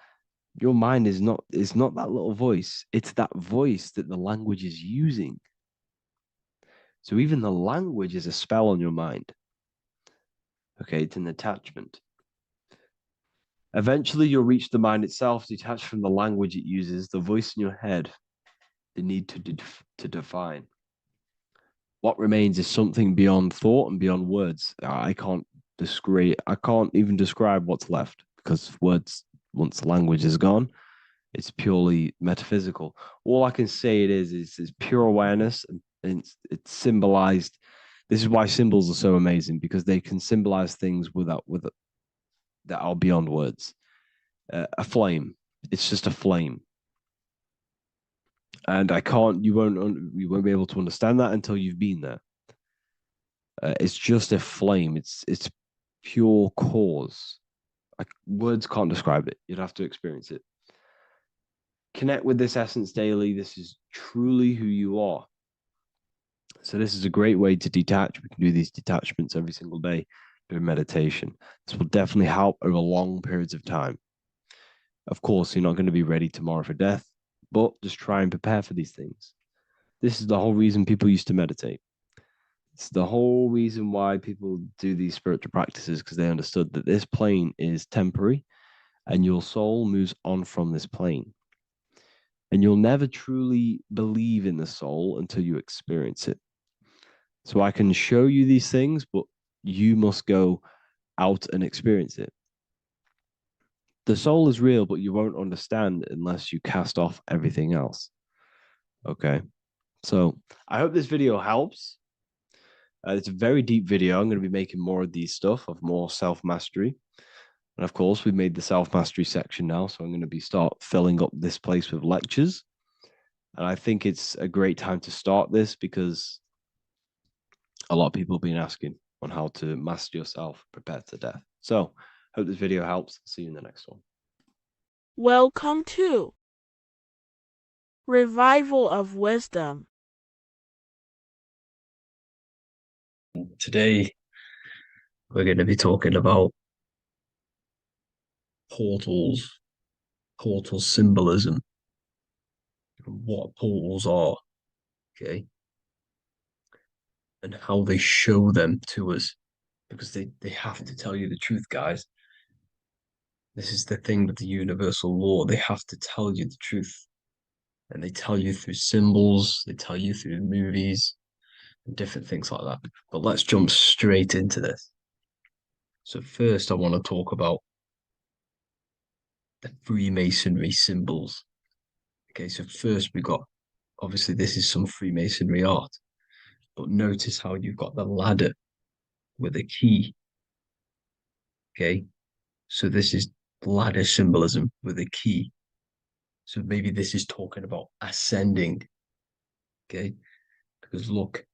Your mind is not that little voice. It's that voice that the language is using. So even the language is a spell on your mind. Okay, it's an attachment. Eventually, you'll reach the mind itself, detached from the language it uses, the voice in your head, the need to define. What remains is something beyond thought and beyond words. I can't even describe what's left, because words, once the language is gone, it's purely metaphysical. All I can say it is pure awareness, and it's symbolized. This is why symbols are so amazing, because they can symbolize things that are beyond words. A flame, it's just a flame, and you won't be able to understand that until you've been there. It's just a flame. It's pure cause. Words can't describe it. You'd have to experience it. Connect with this essence daily. This is truly who you are. So this is a great way to detach. We can do these detachments every single day during meditation. This will definitely help over long periods of time. Of course, you're not going to be ready tomorrow for death, but just try and prepare for these things. This is the whole reason people used to meditate. It's the whole reason why people do these spiritual practices, because they understood that this plane is temporary and your soul moves on from this plane. And you'll never truly believe in the soul until you experience it. So I can show you these things, but you must go out and experience it. The soul is real, but you won't understand unless you cast off everything else. Okay. So I hope this video helps. It's a very deep video. I'm going to be making more of these stuff, of more self-mastery. And of course, we've made the self-mastery section now. So I'm going to start filling up this place with lectures. And I think it's a great time to start this, because a lot of people have been asking on how to master yourself, prepare to death. So hope this video helps. See you in the next one. Welcome to Revival of Wisdom. Today, we're going to be talking about portal symbolism, what portals are, okay, and how they show them to us, because they have to tell you the truth, guys. This is the thing with the universal law. They have to tell you the truth. And they tell you through symbols, they tell you through movies, and different things like that. But let's jump straight into this. So first I want to talk about the Freemasonry symbols. Okay, so first we got, obviously this is some Freemasonry art, but notice how you've got the ladder with a key. Okay, so this is ladder symbolism with a key. So maybe this is talking about ascending. Okay, because look,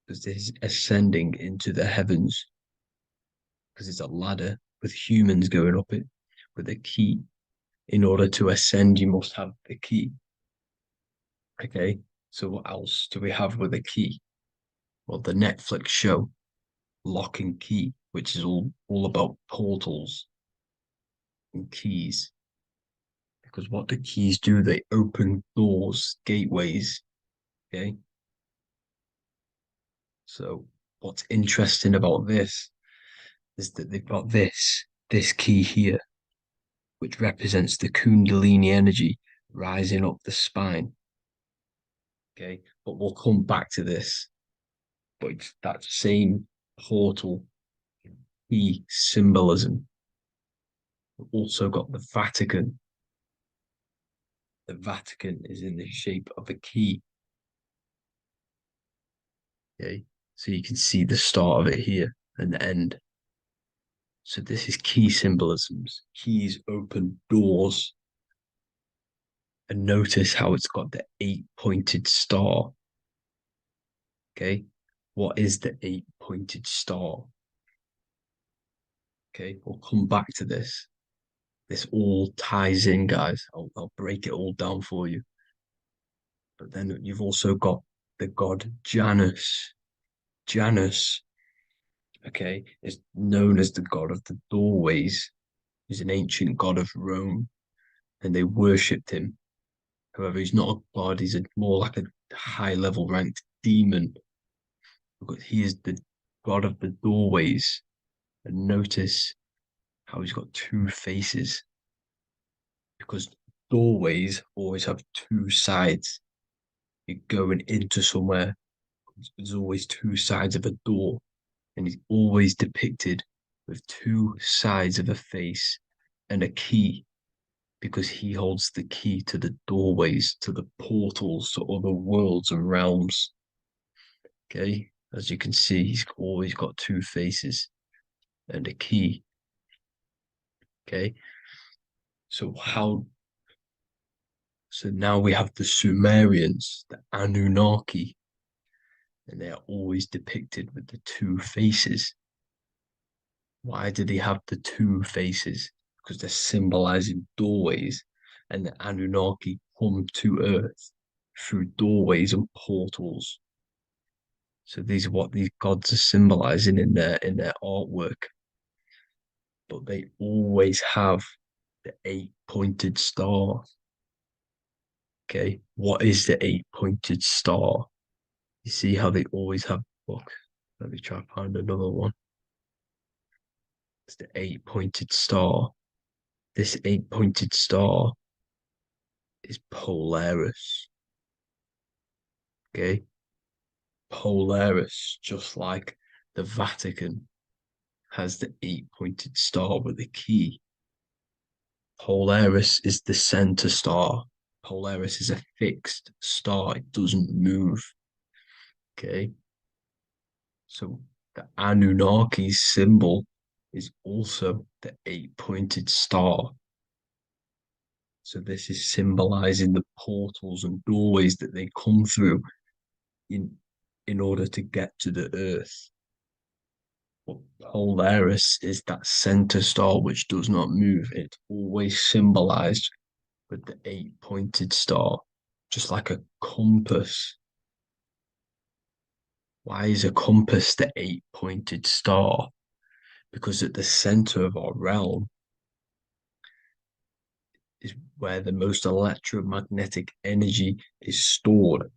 because this is ascending into the heavens, because it's a ladder with humans going up it with a key. In order to ascend, you must have the key. Okay, so what else do we have with a key? Well, the Netflix show Lock and Key, which is all about portals and keys. Because what the keys do, they open doors, gateways. Okay. So what's interesting about this is that they've got this key here, which represents the Kundalini energy rising up the spine. Okay, but we'll come back to this. But it's that same portal key symbolism. We've also got the Vatican. The Vatican is in the shape of a key. Okay, so you can see the start of it here and the end. So this is key symbolisms. Keys open doors. And notice how it's got the 8-pointed star. Okay, what is the 8-pointed star? Okay, we'll come back to this. This all ties in, guys. I'll break it all down for you. But then you've also got the god Janus. Janus, okay, is known as the god of the doorways. He's an ancient god of Rome, and they worshipped him. However, he's not a god, he's more like a high-level ranked demon. Because he is the god of the doorways. And notice how he's got two faces. Because doorways always have two sides. You're going into somewhere, there's always two sides of a door. And he's always depicted with two sides of a face and a key, because he holds the key to the doorways, to the portals, to other worlds and realms. Okay, as you can see, he's always got two faces and a key. Okay, so now we have the Sumerians, the Anunnaki, and they are always depicted with the two faces. Why do they have the two faces? Because they're symbolizing doorways, and the Anunnaki come to Earth through doorways and portals. So these are what these gods are symbolizing in their artwork. But they always have the 8-pointed star. Okay, what is the 8-pointed star? You see how they always have, look, let me try and find another one. It's the 8-pointed star. This 8-pointed star is Polaris. Okay, Polaris, just like the Vatican has the 8-pointed star with a key. Polaris is the center star. Polaris is a fixed star, it doesn't move. Okay, so the Anunnaki's symbol is also the 8-pointed star. So this is symbolizing the portals and doorways that they come through in order to get to the earth. But Polaris is that center star which does not move. It's always symbolized with the 8-pointed star, just like a compass. Why is a compass the 8-pointed star? Because at the center of our realm is where the most electromagnetic energy is stored.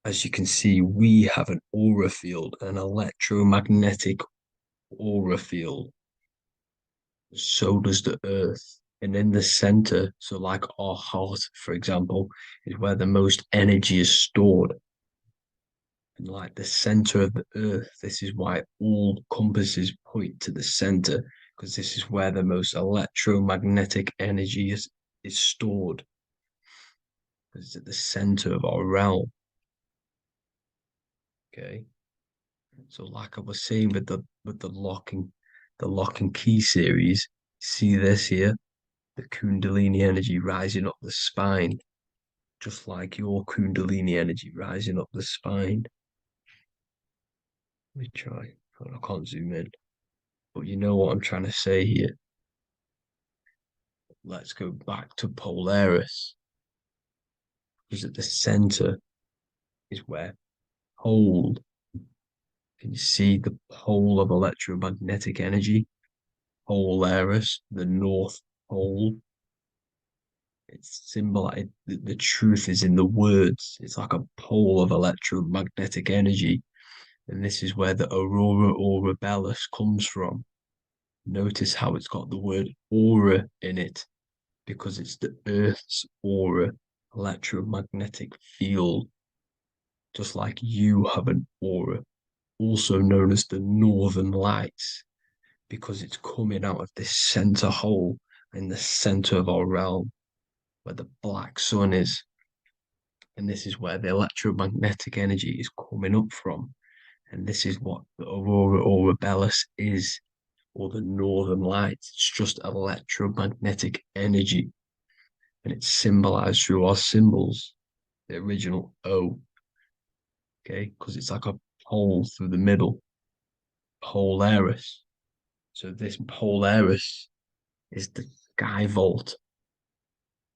As you can see, we have an aura field, an electromagnetic aura field. So does the Earth. And in the center, so like our heart, for example, is where the most energy is stored. And like the center of the earth, this is why all compasses point to the center, because this is where the most electromagnetic energy is stored. Because it's at the center of our realm. Okay. So like I was saying with the locking key series, see this here? The Kundalini energy rising up the spine, just like your Kundalini energy rising up the spine. Let me try. I can't zoom in. But you know what I'm trying to say here. Let's go back to Polaris. Because at the center is where pole. Can you see the pole of electromagnetic energy? Polaris, the North Pole. It's symbolized. The truth is in the words. It's like a pole of electromagnetic energy. And this is where the aurora borealis comes from. Notice how it's got the word aura in it, because it's the Earth's aura, electromagnetic field. Just like you have an aura, also known as the northern lights, because it's coming out of this center hole in the center of our realm, where the black sun is. And this is where the electromagnetic energy is coming up from. And this is what the aurora borealis is, or the northern lights. It's just electromagnetic energy. And it's symbolized through our symbols, the original O. Okay, because it's like a pole through the middle. Polaris. So this Polaris is the sky vault.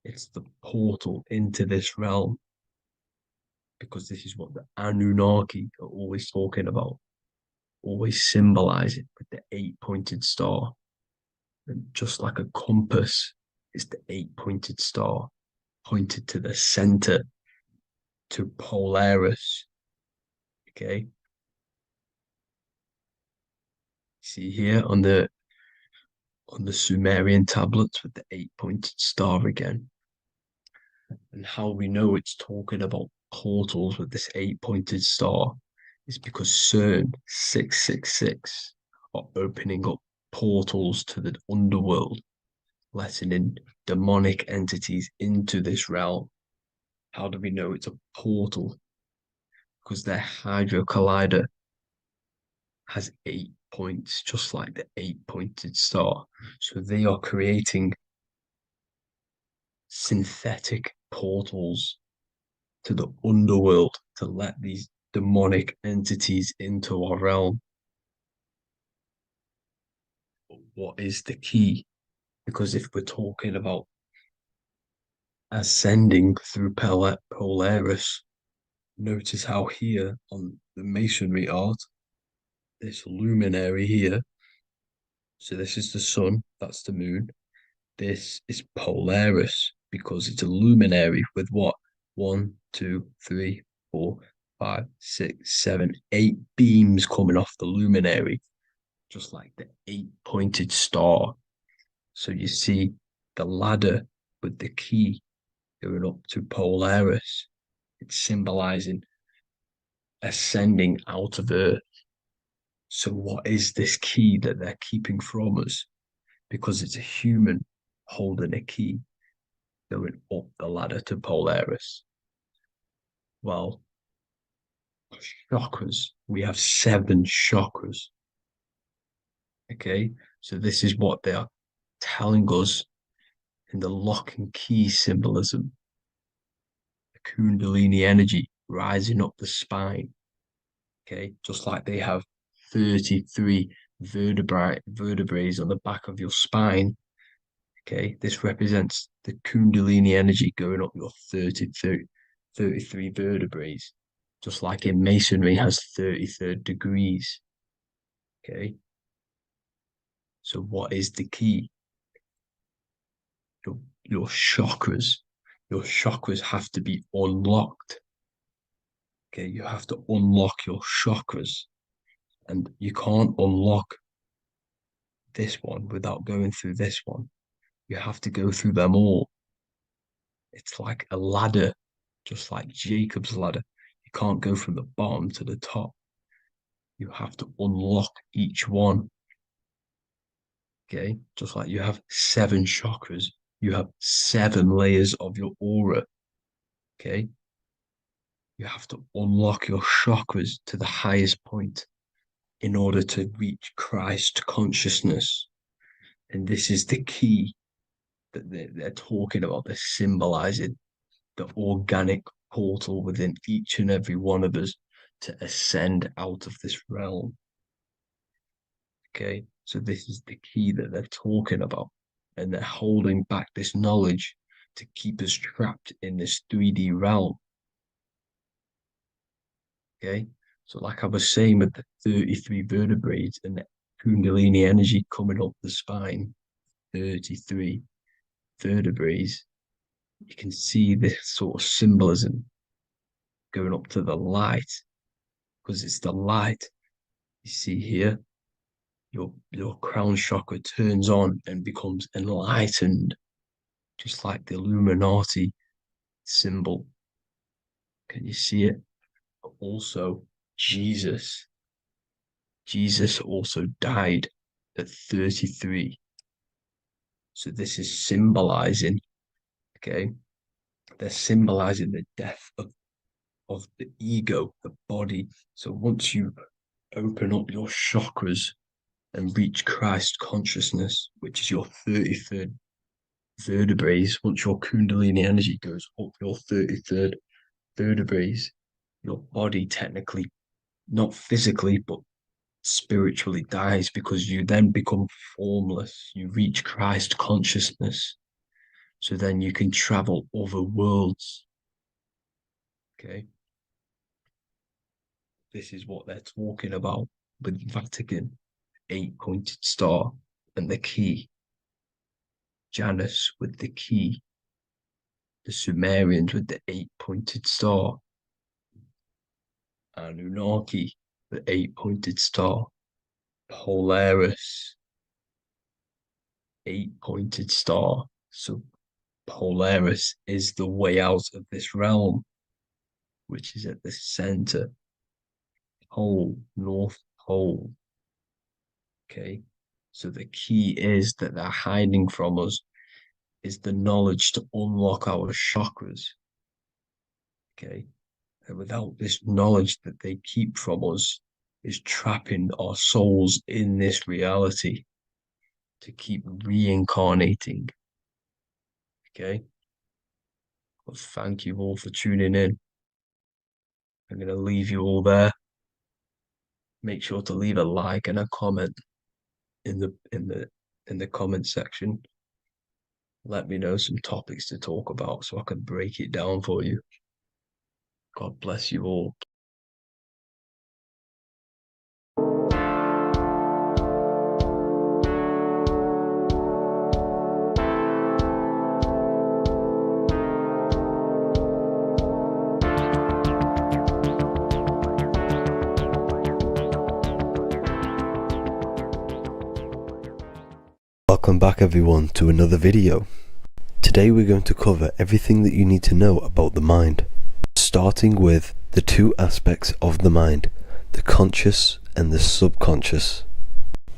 It's the portal into this realm, because this is what the Anunnaki are always talking about, always symbolize it with the 8-pointed star. And just like a compass is the 8-pointed star pointed to the center, to Polaris. Okay. See here on the Sumerian tablets with the 8-pointed star again. And how we know it's talking about portals with this 8-pointed star is because CERN 666 are opening up portals to the underworld, letting in demonic entities into this realm. How do we know it's a portal? Because their Hydro Collider has 8 points, just like the 8-pointed star. So they are creating synthetic portals to the underworld to let these demonic entities into our realm. But what is the key? Because if we're talking about ascending through Polaris, notice how here on the Masonry art, this luminary here, so this is the sun, that's the moon. This is Polaris because it's a luminary with what? 1, 2, 3, 4, 5, 6, 7, 8 beams coming off the luminary, just like the 8-pointed star. So you see the ladder with the key going up to Polaris. It's symbolizing ascending out of Earth. So what is this key that they're keeping from us? Because it's a human holding a key going up the ladder to Polaris. Well, chakras. We have 7 chakras. Okay, so this is what they are telling us in the lock and key symbolism. The Kundalini energy rising up the spine. Okay, just like they have 33 vertebrae on the back of your spine. Okay, this represents the Kundalini energy going up your 33 vertebrae, just like in Masonry has 33rd degrees. Okay, so what is the key? Your chakras. Your chakras have to be unlocked. Okay, you have to unlock your chakras, and you can't unlock this one without going through this one. You have to go through them all. It's like a ladder, just like Jacob's ladder. You can't go from the bottom to the top. You have to unlock each one. Okay, just like you have 7 chakras, you have 7 layers of your aura. Okay, you have to unlock your chakras to the highest point in order to reach Christ consciousness. And this is the key that they're talking about. They're symbolizing the organic portal within each and every one of us to ascend out of this realm. Okay, so this is the key that they're talking about, and they're holding back this knowledge to keep us trapped in this 3D realm. Okay, so like I was saying with the 33 vertebrae and the Kundalini energy coming up the spine, 33 vertebrae, you can see this sort of symbolism going up to the light, because it's the light. You see here, your crown chakra turns on and becomes enlightened, just like the Illuminati symbol. Can you see it? But also, Jesus also died at 33. So this is symbolizing, okay? They're symbolizing the death of the ego, the body. So once you open up your chakras and reach Christ consciousness, which is your 33rd vertebrae, once your Kundalini energy goes up your 33rd vertebrae, your body technically, not physically, but spiritually dies, because you then become formless. You reach Christ consciousness. So then you can travel other worlds. Okay. This is what they're talking about with Vatican, 8-pointed star, and the key. Janus with the key. The Sumerians with the 8-pointed star. Anunnaki, the 8-pointed star. Polaris, 8-pointed star. So Polaris is the way out of this realm, which is at the center. Pole, North Pole. Okay, so the key is that they're hiding from us is the knowledge to unlock our chakras. Okay, and without this knowledge that they keep from us is trapping our souls in this reality to keep reincarnating. Okay, well, thank you all for tuning in. I'm going to leave you all there. Make sure to leave a like and a comment in the comment section. Let me know some topics to talk about so I can break it down for you. God bless you all. Welcome back everyone to another video. Today we're going to cover everything that you need to know about the mind, starting with the 2 aspects of the mind, the conscious and the subconscious.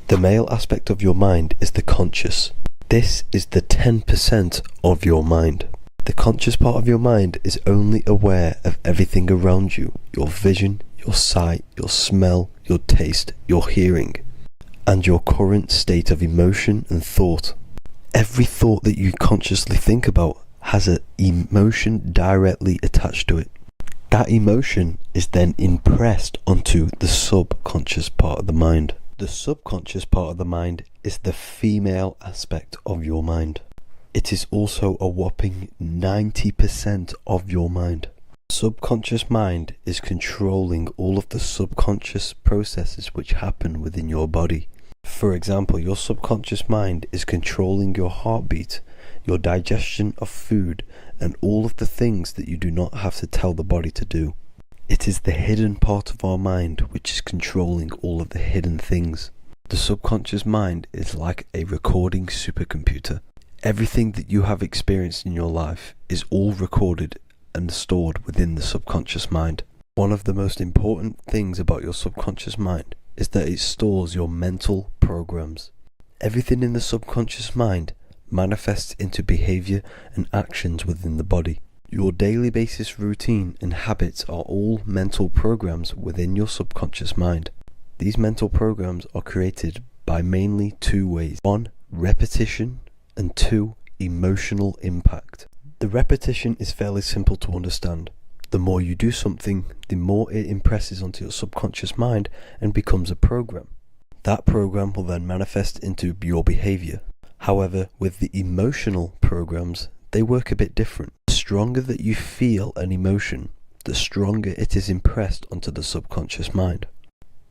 The male aspect of your mind is the conscious. This is the 10% of your mind. The conscious part of your mind is only aware of everything around you, your vision, your sight, your smell, your taste, your hearing, and your current state of emotion and thought. Every thought that you consciously think about has an emotion directly attached to it. That emotion is then impressed onto the subconscious part of the mind. The subconscious part of the mind is the female aspect of your mind. It is also a whopping 90% of your mind. Subconscious mind is controlling all of the subconscious processes which happen within your body. For example, your subconscious mind is controlling your heartbeat, your digestion of food, and all of the things that you do not have to tell the body to do. It is the hidden part of our mind which is controlling all of the hidden things. The subconscious mind is like a recording supercomputer. Everything that you have experienced in your life is all recorded and stored within the subconscious mind. One of the most important things about your subconscious mind is that it stores your mental programs. Everything in the subconscious mind manifests into behavior and actions within the body. Your daily basis routine and habits are all mental programs within your subconscious mind. These mental programs are created by mainly two ways. 1, repetition, and 2, emotional impact. The repetition is fairly simple to understand. The more you do something, the more it impresses onto your subconscious mind and becomes a program. That program will then manifest into your behavior. However, with the emotional programs, they work a bit different. The stronger that you feel an emotion, the stronger it is impressed onto the subconscious mind.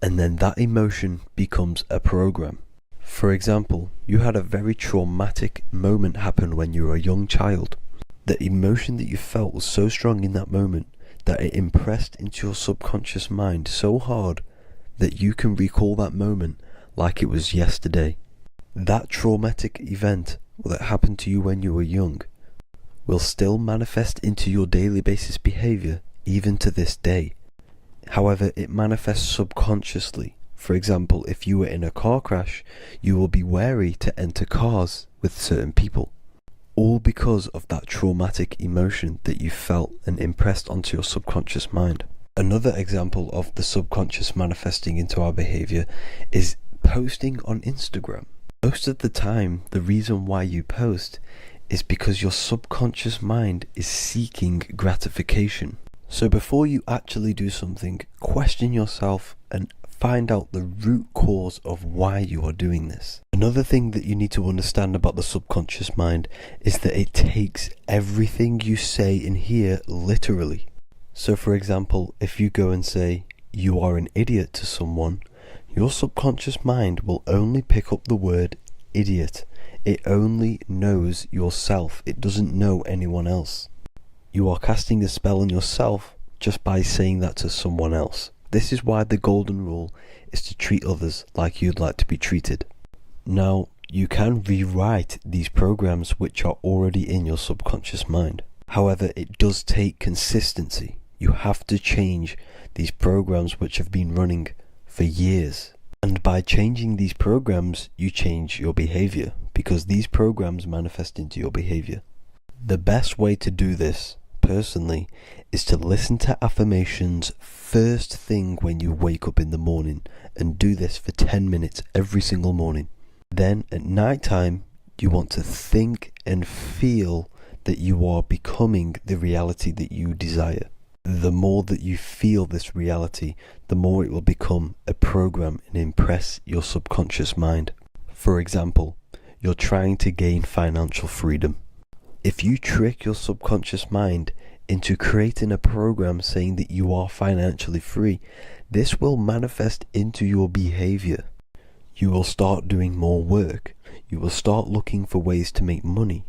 And then that emotion becomes a program. For example, you had a very traumatic moment happen when you were a young child. The emotion that you felt was so strong in that moment that it impressed into your subconscious mind so hard that you can recall that moment like it was yesterday. That traumatic event that happened to you when you were young will still manifest into your daily basis behavior even to this day. However, it manifests subconsciously. For example, if you were in a car crash, you will be wary to enter cars with certain people. All because of that traumatic emotion that you felt and impressed onto your subconscious mind. Another example of the subconscious manifesting into our behavior is posting on Instagram. Most of the time, the reason why you post is because your subconscious mind is seeking gratification. So before you actually do something, question yourself and find out the root cause of why you are doing this. Another thing that you need to understand about the subconscious mind is that it takes everything you say and hear literally. So for example, if you go and say, "You are an idiot" to someone, your subconscious mind will only pick up the word idiot. It only knows yourself. It doesn't know anyone else. You are casting a spell on yourself just by saying that to someone else. This is why the golden rule is to treat others like you'd like to be treated. Now, you can rewrite these programs which are already in your subconscious mind. However, it does take consistency. You have to change these programs which have been running for years. And by changing these programs, you change your behavior, because these programs manifest into your behavior. The best way to do this, personally, is to listen to affirmations first thing when you wake up in the morning, and do this for 10 minutes every single morning. Then at night time, you want to think and feel that you are becoming the reality that you desire. The more that you feel this reality, the more it will become a program and impress your subconscious mind. For example, you're trying to gain financial freedom. If you trick your subconscious mind into creating a program saying that you are financially free, this will manifest into your behavior. You will start doing more work. You will start looking for ways to make money.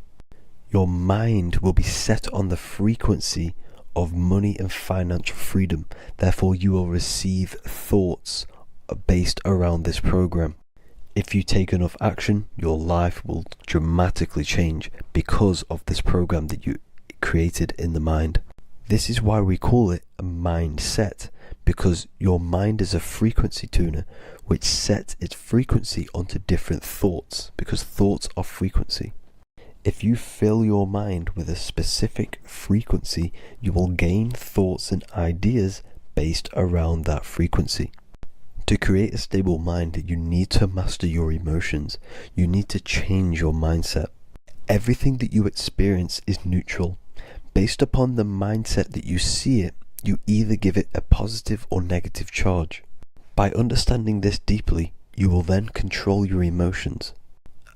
Your mind will be set on the frequency of money and financial freedom. Therefore, you will receive thoughts based around this program. If you take enough action, your life will dramatically change because of this program that you created in the mind. This is why we call it a mindset, because your mind is a frequency tuner which sets its frequency onto different thoughts, because thoughts are frequency. If you fill your mind with a specific frequency, you will gain thoughts and ideas based around that frequency. To create a stable mind, you need to master your emotions. You need to change your mindset. Everything that you experience is neutral. Based upon the mindset that you see it, you either give it a positive or negative charge. By understanding this deeply, you will then control your emotions.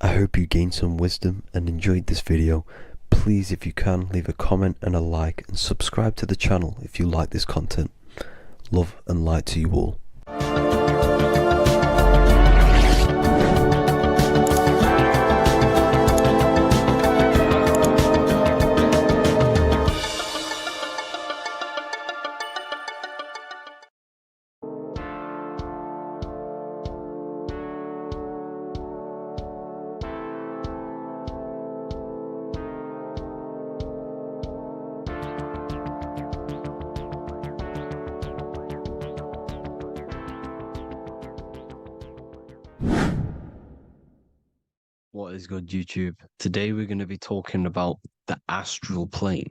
I hope you gained some wisdom and enjoyed this video. Please, if you can, leave a comment and a like, and subscribe to the channel if you like this content. Love and light to you all. What is good, YouTube? Today we're going to be talking about the astral plane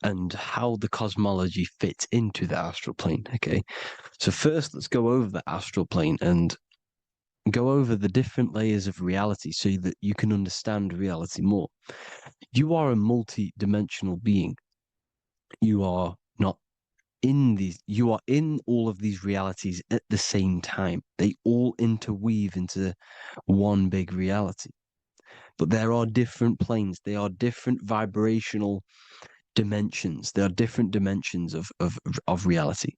and how the cosmology fits into the astral plane. Okay, so first let's go over the astral plane and go over the different layers of reality so that you can understand reality more. You are a multi-dimensional being. You are not in these, you are in all of these realities at the same time. They all interweave into one big reality. But there are different planes. They are different vibrational dimensions. There are different dimensions of reality.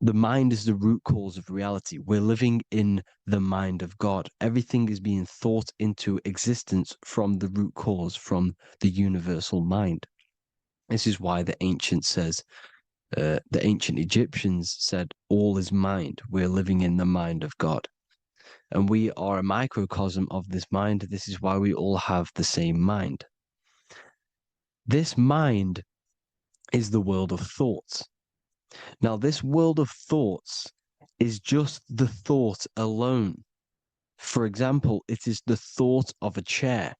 The mind is the root cause of reality. We're living in the mind of God. Everything is being thought into existence from the root cause, from the universal mind. This is why the ancient Egyptians said, all is mind. We're living in the mind of God. And we are a microcosm of this mind. This is why we all have the same mind. This mind is the world of thoughts. Now, this world of thoughts is just the thought alone. For example, it is the thought of a chair.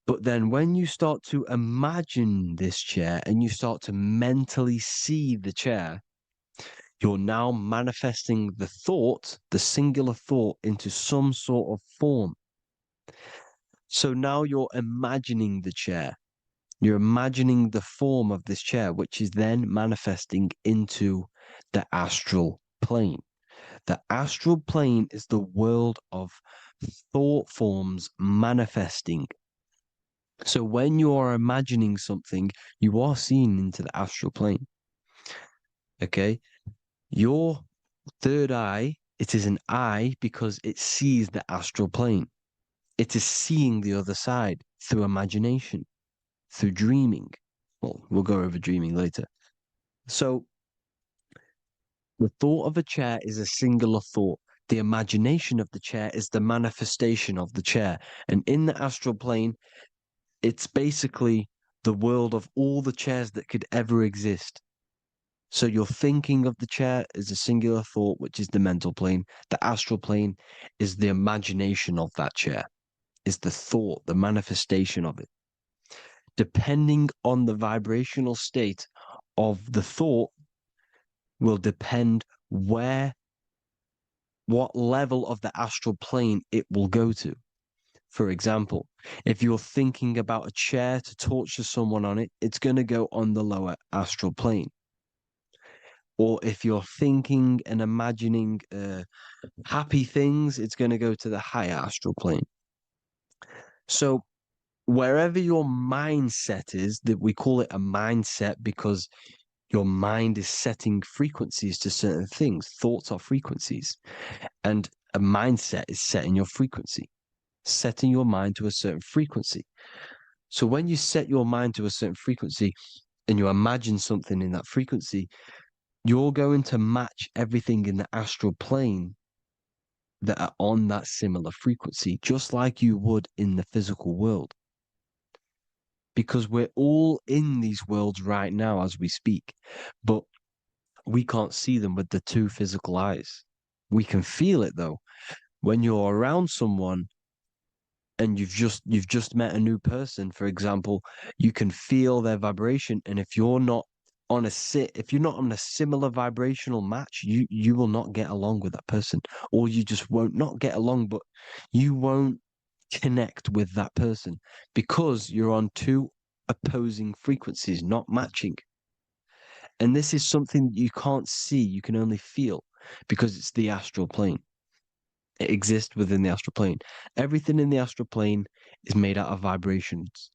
But then when you start to imagine this chair and you start to mentally see the chair, you're now manifesting the thought, the singular thought, into some sort of form. So now you're imagining the chair. You're imagining the form of this chair, which is then manifesting into the astral plane. The astral plane is the world of thought forms manifesting. So when you are imagining something, you are seeing into the astral plane. Okay? Your third eye, it is an eye because it sees the astral plane. It is seeing the other side through imagination, through dreaming. Well, we'll go over dreaming later. So the thought of a chair is a singular thought. The imagination of the chair is the manifestation of the chair. And in the astral plane, it's basically the world of all the chairs that could ever exist. So you're thinking of the chair as a singular thought, which is the mental plane. The astral plane is the imagination of that chair, is the thought, the manifestation of it. Depending on the vibrational state of the thought will depend what level of the astral plane it will go to. For example, if you're thinking about a chair to torture someone on it, it's going to go on the lower astral plane. Or if you're thinking and imagining happy things, it's going to go to the higher astral plane. So wherever your mindset is, that we call it a mindset because your mind is setting frequencies to certain things. Thoughts are frequencies. And a mindset is setting your frequency, setting your mind to a certain frequency. So when you set your mind to a certain frequency and you imagine something in that frequency, you're going to match everything in the astral plane that are on that similar frequency, just like you would in the physical world. Because we're all in these worlds right now as we speak, but we can't see them with the two physical eyes. We can feel it though. When you're around someone and you've just met a new person, for example, you can feel their vibration, and if you're not on a similar vibrational match, you will not get along with that person, or you just won't not get along, but you won't connect with that person because you're on two opposing frequencies, not matching. And this is something you can't see, you can only feel, because it's the astral plane. It exists within the astral plane. Everything in the astral plane is made out of vibrations.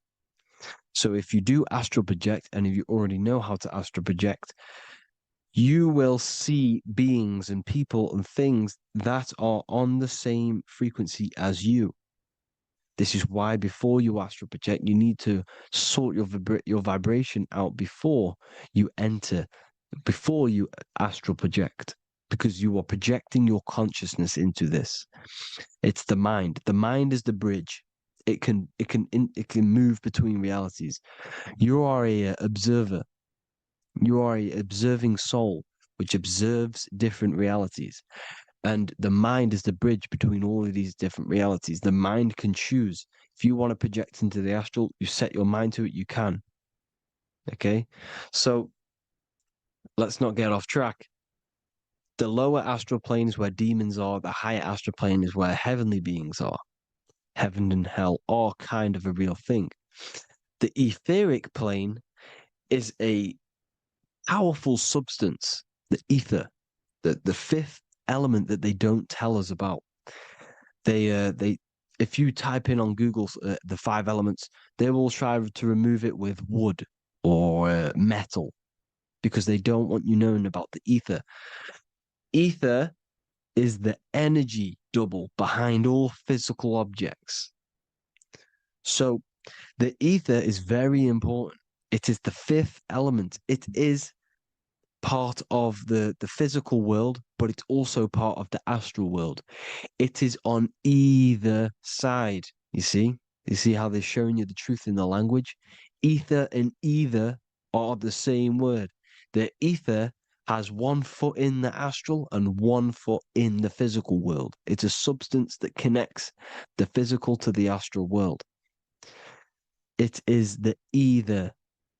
So if you do astral project, and if you already know how to astral project, you will see beings and people and things that are on the same frequency as you. This is why before you astral project, you need to sort your vibration out before you astral project, because you are projecting your consciousness into this. It's the mind. The mind is the bridge. It can move between realities. You are a observer. You are a observing soul which observes different realities. And the mind is the bridge between all of these different realities. The mind can choose. If you want to project into the astral, you set your mind to it, you can. Okay? So let's not get off track. The lower astral plane is where demons are. The higher astral plane is where heavenly beings are. Heaven and hell are kind of a real thing. The etheric plane is a powerful substance, the ether, the fifth element that they don't tell us about. If you type in on Google the 5 elements, they will try to remove it with wood or metal because they don't want you knowing about the ether. Ether is the energy double behind all physical objects. So the ether is very important. It is the 5th element. It is part of the physical world, but it's also part of the astral world. It is on either side. You see how they're showing you the truth in the language? Ether and either are the same word. The ether has 1 foot in the astral and 1 foot in the physical world. It's a substance that connects the physical to the astral world. It is the either.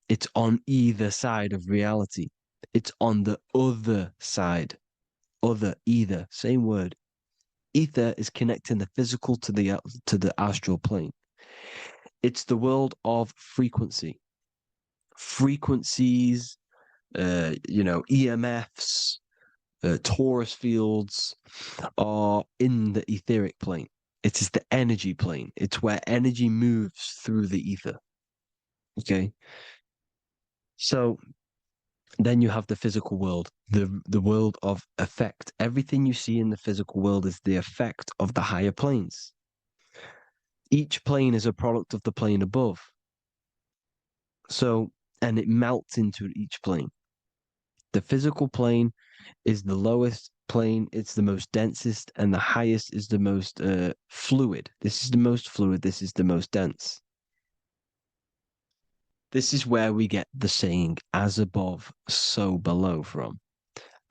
It's on either side of reality. It's on the other side. Other, either, same word. Ether is connecting the physical to the astral plane. It's the world of frequency. Frequencies, EMFs, Taurus fields are in the etheric plane. It is the energy plane. It's where energy moves through the ether. Okay? So then you have the physical world, the world of effect. Everything you see in the physical world is the effect of the higher planes. Each plane is a product of the plane above. So, and it melts into each plane. The physical plane is the lowest plane, it's the most densest, and the highest is the most fluid. This is the most fluid, this is the most dense. This is where we get the saying, as above, so below from.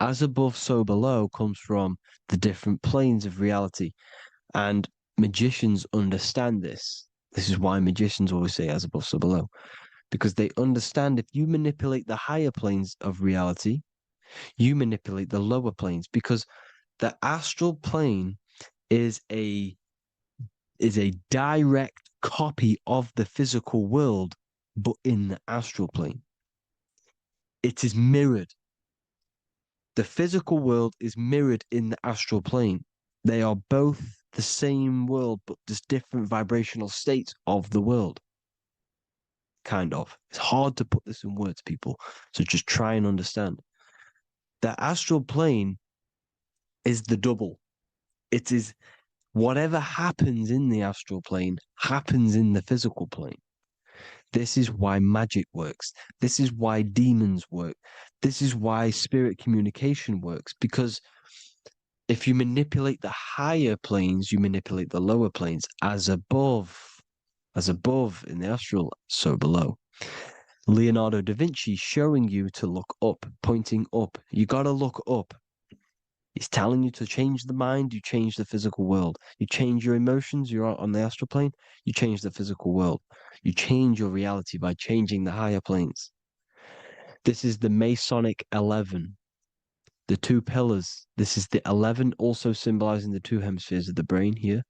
As above, so below comes from the different planes of reality. And magicians understand this. This is why magicians always say as above, so below. Because they understand if you manipulate the higher planes of reality, you manipulate the lower planes. Because the astral plane is a direct copy of the physical world, but in the astral plane. It is mirrored. The physical world is mirrored in the astral plane. They are both the same world, but just different vibrational states of the world. Kind of. It's hard to put this in words, people. So just try and understand. The astral plane is the double. It is whatever happens in the astral plane happens in the physical plane. This is why magic works. This is why demons work. This is why spirit communication works. Because if you manipulate the higher planes, you manipulate the lower planes. As above in the astral, so below. Leonardo da Vinci showing you to look up, pointing up. You got to look up. He's telling you to change the mind, you change the physical world. You change your emotions, you're on the astral plane, you change the physical world. You change your reality by changing the higher planes. This is the Masonic 11, the 2 pillars. This is the 11 also symbolizing the 2 hemispheres of the brain here.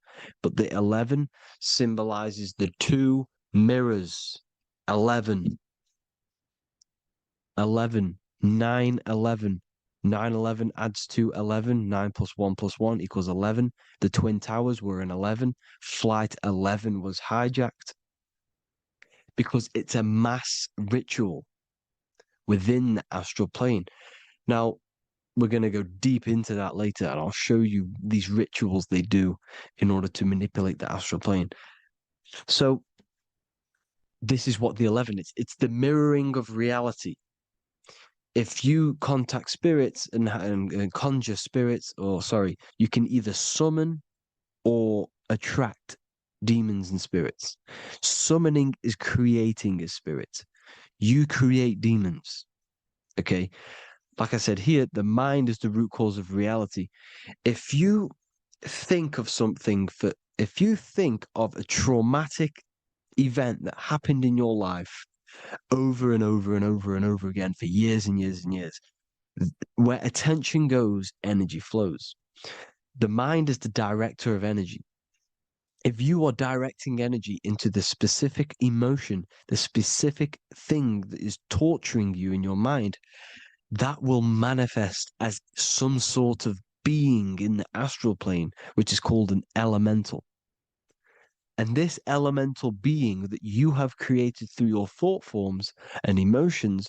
But the 11 symbolizes the 2 mirrors. 11, 9, 11. 9, 11 adds to 11. 9 plus 1 plus 1 equals 11. The Twin Towers were in 11. Flight 11 was hijacked because it's a mass ritual within the astral plane. Now, we're going to go deep into that later, and I'll show you these rituals they do in order to manipulate the astral plane. So, this is what the 11 is. It's the mirroring of reality. If you contact spirits and conjure spirits, you can either summon or attract demons and spirits. Summoning is creating a spirit. You create demons. Okay. like I said here, the mind is the root cause of reality. If you think of if you think of a traumatic event that happened in your life over and over and over and over again for years and years and years, where attention goes, energy flows. The mind is the director of energy. If you are directing energy into the specific emotion, the specific thing that is torturing you in your mind, that will manifest as some sort of being in the astral plane, which is called an elemental. And this elemental being that you have created through your thought forms and emotions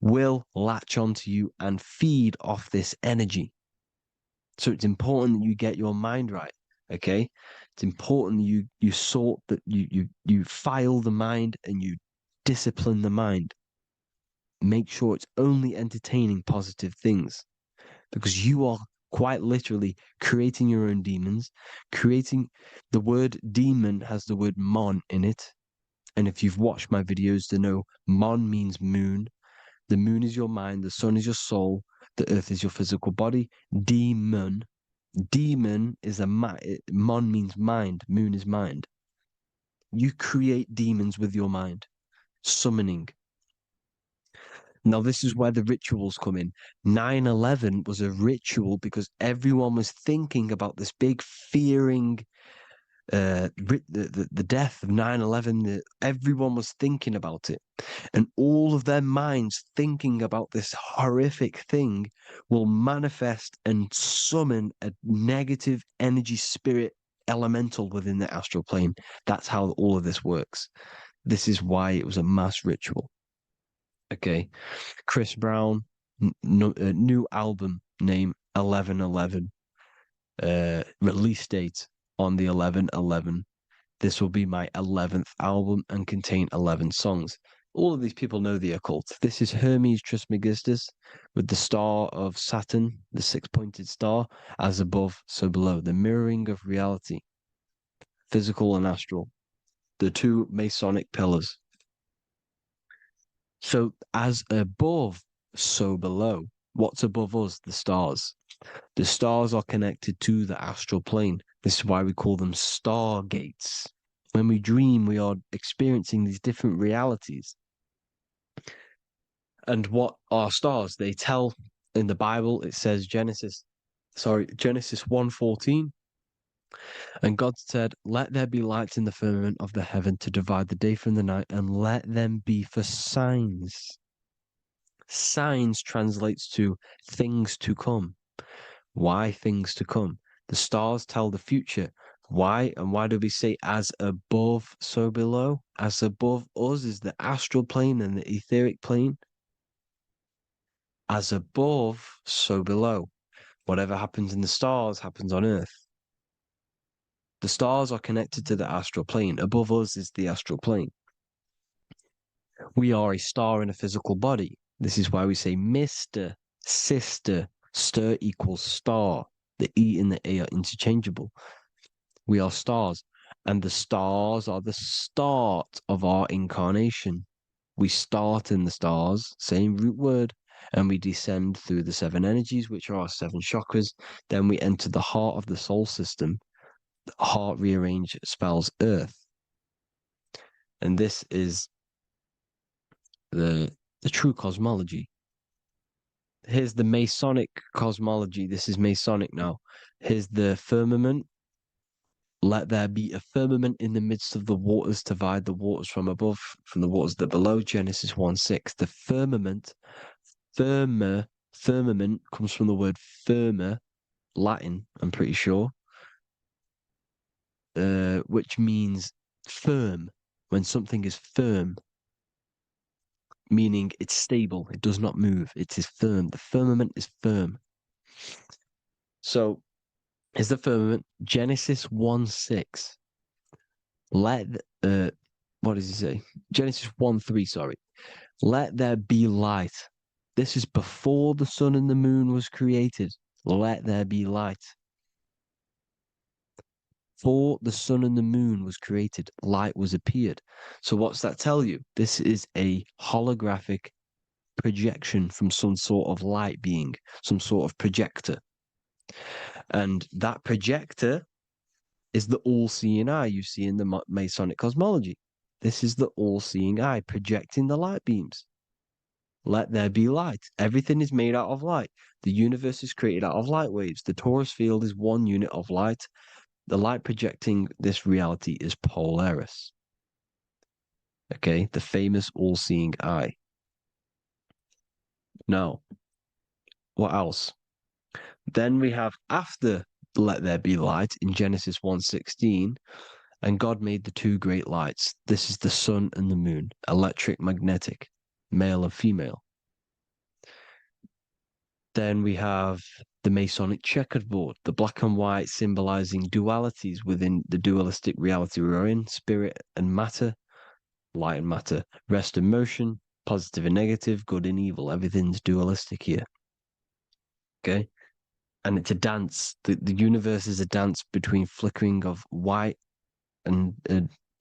will latch onto you and feed off this energy. So it's important that you get your mind right, okay? It's important you sort that you file the mind and you discipline the mind. Make sure it's only entertaining positive things, because you are quite literally creating your own demons. The word demon has the word mon in it. And if you've watched my videos to know, mon means moon. The moon is your mind, the sun is your soul, the earth is your physical body. Demon is mon means mind, moon is mind. You create demons with your mind, summoning. Now, this is where the rituals come in. 9/11 was a ritual because everyone was thinking about this big fearing, the death of 9/11. Everyone was thinking about it. And all of their minds thinking about this horrific thing will manifest and summon a negative energy spirit elemental within the astral plane. That's how all of this works. This is why it was a mass ritual. Okay. Chris Brown, new album name 11/11. Release date on the 11/11. This will be my 11th album and contain 11 songs. All of these people know the occult. This is Hermes Trismegistus with the star of Saturn, the six-pointed star, as above, so below. The mirroring of reality, physical and astral. The two Masonic pillars. So as above, so below. What's above us? The stars. The stars are connected to the astral plane. This is why we call them stargates. When we dream, we are experiencing these different realities. And what are stars? They tell in the Bible, it says Genesis 1:14. And God said, "Let there be lights in the firmament of the heaven to divide the day from the night, and let them be for signs." Signs translates to things to come. Why things to come? The stars tell the future. Why? And why do we say as above, so below? As above us is the astral plane and the etheric plane. As above, so below. Whatever happens in the stars happens on Earth. The stars are connected to the astral plane. Above us is the astral plane. We are a star in a physical body. This is why we say Mr., sister, stir equals star. The E and the A are interchangeable. We are stars, and the stars are the start of our incarnation. We start in the stars, same root word, and we descend through the seven energies, which are our seven chakras. Then we enter the heart of the soul system. The heart rearranged spells earth. And this is the true cosmology. Here's the Masonic cosmology. This is Masonic now. Here's the firmament. Let there be a firmament in the midst of the waters to divide the waters from above, from the waters that below. Genesis 1:6. The firmament, firmament comes from the word firma, Latin, I'm pretty sure, which means firm. When something is firm, meaning it's stable, it does not move, it is firm. The firmament is firm. So, is the firmament Genesis 1:6. What does he say? Genesis 1:3, sorry. Let there be light. This is before the sun and the moon was created. Let there be light. Before the sun and the moon was created, light was appeared. So what's that tell you? This is a holographic projection from some sort of light being, some sort of projector. And that projector is the all-seeing eye you see in the Masonic cosmology. This is the all-seeing eye projecting the light beams. Let there be light. Everything is made out of light. The universe is created out of light waves. The Taurus field is one unit of light. The light projecting this reality is Polaris. Okay, the famous all-seeing eye. Now, what else? Then we have after let there be light in Genesis 1:16, and God made the two great lights. This is the sun and the moon, electric, magnetic, male and female. Then we have the Masonic checkerboard, the black and white symbolizing dualities within the dualistic reality we're in, spirit and matter, light and matter, rest and motion, positive and negative, good and evil. Everything's dualistic here. Okay? And it's a dance. The universe is a dance between flickering of white and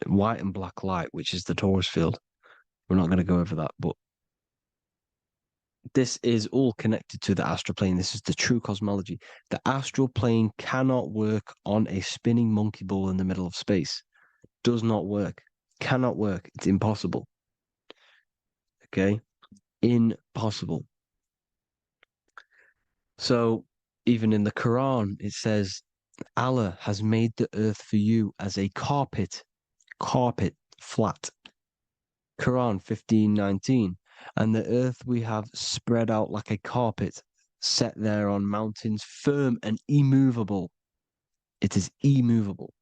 black light, which is the Taurus field. We're not going to go over that, but this is all connected to the astral plane. This is the true cosmology. The astral plane cannot work on a spinning monkey ball in the middle of space. Does not work. Cannot work. It's impossible. Okay? Impossible. So, even in the Quran, it says, Allah has made the earth for you as a carpet, flat. Quran 15:19, and the earth we have spread out like a carpet, set there on mountains, firm and immovable. It is immovable.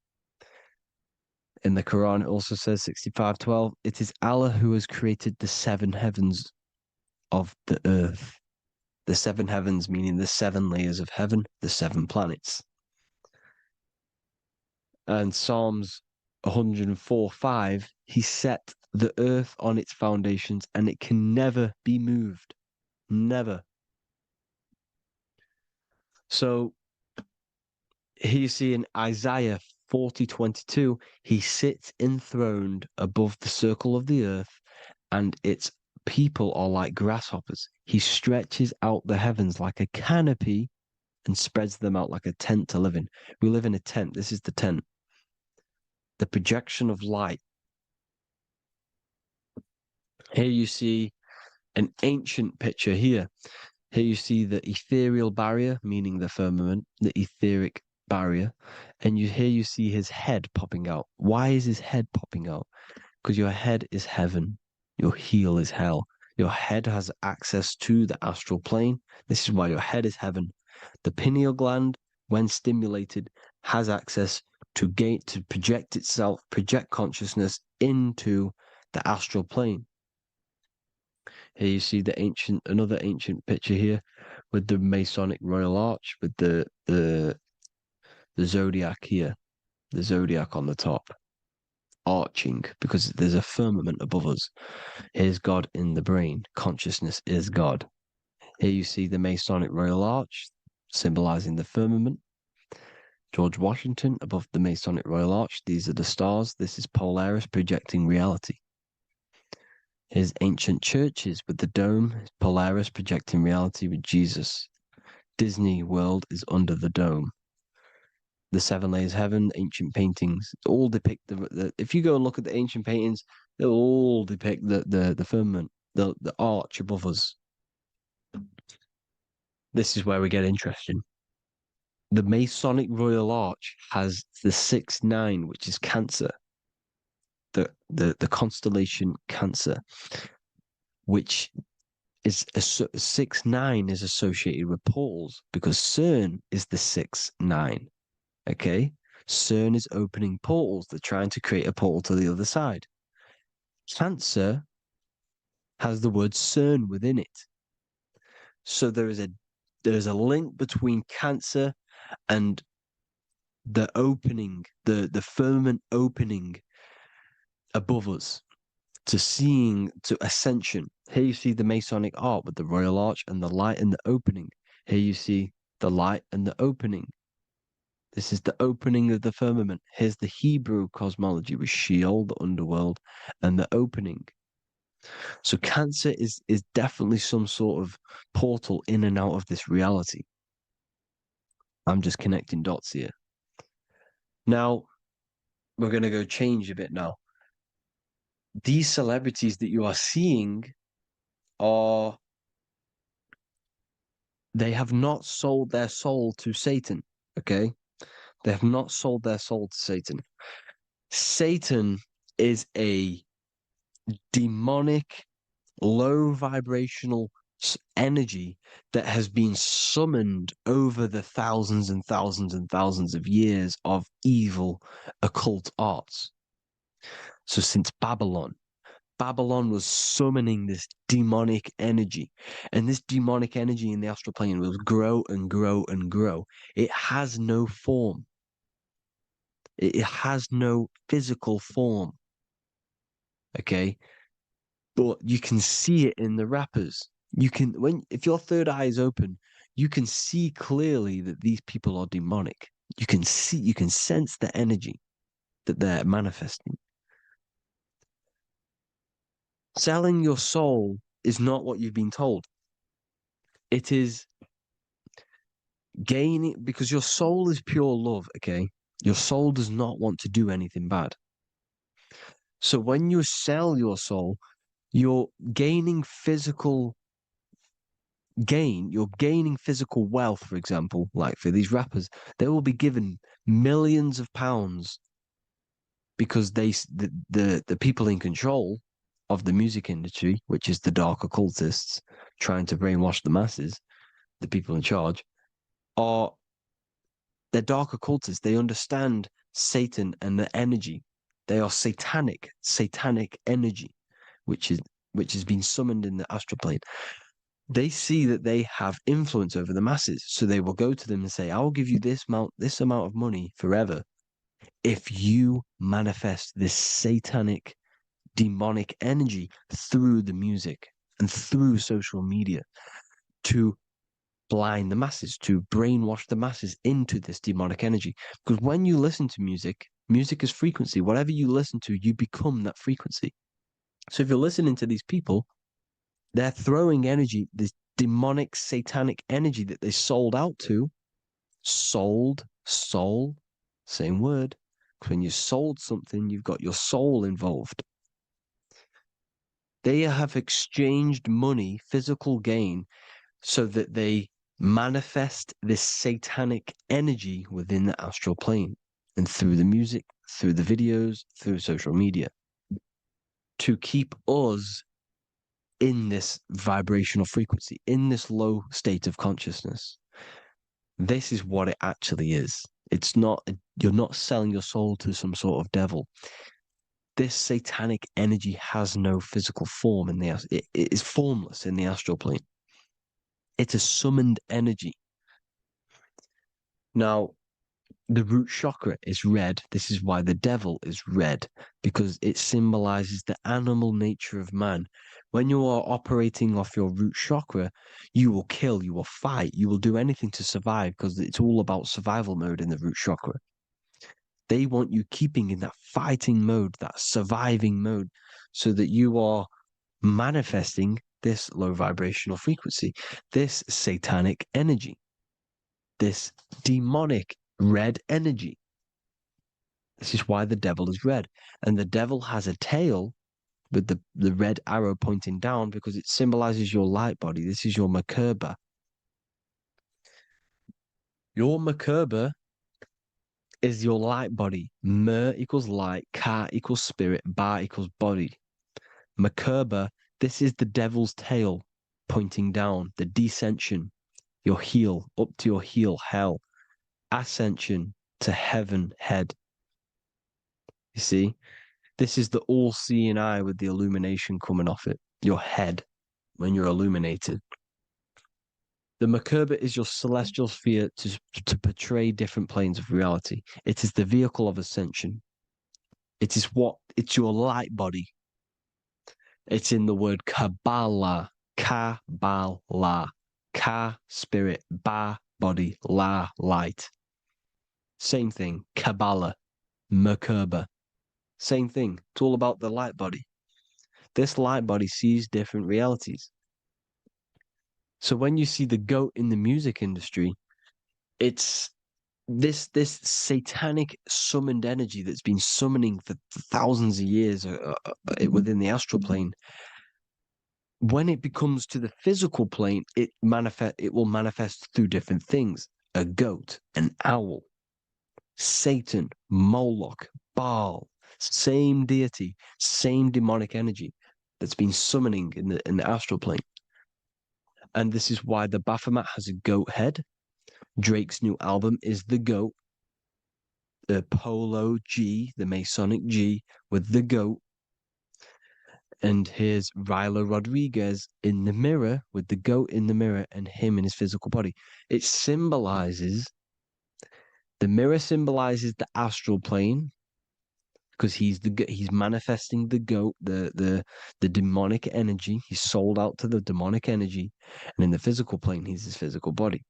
In the Quran, it also says 65:12, it is Allah who has created the seven heavens of the earth. The seven heavens meaning the seven layers of heaven, the seven planets. And Psalms 104:5, he set the earth on its foundations and it can never be moved. Never. So here you see in Isaiah 40:22, he sits enthroned above the circle of the earth and its people are like grasshoppers. He stretches out the heavens like a canopy and spreads them out like a tent to live in. We live in a tent. This is the tent. The projection of light. Here you see an ancient picture here. Here you see the ethereal barrier, meaning the firmament, the etheric barrier. And here you see his head popping out. Why is his head popping out? Because your head is heaven. Your heel is hell. Your head has access to the astral plane. This is why your head is heaven. The pineal gland, when stimulated, has access to project itself, project consciousness into the astral plane. Here you see another ancient picture here with the Masonic Royal Arch, with the zodiac here, the zodiac on the top, arching, because there's a firmament above us. Here's God in the brain. Consciousness is God. Here you see the Masonic Royal Arch, symbolizing the firmament. George Washington above the Masonic Royal Arch. These are the stars. This is Polaris projecting reality. Here's ancient churches with the dome. Polaris projecting reality with Jesus. Disney World is under the dome. The seven layers heaven, ancient paintings, all depict if you go and look at the ancient paintings, they'll all depict the firmament, the arch above us. This is where we get interesting. The Masonic Royal Arch has the 6-9, which is Cancer. The constellation Cancer, which is 6-9 is associated with portals because CERN is the 6-9. Okay, CERN is opening portals. They're trying to create a portal to the other side. Cancer has the word CERN within it, so there is a link between Cancer and the opening, the firmament opening above us to ascension. Here you see the Masonic art with the Royal Arch and the light and the opening. Here you see the light and the opening. This is the opening of the firmament. Here's the Hebrew cosmology with Sheol, the underworld, and the opening. So Cancer is definitely some sort of portal in and out of this reality. I'm just connecting dots here. Now, we're going to go change a bit now. These celebrities that you are seeing are, they have not sold their soul to Satan, okay? They have not sold their soul to Satan. Satan is a demonic, low vibrational energy that has been summoned over the thousands and thousands and thousands of years of evil occult arts. So since Babylon was summoning this demonic energy, and this demonic energy in the astral plane will grow and grow and grow. It has no form. It has no physical form. Okay? But you can see it in the rappers. If your third eye is open, you can see clearly that these people are demonic. You can sense the energy that they're manifesting. Selling your soul is not what you've been told. It is gaining, because your soul is pure love, okay? Your soul does not want to do anything bad. So when you sell your soul, you're gaining physical gain. You're gaining physical wealth, for example, like for these rappers, they will be given millions of pounds because the people in control of the music industry, which is the dark occultists trying to brainwash the masses, the people in charge, they're dark occultists. They understand Satan and the energy. They are satanic energy, which has been summoned in the astral plane. They see that they have influence over the masses, so they will go to them and say, "I will give you this amount of money forever if you manifest this satanic, demonic energy through the music and through social media to blind the masses, to brainwash the masses into this demonic energy." Because when you listen to music, music is frequency. Whatever you listen to, you become that frequency. So if you're listening to these people, they're throwing energy, this demonic, satanic energy that they sold out to. Soul, same word. When you sold something, you've got your soul involved. They have exchanged money, physical gain, so that they manifest this satanic energy within the astral plane and through the music, through the videos, through social media, to keep us in this vibrational frequency, in this low state of consciousness. This is what it actually is. It's not, you're not selling your soul to some sort of devil. This satanic energy has no physical form it is formless in the astral plane. It's a summoned energy. Now, the root chakra is red. This is why the devil is red, because it symbolizes the animal nature of man. When you are operating off your root chakra, you will kill, you will fight, you will do anything to survive, because it's all about survival mode in the root chakra. They want you keeping in that fighting mode, that surviving mode, so that you are manifesting this low vibrational frequency, this satanic energy, this demonic red energy. This is why the devil is red. And the devil has a tail with the red arrow pointing down, because it symbolizes your light body. This is your Merkaba. Your Merkaba is your light body. Mer equals light, Ka equals spirit, Ba equals body. Merkaba, this is the devil's tail pointing down, the descension, your heel, up to your heel, hell. Ascension to heaven, head. You see, this is the all-seeing eye with the illumination coming off it, your head, when you're illuminated. The Merkaba is your celestial sphere to portray different planes of reality. It is the vehicle of ascension. It's your light body. It's in the word Kabbalah, Kabbalah, Ka, spirit, Ba, body, La, light. Same thing, Kabbalah, Merkaba. Same thing. It's all about the light body. This light body sees different realities. So when you see the goat in the music industry, it's this satanic summoned energy that's been summoning for thousands of years within the astral plane. When it becomes to the physical plane, it will manifest through different things. A goat, an owl, Satan, Moloch, Baal, same deity, same demonic energy that's been summoning in the astral plane. And this is why the Baphomet has a goat head. Drake's new album is the goat. The Polo G, the Masonic G, with the goat. And here's Ryla Rodriguez in the mirror with the goat in the mirror and him in his physical body. It symbolizes, the mirror symbolizes the astral plane because he's manifesting the goat, the demonic energy. He's sold out to the demonic energy. And in the physical plane, he's his physical body.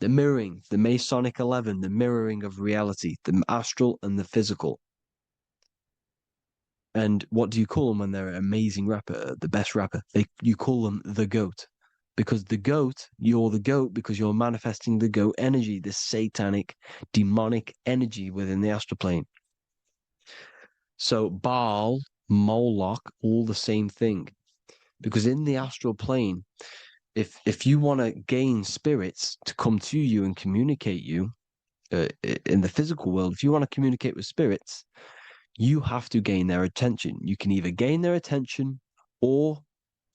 The mirroring, the Masonic 11, the mirroring of reality, the astral and the physical. And what do you call them when they're an amazing rapper, the best rapper? You call them the goat. Because you're the goat because you're manifesting the goat energy, this satanic, demonic energy within the astral plane. So Baal, Moloch, all the same thing. Because in the astral plane, if you want to gain spirits to come to you and communicate you, in the physical world, if you want to communicate with spirits, you have to gain their attention. You can either gain their attention or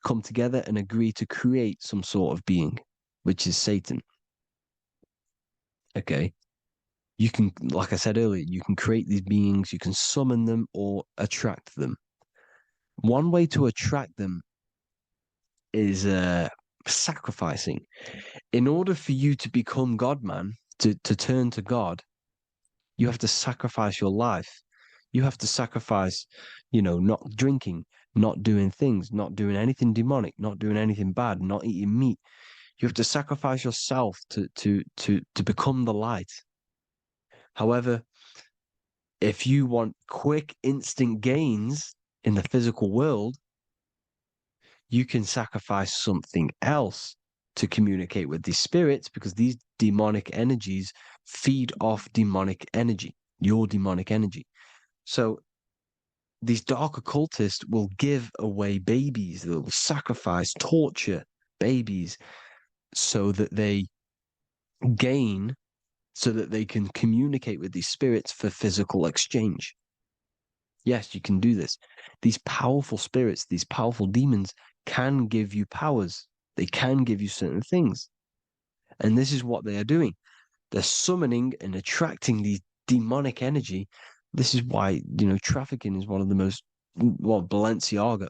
come together and agree to create some sort of being, which is Satan. Okay. You can, like I said earlier, you can create these beings, you can summon them or attract them. One way to attract them is sacrificing. In order for you to become God, man, to turn to God, you have to sacrifice your life. You have to sacrifice, not drinking, not doing things, not doing anything demonic, not doing anything bad, not eating meat. You have to sacrifice yourself to become the light. However, if you want quick, instant gains in the physical world, you can sacrifice something else to communicate with these spirits, because these demonic energies feed off demonic energy, your demonic energy. So these dark occultists will give away babies, they'll sacrifice, torture babies so that they gain, so that they can communicate with these spirits for physical exchange. Yes, you can do this. These powerful spirits, these powerful demons can give you powers. They can give you certain things. And this is what they are doing. They're summoning and attracting these demonic energy. This is why, trafficking is one of the most, Balenciaga.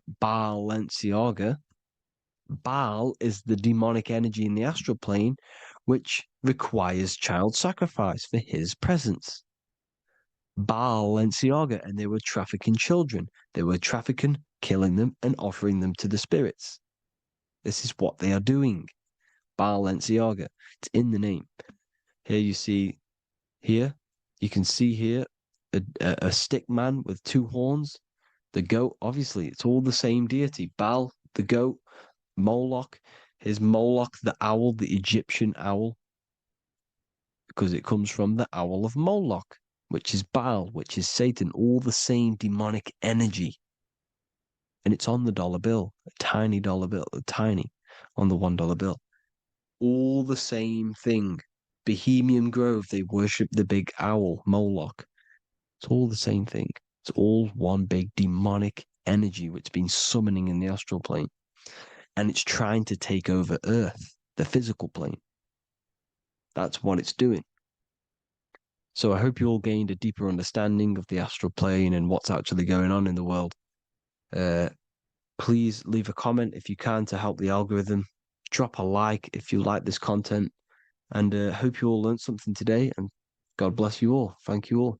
Baal is the demonic energy in the astral plane, which requires child sacrifice for his presence. Balenciaga, and they were trafficking children. They were trafficking, killing them, and offering them to the spirits. This is what they are doing. Balenciaga. It's in the name. Here you can see here a stick man with two horns. The goat, obviously, it's all the same deity. Baal, the goat, Moloch. Here's Moloch, the owl, the Egyptian owl, because it comes from the owl of Moloch, which is Baal, which is Satan, all the same demonic energy. And it's on the dollar bill, a tiny dollar bill, on the $1 bill. All the same thing. Bohemian Grove, they worship the big owl, Moloch. It's all the same thing. It's all one big demonic energy which has been summoning in the astral plane. And it's trying to take over Earth, the physical plane. That's what it's doing. So I hope you all gained a deeper understanding of the astral plane and what's actually going on in the world. Please leave a comment if you can to help the algorithm. Drop a like if you like this content. And hope you all learned something today. And God bless you all. Thank you all.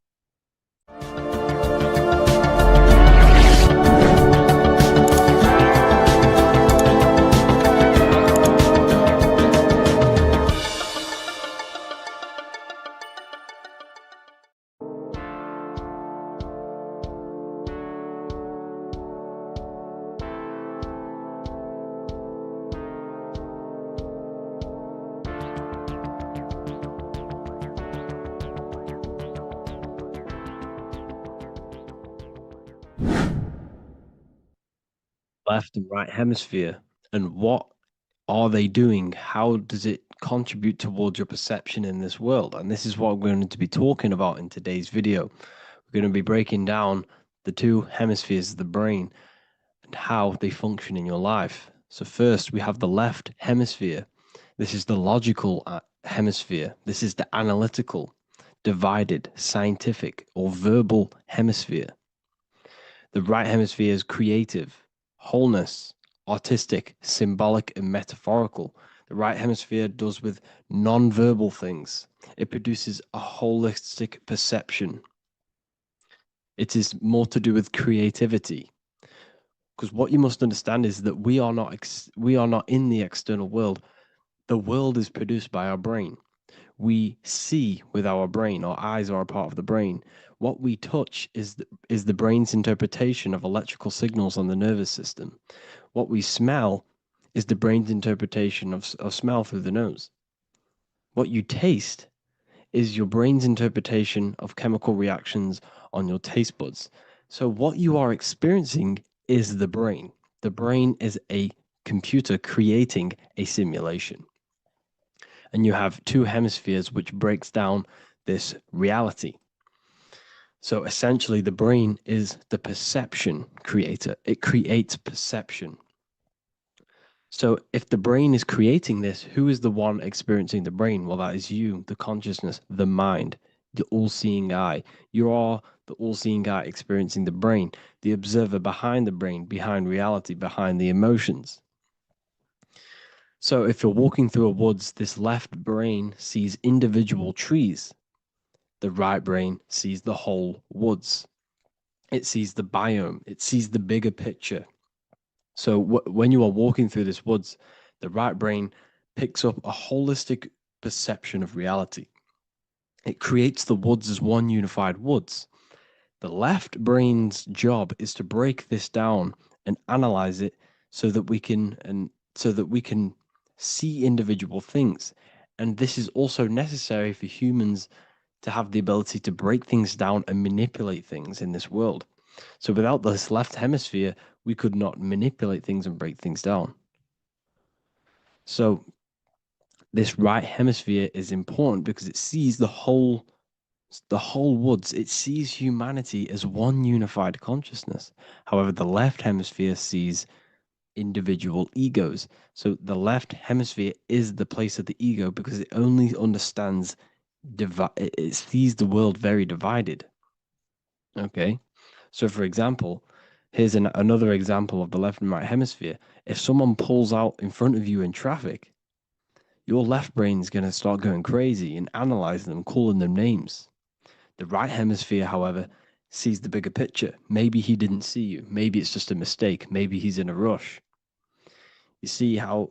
left and right hemisphere, and what are they doing? How does it contribute towards your perception in this world? And this is what we're going to be talking about in today's video. We're going to be breaking down the two hemispheres of the brain and how they function in your life. So first, we have the left hemisphere. This is the logical hemisphere. This is the analytical, divided, scientific, or verbal hemisphere. The right hemisphere is creative, wholeness, artistic, symbolic, and metaphorical. The right hemisphere does with non-verbal things. It produces a holistic perception. It is more to do with creativity. Because what you must understand is that we are not in the external world. The world is produced by our brain. We see with our brain. Our eyes are a part of the brain. What we touch is the brain's interpretation of electrical signals on the nervous system. What we smell is the brain's interpretation of smell through the nose. What you taste is your brain's interpretation of chemical reactions on your taste buds. So what you are experiencing is the brain. The brain is a computer creating a simulation. And you have two hemispheres which breaks down this reality. So essentially the brain is the perception creator. It creates perception. So if the brain is creating this, who is the one experiencing the brain? Well, that is you, the consciousness, the mind, the all-seeing eye. You are the all-seeing eye experiencing the brain, the observer behind the brain, behind reality, behind the emotions. So if you're walking through a woods, this left brain sees individual trees. The right brain sees the whole woods. It sees the biome. It sees the bigger picture. So when you are walking through this woods, the right brain picks up a holistic perception of reality. It creates the woods as one unified woods. The left brain's job is to break this down and analyze it so that we can see individual things. And this is also necessary for humans to have the ability to break things down and manipulate things in this world. So without this left hemisphere, we could not manipulate things and break things down. So this right hemisphere is important because it sees the whole woods. It sees humanity as one unified consciousness. However, the left hemisphere sees individual egos. So the left hemisphere is the place of the ego because it only understands, it sees the world very divided. Okay. So for example, here's another example of the left and right hemisphere. If someone pulls out in front of you in traffic, your left brain's going to start going crazy and analyzing them, calling them names. The right hemisphere, however, sees the bigger picture. Maybe he didn't see you. Maybe it's just a mistake. Maybe he's in a rush. You see how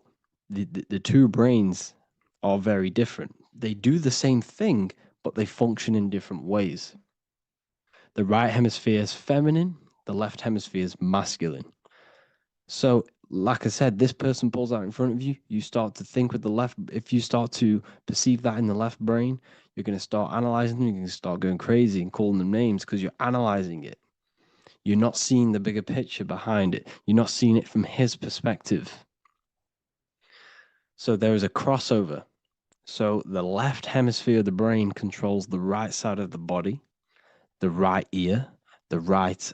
the two brains are very different. They do the same thing, but they function in different ways. The right hemisphere is feminine. The left hemisphere is masculine. So, like I said, this person pulls out in front of you. You start to think with the left. If you start to perceive that in the left brain, you're going to start analyzing them. You're going to start going crazy and calling them names because you're analyzing it. You're not seeing the bigger picture behind it. You're not seeing it from his perspective. So there is a crossover. So the left hemisphere of the brain controls the right side of the body, the right ear, the right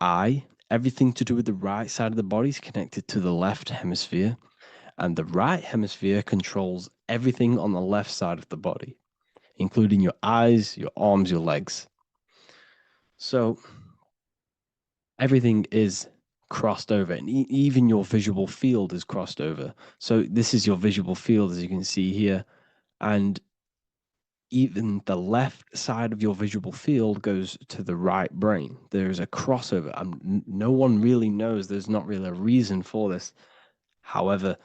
eye. Everything to do with the right side of the body is connected to the left hemisphere, and the right hemisphere controls everything on the left side of the body, including your eyes, your arms, your legs. So everything is crossed over, and even your visual field is crossed over. So this is your visual field, as you can see here, and even the left side of your visual field goes to the right brain. There's a crossover. No one really knows. There's not really a reason for this. However,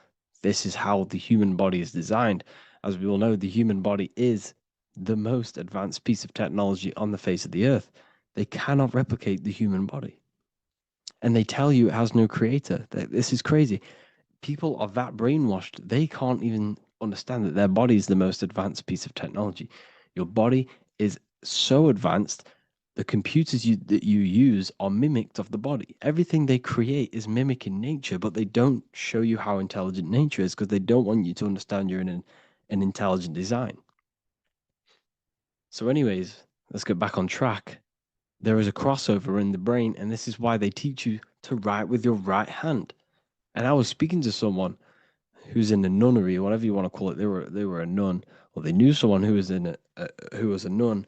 this is how the human body is designed. As we all know, the human body is the most advanced piece of technology on the face of the earth. They cannot replicate the human body. And they tell you it has no creator. This is crazy. People are that brainwashed, they can't even understand that their body is the most advanced piece of technology. Your body is so advanced, The computers that you use are mimicked of the body. Everything they create is mimicking nature, but they don't show you how intelligent nature is because they don't want you to understand you're in an intelligent design. So anyways, let's get back on track. There is a crossover in the brain, and this is why they teach you to write with your right hand. And I was speaking to someone who's in a nunnery, or whatever you want to call it. They were a nun, or they knew someone who was who was a nun,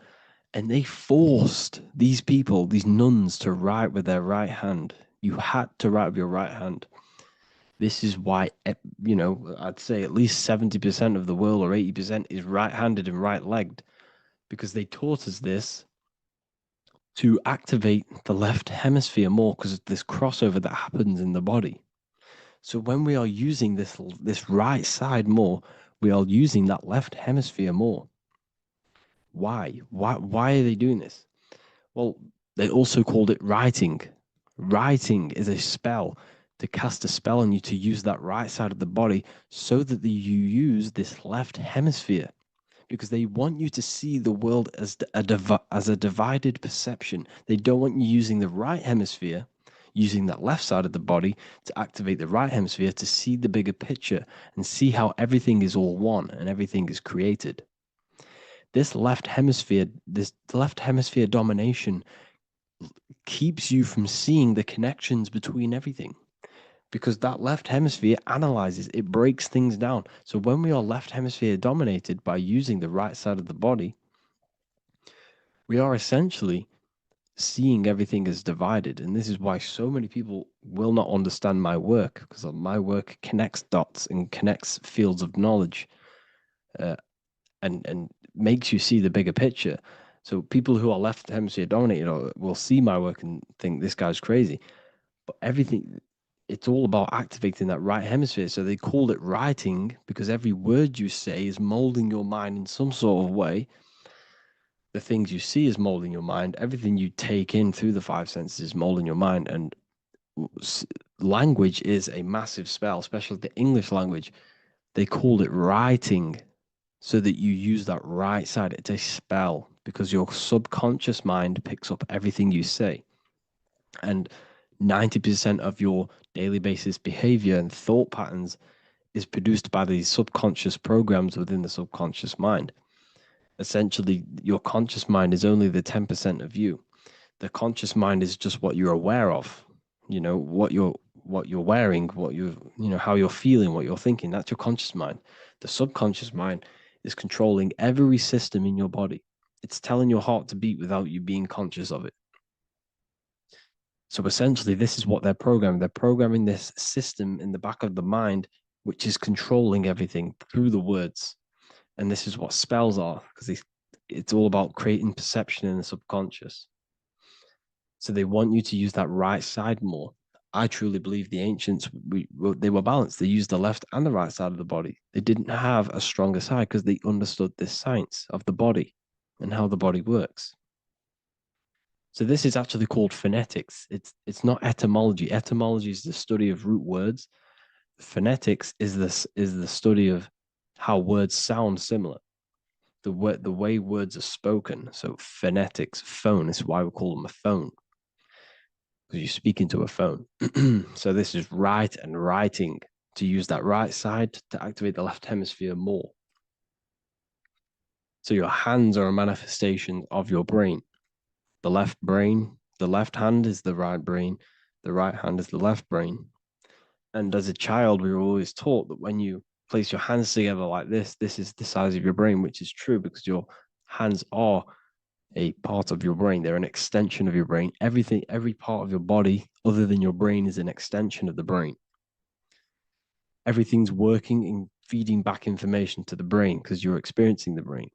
and they forced these people, these nuns, to write with their right hand. You had to write with your right hand. This is why, you know, I'd say at least 70% of the world, or 80%, is right-handed and right-legged, because they taught us this to activate the left hemisphere more because of this crossover that happens in the body. So when we are using this right side more, we are using that left hemisphere more. Why? Why are they doing this? Well, they also called it writing. Writing is a spell, to cast a spell on you to use that right side of the body so that you use this left hemisphere, because they want you to see the world as a divided perception. They don't want you using the right hemisphere, using that left side of the body to activate the right hemisphere to see the bigger picture and see how everything is all one and everything is created. This left hemisphere domination keeps you from seeing the connections between everything, because that left hemisphere analyzes, it breaks things down. So when we are left hemisphere dominated by using the right side of the body, we are essentially seeing everything as divided. And this is why so many people will not understand my work, because my work connects dots and connects fields of knowledge, and makes you see the bigger picture. So people who are left hemisphere dominated will see my work and think this guy's crazy. But everything, it's all about activating that right hemisphere. So they call it writing because every word you say is molding your mind in some sort of way. The things you see is molding your mind. Everything you take in through the five senses is molding your mind. And language is a massive spell, especially the English language. They call it writing so that you use that right side. It's a spell because your subconscious mind picks up everything you say. And 90% of your daily basis behavior and thought patterns is produced by these subconscious programs within the subconscious mind. Essentially, your conscious mind is only the 10% of you. The conscious mind is just what you're aware of, you know, what you're wearing, how you're feeling, what you're thinking. That's your conscious mind. The subconscious mind is controlling every system in your body. It's telling your heart to beat without you being conscious of it. So essentially, this is what they're programming. They're programming this system in the back of the mind, which is controlling everything through the words. And this is what spells are, because it's all about creating perception in the subconscious. So they want you to use that right side more. I truly believe the ancients, they were balanced. They used the left and the right side of the body. They didn't have a stronger side because they understood this science of the body and how the body works. So this is actually called phonetics. It's not etymology. Etymology is the study of root words. Phonetics is the study of how words sound similar. The way words are spoken. So phonetics, phone, is why we call them a phone, because you speak into a phone. So this is write and writing, to use that right side to activate the left hemisphere more. So your hands are a manifestation of your brain. The left hand is the right brain, the right hand is the left brain. And as a child, we were always taught that when you place your hands together like this is the size of your brain, which is true because your hands are a part of your brain. They're an extension of your brain. Every part of your body other than your brain is an extension of the brain. Everything's working and feeding back information to the brain because you're experiencing the brain.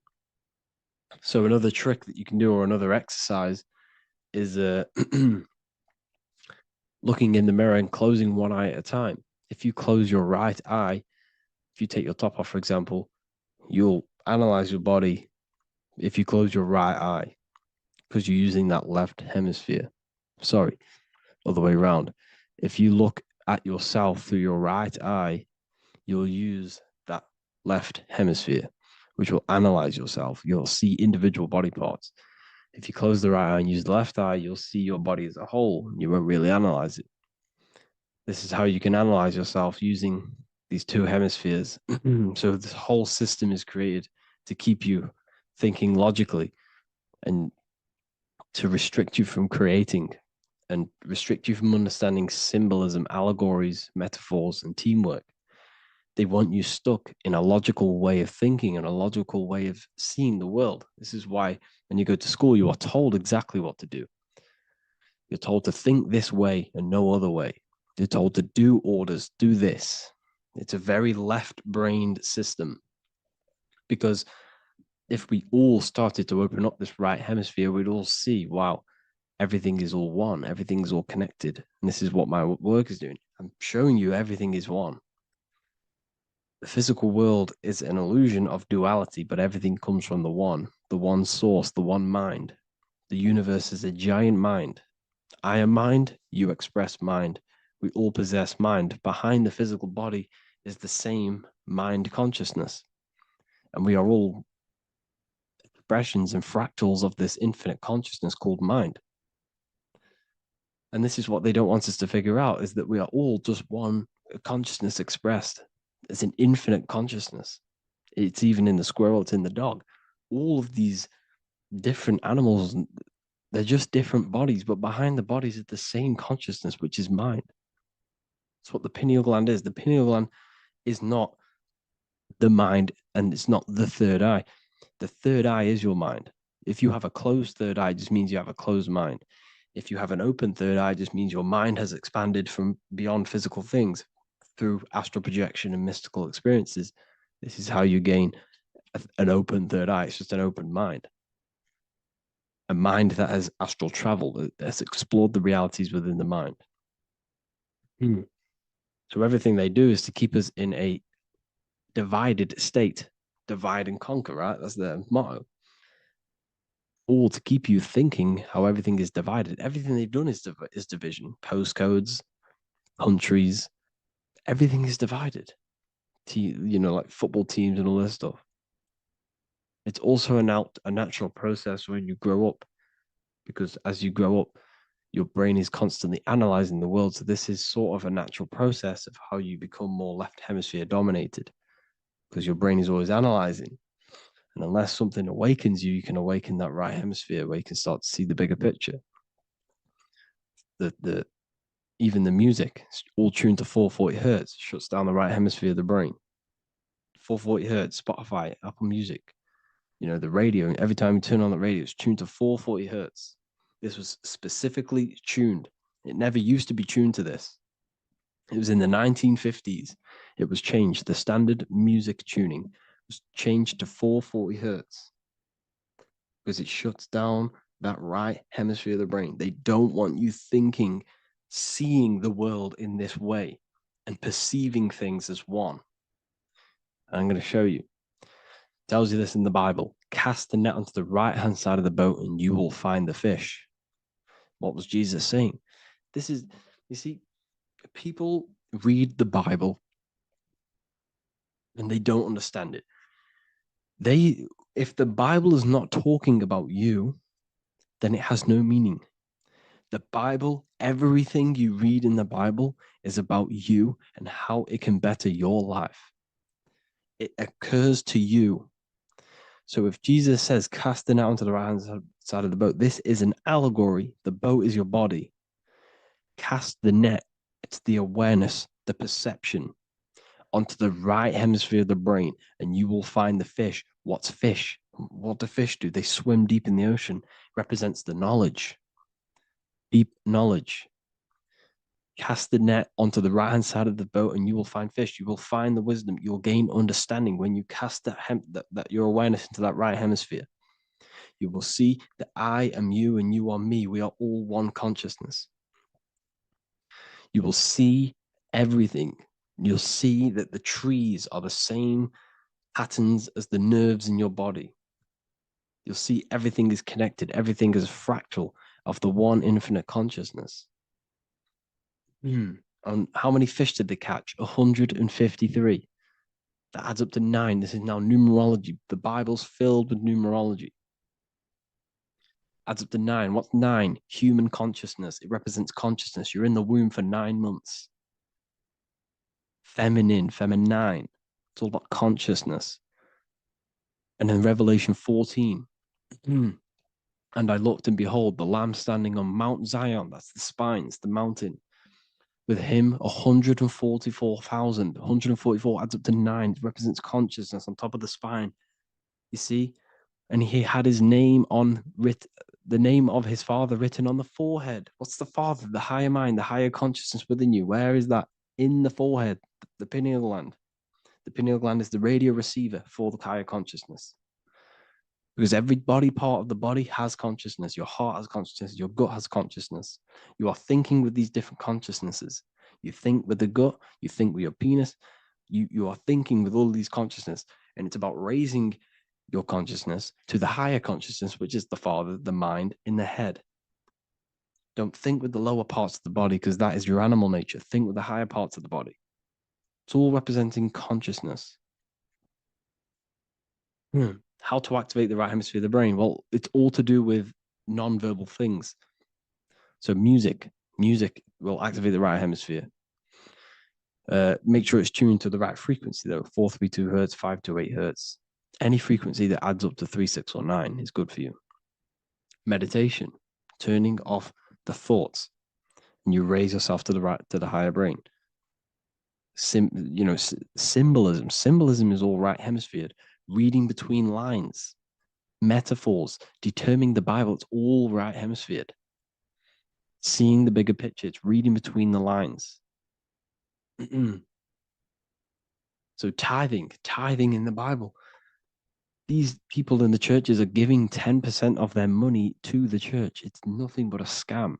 So another trick that you can do, or another exercise, is looking in the mirror and closing one eye at a time. If you close your right eye, if you take your top off, for example, you'll analyze your body if you close your right eye, because you're using that left hemisphere. Sorry, other way around. If you look at yourself through your right eye, you'll use that left hemisphere, which will analyze yourself. You'll see individual body parts. If you close the right eye and use the left eye, you'll see your body as a whole. And you won't really analyze it. This is how you can analyze yourself using these two hemispheres. So this whole system is created to keep you thinking logically and to restrict you from creating and restrict you from understanding symbolism, allegories, metaphors, and teamwork. They want you stuck in a logical way of thinking and a logical way of seeing the world. This is why when you go to school, you are told exactly what to do. You're told to think this way and no other way. You're told to do orders, do this. It's a very left-brained system, because if we all started to open up this right hemisphere, we'd all see, wow, everything is all one, everything's all connected. And this is what my work is doing. I'm showing you everything is one. The physical world is an illusion of duality, but everything comes from the one source, the one mind. The universe is a giant mind. I am mind, you express mind. We all possess mind. Behind the physical body is the same mind consciousness. And we are all expressions and fractals of this infinite consciousness called mind. And this is what they don't want us to figure out, is that we are all just one consciousness expressed. It's an infinite consciousness. It's even in the squirrel, it's in the dog. All of these different animals, they're just different bodies, but behind the bodies is the same consciousness, which is mind. That's what the pineal gland is. The pineal gland is not the mind, and it's not the third eye. The third eye is your mind. If you have a closed third eye, it just means you have a closed mind. If you have an open third eye, it just means your mind has expanded from beyond physical things through astral projection and mystical experiences. This is how you gain an open third eye. It's just an open mind. A mind that has astral travel, that has explored the realities within the mind. So everything they do is to keep us in a divided state. Divide and conquer, right? That's their motto. All to keep you thinking how everything is divided. Everything they've done is division. Postcodes, countries, everything is divided. Like football teams and all this stuff. It's also a natural process when you grow up, because as you grow up, your brain is constantly analyzing the world. So this is sort of a natural process of how you become more left hemisphere dominated, because your brain is always analyzing. And unless something awakens you, you can awaken that right hemisphere where you can start to see the bigger picture. Even the music, all tuned to 440 hertz, shuts down the right hemisphere of the brain. 440 hertz, Spotify, Apple Music, the radio. Every time you turn on the radio, it's tuned to 440 hertz. This was specifically tuned. It never used to be tuned to this. It was in the 1950s. It was changed. The standard music tuning was changed to 440 hertz because it shuts down that right hemisphere of the brain. They don't want you thinking, seeing the world in this way and perceiving things as one. And I'm going to show you. It tells you this in the Bible. Cast the net onto the right-hand side of the boat and you will find the fish. What was Jesus saying? This is, you see, people read the Bible and they don't understand it. If the Bible is not talking about you, then it has no meaning. The Bible, everything you read in the Bible is about you and how it can better your life. It occurs to you. So if Jesus says, cast the net onto the right-hand side of the boat, this is an allegory. The boat is your body. Cast the net. It's the awareness, the perception onto the right hemisphere of the brain, and you will find the fish. What's fish? What do fish do? They swim deep in the ocean. It represents the knowledge. Deep knowledge. Cast the net onto the right-hand side of the boat and you will find fish. You will find the wisdom. You'll gain understanding when you cast that your awareness into that right hemisphere. You will see that I am you and you are me. We are all one consciousness. You will see everything. You'll see that the trees are the same patterns as the nerves in your body. You'll see everything is connected. Everything is a fractal of the one infinite consciousness. And how many fish did they catch? 153. That adds up to 9. This is now numerology. The Bible's filled with numerology. adds up to 9. What's 9? Human consciousness. It represents consciousness. You're in the womb for 9 months. Feminine, feminine. It's all about consciousness. And in Revelation 14, and I looked, and behold, the Lamb standing on Mount Zion, that's the spines, the mountain, with him 144,000. 144 adds up to 9. It represents consciousness on top of the spine. You see? And he had his name the name of his father written on the forehead. What's the father? The higher mind, the higher consciousness within you. Where is that? In the forehead, the pineal gland. The pineal gland is the radio receiver for the higher consciousness. Because every body part of the body has consciousness. Your heart has consciousness. Your gut has consciousness. You are thinking with these different consciousnesses. You think with the gut. You think with your penis. You are thinking with all these consciousness. And it's about raising your consciousness to the higher consciousness, which is the father, the mind, in the head. Don't think with the lower parts of the body, because that is your animal nature. Think with the higher parts of the body. It's all representing consciousness. How to activate the right hemisphere of the brain? Well, it's all to do with non-verbal things. So music will activate the right hemisphere. Make sure it's tuned to the right frequency, though. 432 hertz, 528 hertz. Any frequency that adds up to 3, 6, or 9 is good for you. Meditation, turning off the thoughts, and you raise yourself to the higher brain. Symbolism. Symbolism is all right hemisphered. Reading between lines, metaphors, determining the Bible. It's all right hemisphered. Seeing the bigger picture. It's reading between the lines. So tithing in the Bible. These people in the churches are giving 10% of their money to the church. It's nothing but a scam.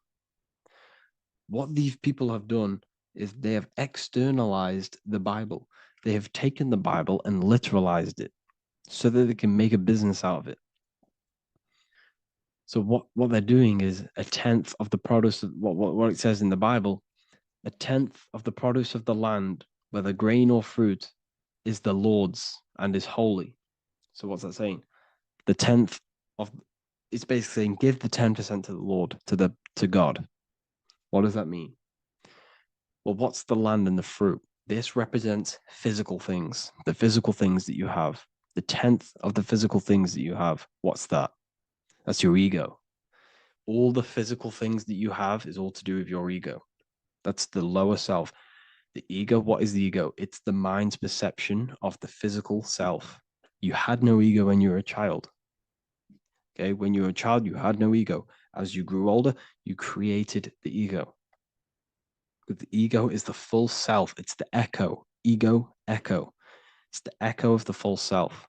What these people have done is they have externalized the Bible. They have taken the Bible and literalized it so that they can make a business out of it. So what they're doing is 1/10 of the produce of what it says in the Bible, 1/10 of the produce of the land, whether grain or fruit, is the Lord's and is holy. So what's that saying? The 10th of, it's basically saying give the 10% to the Lord, to God. What does that mean? Well, what's the land and the fruit? This represents physical things, the physical things that you have. The 10th of the physical things that you have. What's that? That's your ego. All the physical things that you have is all to do with your ego. That's the lower self. The ego, what is the ego? It's the mind's perception of the physical self. You had no ego when you were a child. Okay, when you were a child, you had no ego. As you grew older, you created the ego. But the ego is the full self. It's the echo. Ego, echo. It's the echo of the full self.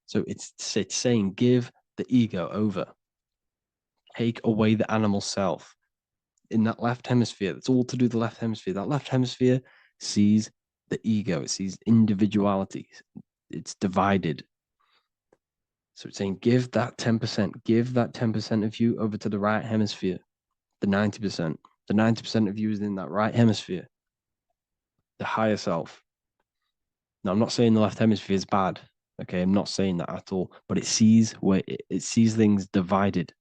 So it's saying give the ego over. Take away the animal self. In that left hemisphere, that's all to do with the left hemisphere. That left hemisphere sees the ego. It sees individuality. It's divided. So it's saying give that 10%. Give that 10% of you over to the right hemisphere. The 90%. The 90% of you is in that right hemisphere. The higher self. Now, I'm not saying the left hemisphere is bad. Okay, I'm not saying that at all. But it sees it sees things divided.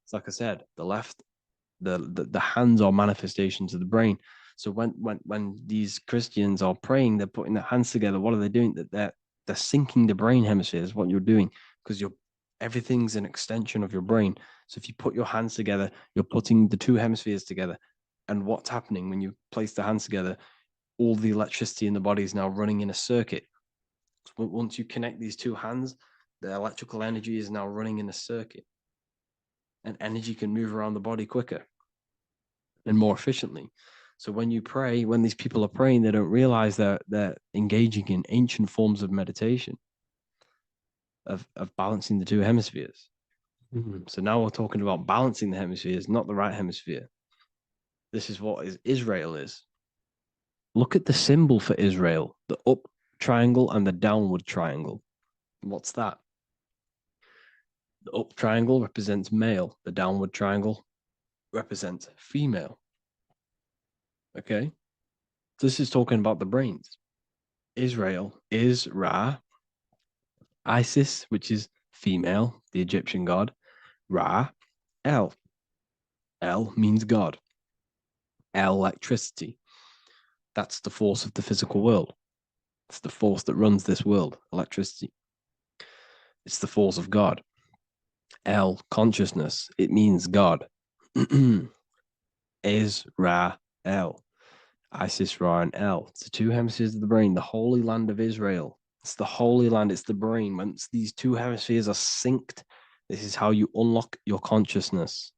It's like I said, the left, the hands are manifestations of the brain. So when these Christians are praying, they're putting their hands together. What are they doing? They're syncing the brain hemisphere is what you're doing, because everything's an extension of your brain. So if you put your hands together, you're putting the two hemispheres together. And what's happening when you place the hands together? All the electricity in the body is now running in a circuit. So once you connect these two hands, the electrical energy is now running in a circuit. And energy can move around the body quicker and more efficiently. So when you pray, when these people are praying, they don't realize that they're engaging in ancient forms of meditation, of balancing the two hemispheres. So now we're talking about balancing the hemispheres, not the right hemisphere. This is what Israel is. Look at the symbol for Israel, the up triangle and the downward triangle. What's that? The up triangle represents male. The downward triangle represents female. Okay? This is talking about the brains. Israel is Ra. Isis, which is female, the Egyptian god. Ra, El. El means God. Electricity. That's the force of the physical world. It's the force that runs this world, electricity. It's the force of God. El, consciousness. It means God. Is, Ra, El. Isis, Ra, and El. It's the two hemispheres of the brain, the holy land of Israel. It's the holy land, it's the brain. Once these two hemispheres are synced, this is how you unlock your consciousness.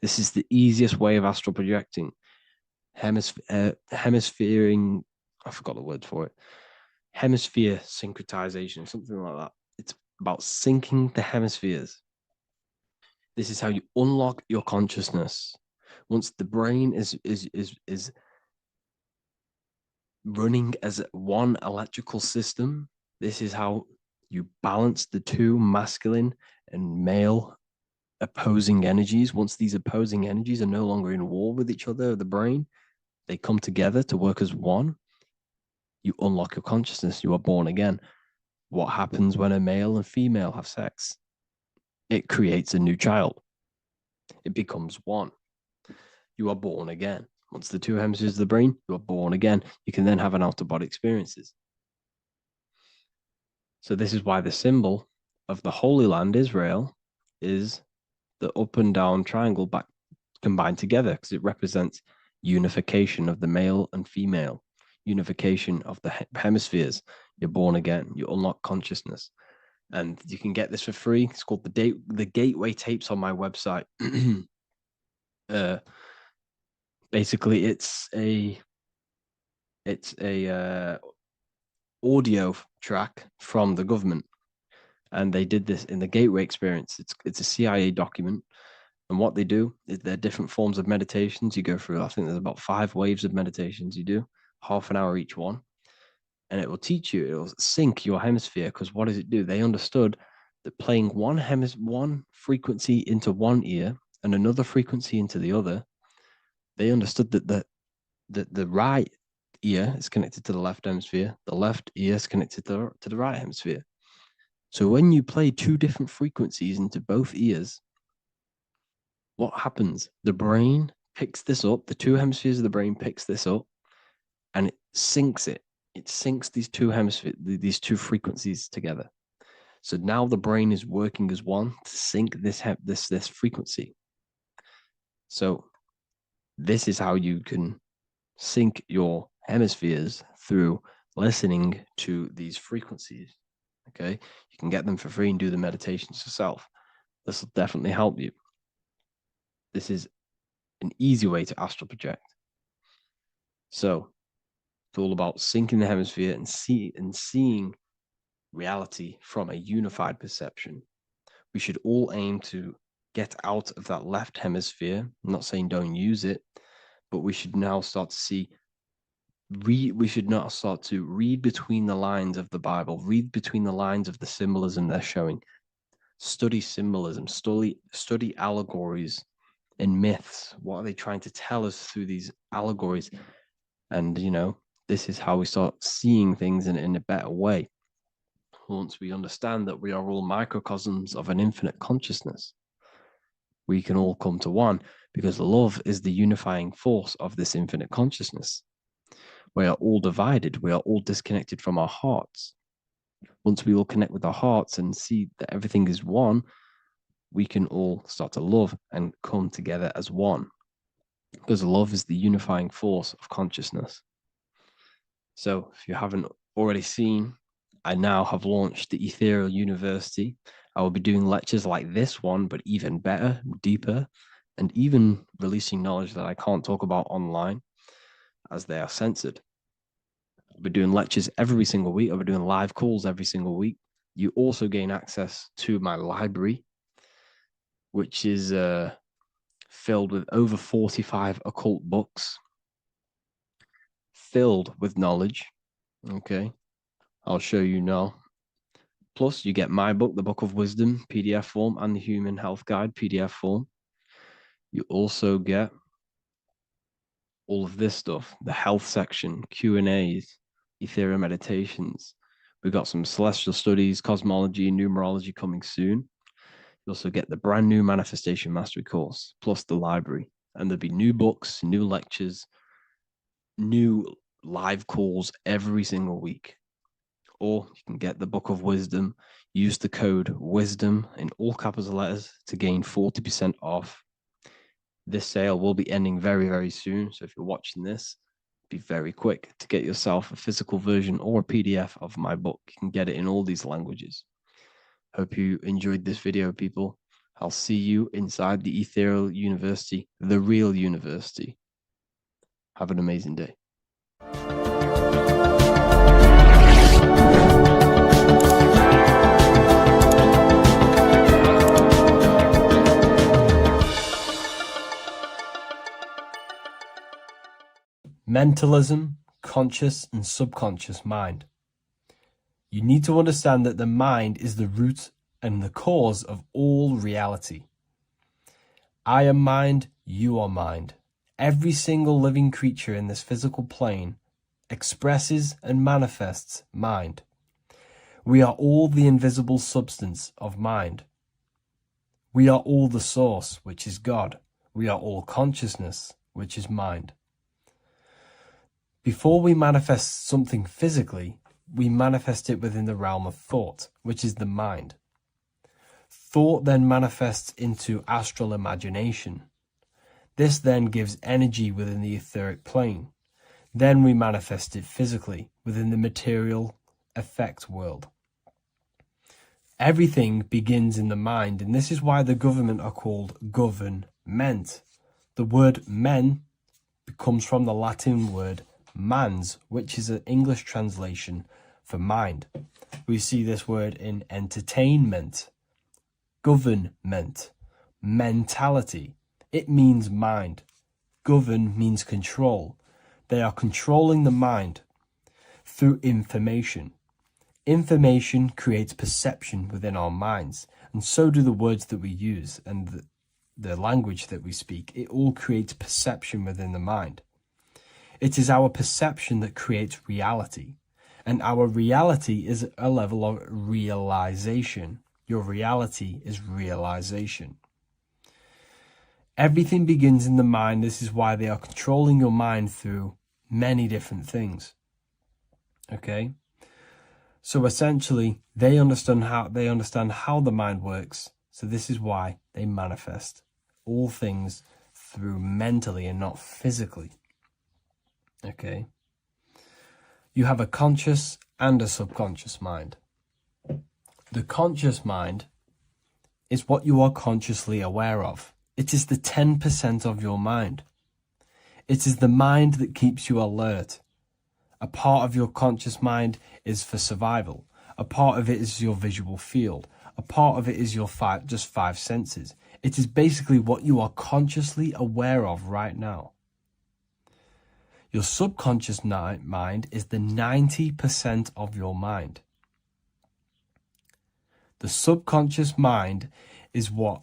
This is the easiest way of astral projecting. Hemisphering, I forgot the word for it. Hemisphere syncretization, something like that. It's about syncing the hemispheres. This is how you unlock your consciousness. Once the brain is running as one electrical system, this is how you balance the two masculine and male opposing energies. Once these opposing energies are no longer in war with each other, the brain, they come together to work as one. You unlock your consciousness. You are born again. What happens when a male and female have sex? It creates a new child. It becomes one. You are born again. Once the two hemispheres of the brain, you are born again. You can then have an out-of-body experiences. So this is why the symbol of the Holy Land, Israel, is the up and down triangle back combined together, because it represents unification of the male and female, unification of the hemispheres. You're born again. You unlock consciousness. And you can get this for free. It's called the Gateway Tapes on my website. Basically, it's a audio track from the government, and they did this in the Gateway Experience. It's a CIA document, and what they do is there are different forms of meditations you go through. I think there's about 5 waves of meditations you do, half an hour each one, and it will teach you. It will sync your hemisphere, because what does it do? They understood that playing one frequency into one ear and another frequency into the other, they understood that the right ear is connected to the left hemisphere, the left ear is connected to the right hemisphere. So when you play 2 different frequencies into both ears, what happens? The brain picks this up, the 2 hemispheres of the brain picks this up, and it syncs it. It syncs these 2 hemispheres, these 2 frequencies together. So now the brain is working as one to sync this frequency. So this is how you can sync your hemispheres, through listening to these frequencies. Okay, you can get them for free and do the meditations yourself. This will definitely help you. This is an easy way to astral project. So it's all about syncing the hemisphere and seeing reality from a unified perception. We should all aim to get out of that left hemisphere. I'm not saying don't use it, but we should now start to see. We should not start to read between the lines of the Bible, read between the lines of the symbolism they're showing. Study symbolism, study allegories and myths. What are they trying to tell us through these allegories? And, this is how we start seeing things in a better way. Once we understand that we are all microcosms of an infinite consciousness, we can all come to one, because love is the unifying force of this infinite consciousness. We are all divided. We are all disconnected from our hearts. Once we all connect with our hearts and see that everything is one, we can all start to love and come together as one, because love is the unifying force of consciousness. So if you haven't already seen, I now have launched the Ethereal University. I will be doing lectures like this one, but even better, deeper, and even releasing knowledge that I can't talk about online, as they are censored. I'll be doing lectures every single week. I'll be doing live calls every single week. You also gain access to my library, which is filled with over 45 occult books, filled with knowledge. Okay, I'll show you now. Plus, you get my book, The Book of Wisdom, PDF form, and the Human Health Guide, PDF form. You also get all of this stuff, the health section, Q&As, Ethereal meditations. We've got some celestial studies, cosmology, and numerology coming soon. You also get the brand new Manifestation Mastery course, plus the library. And there'll be new books, new lectures, new live calls every single week. Or you can get the Book of Wisdom, use the code WISDOM in all capital letters to gain 40% off. This sale will be ending very, very soon. So if you're watching this, be very quick to get yourself a physical version or a PDF of my book. You can get it in all these languages. Hope you enjoyed this video, people. I'll see you inside the Ethereal University, the real university. Have an amazing day. Mentalism, conscious and subconscious mind. You need to understand that the mind is the root and the cause of all reality. I am mind, you are mind. Every single living creature in this physical plane expresses and manifests mind. We are all the invisible substance of mind. We are all the source, which is God. We are all consciousness, which is mind. Before we manifest something physically, we manifest it within the realm of thought, which is the mind. Thought then manifests into astral imagination. This then gives energy within the etheric plane. Then we manifest it physically within the material effect world. Everything begins in the mind, and this is why the government are called government. The word men comes from the Latin word mans, which is an English translation for mind. We see this word in entertainment, government, mentality. It means mind. Govern means control. They are controlling the mind through information. Information creates perception within our minds, and so do the words that we use and the language that we speak. It all creates perception within the mind. It is our perception that creates reality, and our reality is a level of realization. Your reality is realization. Everything begins in the mind. This is why they are controlling your mind through many different things. Okay? So essentially, they understand how the mind works. So this is why they manifest all things through mentally and not physically. Okay? You have a conscious and a subconscious mind. The conscious mind is what you are consciously aware of. It is the 10% of your mind. It is the mind that keeps you alert. A part of your conscious mind is for survival. A part of it is your visual field. A part of it is your just five senses. It is basically what you are consciously aware of right now. Your subconscious mind is the 90% of your mind. The subconscious mind is what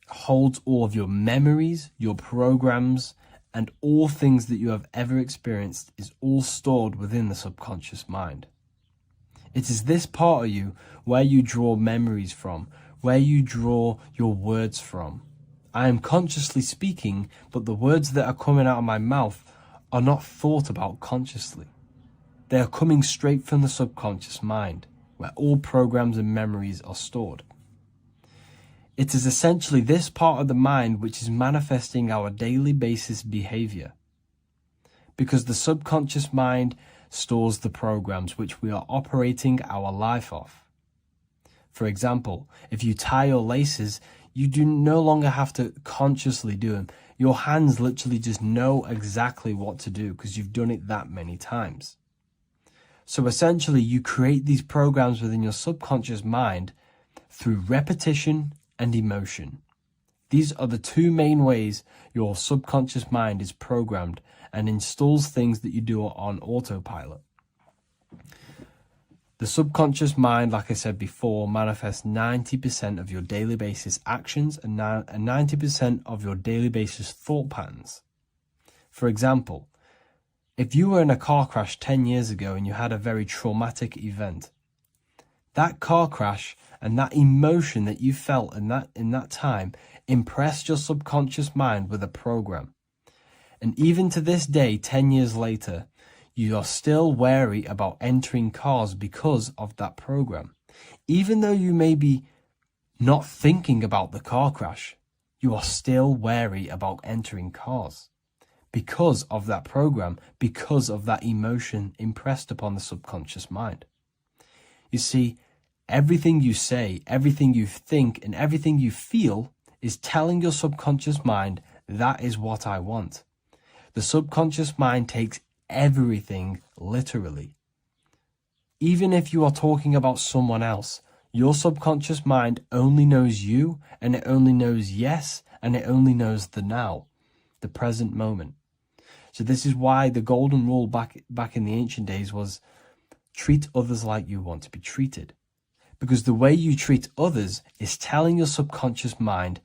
holds all of your memories, your programs, and all things that you have ever experienced is all stored within the subconscious mind. It is this part of you where you draw memories from, where you draw your words from. I am consciously speaking, but the words that are coming out of my mouth are not thought about consciously. They are coming straight from the subconscious mind, where all programs and memories are stored. It is essentially this part of the mind which is manifesting our daily basis behavior. Because the subconscious mind stores the programs which we are operating our life off. For example, if you tie your laces, you do no longer have to consciously do them. Your hands literally just know exactly what to do because you've done it that many times. So essentially, you create these programs within your subconscious mind through repetition and emotion. These are the two main ways your subconscious mind is programmed and installs things that you do on autopilot. The subconscious mind, like I said before, manifests 90% of your daily basis actions and 90% of your daily basis thought patterns. For example, if you were in a car crash 10 years ago and you had a very traumatic event, that car crash And that emotion that you felt in that time impressed your subconscious mind with a program. And even to this day, 10 years later, you are still wary about entering cars because of that program. Even though you may be not thinking about the car crash, you are still wary about entering cars because of that program, because of that emotion impressed upon the subconscious mind. You see, everything you say, everything you think, and everything you feel is telling your subconscious mind, that is what I want. The subconscious mind takes everything literally. Even if you are talking about someone else, your subconscious mind only knows you, and it only knows yes, and it only knows the now, the present moment. So this is why the golden rule back in the ancient days was treat others like you want to be treated. Because the way you treat others is telling your subconscious mind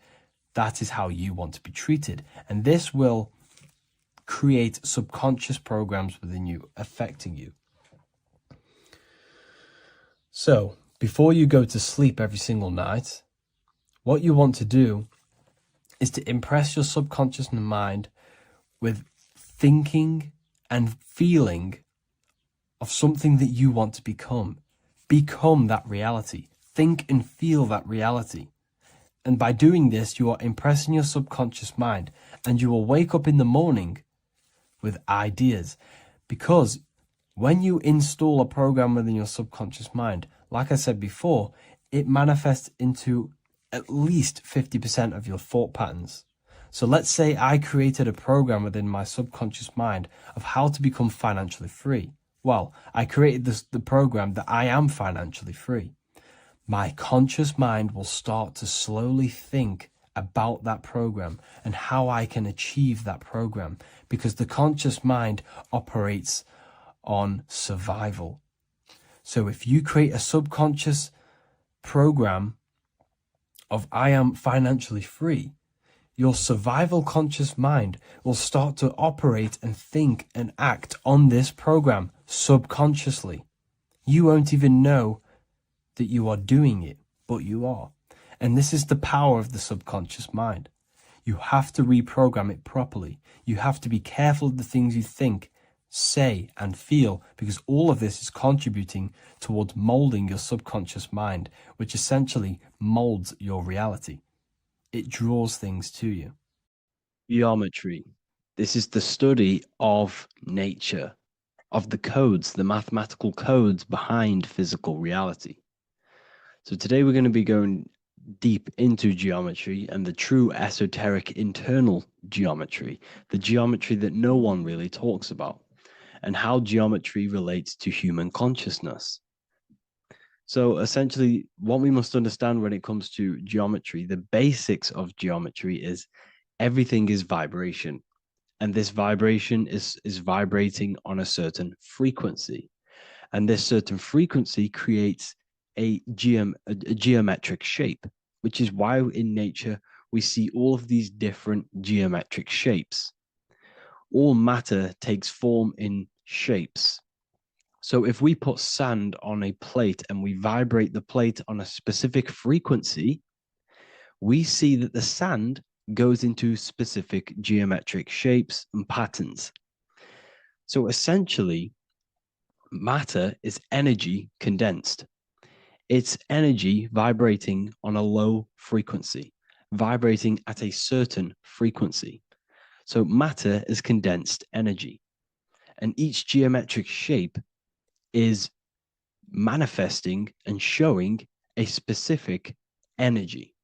that is how you want to be treated. And this will create subconscious programs within you, affecting you. So, before you go to sleep every single night, what you want to do is to impress your subconscious mind with thinking and feeling of something that you want to become. Become that reality. Think and feel that reality. And by doing this, you are impressing your subconscious mind, and you will wake up in the morning with ideas. Because when you install a program within your subconscious mind, like I said before, it manifests into at least 50% of your thought patterns. So let's say I created a program within my subconscious mind of how to become financially free. Well, I created the program that I am financially free. My conscious mind will start to slowly think about that program and how I can achieve that program, because the conscious mind operates on survival. So if you create a subconscious program of I am financially free, your survival conscious mind will start to operate and think and act on this program subconsciously. You won't even know that you are doing it, but you are. And this is the power of the subconscious mind. You have to reprogram it properly. You have to be careful of the things you think, say, and feel, because all of this is contributing towards molding your subconscious mind, which essentially molds your reality. It draws things to you. Geometry. This is the study of nature, of the codes, the mathematical codes behind physical reality. So today we're going to be going deep into geometry and the true esoteric internal geometry, the geometry that no one really talks about, and how geometry relates to human consciousness. So essentially, what we must understand when it comes to geometry, the basics of geometry is everything is vibration. And this vibration is vibrating on a certain frequency. And this certain frequency creates a geometric shape, which is why in nature we see all of these different geometric shapes. All matter takes form in shapes. So if we put sand on a plate and we vibrate the plate on a specific frequency, we see that the sand goes into specific geometric shapes and patterns. So essentially, matter is energy condensed. It's energy vibrating on a low frequency, vibrating at a certain frequency. So matter is condensed energy. And each geometric shape is manifesting and showing a specific energy.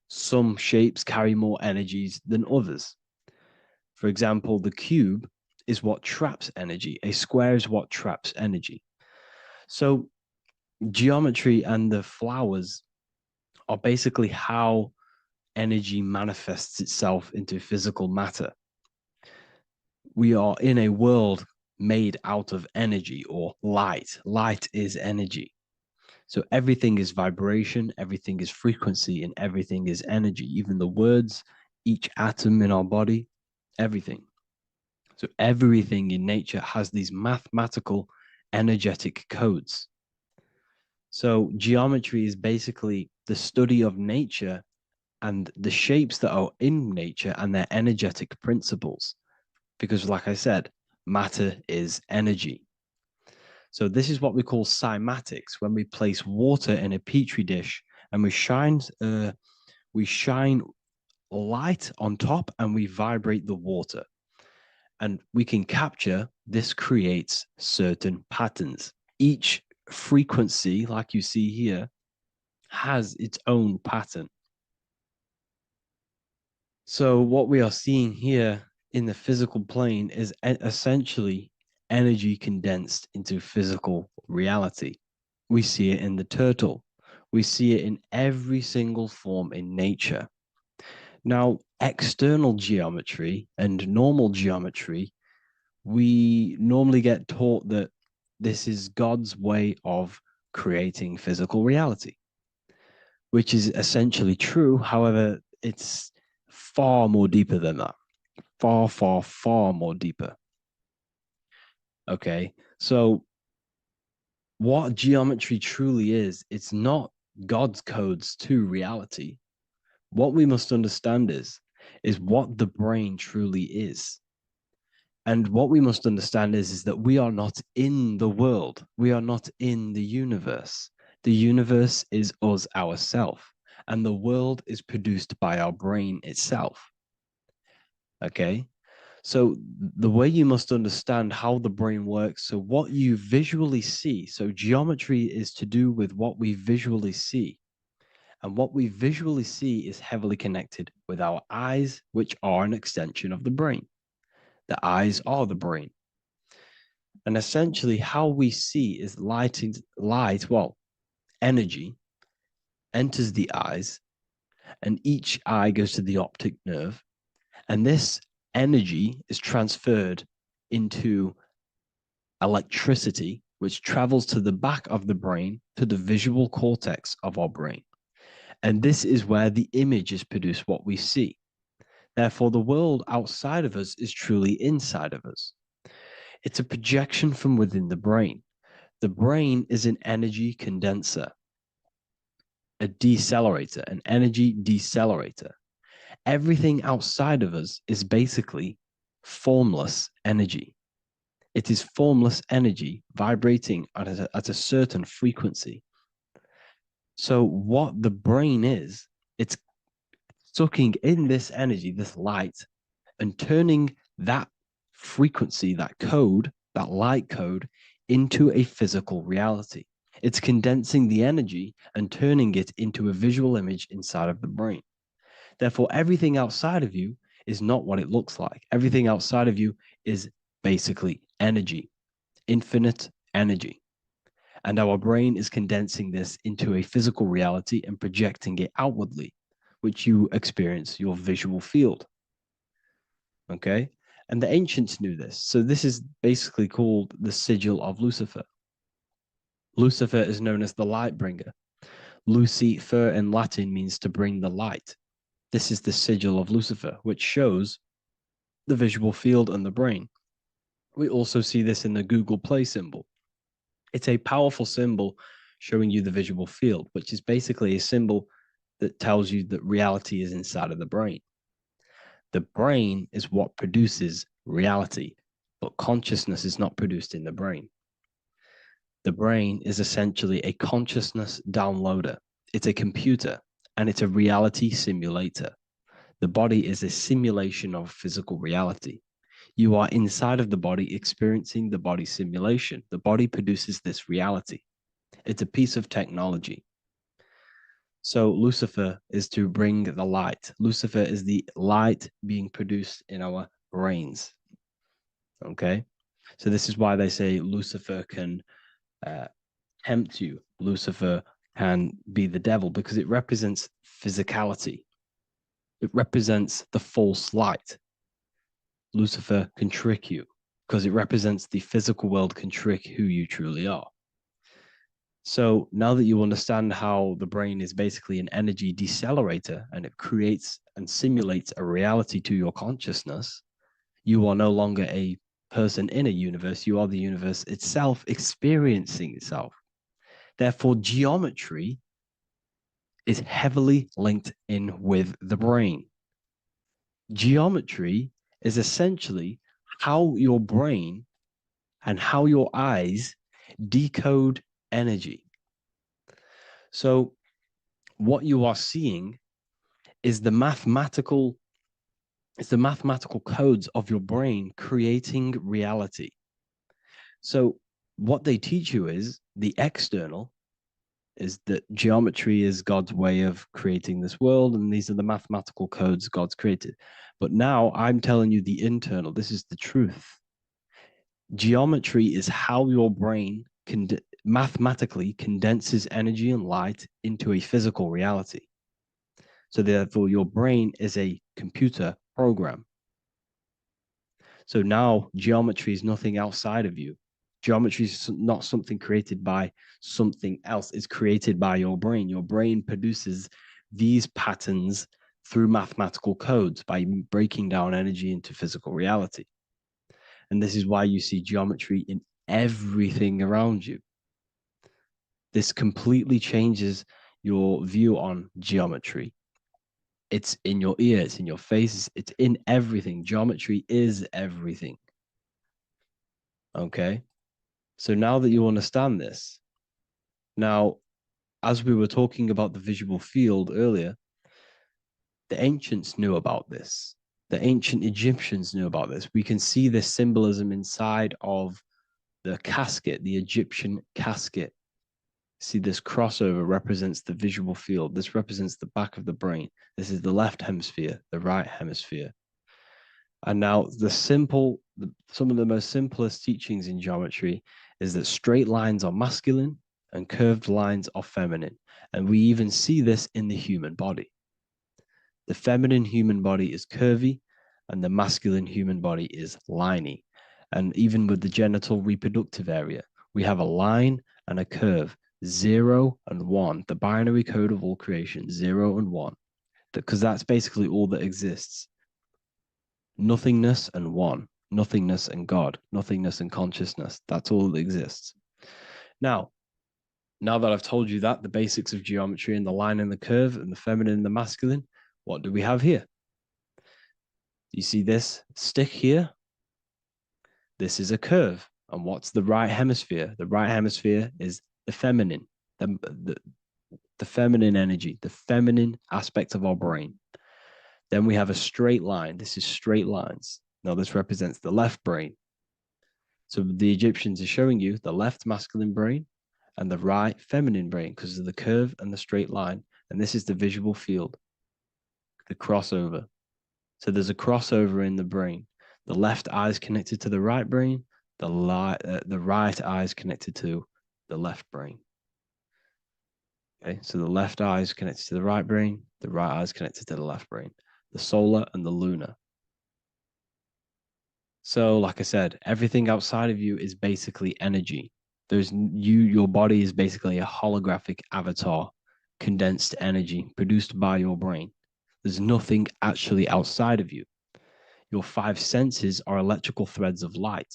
Some shapes carry more energies than others. For example, the cube is what traps energy. A square is what traps energy. So geometry and the flowers are basically how energy manifests itself into physical matter. We are in a world made out of energy or light. Light is energy. So everything is vibration, everything is frequency, and everything is energy. Even the words, each atom in our body, everything. So everything in nature has these mathematical, energetic codes. So geometry is basically the study of nature and the shapes that are in nature and their energetic principles. Because like I said, matter is energy. So this is what we call cymatics, when we place water in a petri dish and we shine light on top and we vibrate the water. And we can capture, this creates certain patterns. Each frequency, like you see here, has its own pattern. So what we are seeing here in the physical plane is essentially energy condensed into physical reality. We see it in the turtle. We see it in every single form in nature. Now, external geometry and normal geometry, we normally get taught that this is God's way of creating physical reality, which is essentially true. However, it's far more deeper than that. Far, far, far more deeper. Okay, so what geometry truly is, it's not God's codes to reality. What we must understand is what the brain truly is. And what we must understand is that we are not in the world. We are not in the universe. The universe is us ourselves, and the world is produced by our brain itself. Okay? So the way you must understand how the brain works, so what you visually see, so geometry is to do with what we visually see. And what we visually see is heavily connected with our eyes, which are an extension of the brain. The eyes are the brain. And essentially how we see is energy enters the eyes, and each eye goes to the optic nerve. And this energy is transferred into electricity, which travels to the back of the brain, to the visual cortex of our brain. And this is where the image is produced, what we see. Therefore, the world outside of us is truly inside of us. It's a projection from within the brain. The brain is an energy condenser, a decelerator, an energy decelerator. Everything outside of us is basically formless energy. It is formless energy vibrating at a certain frequency. So what the brain is, it's sucking in this energy, this light, and turning that frequency, that code, that light code, into a physical reality. It's condensing the energy and turning it into a visual image inside of the brain. Therefore, everything outside of you is not what it looks like. Everything outside of you is basically energy, infinite energy. And our brain is condensing this into a physical reality and projecting it outwardly, which you experience your visual field. Okay? And the ancients knew this. So this is basically called the sigil of Lucifer. Lucifer is known as the light bringer. Lucifer in Latin means to bring the light. This is the sigil of Lucifer, which shows the visual field and the brain. We also see this in the Google Play symbol. It's a powerful symbol showing you the visual field, which is basically a symbol that tells you that reality is inside of the brain. The brain is what produces reality, but consciousness is not produced in the brain. The brain is essentially a consciousness downloader. It's a computer, and it's a reality simulator. The body is a simulation of physical reality. You are inside of the body experiencing the body simulation. The body produces this reality. It's a piece of technology. So Lucifer is to bring the light. Lucifer is the light being produced in our brains. Okay? So this is why they say Lucifer can tempt you. Lucifer can be the devil because it represents physicality. It represents the false light. Lucifer can trick you because it represents the physical world can trick who you truly are. So now that you understand how the brain is basically an energy decelerator and it creates and simulates a reality to your consciousness, you are no longer a person in a universe. You are the universe itself experiencing itself. Therefore, geometry is heavily linked in with the brain. Geometry is essentially how your brain and how your eyes decode energy. So what you are seeing is the mathematical codes of your brain creating reality. So what they teach you is the external is that geometry is God's way of creating this world, and these are the mathematical codes God's created. But now I'm telling you the internal. This is the truth. Geometry is how your brain mathematically condenses energy and light into a physical reality. So therefore, your brain is a computer program. So now geometry is nothing outside of you. Geometry is not something created by something else. It's created by your brain. Your brain produces these patterns through mathematical codes by breaking down energy into physical reality. And this is why you see geometry in everything around you. This completely changes your view on geometry. It's in your ear, it's in your face, it's in everything. Geometry is everything. Okay? So now that you understand this, now, as we were talking about the visual field earlier, the ancients knew about this. The ancient Egyptians knew about this. We can see this symbolism inside of the casket, the Egyptian casket. See, this crossover represents the visual field. This represents the back of the brain. This is the left hemisphere, the right hemisphere. And now some of the most simplest teachings in geometry is that straight lines are masculine and curved lines are feminine. And we even see this in the human body. The feminine human body is curvy and the masculine human body is liney. And even with the genital reproductive area, we have a line and a curve, 0 and 1, the binary code of all creation, 0 and 1, because that's basically all that exists. Nothingness and one, nothingness and God, nothingness and consciousness. That's all that exists. Now that I've told you that, the basics of geometry and the line and the curve and the feminine and the masculine, what do we have here? You see this stick here? This is a curve. And what's the right hemisphere? The right hemisphere is the feminine, the feminine energy, the feminine aspect of our brain. Then we have a straight line. This is straight lines. Now this represents the left brain. So the Egyptians are showing you the left masculine brain and the right feminine brain because of the curve and the straight line. And this is the visual field, the crossover. So there's a crossover in the brain. The left eye is connected to the right brain. The right eye is connected to the left brain. Okay, so the left eye is connected to the right brain. The right eye is connected to the left brain. The solar and the lunar. So, like I said, everything outside of you is basically energy. Your body is basically a holographic avatar, condensed energy produced by your brain. There's nothing actually outside of you. Your 5 senses are electrical threads of light.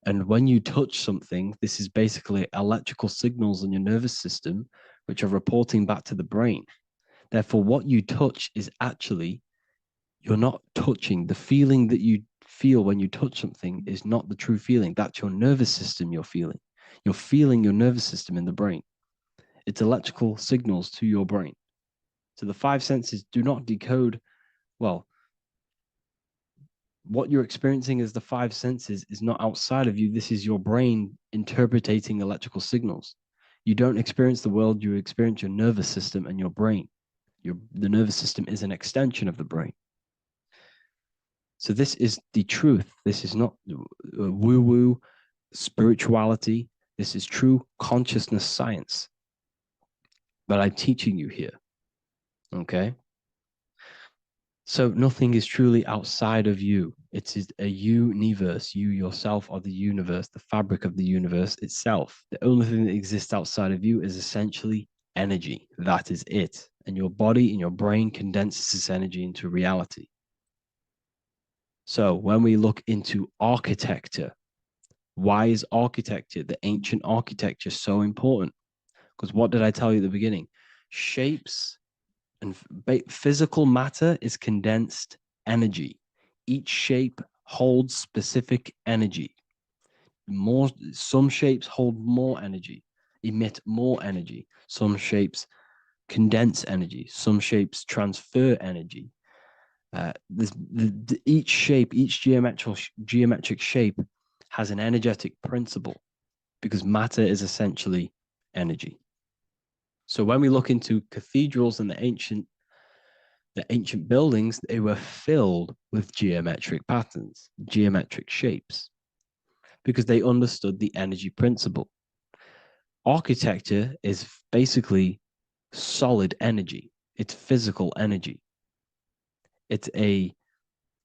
And when you touch something, this is basically electrical signals in your nervous system, which are reporting back to the brain. Therefore, what you touch is actually, you're not touching. The feeling that you feel when you touch something is not the true feeling. That's your nervous system you're feeling. You're feeling your nervous system in the brain. It's electrical signals to your brain. So the 5 senses do not decode, well, what you're experiencing as the 5 senses is not outside of you. This is your brain interpreting electrical signals. You don't experience the world, you experience your nervous system and your brain. The nervous system is an extension of the brain. So this is the truth. This is not woo-woo spirituality. This is true consciousness science that I'm teaching you here. Okay? So nothing is truly outside of you. It is a universe. You yourself are the universe, the fabric of the universe itself. The only thing that exists outside of you is essentially energy. That is it. And your body and your brain condenses this energy into reality. So when we look into architecture, Why is architecture, the ancient architecture, so important? Because what did I tell you at the beginning? Shapes and physical matter is condensed energy. Each shape holds specific energy. Some shapes hold more energy, emit more energy. Some shapes condense energy. Some shapes transfer energy. Each shape, each geometric shape has an energetic principle, because matter is essentially energy. So when we look into cathedrals and the ancient buildings, they were filled with geometric patterns, geometric shapes, because they understood the energy principle. Architecture is basically solid energy. It's physical energy.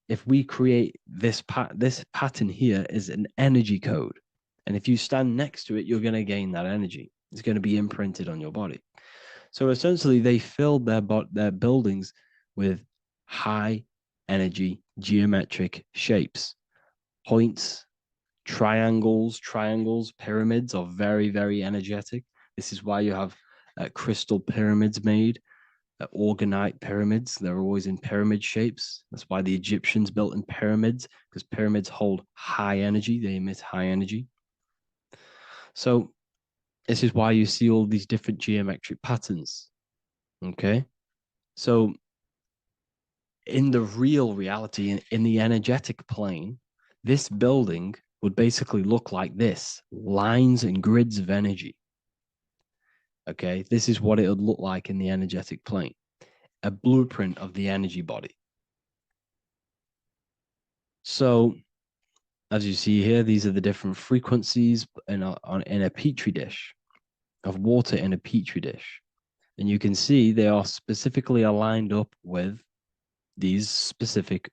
If we create this pattern here is an energy code. And if you stand next to it, you're going to gain that energy. It's going to be imprinted on your body. So essentially, they filled their buildings with high energy geometric shapes. Points, triangles, pyramids are very, very energetic. This is why you have crystal pyramids made, organite pyramids. They're always in pyramid shapes. That's why the Egyptians built in pyramids, because pyramids hold high energy. They emit high energy. So this is why you see all these different geometric patterns. Okay. So in the real reality, in the energetic plane, this building would basically look like this: lines and grids of energy. Okay, this is what it would look like in the energetic plane, a blueprint of the energy body. So as you see here, these are the different frequencies in a petri dish, of water in a petri dish. And you can see they are specifically aligned up with these specific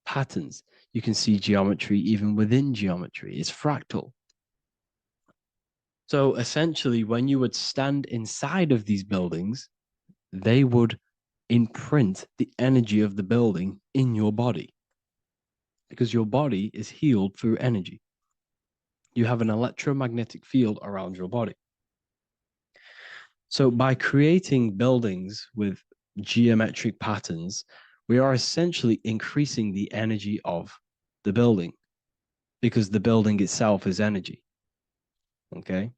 patterns. You can see geometry even within geometry. It's fractal. So essentially, when you would stand inside of these buildings, they would imprint the energy of the building in your body, because your body is healed through energy. You have an electromagnetic field around your body. So by creating buildings with geometric patterns, we are essentially increasing the energy of the building, because the building itself is energy. Okay.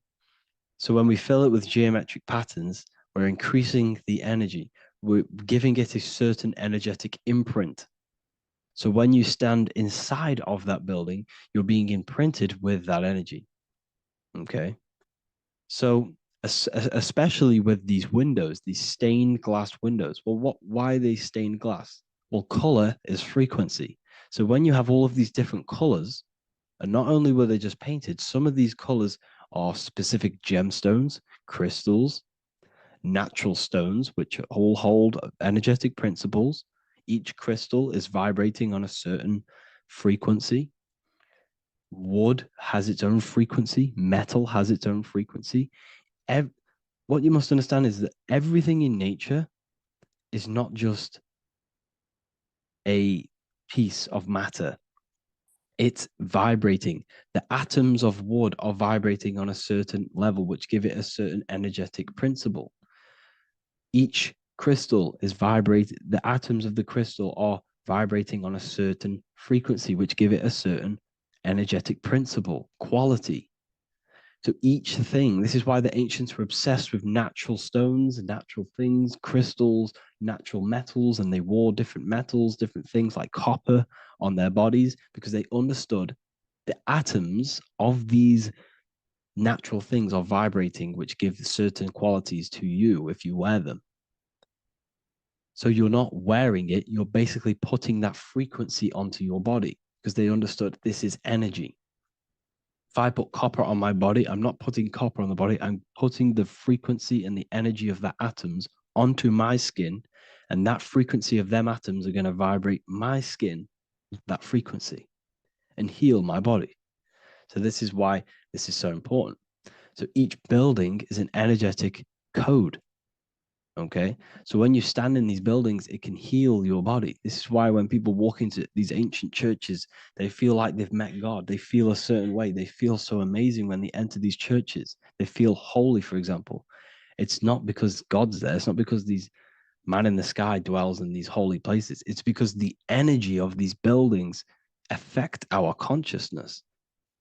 So when we fill it with geometric patterns, we're increasing the energy. We're giving it a certain energetic imprint. So when you stand inside of that building, you're being imprinted with that energy. Okay. So especially with these windows, these stained glass windows. Well, why are they stained glass? Well, color is frequency. So when you have all of these different colors, and not only were they just painted, some of these colors are specific gemstones, crystals, natural stones, which all hold energetic principles. Each crystal is vibrating on a certain frequency. Wood has its own frequency. Metal has its own frequency. What you must understand is that everything in nature is not just a piece of matter. It's vibrating. The atoms of wood are vibrating on a certain level, which give it a certain energetic principle. Each crystal is vibrating. The atoms of the crystal are vibrating on a certain frequency, which give it a certain energetic principle, quality. So each thing, this is why the ancients were obsessed with natural stones, natural things, crystals, natural metals, and they wore different metals, different things like copper on their bodies, because they understood the atoms of these natural things are vibrating, which give certain qualities to you if you wear them. So you're not wearing it, you're basically putting that frequency onto your body, because they understood this is energy. If I put copper on my body, I'm not putting copper on the body. I'm putting the frequency and the energy of the atoms onto my skin. And that frequency of them atoms are going to vibrate my skin, that frequency, and heal my body. So this is why this is so important. So each building is an energetic code. Okay, so when you stand in these buildings, it can heal your body. This is why when people walk into these ancient churches, they feel like they've met God. They feel a certain way. They feel so amazing when they enter these churches. They feel holy, for example. It's not because God's there. It's not because these man in the sky dwells in these holy places. It's because the energy of these buildings affect our consciousness.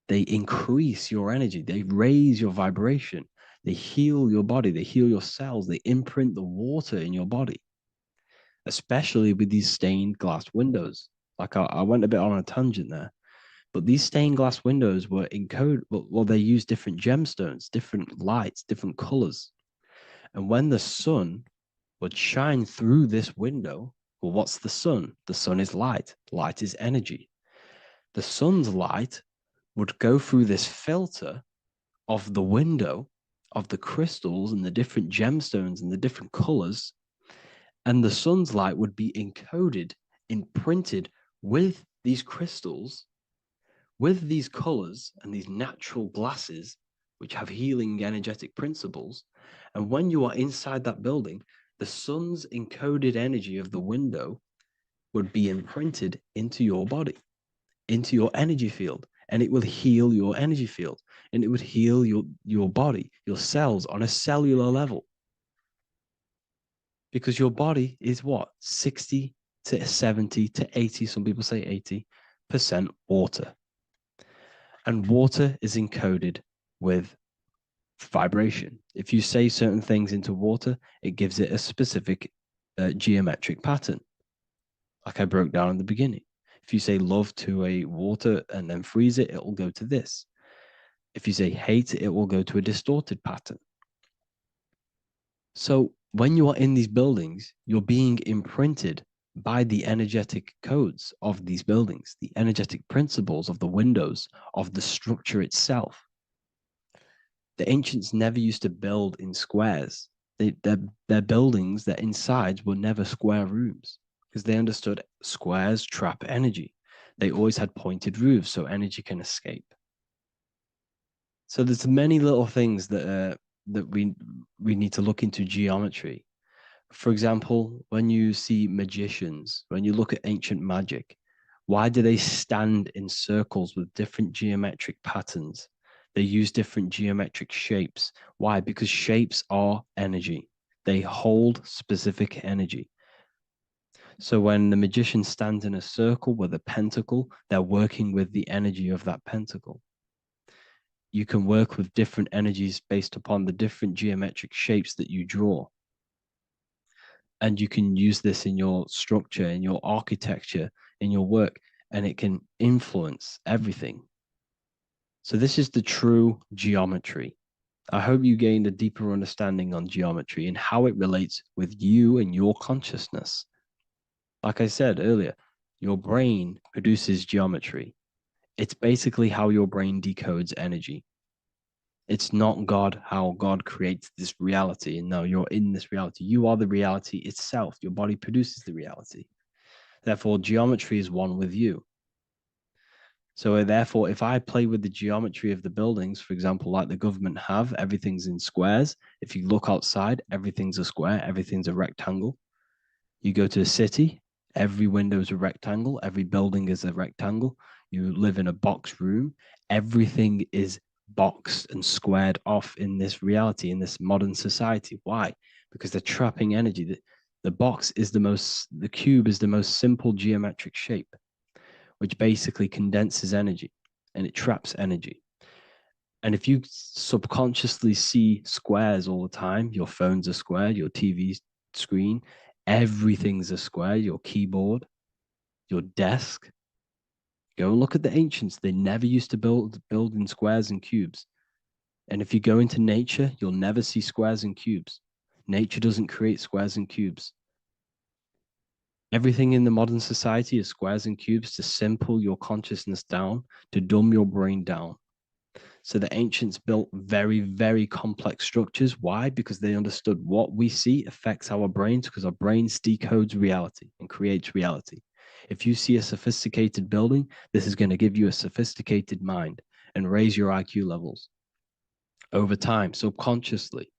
They increase your energy. They raise your vibration. They heal your body. They heal your cells. They imprint the water in your body, especially with these stained glass windows. Like I went a bit on a tangent there, but these stained glass windows were encoded. Well, they use different gemstones, different lights, different colors. And when the sun would shine through this window, well, what's the sun? The sun is light. Light is energy. The sun's light would go through this filter of the window of the crystals and the different gemstones and the different colors, and the sun's light would be encoded, imprinted with these crystals, with these colors and these natural glasses, which have healing energetic principles. And when you are inside that building, the sun's encoded energy of the window would be imprinted into your body, into your energy field, and it will heal your energy field, and it would heal your body, your cells on a cellular level. Because your body is what? 60 to 70 to 80, some people say 80% water. And water is encoded with vibration. If you say certain things into water, it gives it a specific geometric pattern, like I broke down in the beginning. If you say love to a water and then freeze it, it will go to this. If you say hate, it will go to a distorted pattern. So when you are in these buildings, you're being imprinted by the energetic codes of these buildings, the energetic principles of the windows, of the structure itself. The ancients never used to build in squares. Their buildings, their insides were never square rooms because they understood squares trap energy. They always had pointed roofs so energy can escape. So there's many little things that we need to look into geometry. For example, when you see magicians, when you look at ancient magic, why do they stand in circles with different geometric patterns? They use different geometric shapes. Why? Because shapes are energy. They hold specific energy. So when the magician stands in a circle with a pentacle, they're working with the energy of that pentacle. You can work with different energies based upon the different geometric shapes that you draw. And you can use this in your structure, in your architecture, in your work, and it can influence everything. So this is the true geometry. I hope you gained a deeper understanding on geometry and how it relates with you and your consciousness. Like I said earlier, your brain produces geometry. It's basically how your brain decodes energy. It's not God, how God creates this reality. And no, you're in this reality. You are the reality itself. Your body produces the reality. Therefore, geometry is one with you. So therefore, if I play with the geometry of the buildings, for example, like the government have, everything's in squares. If you look outside, everything's a square, everything's a rectangle. You go to a city, every window is a rectangle, every building is a rectangle. You live in a box room, everything is boxed and squared off in this reality, in this modern society. Why? Because they're trapping energy. The box is the cube is the most simple geometric shape, which basically condenses energy and it traps energy. And if you subconsciously see squares all the time, your phone's a square, your TV screen, everything's a square, your keyboard, your desk. Go and look at the ancients. They never used to build in squares and cubes. And if you go into nature, you'll never see squares and cubes. Nature doesn't create squares and cubes. Everything in the modern society is squares and cubes to simple your consciousness down, to dumb your brain down. So the ancients built very, very complex structures. Why? Because they understood what we see affects our brains, because our brains decodes reality and creates reality. If you see a sophisticated building, this is going to give you a sophisticated mind and raise your IQ levels over time, subconsciously.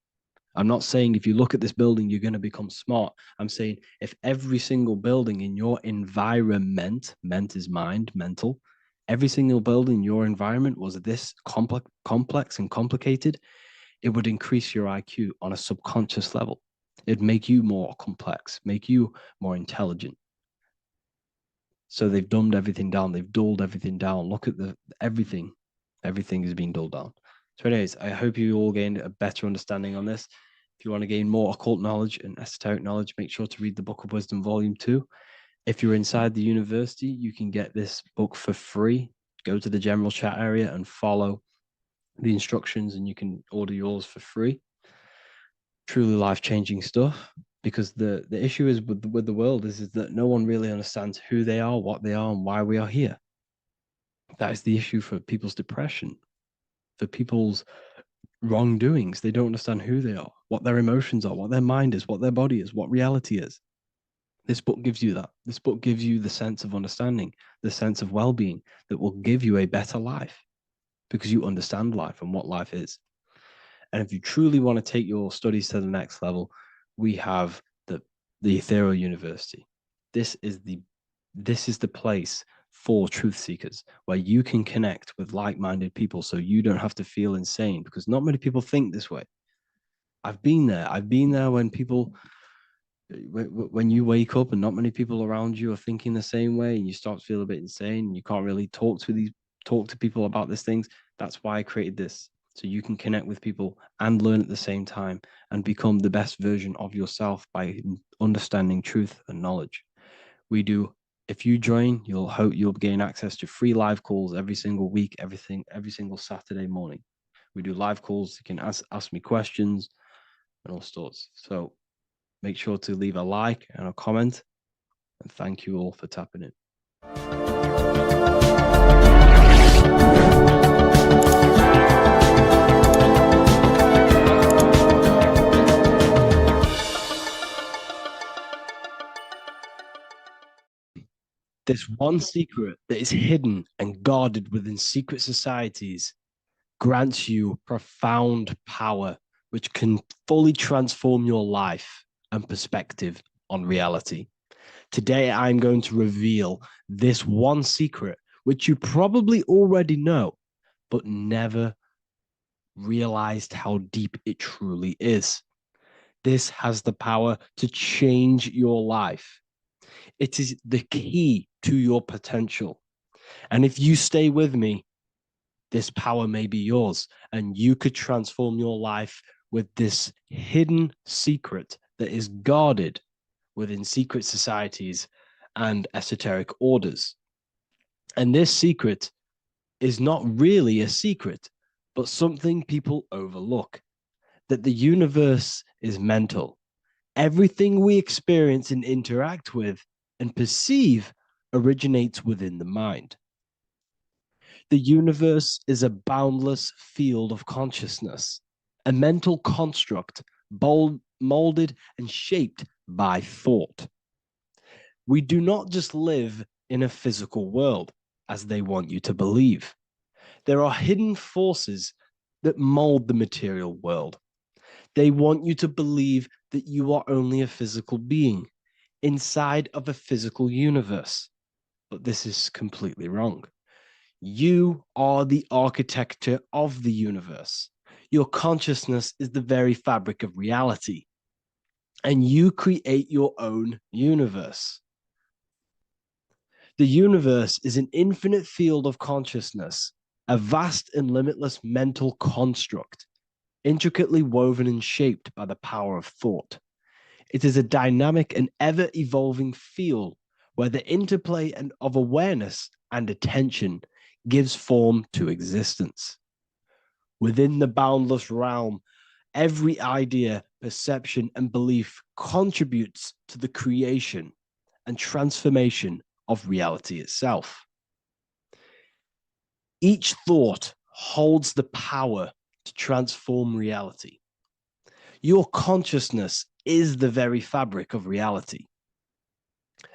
I'm not saying if you look at this building, you're going to become smart. I'm saying if every single building in your environment, ment is mind, mental, every single building in your environment was this complex and complicated, it would increase your IQ on a subconscious level. It'd make you more complex, make you more intelligent. So they've dumbed everything down. They've dulled everything down. Look at everything. Everything is being dulled down. So anyways, I hope you all gained a better understanding on this. If you want to gain more occult knowledge and esoteric knowledge, make sure to read the Book of Wisdom, Volume 2. If you're inside the university, you can get this book for free. Go to the general chat area and follow the instructions, and you can order yours for free. Truly life-changing stuff. Because the issue is with the world is that no one really understands who they are, what they are, and why we are here. That is the issue for people's depression, for people's wrongdoings. They don't understand who they are, what their emotions are, what their mind is, what their body is, what reality is. This book gives you that. This book gives you the sense of understanding, the sense of well-being that will give you a better life because you understand life and what life is. And if you truly want to take your studies to the next level, we have the Ethereal University. This is the place for truth seekers where you can connect with like-minded people so you don't have to feel insane, because not many people think this way. I've been there when people, when you wake up and not many people around you are thinking the same way, and you start to feel a bit insane and you can't really talk to people about these things. That's why I created this, so you can connect with people and learn at the same time and become the best version of yourself by understanding truth and knowledge. If you join, you'll gain access to free live calls every single week, every single Saturday morning. We do live calls. You can ask me questions and all sorts. So make sure to leave a like and a comment. And thank you all for tapping in. This one secret that is hidden and guarded within secret societies grants you profound power, which can fully transform your life and perspective on reality. Today, I'm going to reveal this one secret, which you probably already know, but never realized how deep it truly is. This has the power to change your life. It is the key to your potential. And if you stay with me, this power may be yours, and you could transform your life with this hidden secret that is guarded within secret societies and esoteric orders. And this secret is not really a secret, but something people overlook, that the universe is mental. Everything we experience and interact with and perceive originates within the mind. The universe is a boundless field of consciousness, a mental construct molded and shaped by thought. We do not just live in a physical world, as they want you to believe. There are hidden forces that mold the material world. They want you to believe that you are only a physical being inside of a physical universe. But this is completely wrong. You are the architecture of the universe. Your consciousness is the very fabric of reality. And you create your own universe. The universe is an infinite field of consciousness, a vast and limitless mental construct, intricately woven and shaped by the power of thought. It is a dynamic and ever-evolving field where the interplay of awareness and attention gives form to existence. Within the boundless realm, every idea, perception, and belief contributes to the creation and transformation of reality itself. Each thought holds the power to transform reality. Your consciousness is the very fabric of reality.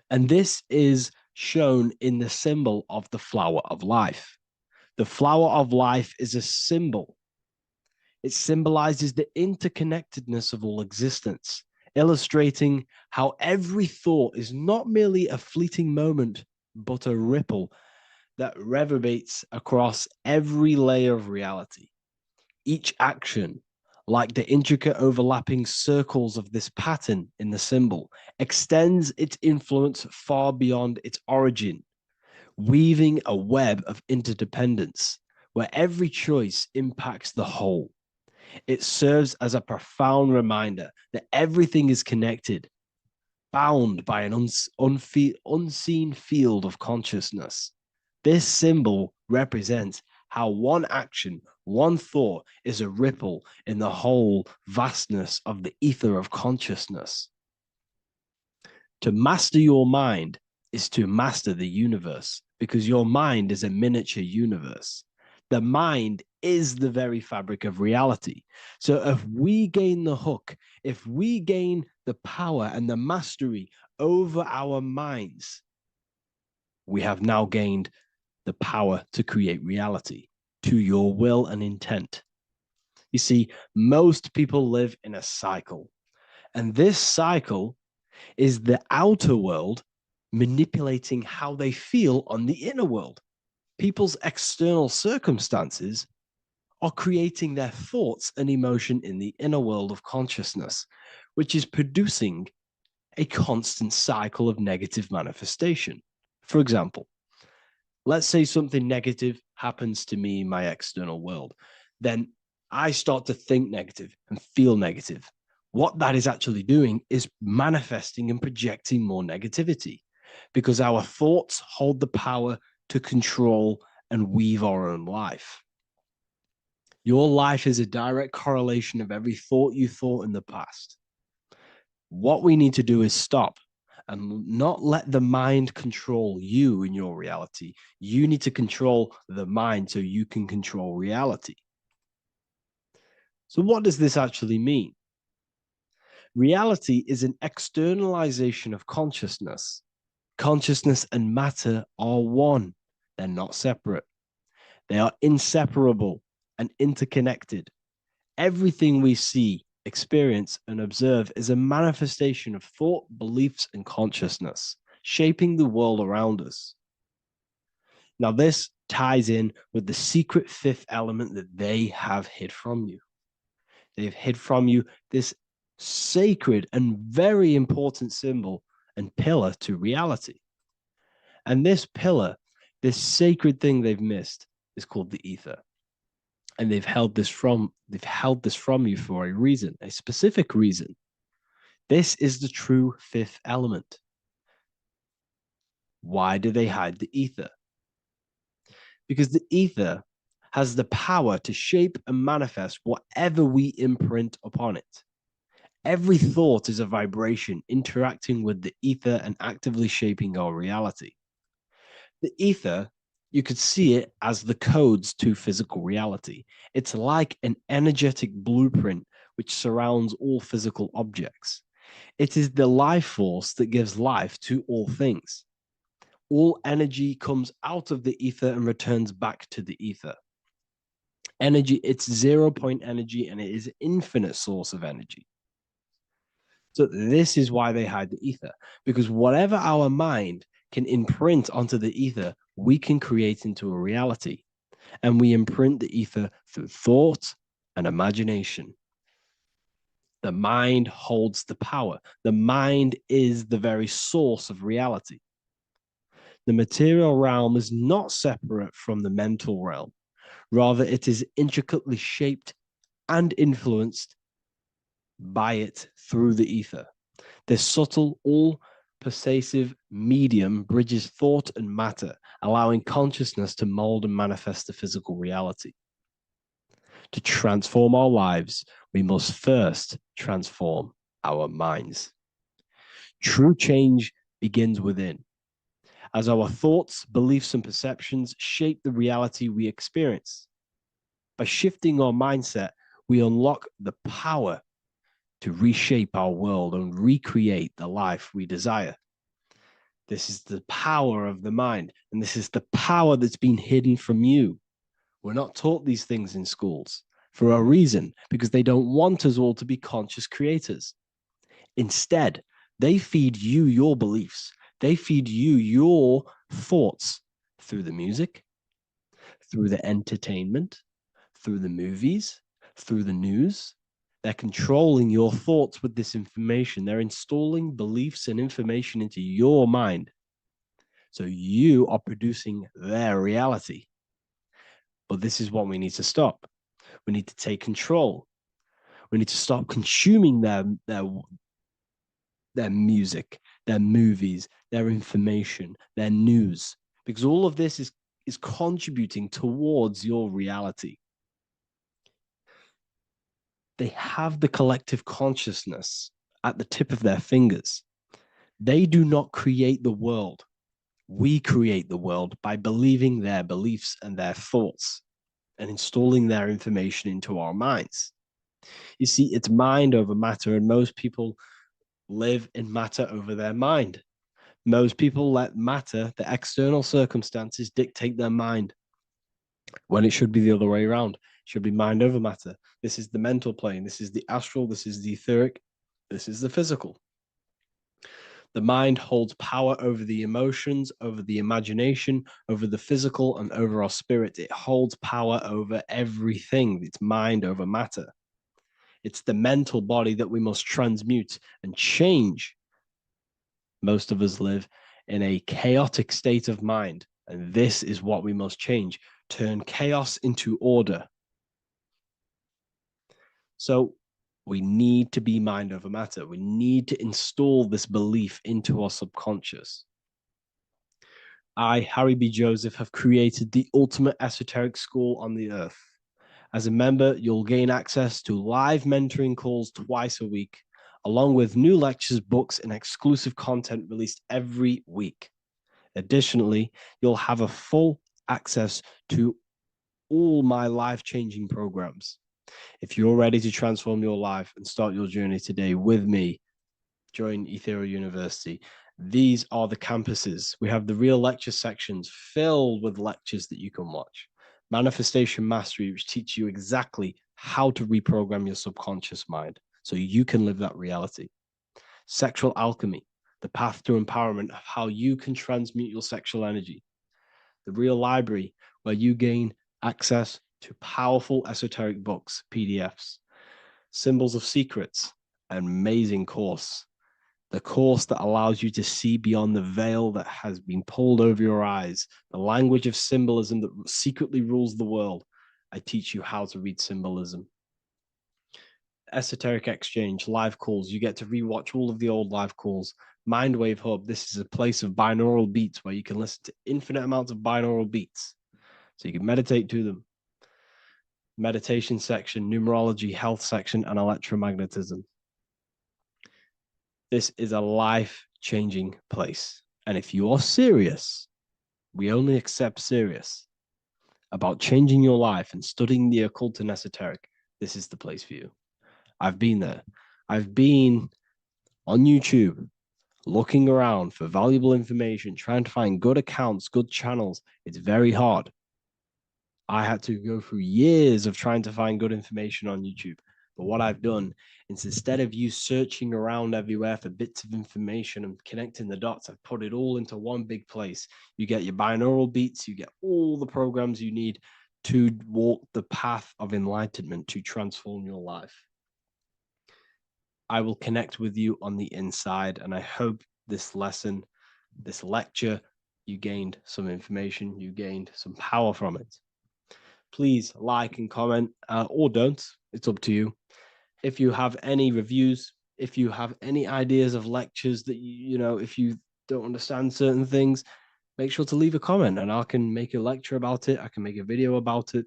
And this is shown in the symbol of the flower of life. The flower of life is a symbol. It symbolizes the interconnectedness of all existence, illustrating how every thought is not merely a fleeting moment, but a ripple that reverberates across every layer of reality. Each action, like the intricate overlapping circles of this pattern in the symbol, extends its influence far beyond its origin, weaving a web of interdependence where every choice impacts the whole. It serves as a profound reminder that everything is connected, bound by an unseen field of consciousness. This symbol represents how one action, one thought is a ripple in the whole vastness of the ether of consciousness. To master your mind is to master the universe, because your mind is a miniature universe. The mind is the very fabric of reality. So if we gain the hook, if we gain the power and the mastery over our minds, we have now gained the power to create reality to your will and intent. You see, most people live in a cycle, and this cycle is the outer world manipulating how they feel on the inner world. People's external circumstances are creating their thoughts and emotion in the inner world of consciousness, which is producing a constant cycle of negative manifestation. For example, let's say something negative happens to me in my external world. Then I start to think negative and feel negative. What that is actually doing is manifesting and projecting more negativity, because our thoughts hold the power to control and weave our own life. Your life is a direct correlation of every thought you thought in the past. What we need to do is stop and not let the mind control you in your reality. You need to control the mind so you can control reality. So what does this actually mean? Reality is an externalization of consciousness. Consciousness and matter are one. They're not separate. They are inseparable and interconnected. Everything we see, experience, and observe is a manifestation of thought, beliefs, and consciousness, shaping the world around us. Now, this ties in with the secret fifth element that they have hid from you. They've hid from you this sacred and very important symbol and pillar to reality. And this pillar, this sacred thing they've missed, is called the ether. And they've held this from you for a reason, a specific reason. This is the true fifth element. Why do they hide the ether? Because the ether has the power to shape and manifest whatever we imprint upon it. Every thought is a vibration interacting with the ether and actively shaping our reality. The ether, you could see it as the codes to physical reality. It's like an energetic blueprint which surrounds all physical objects. It is the life force that gives life to all things. All energy comes out of the ether and returns back to the ether. Energy, it's 0-point energy, and it is an infinite source of energy. So this is why they hide the ether, because whatever our mind can imprint onto the ether, we can create into a reality. And we imprint the ether through thought and imagination. The mind holds the power. The mind is the very source of reality. The material realm is not separate from the mental realm. Rather, it is intricately shaped and influenced by it through the ether. This subtle, all-pervasive medium bridges thought and matter, allowing consciousness to mold and manifest the physical reality. To transform our lives, we must first transform our minds. True change begins within, as our thoughts, beliefs, and perceptions shape the reality we experience. By shifting our mindset, we unlock the power to reshape our world and recreate the life we desire. This is the power of the mind, and this is the power that's been hidden from you. We're not taught these things in schools. for a reason, because they don't want us all to be conscious creators. Instead, they feed you your beliefs. They feed you your thoughts through the music, through the entertainment, through the movies, through the news. They're controlling your thoughts with this information. They're installing beliefs and information into your mind. So you are producing their reality. But this is what we need to stop. We need to take control. We need to stop consuming their music, their movies, their information, their news, because all of this is contributing towards your reality. They have the collective consciousness at the tip of their fingers. They do not create the world. We create the world by believing their beliefs and their thoughts and installing their information into our minds. You see, it's mind over matter, and most people live in matter over their mind. Most people let matter, the external circumstances, dictate their mind, when it should be the other way around. It should be mind over matter. This is the mental plane. This is the astral. This is the etheric. This is the physical. The mind holds power over the emotions, over the imagination, over the physical, and over our spirit. It holds power over everything. It's mind over matter. It's the mental body that we must transmute and change. Most of us live in a chaotic state of mind, and this is what we must change. Turn chaos into order. So we need to be mind over matter. We need to install this belief into our subconscious. I, Harry B. Joseph, have created the ultimate esoteric school on the earth. As a member, you'll gain access to live mentoring calls twice a week, along with new lectures, books, and exclusive content released every week. Additionally, you'll have a full access to all my life-changing programs. If you're ready to transform your life and start your journey today with me, join Ethereal University. These are the campuses. We have the real lecture sections filled with lectures that you can watch. Manifestation Mastery, which teach you exactly how to reprogram your subconscious mind so you can live that reality. Sexual Alchemy, the path to empowerment of how you can transmute your sexual energy. The Real Library, where you gain access to powerful esoteric books, PDFs. Symbols of Secrets, an amazing course. The course that allows you to see beyond the veil that has been pulled over your eyes, the language of symbolism that secretly rules the world. I teach you how to read symbolism. Esoteric Exchange, live calls. You get to rewatch all of the old live calls. Mindwave Hub, this is a place of binaural beats where you can listen to infinite amounts of binaural beats. So you can meditate to them. Meditation section, numerology, health section, and electromagnetism. This is a life-changing place. And if you are serious, we only accept serious about changing your life and studying the occult and esoteric, this is the place for you. I've been there. I've been on YouTube looking around for valuable information, trying to find good accounts, good channels. It's very hard. I had to go through years of trying to find good information on YouTube. But what I've done is, instead of you searching around everywhere for bits of information and connecting the dots, I've put it all into one big place. You get your binaural beats, you get all the programs you need to walk the path of enlightenment to transform your life. I will connect with you on the inside, and I hope this lesson, this lecture, you gained some information, you gained some power from it. Please like and comment, or don't. It's up to you. If you have any reviews, if you have any ideas of lectures that you know, if you don't understand certain things, make sure to leave a comment and I can make a lecture about it. I can make a video about it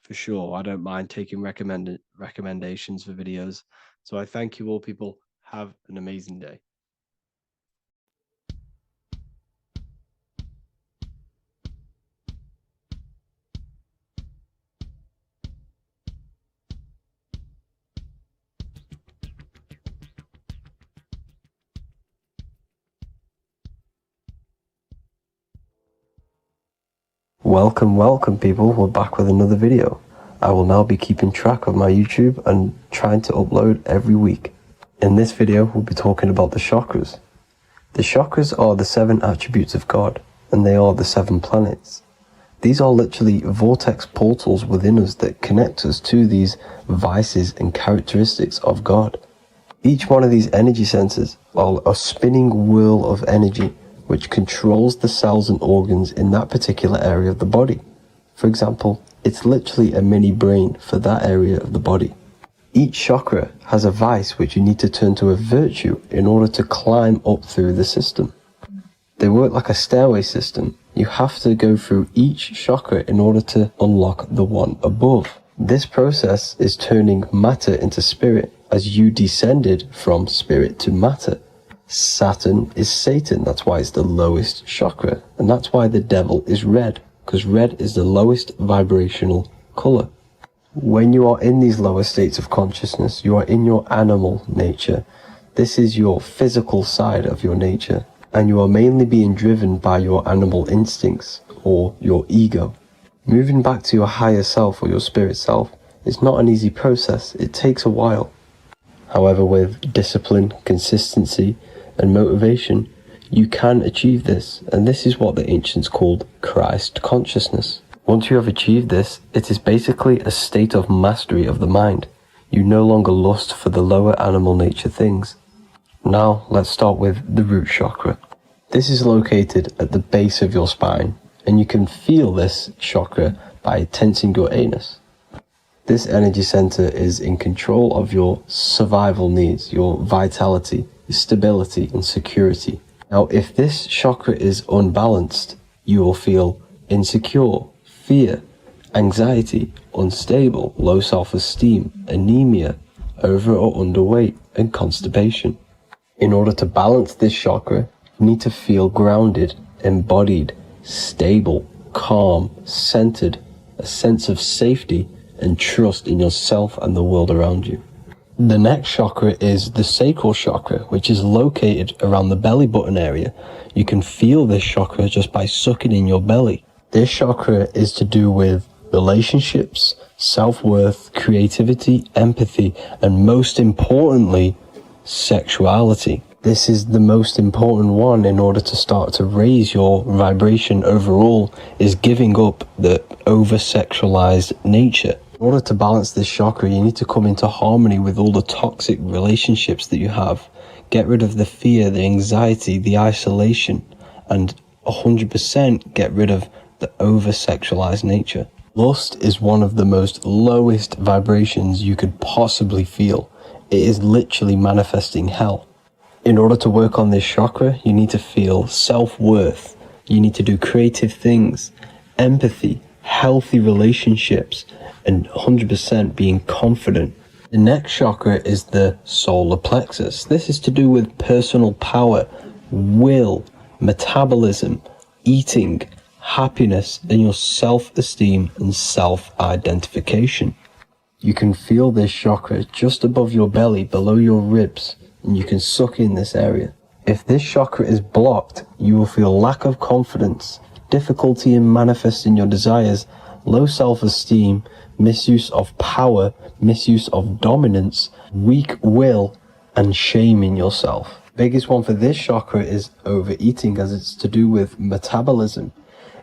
for sure. I don't mind taking recommendations for videos. So I thank you all, people. Have an amazing day. Welcome people, we're back with another video. I will now be keeping track of my YouTube and trying to upload every week. In this video, we'll be talking about the chakras. The chakras are the 7 attributes of God, and they are the 7 planets. These are literally vortex portals within us that connect us to these vices and characteristics of God. Each one of these energy centers are a spinning whirl of energy which controls the cells and organs in that particular area of the body. For example, it's literally a mini brain for that area of the body. Each chakra has a vice which you need to turn to a virtue in order to climb up through the system. They work like a stairway system. You have to go through each chakra in order to unlock the one above. This process is turning matter into spirit, as you descended from spirit to matter. Saturn is Satan, that's why it's the lowest chakra, and that's why the devil is red, because red is the lowest vibrational color. When you are in these lower states of consciousness, you are in your animal nature. This is your physical side of your nature, and you are mainly being driven by your animal instincts, or your ego. Moving back to your higher self or your spirit self is not an easy process, it takes a while. However, with discipline, consistency, and motivation, you can achieve this, and this is what the ancients called Christ consciousness. Once you have achieved this, it is basically a state of mastery of the mind. You no longer lust for the lower animal nature things. Now, let's start with the root chakra. This is located at the base of your spine, and you can feel this chakra by tensing your anus. This energy center is in control of your survival needs, your vitality, stability, and security. Now, if this chakra is unbalanced, you will feel insecure, fear, anxiety, unstable, low self-esteem, anemia, over or underweight, and constipation. In order to balance this chakra, you need to feel grounded, embodied, stable, calm, centered, a sense of safety, and trust in yourself and the world around you. The next chakra is the sacral chakra, which is located around the belly button area. You can feel this chakra just by sucking in your belly. This chakra is to do with relationships, self-worth, creativity, empathy, and most importantly, sexuality. This is the most important one in order to start to raise your vibration overall, is giving up the over-sexualized nature. In order to balance this chakra, you need to come into harmony with all the toxic relationships that you have. Get rid of the fear, the anxiety, the isolation, and 100% get rid of the over-sexualized nature. Lust is one of the most lowest vibrations you could possibly feel. It is literally manifesting hell. In order to work on this chakra, you need to feel self-worth. You need to do creative things, empathy, healthy relationships, and 100% being confident. The next chakra is the solar plexus. This is to do with personal power, will, metabolism, eating, happiness, and your self-esteem and self-identification. You can feel this chakra just above your belly, below your ribs, and you can suck in this area. If this chakra is blocked, you will feel lack of confidence, difficulty in manifesting your desires, low self-esteem, misuse of power, misuse of dominance, weak will, and shame in yourself. Biggest one for this chakra is overeating, as it's to do with metabolism.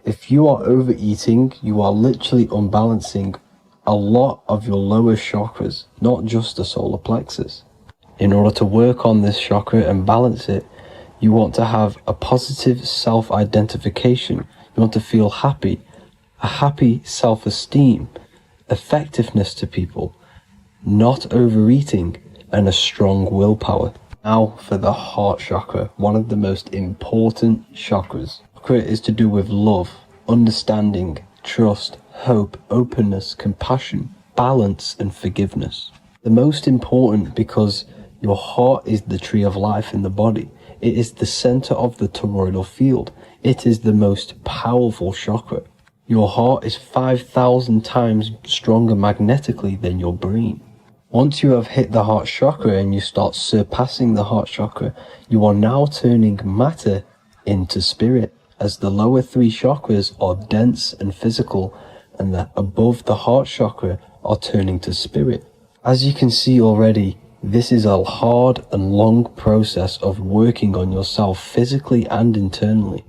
If you are overeating, you are literally unbalancing a lot of your lower chakras, not just the solar plexus. In order to work on this chakra and balance it, you want to have a positive self-identification. You want to feel happy, a happy self-esteem, effectiveness to people, not overeating, and a strong willpower. Now for the heart chakra, one of the most important chakras. Chakra is to do with love, understanding, trust, hope, openness, compassion, balance, and forgiveness. The most important because your heart is the tree of life in the body. It is the center of the toroidal field. It is the most powerful chakra. Your heart is 5,000 times stronger magnetically than your brain. Once you have hit the heart chakra and you start surpassing the heart chakra, you are now turning matter into spirit, as the lower 3 chakras are dense and physical, and that above the heart chakra are turning to spirit. As you can see already, this is a hard and long process of working on yourself physically and internally.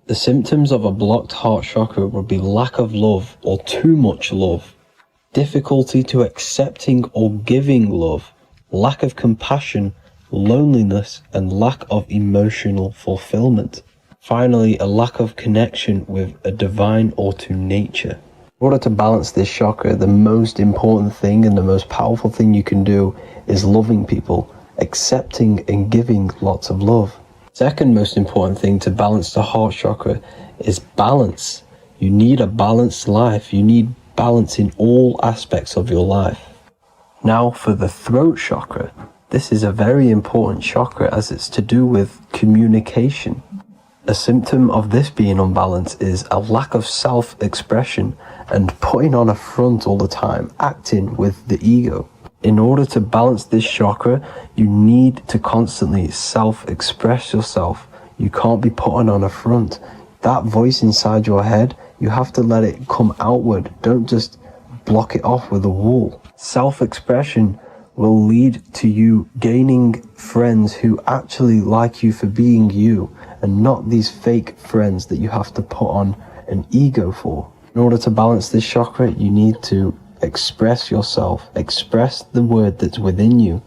The symptoms of a blocked heart chakra would be lack of love or too much love, difficulty to accepting or giving love, lack of compassion, loneliness, and lack of emotional fulfillment. Finally, a lack of connection with a divine or to nature. In order to balance this chakra, the most important thing and the most powerful thing you can do is loving people, accepting and giving lots of love. Second most important thing to balance the heart chakra is balance. You need a balanced life. You need balance in all aspects of your life. Now for the throat chakra. This is a very important chakra as it's to do with communication. A symptom of this being unbalanced is a lack of self-expression and putting on a front all the time, acting with the ego. In order to balance this chakra, you need to constantly self-express yourself. You can't be putting on a front. That voice inside your head, you have to let it come outward. Don't just block it off with a wall. Self-expression will lead to you gaining friends who actually like you for being you and not these fake friends that you have to put on an ego for. In order to balance this chakra, you need to express yourself, express the word that's within you.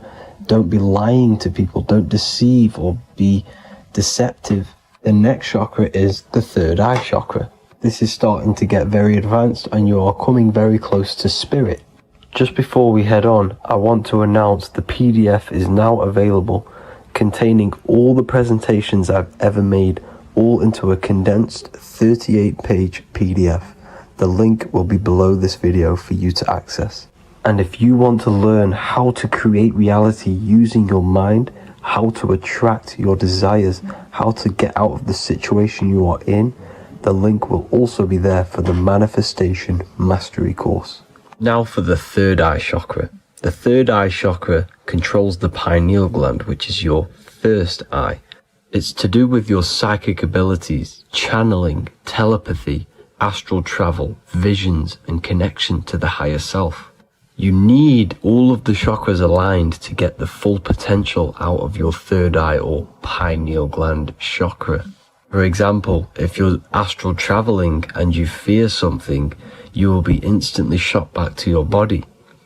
Don't be lying to people, don't deceive or be deceptive. The next chakra is the third eye chakra. This is starting to get very advanced and you are coming very close to spirit. Just before we head on, I want to announce the PDF is now available, containing all the presentations I've ever made, all into a condensed 38-page PDF. The link will be below this video for you to access. And if you want to learn how to create reality using your mind, how to attract your desires, how to get out of the situation you are in, the link will also be there for the Manifestation Mastery course. Now for the third eye chakra. The third eye chakra controls the pineal gland, which is your first eye. It's to do with your psychic abilities, channeling, telepathy, astral travel, visions, and connection to the higher self. You need all of the chakras aligned to get the full potential out of your third eye or pineal gland chakra. For example, if you're astral traveling and you fear something, you will be instantly shot back to your body.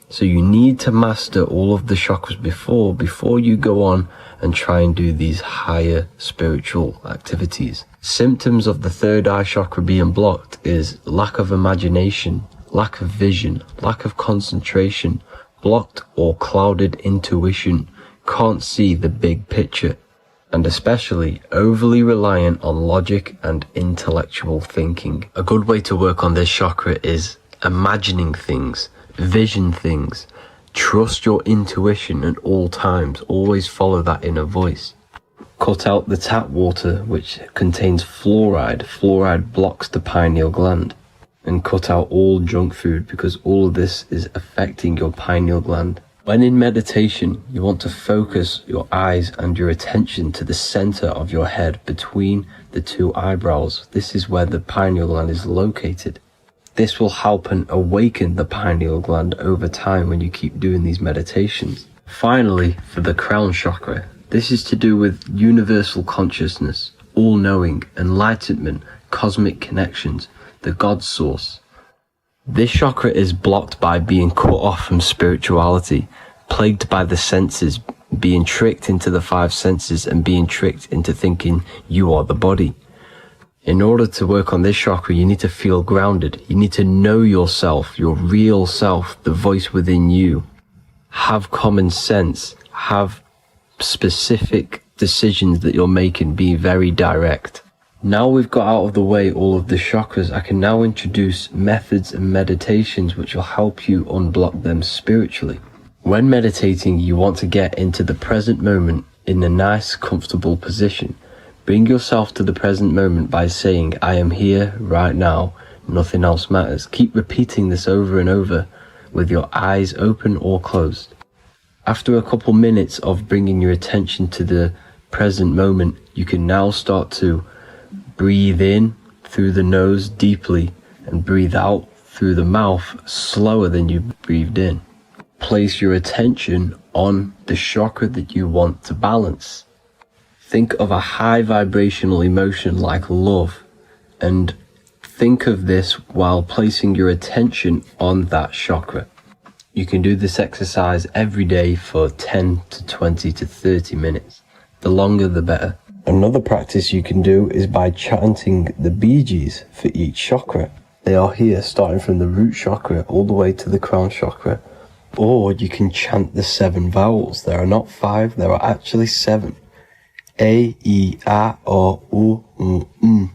So you need to master all of the chakras before you go on and try and do these higher spiritual activities. Symptoms of the third eye chakra being blocked is lack of imagination, lack of vision, lack of concentration, blocked or clouded intuition, can't see the big picture, and especially overly reliant on logic and intellectual thinking. A good way to work on this chakra is imagining things, vision things, trust your intuition at all times, always follow that inner voice. Cut out the tap water which contains fluoride. Fluoride blocks the pineal gland. And cut out all junk food because all of this is affecting your pineal gland. When in meditation, you want to focus your eyes and your attention to the center of your head between the two eyebrows. This is where the pineal gland is located. This will help and awaken the pineal gland over time when you keep doing these meditations. Finally, for the crown chakra, this is to do with universal consciousness, all-knowing, enlightenment, cosmic connections, the God source. This chakra is blocked by being cut off from spirituality, plagued by the senses, being tricked into the five senses and being tricked into thinking you are the body. In order to work on this chakra, you need to feel grounded. You need to know yourself, your real self, the voice within you. Have common sense, have specific decisions that you're making, be very direct. Now we've got out of the way all of the chakras, I can now introduce methods and meditations which will help you unblock them spiritually. When meditating, you want to get into the present moment in a nice, comfortable position. Bring yourself to the present moment by saying, I am here right now, nothing else matters. Keep repeating this over and over with your eyes open or closed. After a couple minutes of bringing your attention to the present moment, you can now start to breathe in through the nose deeply and breathe out through the mouth slower than you breathed in. Place your attention on the chakra that you want to balance. Think of a high vibrational emotion like love, and think of this while placing your attention on that chakra. You can do this exercise every day for 10 to 20 to 30 minutes. The longer the better. Another practice you can do is by chanting the Bijis for each chakra. They are here starting from the root chakra all the way to the crown chakra. Or you can chant the 7 vowels. There are not 5, there are actually 7. A, I, A, O, U, M.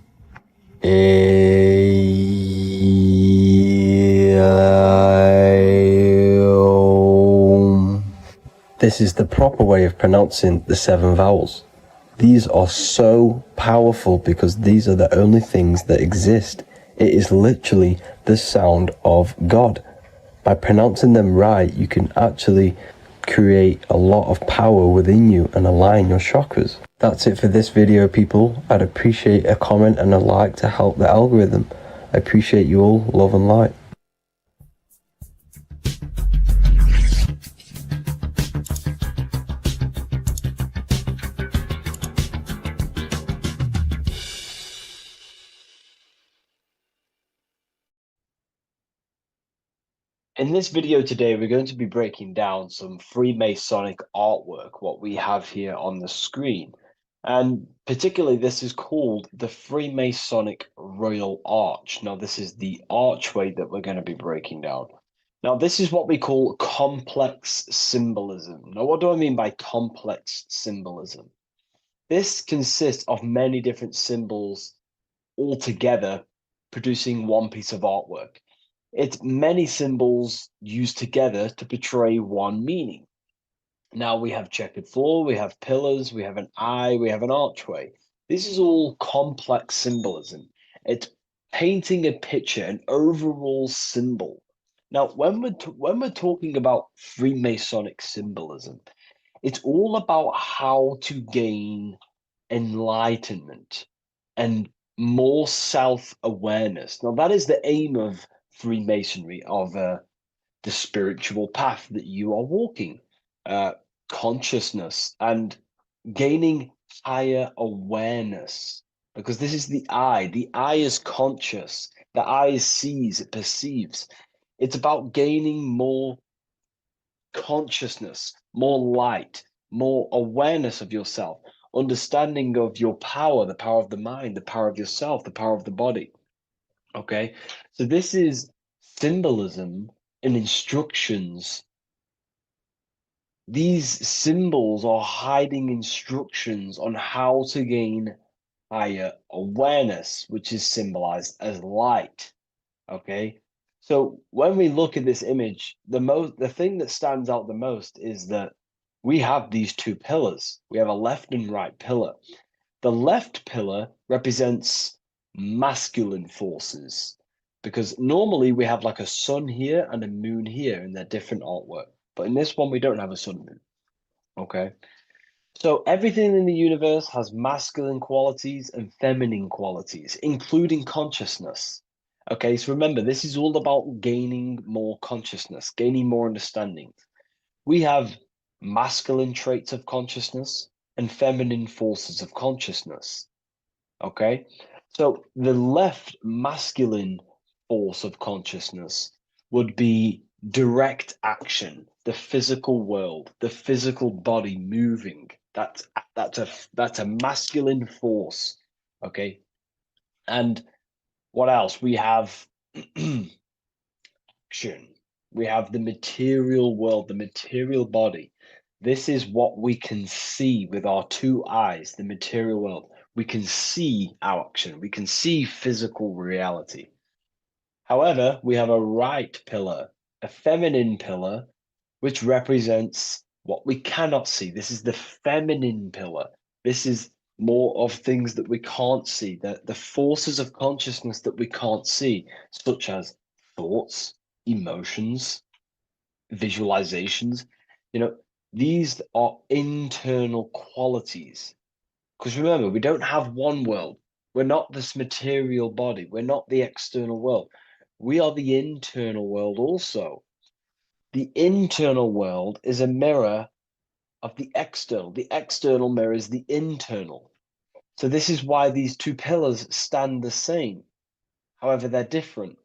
This is the proper way of pronouncing the 7 vowels. These are so powerful because these are the only things that exist. It is literally the sound of God. By pronouncing them right, you can actually create a lot of power within you and align your chakras. That's it for this video, people. I'd appreciate a comment and a like to help the algorithm. I appreciate you all. Love and light. In this video today, we're going to be breaking down some Freemasonic artwork, what we have here on the screen. And particularly, this is called the Freemasonic Royal Arch. Now, this is the archway that we're going to be breaking down. Now, this is what we call complex symbolism. Now, what do I mean by complex symbolism? This consists of many different symbols all together producing one piece of artwork. It's many symbols used together to portray one meaning. Now we have checkered floor, we have pillars, we have an eye, we have an archway. This is all complex symbolism. It's painting a picture, an overall symbol. Now, when we're talking about Freemasonic symbolism, it's all about how to gain enlightenment and more self-awareness. Now, that is the aim of Freemasonry, of the spiritual path that you are walking, consciousness and gaining higher awareness, because this is the eye. The eye is conscious. The eye sees, it perceives. It's about gaining more consciousness, more light, more awareness of yourself, understanding of your power, the power of the mind, the power of yourself, the power of the body. Okay, so this is symbolism and instructions. These symbols are hiding instructions on how to gain higher awareness, which is symbolized as light. Okay, so when we look at this image, the thing that stands out the most is that we have these two pillars. We have a left and right pillar. The left pillar represents masculine forces, because normally we have like a sun here and a moon here in their different artwork. But in this one, we don't have a sun and moon. Okay. So everything in the universe has masculine qualities and feminine qualities, including consciousness. Okay, so remember, this is all about gaining more consciousness, gaining more understanding. We have masculine traits of consciousness and feminine forces of consciousness. Okay, so the left masculine force of consciousness would be direct action, the physical world, the physical body moving. That's a masculine force. Okay, and what else? We have action. We have the material world, the material body. This is what we can see with our two eyes, the material world. We can see our action. We can see physical reality. However, we have a right pillar, a feminine pillar, which represents what we cannot see. This is the feminine pillar. This is more of things that we can't see, the forces of consciousness that we can't see, such as thoughts, emotions, visualizations. These are internal qualities. Because remember, we don't have one world. We're not this material body. We're not the external world. We are the internal world also. The internal world is a mirror of the external. The external mirrors the internal. So this is why these two pillars stand the same. However, they're different.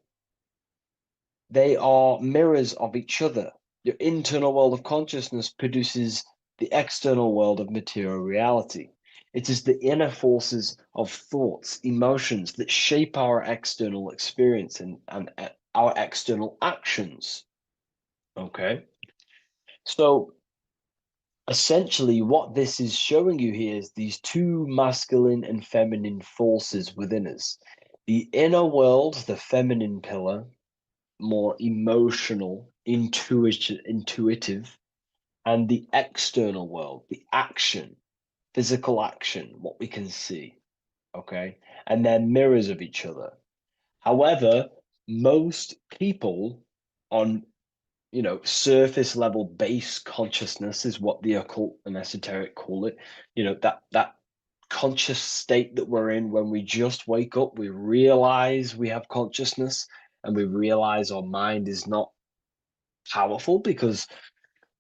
They are mirrors of each other. Your internal world of consciousness produces the external world of material reality. It is the inner forces of thoughts, emotions that shape our external experience and our external actions. Okay? So essentially, what this is showing you here is these two masculine and feminine forces within us. The inner world, the feminine pillar, more emotional, intuitive, and the external world, the action, physical action, what we can see. Okay. And they're mirrors of each other. However, most people on surface level base consciousness is what the occult and esoteric call it. That conscious state that we're in when we just wake up, we realize we have consciousness and we realize our mind is not powerful because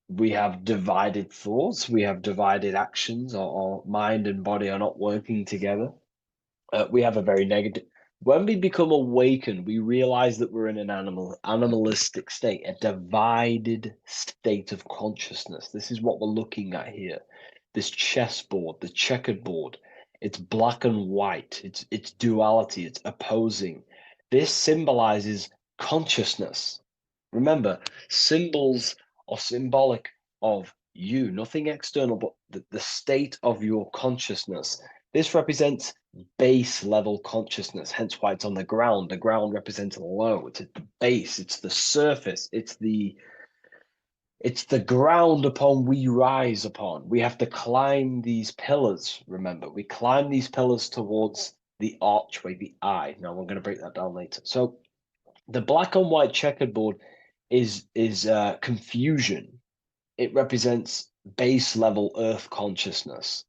we have divided thoughts, we have divided actions, our mind and body are not working together. We have a very negative. When we become awakened, we realize that we're in an animalistic state, a divided state of consciousness. This is what we're looking at here. This chessboard, the checkered board. It's black and white. It's duality. It's opposing. This symbolizes consciousness. Remember, symbols are symbolic of you, nothing external, but the state of your consciousness. This represents base level consciousness, hence why it's on the ground. The ground represents low. It's at the base. It's the surface. It's the ground upon we rise upon. We have to climb these pillars. Remember, we climb these pillars towards the archway, the eye. Now I'm going to break that down later. So the black and white checkered board is confusion. It represents base level earth consciousness.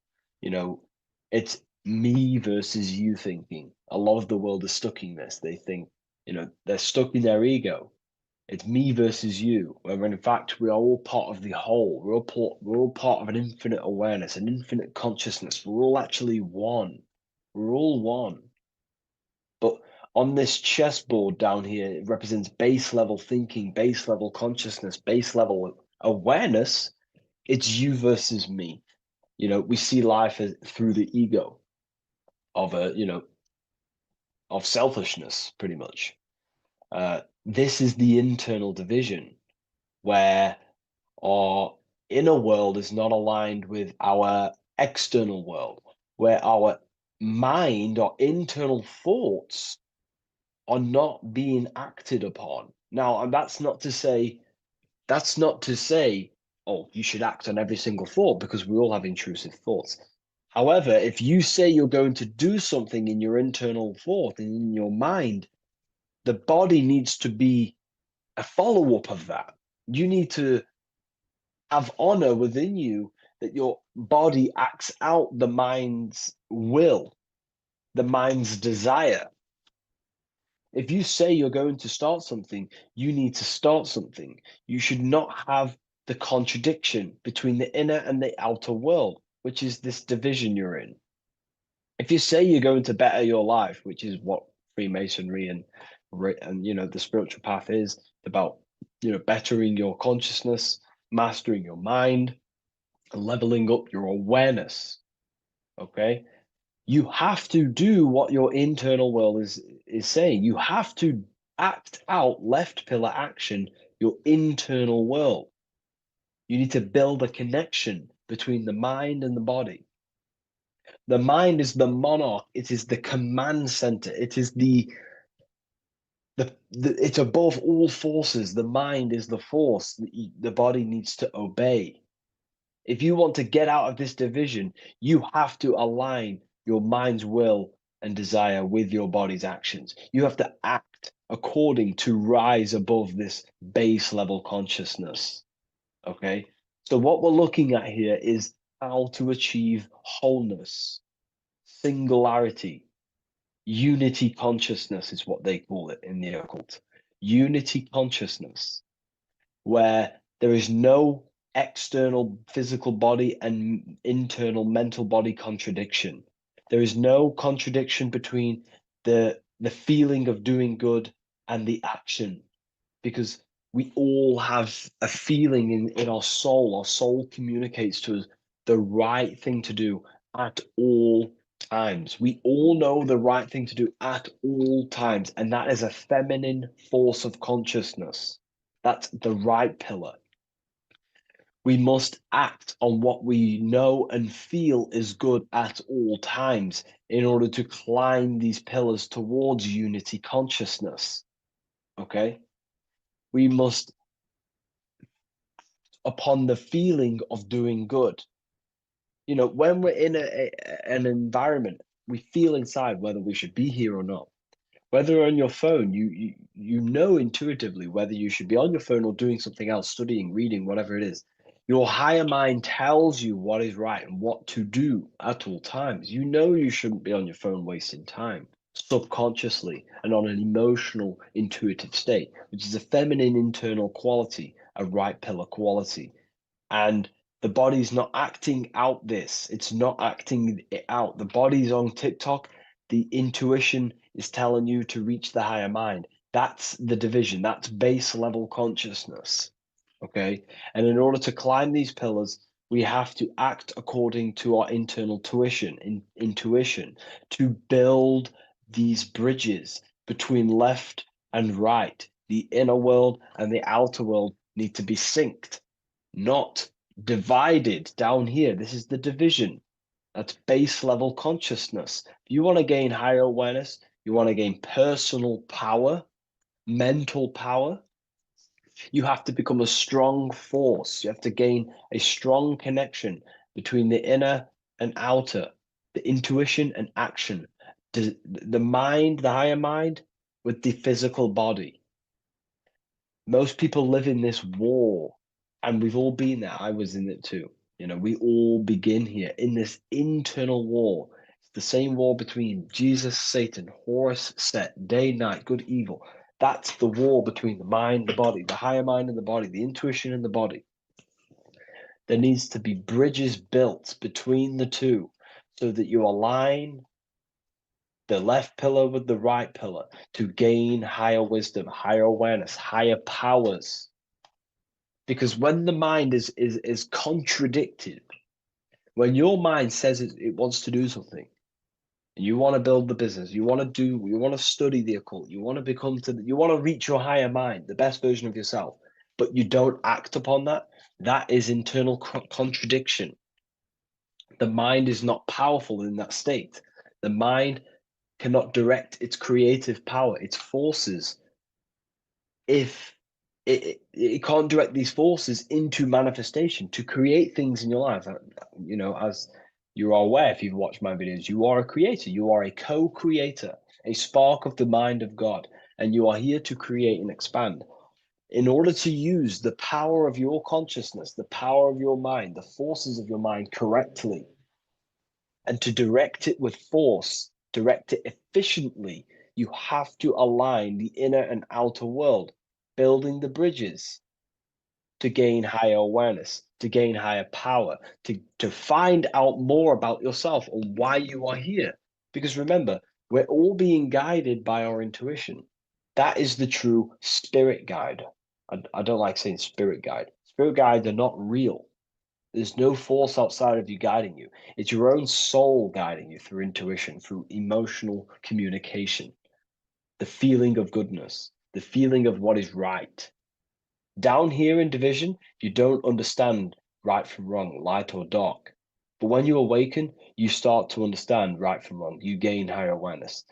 It's me versus you thinking. A lot of the world is stuck in this. They think, they're stuck in their ego. It's me versus you, when in fact we are all part of the whole. We're all part of an infinite awareness, an infinite consciousness. We're all actually one. We're all one. But on this chessboard down here, it represents base level thinking, base level consciousness, base level awareness. It's you versus me. We see life through the ego of of selfishness, pretty much. This is the internal division where our inner world is not aligned with our external world, where our mind, our internal thoughts are not being acted upon. Now, and that's not to say, oh, you should act on every single thought, because we all have intrusive thoughts. However, if you say you're going to do something in your internal thought and in your mind, the body needs to be a follow-up of that. You need to have honor within you that your body acts out the mind's will, the mind's desire. If you say you're going to start something, you need to start something. You should not have the contradiction between the inner and the outer world, which is this division you're in. If you say you're going to better your life, which is what Freemasonry and the spiritual path is about, bettering your consciousness, mastering your mind, leveling up your awareness. Okay, you have to do what your internal world is saying. You have to act out left pillar action, your internal world. You need to build a connection between the mind and the body. The mind is the monarch. It is the command center. It is it's above all forces. The mind is the force the body needs to obey. If you want to get out of this division, you have to align your mind's will and desire with your body's actions. You have to act according to rise above this base level consciousness. Okay? So what we're looking at here is how to achieve wholeness, singularity, unity consciousness is what they call it in the occult. unity consciousness, where there is no external physical body and internal mental body contradiction. There is no contradiction between the feeling of doing good and the action, because we all have a feeling in our soul. Our soul communicates to us the right thing to do at all times. We all know the right thing to do at all times, and that is a feminine force of consciousness. That's the right pillar. We must act on what we know and feel is good at all times in order to climb these pillars towards unity consciousness. Okay? We must, upon the feeling of doing good. You know, when we're in an environment, we feel inside whether we should be here or not. Whether on your phone, you know intuitively whether you should be on your phone or doing something else, studying, reading, whatever it is. Your higher mind tells you what is right and what to do at all times. You know you shouldn't be on your phone wasting time subconsciously and on an emotional, intuitive state, which is a feminine internal quality, a right pillar quality. And the body's not acting out this. It's not acting it out. The body's on TikTok. The intuition is telling you to reach the higher mind. That's the division. That's base level consciousness. Okay. And in order to climb these pillars, we have to act according to our internal intuition to build these bridges between left and right. The inner world and the outer world need to be synced, not divided down here. This is the division. That's base level consciousness. If you want to gain higher awareness, you want to gain personal power, mental power, you have to become a strong force. You have to gain a strong connection between the inner and outer, the intuition and action, the mind, the higher mind, with the physical body. Most people live in this war, and we've all been there. I was in it too. You know, we all begin here in this internal war. It's the same war between Jesus, Satan, Horus, Set, day, night, good, evil. That's the war between the mind, the body, the higher mind and the body, the intuition and the body. There needs to be bridges built between the two so that you align the left pillar with the right pillar to gain higher wisdom, higher awareness, higher powers. Because when the mind is contradicted, when your mind says it wants to do something, and you want to build the business, you want to study the occult, you want to reach your higher mind, the best version of yourself, but you don't act upon that, that is internal contradiction. The mind is not powerful in that state. The mind cannot direct its creative power, its forces, if it can't direct these forces into manifestation to create things in your life. You know, as you are aware, if you've watched my videos, you are a creator, you are a co-creator, a spark of the mind of God, and you are here to create and expand. In order to use the power of your consciousness, the power of your mind, the forces of your mind correctly, and to direct it with force, direct it efficiently, you have to align the inner and outer world, building the bridges to gain higher awareness, to gain higher power, to find out more about yourself and why you are here. Because remember, we're all being guided by our intuition. That is the true spirit guide. I don't like saying spirit guide. Spirit guides are not real. There's no force outside of you guiding you. It's your own soul guiding you through intuition, through emotional communication, the feeling of goodness, the feeling of what is right. Down here in division, you don't understand right from wrong, light or dark. But when you awaken, you start to understand right from wrong. You gain higher awareness.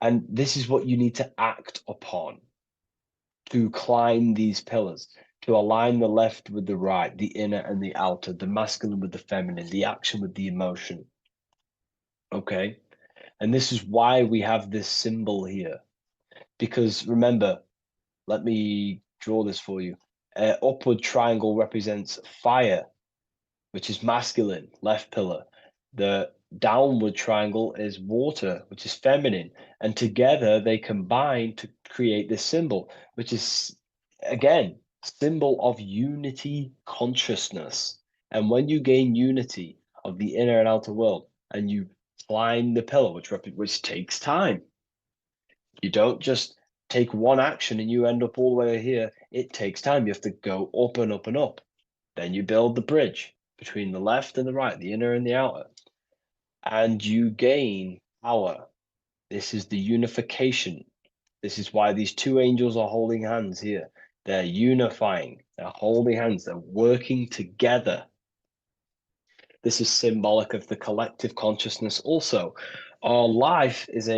And this is what you need to act upon to climb these pillars, to align the left with the right, the inner and the outer, the masculine with the feminine, the action with the emotion. Okay? And this is why we have this symbol here. Because remember, let me draw this for you. Upward triangle represents fire, which is masculine, left pillar. The downward triangle is water, which is feminine. And together they combine to create this symbol, which is, again, symbol of unity consciousness. And when you gain unity of the inner and outer world, and you climb the pillar, which takes time, you don't just take one action and you end up all the way here. It takes time. You have to go up and up and up. Then you build the bridge between the left and the right, the inner and the outer, and you gain power. This is the unification. This is why these two angels are holding hands here. They're unifying, they're holding hands, they're working together. This is symbolic of the collective consciousness also. Our life is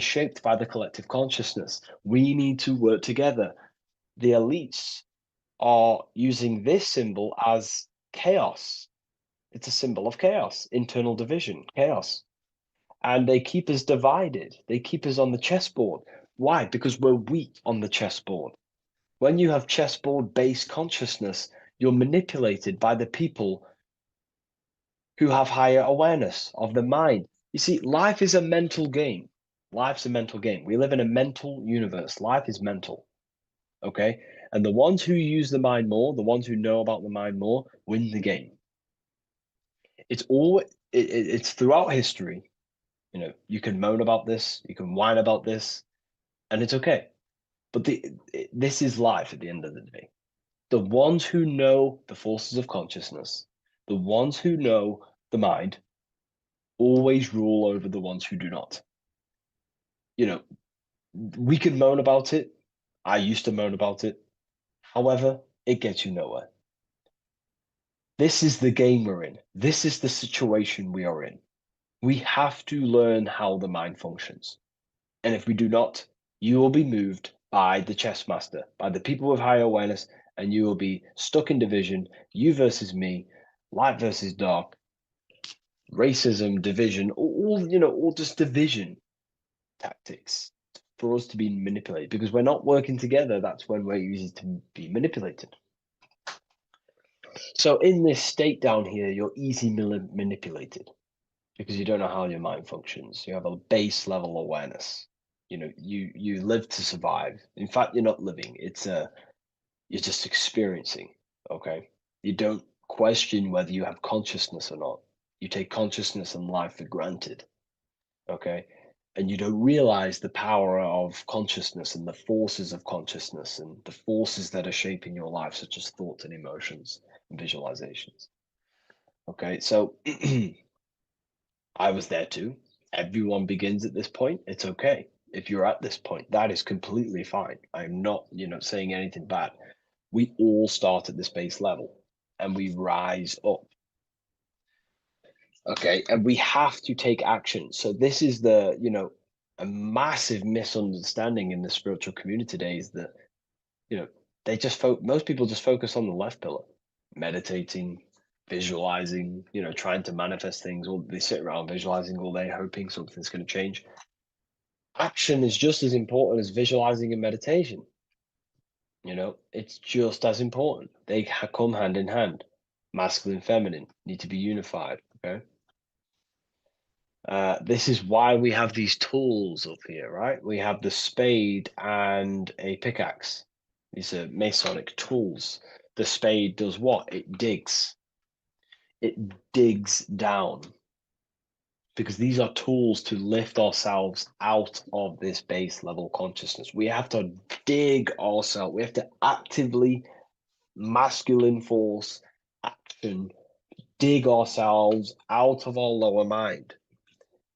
shaped by the collective consciousness. We need to work together. The elites are using this symbol as chaos. It's a symbol of chaos, internal division, chaos. And they keep us divided. They keep us on the chessboard. Why? Because we're weak on the chessboard. When you have chessboard-based consciousness, you're manipulated by the people who have higher awareness of the mind. You see, life is a mental game. Life's a mental game. We live in a mental universe. Life is mental. Okay? And the ones who use the mind more, the ones who know about the mind more, win the game. It's throughout history. You know, you can moan about this, you can whine about this, and it's okay. But this is life at the end of the day. The ones who know the forces of consciousness, the ones who know the mind, always rule over the ones who do not. You know, we could moan about it. I used to moan about it. However, it gets you nowhere. This is the game we're in. This is the situation we are in. We have to learn how the mind functions. And if we do not, you will be moved by the chess master, by the people with higher awareness, and you will be stuck in division, you versus me, light versus dark, racism, division, all just division tactics for us to be manipulated. Because we're not working together, that's when we're easy to be manipulated. So in this state down here, you're easily manipulated because you don't know how your mind functions. You have a base level awareness. You know, you live to survive. In fact, you're not living. You're just experiencing. Okay, you don't question whether you have consciousness or not. You take consciousness and life for granted. Okay, and you don't realize the power of consciousness and the forces of consciousness and the forces that are shaping your life, such as thoughts and emotions and visualizations. Okay, so I was there too. Everyone begins at this point. It's okay. If you're at this point, that is completely fine. I'm not, saying anything bad. We all start at this base level and we rise up. Okay, and we have to take action. So this is a massive misunderstanding in the spiritual community today is that, most people just focus on the left pillar, meditating, visualizing, trying to manifest things, or they sit around visualizing all day, hoping something's going to change. Action is just as important as visualizing and meditation. It's just as important. They come hand in hand. Masculine, feminine need to be unified. Okay. This is why we have these tools up here, right? We have the spade and a pickaxe. These are Masonic tools. The spade does what? It digs. It digs down. Because these are tools to lift ourselves out of this base level consciousness. We have to dig ourselves. We have to actively, masculine force, action, dig ourselves out of our lower mind.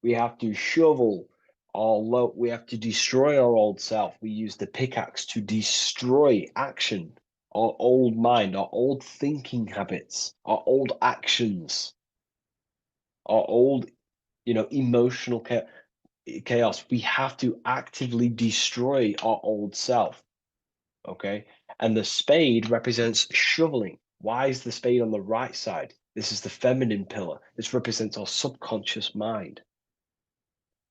We have to shovel we have to destroy our old self. We use the pickaxe to destroy action, our old mind, our old thinking habits, our old actions, our old, emotional chaos. We have to actively destroy our old self. Okay. And the spade represents shoveling. Why is the spade on the right side? This is the feminine pillar. This represents our subconscious mind.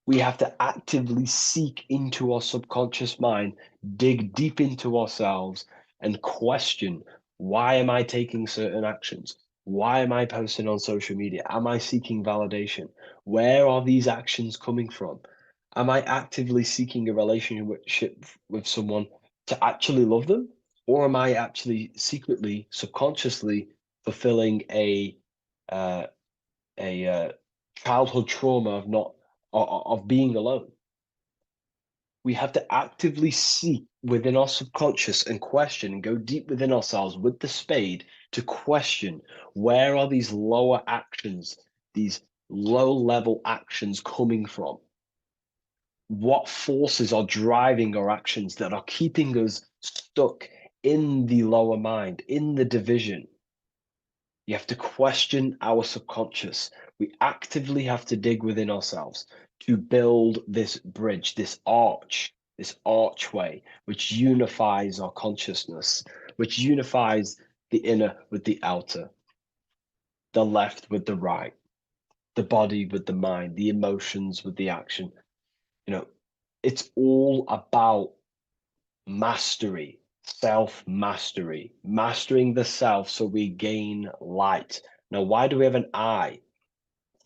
We have to actively seek into our subconscious mind, dig deep into ourselves, and question, why am I taking certain actions? Why am I posting on social media? Am I seeking validation? Where are these actions coming from? Am I actively seeking a relationship with someone to actually love them? Or am I actually secretly, subconsciously fulfilling a childhood trauma of not of being alone? We have to actively seek within our subconscious and question and go deep within ourselves with the spade to question, where are these lower actions, these low level actions coming from? What forces are driving our actions that are keeping us stuck in the lower mind, in the division? You have to question our subconscious. We actively have to dig within ourselves to build this bridge, this archway, which unifies our consciousness, which unifies the inner with the outer, the left with the right, the body with the mind, the emotions with the action. You know, it's all about mastery, self-mastery, mastering the self so we gain light. Now, why do we have an eye?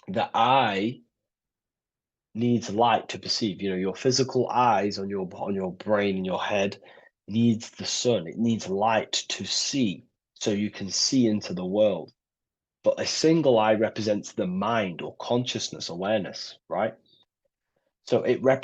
The eye needs light to perceive. You know, your physical eyes on your brain and your head needs the sun. It needs light to see, so you can see into the world. But a single eye represents the mind or consciousness, awareness, right? So it represents